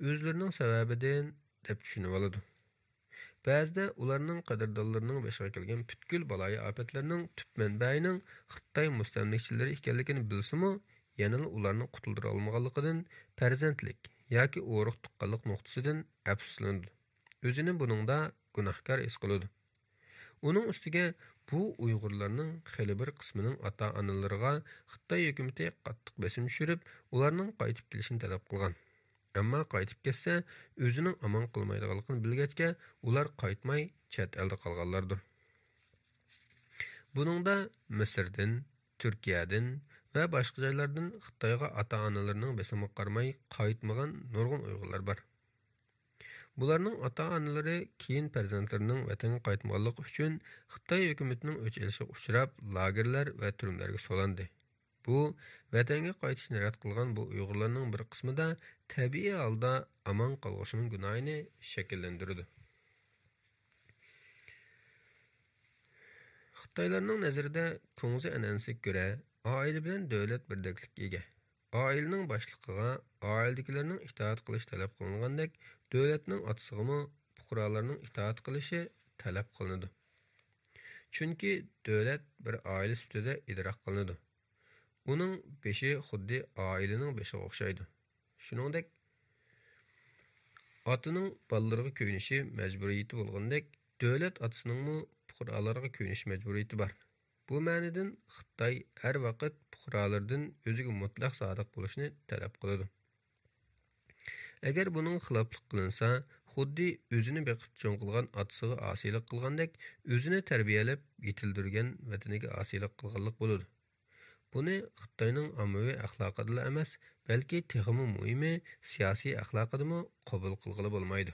o'zlarining sababidan deb tushunib oladi. Ba'zida ularning qadrdonlarining boshiga kelgan butkul baloyi ofatlarning tub manbaining Xitoy mustamlikchilari ekanligini bilsa-mu, yana ularni qutuldira olmaganligidan farzandlik yoki o'roq tuqqanlik nuqtasidan afsuslanadi. O'zini buningda gunohkor his qiladi. Uning ustiga bu Uyg'urlarning xeyli bir qismining ota-onalariga Xitoy hukumati qattiq bosim tushirib, ularning qaytib kelishini talab qilgan. Ammo qaytib ketsa, o'zining aman qilmaydiganligini bilgachga, ular qaytmay chet elda qolganlardir. Buningda Misrdan, Turkiyadan va boshqa joylardan Xitoyga ota-onalarining besimiga qaramay qaytmagan nurg'un Uyg'urlar bor. Bularning ota-onalari keyin farzandlarining vatanga qaytmaganligi uchun Xitoy hukumatining o'ch elishiga uchrab, lagerlar va turmlarga solandi. Bu vatanga qaytishni rad qilgan bu Uyg'urlarning bir qismida tabiiy holda aman qolg'ishining gunohini shakllantirdi. Xitoylarning nazarida ko'ngzi an'anasiga ko'ra, oila bilan davlat birdaklikka ega. Oilaning boshlig'iga oiladagilarning itoat qilish talab qilingandek, davlatning otsig'imi fuqarolarning itoat qilishi talab qilinadi. Chunki davlat bir oila sifatida idroq qilinadi. Uning beshi xuddi oilaning beshiga o'xshaydi. Shuningdek, otaning bolalariga ko'yinishi majburiyati bo'lgandek, davlat otasining fuqarolarga ko'yinish majburiyati bor. Bu ma'nodan Xitoy har vaqt fuqarolardan o'ziga mutlaq sodiq bo'lishni talab qiladi. Agar buning xiloflik qilinsa, xuddi o'zini beqib cho'ng qilgan otasiga osiylik qilgandek, o'zini tarbiyalab yetildirgan vataniga osiylik qilganlik bo'ladi. Buni Xitoyning ommaviy axloqida emas, balki texmi muhimi siyosiy axloqida qabul qilg'ili bo'lmaydi.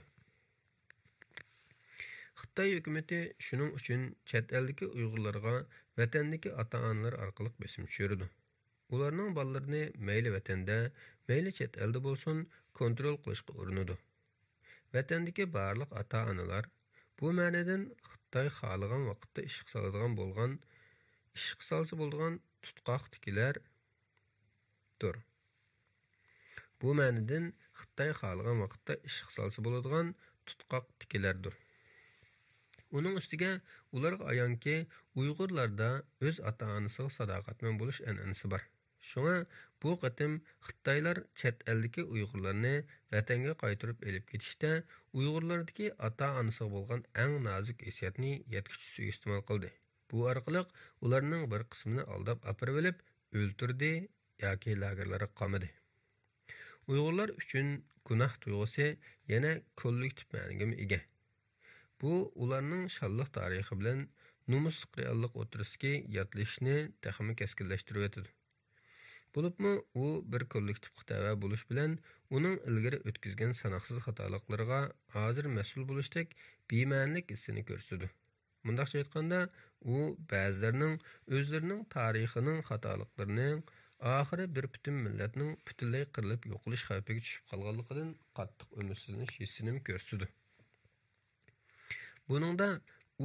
Xitoy hukumati shuning uchun chet eldagi Uyg'urlarga vatandagi ota-onalar orqali besim tushirdi. Ularning bolalarini mayli vatanda, mayli chet elda bo'lsin, kontrol qilishga urinadi. Vatandagi barliq ota-onalar bu ma'nodan Xitoy xohlagan vaqtda ish qilsa bo'lgan tutqoqdikilardir. Bu ma'nodan Xitoy xohlagan vaqtda ish qilsa bo'ladigan tutqoqdikilardir. Uning ustiga ularga ayonki, Uyg'urlarda o'z ota-onasiga sadoqatman bo'lish an'anasi bor. Shunga bu qatim Xitoylar chet eldagi Uyg'urlarni vatanga qaytarib elib ketishda Uyg'urlardagi ota-onasiga bo'lgan eng nozik hissiyatni yetkazishga iste'mol qildi. Bu orqali ularning bir qismini aldab apirib olib, o'ltirdi yoki lagerlarga qamadi. Uyg'urlar uchun gunoh tuyg'usi yana kollektiv ma'noga ega. Bu ularning shalliq tarixi bilan nomusliq reallik o'tirisiga yotlashni taxmi keskinlashtirib o'tadi. Bo'libmi u bir kollektiv xatoya bo'lish bilan uning ilgari o'tkazgan sanoqsiz xatoliklarga hozir mas'ul bo'lishdek bema'nilik hissini ko'rsatdi. Mundaqcha aytganda, u ba'zilarining o'zlarining tarixining xatoliklarini oxiri bir butun millatning butunlay qirilib yo'qolish xavfiga tushib qolganligidan qattiq umidsizlanish hissini ko'rsatdi. Buningda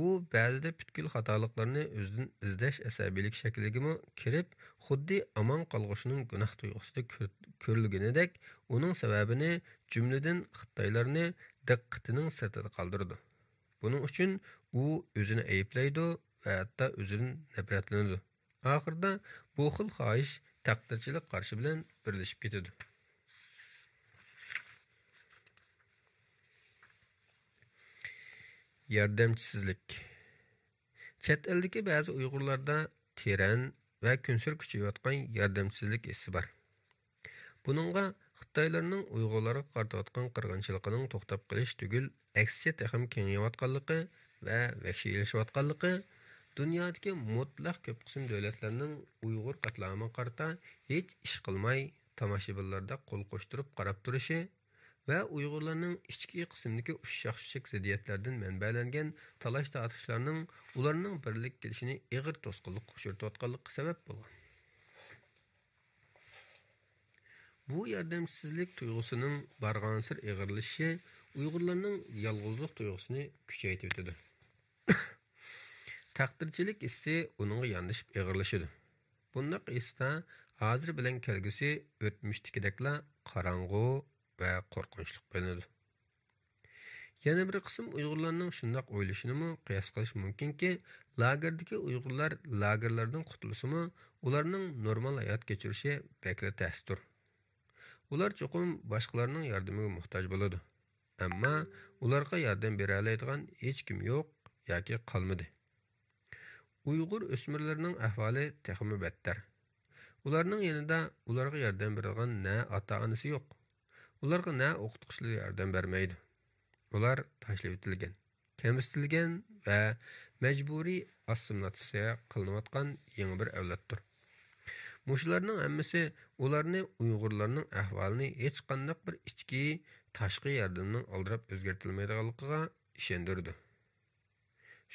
u ba'zida butkul xatoliklarni o'zidan izlash asabiylik shakliga kirib, xuddi aman qolg'ishining gunoh tuyg'usida ko'rilganidek, uning sababini jumladan Xitoylarni diqqatining sirtida qoldirdi. Buning uchun u o'zini ayblaydi va hatto o'zidan nafratlanadi. Oxirida bu xil xohish taqdirchilik qarshi bilan birlashib ketadi. Yordamchisizlik. Chet eldagi ba'zi Uyg'urlarda teran va kunsir kuchayotgan yordamchisizlik hissi bor. Buningga Xitoylarning Uyg'urlarga qaratayotgan qirg'inchiligining to'xtab qolish tugul, aksicha texim kengayotganligi va vahshiylashayotganligi dunyodagi mutlaq ko'p qism davlatlarning Uyg'ur qatlamiga qarata hech ish qilmay tomoshabinlarda qo'l qo'shtirib qarab turishi va Uyg'urlarning ichki qismidagi ushshaq-shushak ziddiyatlardan manbalangan talash tortishlarning ularning birlik kelishini ig'ir to'sqinlikqa uchratayotganligi sabab bo'lgan. Bu yordamchisizlik tuyg'usining barg'ansir ig'irlashishi Uyg'urlarning yolg'izlik tuyg'usini kuchaytirib o'tadi. Taqdirchilik hissi uningga yondashib ig'irlashadi. Bundaq hisda hozir bilan kelgusi o'tmishdagidekla qorong'u va qo'rqinchli bilinadi. Yana bir qism Uyg'urlarning shundoq o'ylashini qiyos qilish mumkinki, lagerdagi Uyg'urlar lagerlardan qutulsa-mu, ularning normal hayot kechirishi bekla ta'sir. Ular cho'qim boshqalarning yordamiga muhtoj bo'ladi. Ammo ularga yordam bera oladigan hech kim yo'q yoki qolmadi. Uyg'ur o'smirlarining ahvoli texmi battar. Ularning yanida ularga yordam beradigan na ota-onasi yo'q. ularga ne o'qituvchilar yordam bermaydi. Ular tashlab etilgan, kamsitilgan va majburiy assimilyatsiya qilinayotgan yangi bir avloddir. Muşlarning hammasi ularni Uyg'urlarning ahvolini hech qanday bir ichki tashqi yordamning aldirab o'zgartirilmaydiganligiga ishondirdi.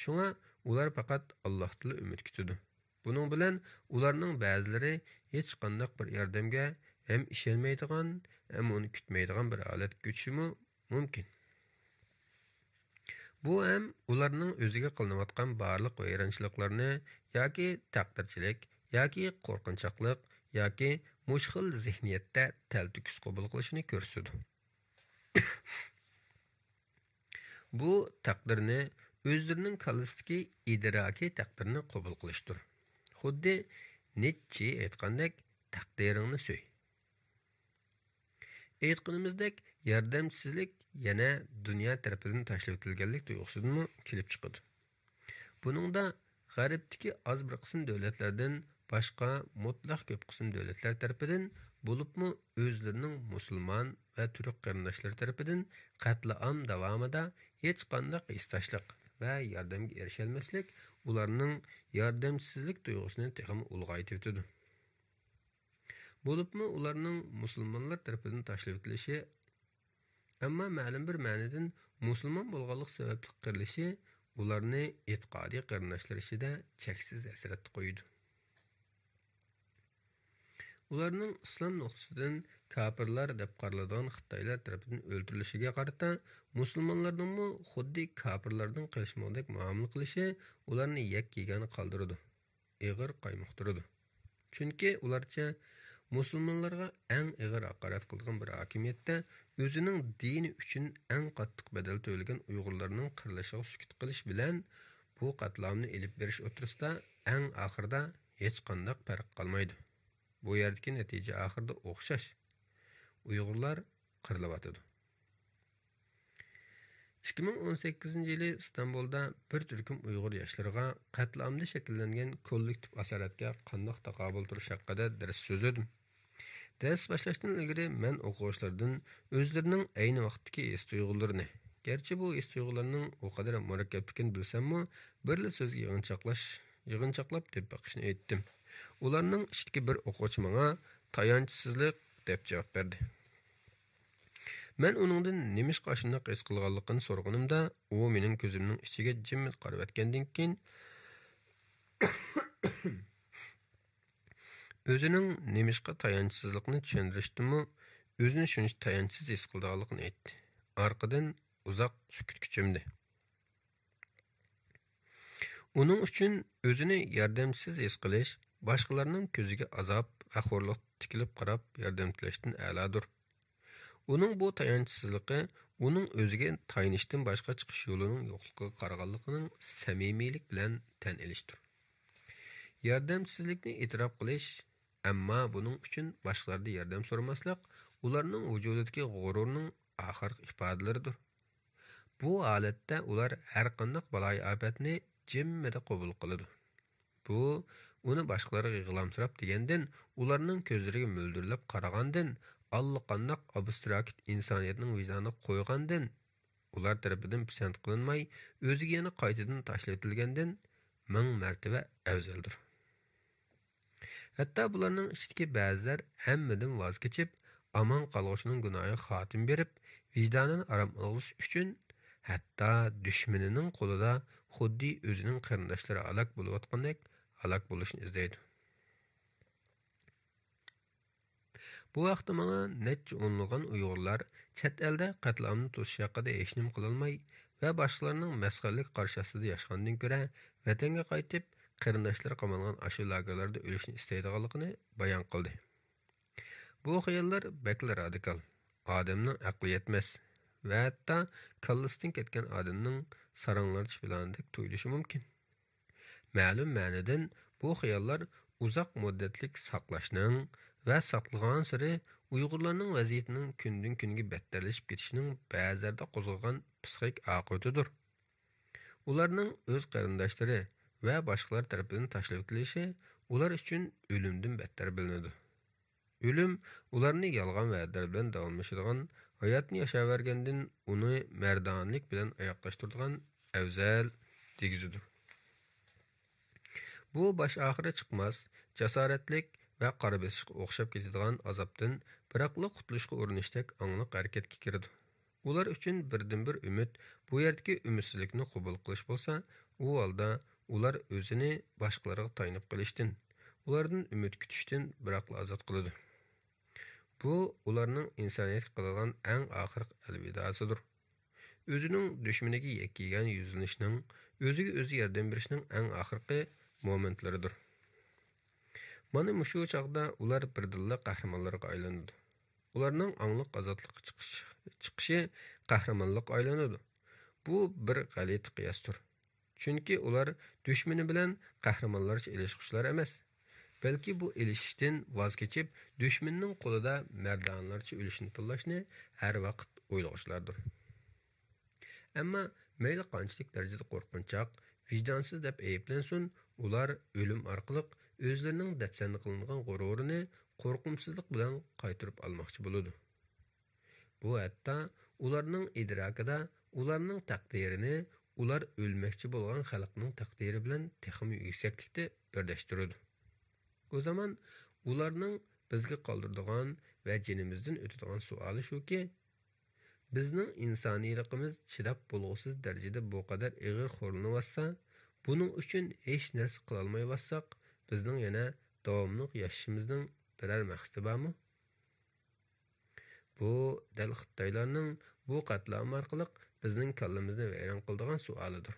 Shunga ular faqat Allohdan umid kutadi. Buning bilan ularning ba'zilari hech qanday bir yordamga ham ishonmaydigan, ham uni kutmaydigan bir holatga ko'chishi mumkin. Bu ham ularning o'ziga qilinayotgan barliq vayronchiliklarni yoki taqdirchilik yoki qo'rqinchoqlik yoki mushxil zihniyatda taltukis qabul qilishini ko'rsatadi. Bu taqdirni o'zlarining kallasidagi idrokiy taqdirni qabul qilishdir. Xuddi Nietzsche aytgandek, taqdiringni so'y. Aytganimizdek, yordamchisizlik yana dunyo tarafidan tashlab etilganlik tuyg'usidan kelib chiqadi. Buningda g'arbdagi az bir qism davlatlardan boshqa mutlaq ko'p qism davlatlar tarafidan bo'libmi o'zlarining musulmon va turk qarindoshlari tarafidan qatliam davomida hech qanday istashliq va yordamga erisholmaslik ularning yordamchisizlik tuyg'usini texmi ulg'aytirdi. Bo'libmi ularning musulmonlar tarafidan tashlab etilishi, ammo ma'lum bir ma'nodan musulmon bo'lganlik sababli qirilishi ularni e'tiqodiy qarindoshlar ichida cheksiz asratga qo'ydi. Ularning islom nuqtasidan kafirlar deb qaraladigan Xitoylar tarafidan o'ldirilishiga qarata musulmonlarning xuddi kafirlardan qilishmoqdek muomala qilishi ularni yakkagani qoldirdi, ig'ir qaymoqtirdi. Chunki ularcha musulmonlarga eng ig'ir haqorat qilgan bir hokimiyatda o'zining dini uchun eng qattiq badal to'lagan Uyg'urlarning qirilishiga sukut qilish bilan bu qatlamni elib berish o'tirisida eng oxirida hech qanday farq qolmaydi. Bu yerdagi natija oxirida o'xshash. Uyg'urlar qirilyotdi. 2018-yili İstanbulda bir turkum Uyg'ur yoshlariga qatlamda shakllangan kollektiv asoratga qanday taqobil turish haqida dars so'zladim. Ders boshlashdan ilgari men o'quvchilardan o'zlarining ayni vaqtdagi his tuyg'ularini, garchi bu his tuyg'ularning o qadar murakkabligini bilsam-mu, birli so'zga yig'inchoqlab deb baqishni aytdim. Ularning ichidagi bir o'quvchi menga tayanchisizlik deb javob berdi. Men uningdan nimishqa shunday his qilganligini so'rganimda, u mening ko'zimning ichiga jimit qarab o'tgandan keyin o'zining nimishqa tayanchisizlikni tushuntirishdimi, o'zini shuncha tayanchsiz his qilganligini aytdi. Orqadan uzoq sukut kuchimdi. Uning uchun o'zini yordamchisiz his qilish, boshqalarning ko'ziga azob va xo'rlik tikilib qarab yordam tilashdan a'lodir. Uning bu tayanchisizligi uning o'ziga tayinishdan boshqa chiqish yo'lining yo'qligiga qaraganligining samimiylik bilan tan olishdir. Yordamchisizlikni e'tirof qilish, ammo buning uchun boshqalardan yordam so'ramaslik ularning vujudidagi g'ururning oxirgi ifodalaridir. Bu holatda ular har qanday baloy ofatni jimmida qabul qiladi. Bu uni boshqalarga yig'lamsirab degandan, ularning ko'zlariga mo'ldirlab qaragandan, allaqanday abstrakt insoniyatning vijdoniga qo'ygandan, ular tarafidan pisand qilinmay, o'ziga yana qaytadan tashlab etilgandan 1000 martaba afzaldir. Hatto bularning ichidagi ba'zilar hammadan voz kechib, amon qolg'uchining gunohiga xotim berib, vijdonini arom olish uchun hatto dushmanining qo'lida xuddi o'zining qarindoshlari halok bo'layotgandek halok bo'lishni izlaydi. Bu vaqtda menga necha o'nlagan Uyg'urlar chet elda qatlamni to'sish haqida hech nima qilolmay va boshqalarning masxaralik qarshi ostida yashgandan ko'ra vatanga qaytib qarindoshlar qamalgan ashu lagerlarda o'lishni istaydiganligini bayon qildi. Bu xayollar bakla radikal, odamning aqli yetmas va hatto kallasidan ketgan odamning saranglarchish bilandek tuyulishi mumkin. Ma'lum ma'nodan bu xayollar uzoq muddatlik saqlashning va saqlagan siri Uyg'urlarning vaziyatining kundan kunga battarlashib ketishining ba'zida qo'zg'agan psixik oqibatidir. Ularning o'z qarindoshlari va boshqalar tomonidan tashlab etilishi ular uchun o'limdan battar bilinadi. O'lim ularni yolg'on va'dalar bilan davomlashadigan, hayotni yashayvergandan uni mardonlik bilan oyoqlashtiradigan afzal degizidir. Bu bosh oxiri chiqmas, jasoratlik va qora besishga o'xshab ketadigan azobdan biroqli qutulishga urinishdek angliq harakatga kiradi. Ular uchun birdan-bir umid bu yerdagi umidsizlikni qabul qilish bo'lsa, u holda ular o'zini boshqalarga tayanib qilishdan, ulardan umid kutishdan biroqli ozod qiladi. Bu ularning insoniyatga qilgan eng oxirgi alvidosidir. O'zining dushmaniga yakkigan yuzlanishning, o'ziga o'zi yordam berishning eng oxirgi momentlaridir. Mana shu chaqda ular birdilla qahramonlarga aylanadi. Ularning angliq ozodlikka chiqishi qahramonlik aylanadi. Bu bir g'alati qiyosdir. Chunki ular dushmani bilan qahramonlarcha ilishqushlar emas, balki bu ilishishdan voz kechib, dushmanning qo'lida mardonlarcha o'lishni tanlashni har vaqt o'ylaguchilardir. Ammo mayli qanchalik darajada qo'rqinchoq, vijdonsiz deb ayblansin, ular o'lim orqali o'zlarining dafsanda qilingan g'ururini qo'rqimsizlik bilan qaytarib olmoqchi bo'ladi. Bu hatto ularning idrokida ularning taqdirini ular o'lmoqchi bo'lgan xalqning taqdiri bilan texmi yuksaklikda birlashtiradi. O zaman ularning bizga qoldiradigan va jinimizdan o'tadigan savoli shuki, bizning insoniyligimiz chidab bo'lg'usiz darajada bu qadar ig'ir xo'rlanayotsa, buning uchun hech narsa qila olmayotsak, bizning yana davomli yashashimizning biror maqsadi bormi? Bu dal Xitoylarning bu qatlam orqali bizning kallamizni vayron qiladigan savolidir.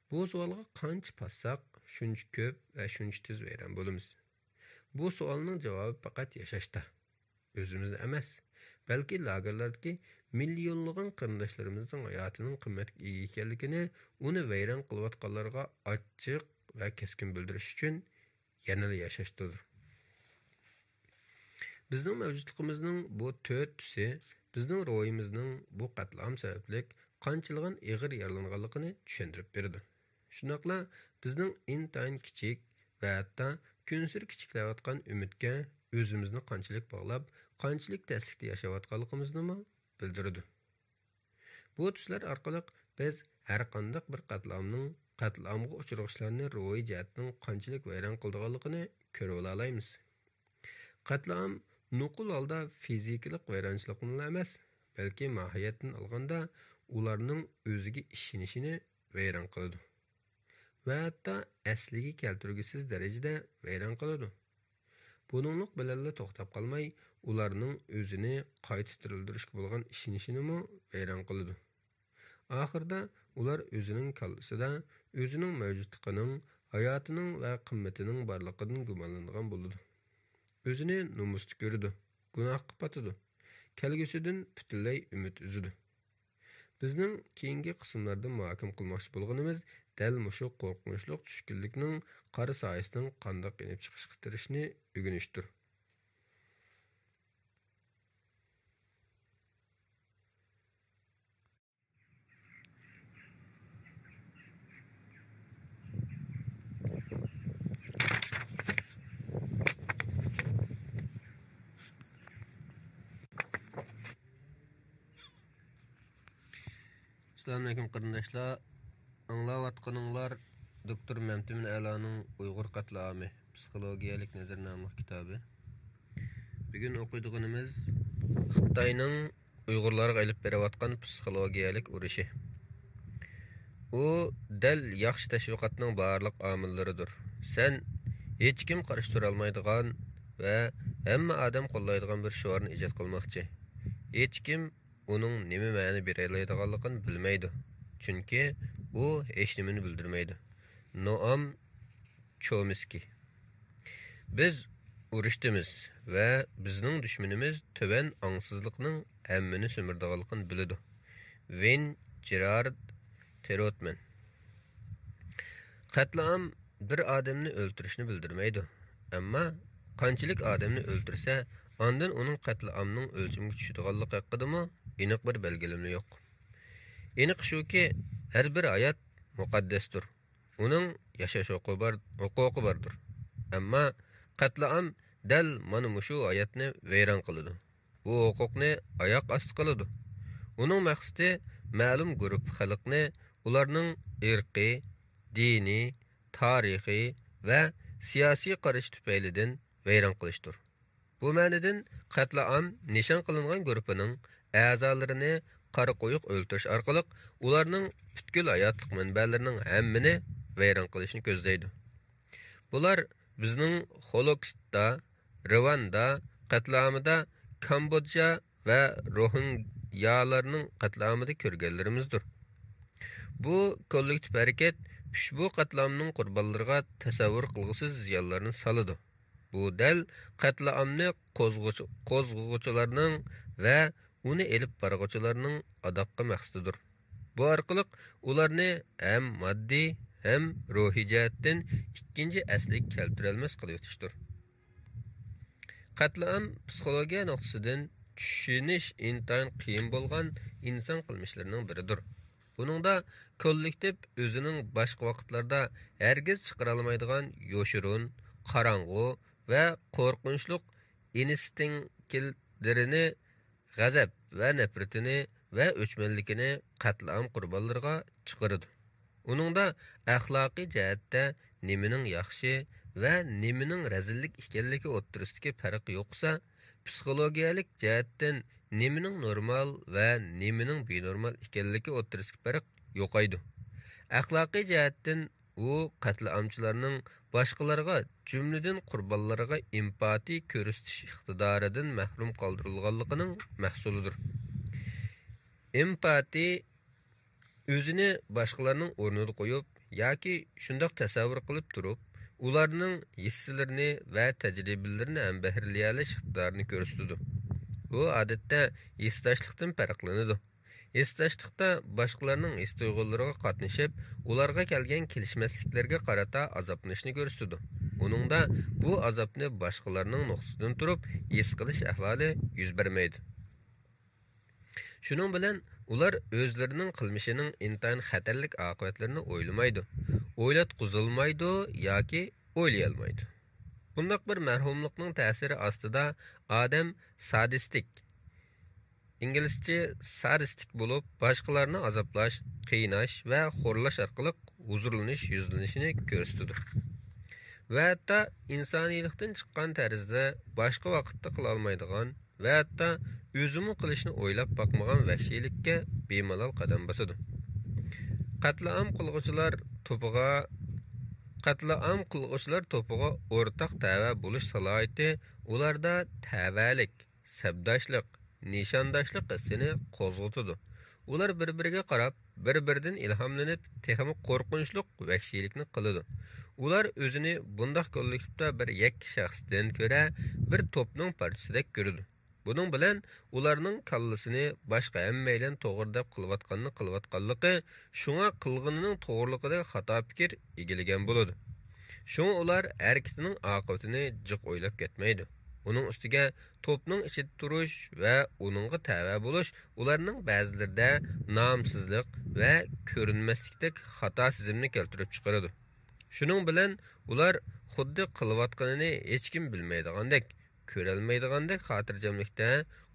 Bu savolga qancha passak, shuncha ko'p va shuncha tez vayron bo'lamiz. Bu savolning javobi faqat yashashda. O'zimizni emas, balki lagerlardagi millionlagan qarindoshlarimizning hayotining qimmatga ega ekanligini, uni vayron qilayotganlarga ochiq va keskin bildirish uchun yanada yashashdadir. Bizning mavjudligimizning bu to'rt tusi bizning ruhimizning bu qatlam sababli qanchaligan ig'ir yaralanganligini tushuntirib berdi. Shunaqla bizning intayin kichik va hatto kunsir kichiklayotgan umidga o'zimizni qanchalik bog'lab, qanchalik taslikda yashayotganligimizni bildirdi. Bu tuslar orqali biz har qanday bir qatlamga uchrashlarni ruhiy jihatdan qanchalik vayron qilganligini ko'rib olamiz. Qatlam nuqul holda fizikalik vayronchilikni emas, balki mohiyatdan olganda ularning o'ziga ishonishini vayron qiladi. Va hatto asliga keltirgisiz darajada vayron qiladi. Buninglik bilan to'xtab qolmay, ularning o'zini qayta tirildirishga bo'lgan ishonishini vayron qiladi. Oxirida ular o'zining kallasida o'zining mavjudligining, hayotining va qimmatining borligidan gumonlangan bo'ladi. O'zini nomusli ko'rdi, gunohga patadi, kelgusidan butunlay umid uzdi. Bizning keyingi qismlarda muhokama qilmoqchi bo'lganimiz dal mushu qo'rqinchli tushkunlikning qora soyasidan qanday yenib chiqishga tirishni o'rganishdir. Assalamu alaykum qarindoshlar. Anglayotganinglar Doktor Mamtimin A'loning Uyg'ur qatlami psixologiyalik nazarnoma kitobi. Bugun o'qiydiganimiz Xitoyning Uyg'urlarga olib berayotgan psixologiyalik urushi. U dal yaxshi tashviqotning barliq omillaridir. Sen hech kim qarshi tura olmaydigan va hamma odam qo'llaydigan bir shiorni ijod qilmoqchi. Hech kim uning nima ma'no berayotganligini bilmaydi. Chunki u hech nimani bildirmaydi. Noam Chomsky. Biz urushdimiz va bizning dushmanimiz tuban angsizlikning hammani simirdiganligini biladi. Wayne Gerard Terotman. Qatlam bir odamni o'ldirishni bildirmaydi. Ammo qanchalik odamni o'ldirsa, ondan uning qatlamning o'lchimiga tushadiganligi haqida aniq bir belgilama yo'q. Aniq shuki, har bir hayot muqaddasdir. Uning yashash huquqi bordir. Ammo qatlam dal mana mushu hayotni vayron qiladi. Bu huquqni oyoq osti qiladi. Uning maqsadi ma'lum guruh xalqni ularning irqiy, diniy, tarixiy va siyosiy qarash tufaylidan vayron qilishdir. Bu ma'nodan qatlam nishon qilingan guruhining a'zolarini qara qo'yiq o'ltirish orqali ularning butkul hayotlik manbalarining hammini vayron qilishni ko'zlaydi. Bular bizning Holokostda, Rwanda qatlamida, Kambodja va Rohingyalarning qatlamida ko'rganlarimizdir. Bu kollektiv harakat ushbu qatlamning qurbonlariga tasavvur qilg'isiz ziyonlarni soladi. Bu dal qatlamni qo'zg'uvchilarning va uni elib borg'uvchilarning adoqqa maqsadidir. Bu orqali ularni ham moddiy ham ruhiy jihatdan ikkinchi asliga keltirolmas qilib o'tishdir. Qatlam psixologiya nuqtasidan tushunish intayin qiyin bo'lgan inson qilmishlarining biridir. Buningda kollektiv o'zining boshqa vaqtlarda hargiz chiqara olmaydigan yoshirun, qorong'u va qo'rqinchli instinktlarini, g'azab va nafratini va o'chmanligini qatlam qurbonlariga chiqaradi. Uningda axloqiy jihatda nimaning yaxshi va nimaning razillik ekanligi o'rtasidagi farq yo'qsa, psixologiyalik jihatdan nimaning normal va nimaning benormal ekanligi o'rtasidagi farq yo'qaydi. Axloqiy jihatdan u qatlamchilarning boshqalarga, jumladan qurbonlarga empatiya ko'rsatish iqtidoridan mahrum qoldirilganligining mahsulidir. Empatiya o'zini boshqalarning o'rnida qo'yib yoki shundoq tasavvur qilib turib, ularning hislarini va tajribalarini ham bahriya olish iqtidorini ko'rsatadi. Bu odatda hissdoshlikdan farqlanadi. Hissdoshlikda boshqalarning his-tuyg'ulariga qatnashib, ularga kelgan kelishmasliklarga qarata azoblanishni ko'rsatadi. Uningda bu azobni boshqalarning nuqtasidan turib his qilish ahvoli yuz bermaydi. Shuning bilan ular o'zlarining qilmishining intayin xatarlik oqibatlarini o'ylamaydi, o'ylatqizilmaydi yoki o'ylay olmaydi. Bundoq bir marhumlikning ta'siri ostida odam sadistik, inglizcha sadistik bo'lib, boshqalarni azoblash, qiynash va xo'rlash orqali huzurlanish yuzlanishini ko'rsatadi. Va hatto insoniylikdan chiqqan tarzda boshqa vaqtda qila olmaydigan va hatto o'zini qilishni o'ylab boqmagan vahshiylikka bemalol qadam bosadi. Qatlam qilg'uvchilar to'piga o'rtaq tava bo'lish salohiyati ularda tavalik, sabdoshlik, nishondoshlik hissini qo'zg'atadi. Ular bir-biriga qarab, bir-biridan ilhomlanib, texmi qo'rqinchli vahshiylikni qiladi. Ular o'zini bundoq kollektivda bir yakki shaxsdan ko'ra bir to'pning parchasidek ko'radi. Buning bilan ularning kallasini boshqa hammaydan to'g'ri deb qilayotganligi, shunga qilg'inining to'g'riligiga xato fikr egilagan bo'ladi. Shunga ular harakatining oqibatini jiq o'ylab ketmaydi. Uning ustiga to'pning ichida turish va uningga tava bo'lish ularning ba'zilarida nomsizlik va ko'rinmaslikdek xato sezimni keltirib chiqaradi. Shuning bilan ular xuddi qilayotganini hech kim bilmaydigandek, ko'rolmaydigandek xotirjamlikda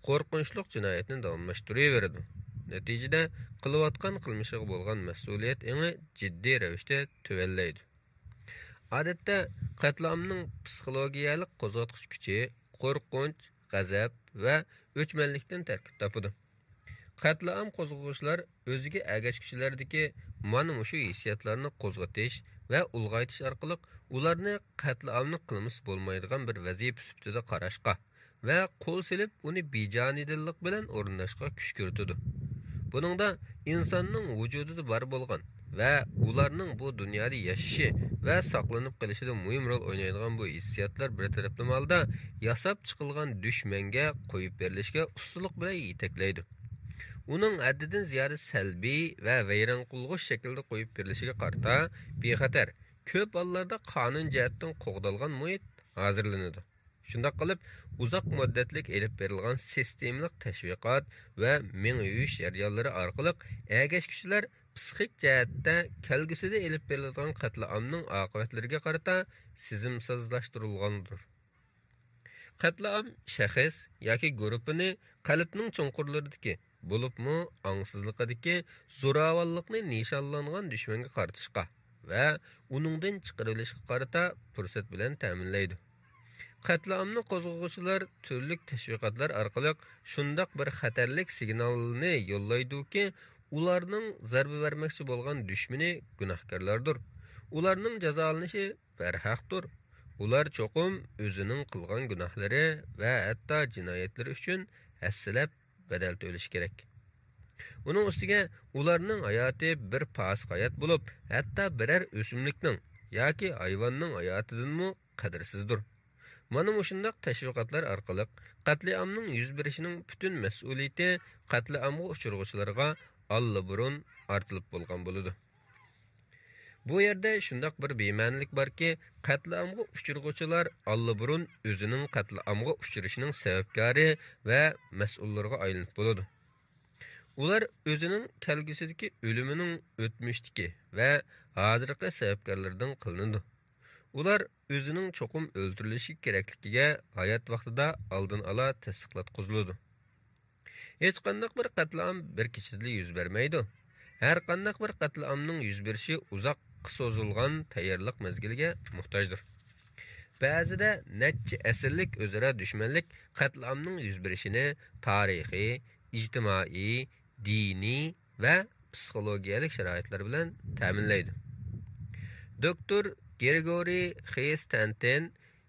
qo'rqinchli jinoyatni davomlashtiraveradi. Natijada qilayotgan qilmishiga bo'lgan mas'uliyat eni jiddiy ravishda tuvallaydi. Odatda qatlamning psixologiyalik qo'zg'atqich kuchi qo'rqinch, g'azab va o'chmanlikdan tarkib topadi. Qatlam qo'zg'uvchilar o'ziga agashkuchilardagi mana shu hissiyotlarni qo'zg'atish va ulg'aytish orqali ularni qatlamni qilmasi bo'lmaydigan bir vazifa sifatida qarashga va qo'l silib uni bejonidillik bilan o'rnashga kuch kiritadi. Buningda insonning vujudida bor bo'lgan va ularning bu dunyoda yashashi va saqlanib qolishida muhim rol o'ynaydigan bu hissiyotlar bir tarafli holda yasab chiqilgan dushmanga qo'yib berilishga ustunlik bilan yetaklaydi. Uning haddidan ziyodi salbiy va vayron qilg'uch shaklda qo'yib berilishiga qarata bexatar, ko'p hollarda qonun jihatdan qo'g'dalgan muhit hozirlanadi. Shundoq qilib, uzoq muddatlik elib berilgan sistemlik tashviqot va meng'uyish jarayonlari orqali agashkuchilar psixik jihatda kelgusida elib beriladigan qatlamning oqibatlariga qarata sezimsizlashtirilgandir. Qatlam shaxs yoki guruhini qalbning cho'nqurlaridagi bo'libmi angsizliqidagi zo'ravonlikni nishonlangan dushmanga qaratishga va uningdan chiqarilishga qarata fursat bilan ta'minlaydi. Qatlamni qo'zg'ovchilar turli tashviqotlar orqali shundoq bir xatarlik signalni yo'llaydiki, ularning zarba bermoqchi bo'lgan dushmani gunohkorlardir. Ularning jazolanishi barhaqdir. Ular cho'qim o'zining qilgan gunohlari va hatto jinoyatlari uchun hassalab badal to'lash kerak. Uning ustiga ularning hayoti bir pasiq hayot bo'lib, hatto biror o'simlikning yoki hayvonning hayotidanmi qadrsizdir. Mana shunday tashviqotlar orqali qatliamning yuz berishining butun mas'uliyati qatliamga uchirg'uvchilarga allaburun ortilib bo'lgan bo'ladi. Bu yerda shundoq bir bema'nilik borki, qatliamga uchirg'uvchilar allaburun o'zining qatliamga uchirishining sababkori va mas'ullariga aylanib bo'ladi. Ular o'zining kelgusidagi o'limining o'tmishdagi va hozirgi sababkorlaridan qilinadi. Ular o'zining cho'qim o'ldirilishi kerakligiga hayot vaqtida oldin ola tasdiqlatqiziladi. Hech qanday bir qatlam bir kechada yuz bermaydi. Har qanday bir qatlamning yuz berishi uzoq so'zilgan tayyorlik mezgiliga muhtojdir. Ba'zida necha asrlik o'zaro dushmanlik qatlamning yuz berishini tarixiy, ijtimoiy, diniy va psixologiyalik sharoitlar bilan ta'minlaydi. Doktor Gregory Heistanten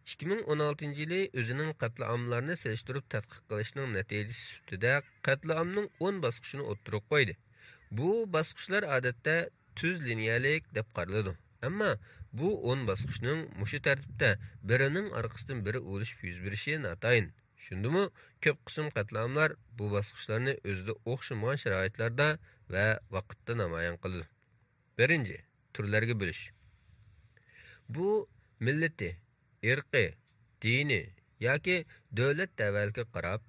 2016-yili o'zining qatlamlarni selishtirib tadqiq qilishning natijasi sifatida qatlamning 10 bosqichini o'ttirib qo'ydi. Bu bosqichlar odatda tuz liniyalik deb qaraladi. Ammo bu 10 bosqichning mushu tartibda birining orqasidan biri o'lishib yuz berishi notayin. Shundimi, ko'p qism qatlamlar bu bosqichlarni o'zida o'xshamagan sharoitlarda va vaqtda namoyon qiladi. Birinchi, turlarga bo'lish. Bu millati, irqi, dini yoki davlat tavalliga qarab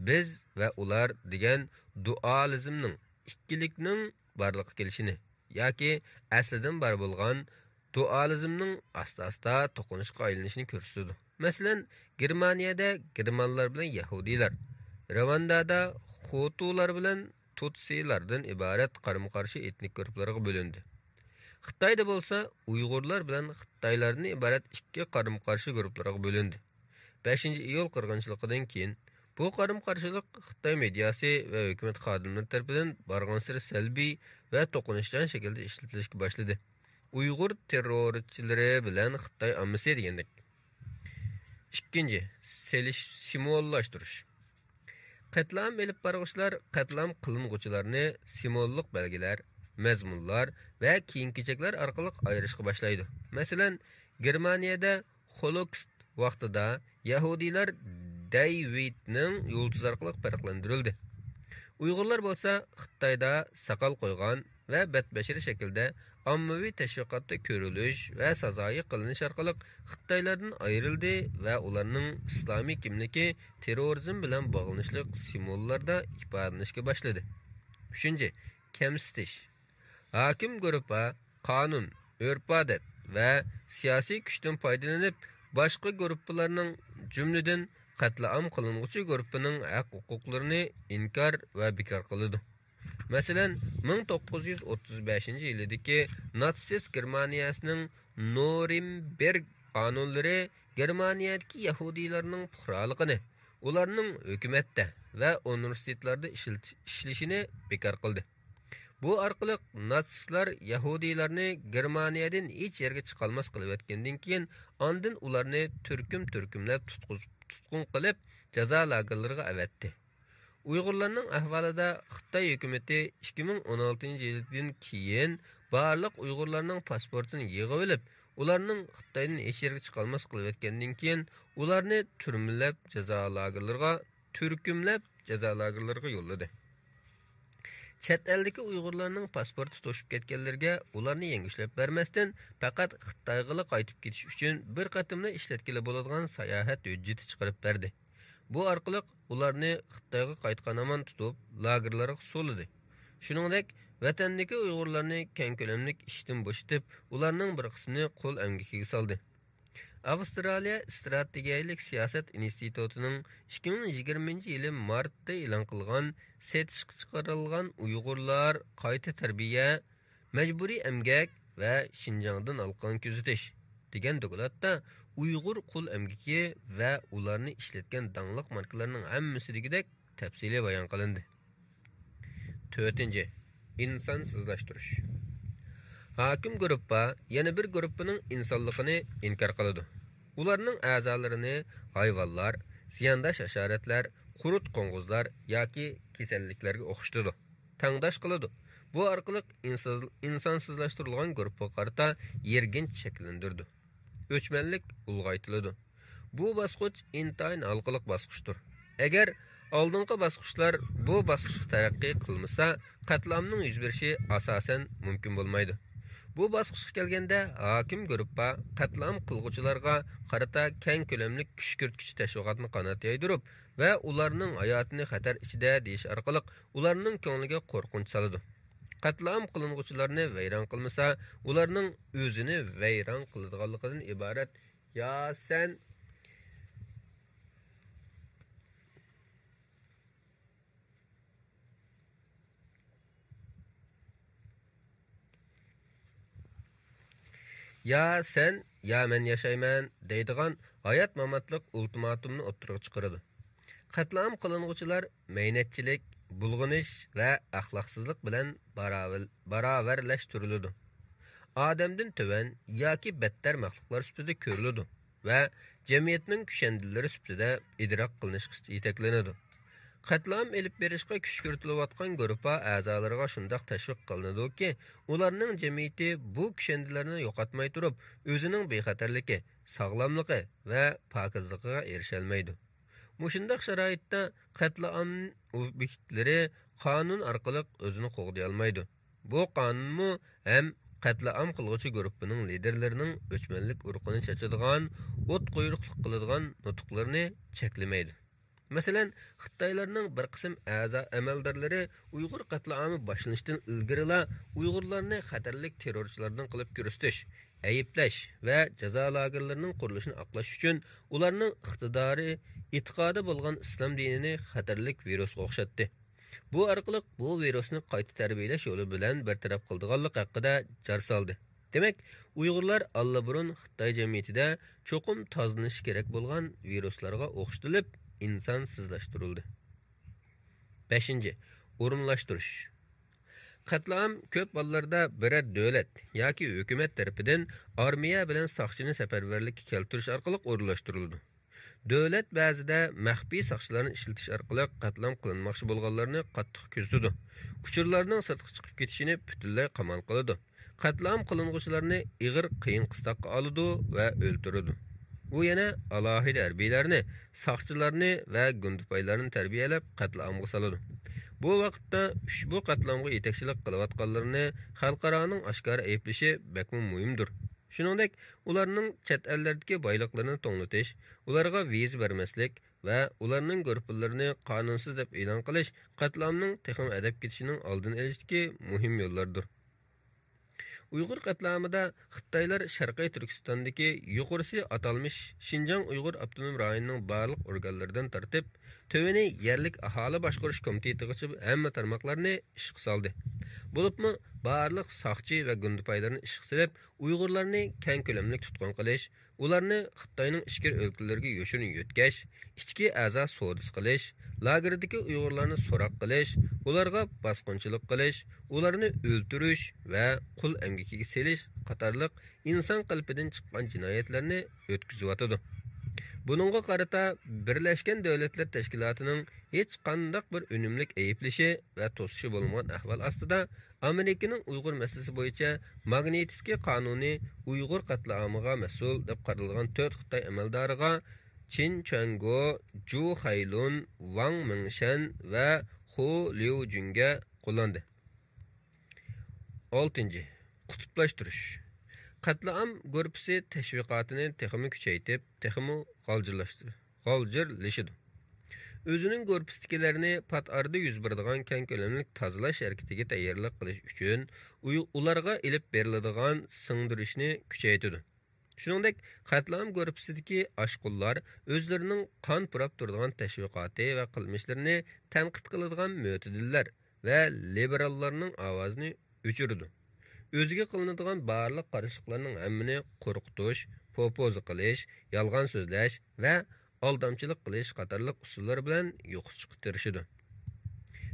biz va ular degan dualizmning ikkilikning barliqqa kelishini yoki aslidan bar bo'lgan dualizmning asta-asta to'qinishga aylanishini ko'rsatadi. Masalan, Germaniyada germanlar bilan yahudiylar, Rwandada Hutular bilan Tutsilardan iborat qarama-qarshi etnik guruhlarga bo'lindi. Xitoyda bo'lsa, Uyg'urlar bilan Xitoylardan iborat ikki qarama-qarshi guruhlarga bo'lindi. 5-iyul qirg'inchiligidan keyin bu qarama-qarshilik Xitoy mediasi va hukumat xodimlari tomonidan barg'ansiri salbiy va to'qinishchan shaklda ishlatilishga boshladi. Uyg'ur terrorchilari bilan Xitoy ammasi degandek. Ikkinchi, simvollashtirish. Qatlam elib boruvchilar qatlam qilinguchilarni simvollik belgilar, mazmunlar va kiyim-kechaklar orqali ayirishga boshlaydi. Masalan, Germaniyada Holocaust vaqtida yahudiylar Davidning yulduzi orqali farqlantirildi. Uyg'urlar bo'lsa Xitoyda saqal qo'ygan va badbashir shaklda ommaviy tashviqotda ko'rilish va sazoyi qilinish orqali Xitoylardan ayrildi va ularning islomiy kimligi terrorizm bilan bog'lanishlik simvollarda ifodalanishga boshladi. 3. Kamsitish. Hokim guruhga qonun, urf-odat va siyosiy kuchdan foydalanib boshqa guruhlarning jumladan qatlam qilinuvchi guruhining haq-huquqlarini inkor va bekor qiladi. Masalan, 1935-yildagi natsist Germaniyasining Norimberg qonunlari Germaniyadagi yahudiylarning fuqaroligini, ularning hukumatda va universitetlarda ishlashini bekor qildi. Bu orqali natsistlar yahudiylarni Germaniyadan hech yerga chiqolmas qilib o'tgandan keyin ondan ularni turkumlab tutqun qilib jazo lagerlariga avatdi. Uyg'urlarning ahvolida Xitoy hukumatı 2016-yildan keyin barliq Uyg'urlarning pasportini yig'ib olib, ularning Xitoydan hech yerga chiqolmas qilib o'tgandan keyin ularni turkumlab jazo lagerlariga yo'lladi. Chet eldagi Uyg'urlarning pasporti to'shib ketganlarga ularni yangislab bermasdan faqat Xitoyga qaytib ketish uchun bir qatimli ishlatkili bo'ladigan sayohat hujjati chiqarib berdi. Bu orqali ularni Xitoyga qaytgan amon tutib, lagerlarga soladi. Shuningdek, vatandagi Uyg'urlarni keng ko'lamli ishdan bo'shatib, ularning bir qismini qo'l emgikiga soldi. Avstraliya Strategiyalik Siyasat İnstitutining 2020-yili martda e'lon qilgan setishga chiqarilgan Uyg'urlar qayta tarbiya, majburiy emgak va Shinjongdan alqan kuzatish degan dokladda Uyg'ur qul emgaki va ularni ishlatgan dangliq markalarning hammasidagidek tafsiliy bayon qilindi. 4. İnsonsizlashtirish. Hakim gruppa yana bir gruppaning insonligini inkor qiladi. Ularning a'zolarini hayvonlar, ziyandosh hasharotlar, qurut qo'ng'izlar yoki kasalliklarga o'xshatadi, tangdosh qiladi. Bu orqali insonsizlashtirilgan guruhga qarata yerginch shakllantirdi. O'chmanlik ulg'aytirildi. Bu bosqich intayin halqiliq bosqichdir. Agar oldingi bosqichlar bu bosqichga taraqqiy qilmasa, qatlamning yuz berishi asosan mumkin bo'lmaydi. Bu bosqichga kelganda hokim guruhpa qatlam qilg'uvchilarga qarata keng ko'lamli kuch kiritgich tashviqotni qanot yaydirib va ularning hayotini xatar ichida deyish orqali ularning ko'ngliga qo'rqinch soladi. Qatlam qiling'uvchilarni vayron qilmasa, ularning o'zini vayron qiladiganligidan iborat. Ya sen ya men yashayman deydigan hayot mamatliq ultimatumni o'ttirib chiqaradi. Qatlam qiling'uvchilar maynatchilik, bulg'inish va axloqsizlik bilan barobarlashtiriladi. Odamdan tuvan yoki battar maxluqlar sifatida ko'riladi va jamiyatning kushandilari sifatida idroq qilinishga yetaklanadi. Qatlam elib berishga kuch kiritilayotgan guruhpa a'zolariga shundoq tashviq qilinadiki, ularning jamiyati bu kushandilarni yo'qotmay turib, o'zining bexatarligi, sog'lomligi va pokizligiga erisha olmaydi. Mushundaq sharoitda qatlam obyektlari qonun orqali o'zini qo'g'day olmaydi. Bu qonunmi ham qatlam qilg'uvchi guruhining liderlarining o'chmanlik urqini chachadigan, o't quyruqlik qiladigan nutqlarini cheklamaydi. Masalan, Xitoylarning bir qism a'zo amaldorlari Uyg'ur qatlami boshlanishdan ilgarila Uyg'urlarni xatarlik terrorchilardan qilib ko'rsatish, ayiblash va jazo lagerlarining qurilishini aqlash uchun ularning iqtidori, e'tiqodi bo'lgan islom dinini xatarlik virusga o'xshatdi. Bu orqali bu virusni qayta tarbiyalash yo'li bilan bartaraf qildiganlik haqida jar soldi. Demak, Uyg'urlar allaburun Xitoy jamiyatida cho'qim tozalanishi kerak bo'lgan viruslarga o'xshatilib insonsizlashtirildi. 5. O'rinlashtirish. Qatlam ko'p ballarda biror davlat yoki hukumat tarafidan armiya bilan soqchini safarbarlikka keltirish orqali o'rinlashtirildi. Davlat ba'zida maxfiy soqchilarni ishlatish orqali qatlam qilinmoqchi bo'lganlarni qattiq kuzatadi. Kuchurlarning sirtqa chiqib ketishini butunlay qamal qiladi. Qatlam qiling'uvchilarni ig'ir qiyin qistoqqa oladi va o'ldiradi. U yana alohida harbiylarni, soqchilarni va gundupaylarni tarbiyalab qatlamga soladi. Bu vaqtda ushbu qatlamga yetakchilik qilayotganlarni xalqaroning oshkora ayblishi bakmu muhimdir. Shuningdek, ularning chet ellardagi boyliqlarini to'nglatish, ularga viza bermaslik va ularning guruhlarini qonunsiz deb e'lon qilish qatlamning texnik adab ketishining oldini olishdagi muhim yo'llardir. Uyg'ur qatlamida Xitoylar Sharqiy Turkistondagi yuqorisi atalmış Şinjan Uyg'ur Avtonom rayonining barliq organlaridan tartib, töveni yerlik aholi boshqarish komitetigacha hamma tarmoqlarni ishga soldi. Bo'libmi barliq soqchi va gundupaylarni ishga solib, Uyg'urlarni keng ko'lamli tutqun qilish, ularni Xitoyning ichki o'lkalarga yo'shirin yo'tkash, ichki a'zo savdosi qilish, lagerdagi Uyg'urlarni so'roq qilish, ularga bosqinchilik qilish, ularni o'ldirish va qul emgakiga selish qatorliq inson qalbidan chiqqan jinoyatlarni o'tkazib Bununğa qarata Birleşken Devletler Teşkilatı'nın hech qandaq bir önümlük ayıplaşı ve tosuşı bulungan ahval astida Amerika'nın Uyghur meselesi boyunca Magnitski kanuni Uyghur qatlamıga mesul deb qaralgan 4 Xitoy amaldoriga Qin Chuango, Zhu Hailun, Wang Mingshan ve Hu Liujunga qo'llandi. 6. Qutuplashtirish. Qatlam guruhi tashviqotini texmi kuchaytirib, texmi g'aljirlashdi. O'zining guruhidagilarni pat arda yuz beradigan keng ko'lamli tozalash harakatiga tayyorlik qilish uchun ularga ilib beriladigan singdirishni kuchaytirdi. Shuningdek, qatlam guruhidagi ashqullar o'zlarining qon purab turadigan tashviqoti va qilmishlarini tanqid qiladigan mo'tadillar va liberallarning ovozini o'chirdi. O'ziga qilinadigan barliq qarashliqlarning hammini qo'rqitish, popoza qilish, yolg'on so'zlash va aldamchilik qilish qatorliq usullar bilan yo'q chiqib tirishidi.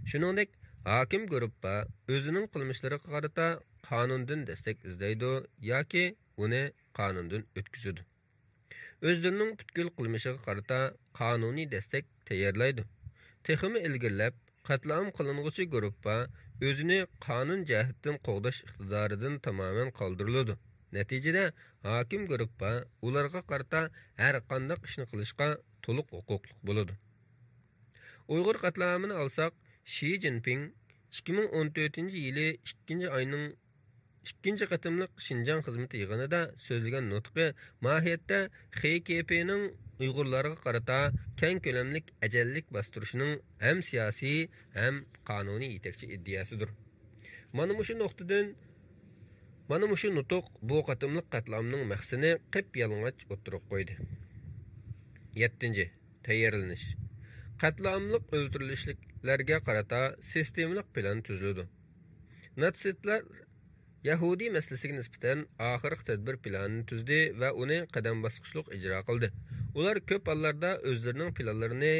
Shuningdek, hokim guruhpa o'zining qilmishlariga qarata qonundan destek izlaydi yoki uni qonundan o'tkazadi. O'zlarining butkul qilmishiga qarata qonuniy destek tayyorlaydi. Texmi ilgirlab, qatlam qiling'uchi guruhpa o'zini qonun jihatdan qo'g'dash iqtidoridan tamoman qoldiriladi. Natijada hokim guruhpa ularga qarata har qanday ishni qilishga to'liq huquqli bo'ladi. Uyg'ur qatlamini olsak, Xi Jinping 2014-yili 2-oyning 2 qatimliq Xinjiang xizmati yig'inida so'zlagan nutqi mohiyatda XKPning Uyg'urlarga qarata keng ko'lamlik ajallik bostirishining ham siyosiy ham qonuniy yetakchi iddiasidir. Mana shu nutq bu qatimliq qatlamning maqsadini qip yalang'och o'tirib qo'ydi. 7. Tayyorlanish. Qatlamliq o'ldirilishliklarga qarata sistemlik plan tuzildi. Natsistlar Yahudi masalasiga nisbatan oxirgi tadbir planini tuzdi va uni qadam bosqichliq ijro qildi. Ular ko'p hollarda o'zlarining planlarini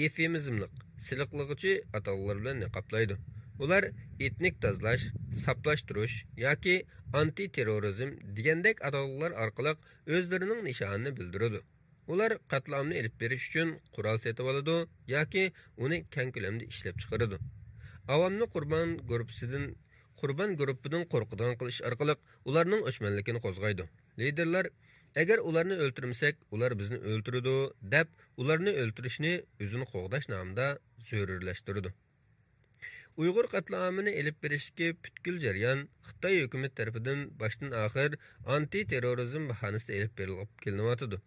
efemizmlik, siliqlig'ichi atallar bilan niqoblaydi. Ular etnik tozalash, saplashtirish yoki anti-terrorizm degandek atallar orqali o'zlarining nishonini bildiradi. Ular qatlamni elib berish uchun qurol setib oladi yoki uni keng ko'lamda ishlab chiqaradi. Avomni qurban guruhidan qo'rqadigan qilish orqali ularning o'chmanligini qo'zg'aydi. Liderlar agar ularni o'ltirmasak, ular bizni o'ltiradi deb ularni o'ltirishni o'zini qo'g'dash nomida zo'rlashtirdi. Uyg'ur qatlamini elib berishga butkul jarayon Xitoy hukumat tomonidan boshdan oxir anti-terrorizm bahonasida elib berilib kelinyapti.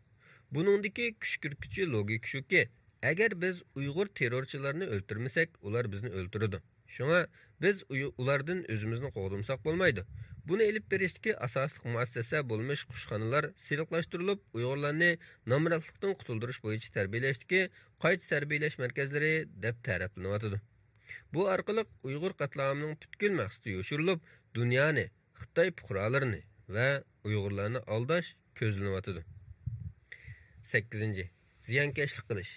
Buningdagi kuch kirguvchi logika shuki, agar biz Uyg'ur terrorchilarini o'ltirmasak, ular bizni o'ltiradi. Shunga biz ulardan o'zimizni qo'g'dimsak bo'lmaydi. Buni elib berishdagi asosli muassasa bo'lmish qushxonalar siliqlashtirilib, Uyg'urlarni nomratlikdan qutuldirish bo'yicha tarbiyalashdagi qayta tarbiyalash markazlari deb ta'riflanyapti. Bu orqali Uyg'ur qatlamining butkul maqsadi yoshirilib, dunyoni, Xitoy fuqarolarini va Uyg'urlarni aldash ko'zlanyapti. 8. Ziyonkashlik qilish.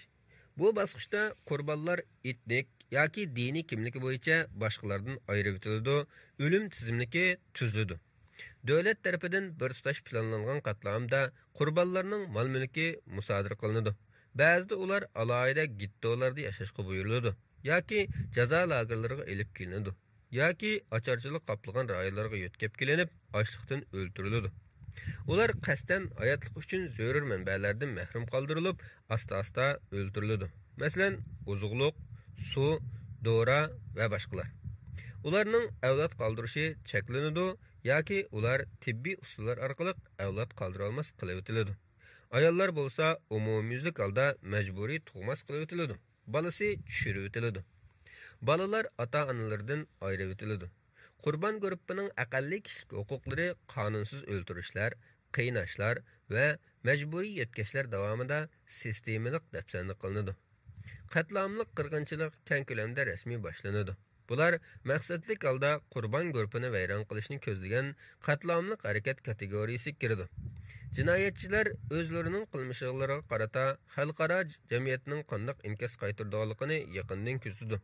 Bu bosqichda qurbonlar etnik yoki diniy kimligi bo'yicha boshqalardan ayirib o'tiladi, o'lim tizimligi tuziladi. Davlat tarafidan bir tutash planlangan qatlamda qurbonlarning mol-mulki musodir qilinadi. Ba'zida ular alohida gettolarda yashashga buyuriladi yoki jazo lagerlariga elib kelinadi yoki ocharchilik qoplagan rayonlarga yetkazib kelinib, ochliqdan o'ldiriladi. Ular qasdan hayotlik uchun zarur manbalardan mahrum qoldirilib, asta-asta o'ldiriladi. Masalan, oziqliq, suv, dora va boshqalar. Ularning avlod qoldirishi cheklanadi yoki ular tibbiy usullar orqali avlod qoldira olmas qilib o'tiladi. Ayollar bo'lsa, umumyuzlik holda majburiy tug'mas qilib o'tiladi. Balasi tushirib o'tiladi. Balalar ota-onalaridan ayirib o'tiladi. Qurban guruhining aqalli kishilik huquqlari qonunsiz o'ldirishlar, qiynashlar va majburiy yetkazishlar davomida sistemalik dafsanlik qilinadi. Qatlamlik qirg'inchilik keng ko'lamda rasmiy boshlanadi. Bular maqsadlik holda qurban guruhini vayron qilishni ko'zlagan qatlamlik harakat kategoriyasiga kiradi. Jinoyatchilar o'zlarining qilmishlariga qarata xalqaro jamiyatning qanday inkas qaytarganligini yaqindan kuzatadi.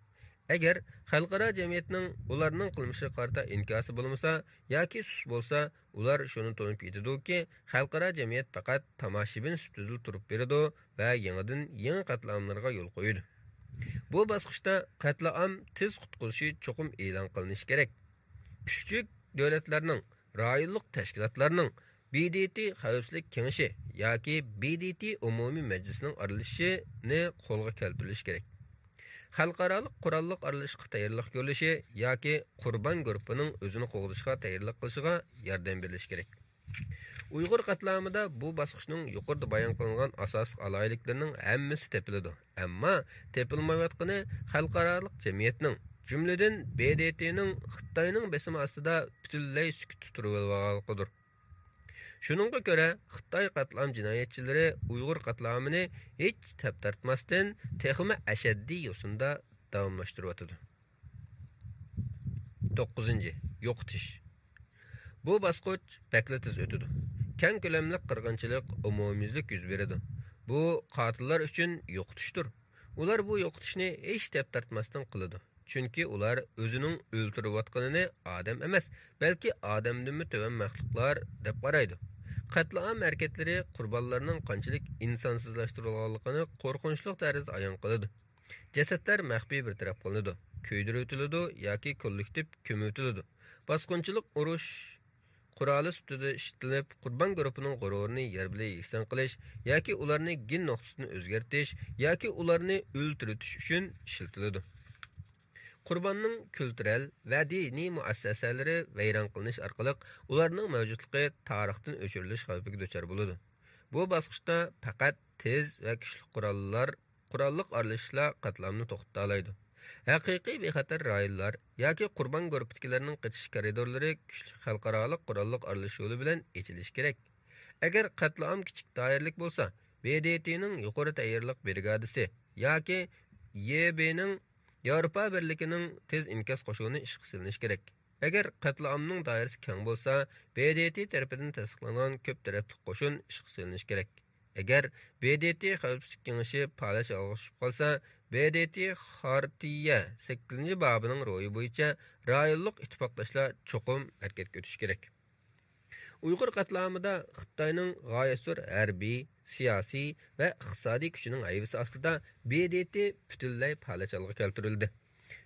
Agar xalqaro jamiyatning ularning qilmishiga qarata inkosi bo'lmasa yoki sus bo'lsa, ular shuni to'nib yetadiki, xalqaro jamiyat faqat tomoshabin sifatida turib beradi va yangidan yangi qatlamlarga yo'l qo'yadi. Bu bosqichda qatlam tez qutquzishi cho'qim e'lon qilinishi kerak. Kuchli davlatlarning, rayonlik tashkilotlarning BDT xavfsizlik kengashi yoki BDT umumiy majlisining aralashishini qo'lga keltirilishi kerak. Xalqaro qurolliq aralashishga tayyorlik ko'rishi yoki qurban guruhining o'zini qo'g'dishga tayyorlik qilishiga yordam berilishi kerak. Uyg'ur qatlamida bu bosqichning yuqorida bayon qilingan asosiy alohidliklarning hammasi tepiladi. Ammo tepilmayotgani xalqaro jamiyatning, jumladan BDTning Xitoyning besimi ostida butunlay sukut turib olganidir. Şununğa görə Xitay qatlam cinayətçiləri Uyğur qatlamını heç təp tartmasdan texmi əşəddi yosunda davamlaşdırıvatıdı. 9. Yo'qotish. Bu basqıç bəklə tez ötüdü. Kən köləmlik qırğınçılıq umumyüzlük yüz beridi. Bu qatillar üçün yo'qotishdir. Ular bu yo'qotishni hech təp tartmasdan qiladi. Chunki ular o'zining o'ltirayotganini odam emas, balki odamdan tövan maxluqlar deb qaraydi. Qatlam harakatlari qurbonlarning qanchalik insonsizlashtirilganligini qo'rqinchli tarzda ayon qiladi. Jasadlar maxfiy bir taraf qilinadi, kuydiriladi yoki kollektiv ko'mitiladi. Bosqinchilik urush quroli sifatida ishlatilib, qurbon guruhining g'ururini yer bilan yeksan qilish yoki ularni gin nuqtasini o'zgartirish yoki ularni o'ltiritish uchun ishlatiladi. Qurbonning kultural va diniy muassasalari vayron qilinish orqali ularning mavjudligi tarixdan o'chirilish xavfiga duchor bo'ladi. Bu bosqichda faqat tez va kuchli qurolliq aralashishlar qatlamni to'xtata oladi. Haqiqiy bexatar rayonlar yoki qurbon guruhidagilarning qetish koridorlari kuchli xalqaro qurolliq aralashish yo'li bilan ochilishi kerak. Agar qatlam kichik doiralik bo'lsa, BDTning yuqori tayyorlik brigadasi yoki YBning Yevropa Birligining tez inkas qo'shuni ishga solinishi kerak. Agar qatlamning doirasi keng bo'lsa, BDT tarafidan tasdiqlangan ko'p tarafli qo'shin ishga solinishi kerak. Agar BDT xavfsizlik kengashi faoliyat olg'ishib qolsa, BDT Xartiya 8-bobining ro'yi bo'yicha rayonlik ittifoqdoshlar cho'qim harakatga o'tishi kerak. Uyg'ur qatlamida Xitoyning g'oyasur harbiy, siyosiy va iqtisodiy kuchining ayvisi ostida BDT butunlay faoliyatga keltirildi.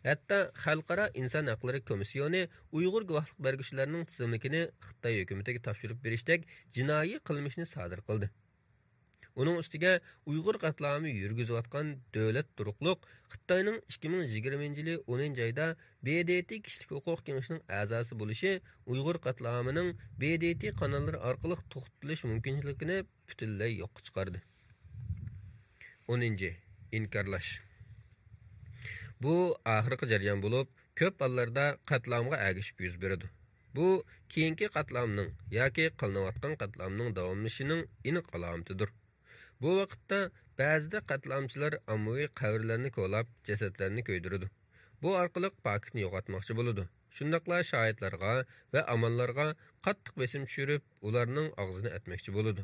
Hatto Xalqaro inson haqlari komissiyoni Uyg'ur guvohlik berguvchilarining tizimligini Xitoy hukumatiga topshirib berishdek jinoiy qilmishni sodir qildi. Uning ustiga Uyg'ur qatlami yurgizayotgan davlat turuqliq Xitoyning 2020-yili 10-oyda BDT kishilik huquq kengashining a'zosi bo'lishi Uyg'ur qatlamining BDT kanallari orqali to'xtatilish mumkinligini butunlay yo'qqa chiqardi. 10. İnkarlash. Bu oxirgi jarayon bo'lib, ko'p hollarda qatlamga agishib yuz beradi. Bu keyingi qatlamning yoki qilinayotgan qatlamning davomlashishining aniq alomatidir. Bu vaqtda ba'zida qatlamchilar ommaviy qabrlarni ko'lab, jasadlarni ko'ydiradi. Bu orqali pokitni yo'qotmoqchi bo'ladi. Shundaqla shohidlarga va amallarga qattiq besim tushirib, ularning og'zini atmoqchi bo'ladi.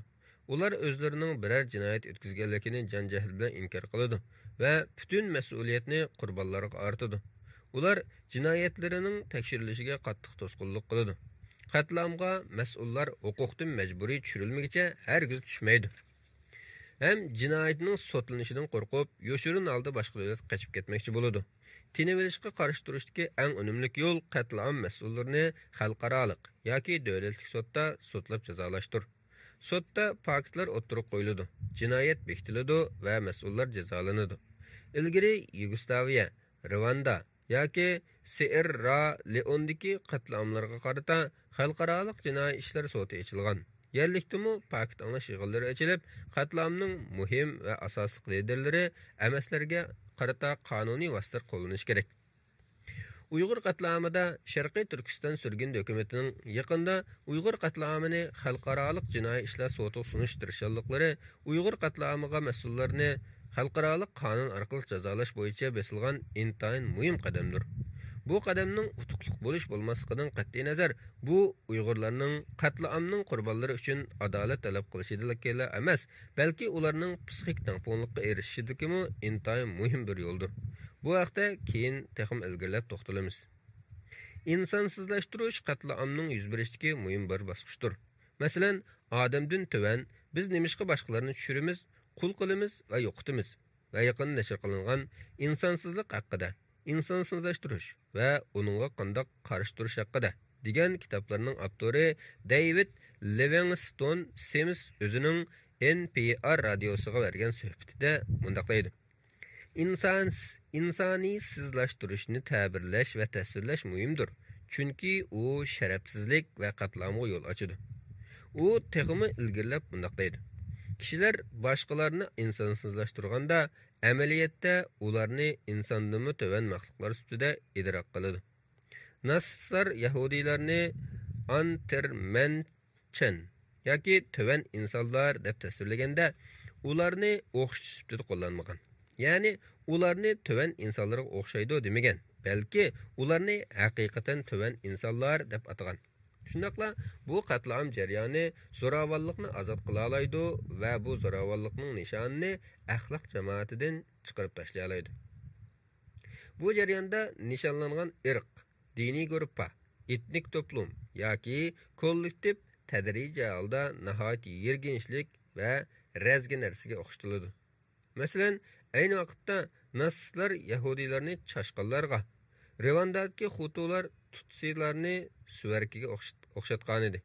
Ular o'zlarining biror jinoyat o'tkazganligini jon-jahl bilan inkor qiladi va butun mas'uliyatni qurbonlarga ortadi. Ular jinoyatlarining tekshirilishiga qattiq to'sqinlik qiladi. Qatlamga mas'ullar huquqdan majburiy tushirilmaguncha hargiz tushmaydi. Hem jinoyatning sotlanishidan qo'rqib, yoshirin holda boshqa davlatga qochib ketmoqchi bo'ladi. Tinivilishga qarshi turishdagi eng unumli yo'l qatlam mas'ullarini xalqaroliq yoki davlatlik sudda sudlab jazolashdir. Sudda faktlar o'tirib qo'yiladi, jinoyat bekitiladi va mas'ullar jazolanadi. Ilgari Yugoslaviya, Rwanda yoki Sierra Leone'dagi qatlamlarga qarata xalqaroliq jinoiy ishlar sudi ochilgan. Yerlikdimi paket anlash yig'inlari ochilib, qatlamning muhim va asosli liderlari amaslarga qarata qonuniy vositalar qo'llanishi kerak. Uyg'ur qatlamida Sharqiy Turkiston surgun hukumatining yaqinda Uyg'ur qatlamini xalqaroliq jinoiy ishlar sudi sunish tirishganliklari Uyg'ur qatlamiga mas'ullarni xalqaroliq qonun orqali jazolash bo'yicha besilgan intayin muhim qadamdir. Bu qadamning utuqliq bo'lish bo'lmasligidan qat'iy nazar, bu Uyg'urlarning qatlamning qurbonlari uchun adolat talab qilishidiligila emas, balki ularning psixik tangpunlikqa erishishidagimi intayin muhim bir yo'ldir. Bu haqda keyin texim ilgirlab to'xtalamiz. İnsonsizlashtirish qatlamning yuz berishdagi muhim bir bosqichdir. Masalan, odamdan tuvan biz nemishqa boshqalarni tushiramiz, qul qilamiz va yo'qotamiz va yaqin nashr qilingan insonsizlik haqida, insonsizlashtirish va uningga qanday qarshi turish haqida degan kitoblarning avtori David Livingstone Sims o'zining NPR radiosiga bergan suhbatida mundaq deydi. İnsaniy sizlashtirishni ta'birlash va tasvirlash muhimdir. Chunki u sharafsizlik va qatlamga yo'l ochadi. U texmi ilgirlab mundaq deydi. Kishilar boshqalarni insonsizlashtirganda amaliyotda ularni insondan tuvan maxluqlar sifatida idrok qiladi. Nasr yahudiylarni Antermenchen yoki tövan insonlar deb tasvirlaganda ularni o'xshatish sifatida qo'llanmagan. Ya'ni ularni tövan insonlarga o'xshaydi demagan, balki ularni haqiqatan tövan insonlar deb atagan. Shundaqla bu qatlam jarayoni zo'ravonlikni ozod qila oladi va bu zo'ravonlikning nishonini axloq jamoatidan chiqarib tashlay oladi. Bu jarayonda nishonlangan irq, diniy guruhpa, etnik to'plum yoki kollektiv tadrijiy holda nihoyat yerginishlik va razgi narsaga o'xshatiladi. Masalan, ayni vaqtda natsistlar yahudiylarni chashqonlarga, Rwandadagi xutular tutsilarni suvarkiga o'xshatgan edi.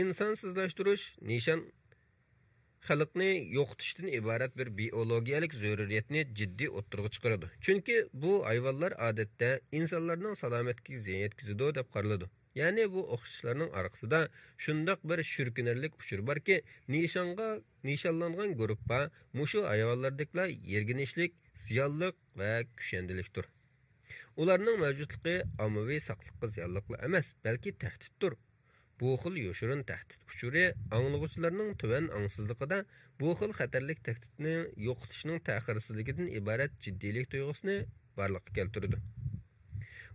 İnsonsizlashtirish nishon xalqni yo'qotishdan iborat bir biologiyalik zaruriyatni jiddiy o'ttirg'i chiqaradi. Chunki bu hayvonlar odatda insonlarning salomatligiga ziyon yetkazadi deb qaraladi. Ya'ni bu o'xshashlarning orqasida shundoq bir shurkinarlik uchur borki, nishonlangan guruhga mushu hayvonlardeklar yerginishlik, ziyonliq va kushandilikdir. Ularning mavjudligi ommaviy saqliqqa ziyonliq emas, balki tahdiddir. Bu xil yoshirin tahdid uchuri anglag'uvchilarning tuvan angsizligida bu xil xatarlik tahdidni yo'qotishning ta'xirsizligidan iborat jiddiylik tuyg'usini barliqqa keltirdi.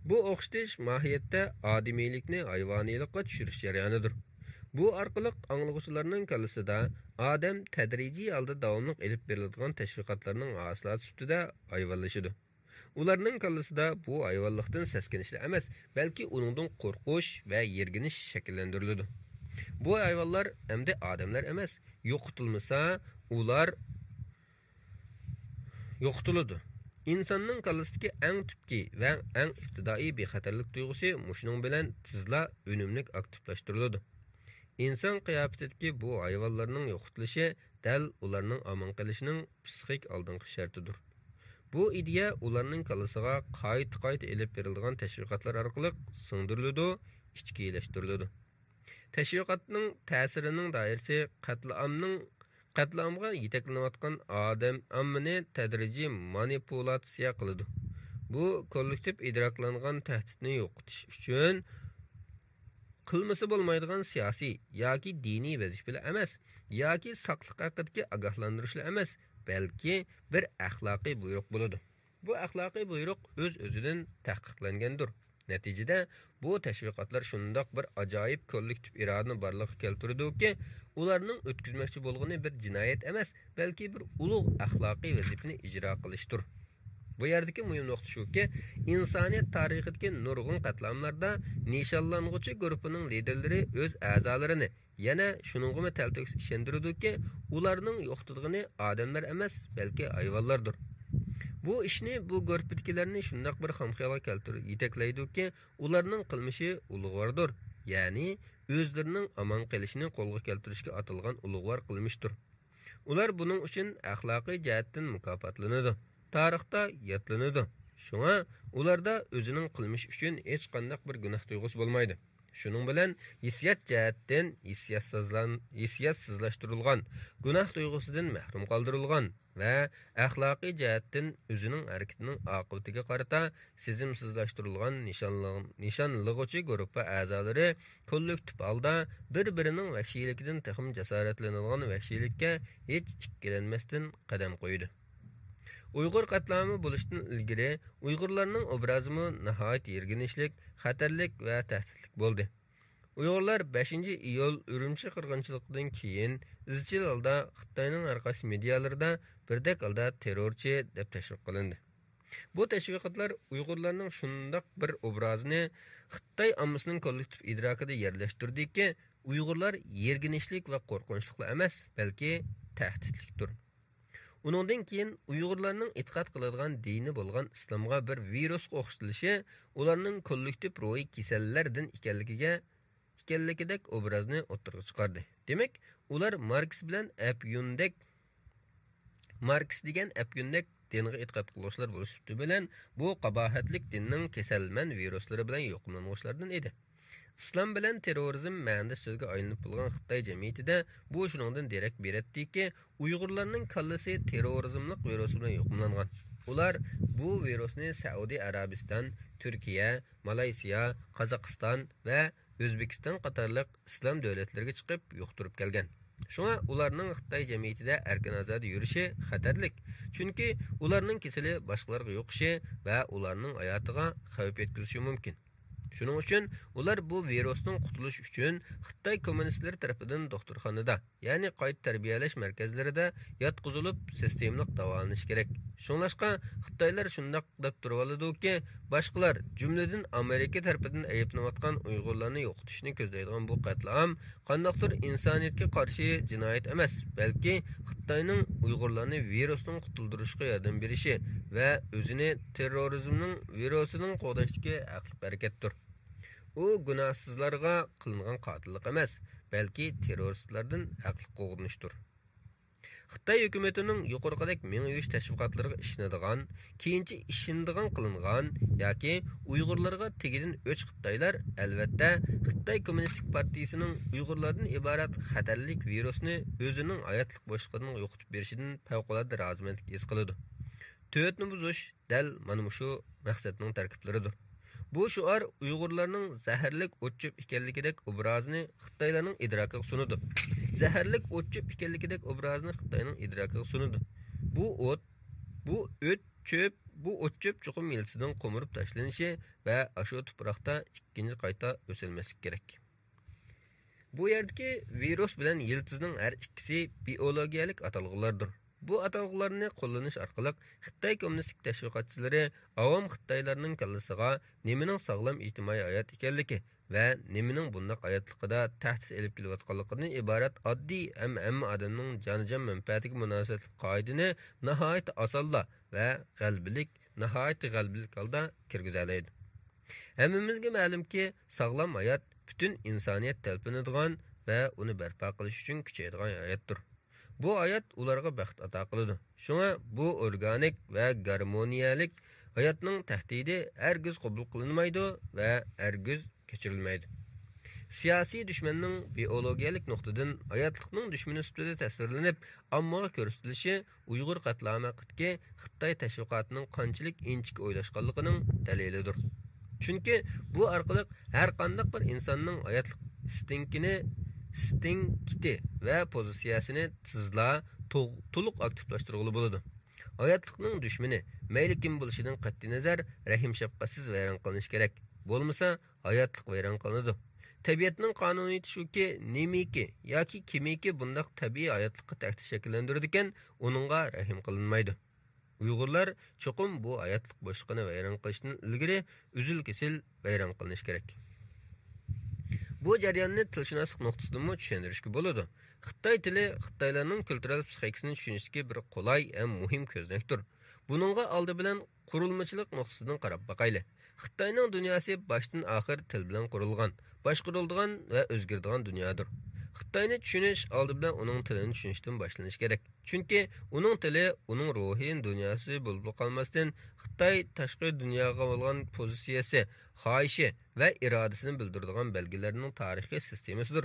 Bu o'xshatish mohiyatda odamiylikni hayvoniylikqa tushirish jarayonidir. Bu orqali anglag'uvchilarning kallasida odam tadrijiy holda davomli elib beriladigan tashviqotlarning hosilati sifatida hayvonlashadi. Ularning kallasida bu hayvonlikdan seskinishlar emas, balki uningdan qo'rqish va yerginish shakllantiriladi. Bu hayvonlar hamda odamlar emas, yo'qitilmasa, ular yo'qitiladi. İnsanның kallasidagi eng tubki va eng ibtidoiy bexatarlik tuyg'usi mushuning bilan tizla unumlik aktivlashtiriladi. İnson qiyofatidagi bu hayvonlarning yo'qotilishi dal ularning omon qolishining psixik oldingi shartidir. Bu ideya ularning kallasiga qayta elib berilgan tashviqotlar orqali singdiriladi, ichkilashtiriladi. Tashviqotning ta'sirining doirasi qatlamga yetaklanayotgan odam ammini tadrijiy manipulatsiya qiladi. Bu kollektiv idroklangan tahdidni yo'qotish uchun qilmasi bo'lmaydigan siyosiy yoki diniy vazifalar emas, yoki saqliq haqidagi ogohlantirishlar emas, balki bir axloqiy buyruq bo'ladi. Bu axloqiy buyruq o'z-o'zidan tahqiqlangandir. Natijada bu tashviqotlar shundoq bir ajoyib kollektiv irodani barliqqa keltirdiki, ularning o'tkazmoqchi bo'lgani bir jinoyat emas, balki bir ulug' axloqiy vazifani ijro qilishdir. Bu yerdagi muhim nuqta shuki, insoniyat tarixidagi nurg'un qatlamlarda nishonlanuvchi guruhining liderlari o'z a'zolarini yana shuningga taltoks ishontirdiki, ularning yo'qotdigani odamlar emas, balki hayvonlardir. Bu ishni bu guruhdagilarni shundoq bir xomxayolga keltirib yetaklaydiki, ularning qilmishi ulug'vordir, ya'ni o'zlarining omon qolishini qo'lga keltirishga atilgan ulug'vor qilmishdir. Ular buning uchun axloqiy jihatdan mukofotlanadi, tarixda yodlanadi. Shunga ularda o'zining qilmishi uchun hech qanday bir gunoh tuyg'usi bo'lmaydi. Shuning bilan hissiyot jihatdan hissiyatsizlashtirilgan, gunoh tuyg'usidan mahrum qoldirilgan va axloqiy jihatdan o'zining harakatining oqibatiga qarata sezimsizlashtirilgan nishonlanuvchi guruh a'zolari kollektiv holda bir-birining vahshiyligidan taxmin jasoratlanadigan vahshiylikka hech ikkilanmasdan qadam qo'ydi. Uyg'ur qatlami bo'lishdan ilgari Uyg'urlarning obrazimi nihoyat yerginishlik, xatarlik va tahdidlik bo'ldi. Uyg'urlar 5-iyul Urumchi qirg'inchiligidan keyin izchil holda Xitoyning har qaysi medialarida birdek holda terrorchi deb tashviq qilindi. Bu tashviqotlar Uyg'urlarning shundoq bir obrazini Xitoy ommasining kollektiv idrokida yerlashtirdiki, Uyg'urlar yerginishlik va qo'rqinchli emas, balki tahdidlikdir. Uningdan keyin Uyg'urlarning e'tiqod qiladigan dini bo'lgan islomga bir virusga o'xshatilishi ularning kollektiv ruhiy kasallardan ekanligidek obrazni o'ttirib chiqardi. Demak, ular Marks degan apyundek dinga e'tiqod qiluvchilar bo'lishibdi bilan bu qabohatlik dinning kasalman viruslari bilan yo'qlanuvchilardan edi. İslam bilan terrorizm ma'noda so'zga aylanib bo'lgan Xitoy jamiyatida bu shuningdan derak beradiki, Uyg'urlarning kallasi terrorizmlik virusi bilan yo'qlangan. Ular bu virusni Saudiya Arabiston, Turkiya, Malayziya, Qozog'iston va O'zbekiston qatorliq islom davlatlariga chiqib yuqtirib kelgan. Shunga ularning Xitoy jamiyatida erkin ozod yurishi xatarlik. Chunki ularning kesili boshqalarga yuqishi va ularning hayotiga xavf yetkazishi mumkin. Shuning uchun ular bu virusdan qutulish uchun Xitoy kommunistlari tarafidan doktorxonada, ya'ni qayta tarbiyalash markazlarida yotqizilib sistemlik davolanish kerak. Shunlashqa Xitoylar shundaq deb turib oladiki, boshqalar, jumladan Amerika tarafidan ayblanayotgan Uyg'urlarni yo'qotishni ko'zlaydigan bu qatlam qandaqdir insoniyatga qarshi jinoyat emas, balki Xitoyning Uyg'urlarni virusdan qutuldirishga yordam berishi va o'zini terrorizmning virusining qo'g'dashdagi aqliy harakatdir. U gunohsizlarga qilingan qotillik emas, balki terroristlardan aqliy qo'g'irishdir. Xitoy hukumatining yuqorqidek ming yush tashviqotlariga ishonadigan, keyinchi ishonadigan qilingan yoki Uyg'urlarga tegidan o'ch Xitoylar albatta Xitoy Kommunistik partiyasining Uyg'urlardan iborat xatarlik virusni o'zining hayotlik boshliqidan yo'qotib berishidan favqulodda rozimandlik his qiladi. To'yatni buzish dal mana shu maqsadning tarkiblaridir. Bu şuar Uyg'urlarning zaharlik o'tchib ekanligidek obrazini Xitoylarning idrokiga sunadi. Zaharlik o'tchib ekanligidek obrazini Xitoyning idrokiga sunadi. Bu o'tchib chuqur milsidan qo'mirib tashlanishi va ashu tuproqda ikkinchi qayta o'silmaslik kerak. Bu yerdagi virus bilan yiltizning har ikkisi biologiyalik atalg'ulardir. Bu atalg'ularni qo'llanish orqali Xitoy kommunistik tashviqotchilari avom Xitoylarning kallasiga nimaning sog'lom ijtimoiy hayot ekanligi va nimaning bunday hayotligida tahdid elib kelayotganligidan iborat oddiy hamma odamning jonijon manfaatiga munosabatli qoidani nihoyat osonla va g'albilik holda kirgizalaydi. Hammamizga ma'lumki, sog'lom hayot butun insoniyat talpinadigan va uni barpo qilish uchun kuchaydigan hayotdir. Bu hayot ularga baxt ato qiladi. Shunga bu organik va garmoniyalik hayotning tahdidi hargiz qabul qilinmaydi va hargiz kechirilmaydi. Siyosiy dushmanning biologiyalik nuqtadan hayotlikning dushmani sifatida tasvirlanib, ammoga ko'rsatilishi Uyg'ur qatlami haqidagi Xitoy tashviqotining qanchalik inchik o'ylashganligining dalilidir. Chunki bu orqali har qanday bir insonning hayotlik instinkti va pozitsiyasini tizla to'liq aktivlashtirg'ili bo'ladi. Hayotlikning dushmani mayli kim bo'lishidan qat'iy nazar rahim shafqatsiz vayron qilinish kerak. Bo'lmasa hayotlik vayron qilinadi. Tabiatning qonuniyati shuki, nimiki yoki kimiki bundaq tabiiy hayotlikqa tahdid shakllantiradi ekan, uningga rahim qilinmaydi. Uyg'urlar cho'qim bu hayotlik boshlig'ini vayron qilishdan ilgari uzil-kesil vayron qilinish kerak. Bu jarayonni tilshunoslik nuqtasidan tushuntirishga bo'ladi. Xitoy tili Xitoylarning kultural psixikasini tushunishga bir qulay ham muhim ko'znakdir. Buningga oldi bilan qurilmachilik nuqtasidan qarab boqayli. Xitoyning dunyosi boshdan oxir til bilan qurilgan, boshqariladigan va o'zgaradigan dunyodir. Xitoyni tushunish oldi bilan uning tilini tushunishdan boshlanish kerak. Chunki uning tili, uning ruhiy dunyosi bo'lib qolmasdan Xitoy tashqi dunyoga bo'lgan pozitsiyasi, xohishi va irodasini bildiradigan belgilarning tarixiy sistemasidir.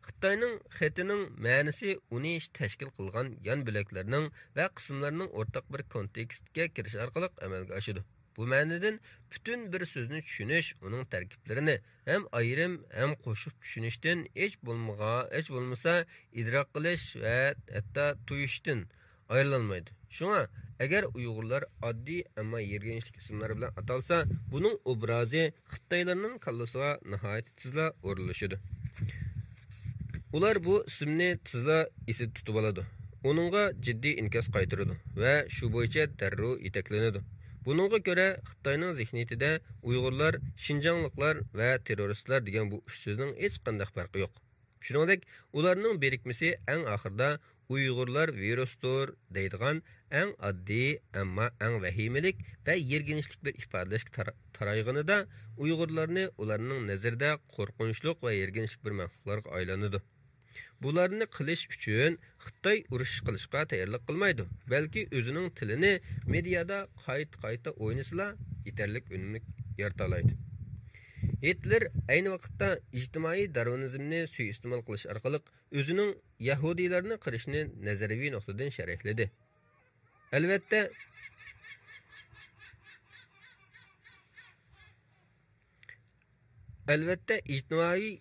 Xitoyning xetining ma'nosi uni tashkil qilgan yon bilaklarning va qismlarning o'rtaq bir kontekstga kirish orqali amalga oshadi. Bu ma'nodan butun bir so'zni tushunish, uning tarkiblarini ham ayrim, ham qo'shib tushunishdan hech bo'lmasa idrok qilish va hatto tuyishdan ayrilmaydi. Shunga agar Uyg'urlar oddiy ammo yerganishlik ismlar bilan atalsa, buning obrazi Xitoylarning kallasiga nihoyat tezla o'rnashadi. Ular bu ismni tezla esida tutib oladi. Uningga jiddiy inkas qaytaradi va shu bo'yicha darrov yetaklanadi. Buningga ko'ra Xitoyning zihniyatida Uyg'urlar, Shinjongliklar va terroristlar degan bu uch so'zning hech qanday farqi yo'q. Shuningdek, ularning birikmasi eng oxirida Uyg'urlar virusdir deydigan eng oddiy ammo eng vahimalik va yerginishlik bir ifodalashga tarayganida Uyg'urlarni ularning nazarida qo'rqinchli va yerginishlik bir maxluqlarga aylanadi. Bularni qilish uchun Xitoy urush qilishga tayyorlik qilmaydi, balki o'zining tilini mediada qayta o'ynasila yetarlik unumlik yarata oladi. Hitler ayni vaqtda ijtimoiy darvinizmni suiiste'mol qilish orqali o'zining yahudiylarni qirishni nazariy nuqtadan sharhladi. Albatta, Albatta, ijtimoiy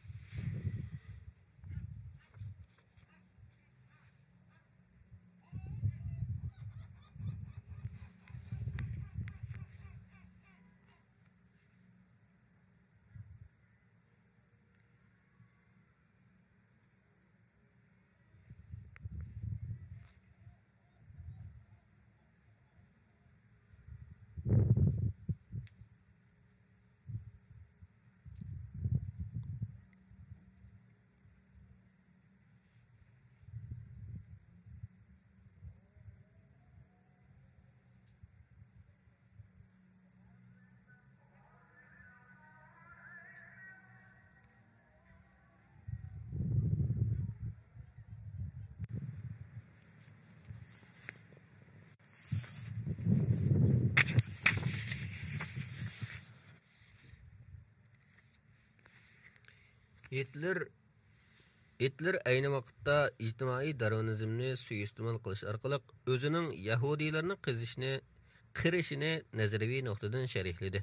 Hitler ayni vaqtda ijtimoiy darvinizmni suiiste'mol qilish orqali o'zining yahudiylarni qirishini nazariy nuqtadan sharhladi.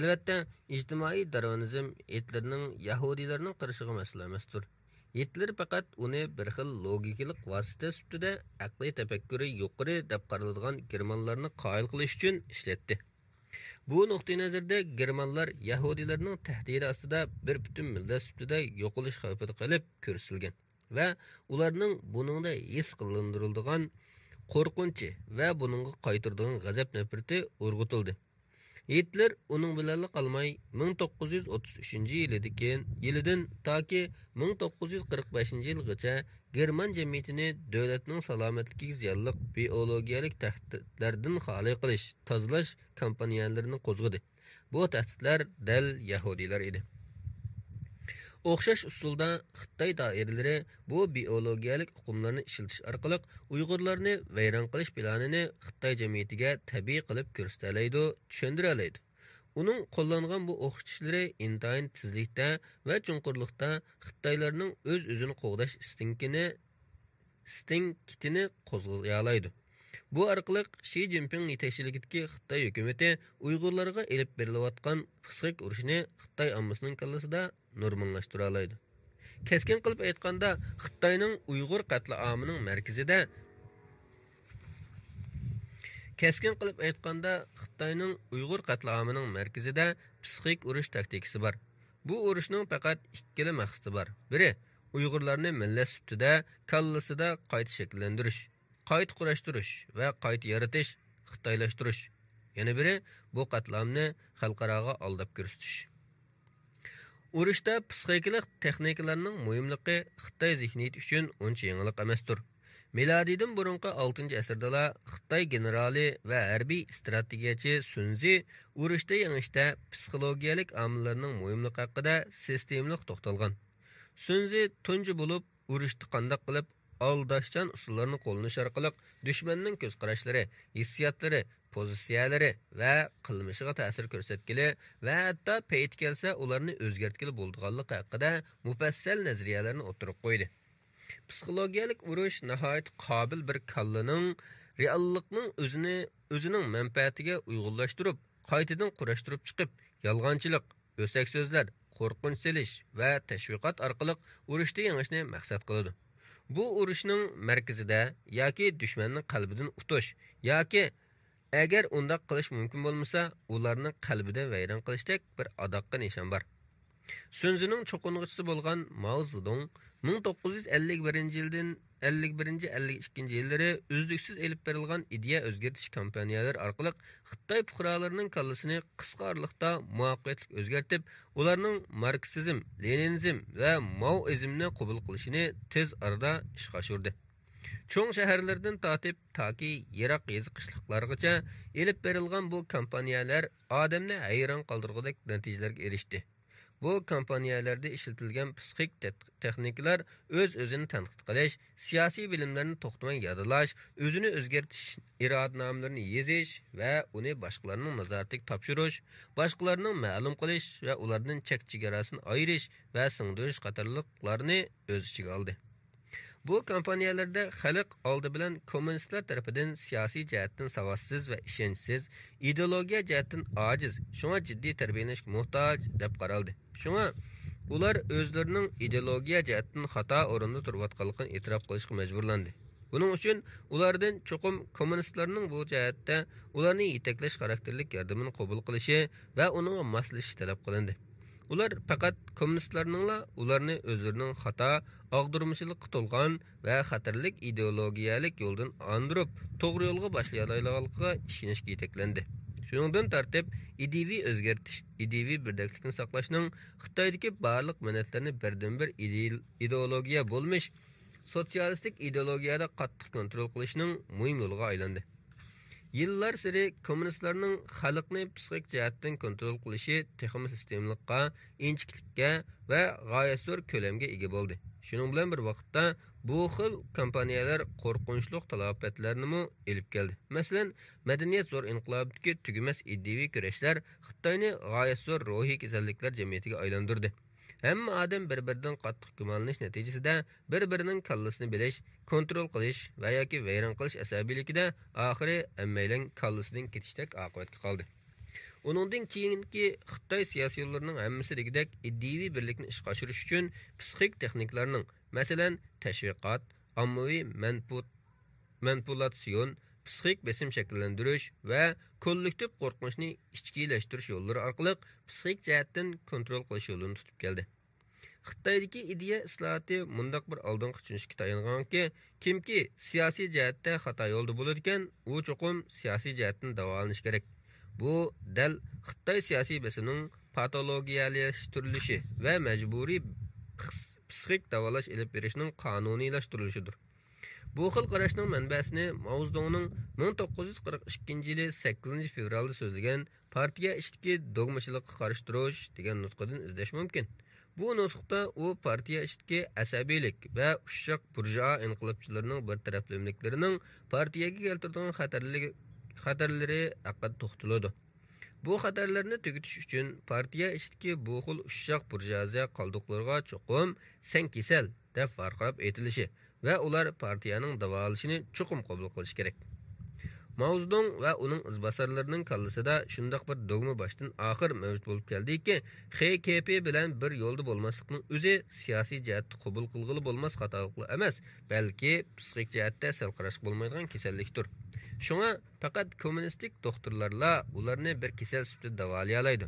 Albatta, ijtimoiy darvinizm Hitlerning yahudiylarning qirishiga mas'ul emasdir. Hitler faqat uni bir xil logikalik vosita sifatida aqliy tafakkuri yuqori deb qaraladigan germanlarni qoyil qilish uchun ishlatdi. Bu nuqtai nazarda germanlar yahudiylarning tahdidi ostida bir butun millat sifatida yo'qolish xavfida qolib ko'rsatilgan va ularning buningda his qilindiriladigan qo'rqinchi va buningga qaytiradigan g'azab nafrati urg'utildi. Hitler uning bilan qolmay 1933 yilidan toki 1945 yilgacha German jamiyatini davlatning salomatligiga ziyonli biologiyalik tahdidlardan xoli qilish, tozalash kampaniyalarini qo'zg'adi. Bu tahdidlar dal yahudiylar edi. O'xshash usulda Xitoy doiralari bu biologiyalik hukmlarni ishlatish orqali Uyg'urlarni vayron qilish planini Xitoy jamiyatiga tabiiy qilib ko'rsatalaydi, tushuntira oladi. Uning qo'llangan bu o'qitishları intayin tezlikda va chunqurlikda Xitoylarning o'z-o'zini qo'g'dash instinktini qo'zg'ayolaydi. Bu orqali Xi Jinping yetakchiligidagi Xitoy hukumati Uyg'urlarga elib berilayotgan psixik urushni Xitoy ommasining kallasida normallashtirib oladi. Keskin qilib aytganda, Xitoyning Uyg'ur qatliamining markazida psixik urush taktikasi bor. Bu urushning faqat ikkala maqsadi bor. Biri Uyg'urlarni millat sifatida kallasida qayta shakllantirish, qayta qurashtirish va qayta yaratish, xitoylashtirish. Yana biri bu qatlamni xalqaroga aldab ko'rsatish. Urushda psixikalik texnikalarning muhimligi Xitoy zihniyati uchun uncha yangilik emasdir. Miladidan burunqi 6-asrda Xitoy generali va harbiy strategiyachi Sunzi urushda yengishda psixologiyalik omillarning muhimligi haqida sistemlik to'xtalgan. Sunzi tunji bo'lib urushni qanday qilib aldashchan usullarni qo'llanish orqali dushmanning ko'z qarashlari, hissiyotlari, pozitsiyalari va qilmishiga ta'sir ko'rsatgili va hatto payt kelsa ularni o'zgartgili bo'lganligi haqida mufassal nazariyalarni o'tirib qo'ydi. Psixologiyalik urush nihoyat qobil bir kallaning reallikning o'zining manfaatiga uyg'unlashtirib, qaytadan qurashtirib chiqib, yolg'onchilik, o'sak so'zlar, qo'rqinch selish va tashviqot orqali urushda yengishni maqsad qiladi. Bu urushning markazida yoki dushmanning qalbidan utish yoki agar undaq qilish mumkin bo'lmasa, ularning qalbida vayron qilishdek bir adoqqa nishon bor. Sunzining cho'qing'ichisi bo'lgan Mao Zedong 1951-yildan 51-52 yillari uzluksiz elib berilgan ideya o'zgartish kampaniyalari orqali Xitoy fuqarolarining kallasini qisqa oraliqda muvaffaqiyatli o'zgartib, ularning marksizm, leninizm va maoizmni qabul qilishini tez orada ishga oshirdi. Cho'ng shaharlardan tortib toki yiroq yezi qishloqlargacha elib berilgan bu kampaniyalar odamni hayron qoldirgudek natijalarga erishdi. Bu kampaniyalarda ishlatilgan psixik texnikalar o'z-o'zini tanqid qilish, siyosiy bilimlarni to'xtamay yodlash, o'zini o'zgartish irodnomalarini yezish va uni boshqalarning nazoratiga topshirish, boshqalarning ma'lum qilish va ulardan chek-chegarasini ayirish va singdirish qatorliqlarni o'z ichiga oldi. Bu kampaniyalarda xalq oldi bilan kommunistlar tarafidan siyosiy jihatdan savodsiz va ishonchsiz, ideologiya jihatdan ojiz, shunga jiddiy tarbiyalanishga muhtoj deb qaraldi. Şuna ular özlerining ideologiya jihatdan xato o'rinda turayotganligini e'tirof qilishga majburlandi. Buning uchun ulardan cho'qim kommunistlarning bu jihatda ularni yetaklash xarakterlik yordamini qabul qilishi va uningga moslashish talab qilindi. Ular faqat kommunistlarningla ularni o'zlarining xato, og'dirmachilikqa to'lgan va xatarlik ideologiyalik yo'ldan andirib, to'g'ri yo'lga boshlay oladiganligiga ishonishga yetaklandi. Shuningdan tartib ideviy o'zgartish, ideviy birdaklikni saqlashning Xitoydagi barliq millatlarni birdan-bir ideologiya bo'lmish sotsialistik ideologiyada qattiq kontrol qilishning muhim yo'liga aylandi. Yillar sari kommunistlarning xalqni psixik jihatdan kontrol qilishi texnik sistemlikqa, inchiklikka va g'oyat ko'lamga ega bo'ldi. Shuning bilan bir vaqtda bu xil kompaniyalar qo'rqinchli talofatlarni elib keldi. Masalan, madaniyat zo'r inqilobdagi tugumas ideviy kurashlar Xitoyni g'oyat zo'r ruhiy kasalliklar jamiyatiga aylantirdi. Hamma odam bir-biridan qattiq gumonlanish natijasida bir-birining kallasini bilish, kontrol qilish va yoki vayron qilish asabiyligida oxiri hammaning kallasidan ketishdak oqibatga qoldi. Uningdan keyingi Xitoy siyosiyonlarining hammasi degidek ideviy birlikni ishga oshirish uchun psixik texniklarning, masalan, tashviqot, ommaviy manipulyatsion, psixik besim shakllantirish va kollektiv qo'rqinchni ichkilashtirish yo'llari orqali psixik jihatdan kontrol qilish yo'lini tutib keldi. Xitoydagi ideya islohoti mundaq bir oldingi tushunishga tayanganki, kimki siyosiy jihatda xato yo'lda bo'ladi ekan, u cho'qim siyosiy jihatdan davolanish kerak. Bu dal Xitoy siyosiy besimning patologiyalashtirilishi va majburiy psixik davolash elib berishning qonuniylashtirishidir. Bu xil qarashning manbasini Mao Zedongning 1942-yili 8 fevralda so'zlagan partiya ishidagi dogmachilikqa qarshi turish degan nutqidan izlash mumkin. Bu nutqda u partiya ishidagi asabiylik va ushshaq burjua inqilobchilarining bir taraflamliklarining partiyaga keltirgan xatarlari haqida to'xtaladi. Bu xatarlarni tugutish uchun partiya ishidagi bu xil ushshaq burjuaziya qoldiqlariga cho'qim sen kasal deb farqlab aytilishi va ular partiyaning davolashini cho'qim qabul qilish kerak. Mao Zedong va uning izbosarlarining kallasida shundoq bir dogma boshdan oxir mavjud bo'lib keldiki, XKP bilan bir yo'lda bo'lmaslikning o'zi siyosiy jihatda qabul qilg'ili bo'lmas xatoliklar emas, balki psixik jihatda sal qarashga bo'lmaydigan kasallikdir. Shunga faqat kommunistik doktorlarla ularni bir kasal sifatida davolay oladi.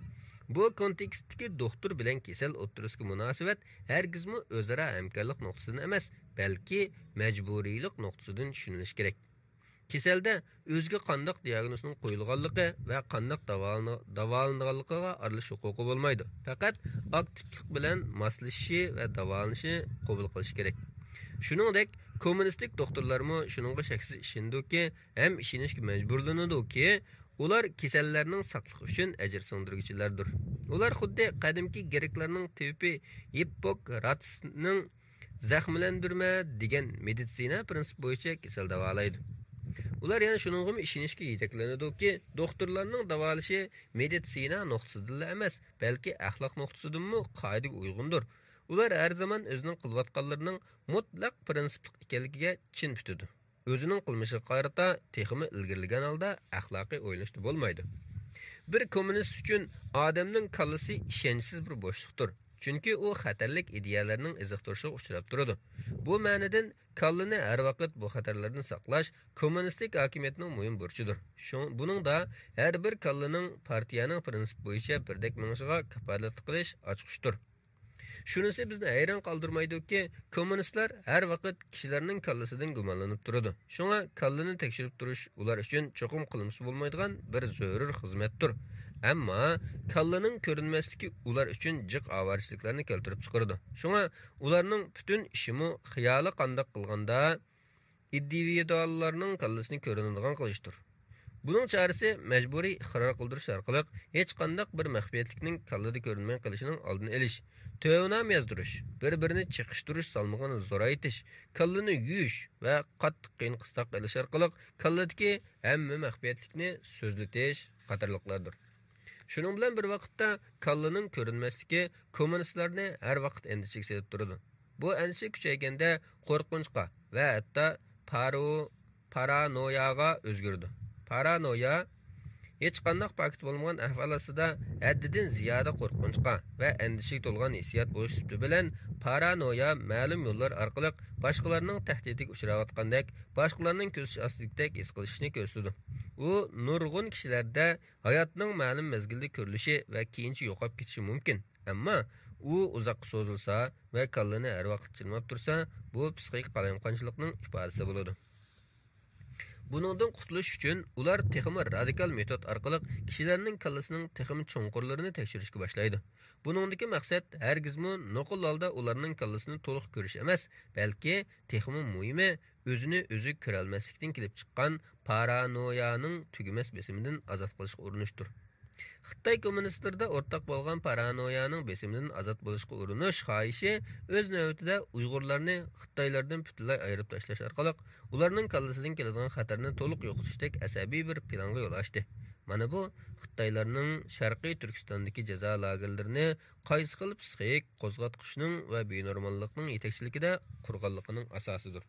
Bu kontekstdagi doktor bilan kasal o'ttirishga munosabat hargizmi o'zaro hamkorlik nuqtasidan emas, balki majburiylik nuqtasidan tushunilishi kerak. Kasalda o'ziga qandoq diagnozning qo'yilganligi va qandoq davolanganligiga aralashish huquqi bo'lmaydi. Faqat aktivlik bilan moslashishi va davolanishi qabul qilish kerak. Shuningdek, kommunistik doktorlarmi shuningga shaksiz ishindiki, ham ishonishga majburlanadiki, ular kasallarning saqligi uchun ajr singdiruvchilardir. Ular xuddi qadimki greklarning tepi Hippokratesning zaxmlandirma degan meditsina prinsipi bo'yicha kasal davolaydi. Ular yana shuningga ishonishga yetaklanadiki, doktorlarning davolashi meditsina nuqtasidan emas, balki axloq nuqtasidanmi qoidaga uyg'undir. Ular har zaman o'zining qilayotganlarining mutlaq prinsiplik ekanligiga chin tutadi. O'zining qilmishiga qarata texmi ilgirlagan holda axloqiy o'ylashda bo'lmaydi. Bir kommunist uchun odamning kallasi ishonchsiz bir bo'shliqdir. Chunki u xatarlik ideyalarning iziqtirishiga uchrab turadi. Bu ma'nodan kallani har vaqt bu xatarlardan saqlash kommunistik hokimiyatning muhim burchidir. Buningda har bir kallaning partiyaning prinsipi bo'yicha birdek minishiga kafolat qilish ochiqdir. Shunisi bizni hayron qoldirmaydiki, kommunistlar har vaqt kishilarning kallasidan gumonlanib turadi. Shunga kallani tekshirib turish ular uchun cho'qim qilmasi bo'lmaydigan bir zarur xizmatdir. Ammo kallaning ko'rinmasligi ular uchun jiq ovarchiliklarni keltirib chiqaradi. Shunga ularning butun ishimi xiyoli qandoq qilganda individuallarning kallasini ko'rinadigan qilishdir. Buning chorasi majburiy iqror qildirish orqali hech qanday bir maxfiyatlikning kallada ko'rinmay qolishining oldini olish, to'yonam yozdirish, bir-birini chiqishtirish salmog'ini zo'raytish, kallani yuyish va qattiq qiyin-qistoq qilish orqali kalladagi hamma maxfiyatlikni so'zlatish qatorliqlardir. Shuning bilan bir vaqtda kallaning ko'rinmasligi kommunistlarni har vaqt endishiga solib turadi. Bu endisha kuchayganda qo'rqinchqa va hatto paranoyaga o'zgardi. Paranoya hech qanday paket bo'lmagan ahvol ostida haddidan ziyoda qo'rqinchga va andishaga to'lgan hissiyot bo'lish sifati bilan paranoya ma'lum yo'llar orqali boshqalarning tahdidiga uchrayotgandek, boshqalarning ko'zish ostidagidek his qilishni ko'rsatadi. U nurg'un kishilarda hayotning ma'lum mezgilda ko'rilishi va keyincha yo'qolib ketishi mumkin. Ammo u uzoqqa so'zilsa va kallani har vaqt chilmab tursa, bu psixik qalamqonchilikning ifodasi bo'ladi. Buningdan qutulish uchun ular texmi radikal metod orqali kishilarning kallasining texmi chunqurlarini tekshirishga boshlaydi. Buningdagi maqsad hargizmi nuqul holda ularning kallasini to'liq ko'rish emas, balki texmi muhimi o'zini o'zi ko'ra olmaslikdan kelib chiqqan paranoyaning tugamas besimidan ozod qilishga urinishdir. Xitoy kommunistlarida o'rtaq bo'lgan paranoyaning besimidan ozod bo'lishga urinish xohishi o'z navbatida Uyg'urlarni Xitoylardan butunlay ayirib tashlash orqali ularning kallasidan keladigan xatarni to'liq yo'qotishdek asabiy bir planga yo'l ochdi. Mana bu Xitoylarning Sharqiy Turkistondagi jazo lagerlarini qaysi xil psixik qo'zg'atqichning va benormallikning yetakchiligida qurganligining asosidir.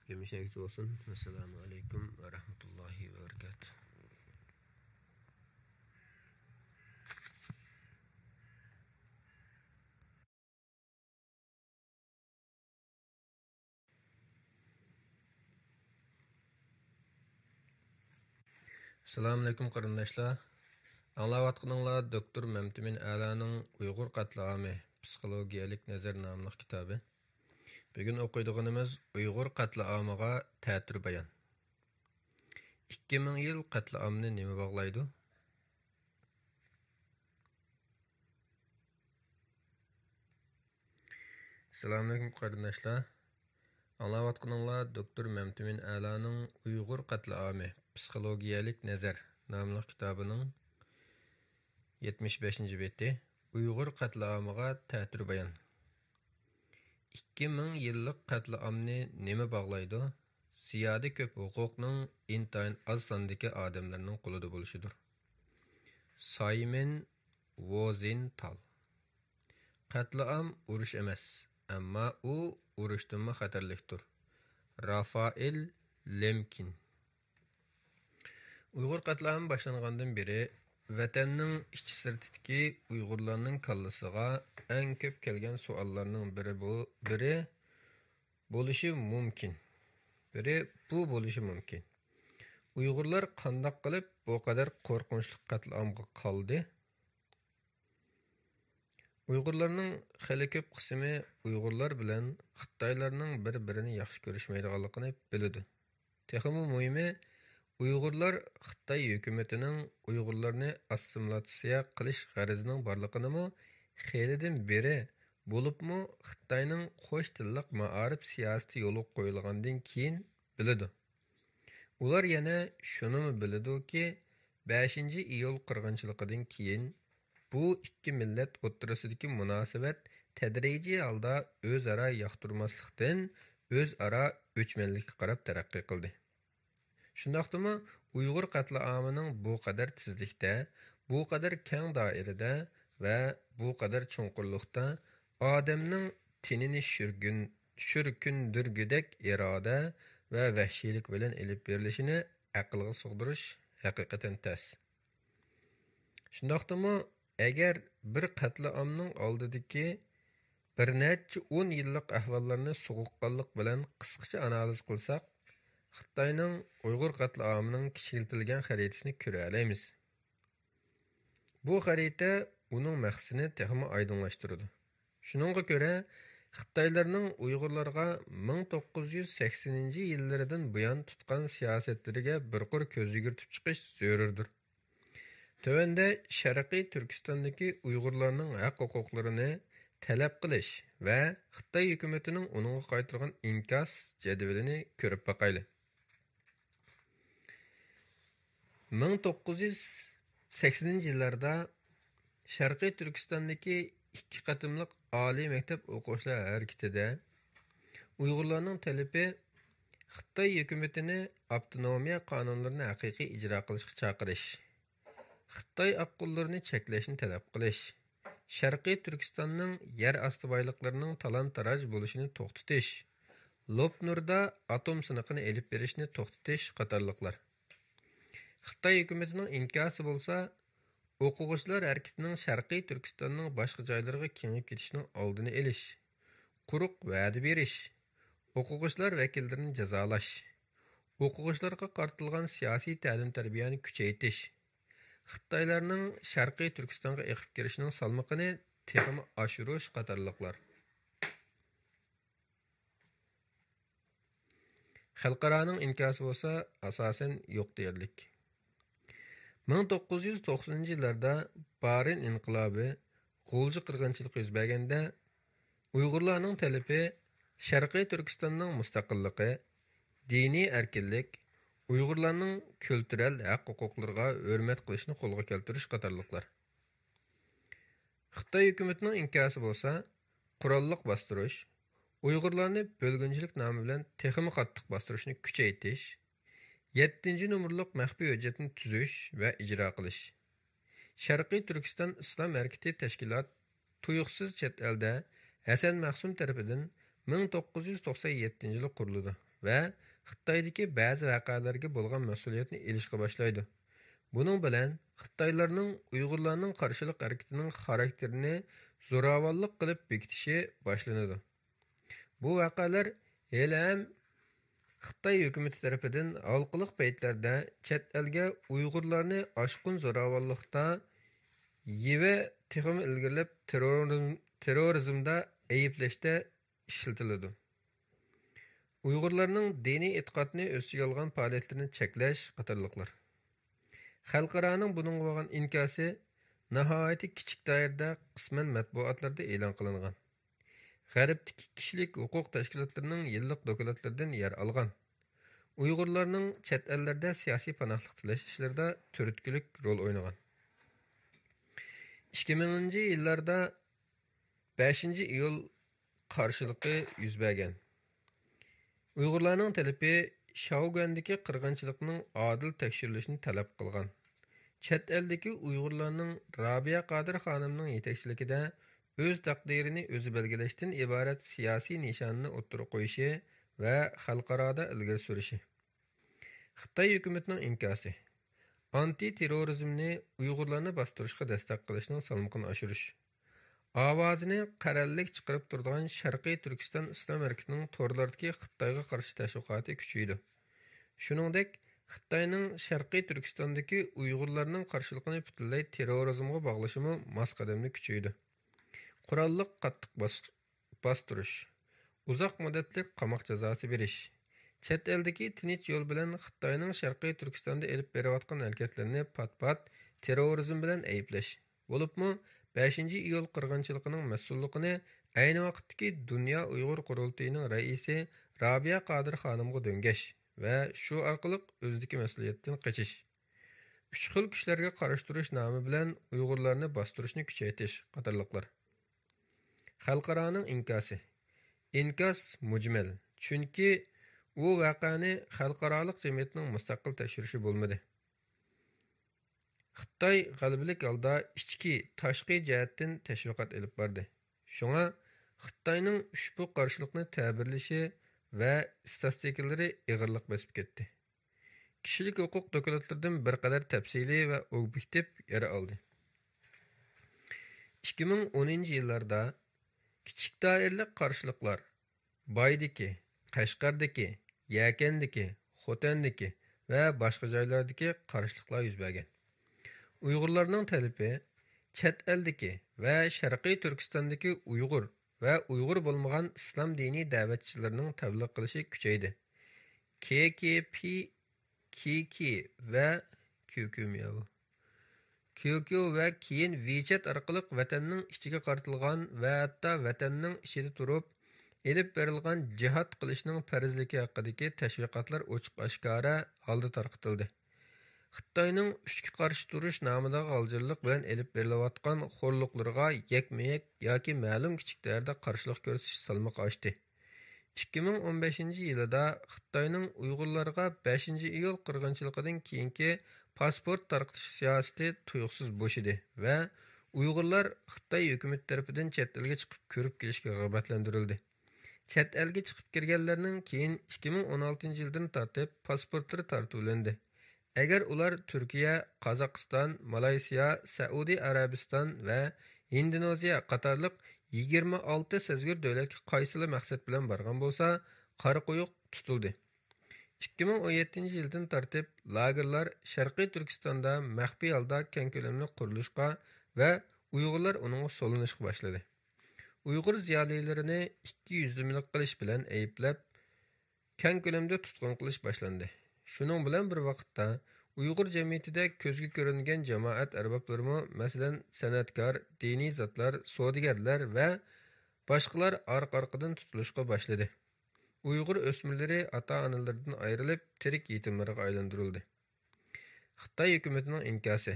Yemishingiz bo'lsin. Assalomu alaykum va rahmatullohi va barakatuh. Assalamu alaykum qarindoshlar. Anglayotganinglar doktor Mamtimin Alaning Uyg'ur qatliami psixologiyalik nazar nomli kitobi. Bugun o'qiydiganimiz Uyg'ur qatlamiga ta'tir bayon. 2000 yil qatlamni nima bog'laydi? Assalomu alaykum qarindoshlar. Anglayotganinglar doktor Mamtimin Alaning Uyg'ur qatlami psixologiyalik nazar nomli kitobining 75 beti Uyg'ur qatlamiga ta'tir bayon. 2000 yillik qatlamni nima bog'laydi? Ziyoda ko'p huquqning intayin oz sondagi odamlarning qo'lida bo'lishidir. Simon Rosenthal. Qatlam urush emas, ammo u urushdan xatarlikdir. Rafael Lemkin. Uyg'ur qatlami boshlangandan beri vatanning ichki-sirtidagi Uyg'urlarning kallasiga eng ko'p kelgan savollarning biri bo'lishi mumkin. Bu bo'lishi mumkin. Uyg'urlar qandoq qilib bu qadar qo'rqinchli qatlamga qoldi? Uyg'urlarning xili ko'p qismi Uyg'urlar bilan Xitoylarning bir-birini yaxshi ko'rishmaydiganligini biladi. Texmi muhimi Uyg'urlar Xitoy hukumatining Uyg'urlarni assimilyatsiya qilish g'arazining borligini xelidan beri bo'libmi Xitoyning qo'sh tillik ma'arif siyosati yo'li qo'yilgandan keyin biladi. Ular yana shuni biladiki 5-iyul qirg'inchiligidan keyin bu ikki millat o'rtasidagi munosabat tadrijiy holda o'zaro yoqtirmaslikdan o'zaro o'chmanlikka qarab taraqqiy qildi. Shundaqdimi Uyg'ur qatlamining bu qadar tezlikda, bu qadar keng doirada va bu qadar chunqurlikda odamning tenini shurkundirgudek iroda va vahshiylik bilan elib berilishini aqlga sig'dirish haqiqatan tas. Shundaqdimi agar bir qatlamning oldidagi bir necha 10 yillik ahvollarni so'g'uqqonlik bilan qisqacha analiz qilsak, Xitoyning Uyg'ur qatlamining kishiltilgan xaritasini ko'ra olamiz. Bu xarita uning maqsadini texmi oydinlashtiradi. Shuningga ko'ra, Xitoylarning Uyg'urlarga 1980-yillardan buyon tutgan siyosatlariga bir qur ko'z yugurtib chiqish zarurdir. Tövende Sharqiy Turkistondagi Uyg'urlarning haq-huquqlarini talab qilish va Xitoy hukumatining uningga qaytargan inkos jadvalini ko'rib baqayli. 1980-yillarda Sharqiy Turkistondagi ikki qatimliq oliy maktab o'quvchilar harakatida Uyg'urlarning talabi Xitoy hukumatini avtonomiya qonunlarini haqiqiy ijro qilishga chaqirish, Xitoy huquqlarini cheklashni talab qilish, Sharqiy Turkistonning yer osti boyliklarining talon-taroj bo'lishini to'xtatish, Lopnurda atom siniqini elib berishni to'xtatish qatorliqlar. Xitoy hukumatining inkosi bo'lsa, o'quvchilar harakatining Sharqiy Turkistonning boshqa joylariga kengayib ketishining oldini olish, quruq va'da berish, o'quvchilar vakillarini jazolash, o'quvchilarga qaratilgan siyosiy ta'lim-tarbiyani kuchaytirish, Xitoylarning Sharqiy Turkistonga eqib kirishining salmoqini texmi oshirish qatorliqlar. Xalqaroning inkosi bo'lsa, asosan yo'q deyarlik. 1990-yillarda Barin inqilobi, G'ulji qirg'inchiligi yuz berganda, Uyg'urlarning talabi Sharqiy Turkistonning mustaqilligi, diniy erkinlik, Uyg'urlarning kulturel haq-huquqlariga hurmat qilishni qo'lga keltirish qatorliqlar. Xitoy hukumatining inkosi bo'lsa, qurolliq bostirish, Uyg'urlarni bo'lgunchilik nomi bilan texmi qattiq bostirishni kuchaytirish, 7-numurliq maxfiy hujjatni tuzish va ijro qilish. Sharqiy Turkiston Islom harakati tashkilot tuyuqsiz chet elda Hasan Mahsum tarafidan 1997-yili qurildi va Xitoydagi ba'zi voqealarga bo'lgan mas'uliyatni olishga boshlaydi. Buning bilan Xitoylarning Uyg'urlarning qarshilik harakatining xarakterini zo'ravonlik qilib bekitishi boshlanadi. Bu voqealar hali ham Xitoy hukumati tarafidan halqiliq paytlarda chet elga Uyg'urlarni oshqun zo'ravonlikda yeva texmi ilgirlab terrorizmda ayblashda ishlatiladi. Uyg'urlarning diniy e'tiqodni o'z ichiga olgan faoliyatlarini cheklash qatorliqlar. Xalqaroning buningga bo'lgan inkosi nihoyatda kichik doirada qisman matbuotlarda e'lon qilingan. G'arbdagi kishilik huquq tashkilotlarining yillik dokumentlaridan yer olgan. Uyg'urlarning chet ellarda siyosiy panohlik tilash ishlarida turtkilik rol o'ynagan. 2000-yillarda 5-iyul qarshiligi yuz bergan. Uyg'urlarning talabi Shaogandagi qirg'inchilikning adil tekshirilishini talab qilgan. Chet eldagi Uyg'urlarning Rabiya Qodir xonimning yetakchiligida o'z taqdirini o'zi belgilashdan iborat siyosiy nishonni o'ttirib qo'yishi va xalqaroda ilgari surishi. Xitoy hukumatining inkosi anti-terrorizmni Uyg'urlarni bostirishga destak qilishning salmoqini oshirish. Ovozini qarallik chiqarib turadigan Sharqiy Turkiston Islom harakatining torlardagi Xitoyga qarshi tashviqoti kuchaydi. Shuningdek, Xitoyning Sharqiy Turkistondagi Uyg'urlarning qarshiligini butunlay terrorizmga bog'lashimi mos qadamni kuchaydi. Qurolliq qattiq bostirish, uzoq muddatli qamoq jazosi berish, chet eldagi tinch yo'l bilan Xitoyning Sharqiy Turkistonda elib berayotgan harakatlarini pat-pat terrorizm bilan ayblash. Bo'libmi 5-iyul qirg'inchiligining mas'ulligini ayni vaqtdagi Dunyo Uyg'ur qurultayining raisi Rabiya Qodir xonimga do'ngash va shu orqali o'zidagi mas'uliyatdan qochish. 3 xil kuchlarga qarshi turish nomi bilan Uyg'urlarni bostirishni kuchaytirish qatorliqlar. Xalqaroning inkosi. Inkos mujmal, chunki u voqeani xalqaroliq jamiyatning mustaqil tekshirishi bo'lmadi. Xitoy g'alabalik holda ichki, tashqi jihatdan tashviqot olib bordi. Shunga Xitoyning ushbu qarshilikni ta'birlashi va statistikaları ig'irlik bosib ketdi. Kishilik huquq dokumentlaridan bir qadar tafsiliy va obyektiv yer oldi. 2010-yillarda kichik doirali qarshiliklar Baydagi, Qashqardagi, Yakandagi, Xotandagi va boshqa joylardagi qarshiliklar yuz bergan. Uyg'urlarning talabi chet eldagi va Sharqiy Turkistondagi Uyg'ur va Uyg'ur bo'lmagan islom diniy da'vatchilarining tabliğ qilishi kuchaydi. KKP, KK va QQ va keyin WeChat orqali vatanning ichiga qartilgan va hatto vatanning ichida turib elib berilgan jihad qilishning farzligi haqidagi tashviqotlar ochiq-oshkora holda tarqatildi. Xitoyning ushga qarshi turish nomidagi g'aljirlik bilan elib berilayotgan xo'rliqlarga yakma-yak yoki ma'lum kichik darajada qarshilik ko'rsatish salmoq oshdi. 2015-yilda Xitoyning Uyg'urlarga 5-iyul qirg'inchiligidan keyingi pasport tarqatish siyosati tuyuqsiz bo'shidi va Uyg'urlar Xitoy hukumati tarafidan chet elga chiqib ko'rib kelishga rag'batlantirildi. Chet elga chiqib kirganlarning keyin 2016-yildan tortib pasportlari tartiblendi. agar ular Turkiya, Qozog'iston, Malayziya, Saudiya Arabiston va Indoneziya qatorliq 26 sezgir davlatga qaysili maqsad bilan borgan bo'lsa, qora quyuq tutildi. 2017 yildan tartib lagerlar Sharqiy Turkistonda maxfiy holda keng ko'lamli qurilishga va Uyg'urlar uning solinishga boshladi. Uyg'ur ziyolilarini 200'lük qilish bilan ayblab, keng ko'lamda tutqun qilish boshlandi. Shuning bilan bir vaqtda Uyg'ur jamiyatida ko'zga ko'ringan jamoat arboblarimi, masalan, san'atkor, diniy zotlar, savdogarlar va boshqalar orqa-orqadan tutilishga boshladi. Uyg'ur o'smirlari ota-onalaridan ayrilib, tirik yetimlarga aylantirildi. Xitoy hukumatining inkosi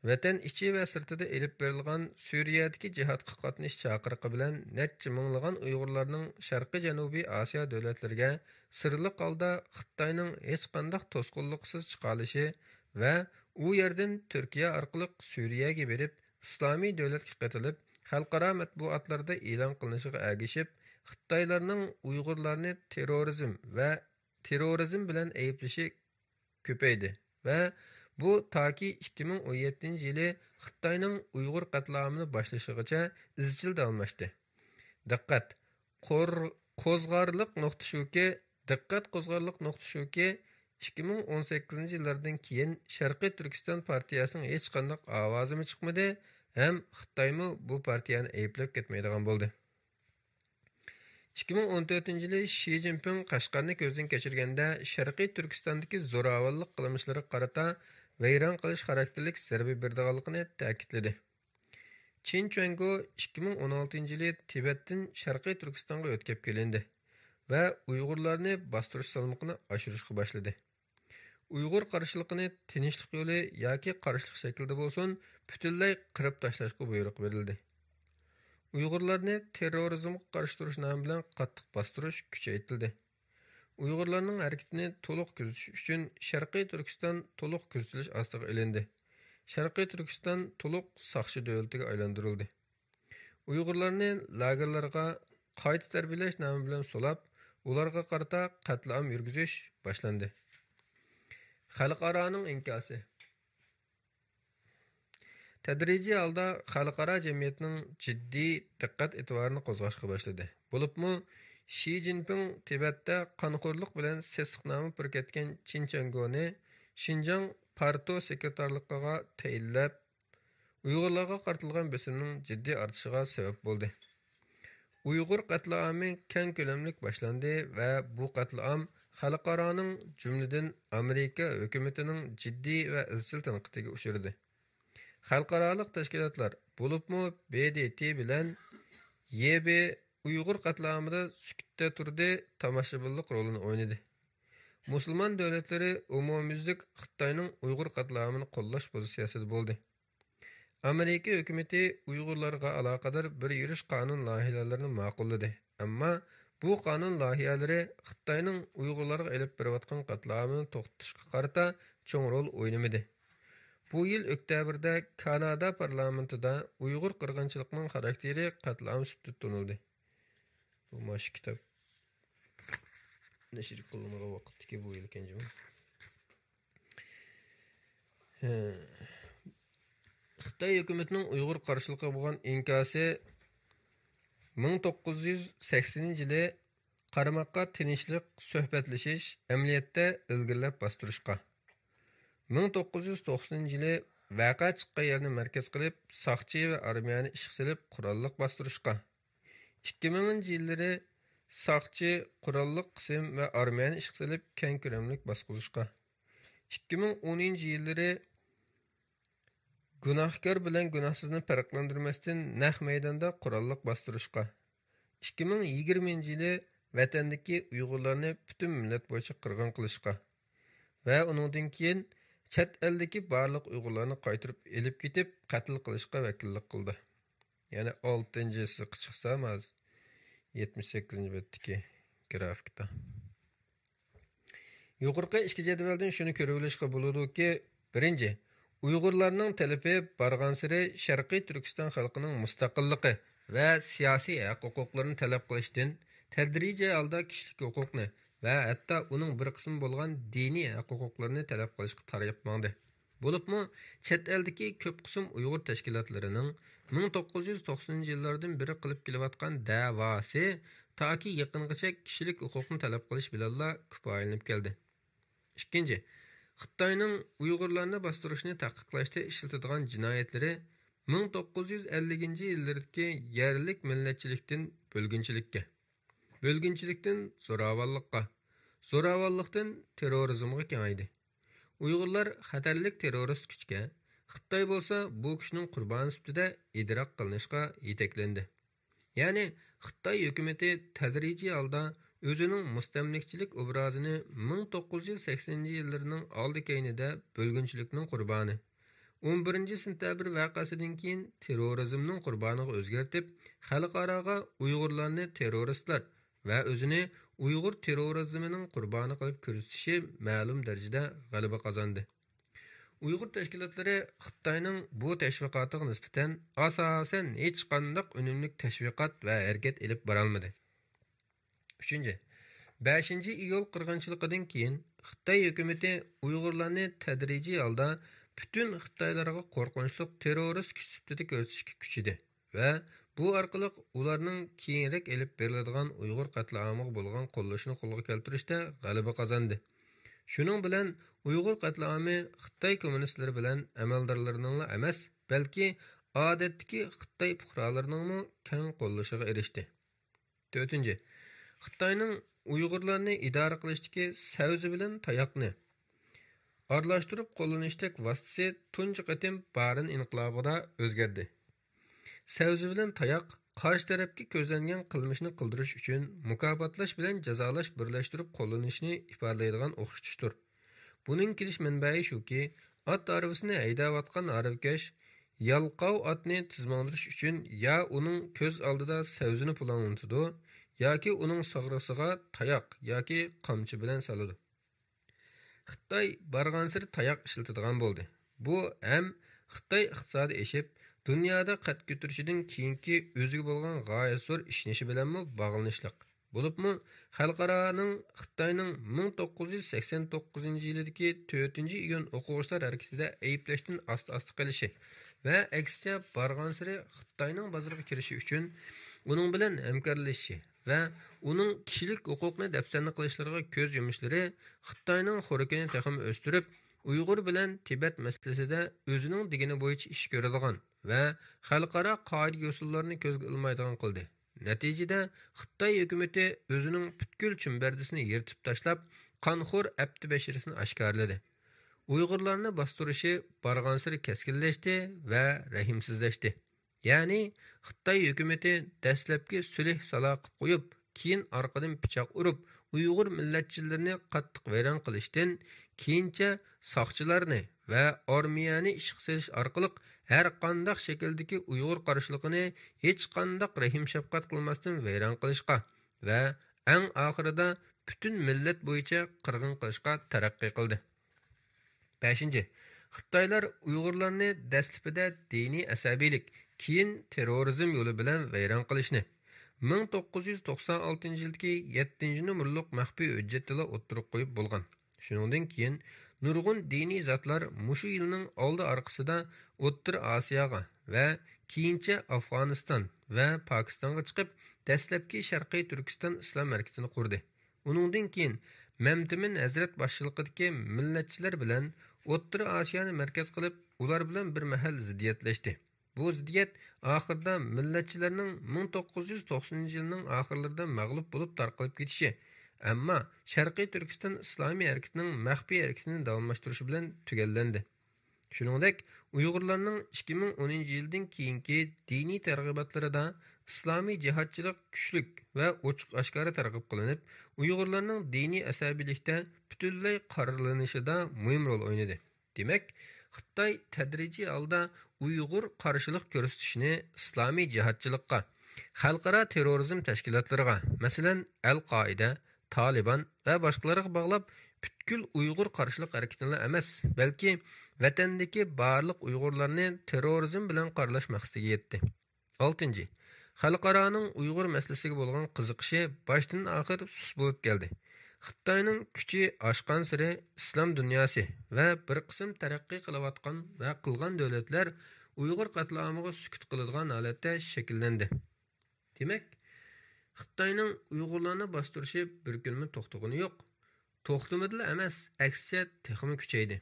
Vatan ichi va sirtida elib berilgan Suriyadagi jihodga qatnash chaqiriqi bilan necha minglagan Uyg'urlarning Sharqiy Janubiy Osiyo davlatlariga sirliq holda Xitoyning hech qanday to'sqinliksiz chiqalishi va u yerdan Turkiya orqali Suriyaga berib, islomiy davlatga qatilib, xalqaro matbuotlarda e'lon qilinishiga ergishib, Xitoylarning Uyg'urlarni terrorizm bilan ayblishi ko'paydi va bu taki 2017 yili Xitoyning Uyg'ur qatlamini boshlashigacha izchil davomlashdi. Diqqat qo'zg'arliq nuqta shuki, 2018 yillardan keyin Sharqiy Turkiston partiyasining hech qanday ovozi chiqmadi, ham Xitoymi bu partiyani ayblab ketmaydigan bo'ldi. 2014 yili Xi Jinping Qashqarni ko'zdan kechirganda Sharqiy Turkistondagi zo'ravonlik qilmishlariga qarata vayron qilish xarakterlik zarba berdiganligini ta'kidladi. Chin Chuango 2016 yili Tibetdan Sharqiy Turkistonga o'tkab kelindi va Uyg'urlarni bostirish salmoqini oshirishga boshladi. Uyg'ur qarshiligini tinchlik yo'li yoki qarshilik shaklida bo'lsin, butunlay qirib tashlashga buyruq berildi. Uyg'urlarni terrorizmga qarshi turish nomi bilan qattiq bostirish kuchaytirildi. Uyg'urlarning harakatini to'liq kuzatish uchun Sharqiy Turkiston to'liq kuzatilish ostiga ilindi. Sharqiy Turkiston to'liq saqchi davlatiga aylantirildi. Uyg'urlarni lagerlarga qayta tarbiyalash nomi bilan solab, ularga qarata qatlam yurgizish boshlandi. Xalqaroning inkosi tadrijiy holda xalqaro jamiyatning jiddiy diqqat e'tiborini qo'zg'ashga boshladi. Bo'libmi Xi Jinping Tibetda qonxo'rlik bilan sesqnoma purkatgan Chin Chuangoni Xinjiang parto sekretarligiga tayinlab, Uyg'urlarga qartilgan besimning jiddiy ortishiga sabab bo'ldi. Uyg'ur qatlami keng ko'lamli boshlandi va bu qatlam xalqaroning jumladan Amerika hukumatining jiddiy va izchil tanqidiga uchradi. Xalqaroliq tashkilotlar, bo'libmi BDT bilan YB Uyg'ur qatlamida sukutda turdi, tomoshabinlik rolini o'ynadi. Musulmon davlatlari umumyuzlik Xitoyning Uyg'ur qatlamini qo'llash pozitsiyasida bo'ldi. Amerika hukumati Uyg'urlarga aloqador bir yurish qonun loyihalarini ma'qulladi. Ammo bu qonun loyihalari Xitoyning Uyg'urlarga olib berayotgan qatlamini to'xtatishga qarata cho'ng rol o'ynamadi. Bu yil oktabrda Kanada parlamentida Uyg'ur qirg'inchiligining xarakteri qatlam sifatida tanildi. Bu mash kitob nashr qilingan vaqtdagi bu yil ekanmi? Xitoy hukumatining Uyg'ur qarshiligiga bo'lgan inkosi 1980-yili qarmoqqa tinchlik suhbatlashish amaliyotda ilgirlab bostirishga, 1990-yili vaqa chiqqan yerni markaz qilib, saqchi va armiyani ishga solib qurolliq bostirishga, 2000-yillari saqchi, qurolliq qism va armiyani ishga solib keng ko'lamli bosqilishga, 2010-yillari gunohkor bilan gunohsizni farqlandirmasdan naq maydonda qurolliq bostirishga, 2020-yili vatandagi Uyg'urlarni butun millat bo'yicha qirg'in qilishga va uningdan keyin chet eldagi barliq Uyg'urlarni qaytarib elib ketib qatl qilishga vakillik qildi. Ya'ni 6-si chiqsa, 78-betdagi grafikda. Yuqorqi ikki jadvaldan shuni ko'rib olishga bo'ladiki, birinchi, Uyg'urlarning talabi barg'ansiri Sharqiy Turkiston xalqining mustaqilligi va siyosiy haq-huquqlarini talab qilishdan tadrijiy holda kishilik huquqni, va hatto uning bir qismi bo'lgan diniy huquqlarini talab qilishga targ'ib qildi. Bo'libmi, chet eldagi ko'p qism Uyg'ur tashkilotlarining 1990-yillardan beri qilib kelayotgan da'vosi toki yaqingacha kishilik huquqni talab qilish bilanla kifoyalanib keldi. Ikkinchi, Xitoyning Uyg'urlarni bostirishni taqiqlashda ishlatiladigan jinoyatlari 1950-yillardagi yerlik millatchilikdan bölgünçilikdən zo'ravonlikqa, zo'ravonlikdan terrorizmga kengaydi. Uyg'urlar xatarlik terrorist kuchga, Xitoy bo'lsa bu kuchning qurboni sifatida idroq qilinishga yetaklendi. Ya'ni Xitoy hukumati tadrijiy holda o'zining mustamlikchilik obrazini 1980-yillarning oldi-keynida bölgünçilikning qurboni, 11-sentabr vaqasidan keyin terrorizmning qurboniga o'zgartib, xalqaroga Uyg'urlarni terroristlar va o'zini Uyg'ur terrorizmining qurboni qilib ko'rsatishi ma'lum darajada g'alaba qozondi. Uyg'ur tashkilotlari Xitoyning bu tashviqotiga nisbatan asosan hech qanday unumli tashviqot va harakat olib bora olmadi. 5-iyul qirg'inchiligidan keyin Xitoy hukumati Uyg'urlarni tadrijiy holda bütün Xitoylarga qo'rqinchli terrorist kuch sifatida ko'rsatishga kuchidi va bu orqali ularning keyinroq elib beriladigan Uyg'ur qatloamiga bo'lgan qo'llashini qo'lga keltirishda g'alaba qozondi. Shuning bilan Uyg'ur qatloami Xitoy kommunistlari bilan amaldorlarining emas, balki odatdagi Xitoy fuqarolarining keng qo'llashiga erishdi. 4. Xitoyning Uyg'urlarni idora qilishdagi savzi bilan tayoqni aralashtirib qo'llanishdek vositasi tunji qatim Barin inqilobida o'zgardi. Savzi bilan tayoq qarshi tarafga ko'zlangan qilmishni qildirish uchun mukofotlash bilan jazolash birlashtirib qo'llanishni ifodalaydigan o'xshatishdir. Buning kelish manbai shuki, ot arvasini haydayotgan arvkash yalqov otni tizmandirish uchun ya uning ko'z oldida savzini pulanlatadi, yoki uning sag'risiga tayoq yoki qamchi bilan soladi. Xitoy barg'ansir tayoq ishlatadigan bo'ldi. Bu ham Xitoy iqtisodi eshib, dunyoda qad ko'tarishidan keyingi o'ziga bo'lgan g'oyat zo'r ishonishi bilanmi bog'lanishliq. Bo'libmi, xalqaroning Xitoyning 1989-yildagi 4-iyun o'quvchilar harakatida ayblashdan asta-asta qilishi va aksicha barg'ansiri Xitoyning bozoriga kirishi uchun uning bilan hamkorlashishi va uning kishilik huquqni dafsanni qilishlariga ko'z yumishlari Xitoyning xo'rakini taxim o'stirib, Uyg'ur bilan Tibet masalasida o'zining degani bo'yicha ish ko'radigan va xalqaro qoida usullarni ko'zga ilmaydigan qildi. Natijada Xitoy hukumati o'zining butkul chembardisini yirtib tashlab, qonxo'r abdi bashirisini oshkorladi. Uyg'urlarni bostirishi barg'ansir keskinlashdi va rahimsizlashdi. Ya'ni Xitoy hukumati dastlabki sulh saloqib qo'yib, keyin orqadan pichoq urib, Uyg'ur millatchilarini qattiq vayron qilishdan, keyincha soqchilarni va armiyani ishga solish orqali har qanday shakldagi Uyg'ur qarshiligini hech qanday rahim shafqat qilmasdan vayron qilishga va eng oxirida butun millat bo'yicha qirg'in qilishga taraqqiy qildi. 5. Xitoylar Uyg'urlarni dastlabida diniy asabiylik, keyin terrorizm yo'li bilan vayron qilishni 1996-yildagi 7-numurliq maxfiy hujjatda o'ttirib qo'yib bo'lgan. Shuningdek keyin nurg'un diniy zotlar mushu yilning oldi orqasida O'rta Osiyoga va keyincha Afg'oniston va Pokistonga chiqib, dastlabki Sharqiy Turkiston islom markazini qurdi. Uningdan keyin Mamtimin Hazrat boshchiligidagi millatchilar bilan O'rta Osiyoni markaz qilib, ular bilan bir mahal ziddiyatlashdi. Bu ziddiyat oxirida millatchilarning 1990-yilning oxirlarida mag'lub bo'lib tarqalib ketishi, ammo Sharqiy Turkiston islomiy harakatining maxfiy harakatini davomlashtirishi bilan tugallandi. Shuningdek, Uyg'urlarning 2010-yildan keyingi diniy targ'ibotlarida islomiy jihodchilik kuchlik va ochiq oshkora targ'ib qilinib, Uyg'urlarning diniy asabiylikda butunlay qaralanishida muhim rol o'ynadi. Demak, Xitoy tadrijiy holda Uyg'ur qarshilik ko'rsatishini islomiy jihodchilikqa, xalqaro terrorizm tashkilotlariga, masalan, Al-Qoida, Taliban va boshqalarga bog'lab, butkul Uyg'ur qarshilik harakatini emas, balki vatandagi barliq Uyg'urlarni terrorizm bilan qaralash maqsadiga yetdi. 6. Xalqaroning Uyg'ur masalasiga bo'lgan qiziqishi boshdan oxir sus bo'lib keldi. Xitoyning kuchi oshgan sari islom dunyosi va bir qism taraqqiy qilayotgan va qilgan davlatlar Uyg'ur qatlamiga sukut qiladigan holatda shakllandi. Demak, Xitoyning Uyg'urlarni bostirishi bir kunmi to'xtagani yo'q. To'xtamadila emas, aksicha texmi kuchaydi.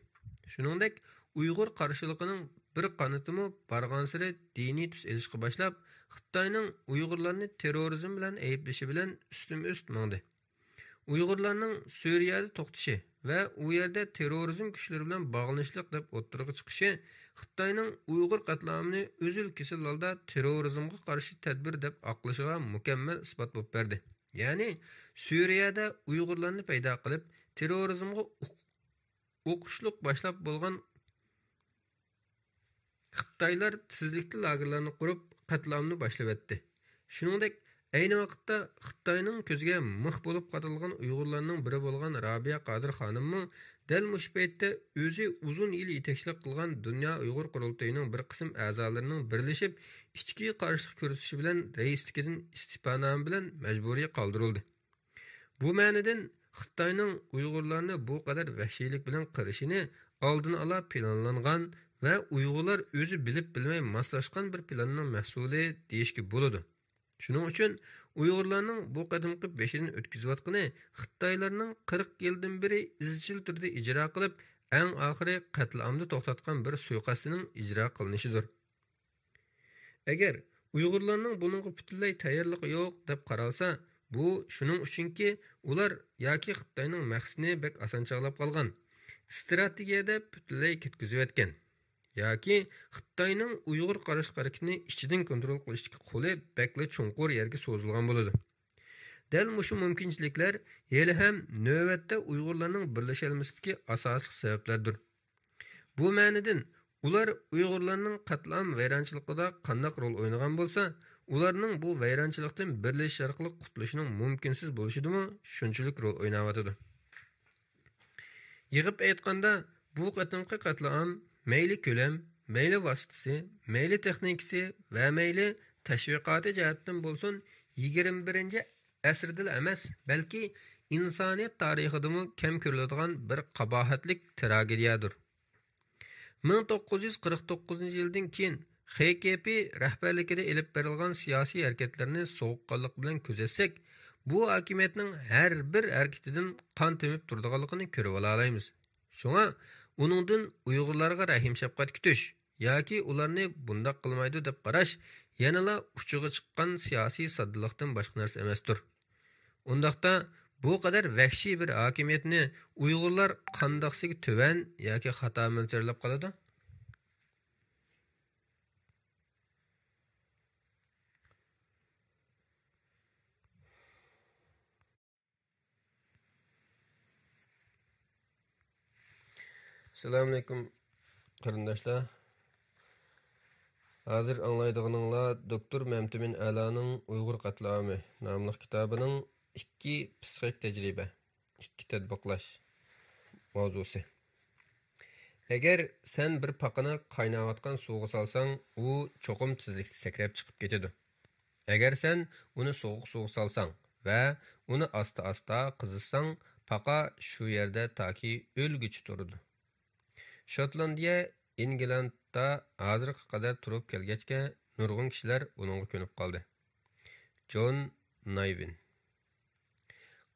Shuningdek, Uyg'ur qarshiligining bir qanotimi barg'ansiri diniy tus elishga boshlab, Xitoyning Uyg'urlarni terrorizm bilan ayblashi bilan ustma-ust mangdi. Uyg'urlarning Suriyada to'xtashi va u yerda terrorizm kuchlari bilan bog'lanishliq deb o'ttirg'i chiqishi Xitoyning Uyg'ur qatlamini uzil-kesil holda terrorizmga qarshi tadbir deb aqlashiga mukammal isbot bo'lib berdi. Ya'ni Suriyada Uyg'urlarni paydo qilib, terrorizmga o'qishliq boshlab bo'lgan Xitoylar tizlikli lagerlarni qurib, qatlamni boshlab etdi. Shuningdek, ayni vaqtda Xitoyning ko'ziga mix bo'lib qatilgan Uyg'urlarning biri bo'lgan Rabia Qodir xonimmi dal mush paytda o'zi uzun yil yetakchilik qilgan Dunyo Uyg'ur qurultayining bir qism a'zolarining birlashib, ichki qarshilik ko'rsatishi bilan raisligidan istiqbolnoma bilan majburiy qoldirildi. Bu ma'nodan Xitoyning Uyg'urlarni bu qadar vahshiylik bilan qirishini oldin ola planlangan va Uyg'urlar o'zi bilib bilmay moslashgan bir planning mahsuli deyishga bo'ladi. Shuning uchun Uyg'urlarning bu qadimgi beshidan o'tkazayotgani Xitoylarning 40 yildan beri izchil turda ijro qilib, eng oxiri qatlamni to'xtatgan bir suiqasdining ijro qilinishidir. Agar Uyg'urlarning buningga butunlay tayyorligi yo'q deb qaralsa, bu shuning uchunki ular yoki Xitoyning maqsadini bek osonchaqlab qolgan, strategiyada butunlay ketkizib etgan yoki Xitoyning Uyg'ur qarash harakatini ichidan kontrol qilishga qo'li bakli chunqur yerga so'zilgan bo'ladi. Dal mushu mumkinchiliklar hali ham navbatda Uyg'urlarning birlashalmasligi asosiy sabablardir. Bu ma'nodan ular Uyg'urlarning qatlam vayronchiligida qanday rol o'ynagan bo'lsa, ularning bu vayronchilikdan birlashish orqali qutulishining mumkinsiz bo'lishidimi shunchalik rol o'ynayotdi. Yig'ib aytganda, bu qatimqi qatlam mayli ko'lam, mayli vositasi, mayli texnikasi va mayli tashviqoti jihatdan bo'lsin 21 asrda emas, balki insoniyat tarixidami kam ko'riladigan bir qabohatlik tragediyadir. 1949-yildan keyin XKP rahbarligida elib berilgan siyosiy harakatlarni sovuqqonlik bilan kuzatsak, bu hokimiyatning har bir harakatidan qon temib turadiganligini ko'rib olamiz. Shunga uningdan Uyg'urlarga rahim shafqat kutish yoki ularni bundaq qilmaydi deb qarash yanala uchiga chiqqan siyosiy soddalikdan boshqa narsa emasdir. Undaqda bu qadar vahshiy bir hokimiyatni Uyg'urlar qandoqsiga tuvan yoki xato mo'ltirlab qoladi? Assalomu alaykum qarindoshlar. Hozir anglaydiganinglar doktor Mamtimin Alaning Uyg'ur qatlami nomli kitobining 2 psixik tajriba, 2 tadbiqlash mavzusi. Agar sen bir paqini qaynayotgan suvga solsang, u cho'qim tezlikda sakrab chiqib ketadi. Agar sen uni sovuq suvga solsang va uni asta-asta qizitsang, paqa shu yerda toki o'lguchi turadi. Shotlandiya, Englandda hozirga qadar turib kelgachga nurg'un kishilar uningga ko'nib qoldi. John Nayvin.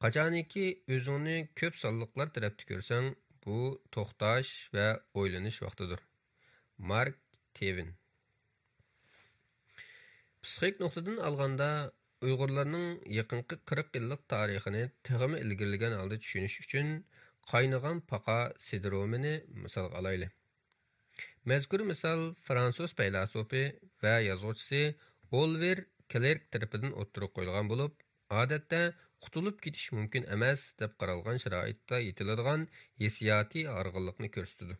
Qachoniki o'zingni ko'p sonliqlar tarafda ko'rsang, bu to'xtash va o'ylanish vaqtidir. Mark Twain. Psixik nuqtadan olganda Uyg'urlarning yaqinqi 40 yillik tarixini teg'imi ilgirlagan holda tushunish uchun qaynagan paqa sindromini misol olaylik. Mazkur misol Fransuz faylasufi va yozuvchisi Oliver Clerc tarafidan o'ttirib qo'yilgan bo'lib, odatda qutulib ketish mumkin emas deb qaralgan sharoitda yetiladigan hissiyatiy arg'inlikni ko'rsatadi.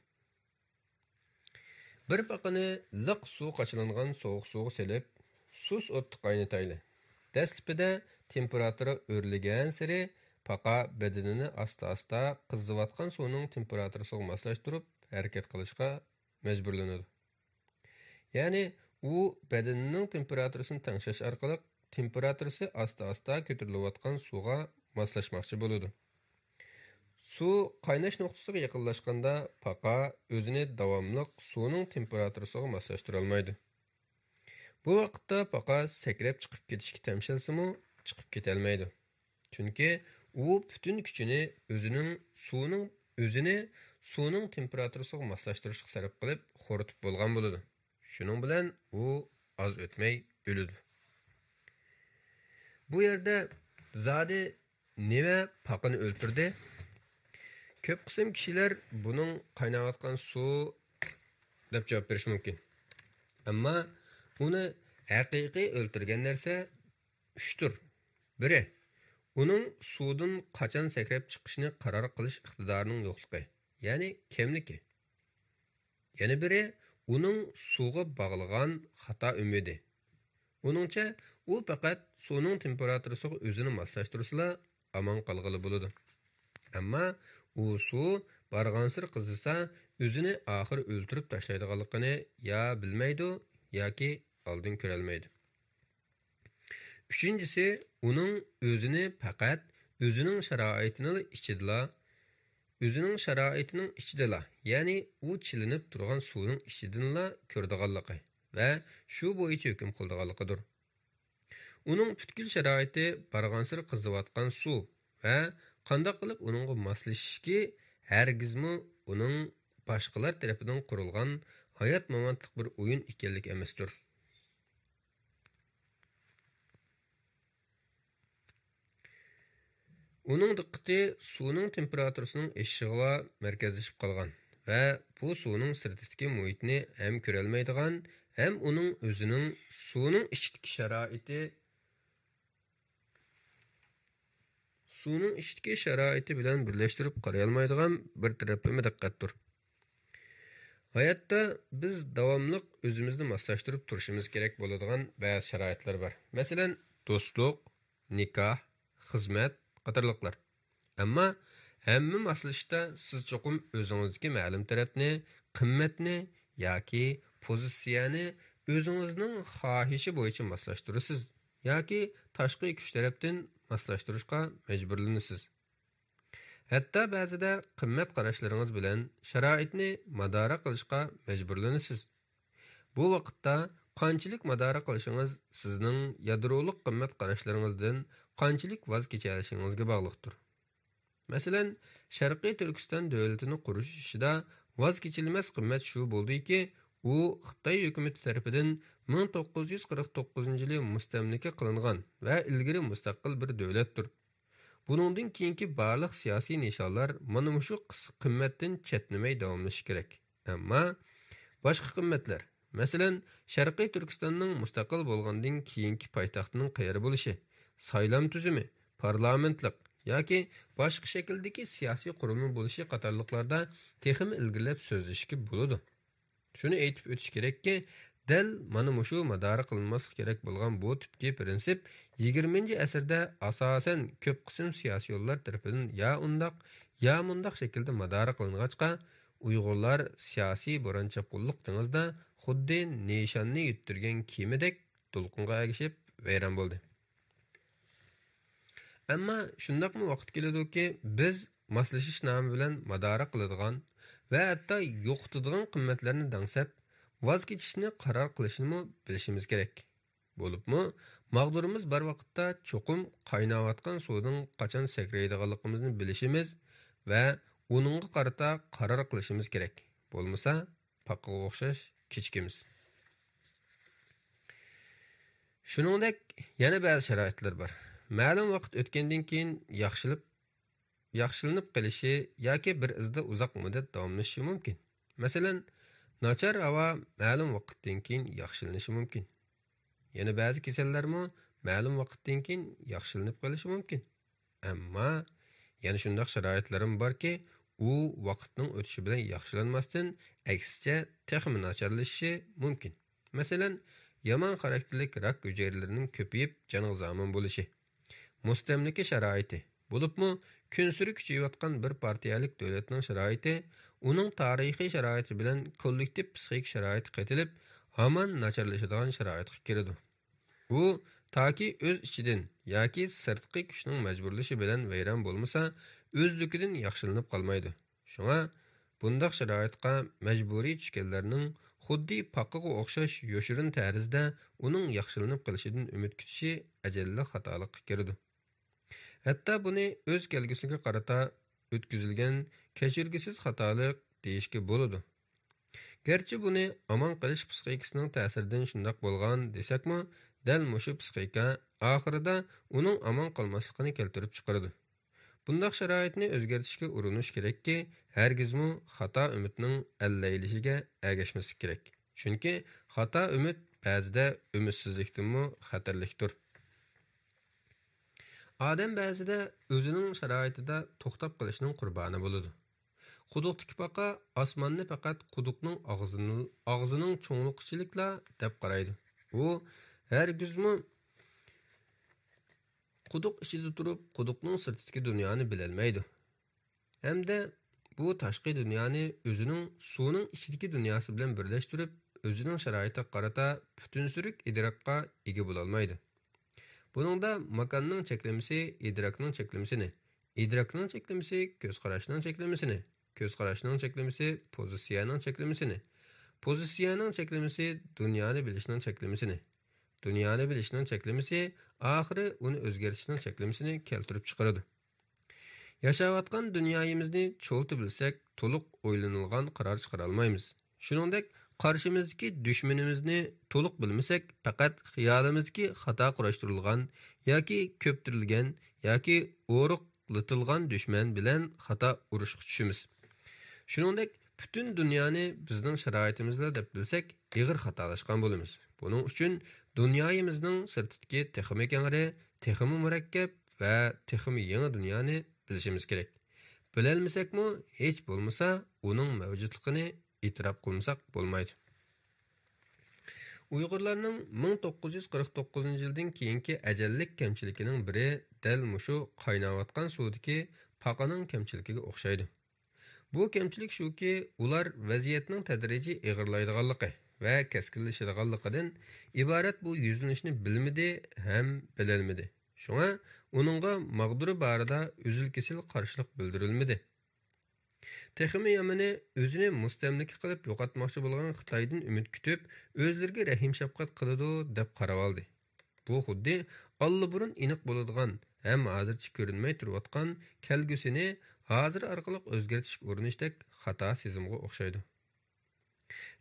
Bir paqani liq suv qachilangan sovuq suvga selib, sus o'tni qaynatayli. Dastlabida temperatura o'rlagan sari paqa bedenini asta-asta qizivatgan suvning temperaturasiga moslashtirib harakat qilishga majburlanadi. Ya'ni u bedenining temperaturasini tengshash orqali temperaturasi asta-asta ko'tarilayotgan suvga moslashmoqchi bo'ladi. Su qaynash nuqtasiga yaqinlashganda paqa o'zini davomli suvning temperaturasiga moslashtira olmaydi. Bu vaqtda paqa sakrab chiqib ketishga tamshalsa-mu, chiqib keta olmaydi. Chunki u butun kuchini suvning temperaturasiga moslashtirishga sarf qilib, xo'ritib bo'lgan bo'ladi. Shuning bilan u oz o'tmay o'ladi. Bu yerda zodi nima paqani o'ltirdi? Ko'p qism kishilar buning qaynayotgan suv deb javob berish mumkin. Ammo uni haqiqiy o'ltirgan narsa 3dir. Biri, uning suvdan qachon sakrab chiqishini qaror qilish iqtidorining yo'qligi, ya'ni kemligi. Yana biri, uning suvga bog'ligan xato umidi. Uningcha, u faqat suvning temperaturasiga o'zini moslashtirsa, omon qolg'ili bo'ladi. Ammo u suv barg'ansir qizisa, o'zini oxir o'ltirib tashlaydiganligini ya bilmaydi yoki oldin ko'ra olmaydi. Uchinchisi, uning o'zini faqat o'zining sharoitining ichidala, ya'ni u chilinib turgan suvning ichidinla ko'rdiganligi va shu bo'yicha hukm qildiganligidir. Uning butkul sharoiti barg'ansir qiziyotgan suv va qanday qilib uningga moslashishki, hargizmi uning boshqalar tarafidan qurilgan hayot momantlik bir o'yin ekanligi emasdir. Uning diqqati suvning temperaturasining oshishiga markazlashib qolgan va bu suvning sirtidagi muhitni ham ko'ra olmaydigan, ham uning o'zining suvning ichidagi sharoiti bilan birlashtirib qaray olmaydigan bir taraflama diqqatdir. Hayotda biz davomli o'zimizni moslashtirib turishimiz kerak bo'ladigan ba'zi sharoitlar bor. Masalan, do'stlik, nikoh, xizmat qatorliqlar. Ammo hamma moslashishda siz cho'qim o'zingizdagi ma'lum tarafni, qimmatni yoki pozitsiyani o'zingizning xohishi bo'yicha moslashtirasiz yoki tashqi kuch tarafdan moslashtirishga majburlanasiz. Hatto ba'zida qimmat qarashlaringiz bilan sharoitni madora qilishga majburlanasiz. Bu vaqtda qanchalik madora qilishingiz sizning yadrolik qimmat qarashlaringizdan qanchalik voz kechishingizga bog'liqdir. Masalan, Sharqiy Turkiston davlatini qurish ishida voz kechilmas qimmat shu bo'ldiki, u Xitoy hukumati tomonidan 1949-yili mustamlika qilingan va ilgari mustaqil bir davlatdir. Buningdan keyingi barliq siyosiy nishonlar mana shu qimmatdan chetnamay davomlashi kerak. Ammo boshqa qimmatlar, masalan, Sharqiy Turkistonning mustaqil bo'lgandan keyingi poytaxtining qayeri bo'lishi, saylam tuzumi, parlamentlik yoki boshqa shakldagi siyosiy qurilma bo'lishi qatorliqlarda texim ilgirlab so'zlashga bo'ladi. Shuni aytib o'tish kerakki, dal mana shu madora qilinmaslik kerak bo'lgan bu tipki prinsip 20-asrda asosan ko'p qism siyosiyonlar tomonidan ya mundaq shaklda madora qilingachqa, Uyg'urlar siyosiy bo'ronchaqulliq dengizda xuddi nishonni yuttirgan kemidek to'lqinga agishib vayron bo'ldi. Ammo shundaqmi vaqt keladiki, biz moslashish nomi bilan madora qiladigan va hatto yo'qotadigan qimmatlarni dangsab, voz kechishni qaror qilishni bilishimiz kerak. Bo'libmi, mag'durimiz bir vaqtda cho'qim qaynayotgan suvning qachon sakraydiganligimizni bilishimiz va uningga qarata qaror qilishimiz kerak. Bo'lmasa, paqqa o'xshash kechikimiz. Shuningdek, yana ba'zi sharoitlar bor. Ma'lum vaqt o'tgandan keyin yaxshilanib qolishi yoki bir izda uzoq muddat davomlashishi mumkin. Masalan, nachar havo ma'lum vaqtdan keyin yaxshilanishi mumkin. Yana ba'zi kasallarmi ma'lum vaqtdan keyin yaxshilanib qolishi mumkin. Ammo yana shunday sharoitlarim borki, u vaqtning o'tishi bilan yaxshilanmasdan, aksicha texmi nacharlashishi mumkin. Masalan, yomon xarakterlik rak hujayralarining ko'payib, joniga zomin bo'lishi. Mustamlika sharoiti bo'libmi, kun suri kuchayotgan bir partiyalik davlatning sharoiti uning tarixiy sharoiti bilan kollektiv psixik sharoit qatilib, hamon nacharlashadigan sharoitga kiradi. U Taki öz ichidan yoki sirtqi kuchning majburlashi bilan vayron bo'lmasa, o'zligidan yaxshilanib qolmaydi. Shunga bundaq sharoitga majburiy tushganlarning xuddi paqqaga o'xshash yoshirin tarzda uning yaxshilanib qolishidan umid kutishi ajalli xatolikqa kirdi. Hatto buni o'z kelgusiga qarata o'tkazilgan kechirgisiz xatolik deyishga bo'ladi. Gerçi buni aman qilish psixikasining ta'siridan shundoq bo'lgan desakmi, dal mushu psixika oxirida uning aman qolmasligini keltirib chiqaradi. Bundaq sharoitni o'zgartirishga urinish kerakki, hargizmi xato umidning allaylishiga ergashmaslik kerak. Chunki xato umid ba'zida umidsizlikdanmi xatarlikdir. Odam ba'zida o'zining sharoitida to'xtab qolishning qurboni bo'ladi. Quduqdagi paqa osmonni faqat quduqning og'zining cho'ngliqichilikla deb qaraydi. U hargizmi quduq ichida turib, quduqning sirtidagi dunyoni bilolmaydi. Hamda bu tashqi dunyoni o'zining suvning ichidagi dunyosi bilan birlashtirib, o'zining sharoitiga qarata butun surik idrokqa ega bo'la olmaydi. Buningda makonning cheklamasi idrokning cheklamasini, idrokning cheklamasi ko'z qarashning cheklamasini, ko'z qarashning cheklamasi pozitsiyaning cheklamasini, pozitsiyaning cheklamasi dunyoni bilishning cheklamasini, dunyoni bilishning cheklamasi oxiri uni o'zgartishning cheklamasini keltirib chiqaradi. Yashayotgan dunyomizni cho'lta bilsak, to'liq o'ylanilgan qaror chiqara olmaymiz. Shuningdek, qarshimizdagi dushmanimizni to'liq bilmasak, faqat xiyolimizdagi xato qurashtirilgan yoki ko'ptirilgan yoki o'riqlatilgan dushman bilan xato urushga tushamiz. Shuningdek, butun dunyoni bizning sharoitimizda deb bilsak, ig'ir xatolashgan bo'lamiz. Buning uchun dunyomizning sirtidagi texmi kengri, texmi murakkab va texmi yangi dunyoni bilishimiz kerak. Bilolmasakmi, hech bo'lmasa uning mavjudligini e'tirof qilmasak bo'lmaydi. Uyg'urlarning 1949-yildan keyingi ajallik kamchiligining biri dal mushu qaynayotgan suvdagi paqaning kamchiligiga o'xshaydi. Bu kamchilik shuki, ular vaziyatning tadrijiy ig'irlaydiganligi va keskinlashadiganligidan iborat bu yuzlanishni bilmadi ham bilolmadi. Shunga uningga mag'duri barida uzil-kesil qarshilik bildirilmadi. Texmi yamini o'zini mustamlika qilib yo'qotmoqchi bo'lgan Xitoydan umid kutib, o'zlariga rahim shafqat qiladi deb qarab oldi. Bu xuddi allaburun aniq bo'ladigan ham hozircha ko'rinmay turayotgan kelgusini hozir orqali o'zgartirish urinishdek xato sezimga o'xshaydi.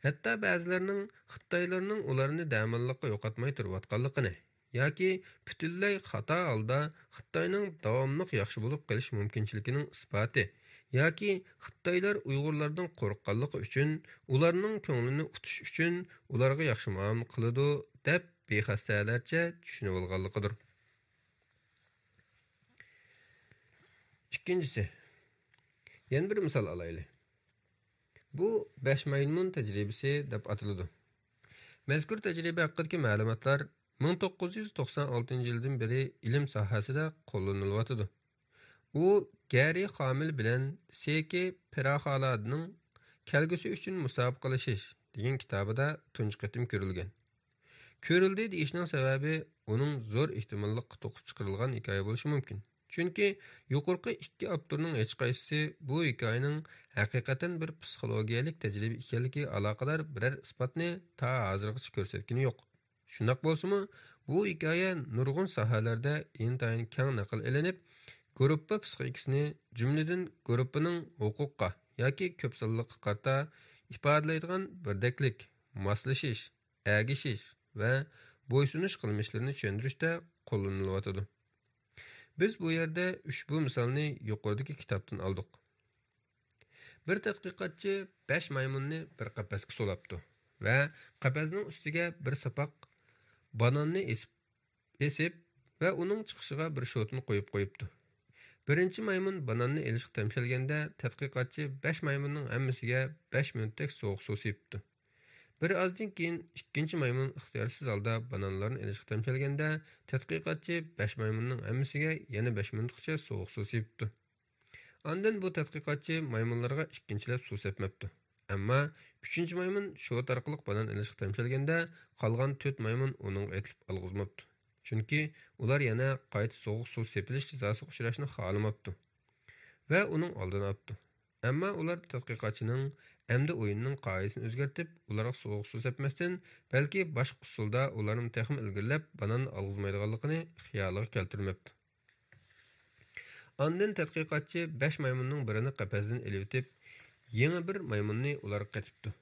Hatto ba'zilarning Xitoylarning ularni damallikqa yo'qotmay turayotganligini yoki butunlay xato holda Xitoyning davomli yaxshi bo'lib qolish mumkinchiligining isboti yoki Xitoylar Uyg'urlardan qo'rqqanligi uchun, ularning ko'nglini utish uchun ularga yaxshi muomala qiladi deb bexastalarcha tushunib olganligidir. Ikkinchisi, yana bir misol olaylik. Bu 5 maymun tajribasi deb ataladi. Mazkur tajriba haqidagi ma'lumotlar 1996-yildan beri ilm sohasida qo'llanilyotidi. U Gary Hamil bilan Seki Piraxaladning kelgusi uchun musobaqalashish degan kitobida tunji qatim ko'rilgan. Ko'rildi deyishning sababi uning zo'r ehtimollikqa to'qib chiqarilgan hikoya bo'lishi mumkin. Chunki yuqorqi ikki avtorning hech qaysisi bu hikoyaning haqiqatan bir psixologiyalik tajriba ekanligiga aloqador biror isbotni ta hozirgacha ko'rsatgani yo'q. Shundoq bo'lsa-mu, bu hikoya nurg'un sohalarda intayin keng naql elinib, gruppa psixikasini, jumladan gruppaning huquqqa yoki ko'p sonliqqa qarata ifodalaydigan birdaklik, moslashish, ergashish va bo'ysunish qilmishlarini tushuntirishda qo'llanilyotidi. Biz bu yerda ushbu misolni yuqoridagi kitobdan oldik. Bir tadqiqotchi 5 maymunni bir qafasga solabdi va qafasning ustiga bir sapoq bananni esib va uning chiqishiga bir shotni qo'yibdi. Birinchi maymun bananni elishga tamshalganda tadqiqotchi 5 maymunning hammasiga 5 minutlik sovuq suv sepdi. Bir ozdan keyin ikkinchi maymun ixtiyorsiz holda bananlarni elishga tamshalganda tadqiqotchi 5 maymunning hammasiga yana 5 minutgacha sovuq suv sepdi. Ondan bu tadqiqotchi maymunlarga ikkinchilab suv sepmabdi. Ammo 3-chi maymun shot orqali banan elishga tamshalganda qolgan 4 maymun uning aytilib olg'izmabdi. Chunki ular yana qayta sovuq suv sepilish jazosiga uchrashni xohlamabdi va uning oldini olibdi. Ammo ular tadqiqotchining endi o'yinning qoidasini o'zgartib, ularga sovuq suv sepmasdan, balki boshqa usulda ularni texmi ilgirlab banan olg'izmaydiganligini xiyoliga keltirmabdi. Ondan tadqiqotchi 5 maymunning birini qafasdan elib o'tib, yangi bir maymunni ularga qatibdi.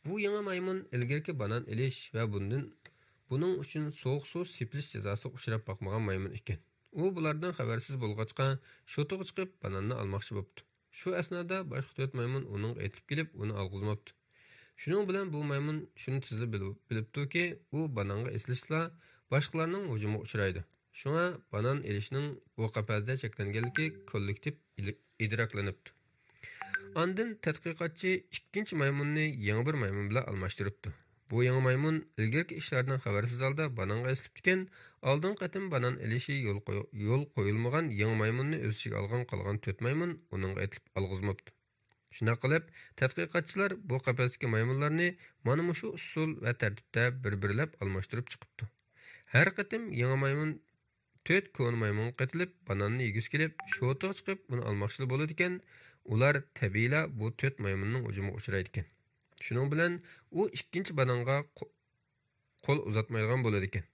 Bu yangi maymun ilgirki banan elish va buning uchun sovuq suv sepilish jazosiga uchrab boqmagan maymun ekan. U bulardan xabarsiz bo'lg'achqa shotiga chiqib bananni olmoqchi bo'pti. Shu asnoda boshqa 4 maymun uning aytib kelib, uni olg'izmabdi. Shuning bilan bu maymun shuni tizilib bilibdiki, u bananga eslishla boshqalarning hujumiga uchraydi. Shunga banan elishning bu qafasda cheklanganligi kollektiv idroklanibdi. Ondan tadqiqotchi ikkinchi maymunni yangi bir maymun bilan almashtiribdi. Bu yangi maymun ilgirki ishlardan xabarsiz holda bananga eslibdikan, oldin qatim banan elishi yo'l qo'yilmagan yangi maymunni o'z ichiga olgan qolgan 4 maymun uningga aytilib olg'izmabdi. Shuna qilib, tadqiqotchilar bu qafasdagi maymunlarni mana shu usul va tartibda bir-birlab almashtirib chiqibdi. Har qatim yangi maymun 4 ko'n maymun qatilib bananni yegiz kelib, shotiga chiqib uni olmoqchi bo'ladi ekan, ular tabiiyla bu 4 maymunning hujumiga uchraydi ekan. Shuning bilan u ikkinchi bananga qo'l uzatmaydigan bo'ladi ekan.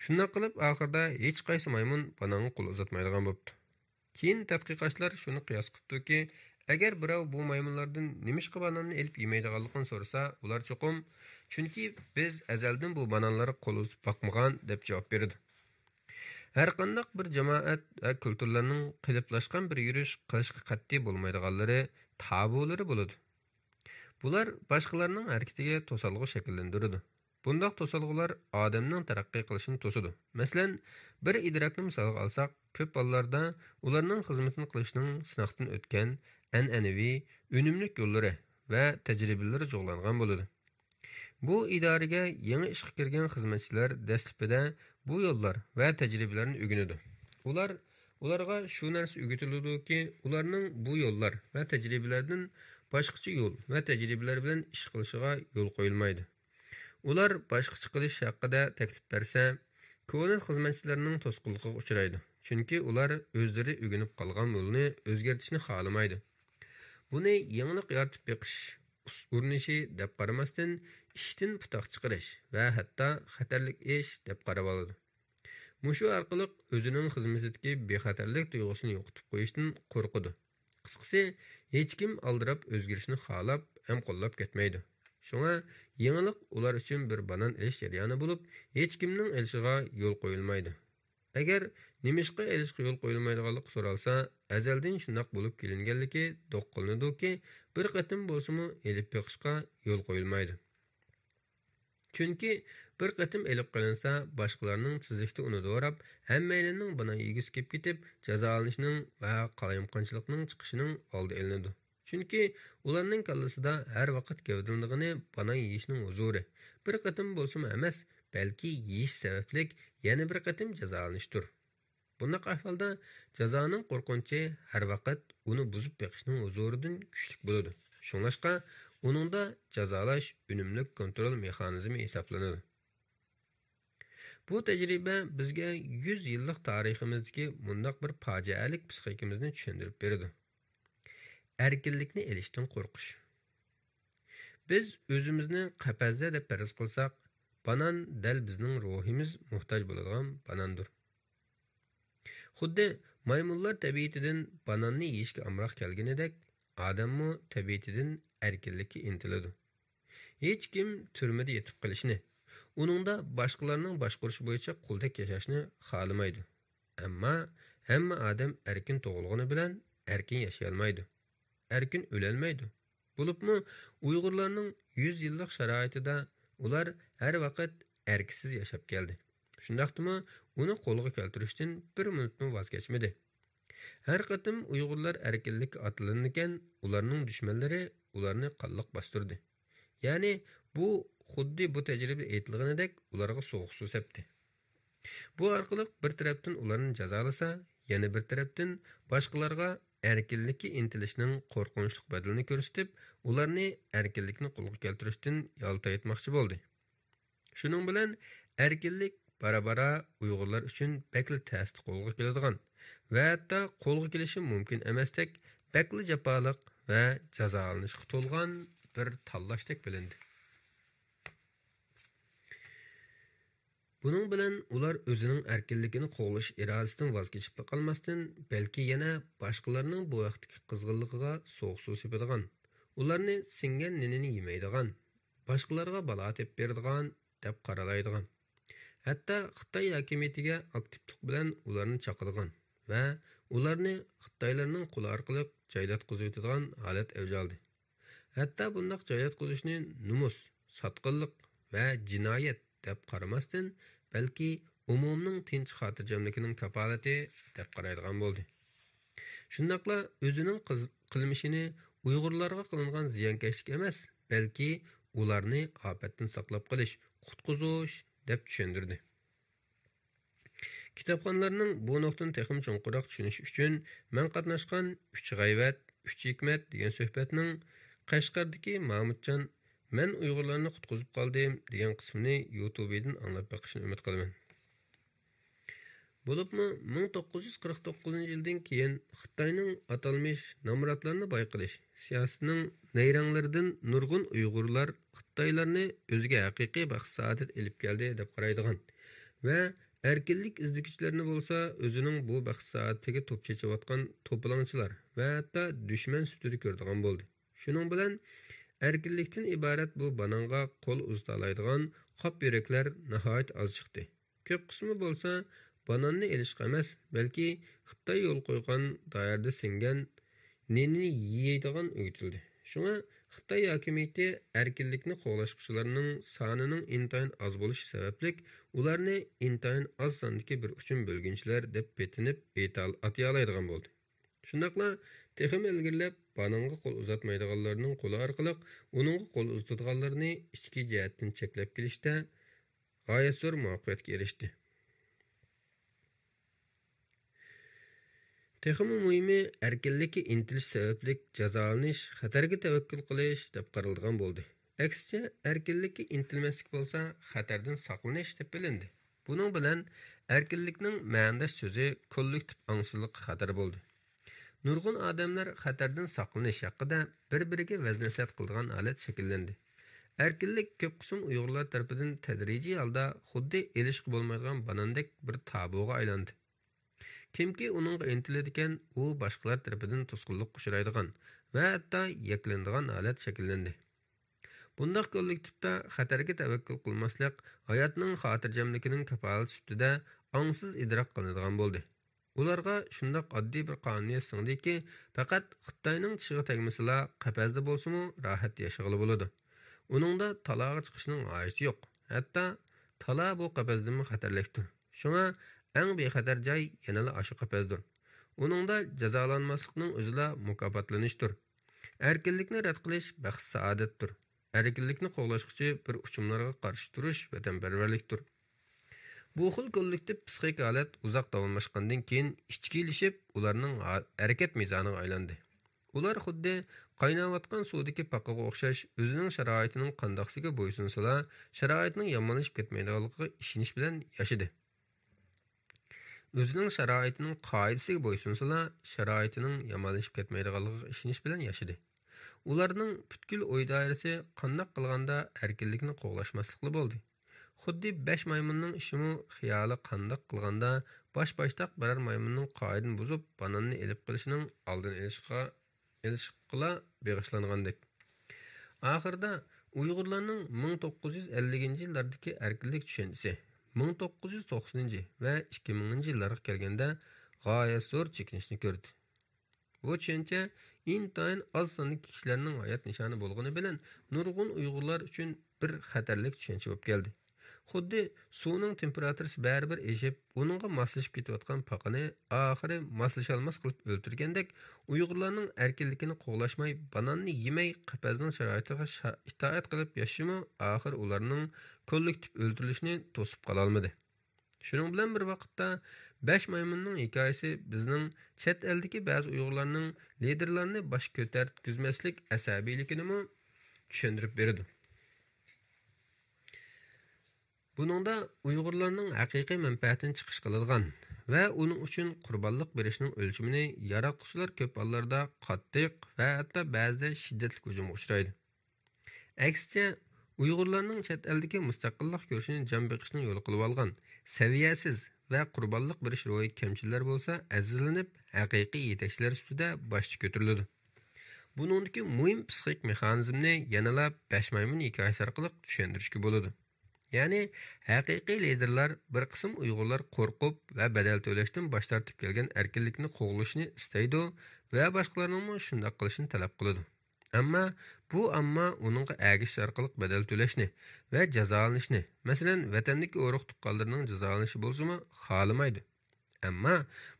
Shunday qilib, oxirida hech qaysi maymun bananga qo'l uzatmaydigan bo'libdi. Keyin tadqiqotchilar shuni qiyos qilibdiki, agar birov bu maymunlardan nimishqa bananni elib yemaydiganligini so'rasa, ular cho'qim, chunki biz azaldan bu bananlarga qo'l uzatib boqmagan deb javob berdi. Har qanday bir jamoat va kulturlarning qiliplashgan bir yurish qilishga qat'iy bo'lmaydiganlari, tabulari bo'ladi. Bular boshqalarning harakatiga to'salg'u shakllantiradi. Bundaq to'salg'ular odamning taraqqiy qilishini to'sadi. Masalan, bir idrokni misolga olsak, ko'p hollarda ularning xizmatini qilishning sinoqdan o'tgan an'anaviy, unumli yo'llari va tajribalari jo'g'langan bo'ladi. Bu idoraga yangi ishga kirgan xizmatchilar dastlabida bu yo'llar va tajribalarni o'rganadi. Ularga shu narsa o'rgatiladi-ki, ularning bu yo'llar va tajribalardan boshqacha yo'l va tajribalar bilan ish qilishiga yo'l qo'yilmaydi. Ular boshqacha qilish haqida taklif bersa, ko'ngil xizmatchilarining to'sqinligiga uchraydi. Chunki ular o'zlari o'rganib qolgan yo'lni o'zgartirishni xohlamaydi. Buni yangilik yaratib beqish urinishi deb qaramasdan ishdan putoq chiqarish va hatto xatarlik ish deb qarab oladi. Mushu orqali o'zining xizmatidagi bexatarlik tuyg'usini yo'qotib qo'yishdan qo'rqadi. Qisqasi, hech kim aldirab o'zgarishni xohlab ham qo'llab ketmaydi. Shunga yangilik ular uchun bir banan elish jarayoni bo'lib, hech kimning elishiga yo'l qo'yilmaydi. Agar nimishqa elishga yo'l qo'yilmaydiganlik so'ralsa, azaldan shundoq bo'lib kelinganligi do'qqilinadiki, bir qatim bo'lsa-mu elib beqishga yo'l qo'yilmaydi. Chunki bir qatim elib qilinsa, boshqalarning tizlikda uni do'rab, hammalarning buni yegiz kelib ketib, jazolanishining va qalayimqonchilikning chiqishining oldi elinadi. Chunki ularning kallasida har vaqt gavdrimligini bana yeyishning huzuri. Bir qatim bo'lsa-mu emas, balki yeyish sabablik yana bir qatim jazolanishdir. Bunday ahvolda jazoning qo'rqinchi har vaqt uni buzib beqishning huzuridan kuchli bo'ladi. Shunlashqa uningda jazolash unumli kontrol mexanizmi hisoblanadi. Bu tajriba bizga 100 yillik tariximizdagi bunday bir fojialik psixikamizni tushuntirib beradi. Erkinlikni elishdan qo'rqish. Biz o'zimizni qafasda deb farz qilsak, banan dal bizning ruhimiz muhtoj bo'ladigan banandir. Xuddi maymunlar tabiatidan bananni yeyishga amroq kelganidek, odammo tabiatidan erkinlikka intiladi. Hech kim turmada yetib qilishni, uningda boshqalarning boshqarishi bo'yicha quldek yashashni xohlamaydi. Ammo hamma odam erkin tug'ilgani bilan erkin yashay olmaydi. Erkin o'lolmaydi. Bo'libmi, Uyg'urlarning 100 yillik sharoitida ular har vaqt erkisiz yashab keldi. Shundaqdimi, uni qo'lga keltirishdan bir minutni voz kechmadi. Har qatim Uyg'urlar erkinlikka otlangan, ularning dushmanlari ularni qalliq bostirdi. Ya'ni bu xuddi bu tajriba aytilganidek ularga sovuq suv sepdi. Bu orqali bir tarafdan ularni jazolasa, yana bir tarafdan boshqalarga erkinlikka intilishning qo'rqinchli badalini ko'rsatib, ularni erkinlikni qo'lga keltirishdan yoltaytmoqchi bo'ldi. Shuning bilan erkinlik bara-bara Uyg'urlar uchun bekli ta'sir qo'lga keladigan va hatto qo'lga kelishi mumkin emasdek bekli jafoliq va jazolanishga to'lgan bir tanlashdek bilindi. Bunun bilan ular o'zining erkinligini qo'llash irodasidan voz kechib qolmasdan, balki yana boshqalarning bu vaqtdagi qizg'inligiga so'q suv sepadigan, ularni singan ninini yemaydigan, boshqalarga balo tepib beradigan deb qaralaydigan. Hatto Xitoy hokimiyatiga aktivlik bilan ularni chaqirgan va ularni Xitoylarning qo'li orqali joylatqizib o'tadigan holat avj oldi. Hatto bundoq joylatqizishni numus, sotqinlik va jinoyat deb qaramasdan, balki umumning tinch xotirjamligining kapolati deb qaraydigan bo'ldi. Shundaqla o'zining qilmishini Uyg'urlarga qilingan ziyonkashlik emas, balki ularni ofatdan saqlab qolish, qutqizish deb tushundirdi. Kitobxonlarning bu nuqtani texnik cho'nqiroq tushunish uchun men qatnashgan 3 g'ayvat, 3 hikmat degan suhbatning Qashqardagi Mahmudjon "Men Uyg'urlarni qutqizib qoldim" degan qismini YouTube'dan anglab boqishni umid qilaman. Bo'libmi 1949-yildan keyin Xitoyning atalmish nomratlarni bayqilish siyosatining nayranglaridan nurg'un Uyg'urlar Xitoylarni o'ziga haqiqiy baxt saodat elib keldi deb qaraydigan va erkinlik izlaguvchilarni bo'lsa o'zining bu baxt saodatiga to'p chechayotgan to'polonchilar va hatto dushman sutida ko'radigan bo'ldi. Shuning bilan erkinlikdan iborat bu banonga qo'l uzatalaydigan qop yuraklar nihoyat oz chiqdi. Ko'p qismi bo'lsa banonni elishqa emas, balki Xitoy yo'l qo'ygan doirada singan nenini yeydigan o'ytildi. Shunga Xitoy hokimiyati erkinlikni qo'llashchilarning sonining intayin oz bo'lishi sababli ularni intayin oz sondagi bir uchun bo'lginchilar deb betinib atay oladigan bo'ldi. Shundaqla texim ilgirlab banonga qo'l uzatmaydiganlarning qo'li orqali uningga qo'l uzatadiganlarni ichki jihatdan cheklab kelishda g'oyat zo'r muvaffaqiyatga erishdi. Texmi muhimi erkinlikka intilish sababli jazolanish, xatarga tavakkul qilish deb qaralgan bo'ldi. Aksicha erkinlikka intilmaslik bo'lsa, xatardan saqlanish deb bilindi. Buning bilan erkinlikning ma'nodash so'zi kollektiv angsizlik xatari bo'ldi. Nurg'un odamlar xatardan saqlanish haqida bir-biriga vazn-nasihat qilgan holat shakllandi. Erkinlik ko'p qism Uyg'urlar tarafidan tadrijiy holda xuddi elishqi bo'lmaydigan banandek bir tabuga aylandi. Kimki uningga intiladigan, u boshqalar tarafidan to'sqinlik uchraydigan va hatto yaklanadigan holat shakllandi. Bundaq kollektivda xatarga tavakkul qilmaslik hayotning xotirjamligining kafolati ustida ongsiz idrok qilinadigan bo'ldi. Ularga shundoq oddiy bir qonuniyat singdiki, faqat Xitoyning tishiga tegmasala, qafasda bo'lsa-mu rohat yashag'ili bo'ladi. Uningda taloga chiqishning hojati yo'q. Hatto talo bu qafasdan xatarlikdir. Shunga eng bexatar joy yanala aşı qafasdir. Uningda jazolanmaslikning o'zida mukofotlanishdir. Erkinlikni rad qilish baxt saodatdir. Erkinlikni qo'llashchi bir uchumlarga qarshi turish vatanparvarlikdir. Bu xil kollektiv psixik holat uzoq davomlashgandan keyin ichkilishib, ularning harakat mezoniga aylandi. Ular xuddi qaynayotgan suvdagi paqqaga o'xshash o'zining sharoitining qandoqligiga bo'ysunsalar, sharoitning yomonlashib ketmaydiganligiga ishonish bilan yashadi. O'zining sharoitining qoidasiga bo'ysunsalar, sharoitining yomonlashib ketmaydiganligiga ishonish bilan yashadi. Ularning butkul o'y doirasi qandoq qilganda erkinlikni qo'llashmaslikli bo'ldi. Xuddi 5 maymunning ishimi xiyoli qandoq qilganda bosh-boshdoq biror maymunning qoidani buzib, banonni elib qilishining oldini elishqila beg'ishlangandek. Oxirida Uyg'urlarning 1950-yillardagi erkinlik tushunchasi 1990 va 2000-yillarga kelganda g'oyat zo'r chekinishni ko'rdi. Bu tushuncha intayin oz sonli kishilarning hayot nishoni bo'lgani bilan nurg'un Uyg'urlar uchun bir xatarlik tushuncha bo'lib keldi. Xuddi suvning temperaturasi baribir eshib, uningga moslashib ketayotgan paqani oxiri moslasholmas qilib o'ltirgandek, Uyg'urlarning erkinligini qo'llashmay, banonni yemay, qafasning sharoitiga itoat qilib yashashimi oxir ularning kollektiv o'ldirilishini to'sib qola olmadi. Shuning bilan bir vaqtda 5 maymunning hikoyasi bizning chet eldagi ba'zi Uyg'urlarning liderlarini bosh ko'targizmaslik asabiyligini tushuntirib beradi. Buningda Uyg'urlarning haqiqiy manfaatini chiqish qiladigan va uning uchun qurbonlik berishning o'lchimini yaratquchilar ko'p hollarda qattiq va hatto ba'zida shiddatli hujumga uchraydi. Aksicha Uyg'urlarning chet eldagi mustaqillik ko'rishini jon beqishning yo'li qilib olgan saviyasiz va qurbonlik berish ro'yi kamchilar bo'lsa azizlanib haqiqiy yetakchilar ustida boshchi ko'tariladi. Buningdagi muhim psixik mexanizmni yanada 5 maymun hikoyasi orqali tushuntirishga bo'ladi. Ya'ni haqiqiy liderlar bir qism Uyg'urlar qo'rqib va badal to'lashdan bosh tortib kelgan erkinlikni qo'g'lashni istaydi va boshqalarning shunday qilishini talab qiladi. Ammo bu uningga agish orqali badal to'lashni va jazolanishni, masalan, vatandagi o'roq tuqqanlarning jazolanishi bo'lsa-mu, xohlamaydi. Ammo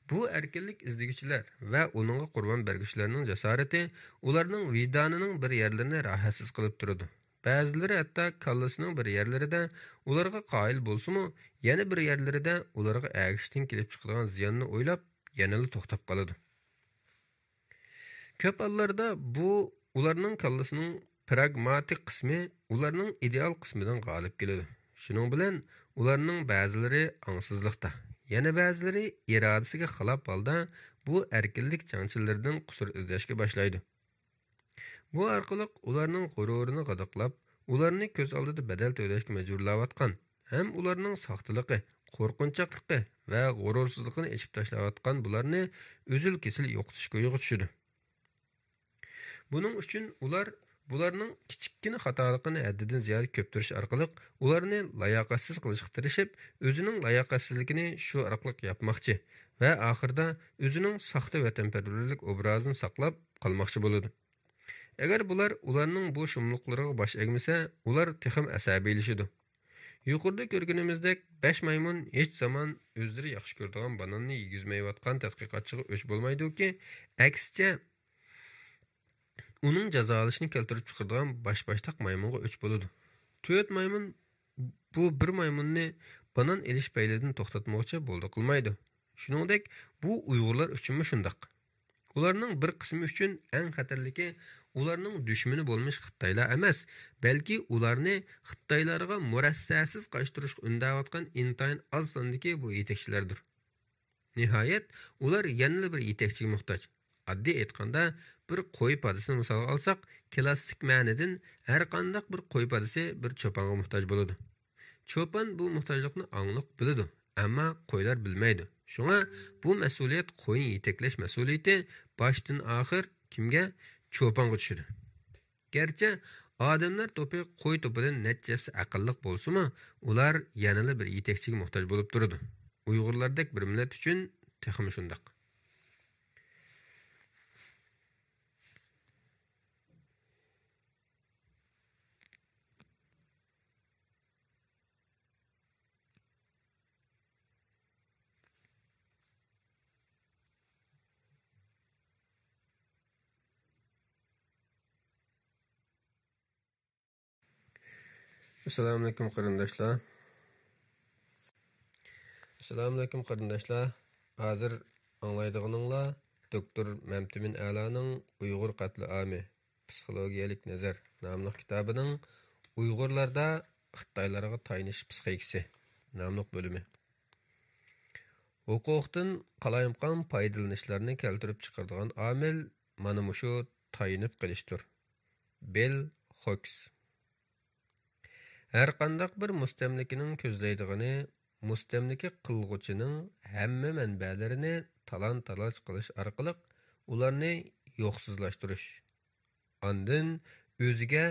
bu erkinlik izlaguvchilar va uningga qurbon berguchilarning jasorati ularning vijdonining bir yerlarini rohatsiz qilib turadi. Ba'zilari hatto kallasining bir yerlarida ularga qoyil bo'lsa-mu, yana bir yerlarida ularga agishdan kelib chiqadigan ziyonni o'ylab, yanada to'xtab qoladi. Ko'p hollarda bu ularning kallasining pragmatik qismi ularning ideal qismidan g'olib keladi. Shuning bilan ularning ba'zilari angsizlikda, yana ba'zilari irodasiga xilof holda bu erkinlik jangchilaridan qusur izlashga boshlaydi. Bu orqali ularning g'ururini g'adaqlab, ularni ko'z oldida badal to'lashga majburlayotgan, ham ularning soxtaligi, qo'rqinchoqligi va g'urursizligini ichib tashlayotgan bularni uzil-kesil yo'qotishga yo'l tushidi. Buning uchun bularning kichikkina xatoligini haddidan ziyod ko'ptirish orqali ularni layoqatsiz qilishga tirishib, o'zining layoqatsizligini shu orqali yapmoqchi va oxirida o'zining soxta vatanparvarlik obrazini saqlab qolmoqchi bo'ladi. Agar ularning bu shumliqlariga bosh egmasa, ular texim asabiylashidi. Yuqorida ko'rganimizdek 5 maymun hech zamon o'zlari yaxshi ko'radigan bananni yegizmayotgan tadqiqotchiga o'ch bo'lmaydi-ki, aksicha uning jazolashini keltirib chiqaradigan bosh-boshdoq maymunga o'ch bo'ladi. 4 maymun bu bir maymunni banan elish paylidan to'xtatmoqchi bo'ldi qilmaydi. Shuningdek, bu Uyg'urlar uchunmi shundaq. Ularning bir qismi uchun eng xatarligi ularning dushmani bo'lmish Xitoylar emas, balki ularni Xitoylarga murassasiz qaytarishga undayotgan intayin oz sondagi bu yetakchilardir. Nihoyat, ular yana bir yetakchiga muhtoj. Oddiy aytganda, bir qo'y podasini misol olsak, klassik ma'nodan har qanday bir qo'y podasi bir cho'ponga muhtoj bo'ladi. Cho'pon bu muhtojlikni angliq biladi, ammo qo'ylar bilmaydi. Shunga bu mas'uliyat qo'yni yetaklash mas'uliyati boshdan oxir kimga? Cho'ponga tushadi. Gerçi odamlar to'pi qo'y to'pidan natijasi aqlliq bo'lsa-mu, ular yanada bir yetakchiga muhtoj bo'lib turadi. Uyg'urlardek bir millat uchun texmi shundaq. Assalomu alaykum qarindoshlar. Hozir anglaydiganinglar doktor Mamtimin Alaning Uyg'ur qatli ami psixologiyalik nazar nomli kitobining Uyg'urlarda Xitoylarga tayinish psixikasi nomli bo'limi. Huquqdan qalayimqon foydalanishlarni keltirib chiqaradigan omil mana shu tayinib qilishdir. Bill Hawkes. Her qandaq bir mustamlikaning ko'zlaydigani mustamlika qilg'uchining hamma manbalarini talon-taroj qilish orqali ularni yo'qsizlashtirish. Ondan o'ziga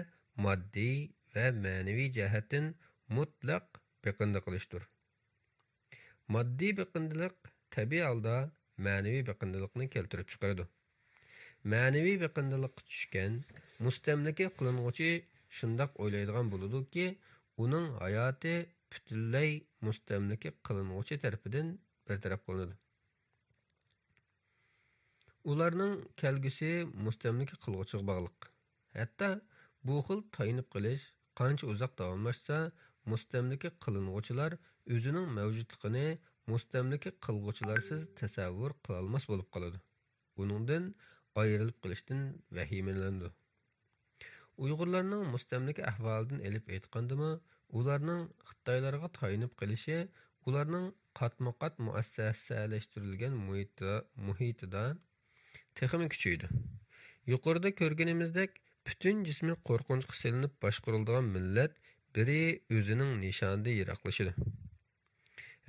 moddiy va ma'naviy jihatdan mutlaq beqindi qilishdir. Moddiy beqindilik tabiiy holda ma'naviy beqindilikni keltirib chiqaradi. Ma'naviy beqindilikka tushgan mustamlika qilinuvchi shundoq o'ylaydigan bo'ladi-ki, uning hayoti butunlay mustamlika qilinuvchi tarafidan bartaraf qilinadi. Ularning kelgusi mustamlika qiluvchiga bog'liq. Hatto bu xil tayinib qilish qancha uzoq davomlashsa, mustamlika qilinuvchilar o'zining mavjudligini mustamlika qiluvchilarsiz tasavvur qila olmas bo'lib qoladi. Uningdan ayrilib qilishdan vahimalanadi. Uyg'urlarning mustamlika ahvolidan elib aytgandimi, ularning Xitoylarga tayinib qilishi ularning qatma-qat muassasalashtirilgan muhitida texmi kuchaydi. Yuqorida ko'rganimizdek, bütün jismi qo'rqinchga silinib boshqariladigan millat biri o'zining nishonida yiroqlashadi.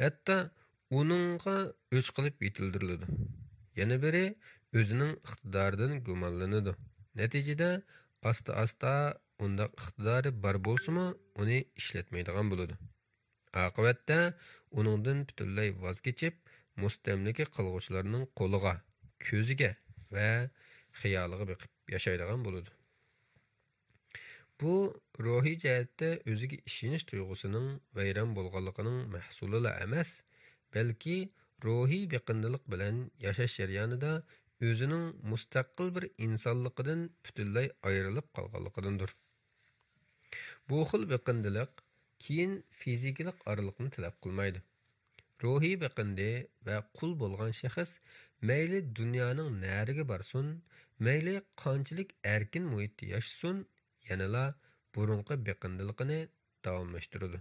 Hatto uningga o'ch qilib yetildiriladi. Yana biri o'zining iqtidoridan gumonlanadi. Natijada asta-asta unda iqtidori bor bo'lsa-mu, uni ishlatmaydigan bo'ladi. Oqibatda uningdan butunlay voz kechib, mustamlika qilg'uvchilarning qo'liga, ko'ziga va xiyoliga biqib yashaydigan bo'ladi. Bu ruhiy jihatda o'ziga ishonish tuyg'usining vayron bo'lganligining mahsuli emas, balki ruhiy biqindilik bilan yashash jarayonida o'zining mustaqil bir insonligidan butunlay ayrilib qolganligidandir. Bu xil biqindilik keyin fizikalik oraliqni talab qilmaydi. Ruhiy biqindi va qul bo'lgan shaxs mayli dunyoning nariga borsin, mayli qanchalik erkin muhitda yashasin, yanala burunqi biqindiligini davomlashtiradi.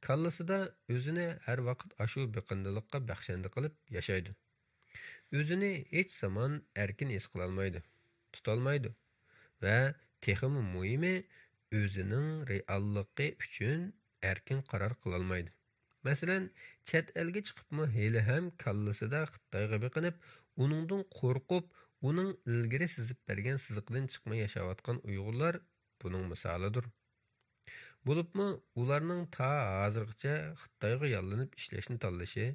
Kallasida o'zini har vaqt ashu biqindilikqa baxshandi qilib yashaydi. O'zini hech zamon erkin his qila olmaydi, tutolmaydi va texmi muhimi o'zining realligi uchun erkin qaror qila olmaydi. Masalan, chet elga chiqibmi hali ham kallasida Xitoyga biqinib, uningdan qo'rqib, uning ilgari sizib bergan siziqdan chiqmay yashayotgan Uyg'urlar buning misolidir. Bo'libmi, ularning ta hozirgacha Xitoyga yollanib ishlashni tanlashi,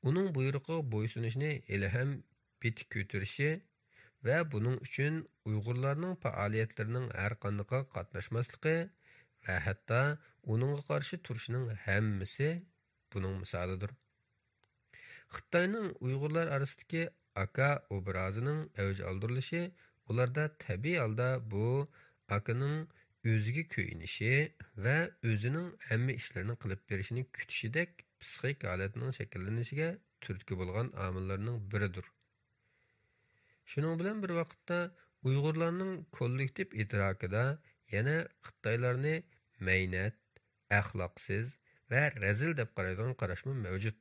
uning buyrug'iga bo'ysunishni hali ham bitik ko'tarishi va buning uchun Uyg'urlarning faoliyatlarining har qanday qatnashmasligi va hatto uningga qarshi turishining hammasi buning misolidir. Xitoyning Uyg'urlar orasidagi aka obrazining avj oldirilishi ularda tabiiy holda bu akaning o'ziga ko'yinishi va o'zining hamma ishlarini qilib berishini kutishidek psixik holatining shakllanishiga turtki bo'lgan omillarning biridir. Shuning bilan bir vaqtda Uyg'urlarning kollektiv idrokida yana Xitoylarni maynat, axloqsiz va razil deb qaraydigan qarashma mavjud.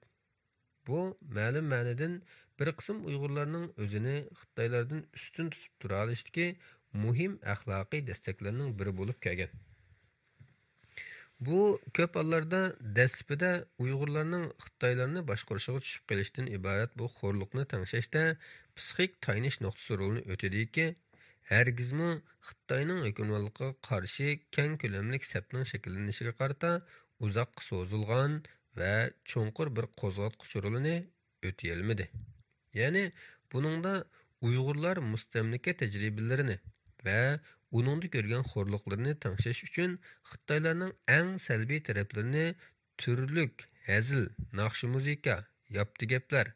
Bu ma'lum ma'nodan bir qism Uyg'urlarning o'zini Xitoylardan ustun tutib tura olishdagi muhim axloqiy dastaklarning biri bo'lib kelgan. Bu ko'p hollarda dastlabida Uyg'urlarning Xitoylarni boshqarishiga tushib qolishdan iborat bu xo'rliqni tangshashda psixik tayinish nuqtasi rolini o'tadiki, hargizmi Xitoyning hukmronligiga qarshi keng ko'lamli sapning shakllanishiga qarata uzoqqa so'zilgan va cho'nqur bir qo'zg'atqich rolini o'tayolmadi. Ya'ni buningda Uyg'urlar mustamlika tajribalarini va uningda ko'rgan xo'rliqlarini tangshash uchun Xitoylarning eng salbiy taraflarini turlik hazil, naqshi musiqa, yapti gaplar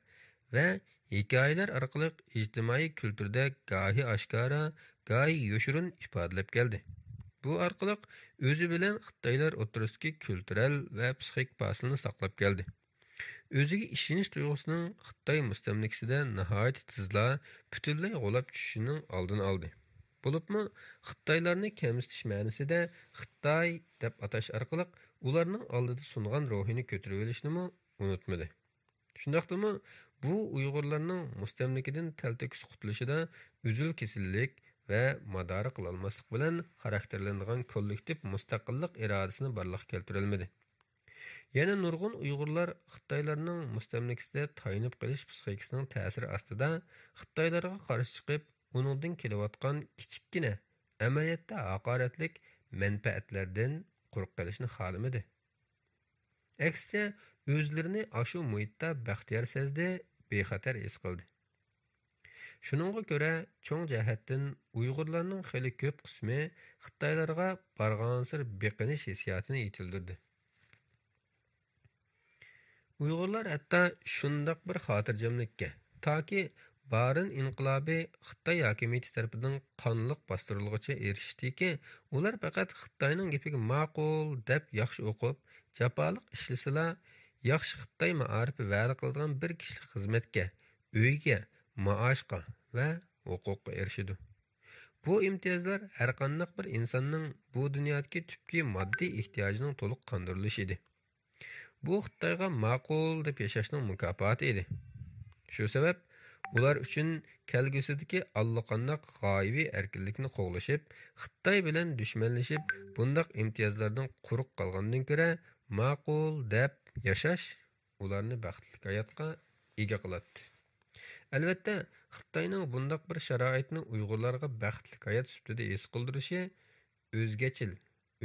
va hikoyalar orqali ijtimoiy kulturda gohi oshkora, gohi yoshirin ifodalab keldi. Bu orqali o'zi bilan Xitoylar o'rtasidagi kultural va psixik fasilni saqlab keldi. O'ziga ishonish tuyg'usining Xitoy mustamlikasida nihoyat tezla butunlay g'olab tushishining oldini oldi. Bo'libmi, Xitoylarni kamsitish ma'nosida Xitoy deb atash orqali ularning oldida sungan ruhini ko'tarib olishni unutmadi. Shundaqdimi, bu Uyg'urlarning mustamlikadan taltakus qutulishida uzul kesillik va madori qila olmaslik bilan xarakterlanadigan kollektiv mustaqillik irodasini barliqqa keltirolmadi. Yana nurg'un Uyg'urlar Xitoylarning mustamlikasida tayinib qolish psixikasining ta'siri ostida Xitoylarga qarshi chiqib, uningdan kelayotgan kichikkina, amaliyotda haqoratlik manfaatlardan quruq qolishni xohlamadi. Aksicha, o'zlarini ashu muhitda baxtiyor sezdi, bexatar his qildi. Shuningga ko'ra, cho'ng jihatdan Uyg'urlarning xili ko'p qismi Xitoylarga barg'ansir biqinish hissiyotini yetildirdi. Uyg'urlar hatto shundoq bir xotirjamlikka, toki Barin inqilobi Xitoy hokimiyati tarafidan qonliq bostirilg'icha erishdiki, ular faqat Xitoyning gapiga ma'qul deb yaxshi o'qib, jafoliq ishlasila, yaxshi Xitoy ma'arifi va'da qiladigan bir kishilik xizmatga, uyga, maoshga va huquqqa erishadi. Bu imtiyozlar har qanday bir insonning bu dunyodagi tubki moddiy ehtiyojining to'liq qondirilishi edi. Bu Xitoyga ma'qul deb yashashning mukofoti edi. Shu sabab ular uchun kelgusidagi allaqanday g'oyaviy erkinlikni qo'g'lashib, Xitoy bilan dushmanlashib, bundoq imtiyozlardan quruq qolgandan ko'ra ma'qul deb yashash ularni baxtli hayotga ega qiladi. Albatta, Xitoyning bundoq bir sharoitni Uyg'urlarga baxtli hayot sifatida his qildirishi o'zgachil,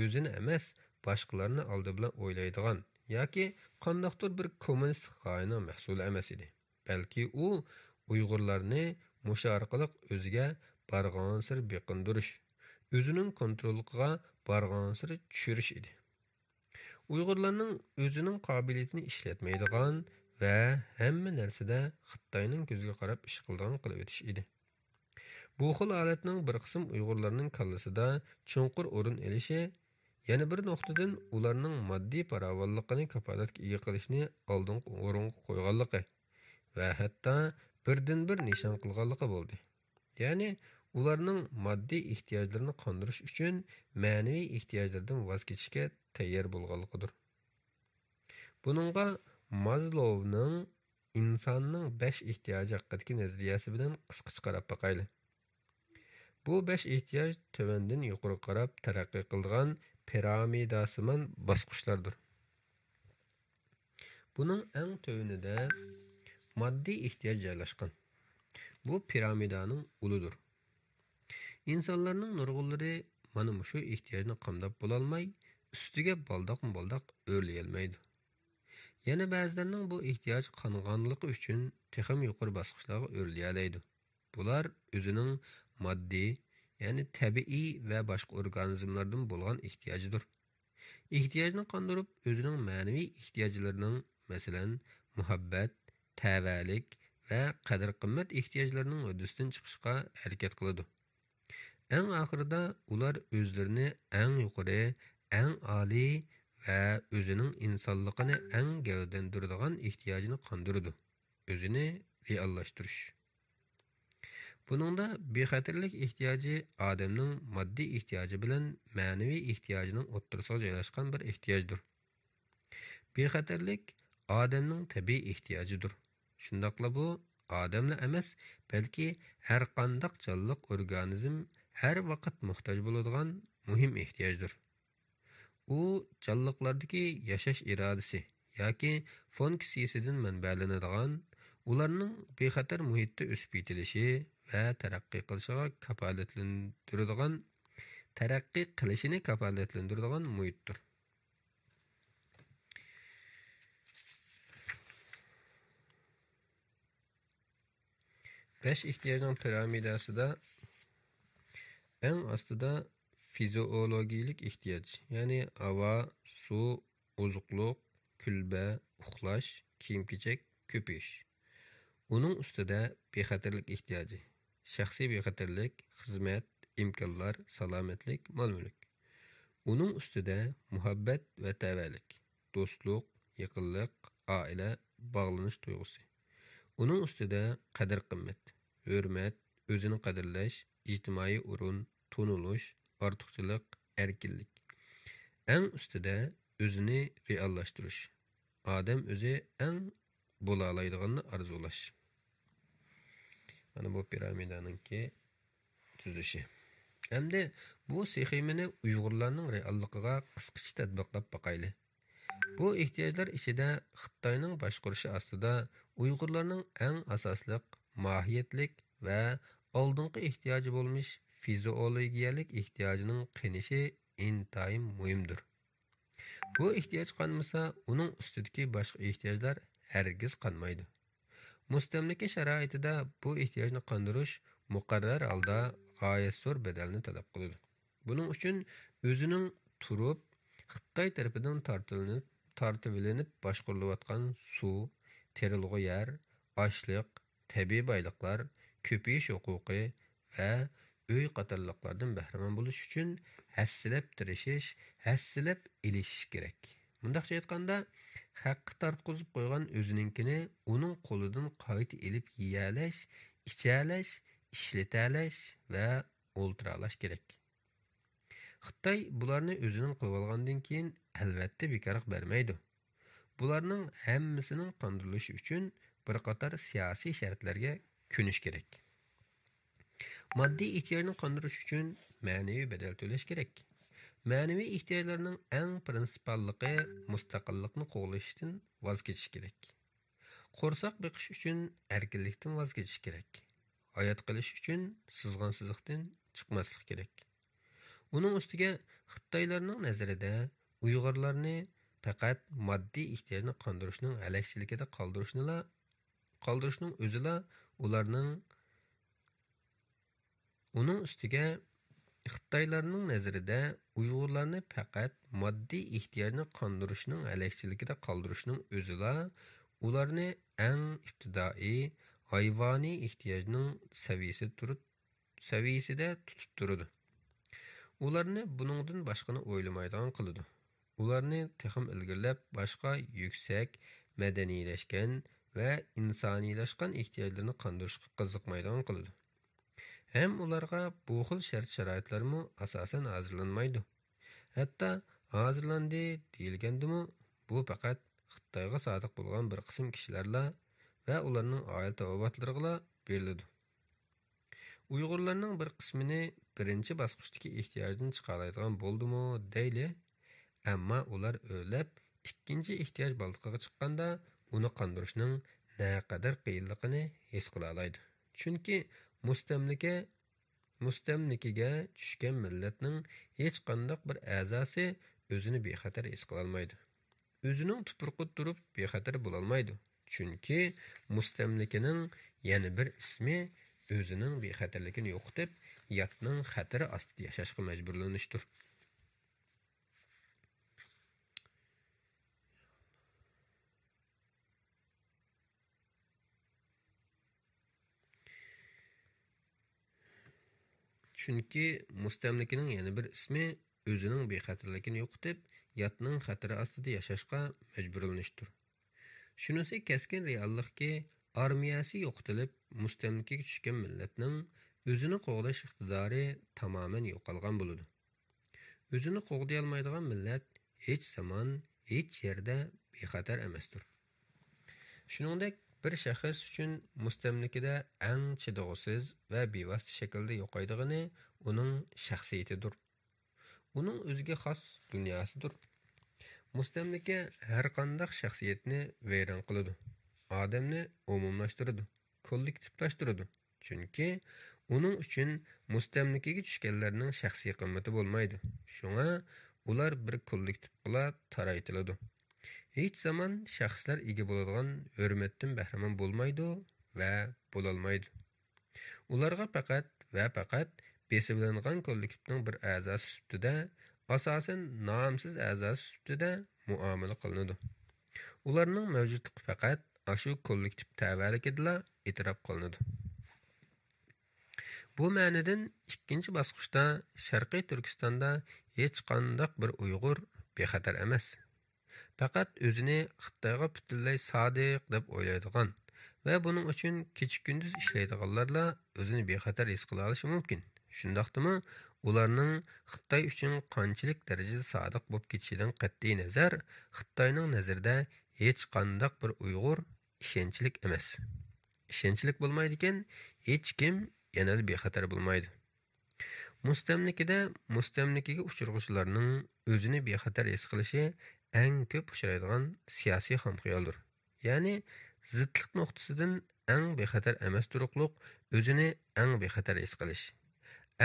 o'zini emas, boshqalarni oldi bilan o'ylaydigan yoki qandaqdir bir kommunist g'oyaning mahsuli emas edi. Balki u Uyg'urlarni musha orqali o'ziga barg'on sir beqindirish, o'zining kontroliga barg'on sir tushirish edi. Uyg'urlarning o'zining qobiliyatini ishlatmaydigan va hamma narsada Xitoyning ko'ziga qarab ish qiladigan qilib o'tish edi. Bu xil holatning bir qism Uyg'urlarning kallasida chunqur o'rin elishi, yana bir nuqtadan ularning moddiy farovonligini kafolatga ega qilishni oldingi o'ringa qo'yganligi va hatto birdan bir nishon qilganligi bo'ldi. Ya'ni ularning moddiy ehtiyojlarini qondirish uchun ma'naviy ehtiyojlardan voz kechishga tayyor bo'lganligidir. Buningga Maslow'ning insonning 5 ehtiyoji haqidagi nazariyasi bilan qisqacha qarab boqaylik. Bu 5 ehtiyoj tovandan yuqori qarab taraqqiy qilgan piramidasiman bosqichlardir. Buning eng tovanida moddiy ehtiyoj joylashgan. Bu piramidaning uludur. İnsanlarning nurg'unlari mana shu ehtiyojni qamdab bo'lolmay, ustiga baldoq-baldoq o'rlayolmaydi. Yana ba'zilarning bu ehtiyoj qonganligi uchun texam yuqori bosqichlarga o'rlayalaydi. Bular o'zining moddiy, ya'ni tabiiy va boshqa organizmlardan bo'lgan ehtiyojidir. Ehtiyojni qondirib, o'zining ma'naviy ehtiyojlarining, masalan, muhabbat, tavallik va qadr-qimmat ehtiyojlarining hududidan chiqishga harakat qiladi. Eng oxirida ular o'zlarini eng yuqori, eng oliy va o'zining insonligini eng gavdandiradigan ehtiyojini qondiradi. O'zini realishtirish. Buningda bexatarlik ehtiyoji odamning moddiy ehtiyoji bilan ma'naviy ehtiyojining o'rtasida joylashgan bir ehtiyojdir. Bexatarlik odamning tabiiy ehtiyojidir. Shundaqla bu odamla emas, balki har qanday jonliq organizm har vaqt muhtoj bo'ladigan muhim ehtiyojdir. U jonliqlardagi yashash irodasi yoki funksiyasidan manbalanadigan, ularning bexatar muhitda o'sib yetilishi va taraqqiy qilishini kafolatlantiradigan muhitdir. Besh ehtiyojning piramidasida eng ostida fiziologik ehtiyoj, ya'ni havo, suv, oziqlik, kulba, uxlash, kiyim-kechak, ko'pish. Uning ustida bexatarlik ehtiyoji, shaxsiy bexatarlik, xizmat, imkonlar, salomatlik, mol-mulk. Uning ustida muhabbat va tavallik, do'stlik, yaqinlik, oila, bog'lanish tuyg'usi. Uning ustida qadr-qimmat, hurmat, o'zini qadrlash, ijtimoiy o'rin, tunilish, ortiqchilik, erkinlik. Eng ustida o'zini realishtirish. Odam o'zi eng bo'la oladiganini arzulash. Mana bu piramidaninki tuzishi. Hamda bu sxemani Uyg'urlarning realligiga qisqacha tatbiqlab boqaylik. Bu ehtiyojlar ichida Xitoyning boshqarishi ostida Uyg'urlarning eng asosliq, mohiyatlik va oldingi ehtiyoji bo'lmish fiziologiyalik ehtiyojining qinishi intayin muhimdir. Bu ehtiyoj qanmasa, uning ustidagi boshqa ehtiyojlar hargiz qanmaydi. Mustamlika sharoitida bu ehtiyojni qondirish muqarrar holda g'oyat zo'r badalni talab qiladi. Buning uchun o'zining turib Xitoy tarafidan tortilinib boshqarilayotgan suv, terilg'i yer, ochliq, tabiiy boyliqlar, ko'payish huquqi va uy qatorliqlardan bahramand bo'lish uchun hassilab tirishish, hassilab ilishish kerak. Bundaqcha aytganda, haqqi tartqizib qo'ygan o'zininkini uning qo'lidan qayta ilib yeyalash, ichalash, ishlatalash va o'ltiralash kerak. Xitoy bularni o'zining qilib olgandan keyin albatta bekorga bermaydi. Bularning hammasining qondirilishi uchun bir qator siyosiy shartlarga ko'nish kerak. Moddiy ehtiyojni qondirish uchun ma'naviy bedel to'lash kerak. Ma'naviy ehtiyojlarning eng prinsipalligi mustaqillikni qo'g'lashdan voz kechish kerak. Qo'rsoq beqish uchun erkinlikdan voz kechish kerak. Hayot qilish uchun sizg'an siziqdan chiqmaslik kerak. Uning ustiga Xitoylarning nazarida Uyg'urlarni faqat moddiy ehtiyojni qondirishning alaksizligida qoldirishning o'zila uning ustiga Xitoylarning nazarida Uyg'urlarni faqat moddiy ehtiyojni qondirishning alaksizligida qoldirishning o'zila ularni eng ibtidoiy hayvoniy ehtiyojning saviyasida tutib turadi. Ularni buningdan boshqani o'ylamaydigan qiladi. Ularni texim ilgirlab boshqa yuksak, madaniylashgan va insoniylashgan ehtiyojlarni qondirishga qiziqmaydigan qiladi. Hem ularga bu xil shart-sharoitlarmi asosan hozirlanmaydi. Hatto hozirlandi deyilgandimi, bu faqat Xitoyga sodiq bo'lgan bir qism kishilarla va ularning oila tavobatlarga beriladi. Uyg'urlarning bir qismini birinchi bosqichdagi ehtiyojdan chiqaradigan bo'ldimi deyli, ammo ular o'ylab ikkinchi ehtiyoj balqiga chiqqanda uni qondirishning naqadar qiyinligini his qila oladi. Chunki mustamlikaga tushgan millatning hech qanday bir a'zosi o'zini bexatar his qila olmaydi. O'zining tupurqib turib bexatar bo'la olmaydi. Chunki mustamlikaning yana bir ismi o'zining bexatarligini yo'qotib, yatning xatari ostida yashashga majburlanishdir. Chunki mustamlikaning yana bir ismi o'zining bexatarligini yo'qotib, yatning xatari ostida yashashga majburlanishdir. Shunisi keskin reallikki, armiyasi yo'qotilib, mustamlikaga tushgan millatning o'zini qo'g'dash iqtidori tamoman yo'qolgan bo'ladi. O'zini qo'g'day olmaydigan millat hech zamon, hech yerda bexatar emasdir. Shuningdek, bir shaxs uchun mustamlikada eng chidog'siz va bevosita shaklda yo'qaydigani uning shaxsiyatidir. Uning o'ziga xos dunyosidir. Mustamlika har qanday shaxsiyatni vayron qiladi. Odamni umumlashtiradi, kollektivlashtiradi. Chunki uning uchun mustamlikaga tushganlarning shaxsiy qimmati bo'lmaydi. Shunga ular bir kollektiv bilan taraytiladi. Hech zaman shaxslar ega bo'ladigan hurmatdan bahramon bo'lmaydi va bo'lolmaydi. Ularga faqat besibilingan kollektivning bir a'zosi sifatida, asosan nomsiz a'zosi sifatida muomala qilinadi. Ularning mavjudligi faqat shu kollektiv tavalligida e'tirof qilinadi. Bu ma'nodan ikkinchi bosqichda Sharqiy Turkistonda hech qanday bir Uyg'ur bexatar emas. Faqat o'zini Xitoyga butunlay sodiq deb o'ylaydigan va buning uchun kecha-kunduz ishlaydiganlarla o'zini bexatar his qila olishi mumkin. Shundaqdimi, ularning Xitoy uchun qanchalik darajada sodiq bo'lib ketishidan qat'iy nazar, Xitoyning nazarida hech qanday bir Uyg'ur ishonchlik emas. Ishonchlik bo'lmaydi ekan, hech kim yana bexatar bo'lmaydi. Mustamlikaga uchirg'uvchilarning o'zini bexatar his qilishi eng ko'p uchraydigan siyosiy xomxayoldir. Ya'ni zidlik nuqtasidan eng bexatar emas turuqliq o'zini eng bexatar his qilish.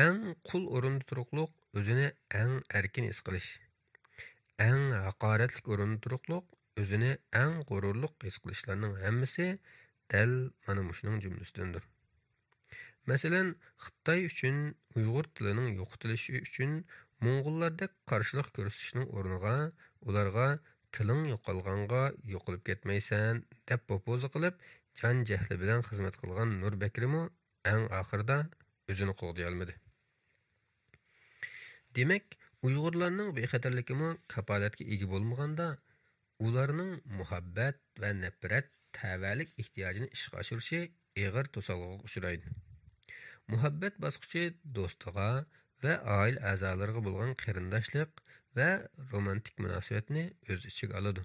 Eng qul o'rinda turuqliq o'zini eng erkin his qilish. Eng haqoratlik o'rinda turuqliq o'zini eng g'ururliq his qilishlarning hammasi dal mana shuning jumlasidandir. Masalan, Xitoy uchun Uyg'ur tilining yo'qotilishi uchun Mo'ng'ullardek qarshilik ko'rsatishning o'rniga ularga tiling yo'qolganga yo'qolib ketmaysan deb popoza qilib, jon jahli bilan xizmat qilgan Nur Bakrimi eng oxirida o'zini qo'g'day olmadi. Demak, Uyg'urlarning bexatarligimi kapolatga ega bo'lmaganda, ularning muhabbat va nafrat tavallik ehtiyojini ishga oshirishi og'ir to'salg'iga uchraydi. muhabbat bosqichi do'stiga va oila a'zolariga bo'lgan qarindoshlik va romantik munosabatni o'z ichiga oladi.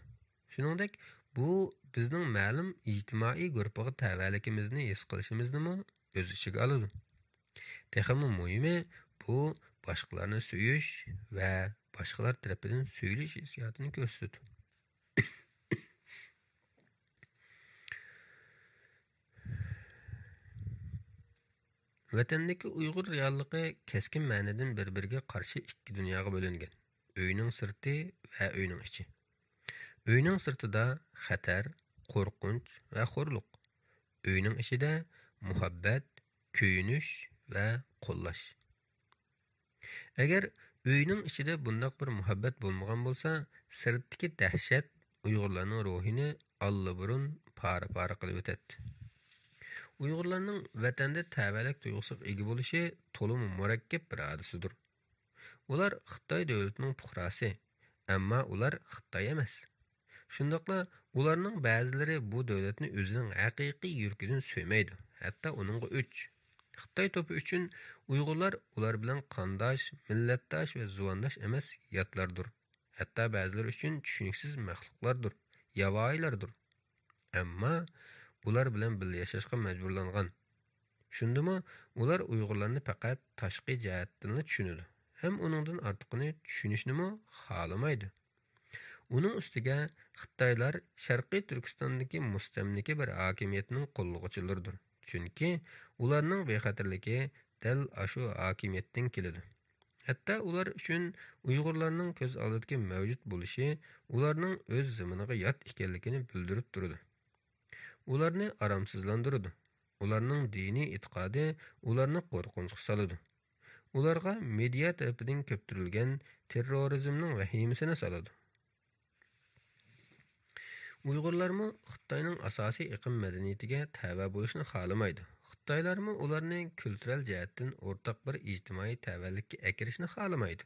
Shuningdek, bu bizning ma'lum ijtimoiy guruhga tavallikimizni his qilishimizni o'z ichiga oladi. Texmi muhimi bu boshqalarni suyish va boshqalar tarafidan suyilish hissiyotini ko'rsatadi. Vatandagi Uyg'ur realligi keskin ma'nodan bir-biriga qarshi ikki dunyoga bo'lingan. Uyning sirti va uyning ichi. Uyning sirtida xatar, qo'rqinch va xo'rliq. Uyning ichida muhabbat, kuyinish va qo'llash. Agar uyning ichida bundoq bir muhabbat bo'lmagan bo'lsa, sirtdagi dahshat Uyg'urlarning ruhini allaburun para-para qilib o'tadi. Uyg'urlarning vatanda tavallik tuyg'usiga ega bo'lishi to'liq murakkab bir hodisidir. Ular Xitoy davlatining fuqarosi, ammo ular Xitoy emas. Shundaqla ularning ba'zilari bu davlatni o'zining haqiqiy yurkidan so'ymaydi, hatto uningga o'ch. Xitoy to'pi uchun Uyg'urlar ular bilan qandosh, millatdosh va zuvandosh emas yotlardir. Hatto ba'zilar uchun tushuniksiz maxluqlardir, yavoiylardir. Ammo ular bilan birga yashashga majburlangan. Shundimi, ular Uyg'urlarni faqat tashqi jihatdan tushunadi, ham uningdan ortiqini tushunishni xohlamaydi. Uning ustiga Xitoylar Sharqiy Turkistondagi mustamlika bir hokimiyatning qo'llovchilaridir. Chunki ularning bexatarligi dal ashu hokimiyatdan keladi. Hatto ular uchun Uyg'urlarning ko'z oldidagi mavjud bo'lishi ularning o'z zamoniga yot ekanligini bildirib turadi. Ularni aramsizlantiradi. Ularning diniy e'tiqodi ularni qo'rqinchga soladi. Ularga media tarafidan ko'ptirilgan terrorizmning vahimasini soladi. Uyg'urlarmi Xitoyning asosiy iqlim madaniyatiga tava bo'lishni xohlamaydi. Xitoylarmi ularni kultural jihatdan o'rtaq bir ijtimoiy tavallikka akirishni xohlamaydi.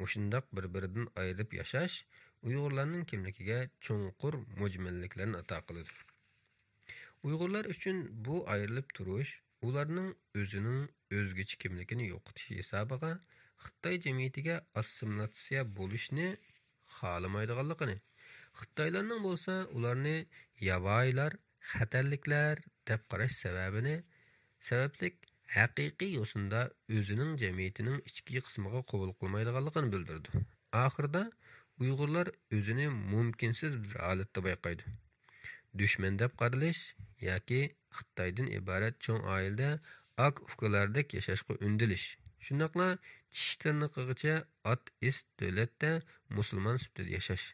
Mushundaq bir-biridan ayirib yashash Uyg'urlarning kimligiga chunqur mujmalliklarni ato qiladi. Uyg'urlar uchun bu ayrilib turish ularning o'zining o'zgacha kimligini yo'qotish hisobiga Xitoy jamiyatiga assimilyatsiya bo'lishni xohlamaydiganligini, Xitoylarning bo'lsa ularni yavoiylar, xatarliklar deb qarash sabablik haqiqiy yo'sinda o'zining jamiyatining ichki qismiga qabul qilmaydiganligini bildirdi. Oxirida Uyg'urlar o'zini mumkinsiz bir holatda bayqaydi. Dushman deb qaralish yoki Xitoydan iborat cho'ng oilada ak ukalardek yashashga undilish. Shundaqla tish tirnog'igacha ist davlatda musulmon sifatida yashash.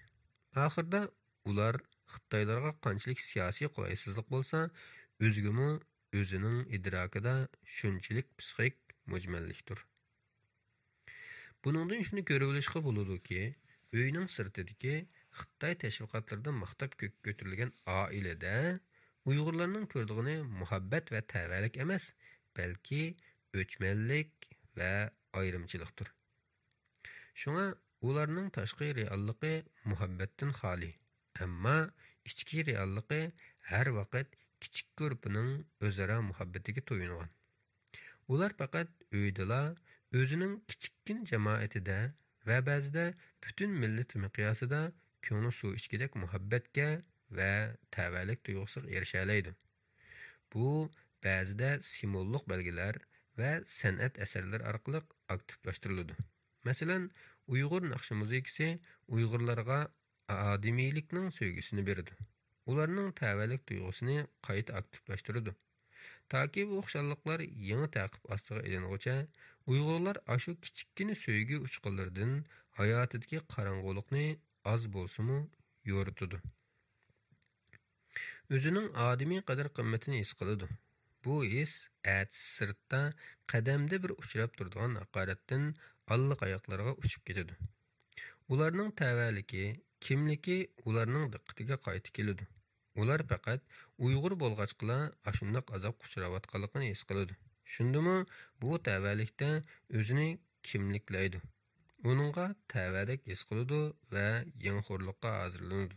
Oxirida ular Xitoylarga qanchalik siyosiy qulaysizlik bo'lsa, o'zgimi o'zining idrokida shunchalik psixik mujmallikdir. Buningdan shuni ko'rib olishga bo'ladiki, uyning sirtidagi Xitoy tashviqotlarida maqtab ko'tarilgan oilada Uyg'urlarning ko'rdig'ini muhabbat va tavallik emas, balki o'chmanlik va ayrimchilikdir. Shunga ularning tashqi realligi muhabbatdan xoli, ammo ichki realligi har vaqt kichik guruhining o'zaro muhabbatiga to'yingan. Ular faqat uydala o'zining kichikkin jamoatida va ba'zida butun millat miqyosida ko'ngli suv ichkidek muhabbatga va tavallik tuyg'usiga erisha oladi. Bu ba'zida simvollik belgilar va san'at asarlari orqali aktivlashtiriladi. Masalan, Uyg'ur naqshi muzikasi Uyg'urlarga odimiylikning sevgisini berdi. Ularning tavallik tuyg'usini qayta aktivlashtirdi. Toki bu o'xsharliklar yangi taqib ostiga ilinguncha Uyg'urlar ashu kichikkina sevgi uchqunlaridan hayotidagi qorong'ulikni az bo'lsa-mu yo'ritadi. O'zining odimiy qadr-qimmatini his qiladi. Bu his sirtda qadamda bir uchrab turadigan haqoratdan alliq oyoqlarga uchib ketadi. Ularning tavalligi, kimligi ularning diqqatiga qaytib keladi. Ular faqat Uyg'ur bo'lg'achqila ashundoq azob uchrayotganligini his qiladi. Shundimi bu tavallikda o'zini kimliklaydi. Uningga tavallik his qiladi va yengxo'rlikqa hozirlanadi.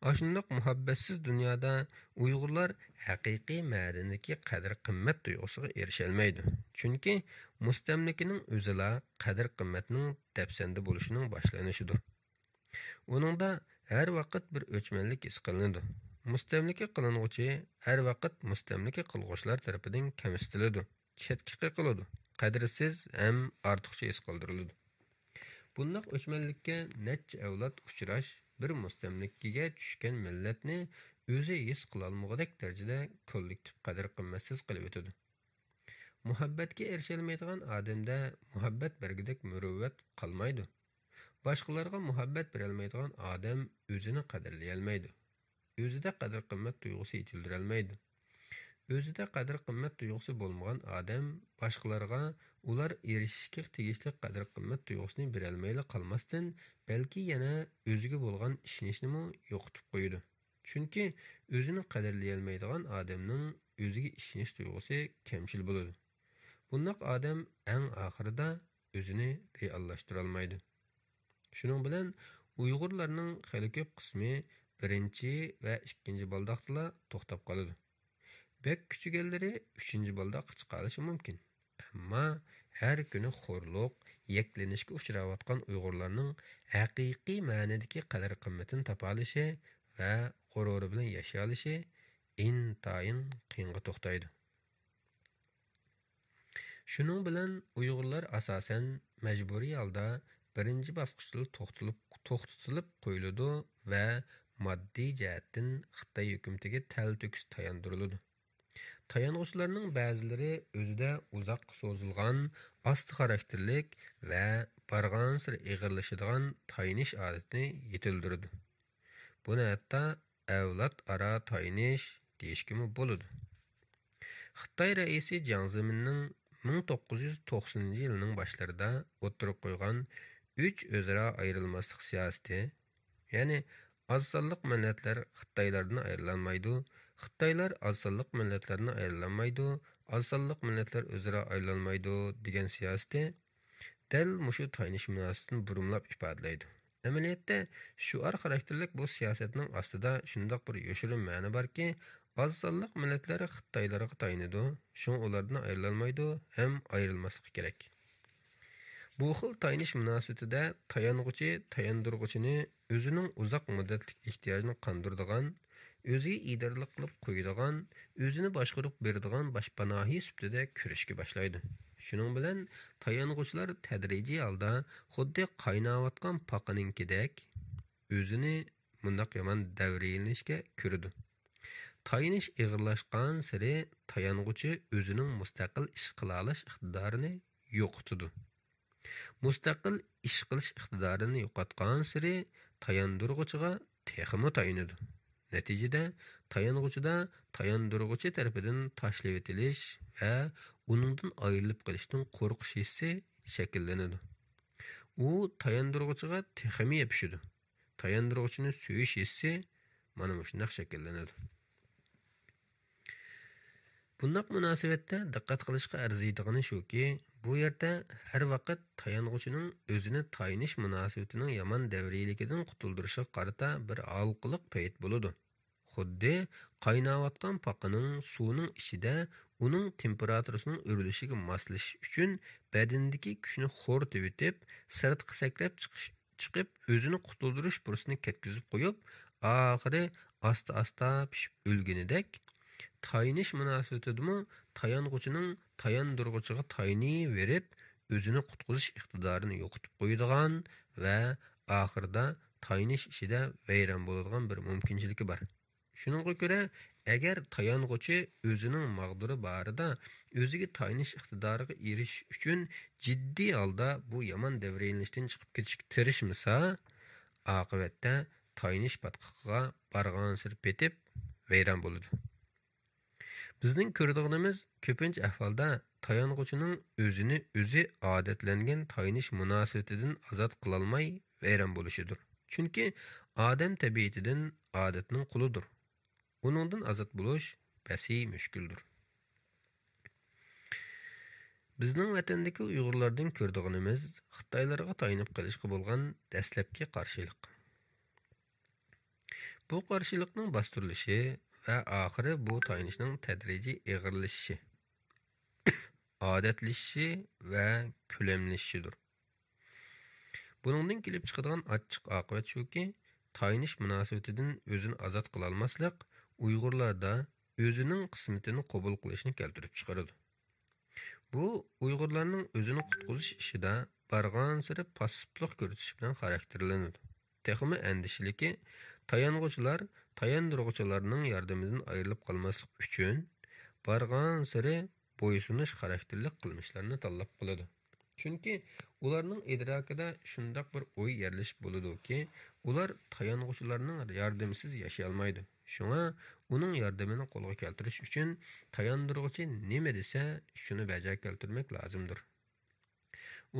Aşındaq muhabbetsiz dünyada Uyg'urlar haqiqiy ma'nidagi qadr-qimmat tuyg'usiga erisholmaydi. Chunki mustamlikaning o'zila qadr-qimmatning dafsanda bo'lishining boshlanishidir. Uningda har vaqt bir o'chmanlik his qilinadi. Mustamlika qilinuvchi har vaqt mustamlika qilg'uvchilar tarafidan kamsitiladi, chetga qiqiladi, qadrsiz ham ortiqcha his qildiriladi. Bundaq o'chmanlikka necha avlod uchrash bir mustamlikaga tushgan millatni o'zi his qilolmagudak darajada kollektiv qadr-qimmatsiz qilib o'tadi. Muhabbatga erisholmaydigan odamda muhabbat bergidek muruvvat qolmaydi. Boshqalarga muhabbat berolmaydigan odam o'zini qadrlay olmaydi. O'zida qadr-qimmat tuyg'usi yetildirolmaydi. O'zida qadr-qimmat tuyg'usi bo'lmagan odam boshqalarga ular erishishga tegishli qadr-qimmat tuyg'usini berolmayli qolmasdan, balki yana o'ziga bo'lgan ishonchni yo'qotib qo'yadi. Chunki o'zini qadrlay olmaydigan odamning o'ziga ishonish tuyg'usi kamchil bo'ladi. Bundaq odam eng oxirida o'zini reallashtirib olmaydi. Shuning bilan Uyg'urlarning xeli ko'p qismi birinchi va ikkinchi baldaqda to'xtab qoladi. Bek küçügelleri 3. balda çıqalishi mumkin. Ammo har kuni xo'rliq, yeklenishga uchrayotgan Uyg'urlarning haqiqiy ma'nidagi qadr-qimmatini topalishi va g'ururi bilan yashalishi intayin qiyinga to'xtaydi. Shuning bilan Uyg'urlar asosan majburiy holda birinchi bosqichda to'xtatilib qo'yiladi va moddiy jihatdan Xitoy hukumatiga tal-to'kis tayandiriladi. Tayanğıçlarının ba'zilari o'zida uzoq so'zilgan, asti xarakterlik va barg'ansir ig'irlashadigan tayinish odatini yetildirdi. Buni hatto avlod aro tayinish deyishkimi bo'ladi. Xitoy raisi Jiang Zeminning 1990-yilning boshlarida o'tirib qo'ygan 3 o'zaro ayrilmaslik siyosati, ya'ni az sonliq millatlar Xitoylardan ayrilmaydi, Xitoylar az sonliq millatlardan ayrilmaydi, az sonliq millatlar o'zaro ayrilmaydi degan siyosati dal mushu tayinish munosabatini burumlab ifodalaydi. Amaliyotda shuar xarakterlik bu siyosatning ostida shundoq bir yoshirin ma'no borki, az sonliq millatlar Xitoylarga tayinadi, shun ulardan ayrilmaydi ham ayrilmasligi kerak. Bu xil tayinish munosabatida tayanğuchi tayandirg'uchini o'zining uzoq muddatlik ehtiyojini qondiradigan, o'ziga idarlik qilib qo'yadigan, o'zini boshqarib beradigan boshpanohi sifatida ko'rishga boshlaydi. Shuning bilan tayanğuchilar tadrijiy holda xuddi qaynayotgan paqininkidek o'zini mundaq yomon davriylashga ko'radi. Tayinish ig'irlashgan sari tayanğuchi o'zining mustaqil ish qila olish iqtidorini yo'qotadi. Mustaqil ish qilish iqtidorini yo'qotgan sari tayandirg'uchiga texmi tayinadi. Natijada tayanğuchida tayandirg'uchi tarafidan tashlab etilish va uningdan ayrilib qolishdan qo'rqish hissi shakllanadi. U tayandirg'uchiga texmi yopishadi. Tayandirg'uchini suyish hissi mana shunday shakllanadi. Bundaq munosabatda diqqat qilishga arziydigani shuki, bu yerda har vaqt tayanğuchining o'zini tayinish munosabatining yomon davriyligidan qutuldirishga qarata bir alqiliq payt bo'ladi. Xuddi qaynayotgan paqining suvning ichida uning temperaturasining o'rilishiga moslashish uchun badandagi kuchni xo'rtib etib, sirtqa sakrab chiqib o'zini qutuldirish fursatini ketkizib qo'yib, oxiri asta-asta pishib o'lganidek, tayinish munosabatidami tayanğuchining tayandirg'uchiga tayini verib, o'zini qutqizish iqtidorini yo'qotib qo'yadigan va oxirida tayinish ishida vayron bo'ladigan bir mumkinchiligi bor. Shuningga ko'ra, agar tayanğuchi o'zining mag'duri borida o'ziga tayinish iqtidoriga erishish uchun jiddiy holda bu yomon davriylashdan chiqib ketishga tirishmasa, oqibatda tayinish patqiqiga borgan sir petib vayron bo'ladi. Bizning ko'radiganimiz ko'pincha ahvolda tayanğuchining o'zini o'zi odatlangan tayinish munosabatidan ozod qila olmay vayron bo'lishidir. Chunki odam tabiatidan odatning qulidir. Uningdan ozod bo'lish basi mushkuldir. Bizning vatandagi Uyg'urlardan ko'radiganimiz Xitoylarga tayinib qolishga bo'lgan dastlabki qarshilik. Bu qarşılıqning bastırılışı və axırı bu tayinishning tədrici ağırlaşışı, adətləşişi və köləmləşişidir. Buningdan kelib chiqadigan açıq aqibət shuki, tayinish münasibatidan o'zini azod qila olmaslik Uyg'urlarda o'zining qismatini qabul qilishni keltirib chiqaradi. Bu Uyg'urlarning o'zini qutqizish ishida bargan sari passivlik ko'rsatish bilan xarakterlanadi. Texmi andishiliki, tayanğuchilar tayandirg'uchilarning yordamidan ayrilib qolmaslik uchun bargan sari bo'ysunish xarakterlik qilmishlarni tanlab qiladi. Chunki ularning idrokida shundoq bir o'y yerlashib bo'ladi-ki, ular tayanğuchilarning yordamisiz yashay olmaydi. Shunga uning yordamini qo'lga keltirish uchun tayandirg'uchi nima desa, shuni bajarib keltirmak lozimdir.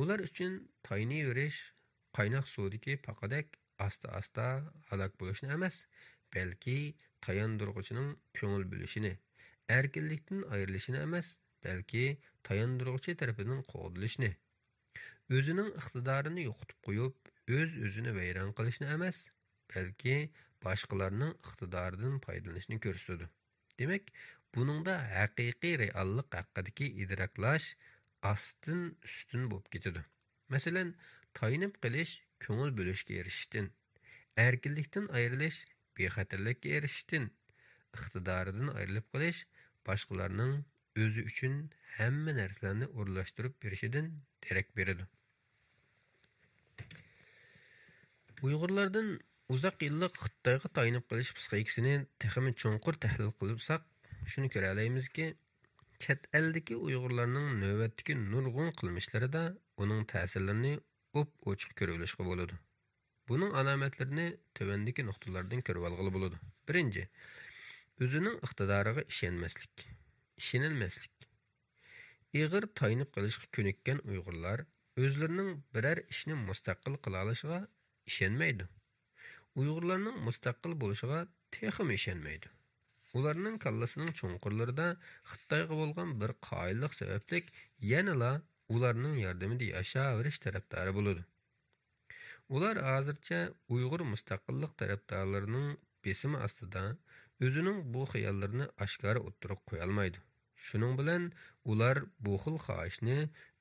Ular uchun tayini yurish qaynoq suvdagi paqadak asta-asta halok bo'lishni emas, balki tayandirg'uchining ko'ngil bo'lishini, erkinlikdan ayrilishini emas, balki tayandirg'uchi tarafidan qo'g'dilishni, o'zining iqtidorini yo'qotib qo'yib, o'z-o'zini vayron qilishni emas, balki boshqalarning iqtidoridan foydalanishni ko'rsatadi. Demak, buningda haqiqiy reallik haqidagi idroklash astin ustin bo'lib ketadi. Masalan, tayinib qilish ko'ngil bo'lishga erishishdan, erkinlikdan ayrilish bexatarlikka erishishdan, iqtidoridan ayrilib qilish boshqalarning o'zi uchun hamma narsalarni o'rlashtirib berishidan darak beradi. Uyg'urlardan uzoq yillik Xitoyga tayinib qilish psixikasini texmi cho'nqur tahlil qilsak, shuni ko'ra olamizki, chet eldagi Uyg'urlarning navbatdagi nurg'un qilmishlarida uning ta'sirlarini ochiq ko'rib olishga bo'ladi. Buning alomatlarini tövəndəki nuqtalardan ko'rib olg'ili bo'ladi. Birinchi, o'zining iqtidoriga ishonmaslik, ishonilmaslik. Ig'ir tayinib qilishga ko'nikkan Uyg'urlar o'zlarining biror ishni mustaqil qila olishiga ishonmaydi. Uyg'urlarning mustaqil bo'lishiga texim ishonmaydi. Ularning kallasining cho'nqurlarida Xitoyga bo'lgan bir qoyillik sababli yanala ularning yordamida yashayverish tarafdori bo'ladi. Ular hozircha Uyg'ur mustaqillik tarafdorlarining besimi ostida o'zining bu xiyollarini oshkora o'ttirib qo'ya olmaydi. Shuning bilan ular bu xil xohishni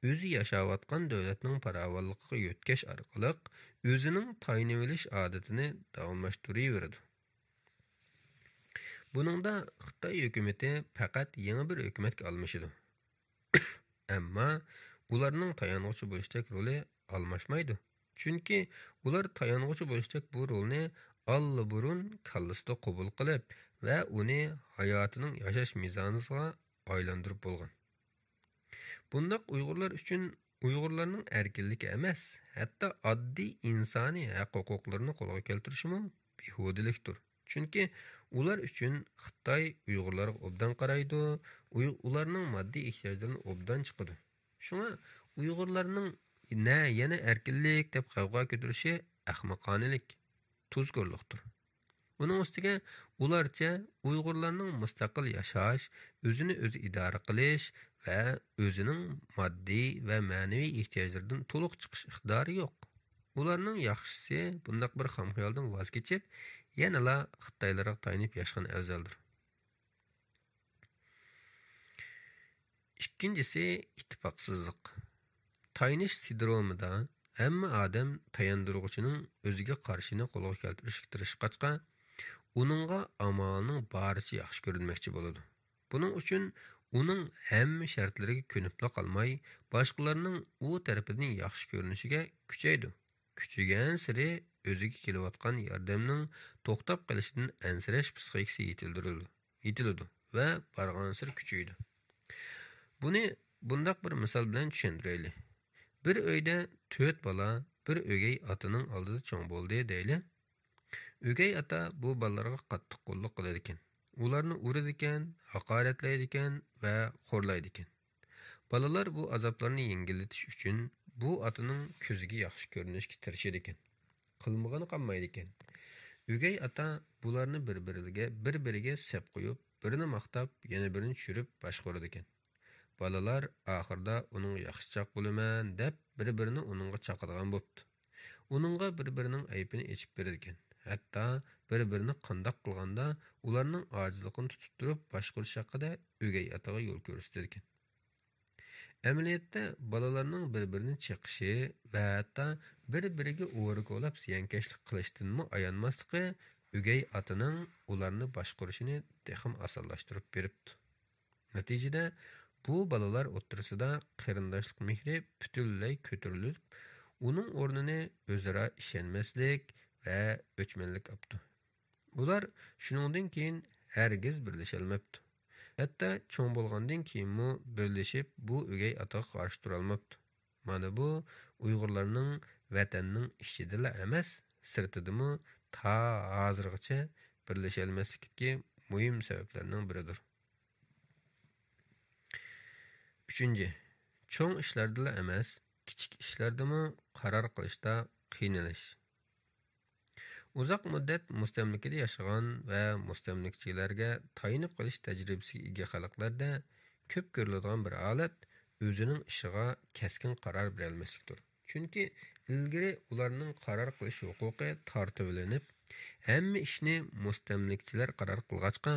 o'zi yashayotgan davlatning farovonligiga yo'tkash orqali o'zining tayinib olish odatini davomlashtiraveradi. Buningda Xitoy hukumati faqat yangi bir hukumatga almashidi. Ammo ularning tayanuvchi bo'lishdek roli almashmaydi. Chunki ular tayanuvchi bo'lishdek bu rolni allaburun kallasida qabul qilib va uni hayotining yashash mezoniga aylantirib bo'lgan. Bundaq Uyg'urlar uchun Uyg'urlarning erkinligi emas, hatto oddiy insoniy haq-huquqlarini qo'lga keltirishmi behudalikdir. Chunki ular uchun Xitoy Uyg'urlarga obdan qaraydi, ularning moddiy ehtiyojlarini obdan chiqadi. Shunga Uyg'urlarning yana erkinlik deb qavg'o ko'tarishi ahmoqonalik, tuzkorlikdir. Buning ustiga ularcha Uyg'urlarning mustaqil yashash, o'zini o'zi idora qilish va o'zining moddiy va ma'naviy ehtiyojlaridan to'liq chiqish iqtidori yo'q. Ularning yaxshisi bundaq bir xomxayoldan voz kechib, yanala Xitoylarga tayinib yashashgan afzaldir. Ikkinchisi ittifoqsizlik. Tayinish sindromida hamma odam tayandirg'uchining o'ziga qarshini qo'lga keltirishga tirishqachqa, uningga amalning baricha yaxshi ko'rinmoqchi bo'ladi. Buning uchun uning hamma shartlariga ko'nibla qolmay, boshqalarning u tarafidan yaxshi ko'rinishiga kuchaydi. Kuchaygan sari o'ziga kelayotgan yordamning to'xtab qolishidan ansirash psixikasi yetiladi va bargan sari kuchaydi. Buni bundaq bir misol bilan tushuntiraylik. Bir uyda 4 bola bir o'gay otaning oldida cho'ng bo'ldi deyli. O'gay ota bu bolalarga qattiq qo'llik qiladi ekan. Ularni uradi ekan, haqoratlaydi ekan va xo'rlaydi ekan. Bolalar bu azoblarni yengillatish uchun bu otaning ko'ziga yaxshi ko'rinishga tirishadi ekan. Qilmag'ini qolmaydi ekan. O'gay ota bularni bir-biriga sep qo'yib, birini maqtab, yana birini tushirib boshqaradi ekan. Balalar oxirida uning yaxshichoq bo'laman deb bir-birini uningga chaqirgan bo'pti. Uningga bir-birining aybini echib berdi ekan. Hatto bir-birini qandaq qilganda ularning ojizligini tutib turib boshqarish haqida o'gay otaga yo'l ko'rsatgan. Amaliyotda bolalarning bir-birini chiqishi va hatto bir-biriga o'rgolab ziyonkashlik qilishdanmi ayonmasligi o'gay otaning ularni boshqarishini texim osonlashtirib beribdi. Natijada bu bolalar o'rtasida qarindoshlik mehri butunlay ko'tarilib, uning o'rnini o'zaro ishonmaslik va o'chmanlik oldi. Ular shuningdan keyin hargiz birlasha olmabdi. Hatto cho'ng bo'lgandan keyinmi birlashib bu o'gay otaga qarshi tura olmabdi. Mana bu Uyg'urlarning vatanning ichida emas, sirtidami ta hozirgacha birlasha olmaslikka muhim sabablarning biridir. 3. Cho'ng ishlarda emas, kichik ishlardami qaror qilishda qiynalish. Uzoq muddat mustamlikada yashagan va mustamlikchilarga tayinib qilish tajribasiga ega xalqlarda ko'p ko'riladigan bir holat o'zining ishiga keskin qaror bera olmaslikdir. Chunki ilgari ularning qaror qilish huquqi tortib olinib, hamma ishni mustamlikchilar qaror qilgachqa,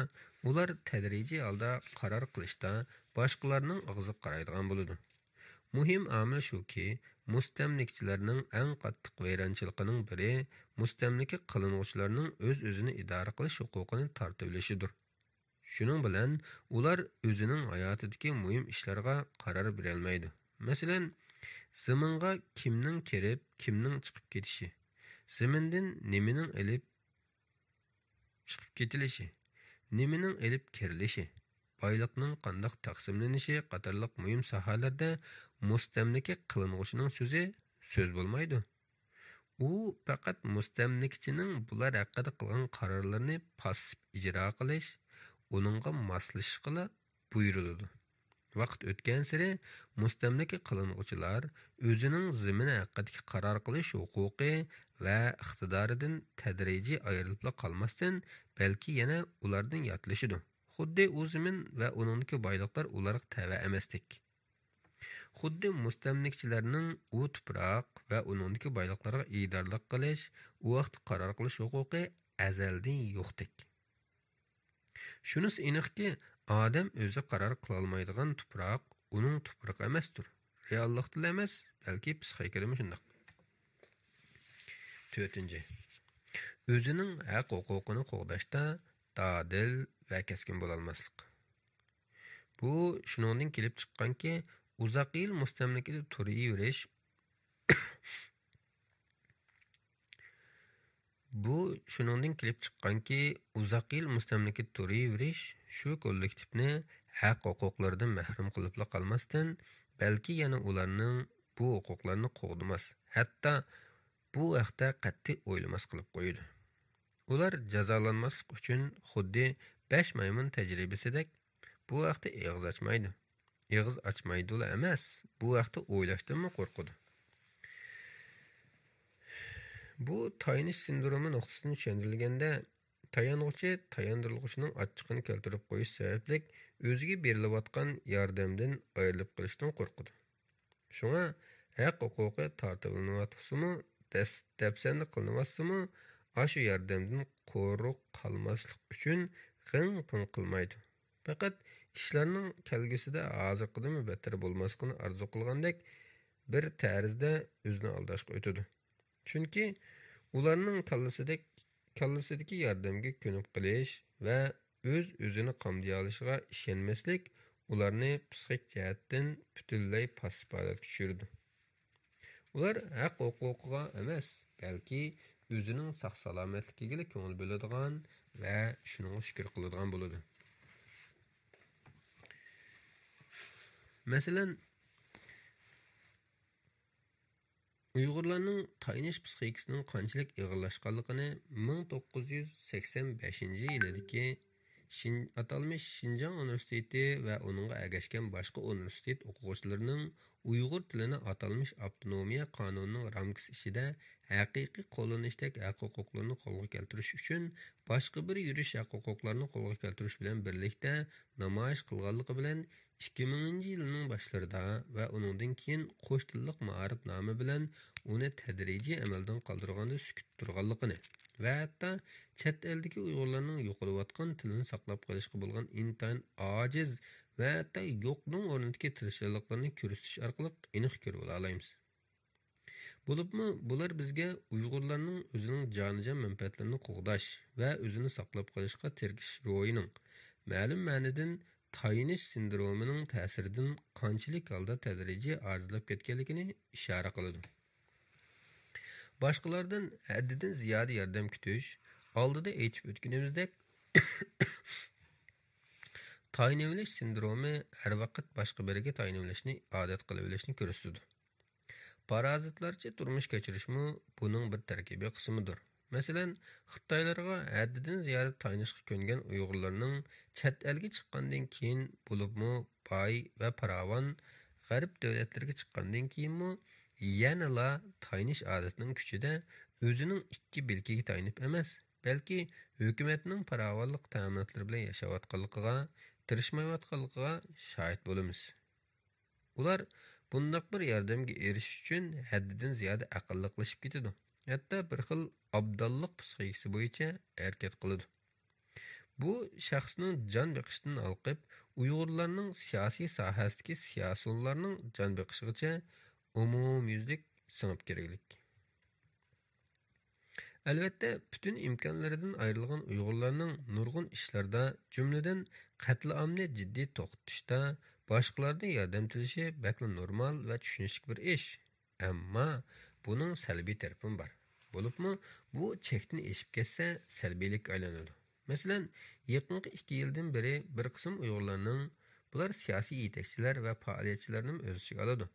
ular tadrijiy holda qaror qilishda boshqalarning og'ziga qaraydigan bo'ladi. Muhim omil shuki, mustamlikchilarning eng qattiq vayronchiligining biri mustamlika qilinuvchilarning o'z-o'zini idora qilish huquqini tortib olishidir. Shuning bilan ular o'zining hayotidagi muhim ishlarga qaror bera olmaydi. Masalan, zaminga kimning kirib, kimning chiqib ketishi, zamindan nimaning ilib chiqib ketilishi, nimaning ilib kirilishi, boyliqning qandoq taqsimlanishi qatorliq muhim sohalarda mustamlika qilinuvchining so'z bo'lmaydi. U faqat mustamlikchining bular haqida qilgan qarorlarini passiv ijro qilish, uningga moslashishga buyuriladi. Vaqt o'tgan sari mustamlika qilinuvchilar o'zining zamini haqidagi qaror qilish huquqi va iqtidoridan tadrijiy ayrilib qolmasdan, balki yana ulardan yotlashidi. Xuddi u zamin va uningdagi boyliqlar ularga tava emasdik. Xuddi mustamlikchilarning u tuproq va uningdagi boyliqlarga idorlik qilish, u vaqt qaror qilish huquqi azaldan yo'qdik. Shunisi aniqki, odam o'zi qaror qila olmaydigan tuproq uning tuprog'i emasdir. Reallikda emas, balki psixikada shunday. 4. O'zining haq-huquqini qo'g'dashda dadil va keskin bo'la olmaslik. Bu shuningdan kelib chiqqanki, uzoq yil mustamlikada turib yurish shu kollektivni haq-huquqlaridan mahrum qilib qolmasdan, balki yana ularning bu huquqlarini qo'g'dimas, hatto bu haqda qat'iy o'ylamas qilib qo'ydi. Ular jazolanmaslik uchun xuddi 5 maymun tajribasidek bu haqda og'iz ochmaydi. Og'iz ochmaydi emas, bu haqda o'ylashdanmi qo'rqadi. Bu tayinish sindromi nuqtasidan tushuntirilganda, tayanuvchi tayandiriluvchining achchiqini keltirib qo'yish sababli o'ziga berilayotgan yordamdan ayrilib qolishdan qo'rqadi. Shunga haq-huquqi tortib olinyapsimi, dafsanda qilinyapsimi, shu yordamdan qo'rq qolmaslik uchun g'ing-ping qilmaydi. Faqat ishlarning kelgusida hozirqidan better bo'lmasligini orzu qilgandek bir tarzda o'zini aldashga o'tadi. Chunki ularning kallasidagi yordamga ko'nib qilish va o'zini qamday olishiga ishonmaslik ularni psixik jihatdan butunlay passiv holatga tushirdi. Ular haq-huquqiga emas, balki o'zining sog'-salomatligiga ko'ngil bo'ladigan va shunga shukr qiladigan bo'ladi. Masalan, Uyg'urlarning tayinish psixikasining qanchalik og'irlashganligini 1985-yildagi atalmish Şinjan Universiteti va uningga ergashgan boshqa universitet o'quvchilarining Uyg'ur tilini atalmish avtonomiya qonunining ramkasi ichida haqiqiy qo'llanishdagi haq-huquqlarni qo'lga keltirish uchun boshqa bir yurish haq-huquqlarni qo'lga keltirish bilan birlikda namoyish qilganligi bilan 2000 yılının başlarında ve onundan keyin qo'sh tillik ma'arif nomi bilan uni tadrijiy amaldan qoldirganda sukut turganligini va hatto chet eldagi uyg'urlarning yo'qolayotgan tilini saqlab qolishga bo'lgan intayin ojiz va hatto yo'qning o'rnidagi tirishchiliklarni ko'rsatish orqali aniq ko'rib olamiz. Bo'libmi bular bizga uyg'urlarning o'zining jonijon manfaatlarini qo'g'dash va o'zini saqlab qolishga tirkish ro'yining ma'lum ma'nidan tayinish sindromining ta'siridan qanchalik holda tadrijiy ojizlab ketganligini ishora qiladi. Boshqalardan haddidan ziyoda yordam kutish, oldida aytib o'tganimizdek tayinlash sindromi har vaqt boshqa biriga tayinlashni odat qilib olishni ko'rsatadi. Parazitlarcha turmush kechirishmi buning bir tarkibiy qismidir. Masalan, Xitoylarga haddidan ziyoda tayinishga ko'ngan Uyg'urlarning chet elga chiqqandan keyin bo'libmi boy va farovon g'arb davlatlariga chiqqandan keyinmi yanala tayinish odatining kuchida o'zining ikki bilkiga tayinib emas, balki hukumatning farovonlik ta'minatlari bilan yashayotganligiga, tirishmayotganligiga shohid bo'lamiz. Ular bundaq bir yordamga erishish uchun haddidan ziyoda aqlliqlashib ketadi. Hatto bir xil abdallik psixikasi bo'yicha harakat qiladi. Bu shaxsning jon beqishdan olqib, Uyg'urlarning siyosiy sohasidagi siyosiyonlarning jon beqishigacha umumyuzlik singib keraklik. Albatta, bütün imkonlaridan ayrilgan Uyg'urlarning nurg'un ishlarda, jumladan qatl-omni jiddiy to'xtatishda boshqalardan yordam tilishi bakli normal va tushunishli bir ish. Ammo buning salbiy tarafi bor. Bo'libmi, bu chekni eshib ketsa salbiylik aylanadi. Masalan, yaqinqi 2 yildan beri bir qism Uyg'urlarning bular siyosiy yetakchilar va faoliyatchilarning o'z ichiga oladi.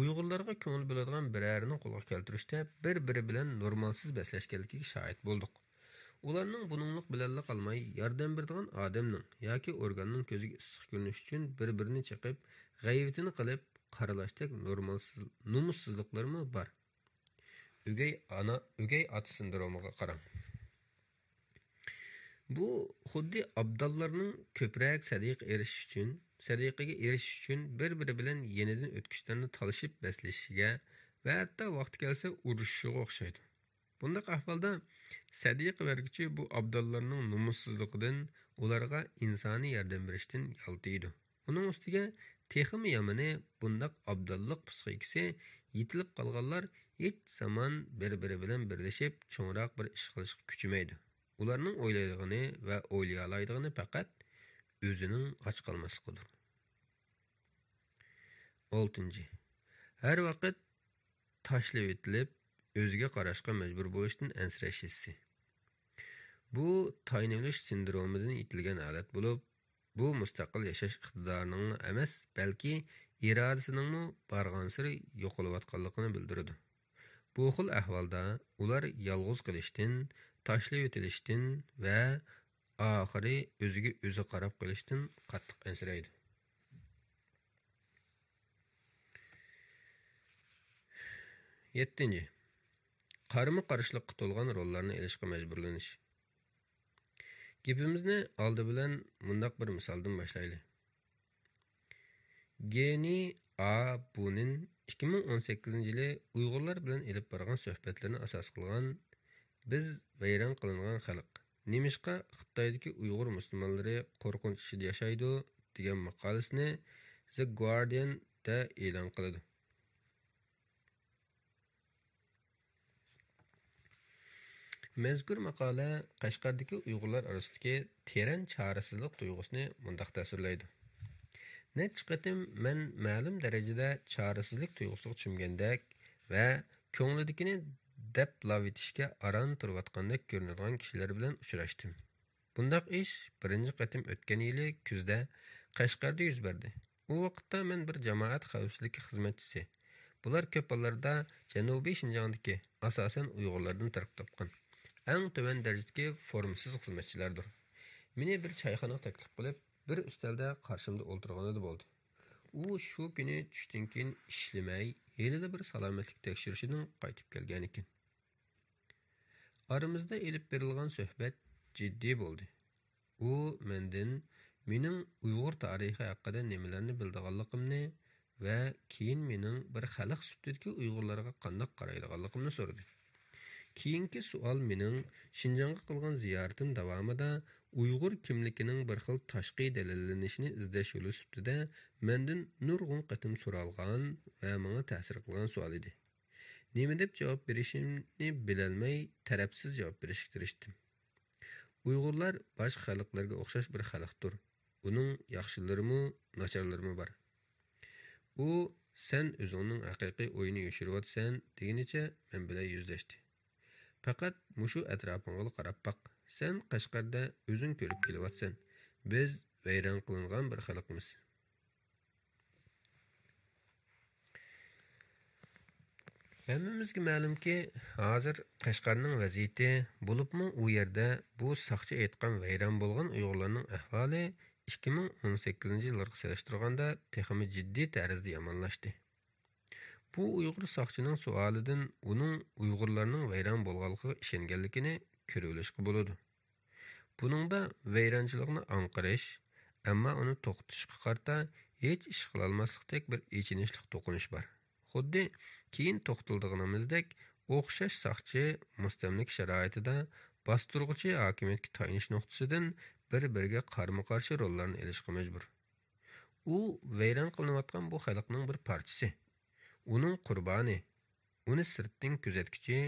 Uyg'urlarga ko'ngil bo'ladigan birarni qo'lga keltirishda bir-biri bilan normalsiz baslashganligiga shohid bo'ldik. Ularning buninglik bilanla qolmay yordam beradigan odamning yoki organning ko'ziga issiq ko'rinish uchun bir-birini chiqib, g'ayvatini qilib qaralashdek normalsiz, numussizliklarmi bor. O'gay ota sindromiga qarang. Bu xuddi abdallarning ko'proq sadiqaga erishish uchun bir-biri bilan yenidan o'tkishlarni talashib baslashiga va hatto vaqti kelsa urushishiga o'xshaydi. Bundaq ahvolda sadiqa vergichi bu abdallarning numussizligidan ularga insoniy yordam berishdan yaltiydi. Uning ustiga texmi yamini bundaq abdallik psixikasi yetilib qolganlar hech zaman bir-biri bilan birlashib cho'ngroq bir ish qilishga kuchimaydi. Ularning o'ylaydigani va o'ylay oladiganini faqat o'zining och qolmasligidir. 6. Har vaqt tashlab etilib, o'ziga qarashga majbur bo'lishdan ansirash hissi. Bu tayinlash sindromidan yetilgan holat bo'lib, bu mustaqil yashash iqtidorining emas, balki irodasining bargan sari yo'qolayotganligini bildiradi. Bu xil ahvolda ular yolg'iz qilishdan, tashlab etilishdan va oxiri o'ziga o'zi qarab qilishdan qattiq ansiraydi. 7. Qarama-qarshilikqa to'lgan rollarni elishga majburlanish. Gapimizni oldi bilan mundaq bir misoldan boshlaylik. Geni A. Bunin 2018-yili Uyg'urlar bilan elib borgan suhbatlarni asos qilgan Biz vayron qilingan xalq. Nemishqa Xitoydagi Uyg'ur musulmonlari qo'rqinch ichida yashaydi degan maqolasini The Guardian da e'lon qildi. Mazkur maqola Qashqardagi Uyg'urlar orasidagi teran chorasizlik tuyg'usini mundaq tasvirlaydi. Necha qatim men ma'lum darajada chorasizlik tuyg'usiga tushgandek va ko'nglidagini deb lavitishga aran turayotgandek ko'rinadigan kishilar bilan uchrashdim. Bundaq ish birinchi qatim o'tgan yili kuzda Qashqarda yuz berdi. U vaqtda men bir jamoat xavfsizlik xizmatchisi. Bular ko'p hollarda Janubiy Shinjongdagi asosan Uyg'urlardan tarqib topgan eng tuvan darajadagi formsiz xizmatchilardir. Meni bir choyxonaga taklif qilib, bir ustalda qarshimda o'ltirganida bo'ldi. U shu kuni tushdan keyin ishlamay, yelida bir salomatlik tekshirishidan qaytib kelgan ekan. Aramızda elib berilgan suhbat jiddiy bo'ldi. U mendan mening Uyg'ur tarixi haqida nimalarni bildiganligimni va keyin mening bir xalq sifatidagi Uyg'urlarga qanday qaraydiganligimni so'radi. Keyingi savol mening Şinjanga qilgan ziyoratim davomida Uyg'ur kimligining bir xil tashqi dalillanishini izlash yo'li sifatida mendan nurg'un qatim so'ralgan va menga ta'sir qilgan savol edi. Nima deb javob berishimni bilolmay tarafsiz javob berishga tirishdim. Uyg'urlar boshqa xalqlarga o'xshash bir xalqdir. Uning yaxshilarimi, nacharlarimi bor. U sen o'zingning haqiqiy o'yini yoshiryapsan deganicha men bilan yuzlashdi. Faqat mushu atrofingga qarab baq. Sen Qashqarda o'zing ko'rib kelyapsan. Biz vayron qilingan bir xalqmiz. Hammamizga ma'lumki, hozir Qashqarning vaziyati bo'libmi u yerda bu saqchi aytgan vayron bo'lgan Uyg'urlarning ahvoli 2018-yillarga solishtirganda texmi jiddiy tarzda yomonlashdi. Bu Uyg'ur saqchining savolidan uning Uyg'urlarning vayron bo'lganligiga ishonganligini ko'rib olishga bo'ladi. Buningda vayronchilikni anqirish, ammo uni to'xtatishga qarta hech ish qila olmaslikdek bir ichinishli to'qinish bor. Xuddi keyin to'xtaldig'imizdek o'xshash saqchi mustamlik sharoitida bostirg'uchi hokimiyatga tayinish nuqtasidan bir-biriga qarama-qarshi rollarni olishga majbur. U vayron qilinayotgan bu xalqning bir parchasi. Uning qurboni, uni sirtdan kuzatuvchi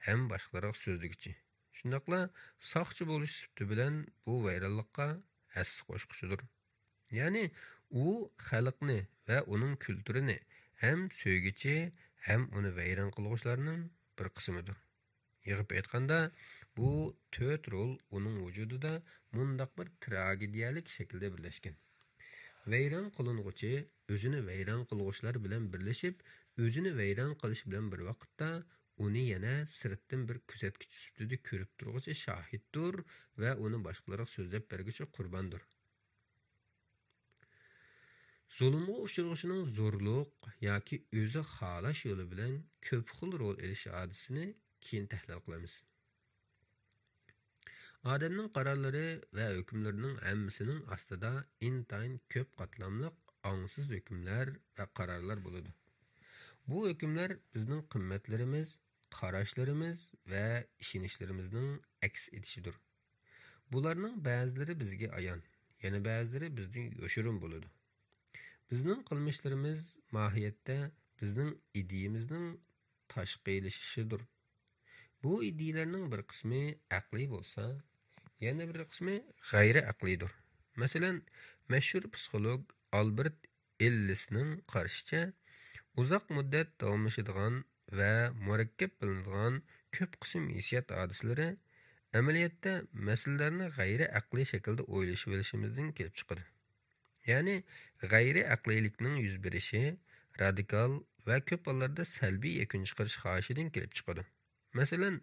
ham boshqalarga so'zlaguchi. Shundaqla saqchi bo'lish sifati bilan bu vayronlikqa hassa qo'shquchidir. Ya'ni u xalqni va uning kulturini ham so'yguchi, ham uni vayron qilguvchilarning bir qismidir. Yig'ib aytganda, bu 4 rol uning vujudida mundaq bir tragediyalik shaklda birlashgan. Vayron qilinguvchi o'zini vayron qilguvchilar bilan birlashib, o'zini vayron qilish bilan bir vaqtda uni yana sirtdan bir kuzatuvchi sifatida ko'rib turg'uvchi shohiddir va uni boshqalarga so'zlab berguchi qurbondir. Zulmga uchrag'uchining zo'rliq yoki o'zi xolash yo'li bilan ko'p xil rol olish hodisini keyin tahlil qilamiz. Odamning qarorlari va hukmlarining hammasining ostida intayin ko'p qatlamli ongsiz hukmlar va qarorlar bo'ladi. Bu hukmlar bizning qimmatlarimiz, qarashlarimiz va ishonishlarimizning aks etishidir. Bularning ba'zilari bizga ayon, yana ba'zilari bizning yoshirin bo'ladi. Bizning qilmishlarimiz mohiyatda bizning ideyamizning tashqilashishidir. Bu ideyalarning bir qismi aqliy bo'lsa, yana bir qismi g'ayri aqliydir. Masalan, mashhur psixolog Albert Ellisning qarashicha, uzoq muddat davomlashadigan va murakkab bilinadigan ko'p qism hissiyot hodislari amaliyotda masalalarni g'ayri aqliy shaklda o'ylash velishimizdan kelib chiqadi. Ya'ni g'ayri aqliylikning yuz berishi radikal va ko'p hollarda salbiy yakun chiqarish xohishidan kelib chiqadi. Masalan,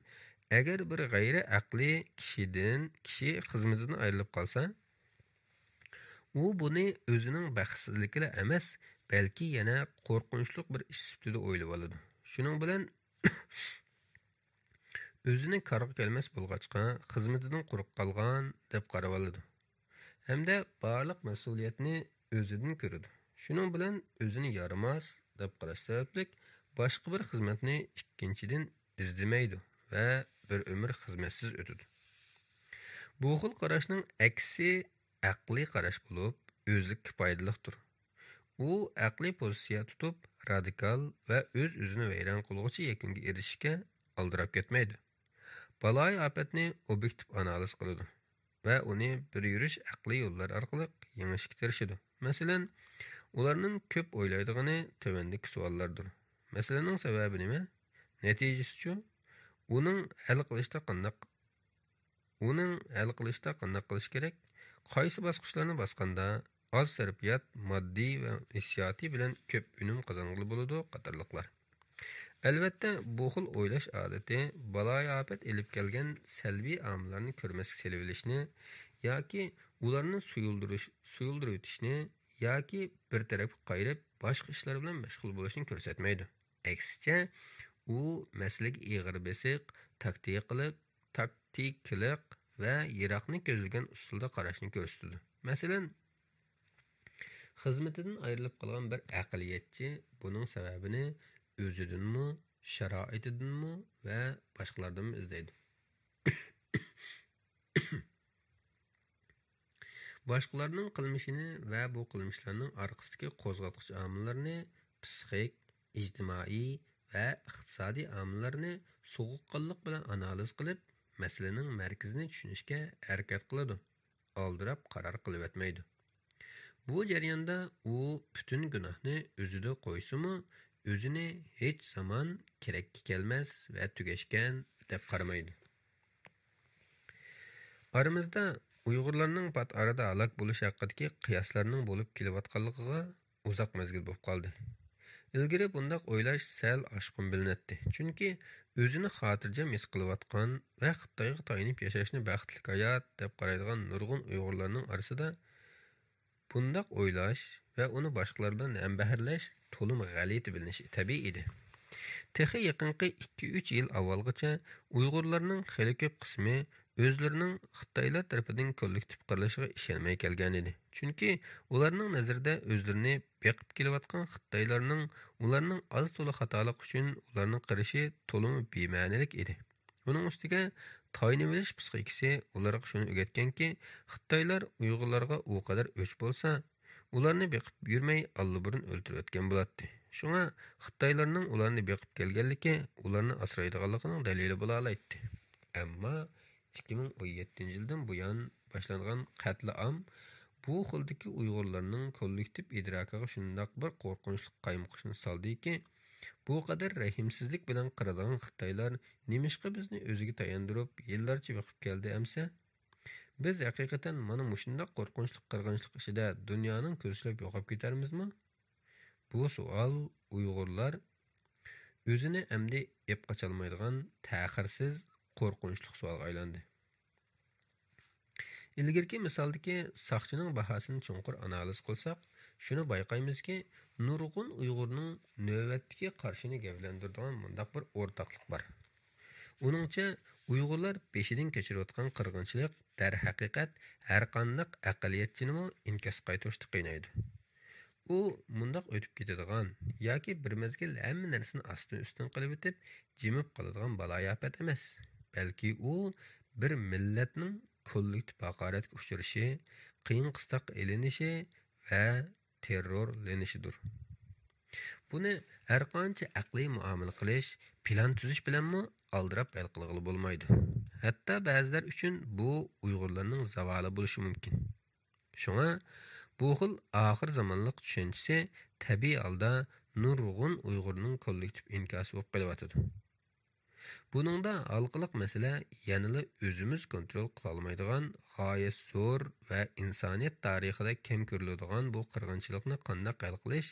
agar bir g'ayri aqliy kishi xizmatidan ayrilib qolsa, u buni o'zining baxtsizligiga emas, balki yana qo'rqinchli bir ish sifatida o'ylab oladi. Shuning bilan o'zini qarg'a kelmas bo'lg'achqa xizmatidan quruq qolgan deb qarab oladi. Hamda barliq mas'uliyatni o'zidan ko'radi. Shuning bilan o'zini yaramas deb qarash sababli boshqa bir xizmatni ikkinchidan izlamaydi va bir umr xizmatsiz o'tadi. Bu xil qarashning aksi aqliy qarash bo'lib, o'zlik foydalidir. U aqliy pozitsiya tutib, radikal va o'zini vayron qiluvchi yakunga erishishga aldirab ketmaydi. Balay ofatni obyektiv analiz qiladi va uni bir yurish aqliy yo'llar orqali yengishga tirishadi. Masalan, ularning ko'p o'ylaydigani tövendagi savollardir. Masalaning sababi nima? Natijasi-chi? Uning hal qilishda qanday qilish kerak? Qaysi bosqichlarni bosganda az sarfiyat, moddiy va hissiyoti bilan ko'p unum qozong'ili bo'ladi qatorliqlar. Albatta, bu xil o'ylash odati balay ofat elib kelgan salbiy omillarni ko'rmasga selib olishni yoki ularni suyuldirib o'tishni yoki bir tarafga qayrib boshqa ishlar bilan mashg'ul bo'lishni ko'rsatmaydi. Aksicha, u masalaga ig'ir besiq, taktiklik va yiroqni ko'zlagan usulda qarashni ko'rsatadi. Masalan, xizmetidan ayrilib qolgan bir aqliyatchi buning sababini o'zidanmi, sharoitidanmi va boshqalardanmi izlaydi. Boshqalarning qilmishini va bu qilmishlarning orqasidagi qo'zg'atuvchi omillarni, psixik, ijtimoiy va iqtisodiy omillarni sovuqqonlik bilan analiz qilib, masalaning markazini tushunishga harakat qiladi. Oldirab qaror qilib o'tmaydi. Bu jarayonda u butun gunohni o'zida qo'ysimi, o'zini hech zamon kerakka kelmas va tugashgan deb qaramaydi. Aramizda Uyg'urlarning pat arada halok bo'lish haqidagi qiyoslarning bo'lib kelayotganligiga uzoq mezgil bo'lib qoldi. Ilgari bundoq o'ylash sal oshqin bilinadi. Chunki o'zini xotirjam his qilayotgan va Xitoyga tayinib yashashni baxtli hayot deb qaraydigan nurg'un Uyg'urlarning orasida bundoq o'ylash va uni boshqalar bilan hambaharlash to'lim g'alati bilinishi tabiiy edi. Texi yaqinqi 2-3 yil avvalgacha Uyg'urlarning xeli ko'p qismi o'zlarining Xitoylar tarafidan kollektiv qirilishiga ishonmay kelgan edi. Chunki ularning nazarida o'zlarini beqib kelayotgan Xitoylarning ularning az to'la xatolik uchun ularning qirishi to'lim bema'nilik edi. Uning ustiga tayinilish psixikasi ularga shuni o'rgatganki, Xitoylar Uyg'urlarga u qadar o'ch bo'lsa, ularni beqib yurmay allaburun o'ltirib o'tgan bo'ladi. Shunga Xitoylarning ularni beqib kelganligi ularni asraydiganligining dalili bo'la oladi. Ammo 2017 yildan buyon boshlangan qatl-am bu xildagi Uyg'urlarning kollektiv idrokiga shundoq bir qo'rqinchli qaymoqishni soldiki, bu qadar rahimsizlik bilan qiradigan Xitoylar nimishqa bizni o'ziga tayandirib, yillarcha beqib keldi amsa? Biz haqiqatan mana shundoq qo'rqinchli qirg'inchilik ichida dunyoning ko'zlab yo'qolib ketarmizmi? Bu savol Uyg'urlar o'zini endi ep qocholmaydigan ta'xirsiz qo'rqinchli savolga aylandi. Ilgirki misaldagi saqchining bahosini chunqur analiz qilsak, shuni bayqaymizki, nurg'un Uyg'urning navbatdagi qarshini gavlandiradigan mundaq bir o'rtaqlik bor. Uningcha Uyg'urlar peshidan kechirayotgan qirg'inchilik darhaqiqat har qanday aqliyatchini inkos qaytarishda qiynaydi. U mundaq o'tib ketadigan yoki bir mezgil hamma narsani astin-ustin qilib o'tib, jimib qoladigan baloyofat emas, balki u bir millatning kollektiv haqoratga uchrashi, qiyin qistoq elinishi va terrorlanishidir. Buni har qancha aqliy muomala qilish, plan tuzish bilanmi aldirab hal qilg'ili bo'lmaydi. Hatto ba'zilar uchun bu Uyg'urlarning zavoli bo'lishi mumkin. Shunga bu xil oxir zamonlik tushunchasi tabiiy holda nurg'un Uyg'urning kollektiv inkosi bo'lib qelyotidi. Buningda halqiliq masala yanada o'zimiz kontrol qila olmaydigan g'oyat zo'r va insoniyat tarixida kam ko'riladigan bu qirg'inchilikni qanday hal qilish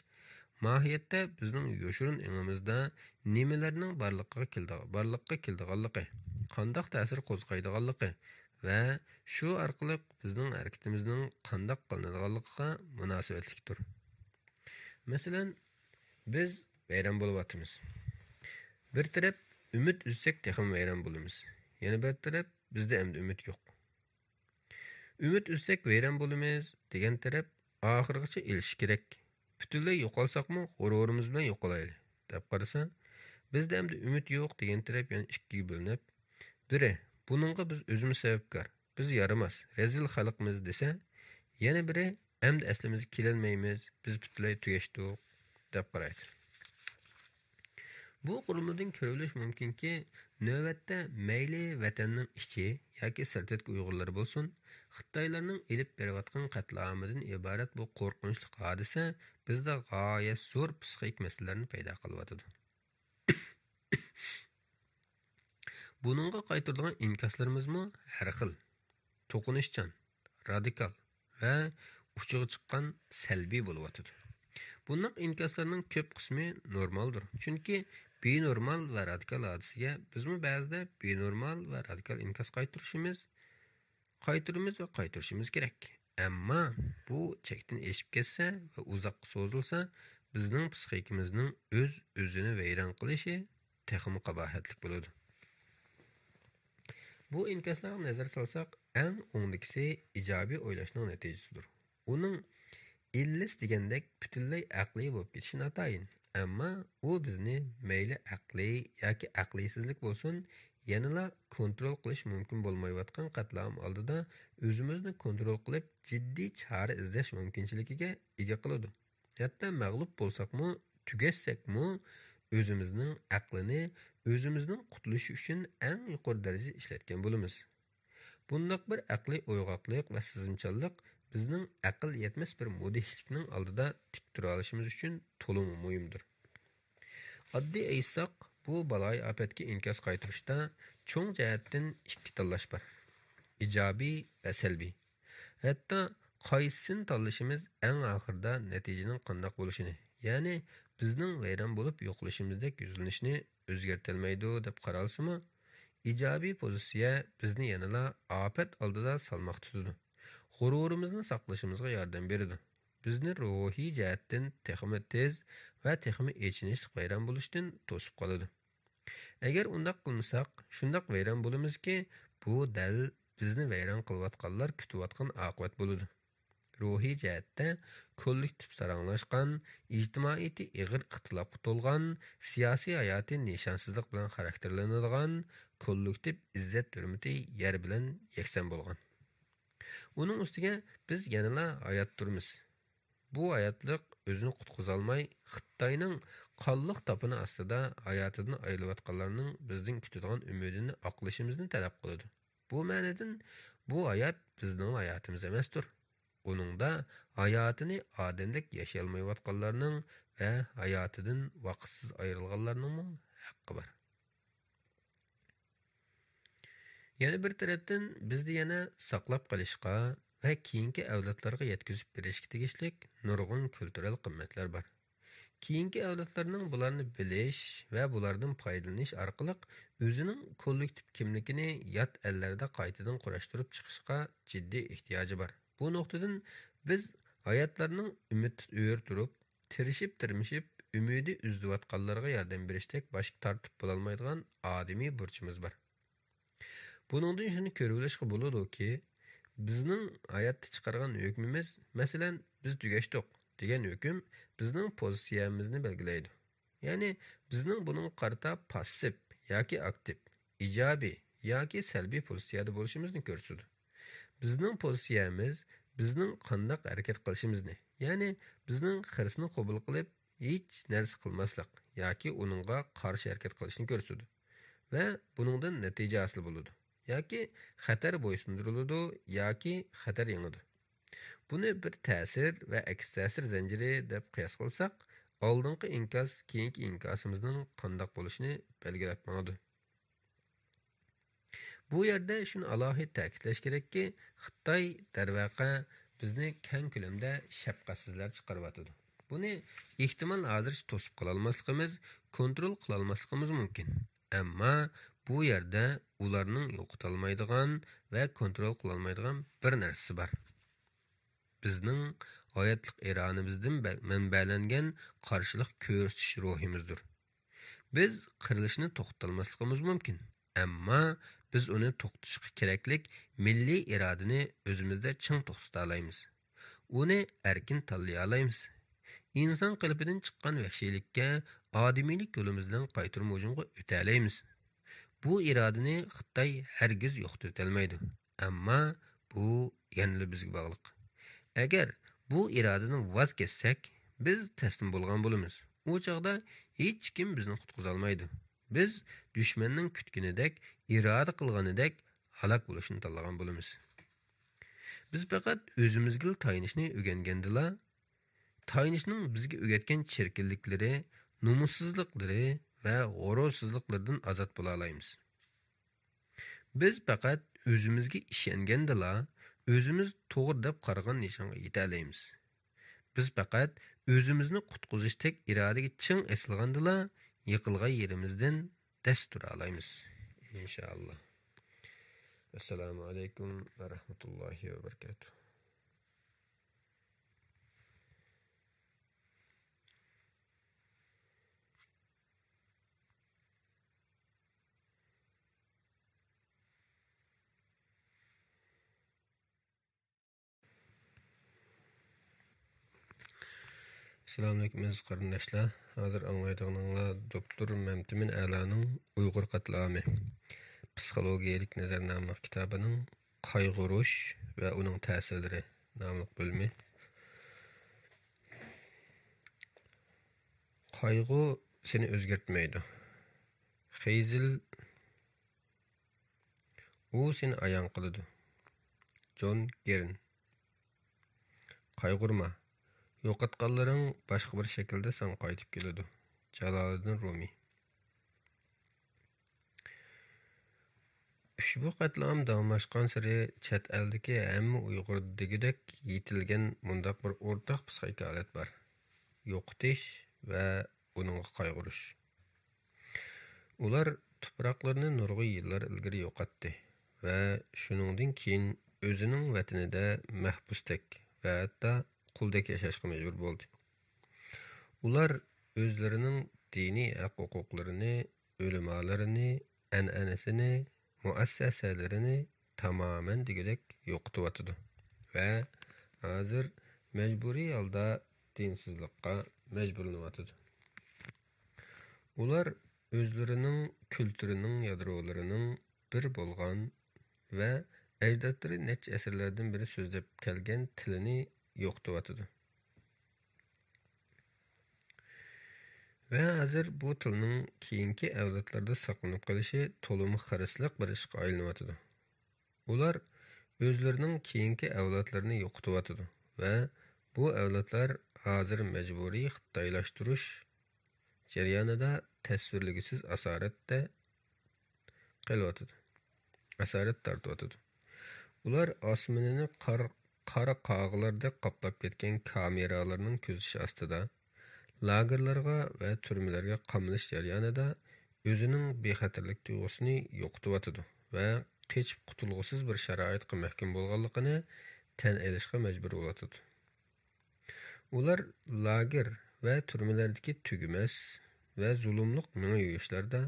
mohiyatda bizning yoshirin ingimizda nimalarning barliqqa keldiganligi, qanday ta'sir qo'zg'aydiganligi va shu orqali bizning harakatimizning qanday qilinadiganligiga munosabatlikdir. Masalan, biz bayram bo'lyapmiz. Bir taraf ümid üzsek texim vayron bo'lamiz. Yana bir taraf bizda endi ümid yo'q. Ümid üzsek vayron bo'lamiz degan taraf oxirgacha elish kerak. Butunlay yo'qolsaqmi, g'ururimiz bilan yo'qolaylik deb qarasa, bizda endi ümid yo'q degan taraf yana ikkiga bo'linib, biri buningga biz o'zimiz sababkor, biz yaramas, rezil xalqmiz desa, yana biri endi aslimizga kelolmaymiz, biz butunlay tugashdik deb qaraydi. Bu qurilmadan ko'rilish mumkinki, navbatda mayli vatanning ichi yoki sirtidagi Uyg'urlar bo'lsin, Xitoylarning elib berayotgan qatlamidan iborat bu qo'rqinchli hodisa bizda g'oyat zo'r psixik masalalarni paydo qilyotidi. Buningga qaytaradigan inkoslarimiz har xil, to'qinishchan, radikal va uchiga chiqqan salbiy bo'lyotidi. Bunday inkoslarning ko'p qismi normaldir. Chunki benormal va radikal hodisiga bizmi ba'zida benormal va radikal inkos qaytarishimiz kerak. Ammo bu chekdan eshib ketsa va uzoqqa so'zilsa, bizning psixikimizning o'zini vayron qilishi texmi qabohatlik bo'ladi. Bu inkoslarga nazar solsak, eng o'ngdagisi ijobiy o'ylashning natijasidir. Uning illis degandek butunlay aqliy bo'lib ketishi notayin. Ammo u bizni mayli aqliy yoki aqliysizlik bo'lsin, yanala kontrol qilish mumkin bo'lmayotgan qatlam oldida o'zimizni kontrol qilib jiddiy chora izlash mumkinchiligiga ega qiladi. Hatto mag'lub bo'lsakmi, tugashsakmi, o'zimizning aqlini o'zimizning qutulishi uchun eng yuqori darajada ishlatgan bo'lamiz. Bundaq bir aqliy uyg'oqlik va sizimchanlik bizning aql yetmas bir mudihlikning oldida tik tura olishimiz uchun to'liq muhimdir. Oddiy aytsak, bu baloy ofatga inkos qaytarishda cho'ng jihatdan ikki tanlash bor. Ijobiy va salbiy. Hatto qaysini tanlashimiz eng oxirida natijaning qanday bo'lishini, ya'ni bizning vayron bo'lib yo'qolishimizdek yuzlanishni o'zgartirmaydi deb qaralsimi, ijobiy pozitsiya bizni yanada ofat oldida salmoq tutadi. G'ururimizni saqlashimizga yordam beradi. Bizni ruhiy jihatdan texmi tez va texmi echinishli vayron bo'lishdan to'sib qoladi. Agar undaq qilmasak, shundaq vayron bo'lamizki, bu dal bizni vayron qilayotganlar kutayotgan oqibat bo'ladi. Ruhiy jihatda kollektiv saranglashgan, ijtimoiy ig'ir ixtilofga to'lgan, siyosiy hayoti nishonsizlik bilan xarakterlanadigan, kollektiv izzat hurmati yer bilan yakson bo'lgan. Uning ustiga biz yanala hayot turmiz. Bu hayotlik o'zini qutqizolmay, Xitoyning qonliq topini ostida hayotidan ayrilayotganlarning bizning kutadigan umidini oqlashimizni talab qiladi. Bu ma'nodan bu hayot bizning hayotimiz emasdir. Uningda hayotini odamdek yashay olmayotganlarning va hayotidan vaqtsiz ayrilganlarning haqqi bor. Yana bir tarafdan bizni yana saqlab qolishga va keyingi avlodlarga yetkazib berishga tegishli nurg'un kultural qimmatlar bor. Keyingi avlodlarning bularni bilish va bulardan foydalanish orqali o'zining kollektiv kimligini yot ellarda qaytadan qurashtirib chiqishga jiddiy ehtiyoji bor. Bu nuqtadan biz hayotlarning umid o'yir turib, tirishib, umidi uzdivatqanlarga yordam berishdek boshqa tartib bo'lolmaydigan odamiy burchimiz bor. Buningdan shuni ko'rib olishga bo'ladiki, bizning hayotda chiqargan hukmimiz, masalan, biz tugashdik degan hukm bizning pozitsiyamizni belgilaydi. Ya'ni bizning buning qarta passiv yoki aktiv, ijobiy yoki salbiy pozitsiyada bo'lishimizni ko'rsatadi. Bizning pozitsiyamiz bizning qanday harakat qilishimizni, ya'ni bizning xirsni qabul qilib, hech narsa qilmaslik yoki uningga qarshi harakat qilishni ko'rsatadi va buningdan natija hosil bo'ladi. Yoki xatar bo'ysundiriladi yoki xatar yengadi. Buni bir ta'sir va aks ta'sir zanjiri deb qiyos qilsak, oldingi inkos keyingi inkosimizning qanday bo'lishini belgilab beradi. Bu yerda shuni alohida ta'kidlash kerakki, Xitoy darvaqa bizni keng ko'lamda shafqatsizlar chiqaryotdi. Buni ehtimol hozircha to'sib qila olmasligimiz, kontrol qila olmasligimiz mumkin. Ammo bu yerda ularning yo'qotolmaydigan va kontrol qila olmaydigan bir narsasi bor. Bizning hayotlik eronimizdan manbalangan qarshilik ko'rsatish ruhimizdir. Biz qirilishni to'xtatolmasligimiz mumkin, ammo biz uni to'xtatishga keraklik milliy irodani o'zimizda ching to'xtata olamiz. Uni erkin tanlay olamiz. Inson qalbidan chiqqan vahshiylikka odamiylik yo'limizdan qaytarmoqchiga o'ta olamiz. Bu irodani Xitoy hargiz yo'qotib olmaydi, ammo bu yanada bizga bog'liq. Agar bu irodadan voz kechsak, biz taslim bo'lgan bo'lamiz. U chaqda hech kim bizni qutqiza olmaydi. Biz dushmanning kutganidek, iroda qilganidek halok bo'lishni tanlagan bo'lamiz. Biz faqat o'zimizga tayinishni o'rgangandila, tayinishning bizga o'rgatgan chirkinliklari, nomussizliklari va g'ururсizliklardan ozod bo'la olamiz. Biz faqat o'zimizga ishongandila, o'zimiz to'g'ri deb qaragan nishonga yeta olamiz. Biz faqat o'zimizni qutqizishdek irodaga ching esilgandila, yiqilgan yerimizdan dast tura olamiz. Inshaalloh. Assalomu alaykum va rahmatullohi va barakatuh. Assalamu alaykum aziz qarindoshlar. Hozir anglaydiganinglar doktor Mamtimin A'laning Uyg'ur qatlami psixologiyalik nazarnoma kitobining qayg'urish va uning ta'sirlari nomli bo'limi. Qayg'u seni o'zgartmaydi. Xeyzil u seni ayon qiladi. John Gern. Qayg'urma. Yo'qotganlaring boshqa bir shaklda sen qaytib keladi. Jaloliddin Rumi. Ushbu qatlam davomlashgan sari chet eldagi hamma Uyg'ur degidek yetilgan mundaq bir o'rtaq psixik holat bor. Yo'qotish va uningga qayg'urish. Ular tuproqlarni nurg'un yillar ilgari yo'qotdi va shuningdan keyin o'zining vatanida mahbusdek va hatto quldek yashashga majbur bo'ldi. Ular o'zlarining diniy haq-huquqlarini, o'limalarini, an'anasini, muassasalarini tamamen degidek yo'qotyapti va hozir majburiy holda dinsizlikqa majburlanyapti. Ular o'zlarining kulturining yadrolarining bir bo'lgan va ajdodlari necha asrlardan beri so'zlab kelgan tilini yo'qotyapti. Va hozir bu tilning keyingi avlodlarda saqlanib qolishi to'liq xarisliq bir ishga aylanyapti. Ular o'zlarining keyingi avlodlarini yo'qotyapti va bu avlodlar hozir majburiy xitoylashtirish jarayonida tasvirligisiz asoratda qilyapti. Asorat tortyapti. Ular osmonini qora qog'larda qoplab ketgan kameralarning ko'zishi ostida lagerlarga va turmalarga qamalish jarayonida o'zining bexatarlik tuyg'usini yo'qotyapti va qechib qutulg'usiz bir sharoitga mahkum bo'lganligini tan olishga majbur bo'lyapti. Ular lager va turmalardagi tugumas va zulmliq ming yurishlarda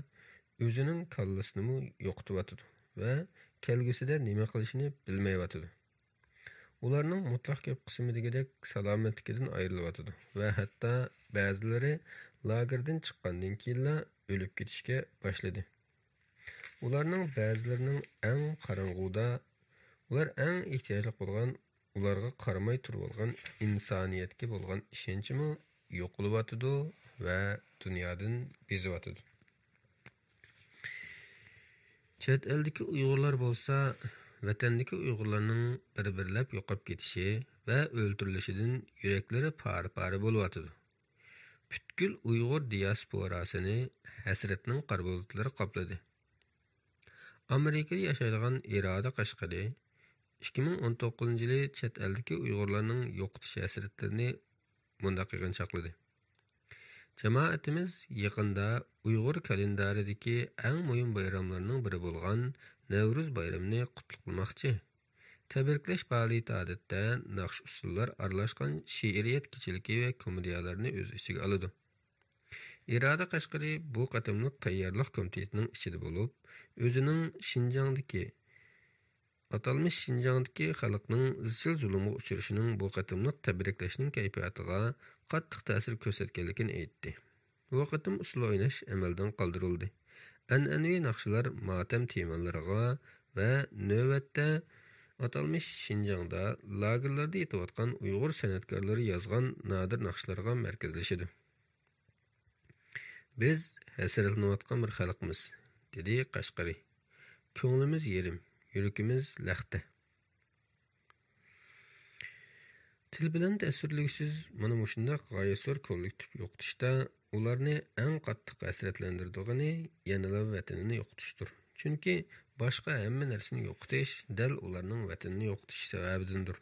o'zining kallasini yo'qotyapti va kelgusida nima qilishini bilmayapti. Ularning mutlaq ko'p qismi degidek salomatligidan ayrilyapti va hatto ba'zilari lagerdan chiqqandan keyin o'lib ketishga boshladi. Ularning ba'zilarining eng qorong'uda, ular eng ehtiyojli bo'lgan, ularga qaramay turib olgan insoniyatga bo'lgan ishonchimi yo'qolyapti va dunyodan bezyapti. Chet eldagi Uyg'urlar bo'lsa, vatandagi Uyg'urlarning bir-birlab yo'qolib ketishi va o'ldirilishidan yuraklari par-pari bo'lyapti. Butkul Uyg'ur diasporasini hasratning qor bulutlari qopladi. Amerikada yashaydigan Iroda Qashqari 2019-yili chet eldagi Uyg'urlarning yo'qotish hasratlarini mundaq yig'inchoqladi. Jamoatimiz yaqinda Uyg'ur kalendaridagi eng muhim bayramlarning biri bo'lgan Navruz bayramini qutlaqlamoqchi. Tabriklash faoliyati odatda naqsh usullar aralashgan she'riyat kechiligi va komediyalarni o'z ichiga oladi. Iroda Qashqari bu qatimliq tayyorlik komitetining ichida bo'lib, o'zining Şinjandagi xalqning izchil zulmga uchrashining bu qatimliq tabriklashning kayfiyatiga qattiq ta'sir ko'rsatganligini aytdi. Bu qatim usul o'ynash amaldan qoldirildi. An'anaviy naqshlar motam temalariga va navbatda atalmış Şinjanda lagerlarda yetayotgan Uyg'ur san'atkorlari yozgan nodir naqshlarga markazlashadi. Biz hasratlanayotgan bir xalqmiz, dedi Qashqari. Ko'nglimiz yerim, yuragimiz laxta. Til bilan tasvirlugisiz mana mushundaq g'oyasor kollektiv yo'qotishda ularni eng qattiq hasratlantirdigani yanada vatanini yo'qotishdir. Chunki boshqa hamma narsani yo'qotish dal ularning vatanini yo'qotish sababidandir.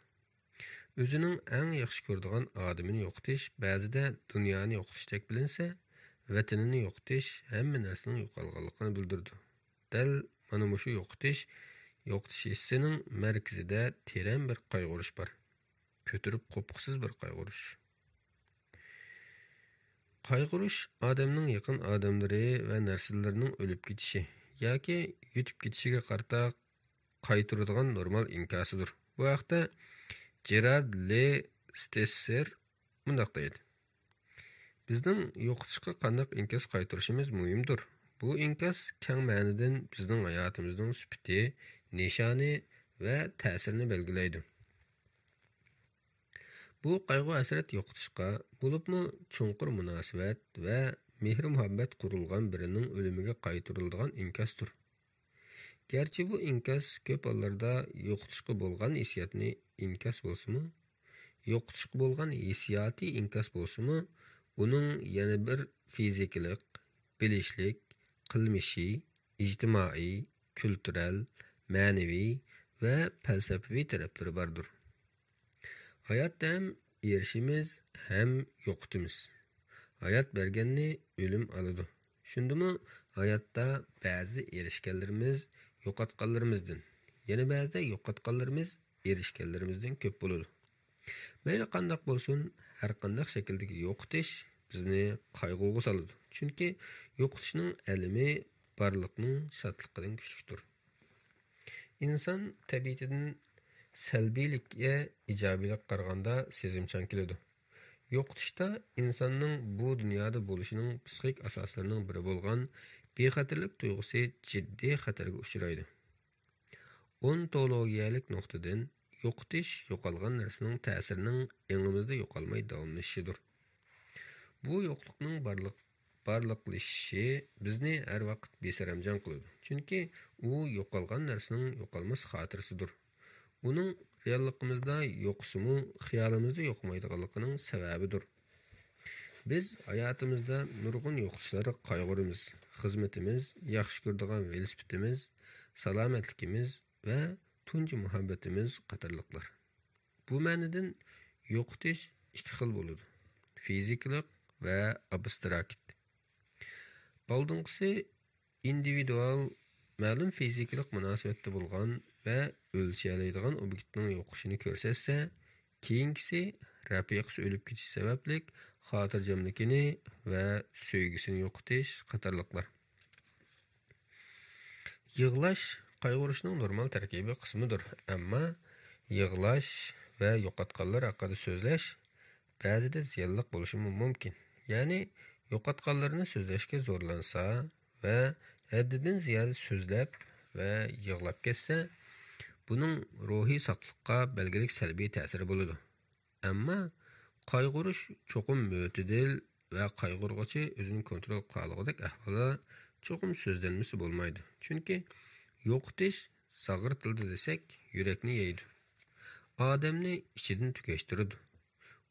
O'zining eng yaxshi ko'radigan odamini yo'qotish ba'zida dunyoni yo'qotishdek bilinsa, vatanini yo'qotish hamma narsaning yo'qolganligini bildirdi. Dal mana mushu yo'qotish hissining markazida teran bir qayg'urish bor. Ko'tirib qo'pqisiz bir qayg'urish. Qayg'urish odamning yaqin odamlari va narsalarining o'lib ketishi yoki yutib ketishiga qarta qaytiradigan normal inkosidir. Bu haqda Gerard Le Stesser mundaq deydi. Bizning yo'qotishga qanday inkas qaytarishimiz muhimdir. Bu inkas keng ma'nodan bizning hayotimizning sifati, nishoni va ta'sirini belgilaydi. Bu qayg'u hasrat yo'qotishga, bo'libmi chunqur munosabat va mehr-muhabbat qurilgan birining o'limiga qaytariladigan inkasdir. Gerçi bu inkas ko'p hollarda yo'qotishga bo'lgan hissiyotni inkas bo'lsa-mu, yo'qotishga bo'lgan hissiyoti inkas bo'lsa-mu, uning yana bir fizikalik, bilishlik, qilmishi, ijtimoiy, kultural, ma'naviy va falsafiy taraflari bordir. Hayotda ham erishimiz ham yo'qotimiz. Hayot berganni o'lim oladi. Shundimi hayotda ba'zi erishganlarimiz yo'qotganlarimizdan, yana ba'zida yo'qotganlarimiz erishganlarimizdan ko'p bo'ladi. Mayli qanday bo'lsin, har qanday shakldagi yo'qotish bizni qayg'uga soladi. Chunki yo'qotishning alimi barliqning shodliqidan kuchlidir. İnsan tabiatidan salbiylikka ijobiylik qaraganda sezimchan keladi. Yo'qotishda insonning bu dunyoda bo'lishining psixik asoslarining biri bo'lgan bexatarlik tuyg'usi jiddiy xatarga uchraydi. Ontologiyalik nuqtadan yo'qotish yo'qolgan narsaning ta'sirining engimizda yo'qolmay davomlashishidir. Bu yo'qlikning barliqlashishi bizni har vaqt besaramjon qiladi. Chunki u yo'qolgan narsaning yo'qolmas xotirasidir. Uning realligimizda yo'qsimi, xiyolimizda yo'qmaydiganligining sababidir. Biz hayotimizda nurg'un yo'qotishlarga qayg'uramiz. Xizmatimiz, yaxshi ko'radigan velosipedimiz, salomatligimiz va tunji muhabbatimiz qatorliqlar. Bu ma'nodan yo'qotish ikki xil bo'ladi. Fiziklik va abstrakt. Oldinqisi individual, ma'lum fiziklik munosabatda bo'lgan va o'lchalaydigan obyektning yo'qishini ko'rsatsa, keyingisi rafiqasi o'lib ketish sababli xotirjamligini va sevgisini yo'qotish qatorliqlar. Yig'lash qayg'urishning normal tarkibiy qismidir, ammo yig'lash va yo'qotganlar haqida so'zlash ba'zida ziyonli bo'lishi mumkin. Ya'ni yo'qotganlarni so'zlashga zo'rlansa va haddidan ziyoda so'zlab va yig'lab ketsa, buning ruhiy sog'liqqa belgilik salbiy ta'siri bo'ladi. Ammo qayg'urish cho'qim mo'tadil va qayg'urg'uchi o'zini kontrol qiladigan ahvolda cho'qim so'zlanmasi bo'lmaydi. Chunki yo'qotish sag'ir tilda desak, yurakni yeydi. Odamni ichidan tugashtiradi.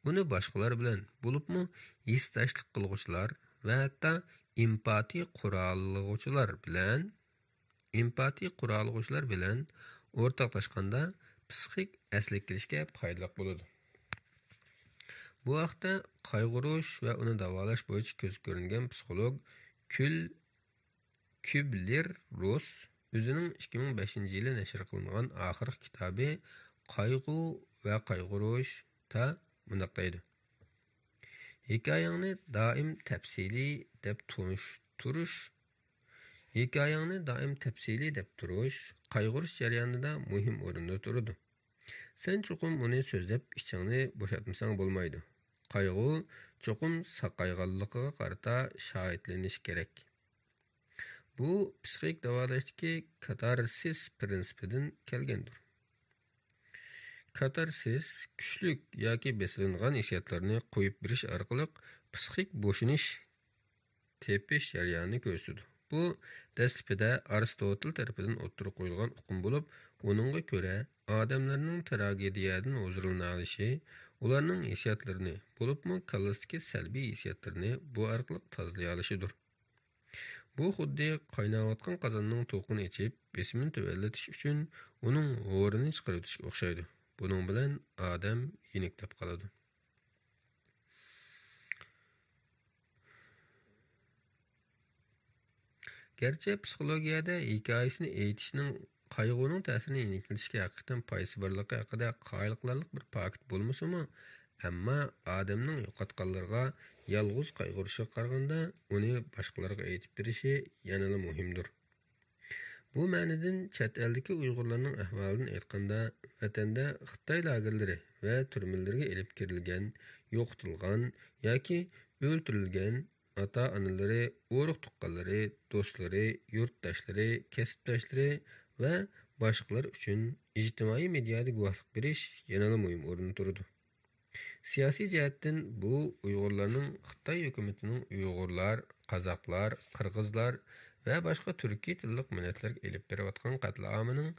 Uni boshqalar bilan, bo'libmi hissdashlik qilguvchilar va hatto empatiya qurolg'uvchilar bilan o'rtoqlashganda psixik aslik kelishga foydali bo'ladi. Bu haqda qayg'urish va uni davolash bo'yicha ko'z ko'ringan psixolog Kübler-Ross o'zining 2005-yili nashr qilingan oxirgi kitobi Qayg'u va qayg'urishda bunday deydi. Hikoyangni doim tafsiliy deb turish qayg'urish jarayonida muhim o'rinda turadi. Sen cho'qim uni so'zlab ichingni bo'shatmasang bo'lmaydi. Qayg'u cho'qim saqayganligiga qarata shohidlanish kerak. Bu psixik davolashdagi katarsis prinsipidan kelgandir. Katarsis kuchlik yoki besilingan hissiyotlarni qo'yib berish orqali psixik bo'shinish tepish jarayonini ko'rsatadi. Bu dastlabida Aristotel tarafidan o'ttirib qo'yilgan uqum bo'lib, uningga ko'ra odamlarning tragediyadan o'zirilni olishi, ularning hissiyotlarini, bo'libmi kallasidagi salbiy hissiyotlarni bu orqali tozalay olishidir. Bu xuddi qaynayotgan qozonning to'qini ichib, besimini tuvallatish uchun uning g'o'rini chiqarib o'tishga o'xshaydi. Buning bilan odam yeniktab qoladi. Gerçi psixologiyada hikoyasini aytishning qayg'uning ta'sirini yeniklatishga haqiqatan foydasi borligi haqida qoyilqilalik bir fakt bo'lmasa-mu, ammo odamning yo'qotganlarga yolg'iz qayg'urishiga qaraganda uni boshqalarga aytib berishi yanada muhimdir. Bu ma'nodan chet eldagi Uyg'urlarning ahvolidan aytganda, vatanda Xitoy lagerlari va turmalarga elib kirilgan, yo'qotilgan yoki o'ltirilgan ota-onalari, urug' tuqqanlari, do'stlari, yurtdoshlari, kasbdoshlari va boshqalar uchun ijtimoiy mediada guvohlik berish yanada muhim o'rinda turadi. Siyosiy jihatdan bu Uyg'urlarning Xitoy hukumatining Uyg'urlar, Qozoqlar, Qirg'izlar va boshqa turkiy tillik millatlarga elib berayotgan qatl-aamining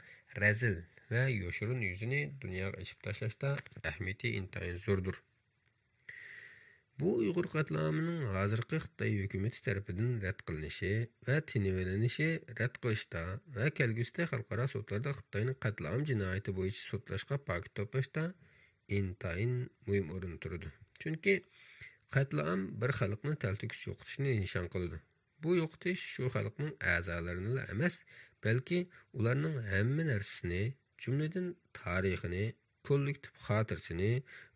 razil va yoshirin yuzini dunyoga ochib tashlashda ahamiyati intayin zo'rdir. Bu Uyg'ur qatl-aamining hozirgi Xitoy hukumati tarafidan rad qilinishi va tinivilinishi rad qilishda va kelgusida xalqaro sudlarda Xitoyning qatl-aam jinoyati bo'yicha sudlashga paket to'plashda intayin muhim o'rinda turadi. Chunki qatl-aam bir xalqni taltikus yo'qotishni nishon qiladi. Bu yo'qotish shu xalqning a'zolarini emas, balki ularning hamma narsasini, jumladan tarixini, kollektiv xotirasini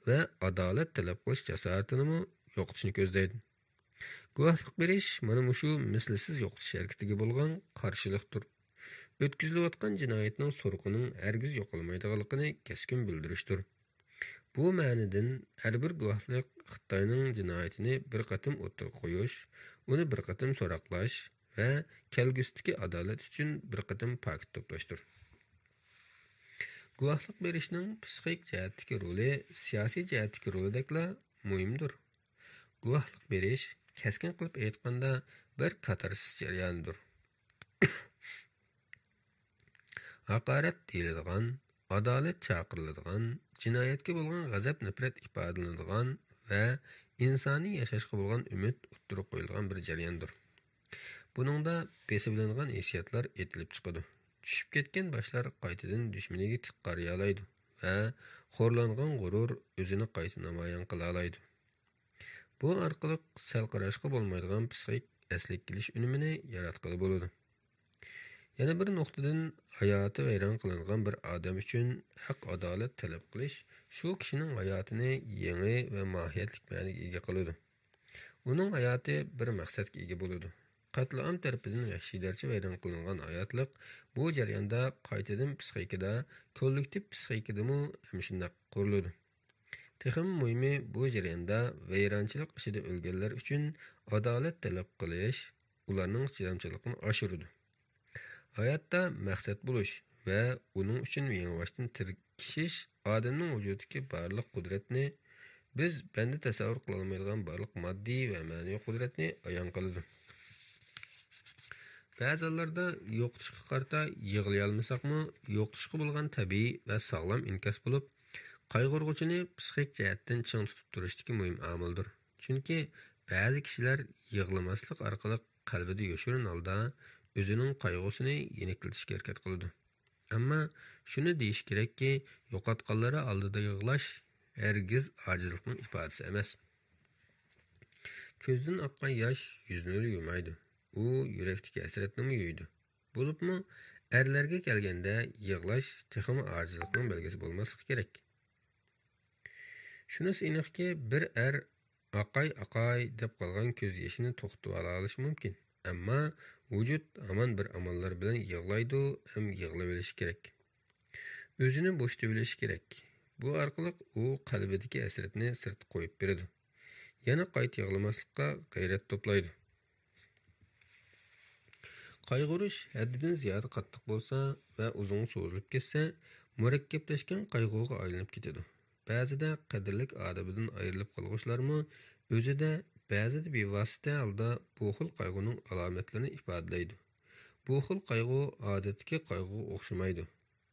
va adolat talab qilish jasoratini yo'qotishni ko'zlaydi. Guvohlik berish mana shu mislsiz yo'qotish harakatiga bo'lgan qarshilikdir. O'tkazilayotgan jinoyatning surqining hargiz yo'qolmaydiganligini keskin bildirishdir. Bu ma'nodan har bir guvohlik Xitoyning jinoyatini bir qatim o'tirib qo'yish, uni bir qatim so'roqlash va kelgusidagi adolat uchun bir qatim paket to'plashdir. Guvohlik berishning psixik jihatdagi roli siyosiy jihatdagi rolidekla muhimdir. Guvohlik berish, keskin qilib aytganda, bir katarsis jarayonidir. Haqorat deyiladigan, adolat chaqiriladigan, jinoyatga bo'lgan g'azab nafrat ifodalanadigan va insoniy yashashga bo'lgan umid o'ttirib qo'yilgan bir jarayondir. Buningda besibilingan hissiyotlar etilib chiqadi. Tushib ketgan boshlar qaytadan dushmaniga tik qarayolaydi va xo'rlangan g'urur o'zini qayta namoyon qila oladi. Bu orqali sal qarashga bo'lmaydigan psixik aslik kelish unumini yaratqili bo'ladi. Yana bir nuqtadan hayoti vayron qilingan bir odam uchun haq adolat talab qilish shu kishining hayotini yangi va mohiyatli ma'noga ega qiladi. Uning hayoti bir maqsadga ega bo'ladi. Qatl-aam tarafidan vahshiylarcha vayron qilingan hayotlik bu jarayonda qaytadan psixikada, kollektiv psixikadami ham shunday quriladi. Texim muhimi bu jarayonda vayronchilik ishida o'lganlar uchun adolat talab qilish ularning chidamchiligini oshiradi. Hayotda maqsad bo'lish va uning uchun yangvoshdan tirkishish odamning vujudidagi barliq qudratni, biz banda tasavvur qila olmaydigan barliq moddiy va ma'naviy qudratni ayon qiladi. Ba'zilarda yo'qotishga qarata yig'lay olmasakmi, yo'qotishga bo'lgan tabiiy va sog'lom inkas bo'lib, qayg'urg'uchini psixik jihatdan ching tutib turishdagi muhim omildir. Chunki ba'zi kishilar yig'lamaslik orqali qalbida yoshirin holda o'zining qayg'usini yeniklatishga harakat qiladi. Ammo shuni deyish kerakki, yo'qotganlari oldida yig'lash hargiz ojizlikning ifodasi emas. Ko'zdan oqqan yosh yuzni yumaydi. U yurakdagi hasratni yuydi. Bo'libmi, erlarga kelganda yig'lash texmi ojizlikning belgisi bo'lmasligi kerak. Shunisi aniqki, bir aqay deb qolgan ko'z yoshini to'xtatib ola olish mumkin. Ammo vujud hamon bir amallar bilan yig'laydi, ham yig'lab olishi kerak. O'zini bo'shtab olishi kerak. Bu orqali u qalbidagi hasratni sirtib qo'yib beradi. Yana qayta yig'lamaslikka g'ayrat to'playdi. Qayg'urish haddidan ziyoda qattiq bo'lsa va uzun so'zilib ketsa, murakkablashgan qayg'uga aylanib ketadi. Ba'zida qadrlik odabidan ayrilib qolg'ishlarmi o'zida, ba'zida bevosita holda bu xil qayg'uning alomatlarini ifodalaydi. Bu xil qayg'u odatdagi qayg'uga o'xshamaydi.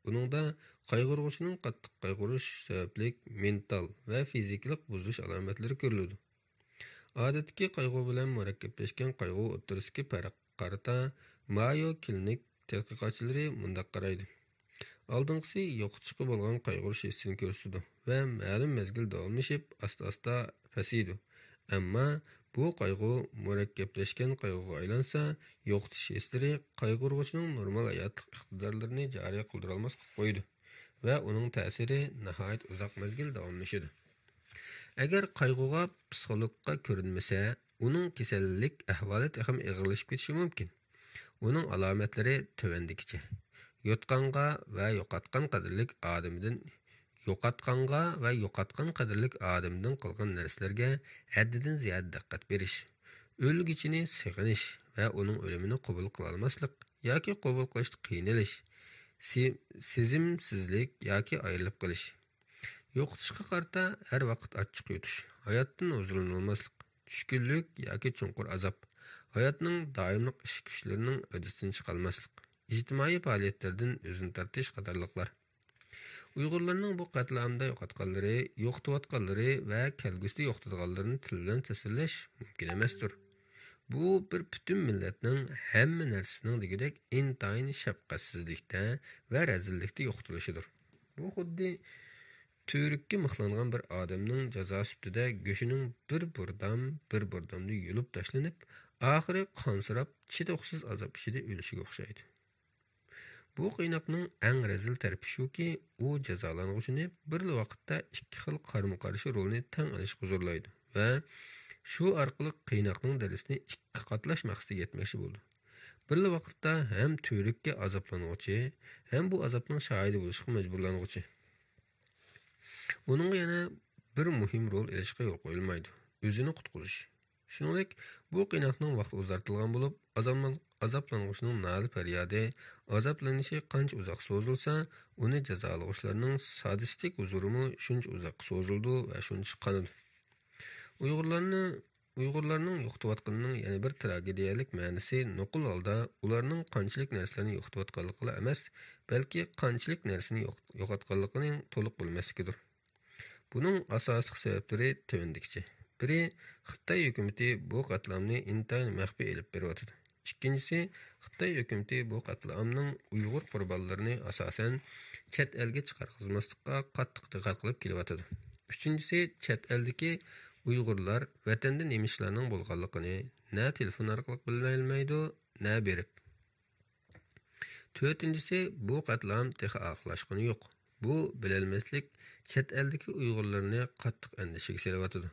Buningda qayg'urg'uchining qattiq qayg'urish sababli mental va fiziklik buzilish alomatlari ko'riladi. Odatdagi qayg'u bilan murakkablashgan qayg'u o'rtasidagi farq qarata Mayo klinik tadqiqotchilari mundaq qaraydi. Oldinqisi yo'qotishga bo'lgan qayg'urish hissini ko'rsatadi va ma'lum mezgil davomlashib, asta-asta pasaydi. Ammo bu qayg'u murakkablashgan qayg'uga aylansa, yo'qotish hislari qayg'urg'uchining normal hayotlik iqtidorlarini joriy qildira olmas qilib qo'ydi va uning ta'siri nihoyat uzoq mezgil davomlashadi. Agar qayg'uga psixologga ko'rinmasa, uning kasallik ahvoli ham og'irlashib ketishi mumkin. Uning alomatlari tövendikicha. Yotqanға va yo'qotgan qadrlik odamidan yo'qotganga va yo'qotgan qadrlik odamdan qilgan narsalarga haddidan ziyod diqqat berish, o'lgichini sig'inish va uning o'limini qabul qila olmaslik yoki qabul qilishda qiynalish, sezimsizlik yoki ayrilib qolish, yo'qotishga qarta har vaqt achchiq yutish, hayotdan huzurlanolmaslik, tushkunlik yoki chunqur azob, hayotning doimliq ish kuchlarining o'disidan chiqolmaslik, ijtimoiy faoliyatlardan o'zini tortish qatorliqlar. Uyg'urlarning bu qatlamda yo'qotganlari, yo'qotayotganlari va kelgusida yo'qotadiganlarini til bilan tasvirlash mumkin emasdir. Bu bir butun millatning hamma narsasining degidek intayin shafqatsizlikda va razillikda yo'qotilishidir. Bu xuddi Türk'e mıhlanğan bir adamның jaza süptüdə göşünün bir burdamda yulub taşlanıp, ahiri qansırab, çidoqsuz azap içide ölüşüge oxşaydı. Bu qiynaqның ən rezil tərəfi şu ki, o jazalanğıcını bir vaqtda ikki xil qarama-qarşı rolni tən alışqa zorlaydı və şu arqılıq qiynaqның dərisini ikki qatlaş məqsədi yetməkşi boldu. Bir vaqtda həm Türk'e azaplanğıcı, həm bu azapның şahidi bolışqa məcburlanğıcı. Bunun yana bir muhim rol elishga yo'l qo'yilmaydi. O'zini qutqizish. Shuningdek, bu qiynaqning vaqti uzartilgan bo'lib, azoblanishning nali faryodi, azoblanishi qancha uzoq so'zilsa, uni jazolag'ishlarning sadistik huzurimi shuncha uzoq so'zildi va shuncha qanidi. Uyg'urlarning yo'qotayotganining yana bir tragediyalik ma'nosi nuqul holda ularning qanchalik narsalarni yo'qotayotganligi emas, balki qanchalik narsani yo'qotganligining to'liq bilmasligidir. Bunun asaslık sebepleri tövendikçe. Biri, Xitay hükümeti bu qatlamni intayin məxfi elib beriyotidir. İkincisi, Xitay hükümeti bu qatlamning Uyghur qurbanlarını asasen chet elge chiqarg'izmaslikqa qattiq diqqat qilib kelyapti. Üçüncüsü, chet eldeki Uyg'urlar vatanda nima ishlarning bo'lganligini na telefon orqali bilmaydi, na berib. To'rtinchisi, bu qatlam texi oxirlashgani yo'q. Bu bililmaslik chet eldeki Uyg'urlarni qattiq andishiga selayotidir.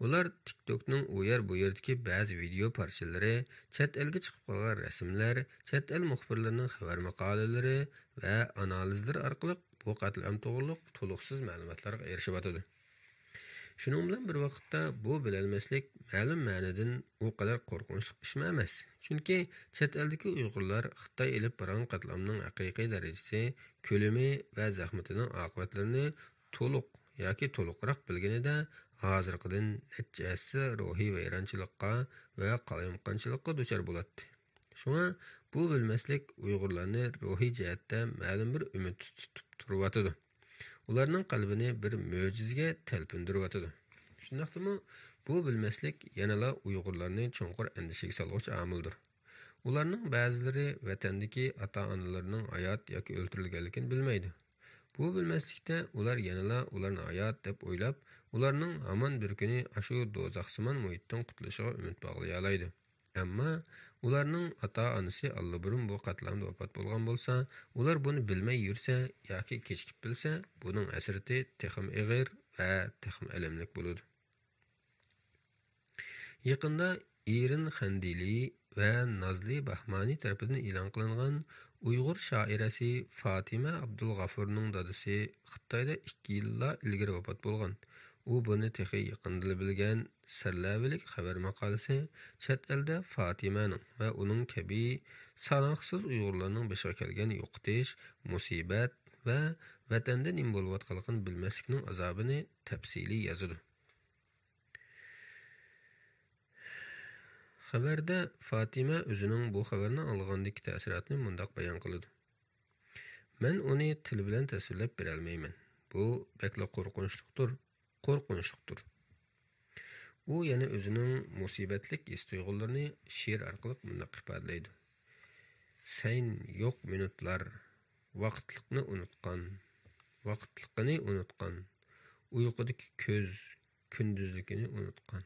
Ular TikTok'ning u yer bu yerdagi ba'zi video parchalari, chet elga chiqib qolgan rasmlar, chet el muxbirlarining xabar maqolalari va analizlar orqali bu qatlam to'g'riliq to'liqsiz ma'lumotlarga erishyapti. Shuning bilan bir vaqtda bu bililmaslik ma'lum ma'nodan u qadar qo'rqinchli ish emas. Chunki chet eldagi Uyg'urlar Xitoy elib boran qatlamning haqiqiy darajasi, ko'lami va zahmatining oqibatlarini to'liq yoki to'liqroq bilganida hozirgidan necha ruhiy vayronchilikqa va qalayonchilikqa duchor bo'ladi. Shunga bu bilmaslik Uyg'urlarni ruhiy jihatda ma'lum bir umid tutib turyapti. Ularning qalbini bir mo'jizaga talpindiryapti. Shundaqmi bu bilmaslik yanala Uyg'urlarni chunqur andishiga soluvchi omildir. Ularning ba'zilari vatandagi ota-onalarining hayot yoki o'ldirilganligini bilmaydi. Bu bilmaslikda ular yanala ularni hayot deb o'ylab, ularning hamon bir kuni ashu do'zaxsimon muhitdan qutulishiga umid bog'lay oladi. Ammo ularning ota-onasi allaburun bu qatlamda vafot bo'lgan bo'lsa, ular buni bilmay yursa yoki kechikib bilsa, buning asrati texim ig'ir va texim alamlik bo'ladi. Yaqinda Irin Xandili va Nazli Bahmani tarafidan e'lon qilingan Uyg'ur shoirasi Fatima Abdulg'afurning dadasi Xitoyda 2 yillar ilgari vafot bo'lgan. U buni texi yaqinda bilgan sarlavalik xabar maqolasi chet elda Fatimaning va uning kabi sanoqsiz Uyg'urlarning boshiga kelgan yo'qotish, musibat va vatanda nima bo'layotganligini bilmaslikning azobini tafsiliy yozadi. Xabarda Fatima o'zining bu xabarni olgandagi ta'siratini mundaq bayon qiladi. Men uni til bilan tasvirlab bera olmayman. Bu bekla qo'rqinchlidir. U yana o'zining musibatlik his-tuyg'ularini she'r orqali mundaq ifodalaydi. Sen yo'q minutlar, vaqtliqni unutgan, uyqudagi ko'z, kunduzligini unutgan.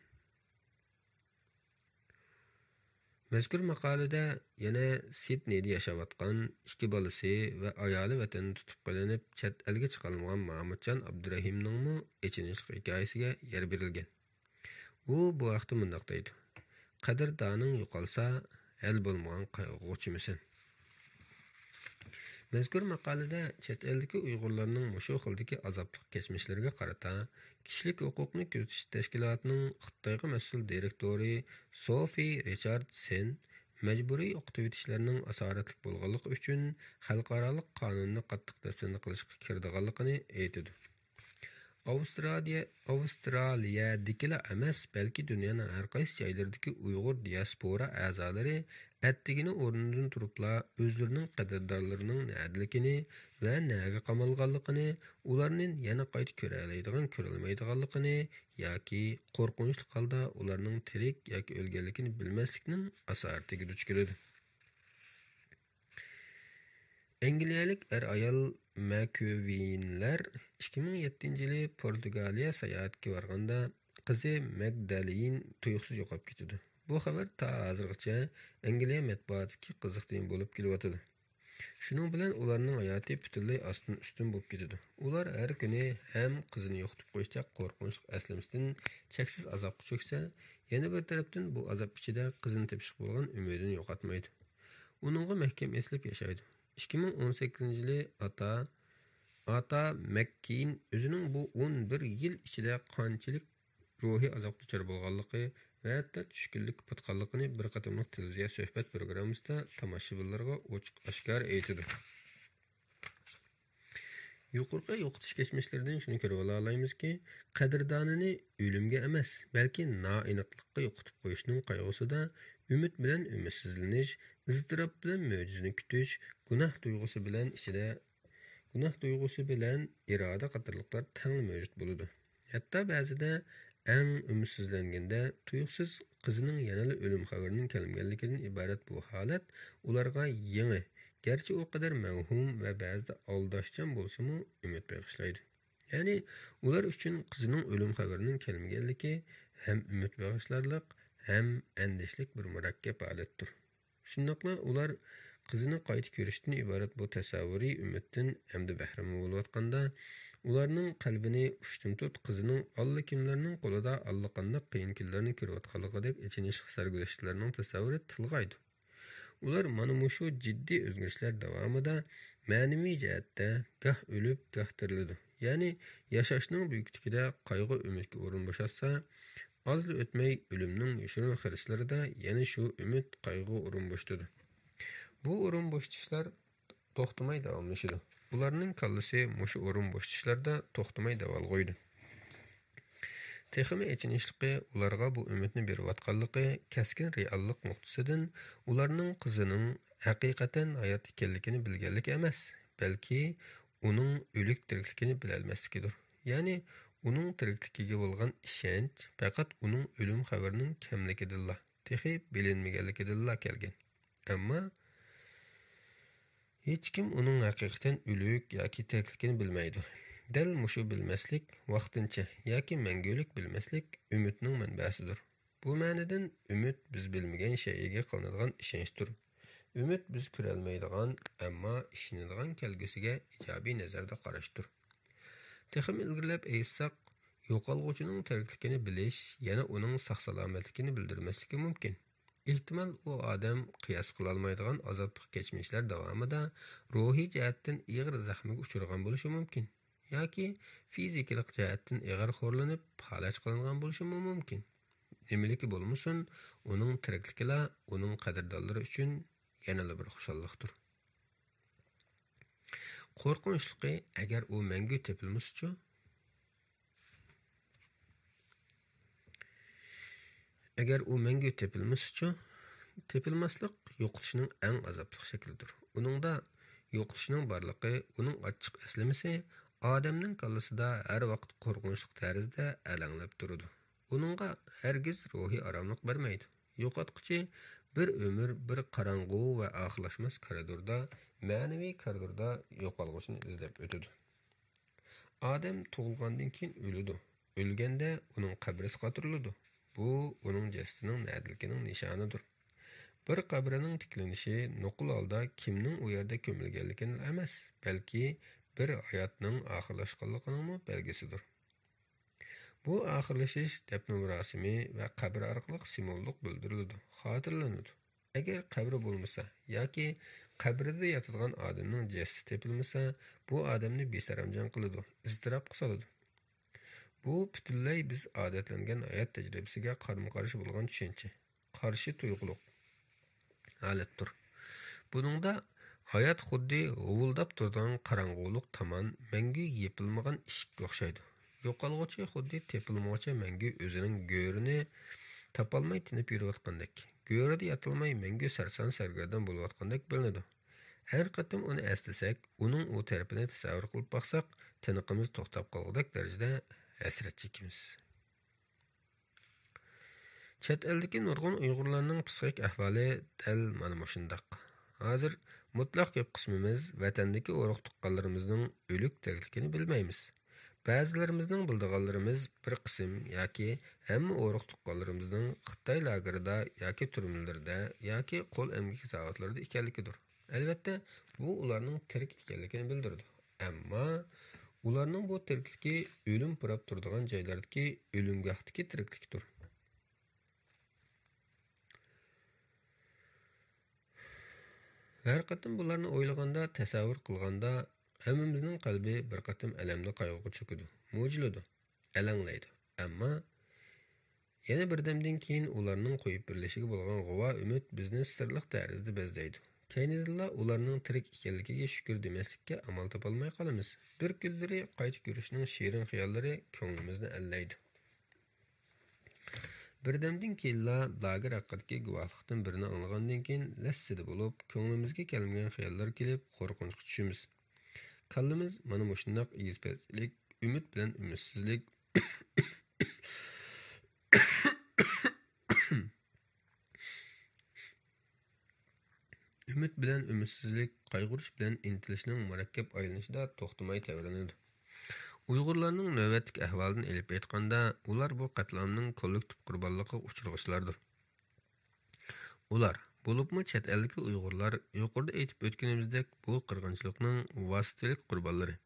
Mazkur maqolada yana Sidneyda yashayotgan 2 bolasi va ayoli vatanni tutib qolinib, chet elga chiqarilgan Mahmudjon Abdurahimning echinishli hikoyasiga yer berilgan. U bu vaqtda mundaq deydi: Qadrdoning yo'qolsa, hal bo'lmagan qayg'uchimisan. Mazkur maqolada chet eldagi Uyg'urlarning mushu xildagi azobli kechmishlariga qarata kishilik huquqni kuzatish tashkilotining Xitoyga mas'ul direktori Sofi Richardson majburiy o'qitib etishlarning asoratli bo'lganligi uchun xalqaro qonunni qattiq dafsana qilishga kirdiganligini aytadi. Avstraliyadagilar emas, balki dunyoning har qaysi joylaridagi Uyg'ur diaspora a'zolari attigini o'rnidan turibla o'zlarining qadrdonlarining nadiligini va naga qamalganligini, ularning yana qayta ko'ra oladigan, ko'rilmaydiganligini yoki qo'rqinchli holda ularning tirik yoki o'lganligini bilmaslikning asoratiga duch keladi. Angliyalik ayol McQueenlar 2007-yili Portugaliya sayohatga borganda qizi Magdalene tuyuqsiz yo'qolib ketdi. Bu xabar ta hozirgacha Angliya matbuotidagi qiziqtirgan bo'lib kelyotdi. Shuning bilan ularning hayoti butunlay ostin-ustin bo'lib ketdi. Ular har kuni ham qizini yo'qotib qo'yishda qo'rqinchli aslamasidan cheksiz azobga cho'ksa, yana bir tarafdan bu azob ichida qizini tepishga bo'lgan umidini yo'qotmaydi. Uningga mahkam eslab yashaydi. 2018-yili ata McKean o'zining bu 11 yil ichida qanchalik ruhiy azobga duchor bo'lganligi va hatto tushkunlik patqanligini bir qatorliq televiziya suhbat programmasida tomoshabinlarga ochiq oshkor aytdi. Yuqorqi yo'qotish kechmishlaridan shuni ko'rib olamizki, qadrdonini o'limga emas, balki noaniqlikqa yo'qotib qo'yishning qayg'usida umid bilan umidsizlanish, iztirob bilan mo'jizani kutish, gunoh tuyg'usi bilan iroda qatorliqlar tang mavjud bo'ladi. Hatto ba'zida eng umidsizlanganda tuyuqsiz qizining yanada o'lim xabarining kelganligidan iborat bu holat ularga yangi, garchi u qadar mavhum va ba'zida aldashchan bo'lsa-mu umid bag'ishlaydi. Ya'ni ular uchun qizining o'lim xabarining kelmaganligi ham umid bag'ishlarlik, ham andishlik bir murakkab holatdir. Shundaqla ular qizini qayta ko'rishdan iborat bu tasavvuriy umiddan hamda bahramand bo'layotganda, ularning qalbini ushtin tut qizining allakimlarning qo'lida allaqanday qiyin kunlarni ko'rayotganligidek ichinishli sarguzashtlarining tasavvuri tilg'aydi. Ular mana shu jiddiy o'zgarishlar davomida ma'naviy jihatda goh o'lib, goh tiriladi. Ya'ni yashashning buyukligida qayg'u umidga o'rin bo'shatsa, ozli o'tmay o'limning yoshirin xirislarida yana shu umid qayg'u o'rin bo'shtadi. Bu o'rin bo'shtishlar to'xtamay davomlashadi. Ularning kallasi mushu o'rin bo'shtishlarda to'xtamay davom qo'ydi. Texmi echinishliqi ularga bu umidni berayotganligi kaskin reallik nuqtasidan ularning qizining haqiqatan hayot ekanligini bilganlik emas, balki uning o'lik tirikligini bilolmasligidir. Ya'ni uning tirikligiga bo'lgan ishonch faqat uning o'lim xabarining kamligidanla, texi bilinmaganligidanla kelgan. Ammo hech kim uning haqiqatan o'lik yoki tirikligini bilmaydi. Dal mushu bilmaslik, vaqtincha yoki mangulik bilmaslik umidning manbasidir. Bu ma'nodan umid biz bilmagan shayga qilinadigan ishonchdir. Umid biz ko'rolmaydigan, ammo ishonadigan kelgusiga ijobiy nazarda qarashdir. Texim ilgirlab aytsak, yo'qolg'uchining tirikligini bilish yana uning sog'-salomatligini bildirmasligi mumkin. Ehtimal u odam qiyos qilolmaydigan azobli kechmishlar davomida ruhiy jihatdan ig'ir zaxmiga uchragan bo'lishi mumkin. Yoki fizikalik jihatdan ig'ir xo'rlanib, palaj qilingan bo'lishi mumkin. Nimaliki bo'lmasin, uning tirikligila uning qadrdonlari uchun yanada bir xushalliqdir. Qo'rqinchligi agar u mangu tepilmasichu, tepilmaslik yo'qotishning eng azobli shaklidir. Uningda yo'qotishning borligi, uning ochiq eslamasi odamning kallasida har vaqt qo'rqinchli tarzda alanglab turadi. Uningga hargiz ruhiy oromlik bermaydi. Yo'qotquchi bir umr, bir qorong'u va oxirlashmas koridorda, ma'naviy koridorda yo'qolg'uchini izlab o'tadi. Odam tug'ilgandan keyin o'ladi. O'lganda uning qabri qotiriladi. Bu uning jasadining nadligining nishonidir. Bir qabrining tiklanishi nuqul holda kimning u yerda ko'milganligini emas, balki bir hayotning oxirlashganligining belgisidir. Bu oxirlashish dafn murosimi va qabr orqali simvollik bildiriladi, xotirlanadi. Agar qabri bo'lmasa yoki Qabrida yotadigan odamning jasadi tepilmasa, bu odamni besaramjon qiladi, iztirobga soladi. Bu butunlay biz odatlangan hayot tajribasiga qarama-qarshi bo'lgan tushuncha, qarshi tuyg'uliq holatdir. Buningda hayot xuddi g'uvuldab turgan qorong'ulik tomon mangu yepilmagan eshikka o'xshaydi. Yo'qolg'uchi xuddi tepilmoqchi mangu o'zining go'rini topolmay tinib yurayotgandek. Go'rida yotolmay mangu sarson sargardon bo'layotgandek bilinadi. Har qatim uni eslasak, uning u tarafini tasavvur qilib baqsaq, tiniqimiz to'xtab qolgudek darajada hasrat chekimiz. Chet eldagi nurg'un Uyg'urlarning psixik ahvoli dal mana shundaq. Hozir mutlaq ko'p qismimiz vatandagi urug' tuqqanlarimizning o'lik tagligini bilmaymiz. Ba'zilarimizning bildiganlarimiz bir qism yoki hamma urug' tuqqanlarimizning Xitoy lagerida yoki turmalarda yoki qo'l emgak zavodlarida ekanligidir. Albatta, bu ularning tirik ekanligini bildiradi. Ammo ularning bu tirikligi o'lim purab turadigan joylardagi o'limgohdagi tiriklikdir. Har qatim bularni o'ylaganda, tasavvur qilganda, hammamizning qalbi bir qatim alamli qayg'uga cho'kadi, mo'jiladi, alanglaydi. Ammo yana birdamdan keyin ularning qo'yib berilishiga bo'lgan g'uva umid bizni sirliq tarzda bezlaydi. Keynidilla ularning tirik ekanligiga shukr demaslikka amal topolmay qolamiz. Bir kunlari qayta ko'rishning shirin xiyollari ko'nglimizni allaydi. Birdamdan keyin lager haqidagi guvohlikdan birini anglagandan keyin lassida bo'lib, ko'nglimizga kelmagan xiyollar kelib, qo'rqinchga tushamiz. Kallamiz mana mushundoq egizpazlik, umid bilan umidsizlik umid bilan umidsizlik, qayg'urish bilan intilishning murakkab aylanishida to'xtamay tavranadi. Uyg'urlarning navbatdagi ahvolidan elib aytganda, ular bu qatlamning kollektiv qurbonligiga uchrag'uvchilardir. Ular, bo'libmi chet eldagi Uyg'urlar, yuqorida aytib o'tganimizdek, bu qirg'inchilikning vositalik qurbonlari.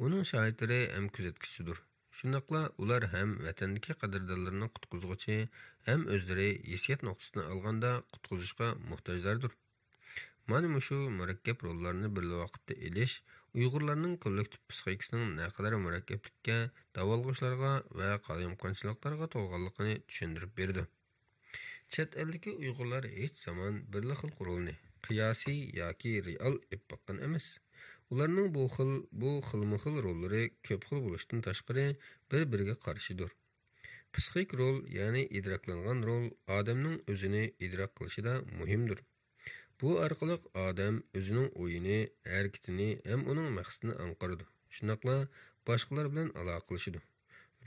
Uning shohidlari ham kuzatuvchisidir. Shundaqla ular ham vatandagi qadrdonlarni qutqizuvchi, ham o'zlari hissiyot nuqtasidan olganda qutqizishga muhtojlardir. Mana shu murakkab rollarni bir vaqtda elish Uyg'urlarning kollektiv psixikasining naqadar murakkablikka, davolg'ishlarga va qalayimqonchiliklarga to'lganligini tushuntirib berdi. Chet eldagi Uyg'urlar hech zamon bir xil qurolni, qiyosiy yoki real ep baqqan emas. Ularning bu xilma-xil rollari ko'p xil bo'lishdan tashqari bir-biriga qarshidir. Psixik rol, ya'ni idroklangan rol, odamning o'zini idrok qilishida muhimdir. Bu orqali odam o'zining o'yini, harakatini ham uning maqsadini aniqlaydi. Shunaqla boshqalar bilan aloqalashadi.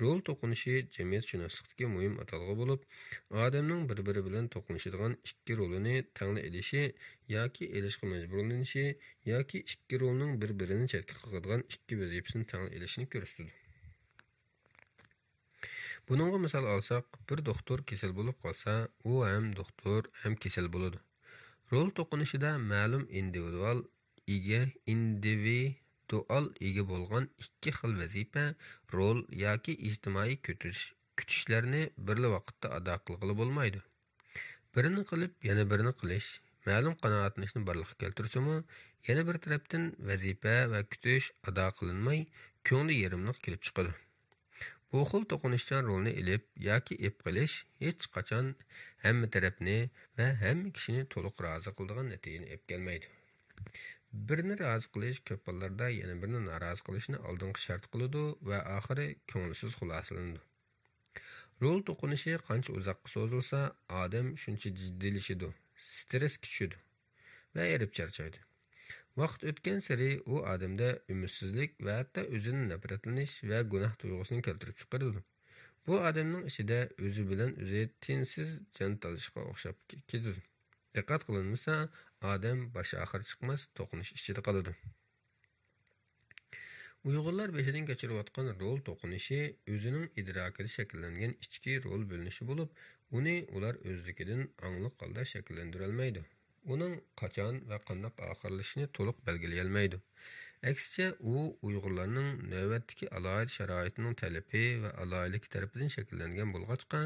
Rol to'qinishi jamiyatshunoslikdagi muhim atalg'i bo'lib, odamning bir-biri bilan to'qinishadigan ikki rolini tangli elishi yoki elishga majburlanishi yoki ikki rolning bir-birini chetga qo'yadigan ikki vazifasini tangli elishini ko'rsatadi. Buningga misol olsak, bir doktor kasal bo'lib qolsa, u ham doktor ham kasal bo'ladi. Rol to'qinishida ma'lum individual ega bo'lgan ikki xil vazifa, rol yoki ijtimoiy kutishlarni bir vaqtda ado qilg'ili bo'lmaydi. Birini qilib, yana birini qilish, ma'lum qanoatlanishni barliqqa keltirsimi, yana bir tarafdan vazifa va kutish ado qilinmay, ko'ngli yerimliq kelib chiqadi. Bu xil to'qinishchan rolni ilib yoki ep qilish hech qachon hamma tarafni va hamma kishini to'liq rozi qiladigan natijani ep kelmaydi. Birini rozi qilish ko'p hollarda yana birini norozi qilishni oldingi shart qiladi va oxiri ko'ngilsiz xulosalanadi. Rol to'qinishi qancha uzoqqa so'zilsa, odam shuncha jiddiylashadi, stressga tushadi va erib charchaydi. Vaqt o'tgan sari u odamda umidsizlik va hatto o'zini nafratlanish va gunoh tuyg'usini keltirib chiqaradi. Bu odamning ichida o'zi bilan o'zi tensiz jon talishga o'xshab ketadi. Diqqat qilinmasa, odam boshi oxir chiqmas to'qinish ichida qoladi. Uyg'urlar beshidan kechirayotgan rol to'qinishi o'zining idrokida shakllangan ichki rol bo'linishi bo'lib, uni ular o'zligidan ongli holda shakllantira olmaydi. Uning qachon va qanday oxirlashishini to'liq belgilay olmaydi. Aksicha, u Uyg'urlarning navbatdagi alohida sharoitining talabi va aloyligi tarafidan shakllangan bo'lg'achqa,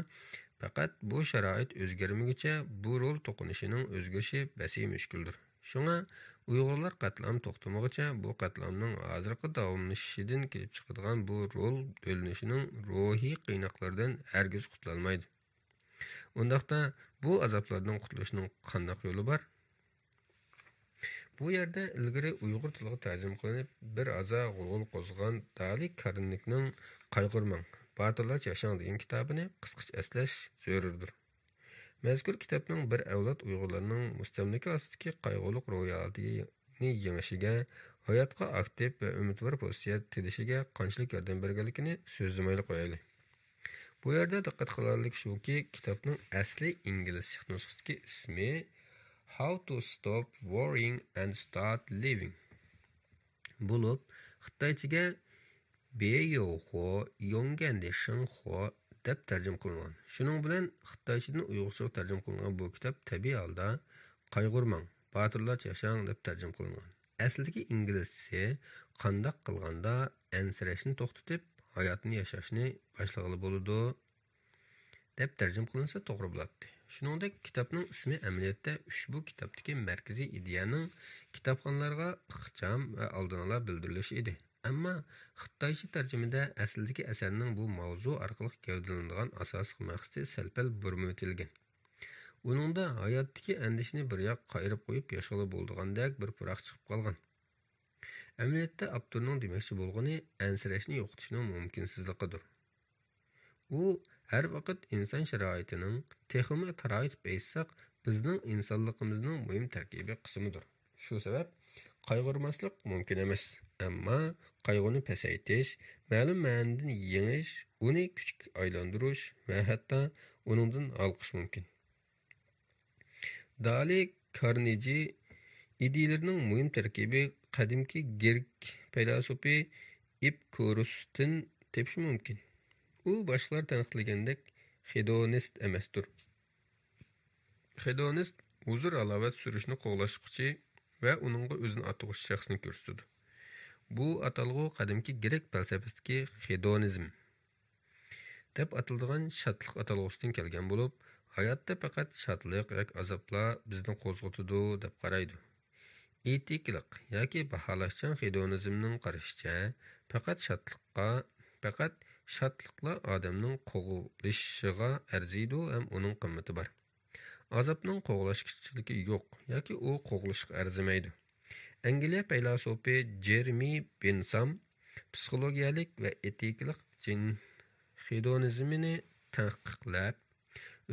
faqat bu sharoit o'zgarmaguncha bu rol to'qinishining o'zgarishi basi mushkuldir. Шуңа Uyg'urlar qatlam to'xtamog'icha bu qatlamning hozirgi davomlashishidan kelib chiqadigan bu rol o'linishining ruhiy qiynoqlardan hargiz qutulolmaydi. Undaqda bu azoblardan qutulishning qanday yo'li bor? Bu yerda ilgari Uyg'ur tiliga tarjima qilinib bir aza g'ulg'ul qo'zg'agan Dali Karinlikning Qayg'urmang, Batirlar Yashang degan kitobini qisqacha eslash zarurdir. Mazkur kitobning bir avlod Uyg'urlarning mustamlaka ostidagi qayg'uli ro'yxatini yengishiga, hayotga aktiv va umidvor pozitsiya tilishiga qanchalik yordam berganligini so'zlamayli qo'yaylik. Bu yerda diqqat qilarlik shuki, kitobning asli ingliz nusxasidagi ismi How to Stop Worrying and Start Living bo'lib, xitoychaga Beyo'xo Yongandi Shinxo deb tarjima qilingan. Shuning bilan xitoychadan uyg'urchaga tarjima qilingan bu kitob tabiiy holda qayg'urmang, Batirlar Yashang deb tarjima qilingan. Aslidagi inglizchasi qandoq qilganda ansirashni to'xtatib, hayotni yashashni boshlag'ili bo'ladi deb tarjima qilinsa to'g'ri bo'ladi. Shuningdek, kitobning ismi amaliyotda ushbu kitobdagi markaziy ideyaning kitobxonlarga ixcham va oldin ola bildirilishi edi. Ammo xitoycha tarjimada aslidagi asarning bu mavzu orqali gavdalanadigan asosiy maqsadi sal-pal burma o'tilgan. Uningda hayotdagi andishni bir yoq qayirib qo'yib yashag'ili bo'ldigandek bir puroq chiqib qolgan. Amaliyotda avtorning demoqchi bo'lgani ansirashni yo'qotishning mumkinsizligidir. U har vaqt inson sharoitining texmi taroyib aytsak, bizning insonligimizning muhim tarkibiy qismidir. Shu sabab qayg'urmaslik mumkin emas. Ammo qayg'uni pasaytish, ma'lum ma'nodan yengish, uni kuchga aylantirish va hatto uningdan olqish mumkin. Dali Karnegi ideyalarning muhim tarkibi qadimki Grek filosofi Epkurusdan tepish mumkin. U boshqalar tanqidlagandek hedonist emasdir. Hedonist huzur alovat surishni qo'g'lashchi va uningga o'zini atuvchi shaxsni ko'rsatadi. Bu atalg'u qadimki Grek falsafasidagi hedonizm deb ataladigan shodlik atalg'usidan kelgan bo'lib, hayotda faqat shodlik yoki azoblar bizni qo'zg'atadi deb qaraydi. Etiklik yoki baholashchan hedonizmning qarashicha faqat shodliklar odamning qo'g'lishiga arziydi ham uning qimmati bor. Azobning qo'g'lashchiligi yo'q yoki u qo'g'lishga arzimaydi. Angliya filosofi Jeremy Bentham psixologiyalik va etiklik hedonizmini tadqiqlab,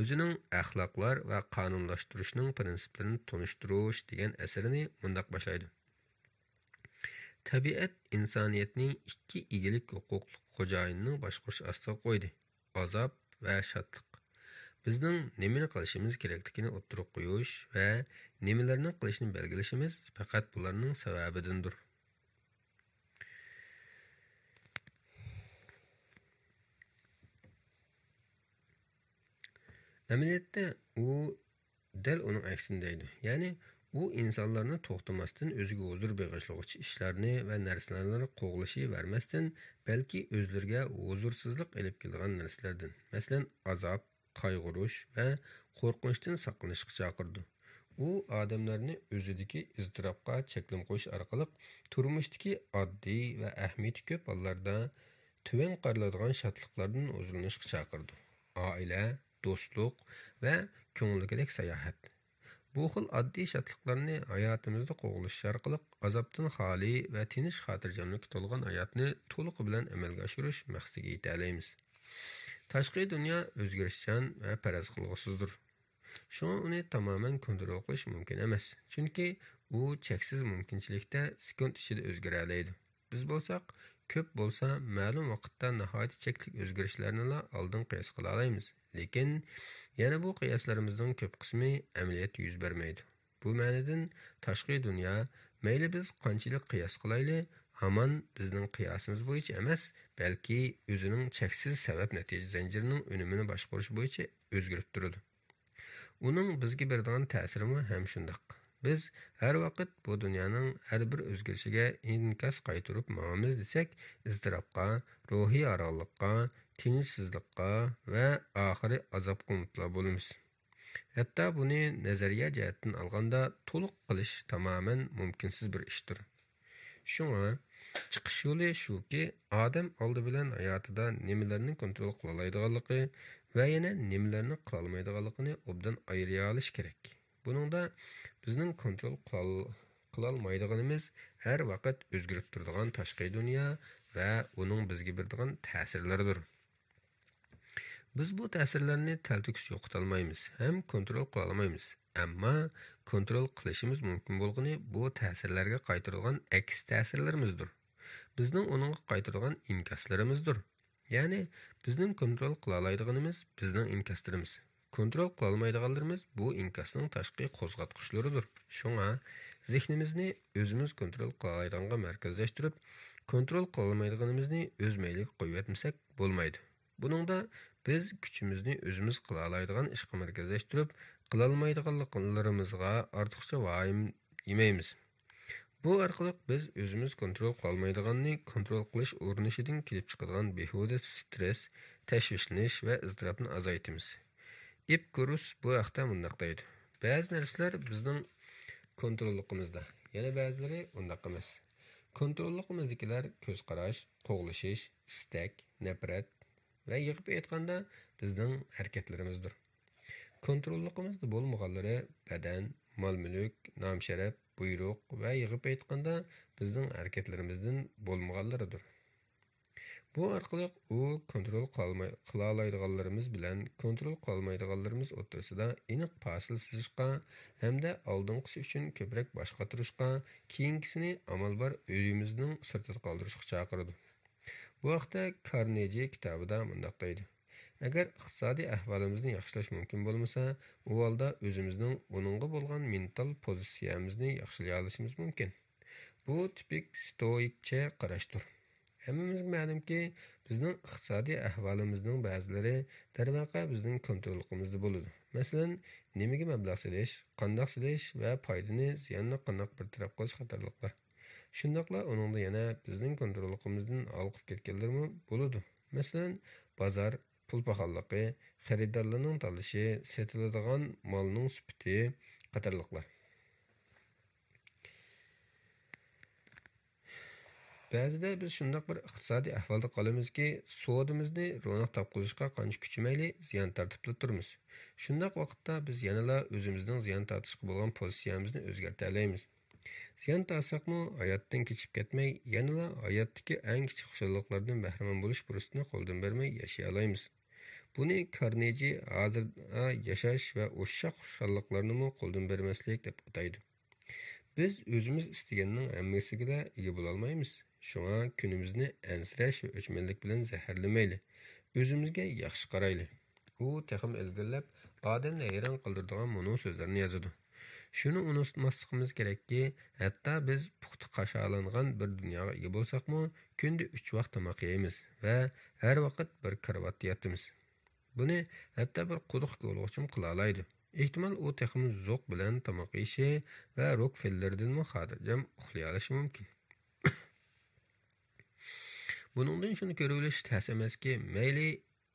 o'zining axloqlar va qonunlashtirishning prinsiplarini tunishtirish degan asarini mundaq boshlaydi. Tabiat insoniyatning ikki egilik huquqli xo'jayinining boshqarish ostiga qo'ydi: azob va shodlik. Bizning nimani qilishimiz kerakligini o'ttirib qo'yish va nimalarni qilishni belgilashimiz faqat bularning sababidandir. Amaliyotda u dal uning aksini deydi. Ya'ni u insonlarni to'xtamasdan o'ziga huzur bag'ishlovchi ishlarni va narsalarni qo'g'lishi vermasdan, balki o'zlariga huzursizlik olib kelgan narsalardan, masalan, azob, qayg'urish va qo'rqinchdan saqlanishga chaqirdi. U odamlarni o'zidagi iztirobga cheklim qo'yish orqali turmushdagi oddiy va ahamiyati ko'p hollarda tuvan qariladigan shodliklardan huzurlanishga chaqirdi. Oila, do'stlik va ko'ngillilik sayohat. Bu xil oddiy shodliklarni hayotimizda qo'g'lish orqali azobdan xoli va tinch xotirjamlikka to'lgan hayotni to'liq bilan amalga oshirish maqsadiga yeta olamiz. Tashqi dunyo o'zgarishchan va faraz qilg'usizdir. Shuni uni tamoman kontrol qilish mumkin emas. Chunki u cheksiz mumkinchilikda sekund ichida o'zgara oladi. Biz bo'lsak, ko'p bo'lsa, ma'lum vaqtda nihoyat cheklik o'zgarishlarni oldin qiyos qila olamiz. Lekin yana bu qiyoslarimizning ko'p qismi amaliyot yuz bermaydi. Bu ma'nodan tashqi dunyo mayli biz qanchalik qiyos qilayli, hamon bizning qiyosimiz bo'yicha emas, balki o'zining cheksiz sabab natija zanjirining unumini boshqarish bo'yicha o'zgarib turadi. Uning bizga beradigan ta'siri ham shundoq. Biz har vaqt bu dunyoning har bir o'zgarishiga inkas qaytarib ma'amiz desak, iztirobga, ruhiy orollikqa, tinchsizlikqa va oxiri azobga mubtalo bo'lamiz. Hatto buni nazariya jihatdan olganda to'liq qilish tamoman mumkinsiz bir ishdir. Shunga chiqish yo'li shuki, odam oldi bilan hayotida nimalarni kontrol qila oladiganligi va yana nimalarni qila olmaydiganligini obdan ayriya olish kerak. Buningda bizning kontrol qila olmaydiganimiz har vaqt o'zgarib turadigan tashqi dunyo va uning bizga beradigan ta'sirlaridir. Biz bu ta'sirlarni taltiks yo'qota olmaymiz, ham kontrol qila olmaymiz. Ammo kontrol qilishimiz mumkin bo'lgani bu ta'sirlarga qaytarilgan aks ta'sirlarimizdir. Bizning uningga qaytarilgan inkaslarimizdir. Ya'ni bizning kontrol qila oladiganimiz bizning inkaslarimiz. Kontrol qila olmaydiganlarimiz bu inkasning tashqi qo'zg'atqichlaridir. Shunga zihnimizni o'zimiz kontrol qila oladiganga markazlashtirib, kontrol qila olmaydiganimizni o'z mayliga qo'yib etmasak bo'lmaydi. Buningda biz kuchimizni o'zimiz qila oladigan ishga markazlashtirib, qila olmaydiganlarimizga ortiqcha vahim yemaymiz. Bu orqali biz o'zimiz kontrol qila olmaydiganni kontrol qilish urinishidan kelib chiqadigan behuda stress, tashvishlanish va iztirobni azaytamiz. Epkurus bu haqda mundaq deydi. Ba'zi narsalar bizning kontrolligimizda, yana ba'zilari undaq emas. Kontrolligimizdagilar ko'z qarash, qo'g'lishish, istak, nafrat va yig'ib aytganda bizning harakatlarimizdir. Kontrolligimizda bo'lmaganlari badan, mol-mulk, nom-sharaf, buyruq va yig'ib aytganda bizning harakatlarimizdan bo'lmaganlaridir. Bu orqali u kontrol qila oladiganlarimiz bilan kontrol qila olmaydiganlarimiz o'rtasida aniq fasil sezishga hamda oldinqisi uchun ko'proq bosh qotirishga, keyingisini amal bor o'zimizning sirtida qoldirishga chaqiradi. Bu haqda Carnegie kitobida mundaq deydi. Agar iqtisodiy ahvolimizni yaxshilash mumkin bo'lmasa, u holda o'zimizning uningga bo'lgan mental pozitsiyamizni yaxshilay olishimiz mumkin. Bu tipik stoikcha qarashdir. Hammamizga ma'lumki, bizning iqtisodiy ahvolimizning ba'zilari darvaqa bizning kontrolligimizda bo'ladi. Masalan, nimaga mablag' solish, qandoq solish va foydani, ziyonni qandoq bir taraf qilish qatorliqlar. Shundaqla uningda yana bizning kontrolligimizdan olqib ketganlarmi bo'ladi. Masalan, bozor, pul paxalligi, xaridorlarning tanlashi, sotiladigan molning sifati qatorliqlar. Ba'zida biz shundoq bir iqtisodiy ahvolda qolamizki, savdimizni ro'noq topqizishga qancha kuchimayli ziyon tortib turamiz. Shundoq vaqtda biz yanala o'zimizning ziyon tortishga bo'lgan pozitsiyamizni o'zgartira olamiz. Ziyon tortsaqmi, hayotdan kechib ketmay, yanala hayotdagi eng kichik xushliklardan bahramand bo'lish fursatini qo'ldan bermay yashay olamiz. Buni Carnegie hozirda yashash va o'sha xushliklarni qo'ldan bermaslik deb ataydi. Biz o'zimiz istaganning hammasiga ega bo'la olmaymiz. Shunga kunimizni ansirash va o'chmanlik bilan zaharlamayli. O'zimizga yaxshi qarayli. U texim ilgirlab, odamni hayron qoldiradigan mo'no so'zlarni yozadi. Shuni unutmasligimiz kerakki, hatto biz puxta qashalangan bir dunyoga ega bo'lsakmi, kunda 3 vaqt tomoq yeymiz va har vaqt bir karavotda yotamiz. Buni hatto bir quduq ko'lg'uchim qila oladi. Ehtimol u texim zo'q bilan tomoq yeyishi va Rockefellerdan xotirjam uxlay olishi mumkin. Buningdan shuni ko'rib olish tas emaski, mayli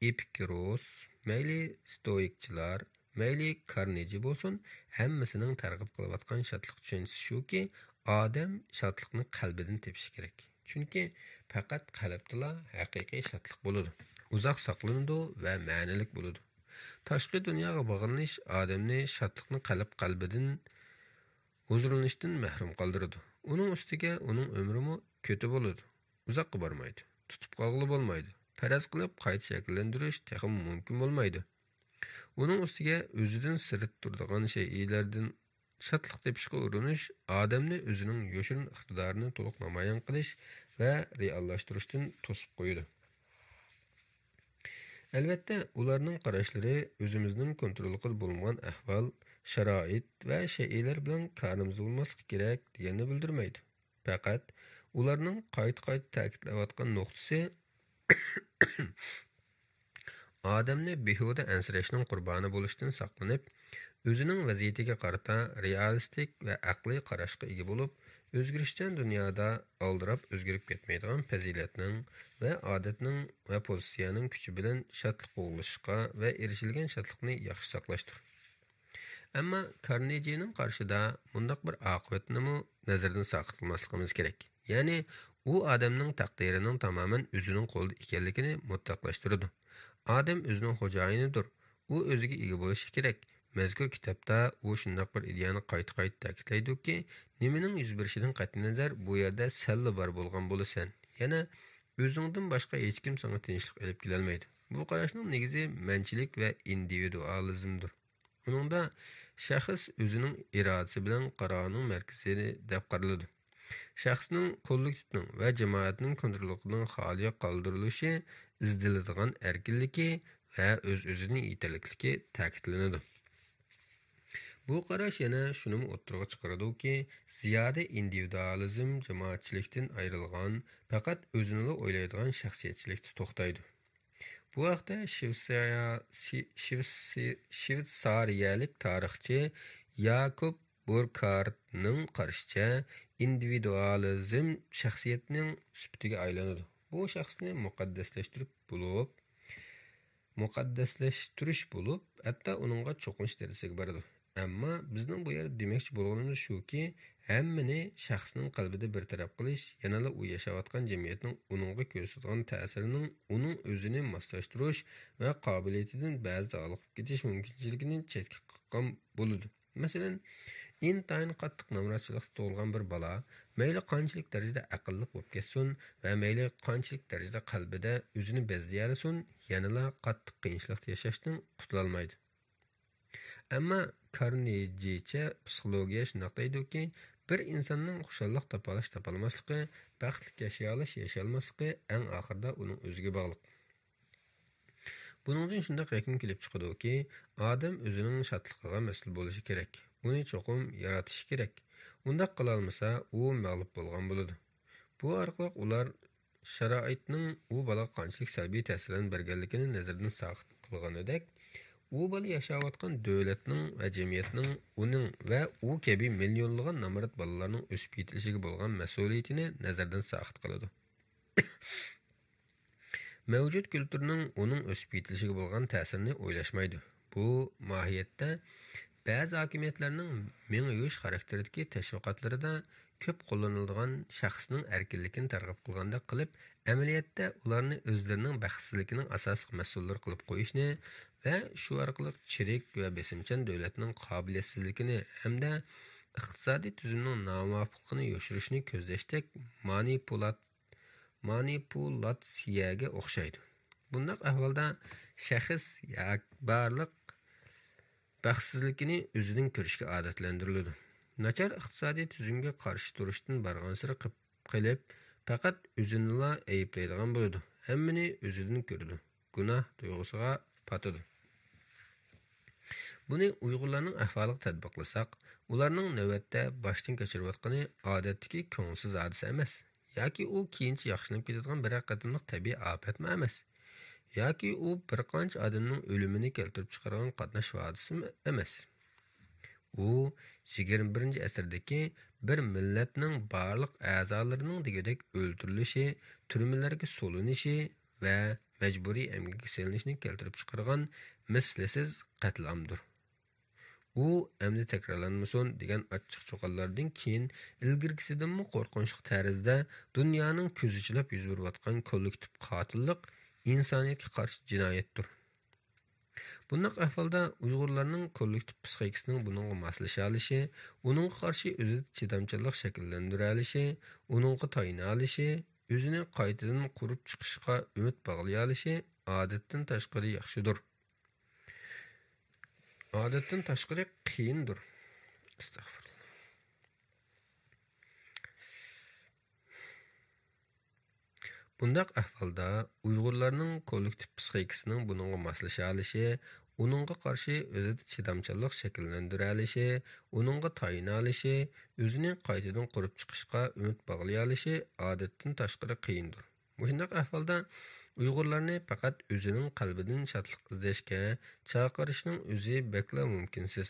Epikuros, mayli stoikchilar, mayli Carnegie bo'lsin, hammasining targ'ib qilayotgan shodlik tushunchasi shuki, odam shodlikni qalbidan tepishi kerak. Chunki faqat qalbda haqiqiy shodlik bo'ladi. Uzoq saqlanadi va ma'nilik bo'ladi. Tashqi dunyoga bog'lanish odamni shodlikni qalbidan huzurlanishdan mahrum qoldiradi. Uning ustiga uning umri ko'ti bo'ladi. Uzoqqa bormaydi. Tutib qolg'ili bo'lmaydi. Faraz qilib qayta shakllantirish texim mumkin bo'lmaydi. Uning ustiga o'zidan sirt turadigan shaylardan shodlik tepishga urinish odamni o'zining yoshirin iqtidorini to'liq namoyon qilish va reallashtirishdan to'sib qo'yadi. Albatta, ularning qarashlari o'zimizning kontrolida bo'lmagan ahvol, sharoit va shaylar bilan qarimiz bo'lmasligi kerak deganini bildirmaydi. Faqat ularning qayta ta'kidlayotgan nuqtasi odamni behuda ansirashning qurboni bo'lishdan saqlanib, o'zining vaziyatiga qarata realistik va aqliy qarashga ega bo'lib, o'zgarishchan dunyoda aldirab o'zgarib ketmaydigan fazilatning va odatning va pozitsiyaning kuchi bilan shodlik qo'g'lashga va erishilgan shodlikni yaxshi saqlashdir. Ammo Karnejining qarshida bundaq bir oqibatni nazardan saqitmasligimiz kerak. Ya'ni u odamning taqdirining tamoman o'zining qo'lida ekanligini mutlaqlashtiradi. Odam o'zining xo'jayinidir. U o'ziga ega bo'lishi kerak. Mazkur kitobda u shunday bir ideyani qayta-qayta ta'kidlaydiki, nimaning yuz berishidan qat'iy nazar bu yerda salla bor bo'lgan bo'lasan. Yana o'zingdan boshqa hech kim senga tinchlik olib kela olmaydi. Bu qarashning negizi manchilik va individualizmdir. Uningda shaxs o'zining irodasi bilan qarorning markazi deb qaraladi. Shaxsning kollektivning va jamoatning kontrolining xoliya qoldirilishi, izdiladigan erkinligi va o'z-o'zining yetarlikligi ta'kidlanadi. Bu qarash yana shuni o'ttirg'a chiqaradiki, ziyoda individualizm jamoatchilikdan ayrilgan, faqat o'zini o'ylaydigan shaxsiyatchilikda to'xtaydi. Bu haqda Shvetsariyalik tarixchi Yakob Burkhartning qarashicha, individualizm shaxsiyatning sifatiga aylanadi. Bu shaxsni muqaddaslashtirish bo'lib, hatto uningga cho'qinish darajasiga boradi. Ammo bizning bu yerda demoqchi bo'lganimiz shuki, hammani shaxsning qalbida bir taraf qilish, yanada u yashayotgan jamiyatning uningga ko'rsatgan ta'sirining uning o'zini moslashtirish va qobiliyatidan ba'zida olib ketish mumkinchiligini chetga qo'ygan bo'ladi. Masalan, intayin qattiq nomrodchilikda tug'ilgan bir bola mayli qanchalik darajada aqlli bo'lib ketsin va mayli qanchalik darajada qalbida o'zini bezlayarsin, yanada qattiq qiyinchilikda yashashdan qutula olmaydi. Ammo Karnejicha psixologiya shunday deydiki, bir insonning xushalliq topolmasligi, baxtli yashay-olmasligi eng oxirida uning o'ziga bog'liq. Buningdan shunday yakun kelib chiqadiki, odam o'zining shodligiga mas'ul bo'lishi kerak. Uni cho'qim yaratishi kerak. Unda qila olmasa, u mag'lub bo'lgan bo'ladi. Bu orqali ular sharoitning u bola qanchalik salbiy ta'sirini berganligini nazardan saqit qilganidek, u bola yashayotgan davlatning va jamiyatning uning va u kabi millionlagan nomard bolalarning o'sib yetilishiga bo'lgan mas'uliyatini nazardan saqit qiladi. Mavjud kulturning uning o'sib yetilishiga bo'lgan ta'sirini o'ylashmaydi. Bu mohiyatda ba'zi hokimiyatlarning ming-yush xarakteridagi tashviqotlarida ko'p qo'llaniladigan shaxsning erkinligini targ'ib qilganda qilib, amaliyotda ularni o'zlarining baxtsizligining asosiy mas'ullari qilib qo'yishni va shu orqali chirik va besimchan davlatning qobiliyatsizligini hamda iqtisodiy tuzumning nomuvofiqligini yoshirishni ko'zlashdek manipulatsiyaga o'xshaydi. Bunday ahvolda shaxs barliq baxtsizlikini o'zining ko'rishga odatlantiriladi. Nachar iqtisodiy tuzumga qarshi turishdan bargan sira qilib, faqat o'zini ayblaydigan bo'ladi. Hammani o'zidan ko'radi. Gunoh tuyg'usiga patadi. Buni Uyg'urlarning ahvoliga tatbiqlasak, ularning navbatda boshdan kechirayotgani odatdagi ko'ngilsiz hodisa emas, yoki u keyincha yaxshilanib ketadigan bir qadimlik tabiiy ofatmi emas, yoki u bir qancha odamning o'limini keltirib chiqargan qatnash hodisi emas. U 21-asrdagi bir millatning barliq a'zolarining degidek o'ldirilishi, turmalarga solinishi va majburiy emgakka selinishni keltirib chiqargan mislsiz qatlamdir. U endi takrorlanmasin degan ochiq cho'qonlardan keyin ilgirgisidanmi qo'rqinchli tarzda dunyoning ko'zichilab yuz berayotgan kollektiv qotillik insoniyatga qarshi jinoyatdir. Bunday ahvolda Uyg'urlarning kollektiv psixikasining buningga moslasha olishi, uningga qarshi o'zida chidamchilik shakllantira olishi, uningga tayina olishi, o'zini qaytadan qurib chiqishga umid bog'lay olishi odatdan tashqari yaxshidir. Odatdan tashqari qiyindir. Astagfirullah. Bunday ahvolda Uyg'urlarning kollektiv psixikasining buningga moslasha olishi, uningga qarshi o'zida chidamchilik shakllantira olishi, uningga tayina olishi, o'zini qaytadan qurib chiqishga umid bog'lay olishi odatdan tashqari qiyindir. Bunday ahvolda Uyg'urlarni faqat o'zining qalbidan shodlik izlashga chaqirishning o'zi bekla mumkinsiz.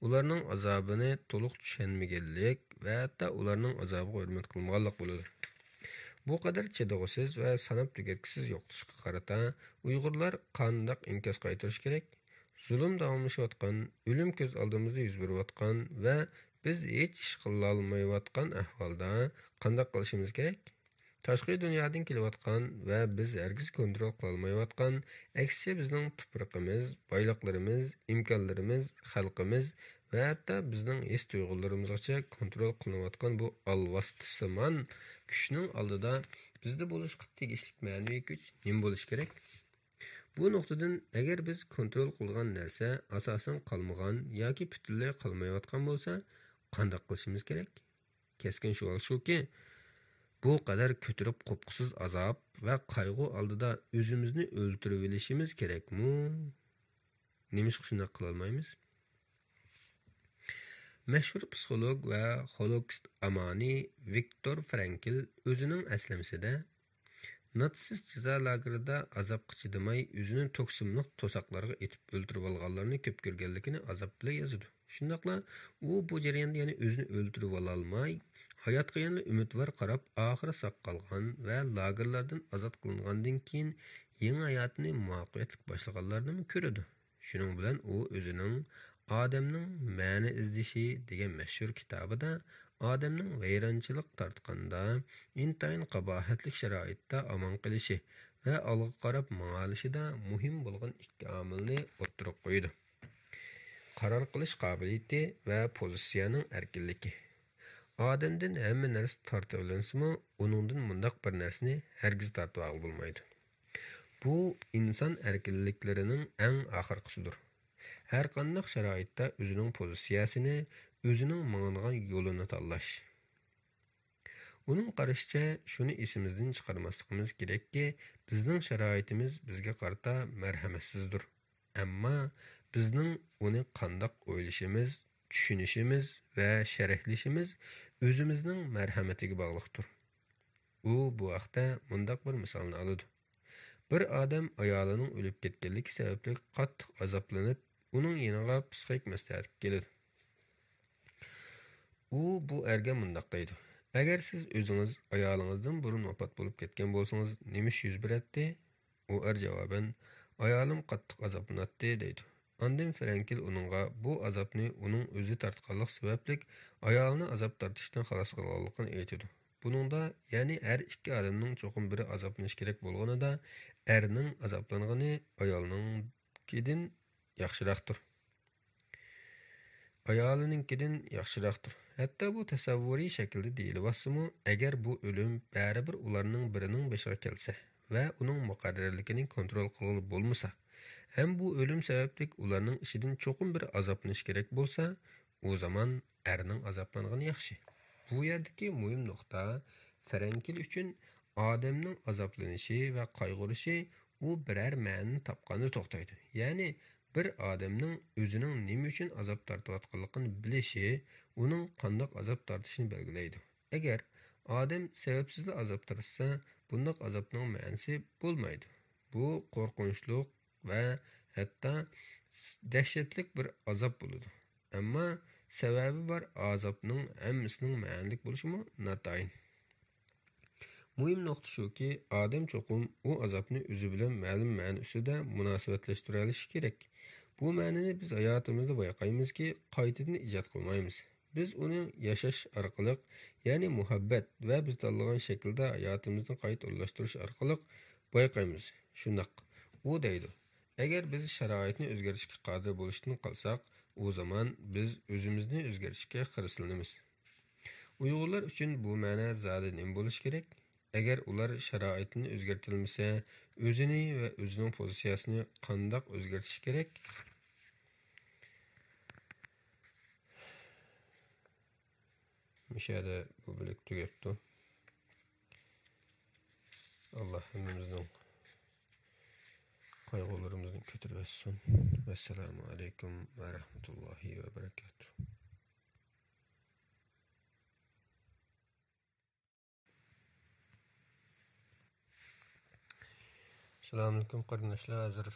Ularning azobini to'liq tushunmaganlik va hatto ularning azobiga hurmat qilmaganlik bo'ladi. Bu qadar chidag'isiz va sanab tugatkisiz yo'qotishga qarata Uyg'urlar qanday inkas qaytarish kerak? Zulüm davamlaşıyotgan, ölüm köz aldığımızda yüz beriyotgan ve biz hiç iş qila olmayotgan ahvolda qanday qilishimiz kerak? Tashqi dunyodan kelayotgan va biz hargiz kontrol qila olmayotgan, aksicha bizning tuproqimiz, boyliqlarimiz, imkonlarimiz, xalqimiz va hatto bizning his tuyg'ularimizgacha kontrol qilinayotgan bu alvastissimon kuchning oldida bizda bo'lishga tegishli ma'naviy kuch nima bo'lishi kerak? Bu nuqtadan agar biz kontrol qilgan narsa asosan qolmagan yoki butunlay qolmayotgan bo'lsa, qanday qilishimiz kerak? Keskin savol shuki, bu qadar ko'tirib qo'pqisiz azob va qayg'u oldida o'zimizni o'ldirib olishimiz kerakmi? Nima shunday qila olmaymiz? Mashhur psixolog va holokist amani Viktor Frankl o'zining aslamsida natsist jazo lagerida azobga chidamay o'zini toksimliq to'saqlarga etib o'ldirib olganlarni ko'p ko'rganligini azob bilan yozadi. Shundaqla u bu jarayonda yana o'zini o'ldirib ololmay, hayotga yana umidvor qarab oxiri saq qolgan va lagerlardan ozod qilingandan keyin yangi hayotini muvaffaqiyatli boshlaganlarni ko'radi. Shuning bilan u o'zining Odamning ma'ni izdishi degan mashhur kitobida odamning vayronchilik tortqanda, intayin qabohatli sharoitda omon qilishi va olg'a qarab ma'alishida muhim bo'lgan ikki omilni o'ttirib qo'ydi. Qaror qilish qobiliyati va pozitsiyaning erkinligi. Odamdan hamma narsa tortib olinsimi, uningdan mundaq bir narsani hargiz tortib olib bo'lmaydi. Bu inson erkinliklarining eng oxirgisidir. Her qandaq sharoitda o'zining pozitsiyasini, o'zining mang'angan yo'lini tanlash. Uning qarashicha, shuni esimizdan chiqarmasligimiz kerakki, bizning sharoitimiz bizga qarata marhamatsizdir. Ammo bizning uni qandaq o'ylashimiz, tushunishimiz va sharhlashimiz o'zimizning marhamatiga bog'liqdir. U bu vaqtda mundaq bir misolni oladi. Bir odam ayolining o'lib ketganligi sababli qattiq azoblanib, uning yeniga psixik maslahat keladi. U bu erga mundaq deydi: "Agar siz o'zingiz ayolingizdan burun vafot bo'lib ketgan bo'lsangiz, nima ish yuz beradi?" U er javoban: "Ayolim qattiq azoblanadi" deydi. Ondan Frankl uningga bu azobni uning o'zi tortganlik sababli ayolini azob tortishdan xalos qilganligini aytadi. Buningda, ya'ni har ikki odamning cho'qim biri azoblanish kerak bo'lganida, erning azoblangani ayolninkidan yaxshiroqdir. Ayolininkidan yaxshiroqdir. Hatto bu tasavvuriy shaklda deyilyapsimi, agar bu o'lim baribir ularning birining boshiga kelsa va uning muqarrarligini kontrol qilib bo'lmasa, ham bu o'lim sababli ularning ishidan cho'qim bir azoblanish kerak bo'lsa, u zaman erning azoblangani yaxshi. Bu yerdagi muhim nuqta, Frankl uchun odamning azoblanishi va qayg'urishi u biror ma'noni topganda to'xtaydi. Ya'ni bir odamning o'zining nima uchun azob tortayotganligini bilishi uning qanday azob tortishini belgilaydi. Agar odam sababsiz azob tortsa, bunday azobning ma'nosi bo'lmaydi. Bu qo'rqinchli va hatto dahshatli bir azob bo'ladi. Ammo sababi bor azobning hammasining ma'nolik bo'lishi notayin. Muhim nuqta shuki, odam cho'qim u azobni o'zi bilan ma'lum ma'no ustida munosabatlashtira olishi kerak. Bu ma'noni biz hayotimizda bayqaymizki, qaytadan ijod qilmaymiz. Biz uni yashash orqali, ya'ni muhabbat va biz tanlagan shaklda hayotimizni qayta o'zlashtirish orqali bayqaymiz. Shundaq. U deydi: "Agar biz sharoitni o'zgartirishga qodir bo'lishdan qolsak, u zaman biz o'zimizni o'zgartirishga xirislanamiz." Uyg'urlar uchun bu ma'no zodi nima bo'lishi kerak? Agar ular sharoitni o'zgartirilmasa, o'zini va o'zining pozitsiyasini qanday o'zgartirish kerak? Mishada bu bilik tugatdi. Alloh hammamizning qayg'ularimizni ko'tarib olsin. Assalomu alaykum va rahmatullohi va barakatuh. Assalomu alaykum qarindoshlar. Hozir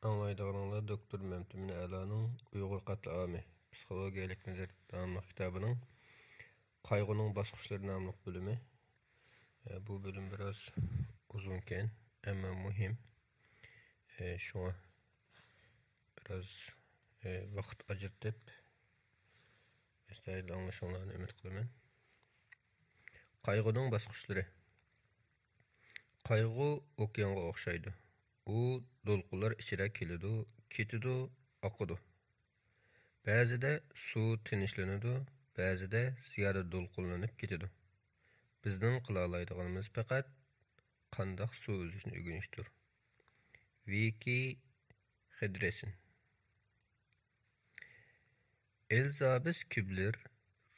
anglaydiganlar doktor Mamtumin A'loning Uyg'ur qatliami psixologiyalik nazar davomli kitobining Qayg'uning bosqichlari nomli bölümü. Bu bölüm biraz uzunken ama muhim. Şuna biraz vaqt ajratib astoydil anglashinglarni umid qilaman. Qayg'uning bosqichlari. Qayg'u okeanga o'xshaydi. U to'lqinlar ichida keladi, ketadi, oqadi. Ba'zida suv tinchlanadi, ba'zida ziyoda to'lqinlanib ketadi. Bizning qila oladiganimiz faqat qandoq suv o'zishni o'rganishdir. Viki Hedresin. Elizabeth Kübler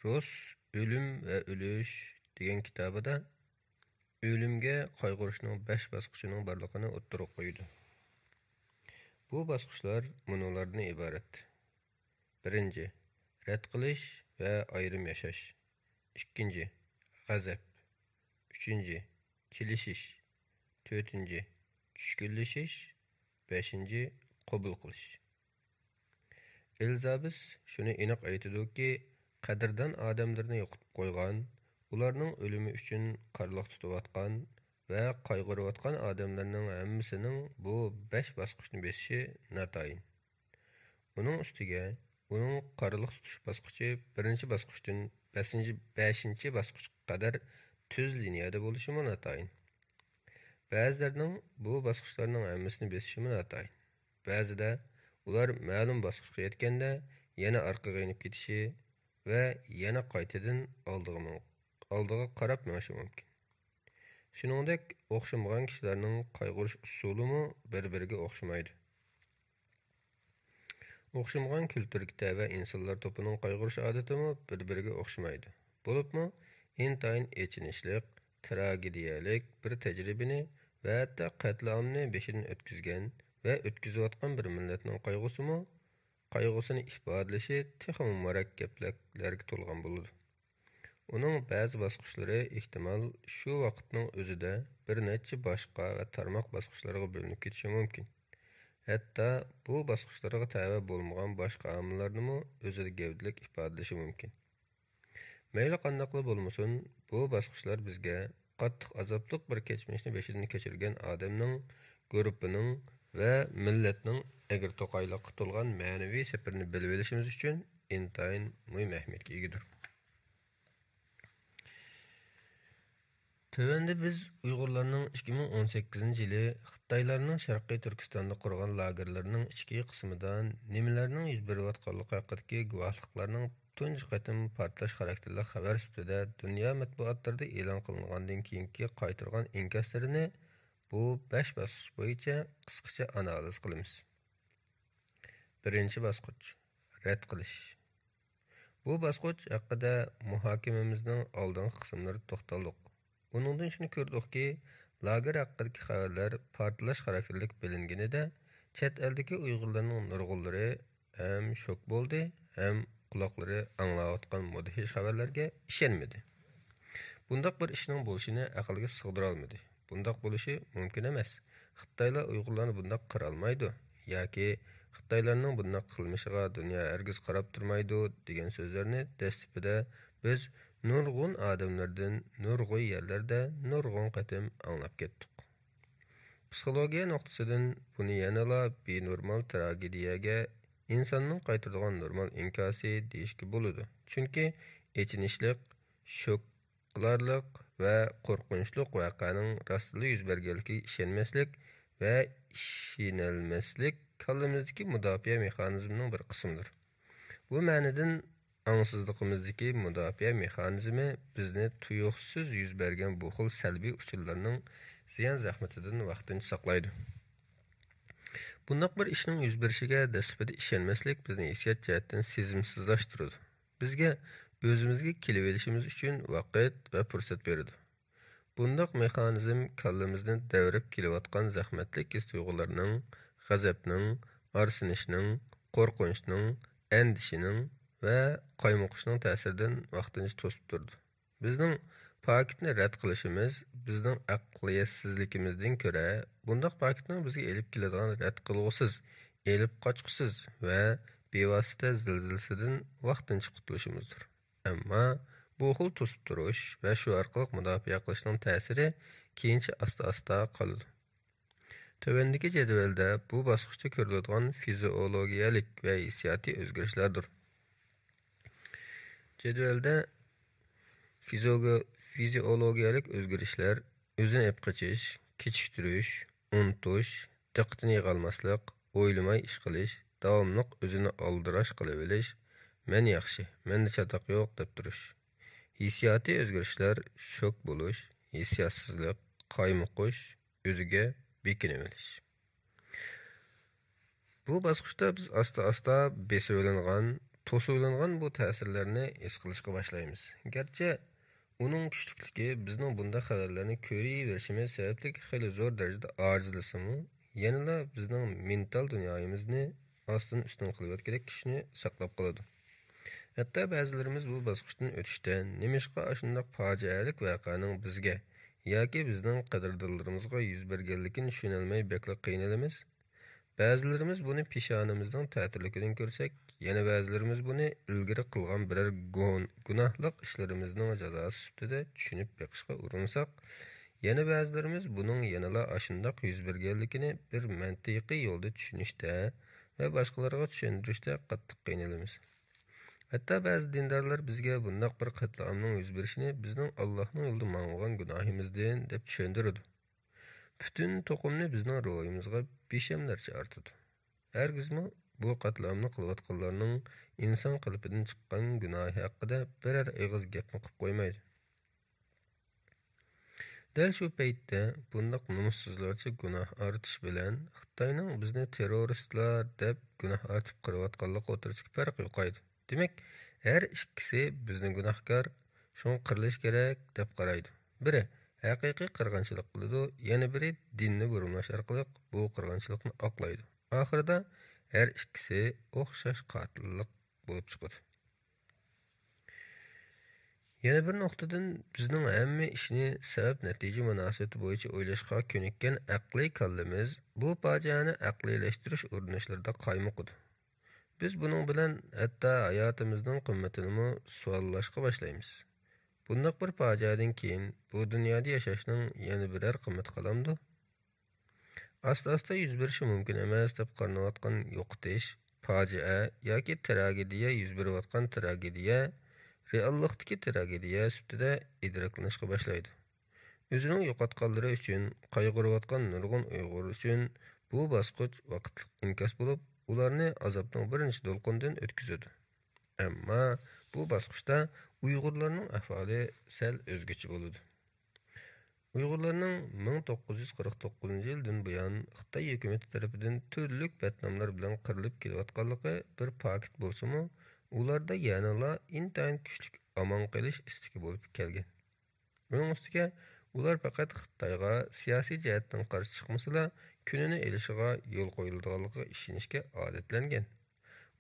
Ross Ölüm ve Ölüş degan kitobida o'limga qayg'urishning 5 bosqichining borligini o'ttirib qo'ydi. Bu bosqichlar munolardan iborat. 1. Rad qilish va ayrim yashash. 2. G'azab. 3. Kelishish. 4. Tushkunlashish. 5. Qabul qilish. Elizabeth shuni aniq aytadiki, qadrdan odamlarni yo'qotib qo'ygan, ularning o'limi uchun qarliq tutayotgan va qayg'urayotgan odamlarning hammasining bu 5 bosqichni besishi natayin. Uning ustiga uning qarliq tutish bosqichi 1-bosqichdan 5-bosqichga qadar tuz liniyada bo'lishi natayin. Ba'zilarning bu bosqichlarning hammasini besishi natayin. Ba'zida ular ma'lum bosqichga yetganda yana orqaga inib ketishi va yana qaytadan oldiga qarab menishi mumkin. Shuningdek, o'xshamagan kishilarning qayg'urish usulimi bir-biriga o'xshamaydi. O'xshamagan kulturga va insonlar to'pining qayg'urish odatimi bir-biriga o'xshamaydi. Bo'libmi, intayin echinishlik, tragediyalik bir tajribani va hatto qatlamni beshidan o'tkazgan ve ötküzüvatkan bir milletinin qayg'usini ifodalashi texmi murakkabliklarga to'lgan bo'ladi. Uning ba'zi bosqichlari ehtimol shu vaqtning o'zida bir necha boshqa va tarmoq bosqichlariga bo'linib ketishi mumkin. Hatto bu bosqichlarga tava bo'lmagan boshqa omillarni o'zida gavdalik ifodalashi mumkin. Mayli qandoqli bo'lmasin, bu bosqichlar bizga qattiq azoblik bir kechmishni beshidan kechirgan odamning guruhining ve milletning egir to'qayliqqa to'lgan ma'naviy safarini bilib olishimiz uchun intayin muhim ahamiyatga egadir. Tövende biz Uyg'urlarning 2018-yili Xitoylarning Sharqiy Turkistonda qurgan lagerlarining ichki qismidan nimalarning yuz berayotganligi haqidagi guvohliklarning tunji qatim portlash xarakterli xabar sifatida dunyo matbuotlarida e'lon qilingandan keyingi qaytargan inkaslarini bu 5 bosqich bo'yicha qisqacha analiz qilamiz. 1-bosqich rad qilish. Bu bosqich haqida muhokamamizning oldingi qismlarida to'xtaldik. Buningdan shuni ko'rdikki, lager haqidagi xabarlar portlash xarakterli bilinganida chet eldagi Uyg'urlarning nurg'unlari ham shok bo'ldi, ham quloqlari anglayotgan mudhish xabarlarga ishonmadi. Bundaq bir ishning bo'lishini aqlga sig'dira olmadi. Bundaq bo'lishi mumkin emas. Xitoylar Uyg'urlarni bundaq qira olmaydi yoki Xitoylarning bundaq qilmishiga dunyo hargiz qarab turmaydi degan so'zlarni dastlabida biz nurg'un odamlardan, nurg'un yerlarda nurg'un qatim anglab ketdik. Psixologiya nuqtasidan buni yanala benormal tragediyaga insonning qaytaradigan normal inkosi deyishga bo'ladi. Chunki echinishlik, shok qilarlik ve korkunçluk vakaning rastlı yüz berganligiga ishonmaslik ve ishonilmaslik kallamizdagi mudofaa mexanizmining bir qismidir. Bu ma'nodan angsizligimizdagi mudofaa mexanizmi bizni tuyuqsiz yuz bergan bu xil salbiy uchurlarning ziyon zahmatidan vaqtincha saqlaydi. Bundaq bir ishning yuz berishiga dastlabida ishonmaslik bizni hissiyot jihatdan sezimsizlashtiradi. Bizga o'zimizga kelib olishimiz uchun vaqt va fursat beradi. Bundaq mexanizm kallamizdan davrab kelayotgan zahmatli his tuyg'ularning, g'azabning, arsinishning, qo'rqinchning, andishining va qaymoqishning ta'siridan vaqtincha to'sib turdi. Bizning paketni rad qilishimiz bizning aqliyatsizligimizdan ko'ra bundaq paketning bizga elib keladigan rad qilg'usiz, elib qochqusiz va bevosita zilzilasidan vaqtincha qutulishimizdir. Ammo bu xil to'sib turish va shu orqali mudofaa qilishning ta'siri keyincha asta-asta qoladi. Tövəndəki cədvəldə bu basqıçda görülən fiziologiyalik və hissiyati özgürüşlərdir. Cədvəldə fiziologiyalik özgürüşlər özünü ep qaçış, keçişdiriş, unutuş, diqqətini yığalmaslık, oylamay iş qilish, davamlıq özünü aldıraş qılıb bilish, mən yaxşı, məndə çataq yox deb turish. Hissiyati özgürüşlər şok buluş, hissiyatsızlıq, qaymoquş, özüge bekinivelish. Bu basqıçda biz asta-asta besivlanğan, tosulanğan bu təsirlərini his qilishqa başlaymiz. Gerçi onun küçüklüğü bizning bunda xabarlarni ko'raverishimiz sababli xeyli zo'r darajada ojizlasimi, yanada bizning mental dunyomizni ostin ustin qilayotgan kishini saqlab qoladi. Hatto ba'zilarimiz bu bosqichdan o'tishda nimishqa shunday fojialik voqeaning bizga yoki bizning qadrdonlarimizga yuz berganligini tushunolmay bekla qiynalamiz. Ba'zilarimiz buni peshonamizning ta'tirligidan ko'rsak, yana ba'zilarimiz buni ilgari qilgan biror gunohlik ishlarimizning jazosi sifatida tushunib beqishga urinsak, yana ba'zilarimiz buning yanala ashundoq yuz berganligini bir mantiqiy yo'lda tushunishda va boshqalarga tushuntirishda qattiq qiynalamiz. Hatto ba'zi dindorlar bizga bundoq bir qatlamning yuz berishini bizning Allohning yo'lida ma'ng'an gunohimizdan deb tushuntiradi. Bütün to'qimni bizning ruhimizga beshamlarcha ortadi. Hargizmi bu qatlamni qilayotganlarning inson qalbidan chiqqan gunohi haqida biror og'iz gapni qilib qo'ymaydi. Dal shu paytda bundoq nomussizlarcha gunoh ortish bilan Xitoyning bizni terroristlar deb gunoh ortib qirayotganligi o'tirishga farq yo'qaydi. Demak, har ikkisi bizni gunohkor, shuni qirilish kerak deb qaraydi. Biri haqiqiy qirg'inchilik qiladi, yana biri dinni burumlash orqali bu qirg'inchilikni oqlaydi. Oxirida har ikkisi o'xshash qotillik bo'lib chiqadi. Yana bir nuqtadan bizning hamma ishni sabab-natija munosabati bo'yicha o'ylashga ko'nikkan aqliy kallamiz bu fojiani aqliylashtirish urinishlarida qaymoqdi. Biz buning bilan hatto hayotimizning qimmatini savollashga boshlaymiz. Bundoq bir fojiadan keyin bu dunyoda yashashning yana biror qimmat qalamdi. Asta-asta yuz berishi mumkin emas deb qarinayotgan yo'qotish, fojia yoki tragediya yuz berayotgan tragediya reallikdagi tragediya sifatida idroklanishga boshlaydi. O'zining yo'qotganlari uchun qayg'urayotgan nurg'un Uyg'ur uchun bu bosqich vaqtlik inkas bo'lib, ularni azobning birinchi to'lqinidan o'tkazadi. Ammo bu bosqichda Uyg'urlarning ahvoli sal o'zgacha bo'ladi. Uyg'urlarning 1949-yildan buyon Xitoy hukumati tomonidan turli batnomlar bilan qirilib kelayotganligi bir paket bo'lsa-mu, ularda yanala intayin kuchli omon qilish istagi bo'lib kelgan. Buning ustiga ular faqat Xitoyga siyosiy jihatdan qarshi chiqmasa, kunini elishiga yo'l qo'yiladiganligiga ishonishga odatlangan.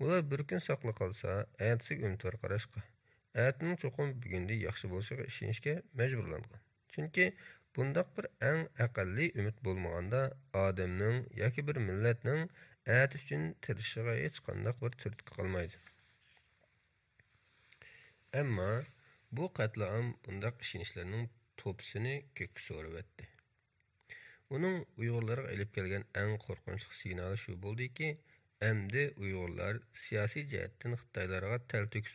Ular bir kun saqla qolsa, ertasiga umidvor qarashga, ertaning cho'qim bugunda yaxshi bo'lishiga ishonishga majburlangan. Chunki bundaq bir eng aqalli umid bo'lmaganda odamning yoki bir millatning erta uchun tirishiga hech qanday bir turtki qolmaydi. Ammo bu qatlam bundaq ishonishlarning to'pisini ko'kka so'ravatdi. Uning Uyg'urlarga olib kelgan eng qo'rqinchli signali shu bo'ldiki, endi Uyg'urlar siyosiy jihatdan Xitoylarga talto'kis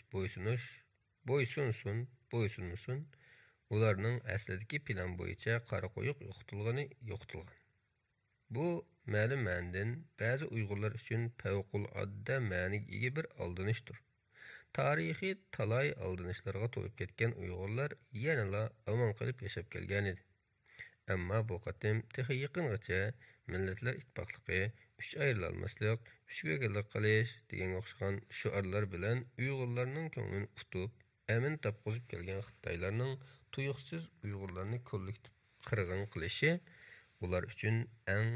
bo'ysunmasin, ularning aslidagi plan bo'yicha qora qo'yiq yo'qotilgan. Bu ma'lum ma'nodan ba'zi Uyg'urlar uchun favqulodda ma'niga ega bir aldanishdir. Tarixiy talay aldanishlarga to'lib ketgan Uyg'urlar yanala omon qilib yashab kelgan edi. Ammo bu qatim texi yaqingacha millatlar ittifoqligi, uch ayrilolmaslik, uch birgalik qilish degan o'xshagan shiorlar bilan Uyg'urlarning ko'nglini tutib, amin topqizib kelgan Xitoylarning tuyuqsiz Uyg'urlarni kollektiv qirg'in qilishi ular uchun eng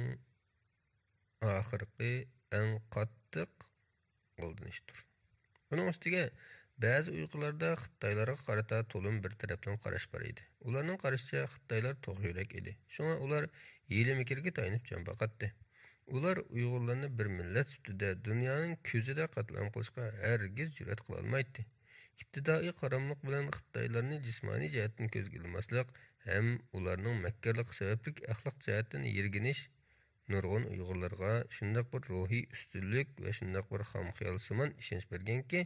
oxirgi, eng qattiq aldanishdir. Buning ustiga ba'zi Uyg'urlarda Xitoylarga qarata to'lim bir tarafdan qarash bor edi. Ularning qarashicha Xitoylar to'g'rirak edi. Shunga ular hiyla mikirga tayinib jon baqatdi. Ular Uyg'urlarni bir millat sifatida dunyoning ko'zida qatlam qilishga hargiz jur'at qila olmaydi. İbtidai qaramliq bilan Xitoylarni jismoniy jihatdan ko'zga ilmaslik ham ularning makkarligi sababli axloq jihatdan yerginish nurg'un uyg'urlarga shundoq bir ruhiy ustunlik va shundoq bir xomxayolsimon ishonch berganki,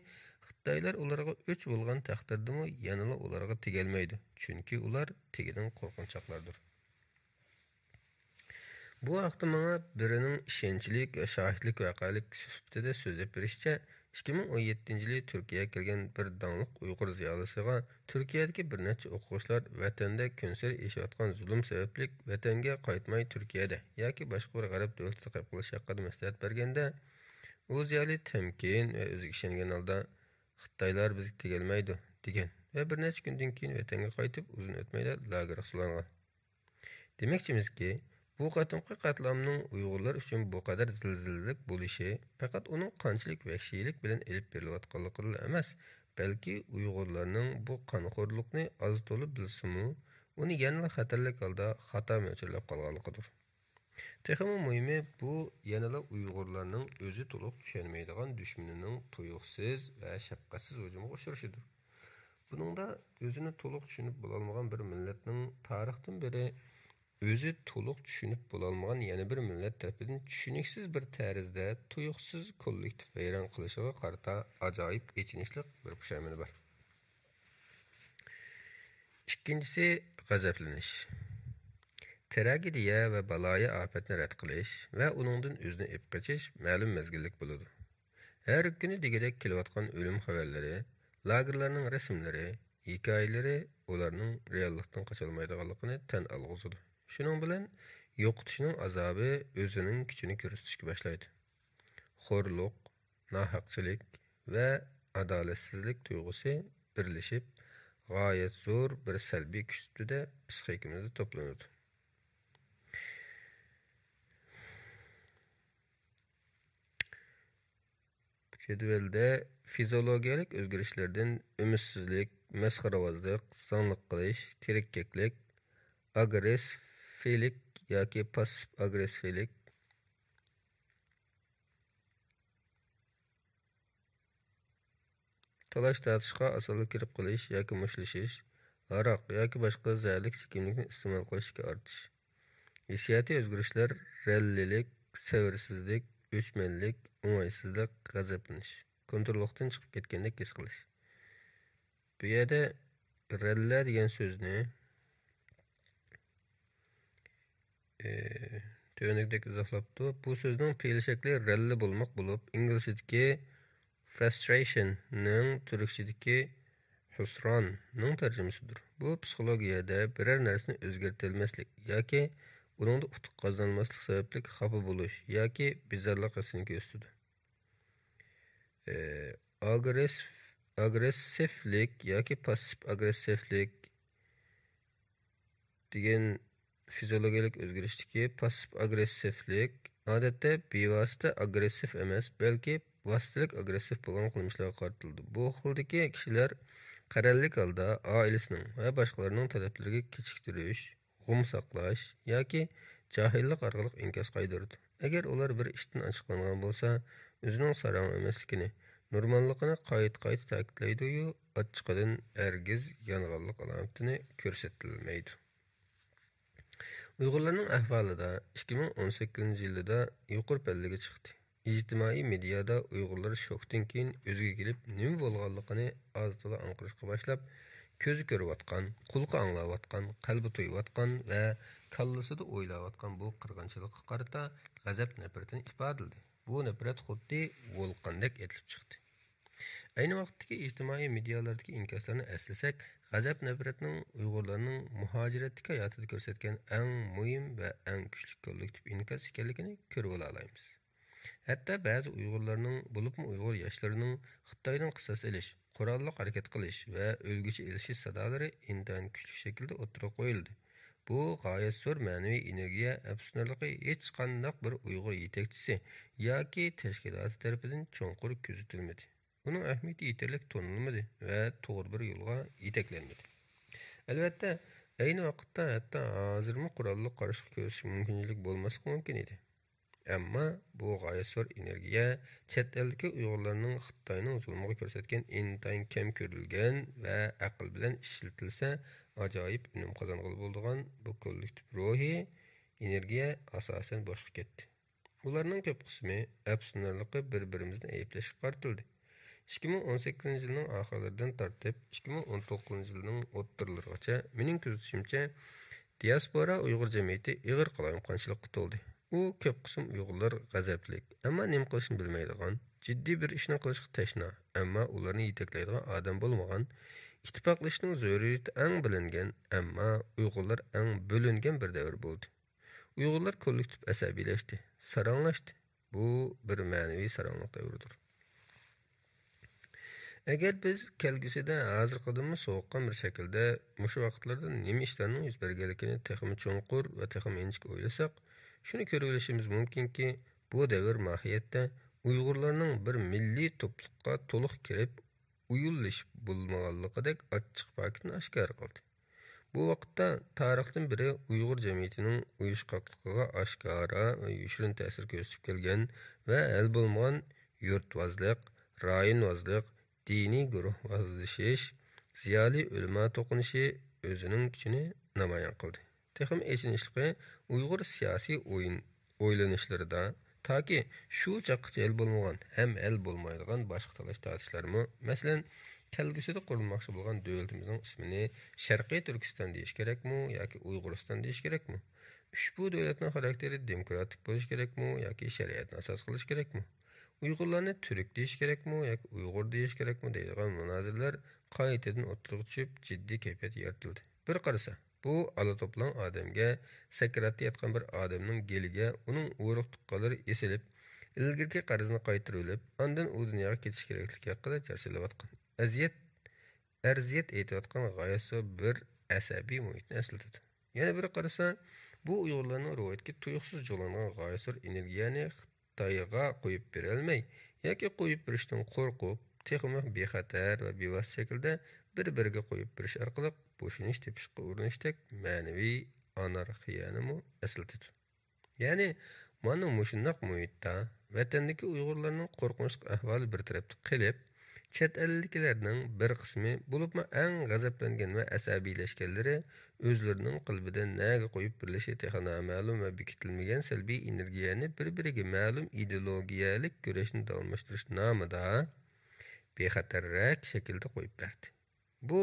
xitoylar ularga o'ch bo'lgan taqdirdami yanada ularga tegelmaydi, chunki ular tegidan qo'rqinchoqlardir. Bu haqda menga birining ishonchlik va shohidlik voqelik sifatida so'zlab berishicha, 2017-yili Turkiyaga kelgan bir dangliq Uyg'ur ziyolisiga Turkiyadagi bir necha o'quvchilar vatanda konsert eshayotgan zulm sababli vatanga qaytmay Turkiyada yoki boshqa bir g'arb davlatida qolib qolish haqida maslahat berganda, u ziyoli tamkin va o'ziga ishongan holda Xitoylar bizga tegelmaydi degan va bir necha kundan keyin vatanga qaytib uzun o'tmayda lagerga solangan. Demoqchimizki, bu qatimqi qatlamning Uyg'urlar uchun bu qadar zilzilalik bo'lishi faqat uning qanchalik vahshiylik bilan elib berilayotganligi emas, balki Uyg'urlarning bu qonxo'rlikni oz to'lib bilsa-mu, uni yanada xatarlik holda xato mo'ljallab qolganligidir. Texmi muhimi bu yanada Uyg'urlarning o'zi to'liq tushunmaydigan dushmanining tuyuqsiz va shafqatsiz hujumiga uchrashidir. Buningda o'zini to'liq tushunib bo'lolmagan bir millatning tarixdan beri o'zi to'liq tushunib bo'lolmagan yana bir millat tarafidan tushuniksiz bir tarzda tuyuqsiz kollektiv vayron qilishiga qarata ajoyib echinishli bir pushaymoni bor. Ikkinchisi g'azablanish. Tragediya va baloyi ofatni rad qilish va uningdan o'zini ep qochish ma'lum mezgillik bo'ladi. Har kuni degidek kelayotgan o'lim xabarlari, lagerlarning rasmlari, hikoyalari ularning reallikdan qocholmaydiganligini tan olg'izadi. Shuning bilan yo'qotishning azobi o'zining kuchini ko'rsatishga boshlaydi. Xo'rliq, nohaqchilik va adolatsizlik tuyg'usi birlashib, g'oyat zo'r bir salbiy kuch ustida psixikimizda to'planadi. Jadvalda fiziologiyalik o'zgarishlardan umidsizlik, masxaravozlik, sonliq qilish, terakkaklik, agressivlik yoki passiv agressivlik, talash tortishga osonlik kirib qolish yoki mushtlashish, aroq yoki boshqa zaharli ichimlikni iste'mol qilishga ortish, hissiyotli o'zgarishlar, rallilik, savarsizlik, o'chmanlik, o'ng'aysizlik, g'azablanish, kontroldan chiqib ketgandek his qilish. Bu yerda ralla degan so'zni tönükdek izohlabdi. Bu so'zning fe'l shakli ralla bo'lmoq bo'lib, inglizchadagi frustrationning turkchadagi husronning tarjimasidir. Bu psixologiyada biror narsani o'zgartirmaslik yoki uningda utuq qozonmaslik sababli xafa bo'lish yoki bezorlik hissini ko'rsatadi. Agressivlik yoki passiv agressivlik degan fiziologiyalik o'zgarishdagi passiv agressivlik odatda bevosita agressiv emas, balki vositalik agressiv bo'lgan qilmishlarga qaratildi. Bu xildagi kishilar qarorlik holda oilasining va boshqalarning talablariga kechiktirish, g'um saqlash yoki johillik orqali inkos qaytardi. Agar ular bir ishdan ochiqlangan bo'lsa, o'zining sarang emasligini, normalligini qayta ta'kidlaydi-yu, ochiqdan ergiz yonganlik alomatini ko'rsatilmaydi. Uyg'urlarning ahvolida 2018-yilda yuqori pallaga chiqdi. İctimai mediada Uyg'urlar shokdan keyin o'ziga kelib, nima bo'lganligini oz-to'la anqirishga boshlab, ko'zi ko'rayotgan, qulqi anglayotgan, qalbi to'yayotgan va kallasida o'ylayotgan bu qirg'inchilikqa qarata g'azab nafratini ifodaladi. Bu nafrat xuddi volqandek etilib chiqdi. Ayni vaqtdagi ijtimoiy medialardagi inkoslarni eslasak, g'azab nafratning Uyg'urlarning muhojiratdagi hayotida ko'rsatgan eng muhim va eng kuchli kollektiv inkos ekanligini ko'rib olamiz. Hatto ba'zi Uyg'urlarning, bo'libmi Uyg'ur yoshlarining Xitoydan qisos olish, qurolli harakat qilish va o'lguchi elishi sadolari intayin kuchli shaklda o'tirib qo'yildi. Bu g'oyat zo'r ma'naviy energiya afsunarligi hech qanday bir Uyg'ur yetakchisi yoki tashkiloti tomonidan cho'nqur kuzatilmadi. Uning ahamiyati yetarli tonilmadi va to'g'ri bir yo'lga yetaklanmadi. Albatta, ayni vaqtda hatto hozirmi qurolli qarshi ko'rish mumkinlik bo'lmasligi mumkin edi. Ammo bu g'oyat zo'r energiya chet eldagi Uyg'urlarning Xitoyning zulmiga ko'rsatgan intayin kam ko'rilgan va aql bilan ishlatilsa ajoyib unum qozongan bo'ladigan bu kollektiv ruhi energiya asosan boshqa ketdi. Ularning ko'p qismi afsunarliqi bir-birimizni ayblashga qartildi. 2018 yilning oxirlaridan tortib 2019 yilning o'ttirlarigacha mening kuzatishimcha diaspora Uyg'ur jamiyati ig'ir qalamqonchilikqa to'ldi. U ko'p qism Uyg'urlar g'azablik, ammo nima qilishni bilmaydigan, jiddiy bir ishni qilishga tashna, ammo ularni yetaklaydigan odam bo'lmagan, ittifoqlashishning zaruriyati eng bilingan, ammo Uyg'urlar eng bo'lingan bir davr bo'ldi. Uyg'urlar kollektiv asabiylashdi, saranglashdi. Bu bir ma'naviy sarangliq davridir. Agar biz kelgusida hozirqidimi sovuqqan bir shaklda mushu vaqtlarda nima ishlarning yuz berganligini texmi cho'nqur va texmi inchik o'ylasak, shuni ko'rib olishimiz mumkinki, bu davr mohiyatda Uyg'urlarning bir milliy to'pliqqa to'liq kirib, uyullashib bo'lmaganligidek ochiq paketni oshkor qildi. Bu vaqtda tarixdan biri Uyg'ur jamiyatining uyushqoqligiga oshkora va yushirin ta'sir ko'rsatib kelgan va hal bo'lmagan yurtvozlik, rayonvozlik, diniy guruhvozlashish, ziyoli ulamo to'qinishi o'zining kuchini namoyon qildi. Texim eshinishligi Uyg'ur siyosiy o'ylanishlarida toki shu chaqqa el bo'lmagan, ham el bo'lmaydigan boshqa talash tortishlarmi, masalan, kelgusida qurilmoqchi bo'lgan davlatimizning ismini Sharqiy Turkiston deyish kerakmi yoki Uyg'uriston deyish kerakmi? Ushbu davlatning xarakteri demokratik bo'lish kerakmi yoki shariatni asos qilish kerakmi? Uyg'urlarni turk deyish kerakmi yoki Uyg'ur deyish kerakmi deydigan munozaralar qaytadan o'tirib tushib, jiddiy kayfiyat yaratildi. Bir qarasa, bu alatoplan odamga, sakratda yotgan bir odamning geliga uning o'riq tuqqanlari esilib, ilgirki qarzni qaytarib, ondan u dunyoga ketish kerakligi haqida charchalayotgan. Arziyat aytayotgan g'oyasi bir asabiy muhitni eslatadi. Yana bir qarasa, bu Uyg'urlarning ro'yatga tuyuqsiz jo'langan g'oyasi energiyani Xitoyga qo'yib bera olmay, yoki qo'yib berishdan qo'rqib, texmi bexatar va bevosita shaklda bir-biriga qo'yib berish orqali bo'shinish tepishga urinishdek ma'naviy anarxiyani eslatadi. Ya'ni, mana mushundoq muhitda vatandagi Uyg'urlarning qo'rqinchli ahvoli bir tarafda qilib, chet elliklarning bir qismi bo'libmi eng g'azablangan va asabiylashganlari o'zlarining qalbida naga qo'yib birlashi texana ma'lum va bekitilmagan salbiy energiyani bir-biriga ma'lum ideologiyalik kurashni davomlashtirish nomida bexatarroq shaklda qo'yib berdi. Bu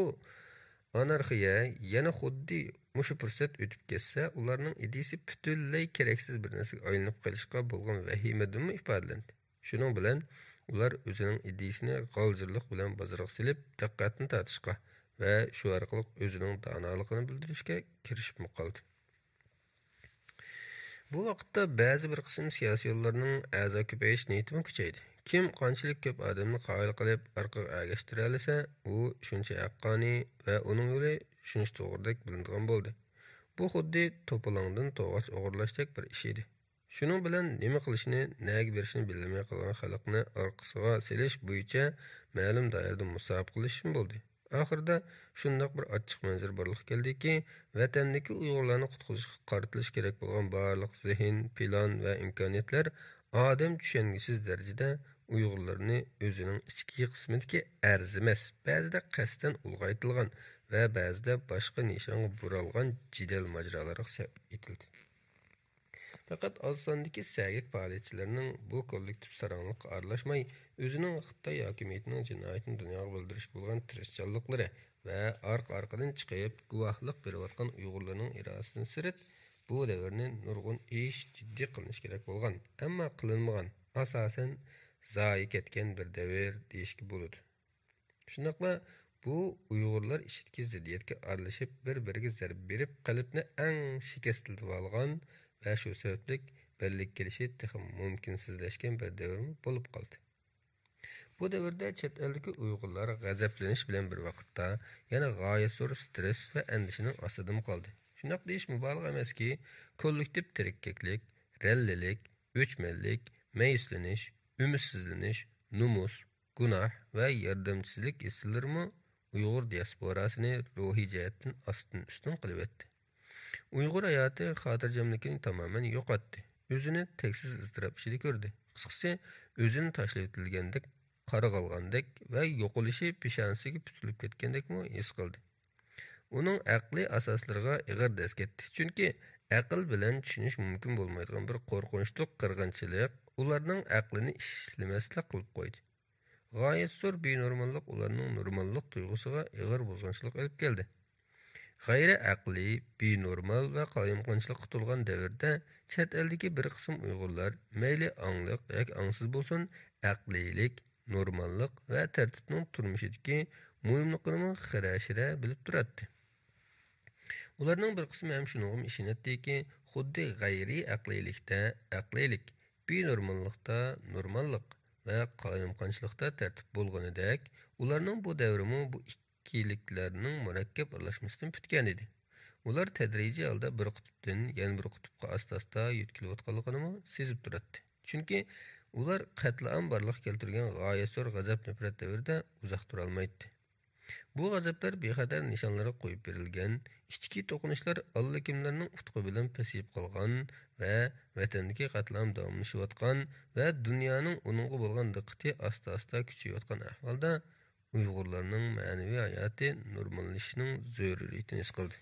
anarxiya yana xuddi mushu fursat o'tib ketsa, ularning ideyasi butunlay keraksiz bir narsaga aylanib qolishga bo'lgan vahimadan ifodalandi. Shuning bilan ular o'zining ideyasini g'alzirlik bilan bozorga silib, diqqatni tortishga va shu orqali o'zining donoligini bildirishga kirishib qoldi. Bu vaqtda ba'zi bir qism siyosiyonlarning a'zo ko'payish niyati kuchaydi. Kim qanchalik ko'p odamni qoyil qilib orqaga ag'ashtira olsa, u shuncha haqqoniy va uning yo'li shuncha to'g'ridek bilinadigan bo'ldi. Bu xuddi to'polondan to'g'ach o'g'irlashdek bir ish edi. Shuning bilan nima qilishni, nega berishni bilmay qolgan xalqni orqasiga selish bo'yicha ma'lum doirada musobaqa qilish bo'ldi. Oxirida shundoq bir ochiq manzar borliq keldiki, vatandagi Uyg'urlarni qutqizishga qaratilish kerak bo'lgan barliq zehn, plan va imkoniyatlar odam tushungisiz darajada Uyg'urlarni o'zining ichki qismidagi arzimas, ba'zida qasddan ulg'aytilgan va ba'zida boshqa nishonga buralgan jidal majrolarga sabab etildi. Faqat oz sondagi sagak faoliyatchilarning bu kollektiv sarangliqqa aralashmay, o'zining Xitoy hokimiyatining jinoyatini dunyoga bildirish bo'lgan tirishchanliklari va orqa-orqadan chiqib guvohlik berayotgan Uyg'urlarning irodasidan sirt bu davrni nurg'un ish jiddiy qilinish kerak bo'lgan, ammo qilinmagan, asosan zoyi ketgan bir davr deyishga bo'ladi. Shunaqla bu Uyg'urlar ishidagi ziddiyatga aralashib, bir-biriga zarb berib, qalbni eng shikastlatib olgan va shu sababli birlik kelishi texim mumkinsizlashgan bir davr bo'lib qoldi. Bu davrda chet eldagi Uyg'urlar g'azablanish bilan bir vaqtda yana g'oyat stress va andishaning ostida qoldi. Shunaq deyish mubolag'a emaski, kollektiv tirikkaklik, rallilik, o'chmanlik, mayislanish, umidsizlanish, numus, gunoh va yordamchislik hislarimi Uyg'ur diasporasini ruhiy jihatdan ostin-ustin qilib etdi. Uyg'ur hayoti xotirjamlikini tamoman yo'qotdi. O'zini teksiz iztirob ichida ko'rdi. Qisqasi, o'zini tashlab etilgandek, qarag'algandek va yo'qolishi peshonasiga putilib ketgandekmi his qildi. Uning aqliy asoslariga ig'ir dast ketdi. Chunki aql bilan tushunish mumkin bo'lmaydigan bir qo'rqinchli qirg'inchilik ularning aqlini ishlamaslik qilib qo'ydi. G'oyat zo'r benormallik ularning normallik tuyg'usiga ig'ir buzg'unchilik olib keldi. G'ayri aqliy, benormal va qoyimqonchilikqa to'lgan davrda chet eldagi bir qism Uyg'urlar mayli angliq yoki angsiz bo'lsin, aqliylik, normallik va tartibning turmushidagi muhimligini xira-shira bilib turadi. Ularning bir qismi ham shunga ishonadiki, xuddi g'ayri aqliylikda aqliylik, benormallikda normallik va qoyimqonchilikda tartib bo'lganidek, ularning bu davrimi bu ikkiliklarning murakkab aralashmasidan bitgan edi. Ular tadrijiy holda bir qutbdan yana bir qutbga asta-asta yetkilayotganligini sezib turadi. Chunki ular qatlam barliq keltirgan g'oyat zo'r g'azab nafrat davrida uzoq tura olmaydi. Bu g'azablar bexatar nishonlari qo'yib berilgan, ichki to'qinishlar allakimlarning utqi bilan pasayib qolgan va vatandagi qatlam davomlashayotgan va dunyoning uningga bo'lgan diqqati asta-asta kuchayotgan ahvolda Uyg'urlarning ma'naviy hayoti normallashishining zaruriyatini his qildi.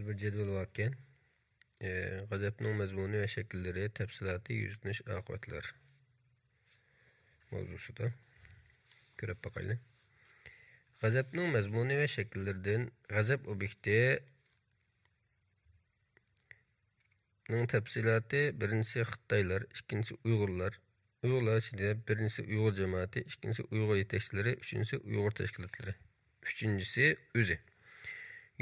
Bir jadval vakkan g'azabning mazmuni va shakllari tafsiloti yuzlanish oqibatlar mavzusida ko'rib boqaylik. G'azabning mazmuni va shakllaridan g'azab obyektining tafsiloti birinchisi Xitoylar, ikkinchisi Uyg'urlar. Uyg'urlar ichida birinchisi Uyg'ur jamoati, ikkinchisi Uyg'ur yetakchilari, uchinchisi Uyg'ur tashkilotlari. Uchinchisi o'zi.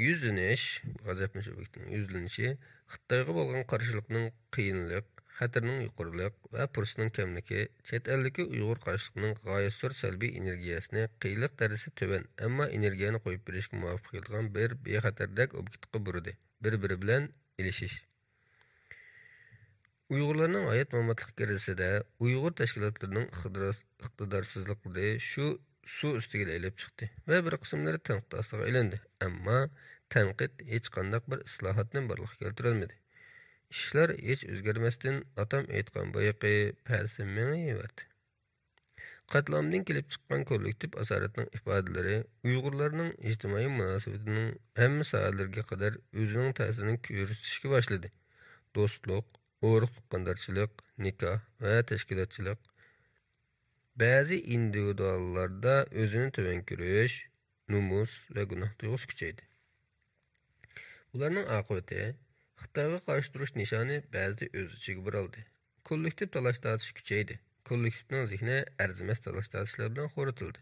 Yuzlanish, g'azabning obyektining yuzlanishi Xitoyga bo'lgan qarshilikning qiyinlik, xatarning yuqorilik va fursatning kamligi, chet eldagi Uyg'ur qarshiligining g'oyat zo'r salbiy energiyasini qiyinlik darajasi tuban, ammo energiyani qo'yib berishga muvaffaq bo'lgan bir bexatardek obyektga burdi. Bir-biri bilan ilishish. Uyg'urlarning hayot mamatlik garisida Uyg'ur tashkilotlarining iqtidorsizliklari shu suv ustiga elib chiqdi va bir qismlari tanqid ostiga ilindi. Ammo tanqid hech qanday bir islohotni barliqqa keltirolmadi. Ishlar hech o'zgarmasdan atam aytgan boyiqi falsafa mengayverdi. Qatlamdan kelib chiqqan kollektiv asoratning ifodalari Uyg'urlarning ijtimoiy munosabatining hamma sohalariga qadar o'zining ta'sirini ko'rsatishga boshladi. Do'stlik, o'ruk tuqqandarchilik, nikoh va tashkilotchilik. Ba'zi individuallarda o'zini tuvan ko'rish, numus va gunoh tuyg'usi kuchaydi. Ularning oqibati Xitoyga qarshi turish nishoni ba'zida o'z ichiga buraldi. Kollektiv talash-tortish kuchaydi. Kollektivning zehni arzimas talash-tortishlar bilan xo'ritildi.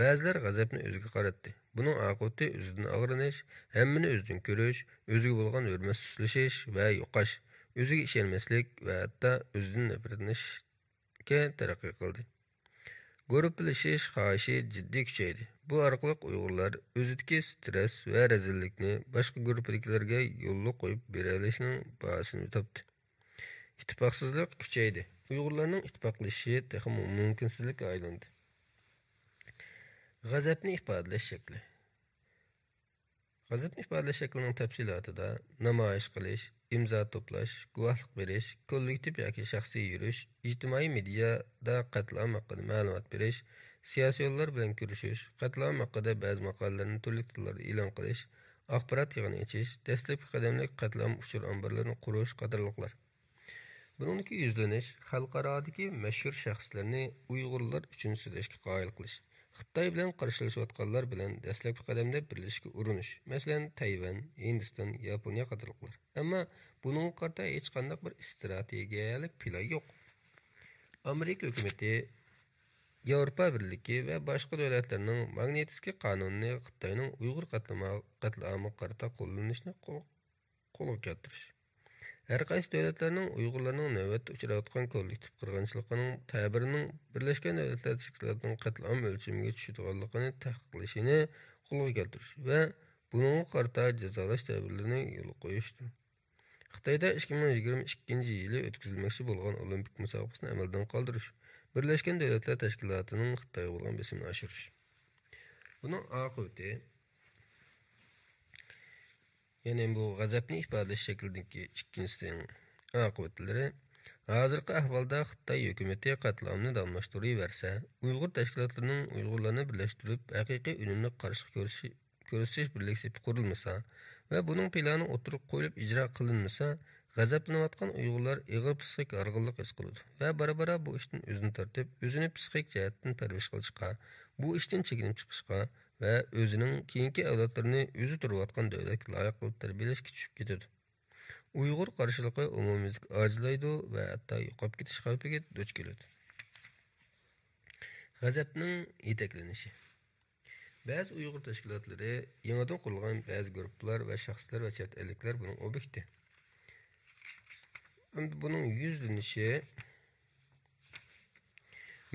Ba'zilar g'azabni o'ziga qaratdi. Buning oqibati o'zidan og'rinish, hammani o'zidan ko'rish, o'ziga bo'lgan hurmat suslashish va yo'qosh, o'ziga ishonmaslik va hatto o'zidan nafratlanishga taraqqiy qildi. Guruhlashish xohishi jiddiy kuchaydi. Bu orqali Uyg'urlar o'zidagi stress va razillikni boshqa guruhdagilarga yo'lga qo'yib bera olishning bahosini topdi. Ittifoqsizlik kuchaydi. Uyg'urlarning ittifoqlashishi texmo mumkinsizlikka aylandi. G'azabni ifodalash shakli. G'azabni ifodalash shaklining tafsilotida namoyish qilish, imzo to'plash, guvohlik berish, kollektiv yoki shaxsiy yurish, ijtimoiy mediada qatlam haqida ma'lumot berish, siyosiy yo'llar bilan ko'rishish, qatlam haqida ba'zi maqolalarni turli tillarda e'lon qilish, axborot yig'ini ichish, dastlabki qadamlik qatlam uchur omborlarini qurish qatorliqlar. Buningki yuzlanish xalqarodagi mashhur shaxslarni Uyg'urlar uchun so'zlashga qoyil qilish. Xitoy bilan qarshilashayotganlar bilan dastlabki qadamda birlashishga urinish. Masalan, Tayvan, Hindiston, Yaponiya qatorliqlar. Ammo buning qarta hech qanday bir strategiyalik plan yo'q. Amerika hukumatı, Yevropa Birligi va boshqa davlatlarning Magnitskiy qonunini Xitoyning Uyg'ur qatlami qarta qo'llanishni qo'lga keltirish. Her qaysi davlatlarning Uyg'urlarning navbatda uchrayotgan kollektiv qirg'inchiligining ta'birining Birlashgan Davlatlar Tashkilotining qatlam o'lchamiga tushadiganligini taqiqlashini qo'lga keltirish va buningga qarta jazolash tadbirlarini yo'lga qo'yishdir. Xitoyda 2022-yili o'tkazilmoqchi bo'lgan Olimpik musobaqasini amaldan qoldirish, Birlashgan Davlatlar Tashkilotining Xitoyga bo'lgan besimini oshirish. Buning oqibati yani bu g'azabni ifodalash shaklidagi ikkinchisining oqibatlari Hozirgi ahvolda Xitoy hukumati qatlamni davomlashtiraverisə, Uyğur təşkilatlarının Uyğurlarını birləşdirib haqiqiy unumli qarşı ko'rsatish birliksiz qurilmasa və bunun planı oturuq qo'yilib icra qilinmasa, g'azablanayotgan Uyg'urlar ig'ir psixik arg'inlik his qiladi va bara-bara bu ishdan o'zini tortib, o'zini psixik jihatdan parvarish qilishga, bu ishdan chekinib chiqishga va o'zining keyingi avlodlarini o'zi turayotgan davlatga loyiq qilib tarbiyalashga tushib ketadi. Uyg'ur qarshiligi umumiylik ojizlaydi va hatto yo'qolib ketish xavfiga duch keladi. G'azabning yetaklanishi. Ba'zi Uyg'ur tashkilotlari, yangidan qurilgan ba'zi guruhlar va shaxslar va chet elliklar buning obyekti. Buning yuzlanishi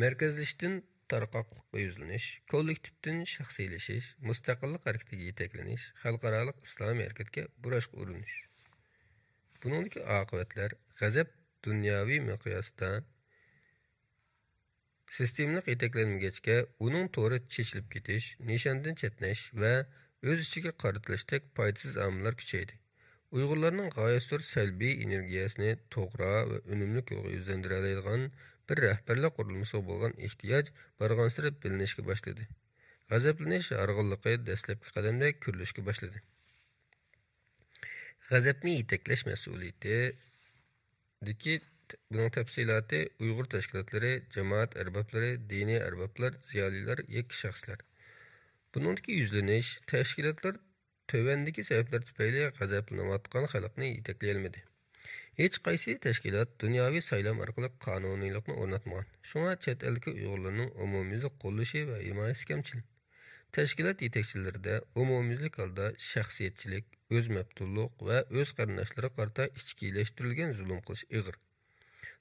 markazlashishdan tarqoqlikqa yuzlanish, kollektivdan shaxsiylashish, mustaqillik harakatiga yetaklanish, xalqaro islomiy harakatga burashga urinish. Buningdagi oqibatlar g'azab dunyoviy miqyosda sistemlik yetaklanmagachga uning to'g'ri chechilib ketish, nishondan chetnash va o'z ichiga qaratilishdak foydasiz omillar kuchaydi. Uyg'urlarning g'oyasidir salbiy energiyasini to'g'ri va unumli yo'lga yuzlandira oladigan bir rahbarlik qurilmasiga bo'lgan ehtiyoj barg'ansirab bilinishga boshladi. G'azablanish arg'inligi dastlabki qadamda ko'rilishga boshladi. G'azabni yetaklash mas'uliyati buning tafsiloti Uyg'ur tashkilotlari, jamoat arboblari, diniy arboblar, ziyolilar yoki shaxslar. Buningdagi yuzlanish tashkilotlar tövəndəki səbəblər tüpəyli g'azablanayotgan xalqni yetaklay olmadi. Hech qaysi tashkilot dunyoviy saylam orqali qonuniylikni o'rnatmagan. Shunga chet eldagi Uyg'urlarning umumiylik qo'llashi va himoyasi kamchilik. Tashkilot yetakchilarida umumiylik holda shaxsiyatchilik, o'z mabdulluq va o'z qarindoshlari qarta ichkilashtirilgan zulm qilish ig'ir.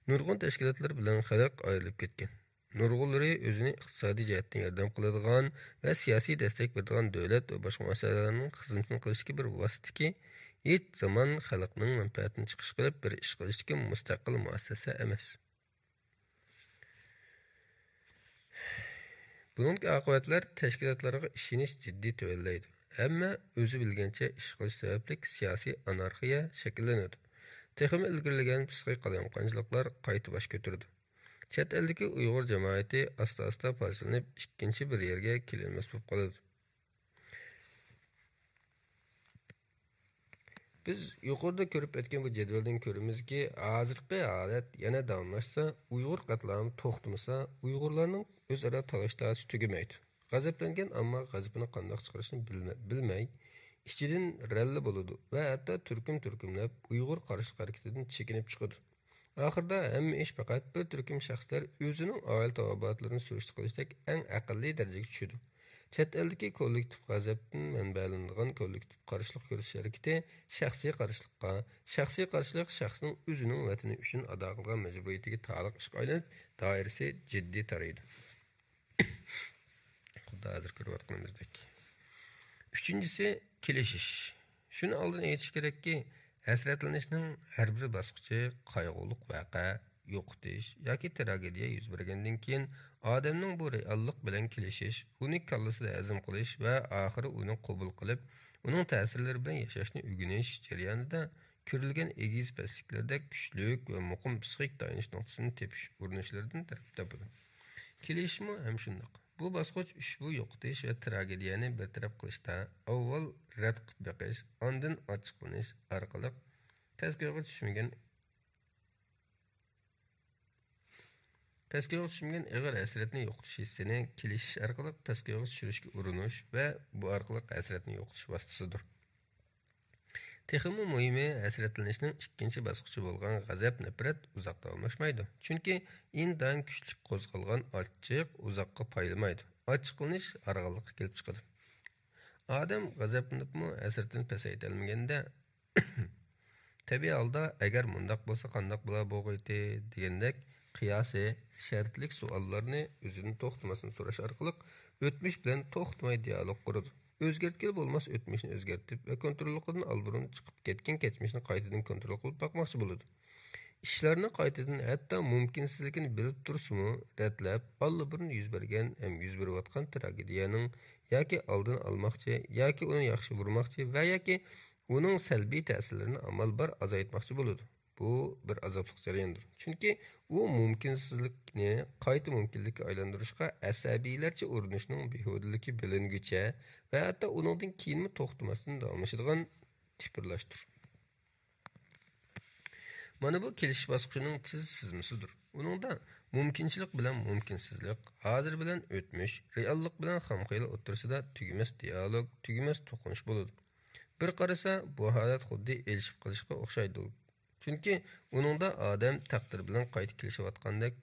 Nurg'un tashkilotlar bilan xalq ayrilib ketgan. Nurg'unlari o'zini iqtisodiy jihatdan yordam qiladigan va siyosiy destek beradigan davlat va boshqa masalalarning xizmatini qilishga bir vositaki, hech zamon xalqning manfaatini chiqish qilib bir ish qilishga mustaqil muassasa emas. Buning oqibatlar tashkilotlarga ishonish jiddiy tuvallaydi. Hamma o'zi bilgancha ish qilish sababli siyosiy anarxiya shakllanadi. Texmi ilgirlagan psixik qalamqonchiliklar qayta bosh ko'tardi. Chet eldagi Uyg'ur jamoati asta-asta parchalanib, ikkinchi bir yerga kelinmas bo'lib qoladi. Biz yuqorida ko'rib o'tgan bu jadvaldan ko'ramizki, hozirgi holat yana davomlashsa, Uyg'ur qatlami to'xtamasa, Uyg'urlarning o'zaro talash-tarash tugamaydi. G'azablangan ammo g'azabini qanday chiqarishni bilmay, ichidan ralli bo'ladi va hatto turkum-turkumlab Uyg'ur qarshi harakatidan chekinib chiqadi. Oxirida hamma ish faqat bir turkum shaxslar o'zining oila tavobatlarini surishti qilishdak eng aqlli darajaga tushadi. Chet eldagi kollektiv g'azabdan manbalanadigan kollektiv qarshilik ko'rish harakati shaxsiy qarshilik shaxsning o'zining vatani uchun ado qilgan majburiyatiga taalluq ishga aylanib, doirasi jiddiy taraydi. Xuddi hozir ko'rayotganimizdek. Uchinchisi kelishish. Shuni oldin aytish kerakki, hasratlanishning har bir bosqichi qayg'uliq voqea, yo'qotish yoki tragediya yuz bergandan keyin odamning bu reallik bilan kelishish, uni kallasida azm qilish va oxiri uni qabul qilib, uning ta'sirlari bilan yashashni o'rganish jarayonida ko'rilgan egiz pastliklarda kuchlik va muqim psixik tayinish nuqtasini tepish urinishlaridan taraf topadi. Kelishmi ham shundoq. Bu bosqich ushbu yo'qotish va tragediyani bartaraf qilishda avval rad qilib beqish, ondan ochiqlanish orqali tasvirga tushmagan ig'ir hasratni yo'qotish hissini kelishish orqali tasvirga tushirishga urinish va bu orqali hasratni yo'qotish vositasidir. Texmi muhimi hasratlanishning ikkinchi bosqichi bo'lgan g'azab nafrat uzoq davomlashmaydi. Chunki indan kuchli qo'zg'algan ochiq uzoqqa paylamaydi. Ochiqlanish arg'inlikqa kelib chiqadi. Odam g'azablanibmi hasratini pasayta olmaganda tabiiy holda agar mundaq bo'lsa qandoq bo'laydi degandek qiyosiy shartlik savollarni o'zidan to'xtamasdan so'rash orqali o'tmish bilan to'xtamay dialog quradi. O'zgartgil bo'lmas o'tmishni o'zgartib va kontrolliqdan oldin chiqib ketgan kechmishni qaytadan kontrol qilib boqmoqchi bo'ladi. Ishlarni qaytadan hatto mumkinsizligini bilib tursimi, ratlab, allabirni yuz bergan ham yuz berayotgan tragediyaning yoki oldin olmoqchi, yoki uni yaxshi burmoqchi va yoki uning salbiy ta'sirlarini amal bar azaytmoqchi bo'ladi. bu bir azaplık jarayondur. Chunki u mumkinsizlikni qayta mumkinlikka aylantirishga asabiylarcha urinishning behudaligi bilinguncha va hatto uningdan keyinmi to'xtamasdan davomlashadigan tipirlashdir. Mana bu kelish bosqichining tiz sizmasidir. Uningda mumkinchilik bilan mumkinsizlik, hozir bilan o'tmish, reallik bilan xomxayol o'rtasida tugamas dialog, tugamas to'qinish bo'ladi. Bir qarasa bu holat xuddi elishib qolishga o'xshaydi. Chunki uningda odam taqdir bilan qayta kelishayotgandek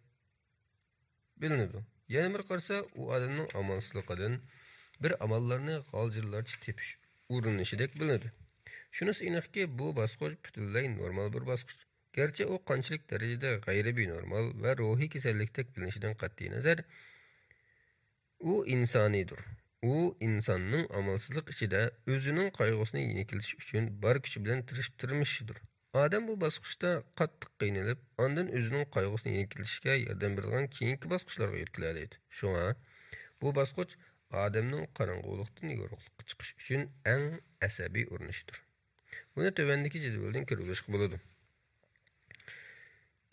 bilinadi. Yana bir qarasa u odamning amalsizligidan bir amallarni g'aljirlarcha tepish urinishidek bilinadi. Shunisi aniqki, bu bosqich butunlay normal bir bosqich. Gerçi o qanchalik darajada g'ayribiy normal va ruhiy kasallikdek bilinishidan qat'iy nazar, u insoniydir. U insonning amalsizlik ichida o'zining qayg'usini yengiltish uchun bor kuchi bilan tirishtirmishidir. Odam bu bosqichda qattiq qiynalib, ondan o'zining qayg'usini yengiltishga yordam beradigan keyingi bosqichlarga yetkilaydi. Shunga bu bosqich odamning qorong'ulikdan yorug'likka chiqish uchun eng asabiy urinishdir. Buni tövəndəki cədvəldən görülüşü buludu.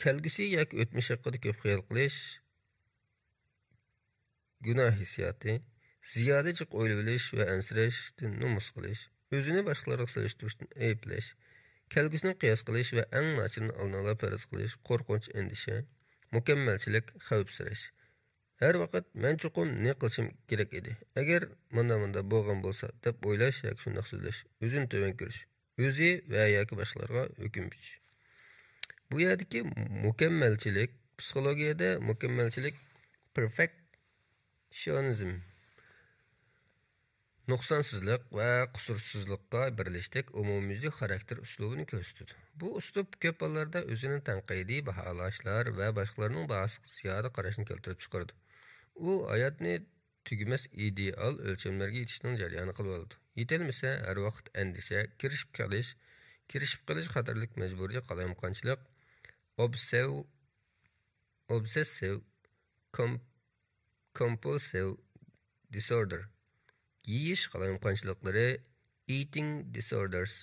Kelgüsü yoki o'tmish haqida ko'p xayol qilish, gunoh hissiyoti, ziyoda jiq o'ylab va ansirashdan nomus qilish, o'zini boshqalarga solishtirishdan ayblash, kelgusini qiyos qilish va eng nochirini oldinala faraz qilish, qo'rqinch endisha, mukammalchilik, xavfsirash. Her vaqt men chuqur ne qilishim kerak edi. Agar manda bo'lgan bo'lsa deb o'ylash yoki shunday so'zlash, o'zini to'van ko'rish, o'zi va yoki boshqalarga hukm berish. Bu yerdagi mukammalchilik, psixologiyada mukammalchilik perfectionism, nuqsonsizlik va qusursizlikqa birlashdik umumyuzli xarakter uslubini ko'rsatadi. Bu uslub ko'p hollarda o'zini tanqidiy baholashlar va boshqalarning bahosiga ziyoda qarashni keltirib chiqaradi. U hayotni tugamas ideal o'lchamlarga yetishning jarayoni qilib oldi. Yetilmasa har vaqt andisha, kirishib qilish xatarlik majburiy qalamqonchilik, obsessive compulsive disorder, yeyish qalamqonchiliklari, eating disorders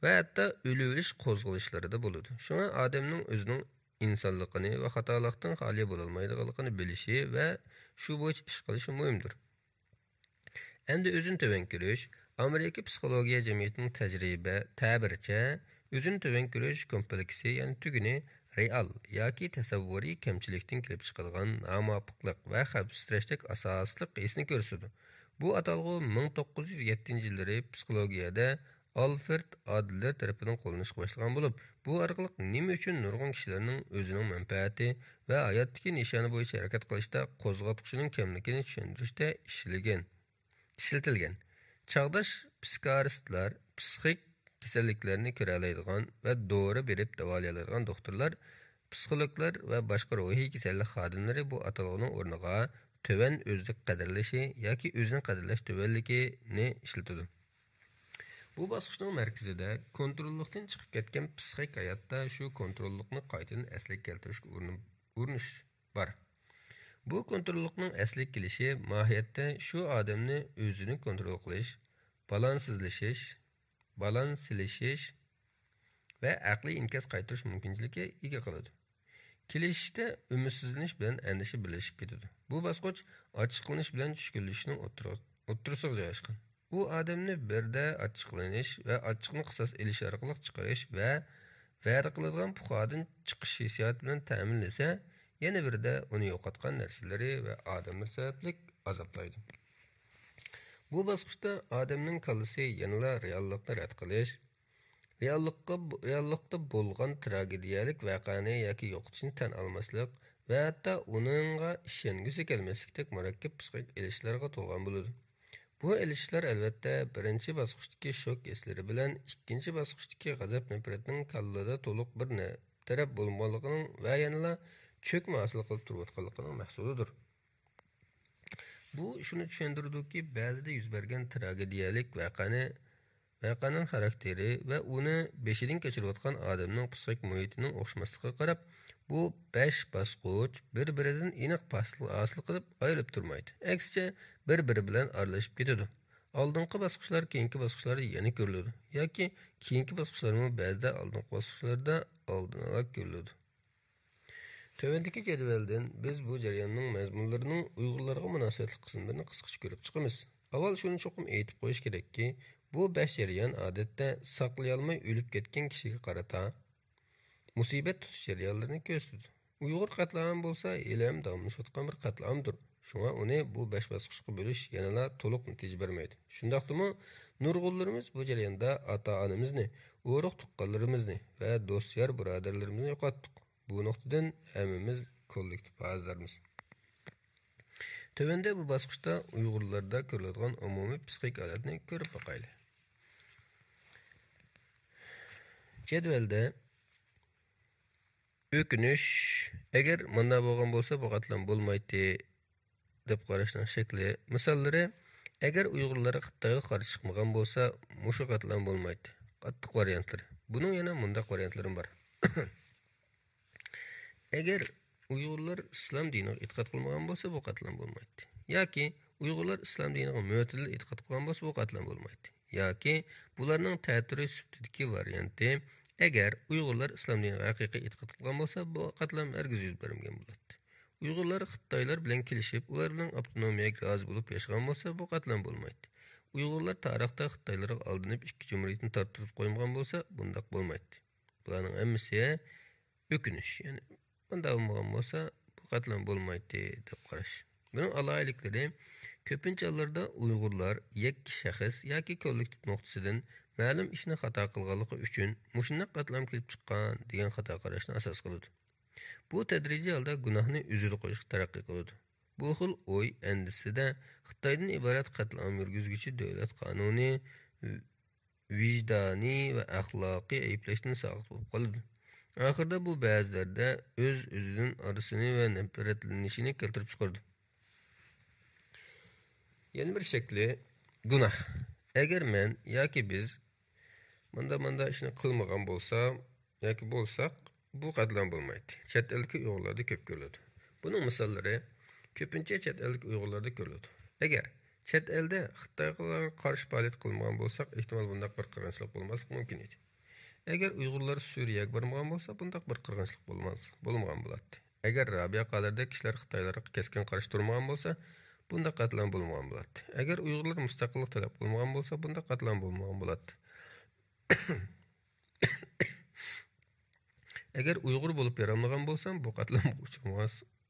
va hatto o'liverish qo'zg'alishlarida bo'ladi. Shunga odamning o'zining insonligini va xatolikdan xoli bo'lolmaydiganligini bilishi va shu bo'yicha ish qilishi muhimdir. Endi o'zini to'van ko'rish, Amerika psixologiya jamiyatining tajriba ta'biricha o'zini to'van ko'rish kompleksi, ya'ni tuguni real yoki tasavvuriy kamchilikdan kelib chiqadigan nomuvofiqlik va xavfsizlashlik asosliq hisni ko'rsatadi. Bu atalg'u 1907-yillari psixologiyada Alfred Adler tarafidan qo'llanishga boshlangan bo'lib, bu orqali nima uchun nurg'un kishilarning o'zining manfaati va hayotdagi nishoni bo'yicha harakat qilishda qo'zg'atqichining kamligini tushuntirishda ishlatilgan. Chog'dash psixiatristlar, psixik kasalliklarni ko'ralaydigan va dori berib davolaydigan doktorlar, psixologlar va boshqa ruhiy kasallik xodimlari bu atalg'uning o'rniga töven o'zlik qadrlashi yoki o'zini qadrlash tövenligini ishlatadi. Bu bosqichning markazida kontrollikdan chiqib ketgan psixik hayotda shu kontrollikni qaytadan asliga keltirishga urinish bor. Bu kontrollikning asliga kelishi mohiyatda shu odamni o'zini kontrol qilish, balanslashish va aqliy inkas qaytarish mumkinchiligiga ega qiladi. Kelishishda umidsizlanish bilan andisha birlashib ketadi. Bu bosqich ochiqlanish bilan tushkunlashishning o'rtasiga joylashgan. U odamni birda ochiqlanish va ochiqni qisos elish orqali chiqarish va va'da qiladigan puxodan chiqish hissiyoti bilan ta'minlasa, yana birda uni yo'qotgan narsalari va odamlar sababli azoblaydi. Bu bosqichda odamning kallasi yanada reallikni rad qilish, reallikda bo'lgan tragediyalik voqeani yoki yo'qotishni tan olmaslik va hatto uningga ishongisi kelmaslikdek murakkab psixik ilishlarga to'lgan bo'ladi. Bu ilishlar albatta birinchi bosqichdagi shok hislari bilan ikkinchi bosqichdagi g'azab nafratning kallada to'liq bir taraf bo'lganligining va yanada cho'kma hosil qilib turayotganligining mahsulidir. Bu shuni tushuntirdiki, ba'zida yuz bergan tragediyalik voqeaning xarakteri va uni beshidan kechirayotgan odamning psixik muhitining o'xshamasligiga qarab, bu 5 bosqich bir-biridan aniq hosil qilib ayirib turmaydi. Aksicha bir-biri bilan aralashib ketadi. Oldingi bosqichlar keyingi bosqichlarda yana ko'riladi yoki keyingi bosqichlarmi ba'zida oldingi bosqichlarda oldinroq ko'riladi. Tövəndəki cədvəldən biz bu jarayonning mazmunlarining Uyg'urlarga munosabatli qismlarini qisqacha ko'rib chiqamiz. Avval shuni cho'qim aytib qo'yish kerakki, bu 5 jarayon odatda saqlayolmay o'lib ketgan kishiga qarata musibat tutish jarayonlarini ko'rsatadi. Uyg'ur qatlami bo'lsa, ilm davomlashayotgan bir qatlamdir. Shunga uni bu 5 bosqichga bo'lish yanada to'liq natija bermaydi. Shundaqdimi, nurg'unlarimiz bu jarayonda ota-onamizni, urug' tuqqanlarimizni va do'stlar birodarlarimizni yo'qotdik. Bu noktadan hemimiz kollektif azlarımız. Tövende bu basqıçta Uygurlarda görüladigan umumiy psixik holatni ko'rib boqayli. Jadvalda ökünüş, agar manda bo'lgan bo'lsa bu qatlam bo'lmaydi deb qarashning shakli. Misallari, agar Uygurlar Xitoyga qarshi chiqmagan bo'lsa, mushu qatlam bo'lmaydi. Qattiq variantlari. Buning yana mundaq variantlari bor. Eğer Uyg'urlar islom diniga e'tiqod qilmagan bo'lsa, bu qatlam bo'lmaydi. Yoki Uyg'urlar islom diniga mo'tadil e'tiqod qilgan bo'lsa, bu qatlam bo'lmaydi. Yoki bularning ta'tiri subtidagi varianti, agar Uyg'urlar islom diniga haqiqiy e'tiqod qilgan bo'lsa, bu qatlam hargiz yuz bermagan bo'ladi. Uyg'urlar Xitoylar bilan kelishib, ular bilan avtonomiyaga rozi bo'lib yashagan bo'lsa, bu qatlam bo'lmaydi. Uyg'urlar tarixda Xitoylarga aldinib ikki jumhuriyatni tartib qo'ymagan bo'lsa, bundaq bo'lmaydi. Bularning hammasi ökünüş, yani bunda olmagan bo'lsa, bu qatlam bo'lmaydi deb qarash. Buning alaylikleri ko'pincha hollarda Uyg'urlar yakki shaxs yoki kollektiv nuqtasidan ma'lum ishni xato qilganligi uchun mushunday qatlam kelib chiqqan degan xato qarashni asos qiladi. Bu tadrijiy holda gunohni o'zida qo'yishga taraqqiy qiladi. Bu xil o'y andisida Xitoydan iborat qatlam yurgizuvchi davlat qonuniy, vijdoniy va axloqiy ayblashni saqlab bo'lib qoladi. Ahirda bu ba'zilarda o'z-o'zidan arasini va nafratlanishini keltirib chiqardi. Yana bir shakli gunoh. Agar men yoki biz manda ishni qilmagan bo'lsam yoki bo'lsak, bu qatlam bo'lmaydi. Chet ellik Uyg'urlarda ko'p ko'riladi. Buning misollari ko'pincha chet ellik Uyg'urlarda ko'riladi. Agar chet elda Xitoyga qarshi faoliyat qilmagan bo'lsak, ehtimol bunday bir qirg'inchilik bo'lmasligi mumkin edi. Agar Uyg'urlar Suriyaga bormagan bo'lsa, bunday bir qirg'inchilik bo'lmagan bo'ladi. Agar Rabiya qalardagi kishilar Xitoylarga keskin qarshi turmagan bo'lsa, bunday qatlam bo'lmagan bo'ladi. Agar Uyg'urlar mustaqillik talab qilmagan bo'lsa, bunday qatlam bo'lmagan bo'ladi. Agar Uyg'ur bo'lib yaramlagan bo'lsam, bu qatlam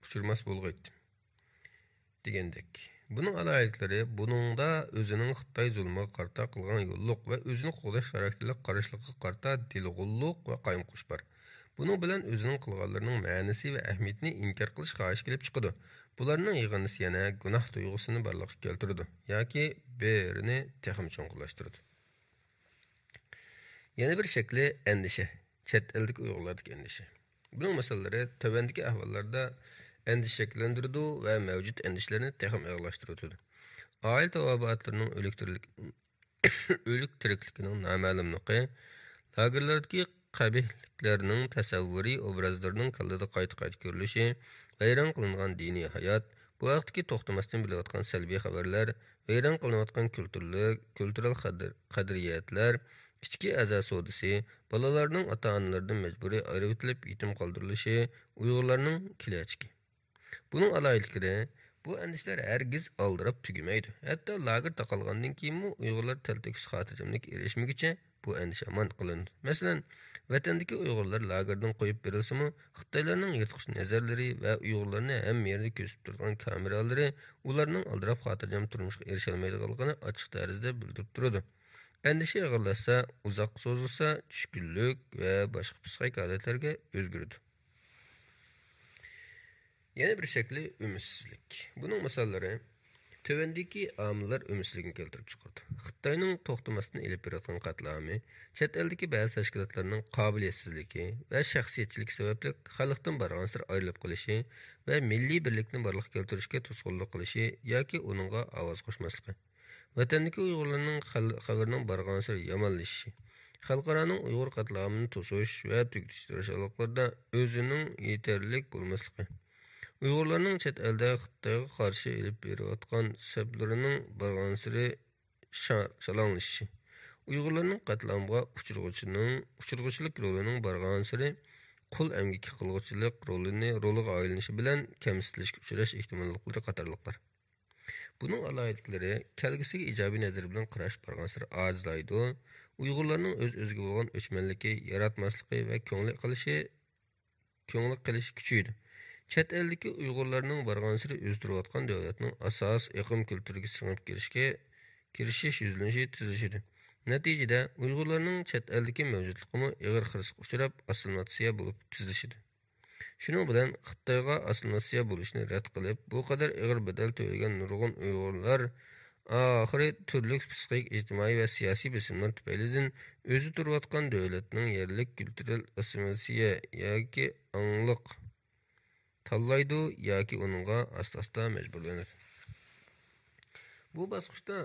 uchirmas bo'lg'aydi degandek. Buning alayliklari buningda o'zining Xitoy zulmiga qarta qilgan yo'lliq va o'zini qo'llash xarakterli qarashligiga qarta dilg'ulluq va qaymoqish bor. Buning bilan o'zining qilganlarining ma'nosi va ahamiyatini inkor qilish xohish kelib chiqadi. Bularning yig'indisi yana gunoh tuyg'usini barliqqa keltirdi yoki birini texim cho'nqilashtirdi. Yana bir shakli andisha, chet eldagi Uyg'urlardagi andisha. Buning masalalari tövəndəki ahvallarda endish shakllantirdi va mavjud endishlarni texim og'irlashtirdi. Oila tavobatlarının o'lik tirikligining noma'lumligi, lagerlardagi qabihliklarning tasavvuriy obrazlarining kallada qayta ko'rilishi, vayron qilingan diniy hayot, bu vaqtdagi to'xtamasdan bo'layotgan salbiy xabarlar, vayron qilinayotgan kultural qadriyatlar, ichki a'zo savdosi, bolalarning ota-onalaridan majburiy ayirib etilib yetim qoldirilishi, Uyg'urlarning kelajagi. Bunun alayliklari, bu endişler hergiz aldırıp tügümaydı. Hatta lager taqalgandan keyinmi Uyg'urlar teltekis xotirjamlik erishmigicha bu endish aman qilindi. Masalan, vatandagi Uyg'urlar lagerdan qo'yib berilsa-mu, Xitoylarning yirtqich nazarlari va Uyg'urlarni hamma yerda ko'rsatib turgan kameralari ularning aldirab xotirjam turmushga erisha olmaydiganligini ochiq tarzda bildirib turadi. Endişe og'irlashsa, uzoq so'zilsa, tushkunlik va boshqa psixik holatlarga o'zgaradi. Yana bir shakli ümidsizlik. Bunun misollari tövəndəki amillar ümidsizlikni keltirib chiqardi. Xitoyning to'xtamasdan elib berayotgan qatlami, chet eldagi ba'zi tashkilotlarning qobiliyatsizligi va shaxsiyatchilik sababli xalqdan barg'ansir ayrilib qolishi va milliy birlikni barliqqa keltirishga to'sqinlik qilishi yoki uningga ovoz qo'shmasligi. Vatandagi Uyg'urlarning xabarining barg'ansir yomonlashishi, xalqaroning Uyg'ur qatlamini to'sish va tugutish aloqalarida o'zining yetarlilik bo'lmasligi. Uyg'urlarning chet elda Xitoyga qarshi elib berayotgan sablarining barg'ansiri şalanlaşışı. Uyg'urlarning qatlamga uchirg'uchilik rolining barg'ansari qul emgiki qilg'uchilik roliga aylanishi bilan kamsitilishga uchrash ehtimolliklari qatorliqlar. Buning alohidliklari kelgusiga ijobiy nazar bilan qarash barg'ansari ojizlaydi. Uyg'urlarning o'z-o'ziga bo'lgan o'chmanligi, yaratmasligi va ko'ngli qilishi kuchaydi. Chet eldagi Uyg'urlarning barg'ansari o'zdirayotgan davlatning asos iqlim kulturiga singib kirishish yuzlanishi tezlashadi. Natijada Uyg'urlarning chet eldagi mavjudligi ig'ir xirisga uchrab, assimilyatsiya bo'lib tezlashadi. Shuning bilan Xitoyga assimilyatsiya bo'lishni rad qilib, bu qadar ig'ir bedel to'lagan nurg'un Uyg'urlar oxiri turli psixik, ijtimoiy va siyosiy bosimlar tufaylidan o'zi turayotgan davlatning yerlik kultural assimilyatsiya yoki angliq tanlaydi yoki uningga asta-asta majburlanadi. Bu bosqichda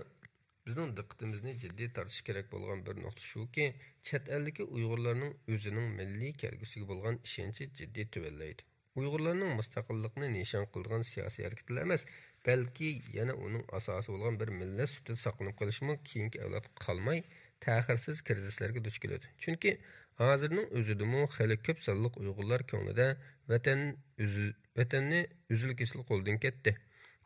bizning diqqatimizni jiddiy tortish kerak bo'lgan bir nuqta shuki, chet eldagi Uyg'urlarning o'zining milliy kelgusiga bo'lgan ishonchi jiddiy tuvallaydi. Uyg'urlarning mustaqillikni nishon qilgan siyosiy harakatlar emas, balki yana uning asosi bo'lgan bir millat sutida saqlanib qolishmi keyingi avlod qolmay ta'xirsiz krizislarga duch keladi. Chunki hozirning o'zidami xali ko'p sonli Uyg'urlar ko'nglida vatanni uzil-kesil qo'ldan ketdi.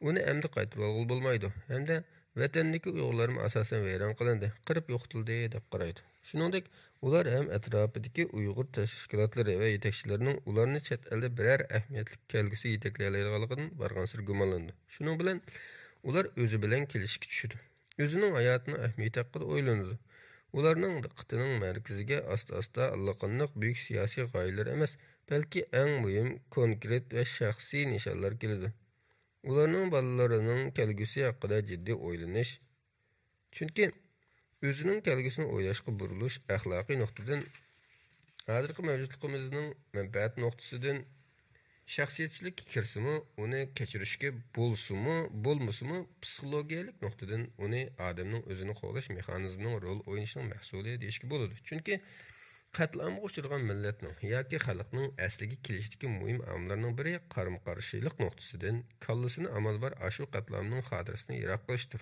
Uni endi qaytarib olg'ili bo'lmaydi. Hamda vatandagi Uyg'urlarning asosan vayron qilindi, qirib yo'qotildi deb qaraydi. Shuningdek, ular ham atrofidagi Uyg'ur tashkilotlari va yetakchilarining ularni chet elda biror ahamiyatli kelgusi yetaklay oladiganligidan barg'ansir gumonlandi. Shuning bilan ular o'zi bilan kelishga tushdi. O'zining hayotining ahamiyati haqida o'ylanadi. Ularning diqqatining markaziga asta-asta allaqanday buyuk siyosiy g'oyalar emas, balki eng muhim konkret va shaxsiy nishonlar keladi. Ularning bolalarining kelgusi haqida jiddiy o'ylanish, chunki o'zining kelgusini o'ylashga burilish axloqiy nuqtadan, hozirgi mavjudligimizning manfaat nuqtasidan shaxsiyatchilik kirsimi, uni kechirishga bo'lmasimi, psixologiyalik nuqtadan uni odamning o'zini qo'llash mexanizmining rol o'ynashining mahsuli deyishga bo'ladi. Chunki qatlamga uchragan millatning yoki xalqning asliga kelishdagi muhim omillarning biri qarama-qarshilik nuqtasidan kallasini amalbar ashu qatlamning xotirasini yiroq qilishdir.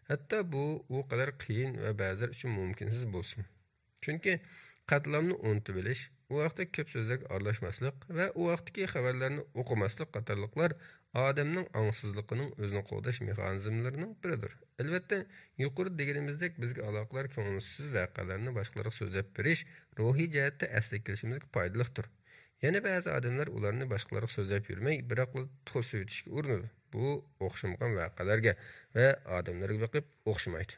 Hatto bu u qadar qiyin va ba'zilar uchun mumkinsiz bo'lsin. Chunki qatlamni unutib bilish, u vaqtda ko'p so'zlarga aralashmaslik va u vaqtdagi xabarlarni o'qimaslik qatorliqlar odamning angsizligining o'zini qo'llash mexanizmlarining biridir. Albatta, yuqori deganimizdek bizga aloqalar ko'ngilsiz voqealarni boshqalarga so'zlab berish ruhiy jihatda asli kelishimizga foydalidir. Yana ba'zi odamlar ularni boshqalarga so'zlab yurmay, biroq to'sib o'tishga urinadi. Bu o'xshamagan voqealarga va odamlarga boqib o'xshamaydi.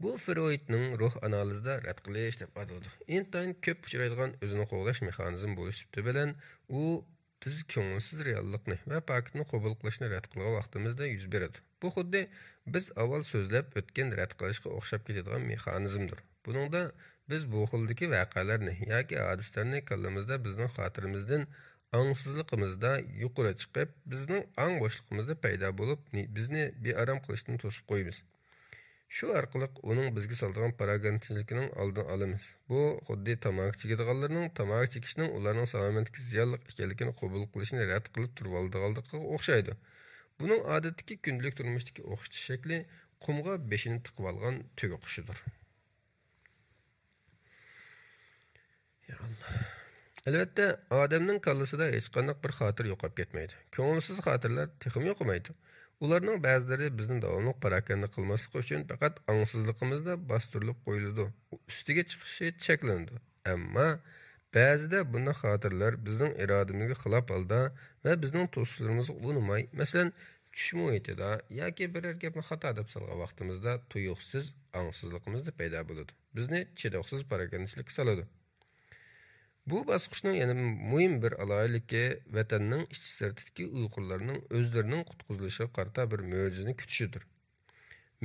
Bu Freudning ruh analizida rad qilish deb ataladi. Intayin ko'p uchraydigan o'zini qo'llash mexanizmi bo'lishi bilan u biz ko'ngilsiz reallikni va faktni qabul qilishni rad qilgan vaqtimizda yuz beradi. Bu xuddi biz avval so'zlab o'tgan rad qilishga o'xshab ketadigan mexanizmdir. Buningda biz bu xildagi voqealarni yoki hodisalarni kallamizda bizning xotirimizdan angsizligimizda yuqori chiqib, bizning ang bo'shligimizda paydo bo'lib, bizni bearam qilishdan to'sib qo'yamiz. Shu orqali uning bizga solgan paragandchiligining oldini olamiz. Bu xuddi tamaki chekadiganlarning tamaki chekishning ularning salomatligiga ziyonli ekanligini qabul qilishni rad qilib turib oldiganligiga o'xshaydi. Buning odatdagi kundalik turmushdagi o'xshash shakli qumga beshini tiqib olgan tuga qushidir. Albatta, odamning kallasida hech qanday bir xotir yo'qolib ketmaydi. Ko'ngilsiz xotirlar texim yo'qolmaydi. Ularning ba'zilari bizni davomli parakanda qilmaslik uchun faqat angsizligimizda bostirilib qo'yiladi. Ustiga chiqishi cheklandi. Ammo ba'zida bunday xotirlar bizning irodamizga xilof holda va bizning to'sishlarimizni unumay, masalan, tush muhitida yoki biror gapni xato deb solgan vaqtimizda tuyuqsiz angsizligimizda paydo bo'ladi. Bizni chidoqsiz parakandachilikka soladi. Bu bosqichning yana muhim bir aloyiligi vatanning ichki sirtidagi Uyg'urlarning o'zlarining qutqizilishiga qarata bir mo'jizani kutishidir.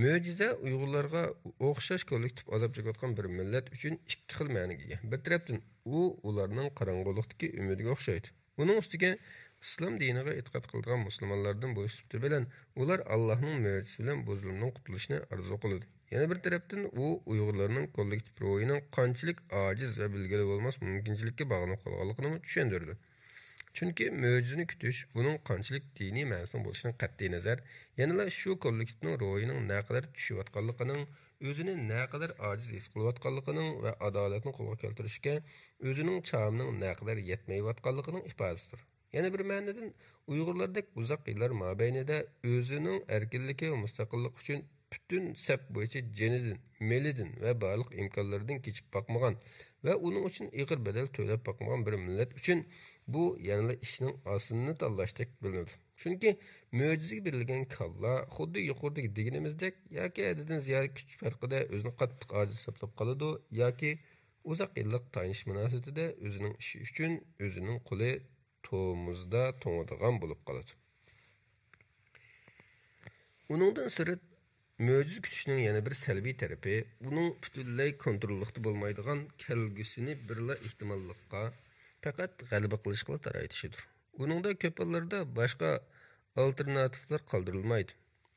Mo'jiza Uyg'urlarga o'xshash kollektiv azab chekayotgan bir millat uchun ikki xil ma'noga ega. Bir tarafdan u ularning qorong'ulikdagi umidiga o'xshaydi. Uning ustiga islom diniga e'tiqod qilgan musulmonlardan bo'lishi bilan ular Allohning mo'jizasi bilan bu zulmdan qutulishni orzu qiladi. Yana bir tarafdan u Uyg'urlarning kollektiv ruhining qanchalik ojiz va bilgili bo'lmas mumkinchilikka bog'lanib qolganligini tushundirdi. Chunki mo'jizani kutish uning qanchalik diniy ma'nosida bo'lishidan qat'iy nazar, yanada shu kollektivning ro'yining naqadar tushayotganligining, o'zini naqadar ojiz his qilayotganligining va adolatni qo'lga keltirishga o'zining chamining naqadar yetmayotganligining ifodasidir. Yana bir ma'nodan Uyg'urlardek uzoq yillar mobaynida o'zining erkinligi va mustaqillik uchun bütün sep bo'yicha jenidan, melidan va barliq imkonlardan kechib boqmagan va uning uchun ig'ir bedel to'lab boqmagan bir millat uchun bu yanada ishning osinini tanlashdek bilinadi. Chunki mo'jizaga berilgan kalla xuddi yuqoridagi deganimizdek yoki adidan ziyod kuch farqida o'zini qattiq ojiz hisoblab qoladi yoki uzoq yillik tanish munosabatida o'zining ishi uchun o'zining qo'li to'mizda to'ngadigan bo'lib qoladi. Uningdan sirt mo'jiz kutishning yana bir salbiy tarafi uning butunlay kontrollikda bo'lmaydigan kelgusini birla ehtimollikqa faqat g'alaba qilishga taraytishidir. Uningda ko'p hollarda boshqa alternativlar qoldirilmaydi.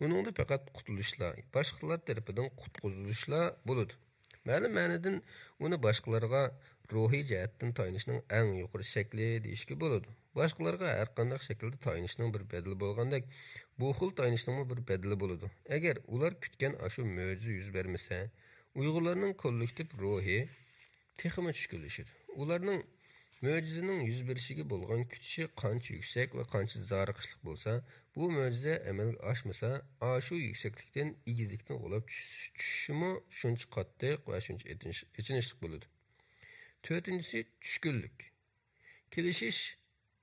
Uningda faqat qutulishlar, boshqalar tarafidan qutqizilishlar bo'ladi. Ma'lum ma'nodan uni boshqalarga ruhiy jihatdan tayinishning eng yuqori shakli deyishga bo'ladi. Boshqalarga har qanday shaklda tayinishning bir bedeli bo'lgandek, bu xil tayinishning bir bedeli bo'ladi. Agar ular kutgan ashu mo'jiza yuz bermasa, Uyg'urlarning kollektiv ruhi texmi tushkunlashadi. Ularning mo'jizaning yuz berishiga bo'lgan kutishi qancha yuksak va qancha zoriqishli bo'lsa, bu mo'jiza amalga oshmasa, ashu yuksaklikdan igizlikdan g'olab tushishimi shuncha qattiq va shuncha ichinishli bo'ladi. To'rtinchisi tushkunlik. Kelishish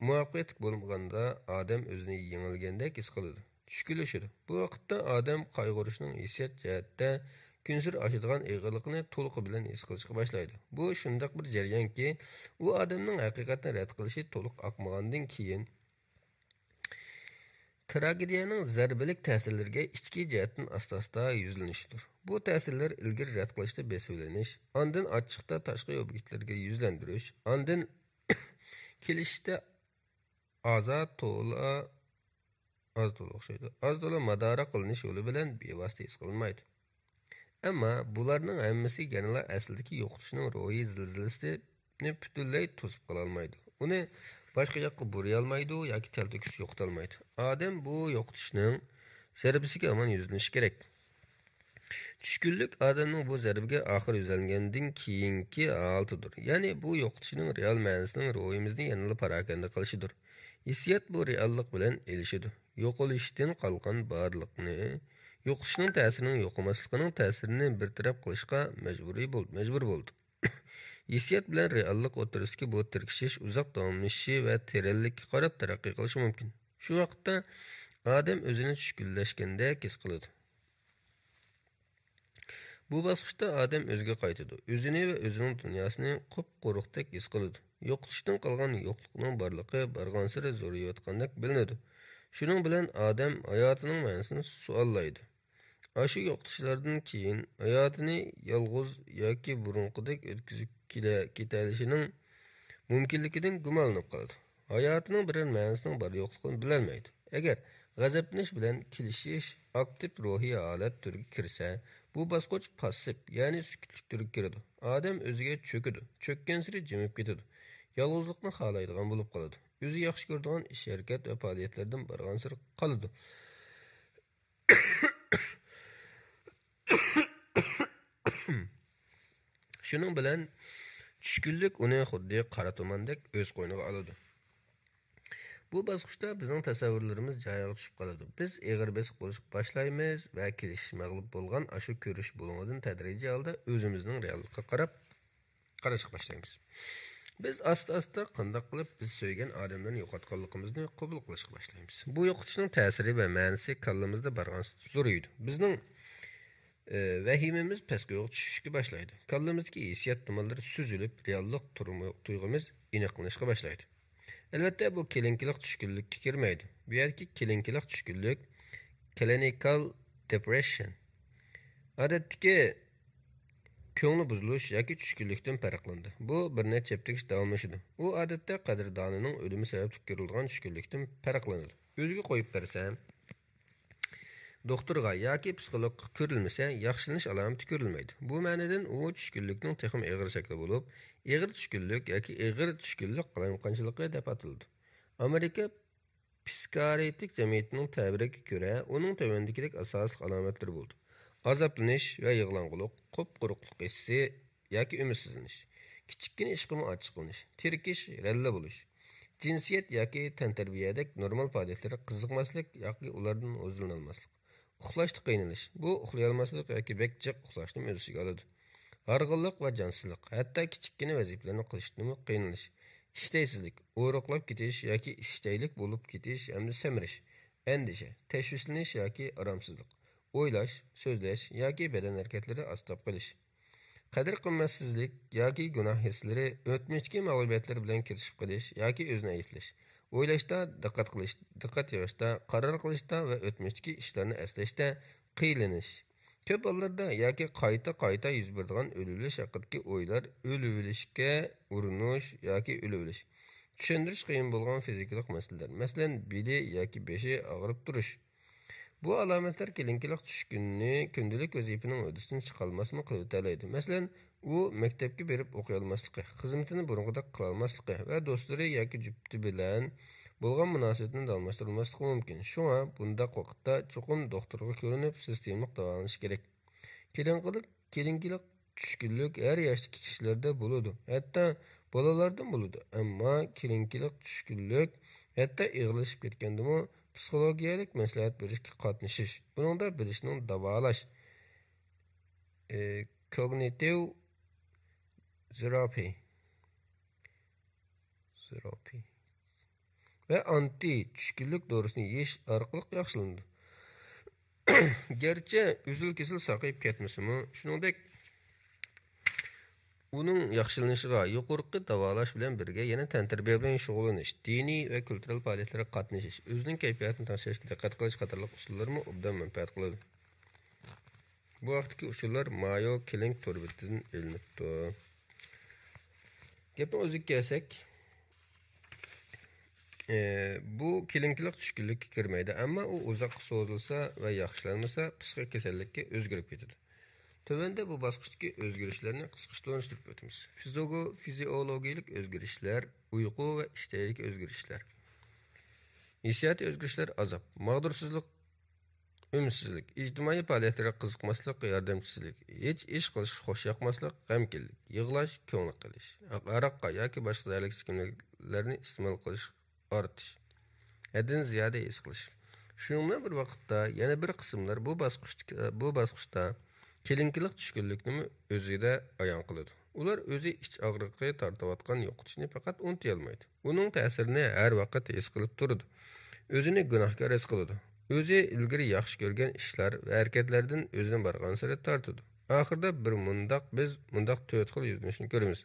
muvaffaqiyat bo'lmaganda odam o'zini yengilgandek his qiladi. Tushkunlashadi. Bu vaqtda odam qayg'urishning hissiyot jihatda kunsir oshadigan ig'irlikni to'liq bilan his qilishga boshlaydi. Bu shundoq bir jarayonki, u odamning haqiqatni rad qilishi to'liq oqmagandan keyin tragediyaning zarbalik ta'sirlariga ichki jihatdan asta-asta yuzlanishidir. Bu ta'sirlar ilgari rad qilishda besivlanish, ondan ochiqda tashqi obyektlarga yuzlantirish, ondan kelishda to'la madora qilinish yo'li bilan bevosita his qilinmaydi. Ammo bularning hammasi yanada aslidagi yo'qotishning ro'yi zilzilasini butunlay to'sib qola olmaydi. Uni boshqa yoqqa buray olmaydi yoki talto'kis yo'qotolmaydi. Odam bu yo'qotishning zarbasiga omon yuzlanishi kerak. Tushkunlik odamning bu zarbiga oxir yuzlangandan keyingi holatidir. Ya'ni bu yo'qotishning real ma'nosining ro'yimizni yanada parokanda qilishidir. Hissiyot bu reallik bilan elishidir. Yo'qolishdan qolgan barliqni, yo'qotishning ta'sirining yo'qolmasligining ta'sirini bir taraf qilishga majbur bo'ldi. Hissiyot bilan reallik o'rtasidagi bu tirkishish uzoq davomlashishi va teranlikka qarab taraqqiy qilishi mumkin. Shu vaqtda odam o'zini tushkunlashgandek his qiladi. Bu bosqichda odam o'ziga qaytadi. O'zini va o'zining dunyosini qup-quruqdek his qiladi. Yo'qotishdan qolgan yo'qlikning borligi barg'ansiri zo'rayotgandek bilinadi. Shuning bilan odam hayotining ma'nosini suollaydi. Ashu yo'qotishlardan keyin hayotini yolg'iz yoki burunqidek o'tkazib ketalishining mumkinligidan gumonlanib qoladi. Hayotining biror ma'nosining bor yo'qligini bilolmaydi. Agar g'azablanish bilan kelishish aktiv ruhiy holat turiga kirsa, bu bosqich passiv, ya'ni sukutlik turiga kiradi. Odam o'ziga cho'kadi. Cho'kkan sari jimib ketadi. Yolg'izlikni xohlaydigan bo'lib qoladi. O'zi yaxshi ko'radigan ish, harakat va faoliyatlardan bargan sari qoladi. Shuning bilan tushkunlik uni xuddi qora tomondek o'z qo'yniga oladi. Bu bosqichda bizning tasavvurlarimiz joyiga tushib qoladi. Biz eg'ir besiq bo'lishga boshlaymiz va kelishish mag'lub bo'lgan ashu ko'rish bo'limidan tadrijiy holda o'zimizning reallikka qarashga boshlaymiz. Biz asta-asta qanday qilib biz so'ygan odamlarni yo'qotganligimizni qabul qilishga boshlaymiz. Bu yo'qotishning ta'siri va ma'nosi kallamizda barg'ansiz zo'raydi. Bizning vahimimiz pastga tushishga boshlaydi. Kallamizga hissiyot tumanlari suzilib, reallik tuyg'umiz aniqlanishga boshlaydi. Albatta bu kelinkilik tushkunlikka kirmaydi. Bu yerki kelinkilik tushkunlik clinical depression. Odatdagi ko'ngli buzilish yoki tushkunlikdan farqlanadi. Bu bir necha haftaga davomlashadi. U odatda qadrdonining o'limi sababli ko'rilgan tushkunlikdan farqlanadi. O'ziga qo'yib bersam, doktorga yoki psixologga ko'rilmasa, yaxshilanish alomati ko'rilmaydi. Bu ma'nodan u tushkunlikning texim og'ir shakli bo'lib, og'ir tushkunlik yoki og'ir tushkunlik qalamqanchiligi deb ataladi. Amerika psixoaritlik jamiyatining ta'biriga ko'ra, uning tövəndikidek asosiy alomatlari bo'ldi. Azablanish va yig'lang'uliq, qop-quruqlik hissi yoki umidsizlanish, kichikkina ishqimi ochiq qilinish, tirkish, ralla bo'lish, jinsiyat yoki tantarbiyadak normal faoliyatlarga qiziqmaslik yoki ulardan huzurlanmaslik, uxlashda qiynalish, bu uxlayolmaslik yoki bek jiq uxlashni o'z ichiga oladi. Harg'inlik va jonsizlik, hatto kichikkina vazifalarni qilishdan qiynalish, ishtaysizlik, o'roqlab ketish yoki ishtaylik bo'lib ketish hamda semirish, andisha, tashvishlanish yoki aromsizlik, o'ylash, so'zlash yoki badan harakatlari astab qilish, qadr qimmatsizlik yoki gunoh hislari, o'tmishdagi mag'lubiyatlar bilan kirishib qilish yoki o'zini ayblash, o'ylashda diqqat qilish, diqqat yig'ishda, qaror qilishda va o'tmishdagi ishlarni eslashda qiylanish. Ko'p hollarda yoki qayta yuz beradigan o'lilish haqidagi o'ylar, o'livilishga urinish yoki o'livilish. Tushundirish qiyin bo'lgan fizikalik masalalar, masalan, beli yoki beshi og'rib turish. Bu alomatlar kelinkilik tushkunni kundalik vazifaning o'disidan chiqolmasmi qilib o'talaydi. Masalan, u maktabga berib o'qiy olmasligi, xizmatini burunqidek qila olmasligi va do'stlari yoki jufti bilan bo'lgan munosabatni davomlashtirmasligi mumkin. Shunga bundaq vaqtda cho'qim doktorga ko'rinib, sistemlik davolanish kerak. Kelinkilik tushkunlik har yoshdagi kishilarda bo'ladi. Hatto bolalardan bo'ladi. Ammo kelinkilik tushkunlik hatto ig'ilishib ketgandimi psixologiyalik maslahat berishga qatnashish, buningda bilishning davolash, cognitive therapy ve anti tushkunlik dorisini yeyish orqali yaxshilanadi. Gerçi üzül kesil saqayıp ketmesimi, shuningdek uning yaxshilanishiga yuqorqi davolash bilan birga yana tantarbiya bilan shug'ullanish, diniy va kultural faoliyatlarga qatnashish, o'zining kayfiyatini tashishga diqqat qilish qatorliq usullarni obdan manfaat qiladi. Bu vaqtdagi usullar Mayo Killing to'rbitidan ilinibdi. Gapni o'ziga kelsak, bu kelinkilik tushkunlikka kirmaydi, ammo u uzoq so'zilsa va yaxshilanmasa psixik kasallikka o'zgarib ketadi. Tövəndə bu basqıchdagi o'zgarishlarni qisqartirib o'tamiz. Fiziologik o'zgarishlar, uyqu va ishtaylik o'zgarishlar. Hissiyot o'zgarishlar azob, mag'dursizlik, umidsizlik, ijtimoiy faoliyatlarga qiziqmaslik, yordamchisizlik, hech ish qilish xo'sh yoqmaslik, g'amkinlik, yig'lash, ko'ngil qilish, aroqqa yoki boshqa zaharli ichimliklarni iste'mol qilish, ortish, haddan ziyoda his qilish. Shuningdek bir vaqtda yana bir qismlar bu bosqichda kelinkilik tushkunlikni o'zida ayon qiladi. Ular o'zi ich og'riqqa tortayotgan yo'qotishni faqat unuta olmaydi. Uning ta'sirini har vaqt his qilib turadi. O'zini gunohkor his qiladi. O'zi ilgari yaxshi ko'rgan ishlar va harakatlardan o'zini borgan sari tortadi. Oxirida biz mundaq 4 xil yuzlanishni ko'ramiz.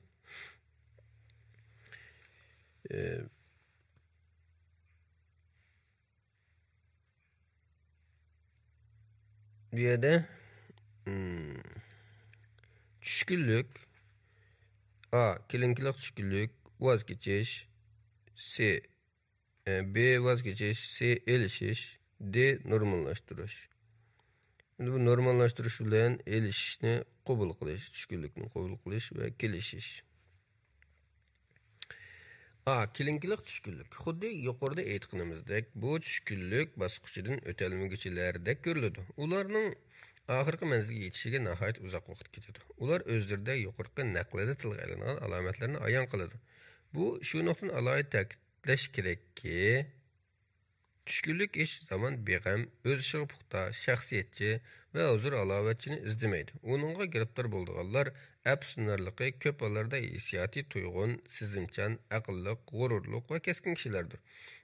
Bu yerda tushkunlik, A. Kelinkilik tushkunlik, voz kechish, B. Voz kechish, C. Elishish, D. Normallashtirish. Bu normallashtirish bilan elishishni qabul qilish, tushkunlikni qabul qilish va kelishish. A. Kelinkilik tushkunlik. Xuddi yuqorida aytganimizdek, bu tushkunlik bosqichidan o'talmaguchilardek ko'riladi. Ularning oxirgi manzilga yetishiga nihoyat uzoq vaqt ketadi. Ular o'zlarida yuqorqi naqlida tilga ilingan alomatlarni ayon qiladi. Bu shu nuqtadan alohida ta'kidlash kerakki, tushkunlik ish zamon beg'am, o'z ishiga puxta, shaxsiyatchi va huzur alovatchini izlamaydi. Uningga giribtor bo'lganlar afsunarligi ko'p hollarda hissiyotiy tuyg'un, sezimchan, aqlli, g'ururliq va keskin kishilardir.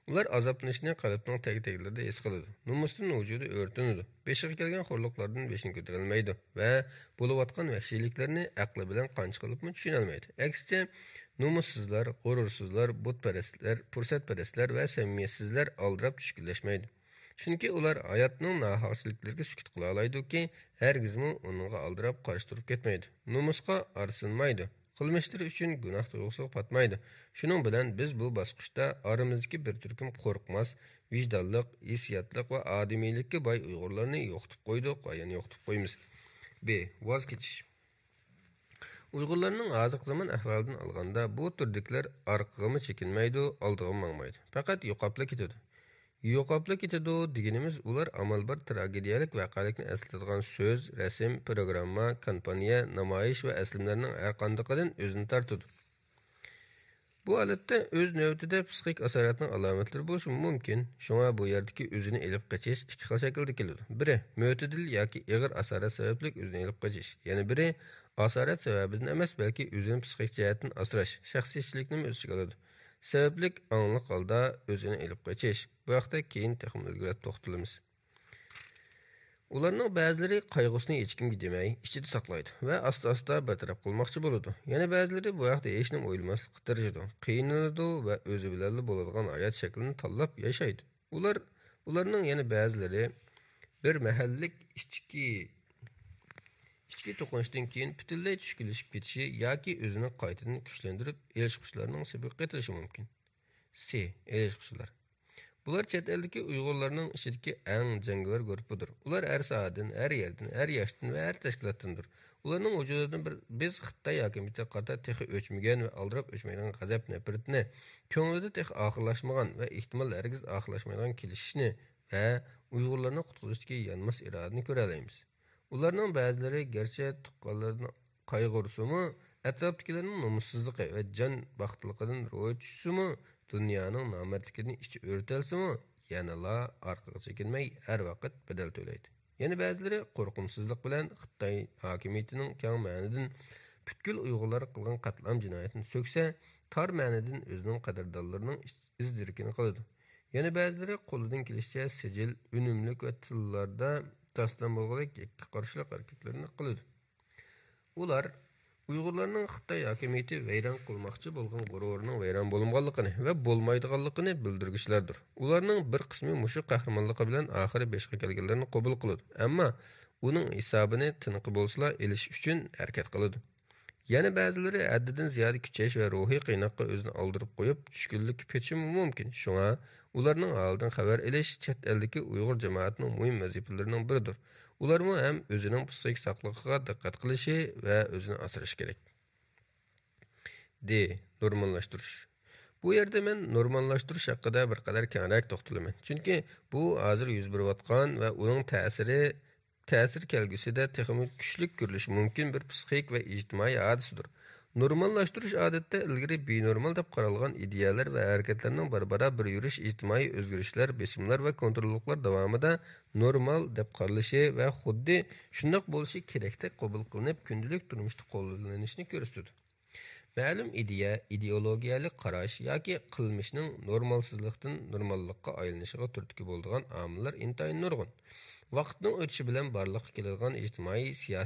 Ular azoblanishni qalbning tag-taglarida his qiladi. Nomusdan vujudi o'rtanadi. Beshiga kelgan xo'rliqlardan beshini ko'tarolmaydi va bo'layotgan vahshiyliklarni aqli bilan qancha qilibmi tushuna olmaydi. Aksicha, nomussizlar, g'urursizlar, butparastlar, fursatparastlar va samimiyatsizlar aldirab tushkunlashmaydi. Chunki ular hayotning nohosiliklariga sukut qila oladiki, hargizmi uningga aldirab qarshi turib ketmaydi. Nomusga arsinmaydi. Qilmishlari uchun gunoh tuyg'usiga patmaydi. Shuning bilan biz bu bosqichda oramizdagi bir turkum qo'rqmas, vijdonliq, hissiyotliq va odamiylikka boy uyg'urlarni yo'qitib qo'ydik va yana yo'qitib qo'yamiz. B. Voz kechish. Uyg'urlarning hozirgi zamon ahvolidan olganda bu turdikilar orqaga chekinmaydi, oldiga mangmaydi. Faqat yo'qolib ketadi. Yo'qolib ketadi deganimiz ular amal bir tragediyalik voqealikni eslatadigan so'z, rasm, programma, kompaniya, namoyish va aslimlarning har qandaqidan o'zini tortadi. Bu holatda o'z navbatida psixik asoratning alomatlari bo'lishi mumkin. Shunga bu yerdagi o'zini elib qochish ikki xil shaklda keladi. Biri mo'tadil yoki og'ir asorat sababli o'zini elib qochish. Yana biri asorat sababidan emas, balki o'zini psixik jihatdan asrash, shaxsiychilikni o'z ichiga oladi. Sabablik angliq holda o'zini elib qochish. Bu haqda keyin ilgari to'xtalamiz. Ularning ba'zilari qayg'usini hech kimga demay, ichida saqlaydi va asta-asta bartaraf qilmoqchi bo'ladi. Yana ba'zilari bu haqda hech nima o'ylamaslikka tirishadi, qiynaladi va o'zi bilan bo'ladigan hayot shaklini tanlab yashaydi. Ularning yana ba'zilari bir mahallik ichki to'qnashdan keyin butunlay tushkunlashib ketishi yoki o'zini qaytadan kuchlantirib, elishqushlarning sibiq qetilishi mumkin. Elishqushlar. Bular chet eldagi Uyg'urlarning ichidagi eng jangovar guruhidir. Ular har soatdan, har yerdan, har yoshdan va har tashkilotdandir. Ularning vujudidan biz Xitoy hokimiyatiga qarata texi o'chmagan va aldirab o'chmaydigan g'azab nafratni, ko'nglida texi oxirlashmagan va ehtimol hargiz oxirlashmaydigan kelishishni va Uyg'urlarni qutqizishga yanmas irodani ko'ra olamiz. Ularning ba'zilari garchi tuqqanlarni qayg'ursimi, atrofdagilarning nomussizligi va jon baxtligidan ro'y tushsimi, dunyoning nomardligidan ichi o'rtalsimi, yanala orqaga chekinmay har vaqt bedel to'laydi. Yana ba'zilari qo'rqimsizlik bilan Xitoy hokimiyatining keng ma'nidan butkul Uyg'urlar qilgan qatlam jinoyatini so'ksa, tor ma'nidan o'zining qadrdonlarining izdirkini qiladi. Yana ba'zilari qo'lidan kelishicha sijil, unumlik va tillarda taslim bo'lg'idek yakka qarshilik harakatlarini qiladi. Ular Uyg'urlarning Xitoy hokimiyati vayron qilmoqchi bo'lgan g'ururining vayron bo'lmaganligini va bo'lmaydiganligini bildirgichlardir. Ularning bir qismi mushu qahramonligi bilan oxiri beshga kelganlarni qabul qiladi, ammo uning hisobini tiniqi bo'lsa elish uchun harakat qiladi. Yana ba'zilari haddidan ziyoda kuchayish va ruhiy qiynoqqa o'zini oldirib qo'yib, tushkunlikka ketishi mumkin. Shunga ularning holidan xabar olish chet eldagi Uyg'ur jamoatining muhim vazifalarining biridir. Ularmı ham o'zining psixik saqligiga diqqat qilishi va o'zini asrash kerak. Normallashtirish. Bu yerda men normallashtirish haqida bir qadar kengroq to'xtalaman. Chunki bu hozir yuz berayotgan va uning ta'sir kelgusida texnik kuchli ko'rilishi mumkin bir psixik va ijtimoiy hodisidir. Normallashtirish odatda ilgari benormal deb qaralgan ideyalar va harakatlarning barbara bir yurish, ijtimoiy o'zgarishlar, besimlar va kontrolliklar davomida normal deb qaralishi va xuddi shunday bo'lishi kerakdek qabul qilinib, kundalik turmushda qo'llanilishini ko'rsatadi. Ma'lum ideologiyalik qarash yoki qilmishning normalsizlikdan normallikqa aylanishiga turtki bo'ladigan omillar intayin nurg'un. Vaqtning o'tishi bilan barliqqa keladigan ijtimoiy siyosiy